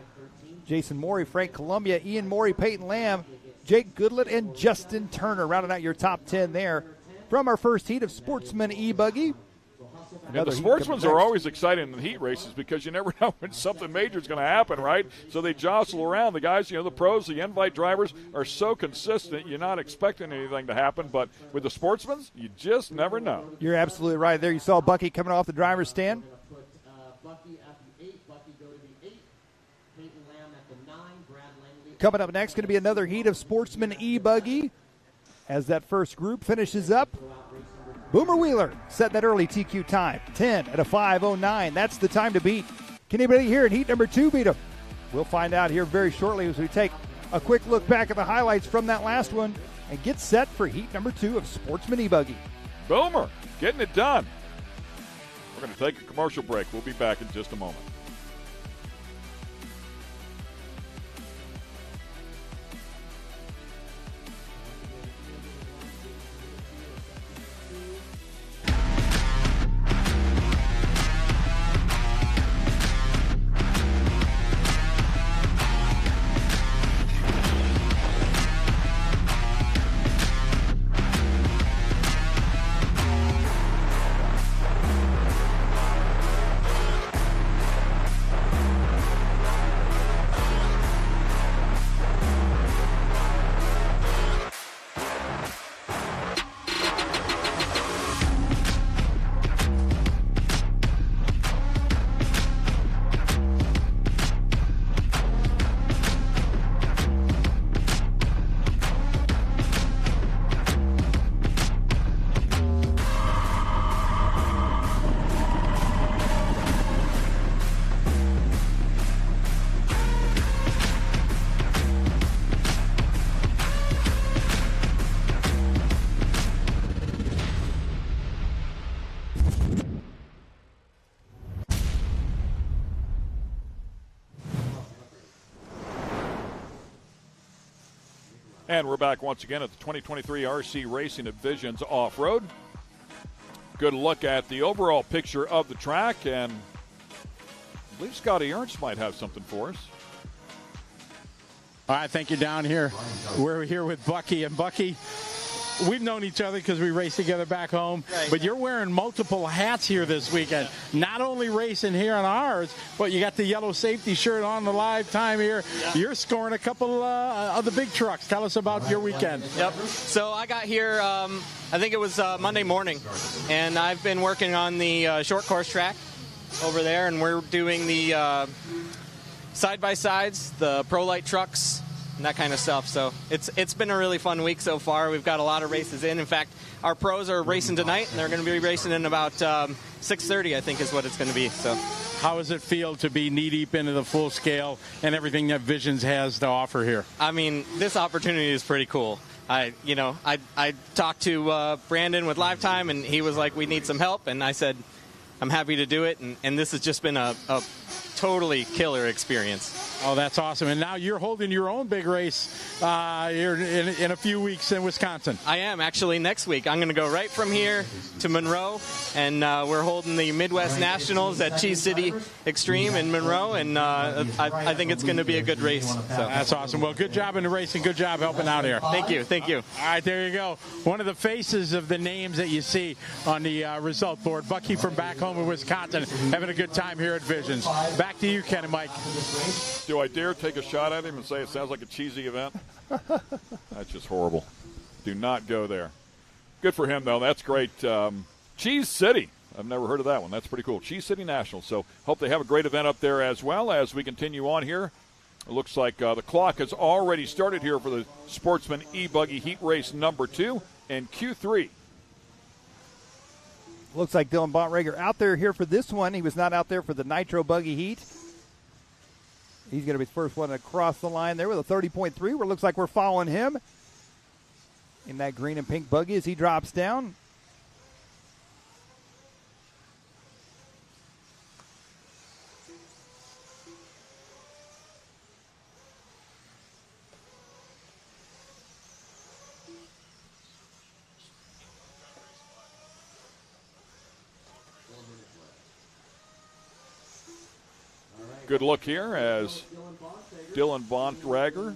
Jason Morey, Frank Columbia, Ian Morey, Peyton Lamb, Jake Goodlett, and Justin Turner rounding out your top 10 there from our first heat of Sportsman E-Buggy. And the sportsmen are always exciting in the heat races because you never know when something major is going to happen, right? So they jostle around. The guys, the pros, the invite drivers are so consistent, you're not expecting anything to happen. But with the sportsmen, you just never know. You're absolutely right there. You saw Bucky coming off the driver's stand. Coming up next, going to be another heat of Sportsman E-Buggy as that first group finishes up. Boomer Wheeler set that early TQ time, 10 at a 5:09. That's the time to beat. Can anybody here in heat number 2 beat him? We'll find out here very shortly as we take a quick look back at the highlights from that last one and get set for heat number 2 of Sportsman E-Buggy. Boomer getting it done. We're going to take a commercial break. We'll be back in just a moment. And we're back once again at the 2023 RC Racing at Visions Off-Road. Good look at the overall picture of the track, and I believe Scotty Ernst might have something for us. All right, thank you down here. We're here with Bucky. And Bucky, we've known each other because we raced together back home. Right. But you're wearing multiple hats here this weekend. Not only racing here on ours, but you got the yellow safety shirt on the live time here. Yeah. You're scoring a couple of the big trucks. Tell us about your weekend. Yep. So I got here, I think it was Monday morning, and I've been working on the short course track over there, and we're doing the side-by-sides, the Pro Light trucks, and that kind of stuff. So it's been a really fun week so far. We've got a lot of races in. In fact, our pros are racing tonight, and they're going to be racing in about 6:30, I think is what it's going to be. So, how does it feel to be knee-deep into the full scale and everything that Visions has to offer here? I mean, this opportunity is pretty cool. I talked to Brandon with Live Time, and he was like, we need some help, and I said, I'm happy to do it, and this has just been a totally killer experience. Oh, that's awesome. And now you're holding your own big race here in a few weeks in Wisconsin. I am. Actually, next week. I'm going to go right from here to Monroe, and we're holding the Midwest Nationals at Cheese City Extreme in Monroe, and I think it's going to be a good race. So. That's awesome. Well, good job in the race, and good job helping out here. Thank you. Thank you. All right, there you go. One of the faces of the names that you see on the result board. Bucky from back home in Wisconsin having a good time here at Visions. Back to you, Ken and Mike. Do I dare take a shot at him and say it sounds like a cheesy event? That's just horrible. Do not go there. Good for him, though. That's great. Cheese City. I've never heard of that one. That's pretty cool. Cheese City National. So hope they have a great event up there as well. As we continue on here, it looks like the clock has already started here for the Sportsman E-Buggy Heat Race number 2 in Q3. Looks like Dylan Bontrager out there here for this one. He was not out there for the Nitro Buggy Heat. He's going to be the first one across the line there with a 30.3, where it looks like we're following him in that green and pink buggy as he drops down. Good look here as Dylan Bontrager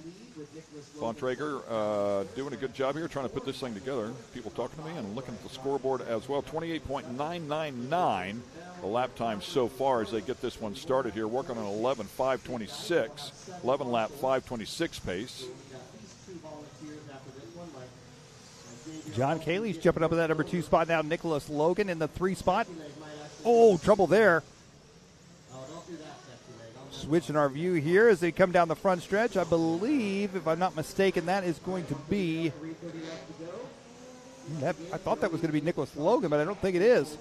doing a good job here trying to put this thing together. People talking to me and looking at the scoreboard as well. 28.999 the lap time so far as they get this one started here. Working on 11.526, 11 lap 526 pace. John Cayley's jumping up in that number 2 spot now. Nicholas Logan in the 3 spot. Oh, trouble there. Switching our view here as they come down the front stretch. I believe, if I'm not mistaken, that is going to be... I thought that was going to be Nicholas Logan, but I don't think it is.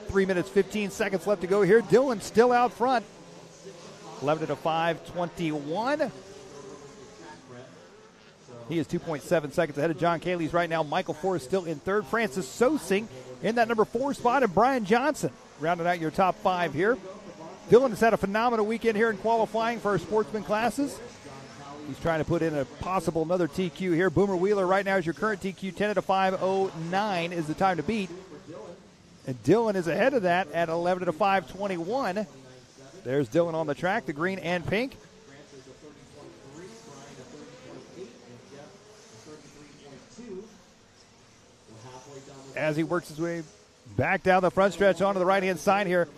3 minutes, 15 seconds left to go here. Dylan still out front. 11 to 5:21. He is 2.7 seconds ahead of John Cayley's right now. Michael Forrest still in third. Francis Sosing in that number 4 spot, and Brian Johnson rounding out your top 5 here. Dylan has had a phenomenal weekend here in qualifying for our sportsman classes. He's trying to put in a possible another TQ here. Boomer Wheeler right now is your current TQ. 10 to 5:09 is the time to beat. And Dylan is ahead of that at 11 to 5:21. There's Dylan on the track, the green and pink. As he works his way back down the front stretch onto the right-hand side here,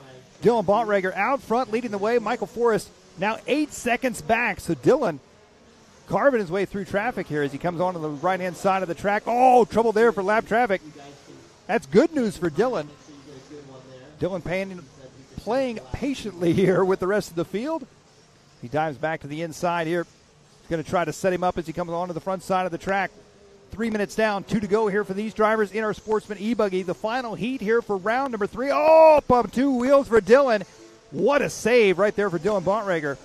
Dylan Bontrager out front leading the way. Michael Forrest now 8 seconds back. So Dylan carving his way through traffic here as he comes onto the right-hand side of the track. Oh, trouble there for lap traffic. That's good news for Dylan. Dylan playing patiently here with the rest of the field. He dives back to the inside here. He's going to try to set him up as he comes onto the front side of the track. 3 minutes down, 2 to go here for these drivers in our Sportsman E-Buggy. The final heat here for round number 3. Oh, up 2 wheels for Dylan. What a save right there for Dylan Bontrager.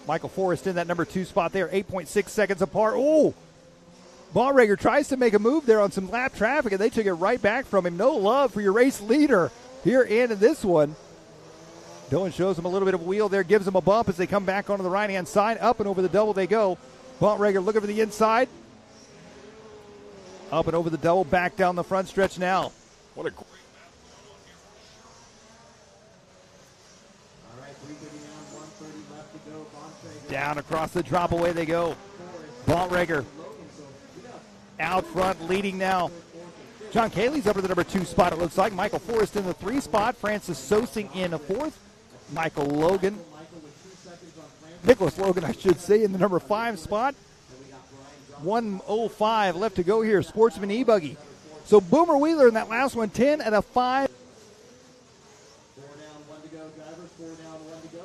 Michael Forrest in that number 2 spot there, 8.6 seconds apart. Oh, Bontrager tries to make a move there on some lap traffic, and they took it right back from him. No love for your race leader here in this one. Dylan shows him a little bit of a wheel there, gives him a bump as they come back onto the right-hand side. Up and over the double they go. Bontrager looking for the inside. Up and over the double, back down the front stretch now. What a great Down across the drop, away they go. Bontrager out front, leading now. John Cayley's up to the number 2 spot, it looks like. Michael Forrest in the 3 spot. Francis Sosing in a 4th. Michael Logan. Nicholas Logan, I should say, in the number 5 spot. 1:05 left to go here. Sportsman E-Buggy. So Boomer Wheeler in that last one, 10 and a 5. 4 down, 1 to go, drivers. 4 down, 1 to go.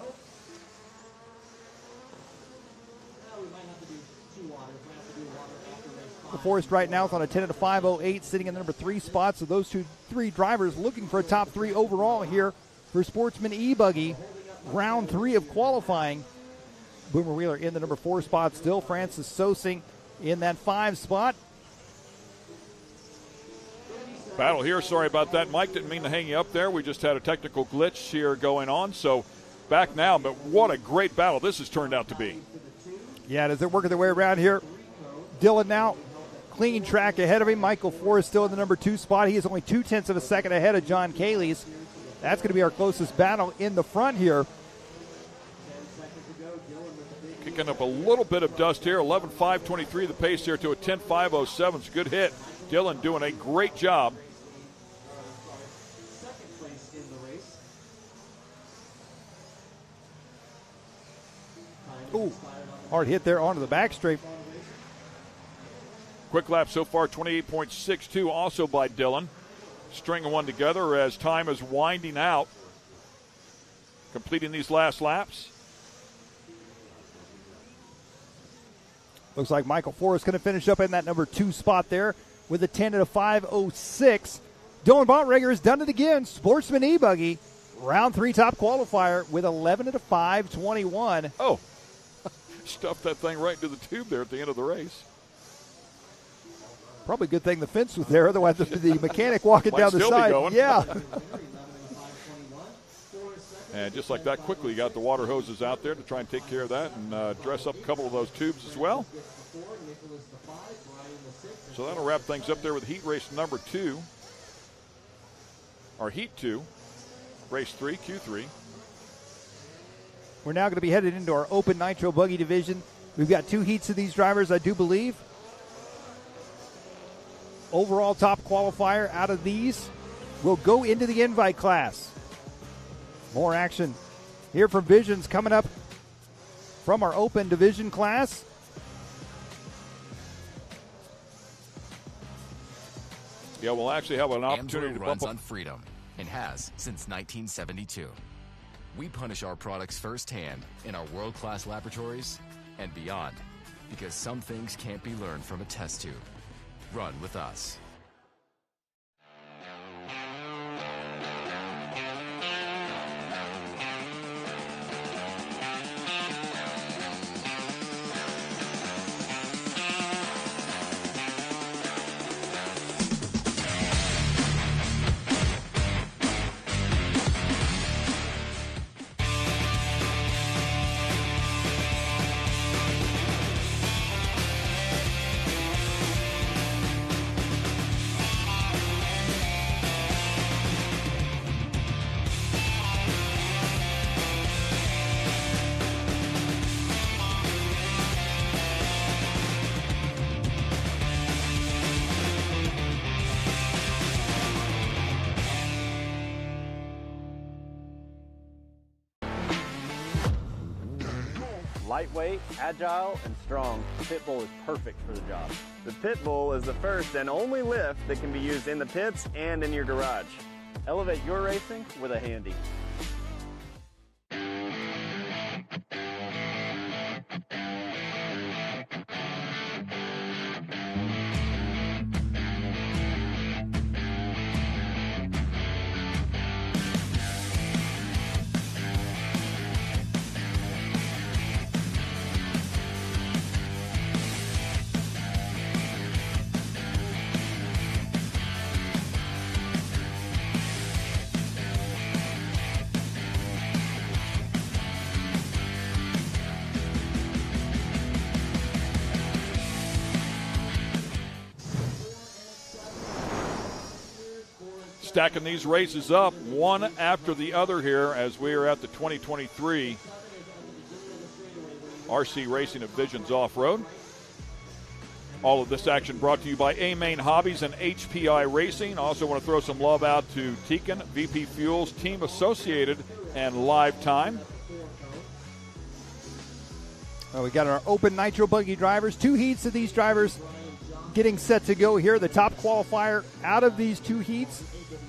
We might have to do 2 waters. We might have to do water after race 5. Forrest right now is on a 10 and a 5:08, sitting in the number 3 spot. So those 3 drivers looking for a top 3 overall here for Sportsman E-Buggy. Round 3 of qualifying. Boomer Wheeler in the number 4 spot still. Francis Sosing in that 5 spot. Battle here. Sorry about that, Mike. Didn't mean to hang you up there. We just had a technical glitch here going on. So back now, but what a great battle this has turned out to be. Yeah, as they're working their way around here, Dylan now clean track ahead of him. Michael Forrest still in the number 2 spot. He is only 0.2 of a second ahead of John Cayley's. That's going to be our closest battle in the front here. Kicking up a little bit of dust here. 11.523 the pace here to a 10.507. It's a good hit. Dylan doing a great job. Ooh, hard hit there onto the back straight. Quick lap so far, 28.62, also by Dylan. Stringing one together as time is winding out. Completing these last laps. Looks like Michael Forrest going to finish up in that number 2 spot there with a 10 and a 5:06. Dylan Bontrager has done it again. Sportsman E-Buggy, round 3 top qualifier with 11 and a 5:21. Oh, stuffed that thing right into the tube there at the end of the race. Probably a good thing the fence was there, otherwise the mechanic walking Might down the still side. be going. Yeah. And just like that, quickly you got the water hoses out there to try and take care of that and dress up a couple of those tubes as well. So that'll wrap things up there with heat race number 2. Or heat 2, race 3, Q3. We're now going to be headed into our open nitro buggy division. We've got 2 heats of these drivers, I do believe. Overall top qualifier out of these will go into the invite class. More action here from Visions coming up from our open division class. Yeah, we'll actually have an opportunity to runs bump on freedom and has since 1972. We punish our products firsthand in our world-class laboratories and beyond, because some things can't be learned from a test tube. Run with us. Lightweight, agile, and strong, the Pit Bull is perfect for the job. The Pit Bull is the first and only lift that can be used in the pits and in your garage. Elevate your racing with a Handy. Stacking these races up one after the other here as we are at the 2023 RC Racing at Visions Off-Road. All of this action brought to you by A-Main Hobbies and HPI Racing. Also want to throw some love out to Tekin, VP Fuels, Team Associated, and Live Time. Well, we got our open nitro buggy drivers. 2 heats of these drivers getting set to go here. The top qualifier out of these 2 heats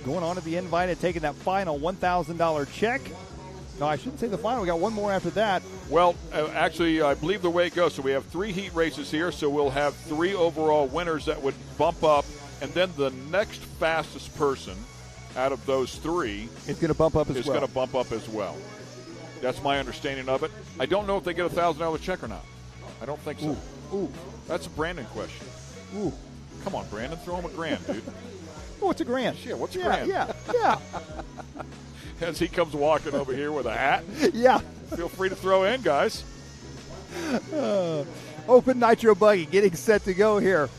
going on at the invite and taking that final $1,000 check. No, I shouldn't say the final. We got one more after that. Well, actually, I believe the way it goes, so we have 3 heat races here, so we'll have 3 overall winners that would bump up, and then the next fastest person out of those 3 is going to bump up as well. That's my understanding of it. I don't know if they get a $1,000 check or not. I don't think so. Ooh. That's a Brandon question. Ooh. Come on, Brandon, throw him a grand, dude. Oh, it's a grand. Yeah, what's a grand? Yeah. As he comes walking over here with a hat. Yeah. Feel free to throw in, guys. Open nitro buggy getting set to go here.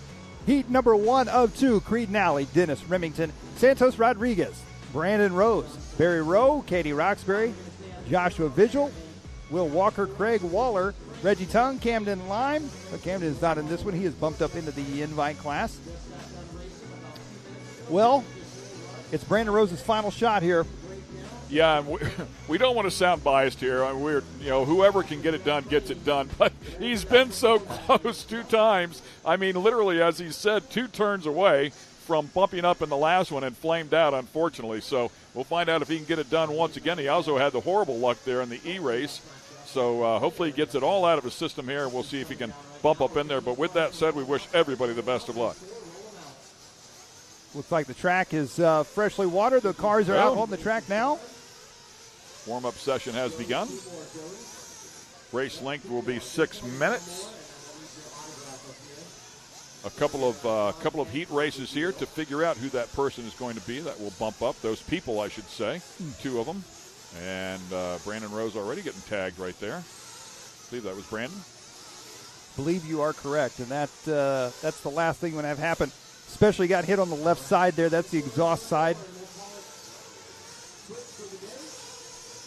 Heat number 1 of 2, Creed Nally, Dennis Remington, Santos Rodriguez, Brandon Rose, Barry Rowe, Katie Roxbury, Joshua Vigil, Will Walker, Craig Waller, Reggie Tung, Camden Lime. But Camden is not in this one. He is bumped up into the invite class. Well, it's Brandon Rose's final shot here. Yeah, we don't want to sound biased here. I mean, whoever can get it done gets it done. But he's been so close 2 times. I mean, literally, as he said, 2 turns away from bumping up in the last one and flamed out, unfortunately. So we'll find out if he can get it done once again. He also had the horrible luck there in the E-race. So hopefully he gets it all out of his system here, and we'll see if he can bump up in there. But with that said, we wish everybody the best of luck. Looks like the track is freshly watered. The cars are out on the track now. Warm-up session has begun. Race length will be 6 minutes. A couple of heat races here to figure out who that person is going to be that will bump up. Those people, I should say, 2 of them. And Brandon Rose already getting tagged right there. I believe that was Brandon. Believe you are correct, and that's the last thing when that happened. Especially got hit on the left side there. That's the exhaust side.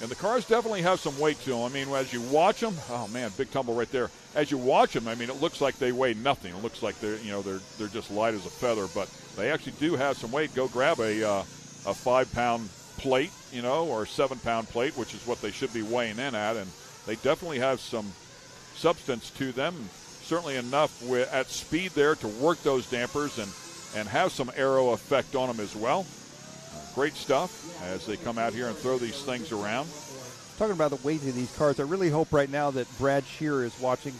And the cars definitely have some weight to them. I mean, as you watch them, oh man, big tumble right there. As you watch them, I mean, it looks like they weigh nothing. It looks like they're just light as a feather, but they actually do have some weight. Go grab a 5-pound plate, or a 7-pound plate, which is what they should be weighing in at, and they definitely have some substance to them. Certainly enough at speed there to work those dampers and have some aero effect on them as well. Great stuff as they come out here and throw these things around. Talking about the weight of these cars, I really hope right now that Brad Shearer is watching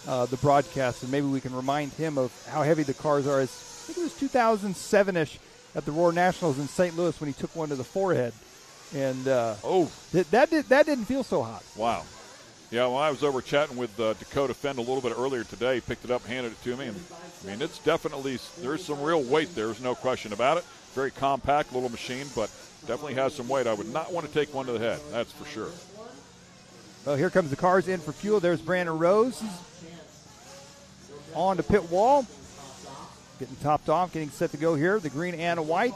the broadcast, and maybe we can remind him of how heavy the cars are. I think it was 2007-ish at the Roar Nationals in St. Louis when he took one to the forehead. And that didn't feel so hot. Wow. Yeah, well, I was over chatting with Dakota Fend a little bit earlier today. He picked it up, handed it to me, and I mean, it's definitely, there's some real weight there. There's no question about it. Very compact little machine, but definitely has some weight. I would not want to take one to the head, that's for sure. Well, here comes the cars in for fuel. There's Brandon Rose on the pit wall. Getting topped off, getting set to go here. The green and white.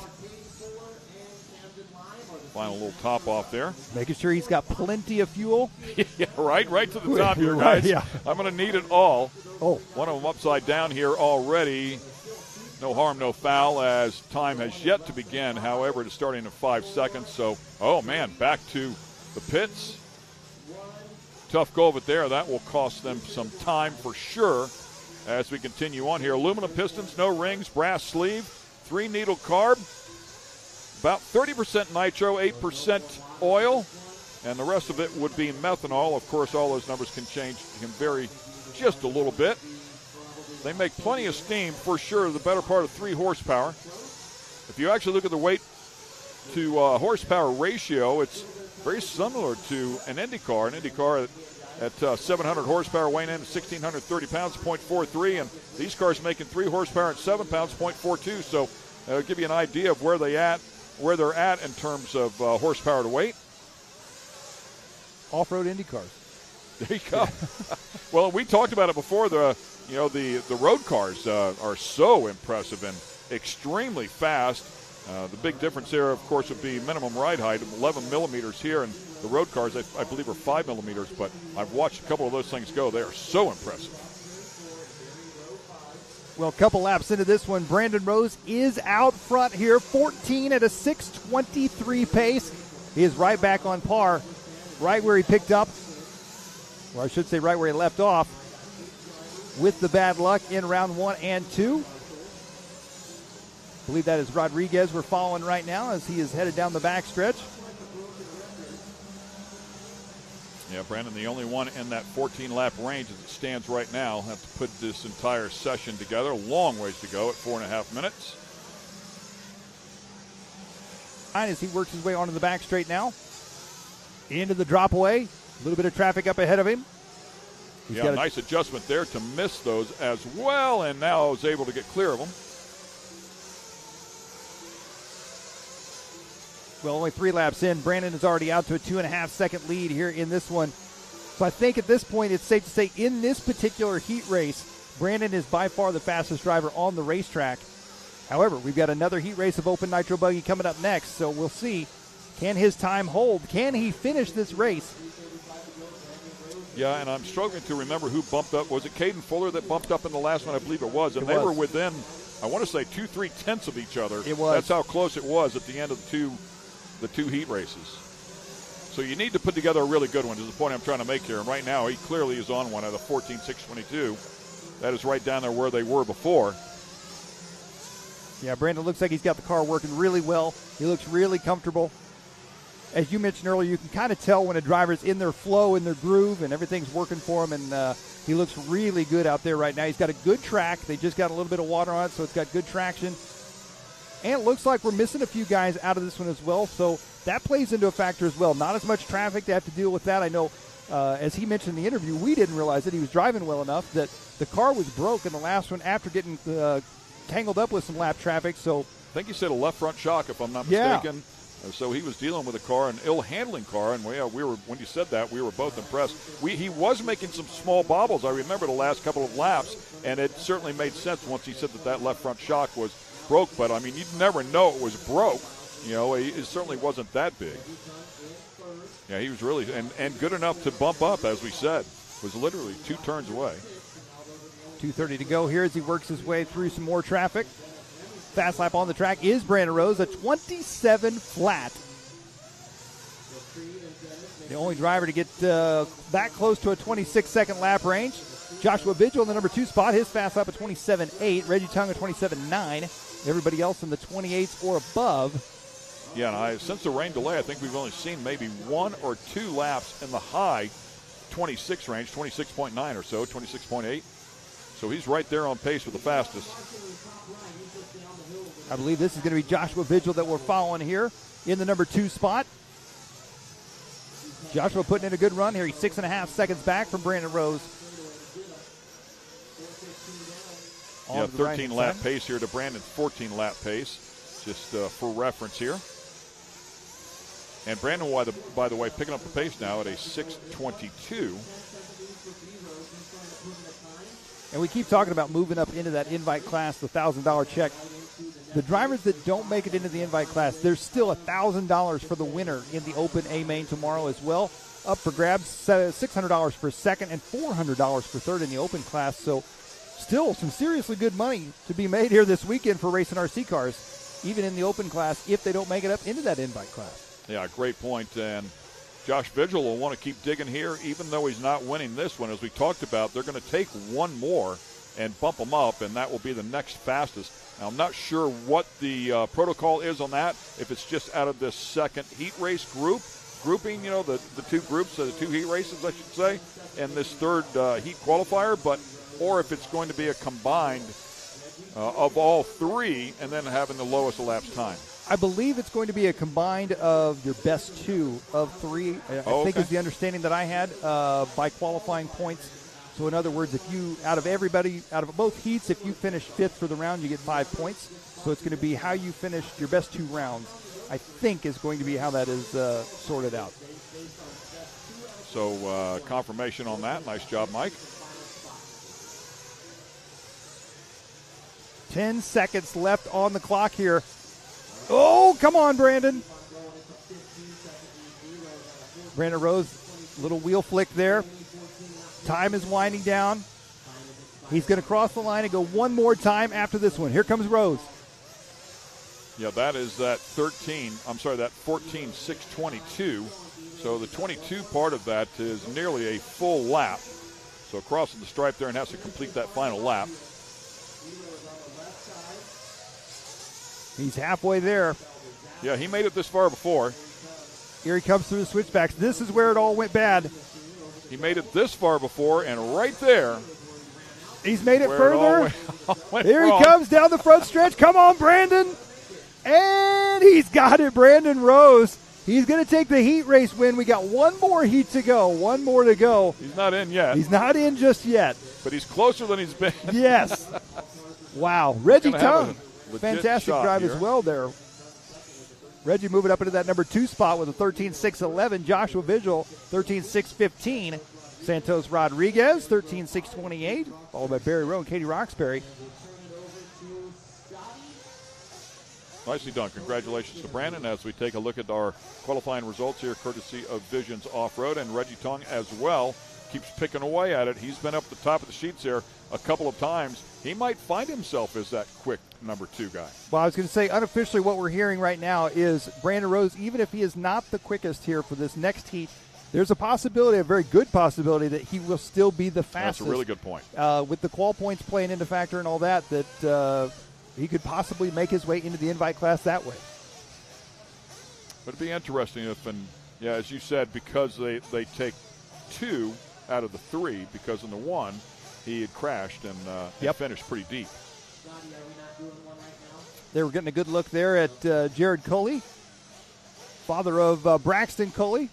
Final little top off there. Making sure he's got plenty of fuel. Yeah, right to the top here, right, guys. yeah. I'm going to need it all. Oh. One of them upside down here already. No harm, no foul, as time has yet to begin. However, it is starting in 5 seconds. So, oh, man, back to the pits. Tough go of it there. That will cost them some time for sure as we continue on here. Aluminum pistons, no rings, brass sleeve, 3-needle carb, about 30% nitro, 8% oil, and the rest of it would be methanol. Of course, all those numbers can change, can vary just a little bit. They make plenty of steam for sure, the better part of 3 horsepower. If you actually look at the weight to horsepower ratio, it's very similar to an Indy car. An Indy car at 700 horsepower weighing in at 1,630 pounds, 0.43, and these cars making 3 horsepower at 7 pounds, 0.42. So it'll give you an idea of where they're at in terms of horsepower to weight. Off-road Indy cars. There you go. Well, we talked about it before. The road cars are so impressive and extremely fast. The big difference there, of course, would be minimum ride height of 11 millimeters here, and the road cars, I believe, are 5 millimeters, but I've watched a couple of those things go. They are so impressive. Well, a couple laps into this one, Brandon Rose is out front here, 14 at a 6:23 pace. He is right back on par, right where he picked up, or I should say right where he left off, with the bad luck in round 1 and 2. I believe that is Rodriguez we're following right now as he is headed down the backstretch. Yeah, Brandon, the only one in that 14-lap range as it stands right now. Have to put this entire session together. A long ways to go at 4.5 minutes. As he works his way onto the back straight now. Into the drop away. A little bit of traffic up ahead of him. He's got a nice adjustment there to miss those as well, and now is able to get clear of them. Well, only 3 laps in. Brandon is already out to a 2.5-second lead here in this one. So I think at this point it's safe to say in this particular heat race, Brandon is by far the fastest driver on the racetrack. However, we've got another heat race of Open Nitro Buggy coming up next, so we'll see. Can his time hold? Can he finish this race? Yeah, and I'm struggling to remember who bumped up. Was it Caden Fuller that bumped up in the last one? I believe it was. And they were within, I want to say, 2-3 tenths of each other. It was. That's how close it was at the end of the two heat races. So you need to put together a really good one, is the point I'm trying to make here. And right now, he clearly is on one at a 14.622. That is right down there where they were before. Yeah, Brandon looks like he's got the car working really well. He looks really comfortable. As you mentioned earlier, you can kind of tell when a driver's in their flow, in their groove, and everything's working for him. And he looks really good out there right now. He's got a good track. They just got a little bit of water on it, so it's got good traction. And it looks like we're missing a few guys out of this one as well, so that plays into a factor as well. Not as much traffic to have to deal with that. I know, as he mentioned in the interview, we didn't realize that he was driving well enough that the car was broke in the last one after getting tangled up with some lap traffic. So I think he said a left front shock, if I'm not mistaken. So he was dealing with a car, an ill-handling car, and we were, when you said that, we were both impressed. He was making some small bobbles. I remember the last couple of laps, and it certainly made sense once he said that left front shock was broke, but I mean, you'd never know it was broke. You know, it certainly wasn't that big. Yeah, he was really, and good enough to bump up, as we said. Was literally 2 turns away. 2:30 to go here as he works his way through some more traffic. Fast lap on the track is Brandon Rose, a 27 flat. The only driver to get that close to a 26-second lap range. Joshua Vigil in the number 2 spot, his fast lap at 27.8. Reggie Tung at 27.9. Everybody else in the 28s or above. Yeah, and since the rain delay, I think we've only seen maybe 1 or 2 laps in the high 26 range, 26.9 or so, 26.8. So he's right there on pace with the fastest. I believe this is going to be Joshua Vigil that we're following here in the number 2 spot. Joshua putting in a good run here. He's 6.5 seconds back from Brandon Rose. Yeah, 13-lap pace here to Brandon's 14-lap pace, just for reference here. And Brandon, by the way, picking up the pace now at a 6:22. And we keep talking about moving up into that invite class, the $1,000 check. The drivers that don't make it into the invite class, there's still $1,000 for the winner in the Open A Main tomorrow as well. Up for grabs, $600 for second and $400 for third in the Open class. So still some seriously good money to be made here this weekend for racing RC cars, even in the Open class, if they don't make it up into that invite class. Yeah, great point. And Josh Vigil will want to keep digging here, even though he's not winning this one. As we talked about, they're going to take one more and bump him up, and that will be the next fastest. Now, I'm not sure what the protocol is on that, if it's just out of this second heat race grouping, you know, the 2 groups, the 2 heat races, I should say, and this third heat qualifier, or if it's going to be a combined of all 3 and then having the lowest elapsed time. I believe it's going to be a combined of your best 2 of 3. I think is the understanding that I had by qualifying points. So in other words, if you, out of both heats, if you finish 5th for the round, you get 5 points. So it's going to be how you finished your best 2 rounds, I think, is going to be how that is sorted out. So confirmation on that. Nice job, Mike. 10 seconds left on the clock here. Oh, come on, Brandon. Brandon Rose, little wheel flick there. Time is winding down. He's going to cross the line and go one more time after this one. Here comes Rose. Yeah, that is that 14.622. So the 22 part of that is nearly a full lap. So crossing the stripe there and has to complete that final lap. He's halfway there. Yeah, he made it this far before. Here he comes through the switchbacks. This is where it all went bad. He made it this far before, and right there. He's made it where further. It all went Here wrong. he comes down the front stretch. Come on, Brandon. And he's got it, Brandon Rose. He's going to take the heat race win. We got one more heat to go. One more to go. He's not in yet. He's not in just yet. But he's closer than he's been. Yes. Wow. Reggie Gonna have a Tongue. legit Fantastic shot drive here. as well there. Reggie moving up into that number 2 spot with a 13.611. Joshua Vigil, 13.615. Santos Rodriguez, 13.628. Followed by Barry Rowe and Katie Roxbury. Nicely done. Congratulations to Brandon as we take a look at our qualifying results here, courtesy of Visions Off-Road. And Reggie Tong as well keeps picking away at it. He's been up the top of the sheets here a couple of times. He might find himself as that quick number 2 guy. Well, I was going to say, unofficially, what we're hearing right now is Brandon Rose, even if he is not the quickest here for this next heat, there's a possibility, a very good possibility, that he will still be the fastest. That's a really good point. With the qual points playing into factor and all that, he could possibly make his way into the invite class that way. But it'd be interesting if, and yeah, as you said, because they take 2 out of the 3, because in the 1 he had crashed and finished pretty deep. They were getting a good look there at Jared Coley, father of Braxton Coley,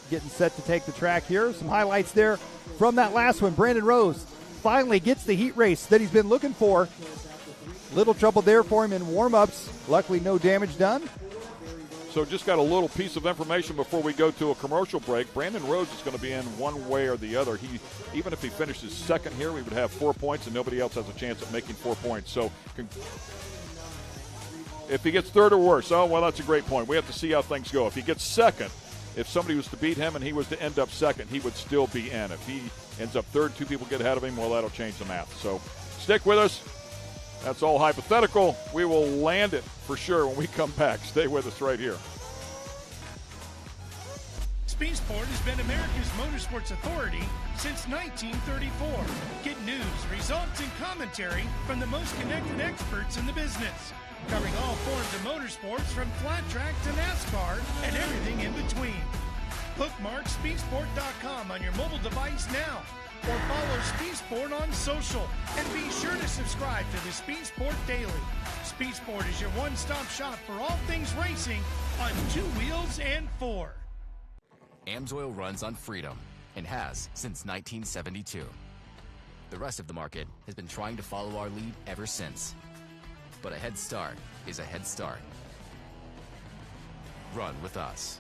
getting set to take the track here. Some highlights there from that last one. Brandon Rose finally gets the heat race that he's been looking for. Little trouble there for him in warm-ups. Luckily, no damage done. So just got a little piece of information before we go to a commercial break. Brandon Rose is going to be in one way or the other. Even if he finishes second here, we would have 4 points, and nobody else has a chance at making 4 points. So if he gets third or worse, oh, well, that's a great point. We have to see how things go. If he gets second, if somebody was to beat him and he was to end up second, he would still be in. If he ends up third, 2 people get ahead of him, well, that'll change the math. So stick with us. That's all hypothetical. We will land it for sure when we come back. Stay with us right here. Speed Sport has been America's motorsports authority since 1934. Get news, results, and commentary from the most connected experts in the business, covering all forms of motorsports from flat track to NASCAR and everything in between. Bookmark speedsport.com on your mobile device now, or follow Speed Sport on social, and be sure to subscribe to the Speed Sport Daily. Speed Sport is your one-stop shop for all things racing on 2 wheels and 4. AMSOIL runs on freedom and has since 1972. The rest of the market has been trying to follow our lead ever since. But a head start is a head start. Run with us.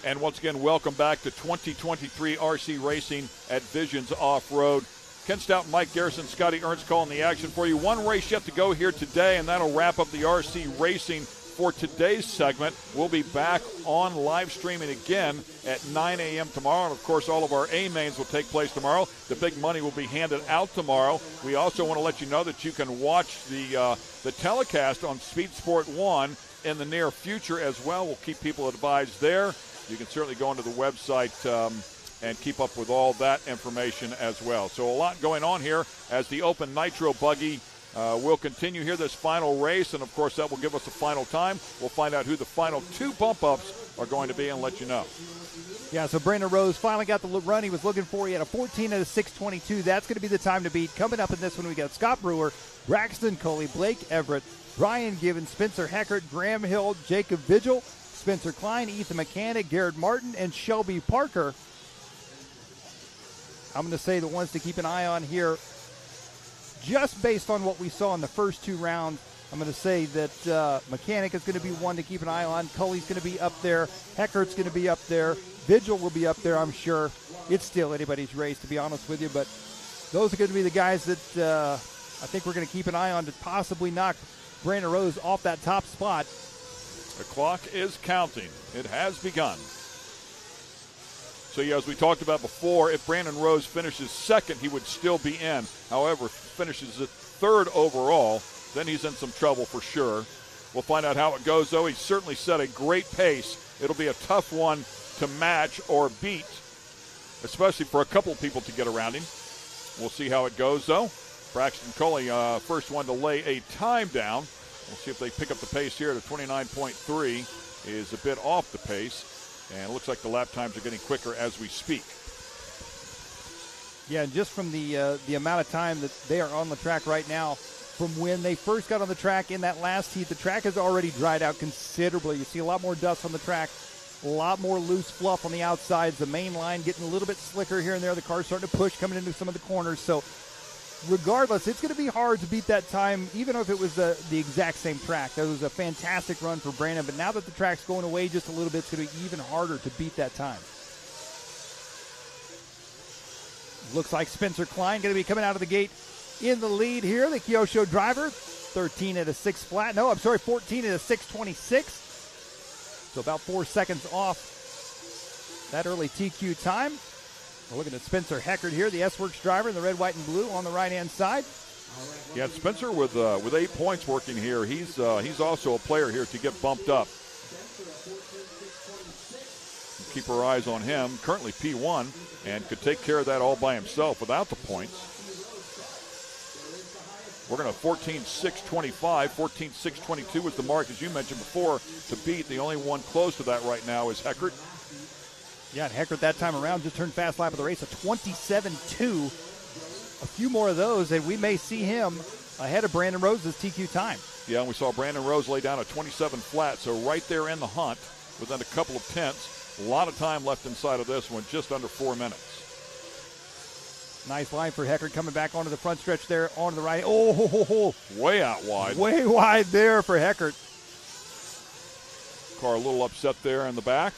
And once again, welcome back to 2023 RC Racing at Visions Off-Road. Ken Stout, Mike Garrison, Scotty Ernst calling the action for you. One race yet to go here today, and that'll wrap up the RC Racing for today's segment. We'll be back on live streaming again at 9 a.m. tomorrow. And, of course, all of our A-mains will take place tomorrow. The big money will be handed out tomorrow. We also want to let you know that you can watch the telecast on Speed Sport 1 in the near future as well. We'll keep people advised there. You can certainly go onto the website and keep up with all that information as well. So a lot going on here as the Open Nitro Buggy will continue here this final race, and of course that will give us the final time. We'll find out who the final 2 bump-ups are going to be and let you know. Yeah, so Brandon Rose finally got the run he was looking for. He had a 14 at a 6:22. That's going to be the time to beat. Coming up in this one, we got Scott Brewer, Braxton Coley, Blake Everett, Ryan Gibbons, Spencer Heckert, Graham Hill, Jacob Vigil, Spencer Klein, Ethan Mechanic, Garrett Martin, and Shelby Parker. I'm going to say the ones to keep an eye on here, just based on what we saw in the first 2 rounds. I'm going to say that Mechanic is going to be one to keep an eye on. Cully's going to be up there. Heckert's going to be up there. Vigil will be up there, I'm sure. It's still anybody's race, to be honest with you. But those are going to be the guys that I think we're going to keep an eye on to possibly knock Brandon Rose off that top spot. The clock is counting. It has begun. So, yeah, as we talked about before, if Brandon Rose finishes second, he would still be in. However, finishes at 3rd overall, then he's in some trouble for sure. We'll find out how it goes, though. He's certainly set a great pace. It'll be a tough one to match or beat, especially for a couple people to get around him. We'll see how it goes, though. Braxton Coley, first one to lay a time down. We'll see if they pick up the pace here to 29.3. Is a bit off the pace. And it looks like the lap times are getting quicker as we speak. Yeah, and just from the amount of time that they are on the track right now, from when they first got on the track in that last heat, the track has already dried out considerably. You see a lot more dust on the track, a lot more loose fluff on the outsides, the main line getting a little bit slicker here and there. The car's starting to push coming into some of the corners. So regardless, it's going to be hard to beat that time, even if it was the exact same track. That was a fantastic run for Brandon, but now that the track's going away just a little bit, it's going to be even harder to beat that time. Looks like Spencer Klein going to be coming out of the gate in the lead here, the Kyosho driver. 13 at a 6 flat. No, I'm sorry, 14 at a 6:26. So about 4 seconds off that early TQ time. We're looking at Spencer Heckert here, the S-Works driver in the red, white, and blue on the right-hand side. Yeah, Spencer with 8 points working here. He's also a player here to get bumped up. Keep our eyes on him. Currently P1 and could take care of that all by himself without the points. We're going to 14.625. 14.622 was the mark, as you mentioned before, to beat. The only one close to that right now is Heckert. Yeah, and Heckert that time around just turned fast lap of the race, a 27.2. A few more of those, and we may see him ahead of Brandon Rose's TQ time. Yeah, and we saw Brandon Rose lay down a 27 flat, so right there in the hunt within a couple of tenths. A lot of time left inside of this one, just under 4 minutes. Nice line for Heckert coming back onto the front stretch there, onto the right. Oh, way out wide. Way wide there for Heckert. Car a little upset there in the back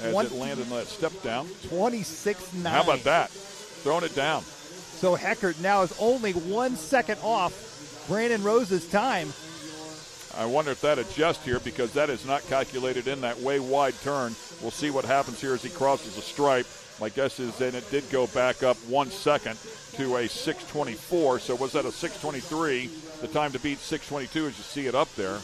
as it landed in that step down. 26.9. How about that? Throwing it down. So Heckert now is only 1 second off Brandon Rose's time. I wonder if that adjusts here because that is not calculated in that way wide turn. We'll see what happens here as he crosses the stripe. My guess is then it did go back up 1 second to a 6:24. So was that a 6:23? The time to beat 6:22 as you see it up there.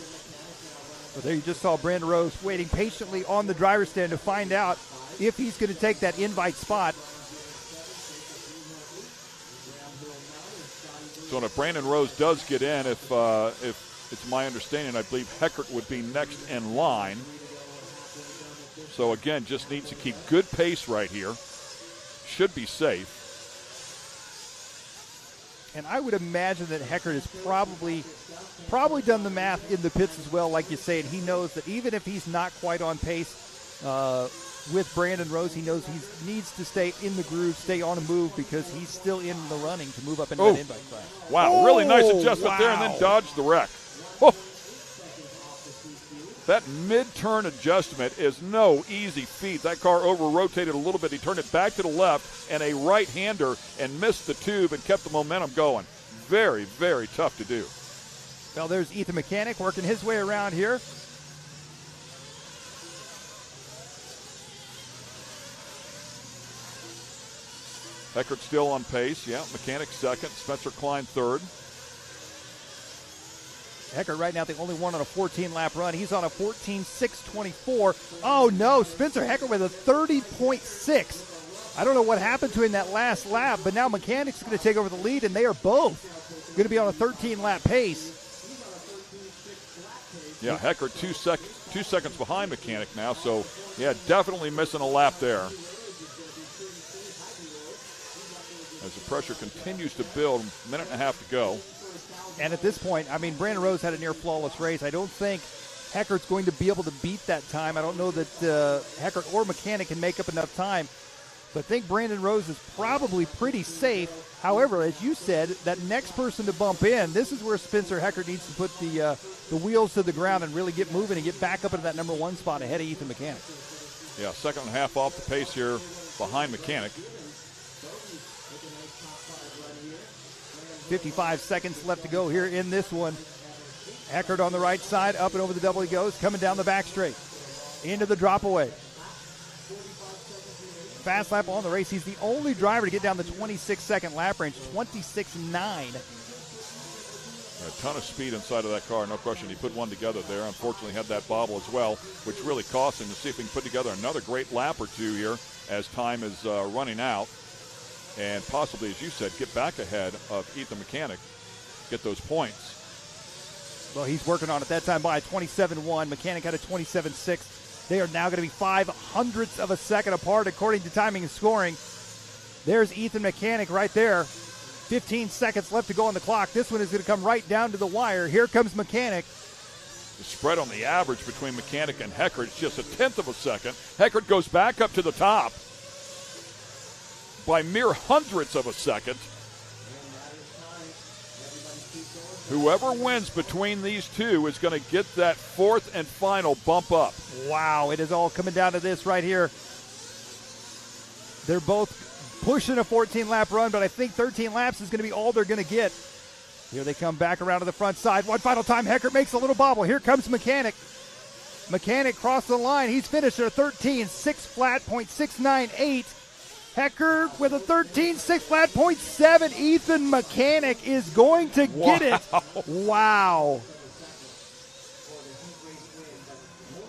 But there you just saw Brandon Rose waiting patiently on the driver's stand to find out if he's going to take that invite spot. So if Brandon Rose does get in, if it's my understanding, I believe Heckert would be next in line. So again, just needs to keep good pace right here. Should be safe. And I would imagine that Heckert has probably done the math in the pits as well, like you say, and he knows that even if he's not quite on pace with Brandon Rose, he knows he needs to stay in the groove, stay on a move, because he's still in the running to move up into that invite class. Wow, really nice adjustment there and then dodged the wreck. Oh. That mid-turn adjustment is no easy feat. That car over-rotated a little bit. He turned it back to the left and a right-hander and missed the tube and kept the momentum going. Very, very tough to do. Well, there's Ethan Mechanic working his way around here. Eckert still on pace. Yeah, Mechanic second. Spencer Klein third. Eckert right now the only one on a 14-lap run. He's on a 14.624. Oh, no, Spencer Eckert with a 30.6. I don't know what happened to him that last lap, but now Mechanic's going to take over the lead, and they are both going to be on a 13-lap pace. Yeah, Eckert 2 seconds behind Mechanic now, so, yeah, definitely missing a lap there. As the pressure continues to build, a minute and a half to go. And at this point, I mean, Brandon Rose had a near-flawless race. I don't think Heckert's going to be able to beat that time. I don't know that Heckert or Mechanic can make up enough time. So I think Brandon Rose is probably pretty safe. However, as you said, that next person to bump in, this is where Spencer Heckert needs to put the wheels to the ground and really get moving and get back up into that number one spot ahead of Ethan Mechanic. Yeah, second and a half off the pace here behind Mechanic. 55 seconds left to go here in this one. Eckert on the right side, up and over the double he goes, coming down the back straight. Into the drop away. Fast lap on the race. He's the only driver to get down the 26-second lap range, 26.9. A ton of speed inside of that car, no question. He put one together there. Unfortunately, had that bobble as well, which really cost him. To see if he can put together another great lap or two here as time is running out. And possibly, as you said, get back ahead of Ethan Mechanic, get those points. Well, he's working on it that time by a 27.1. Mechanic had a 27.6. They are now going to be 0.05 of a second apart according to timing and scoring. There's Ethan Mechanic right there. 15 seconds left to go on the clock. This one is going to come right down to the wire. Here comes Mechanic. The spread on the average between Mechanic and Heckert is just 1/10 of a second. Heckert goes back up to the top by mere hundredths of a second. Whoever wins between these two is going to get that fourth and final bump up. Wow, it is all coming down to this right here. They're both pushing a 14-lap run, but I think 13 laps is going to be all they're going to get. Here they come back around to the front side. One final time, Heckert makes a little bobble. Here comes Mechanic. Mechanic crossed the line. He's finished at a 13.6 flat, .698. Heckert with a 13.6 flat, .7. Ethan Mechanic is going to get it. Wow.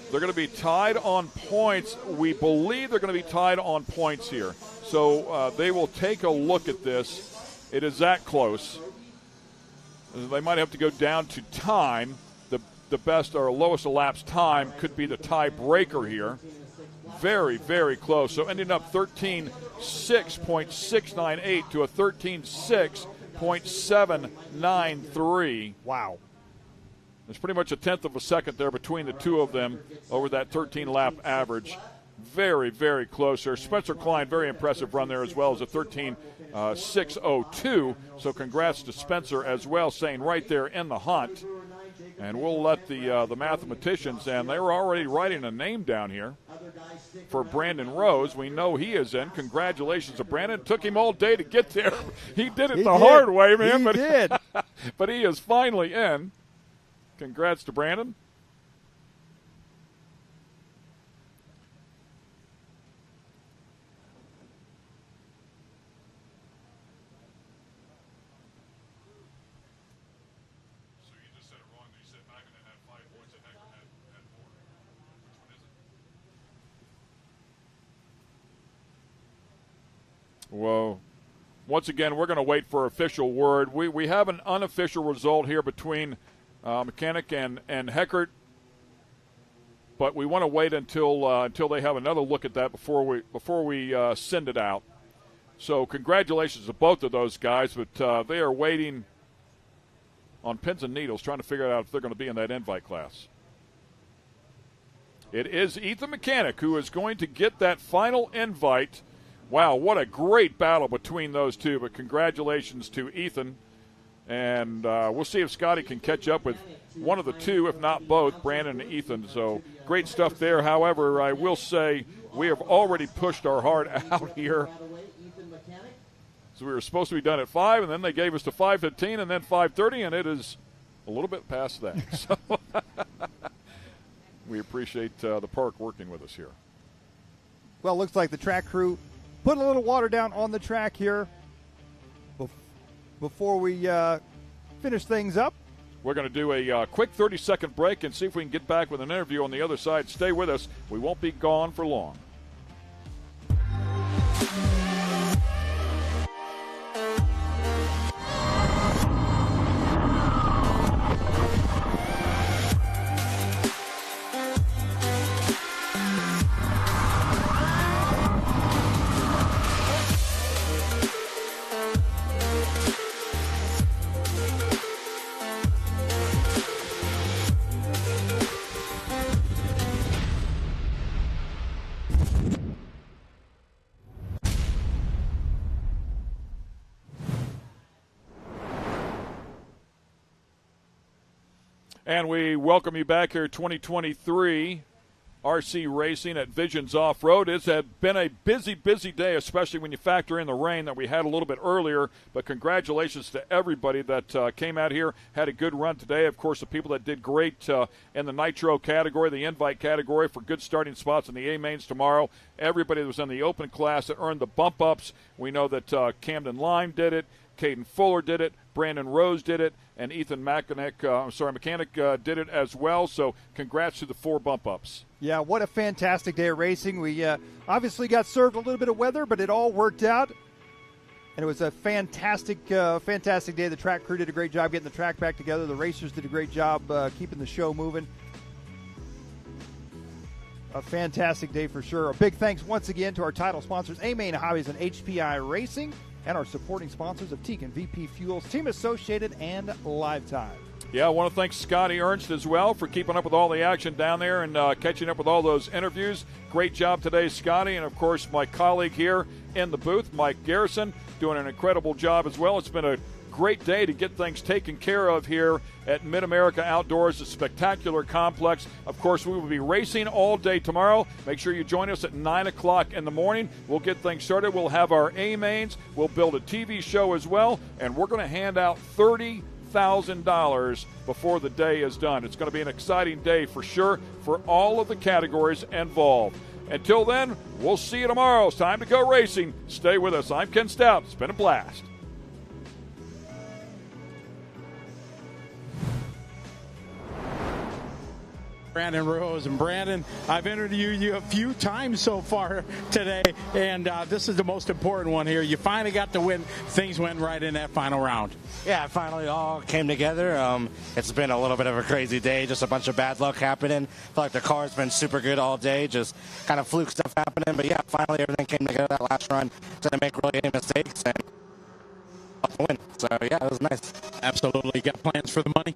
They're going to be tied on points. We believe they're going to be tied on points here. So they will take a look at this. It is that close. They might have to go down to time. The best or lowest elapsed time could be the tiebreaker here. Very, very close. So ending up 13.6.698 to a 13.6.793. Wow. There's pretty much 1/10 of a second there between the two of them over that 13-lap average. Very, very close there. Spencer Klein, very impressive run there as well as a 13.602. So congrats to Spencer as well, staying right there in the hunt. And we'll let the mathematicians, and they were already writing a name down here for Brandon Rose. We know he is in. Congratulations to Brandon. It took him all day to get there. He did it hard way, man. He did. But he is finally in. Congrats to Brandon. Whoa. Once again, we're going to wait for official word. We have an unofficial result here between Mechanic and Heckert, but we want to wait until they have another look at that before we send it out. So congratulations to both of those guys, but they are waiting on pins and needles, trying to figure out if they're going to be in that invite class. It is Ethan Mechanic who is going to get that final invite. Wow, what a great battle between those two, but congratulations to Ethan. And we'll see if Scotty can catch up with one of the two, if not both, Brandon and Ethan. So great stuff there. However, I will say we have already pushed our heart out here. So we were supposed to be done at 5, and then they gave us to 5:15 and then 5:30, and it is a little bit past that. So we appreciate the park working with us here. Well, it looks like the track crew put a little water down on the track here before we finish things up. We're going to do a quick 30-second break and see if we can get back with an interview on the other side. Stay with us. We won't be gone for long. And we welcome you back here, 2023 RC Racing at Visions Off-Road. It's been a busy, busy day, especially when you factor in the rain that we had a little bit earlier. But congratulations to everybody that came out here, had a good run today. Of course, the people that did great in the Nitro category, the Invite category, for good starting spots in the A-Mains tomorrow. Everybody that was in the Open class that earned the bump-ups. We know that Camden Lime did it. Caden Fuller did it, Brandon Rose did it, and Ethan Mechanic did it as well. So congrats to the 4 bump-ups. Yeah, what a fantastic day of racing. We obviously got served a little bit of weather, but it all worked out. And it was a fantastic fantastic day. The track crew did a great job getting the track back together. The racers did a great job keeping the show moving. A fantastic day for sure. A big thanks once again to our title sponsors, A-Main Hobbies and HPI Racing, and our supporting sponsors of Teagan, VP Fuels, Team Associated, and Lifetime. Yeah, I want to thank Scotty Ernst as well for keeping up with all the action down there and catching up with all those interviews. Great job today, Scotty. And, of course, my colleague here in the booth, Mike Garrison, doing an incredible job as well. It's been a great day to get things taken care of here at Mid-America Outdoors, a spectacular complex. Of course, we will be racing all day tomorrow. Make sure you join us at 9 o'clock in the morning. We'll get things started. We'll have our A-Mains. We'll build a TV show as well, and we're going to hand out $30,000 before the day is done. It's going to be an exciting day for sure for all of the categories involved. Until then, we'll see you tomorrow. It's time to go racing. Stay with us. I'm Ken Stout. It's been a blast. Brandon Rose. And Brandon, I've interviewed you a few times so far today, and this is the most important one here. You finally got to win. Things went right in that final round. Yeah, it finally all came together. It's been a little bit of a crazy day, just a bunch of bad luck happening. I feel like the car's been super good all day, just kind of fluke stuff happening. But yeah, finally everything came together that last run. Didn't make really any mistakes and win. So yeah, it was nice. Absolutely. Got plans for the money?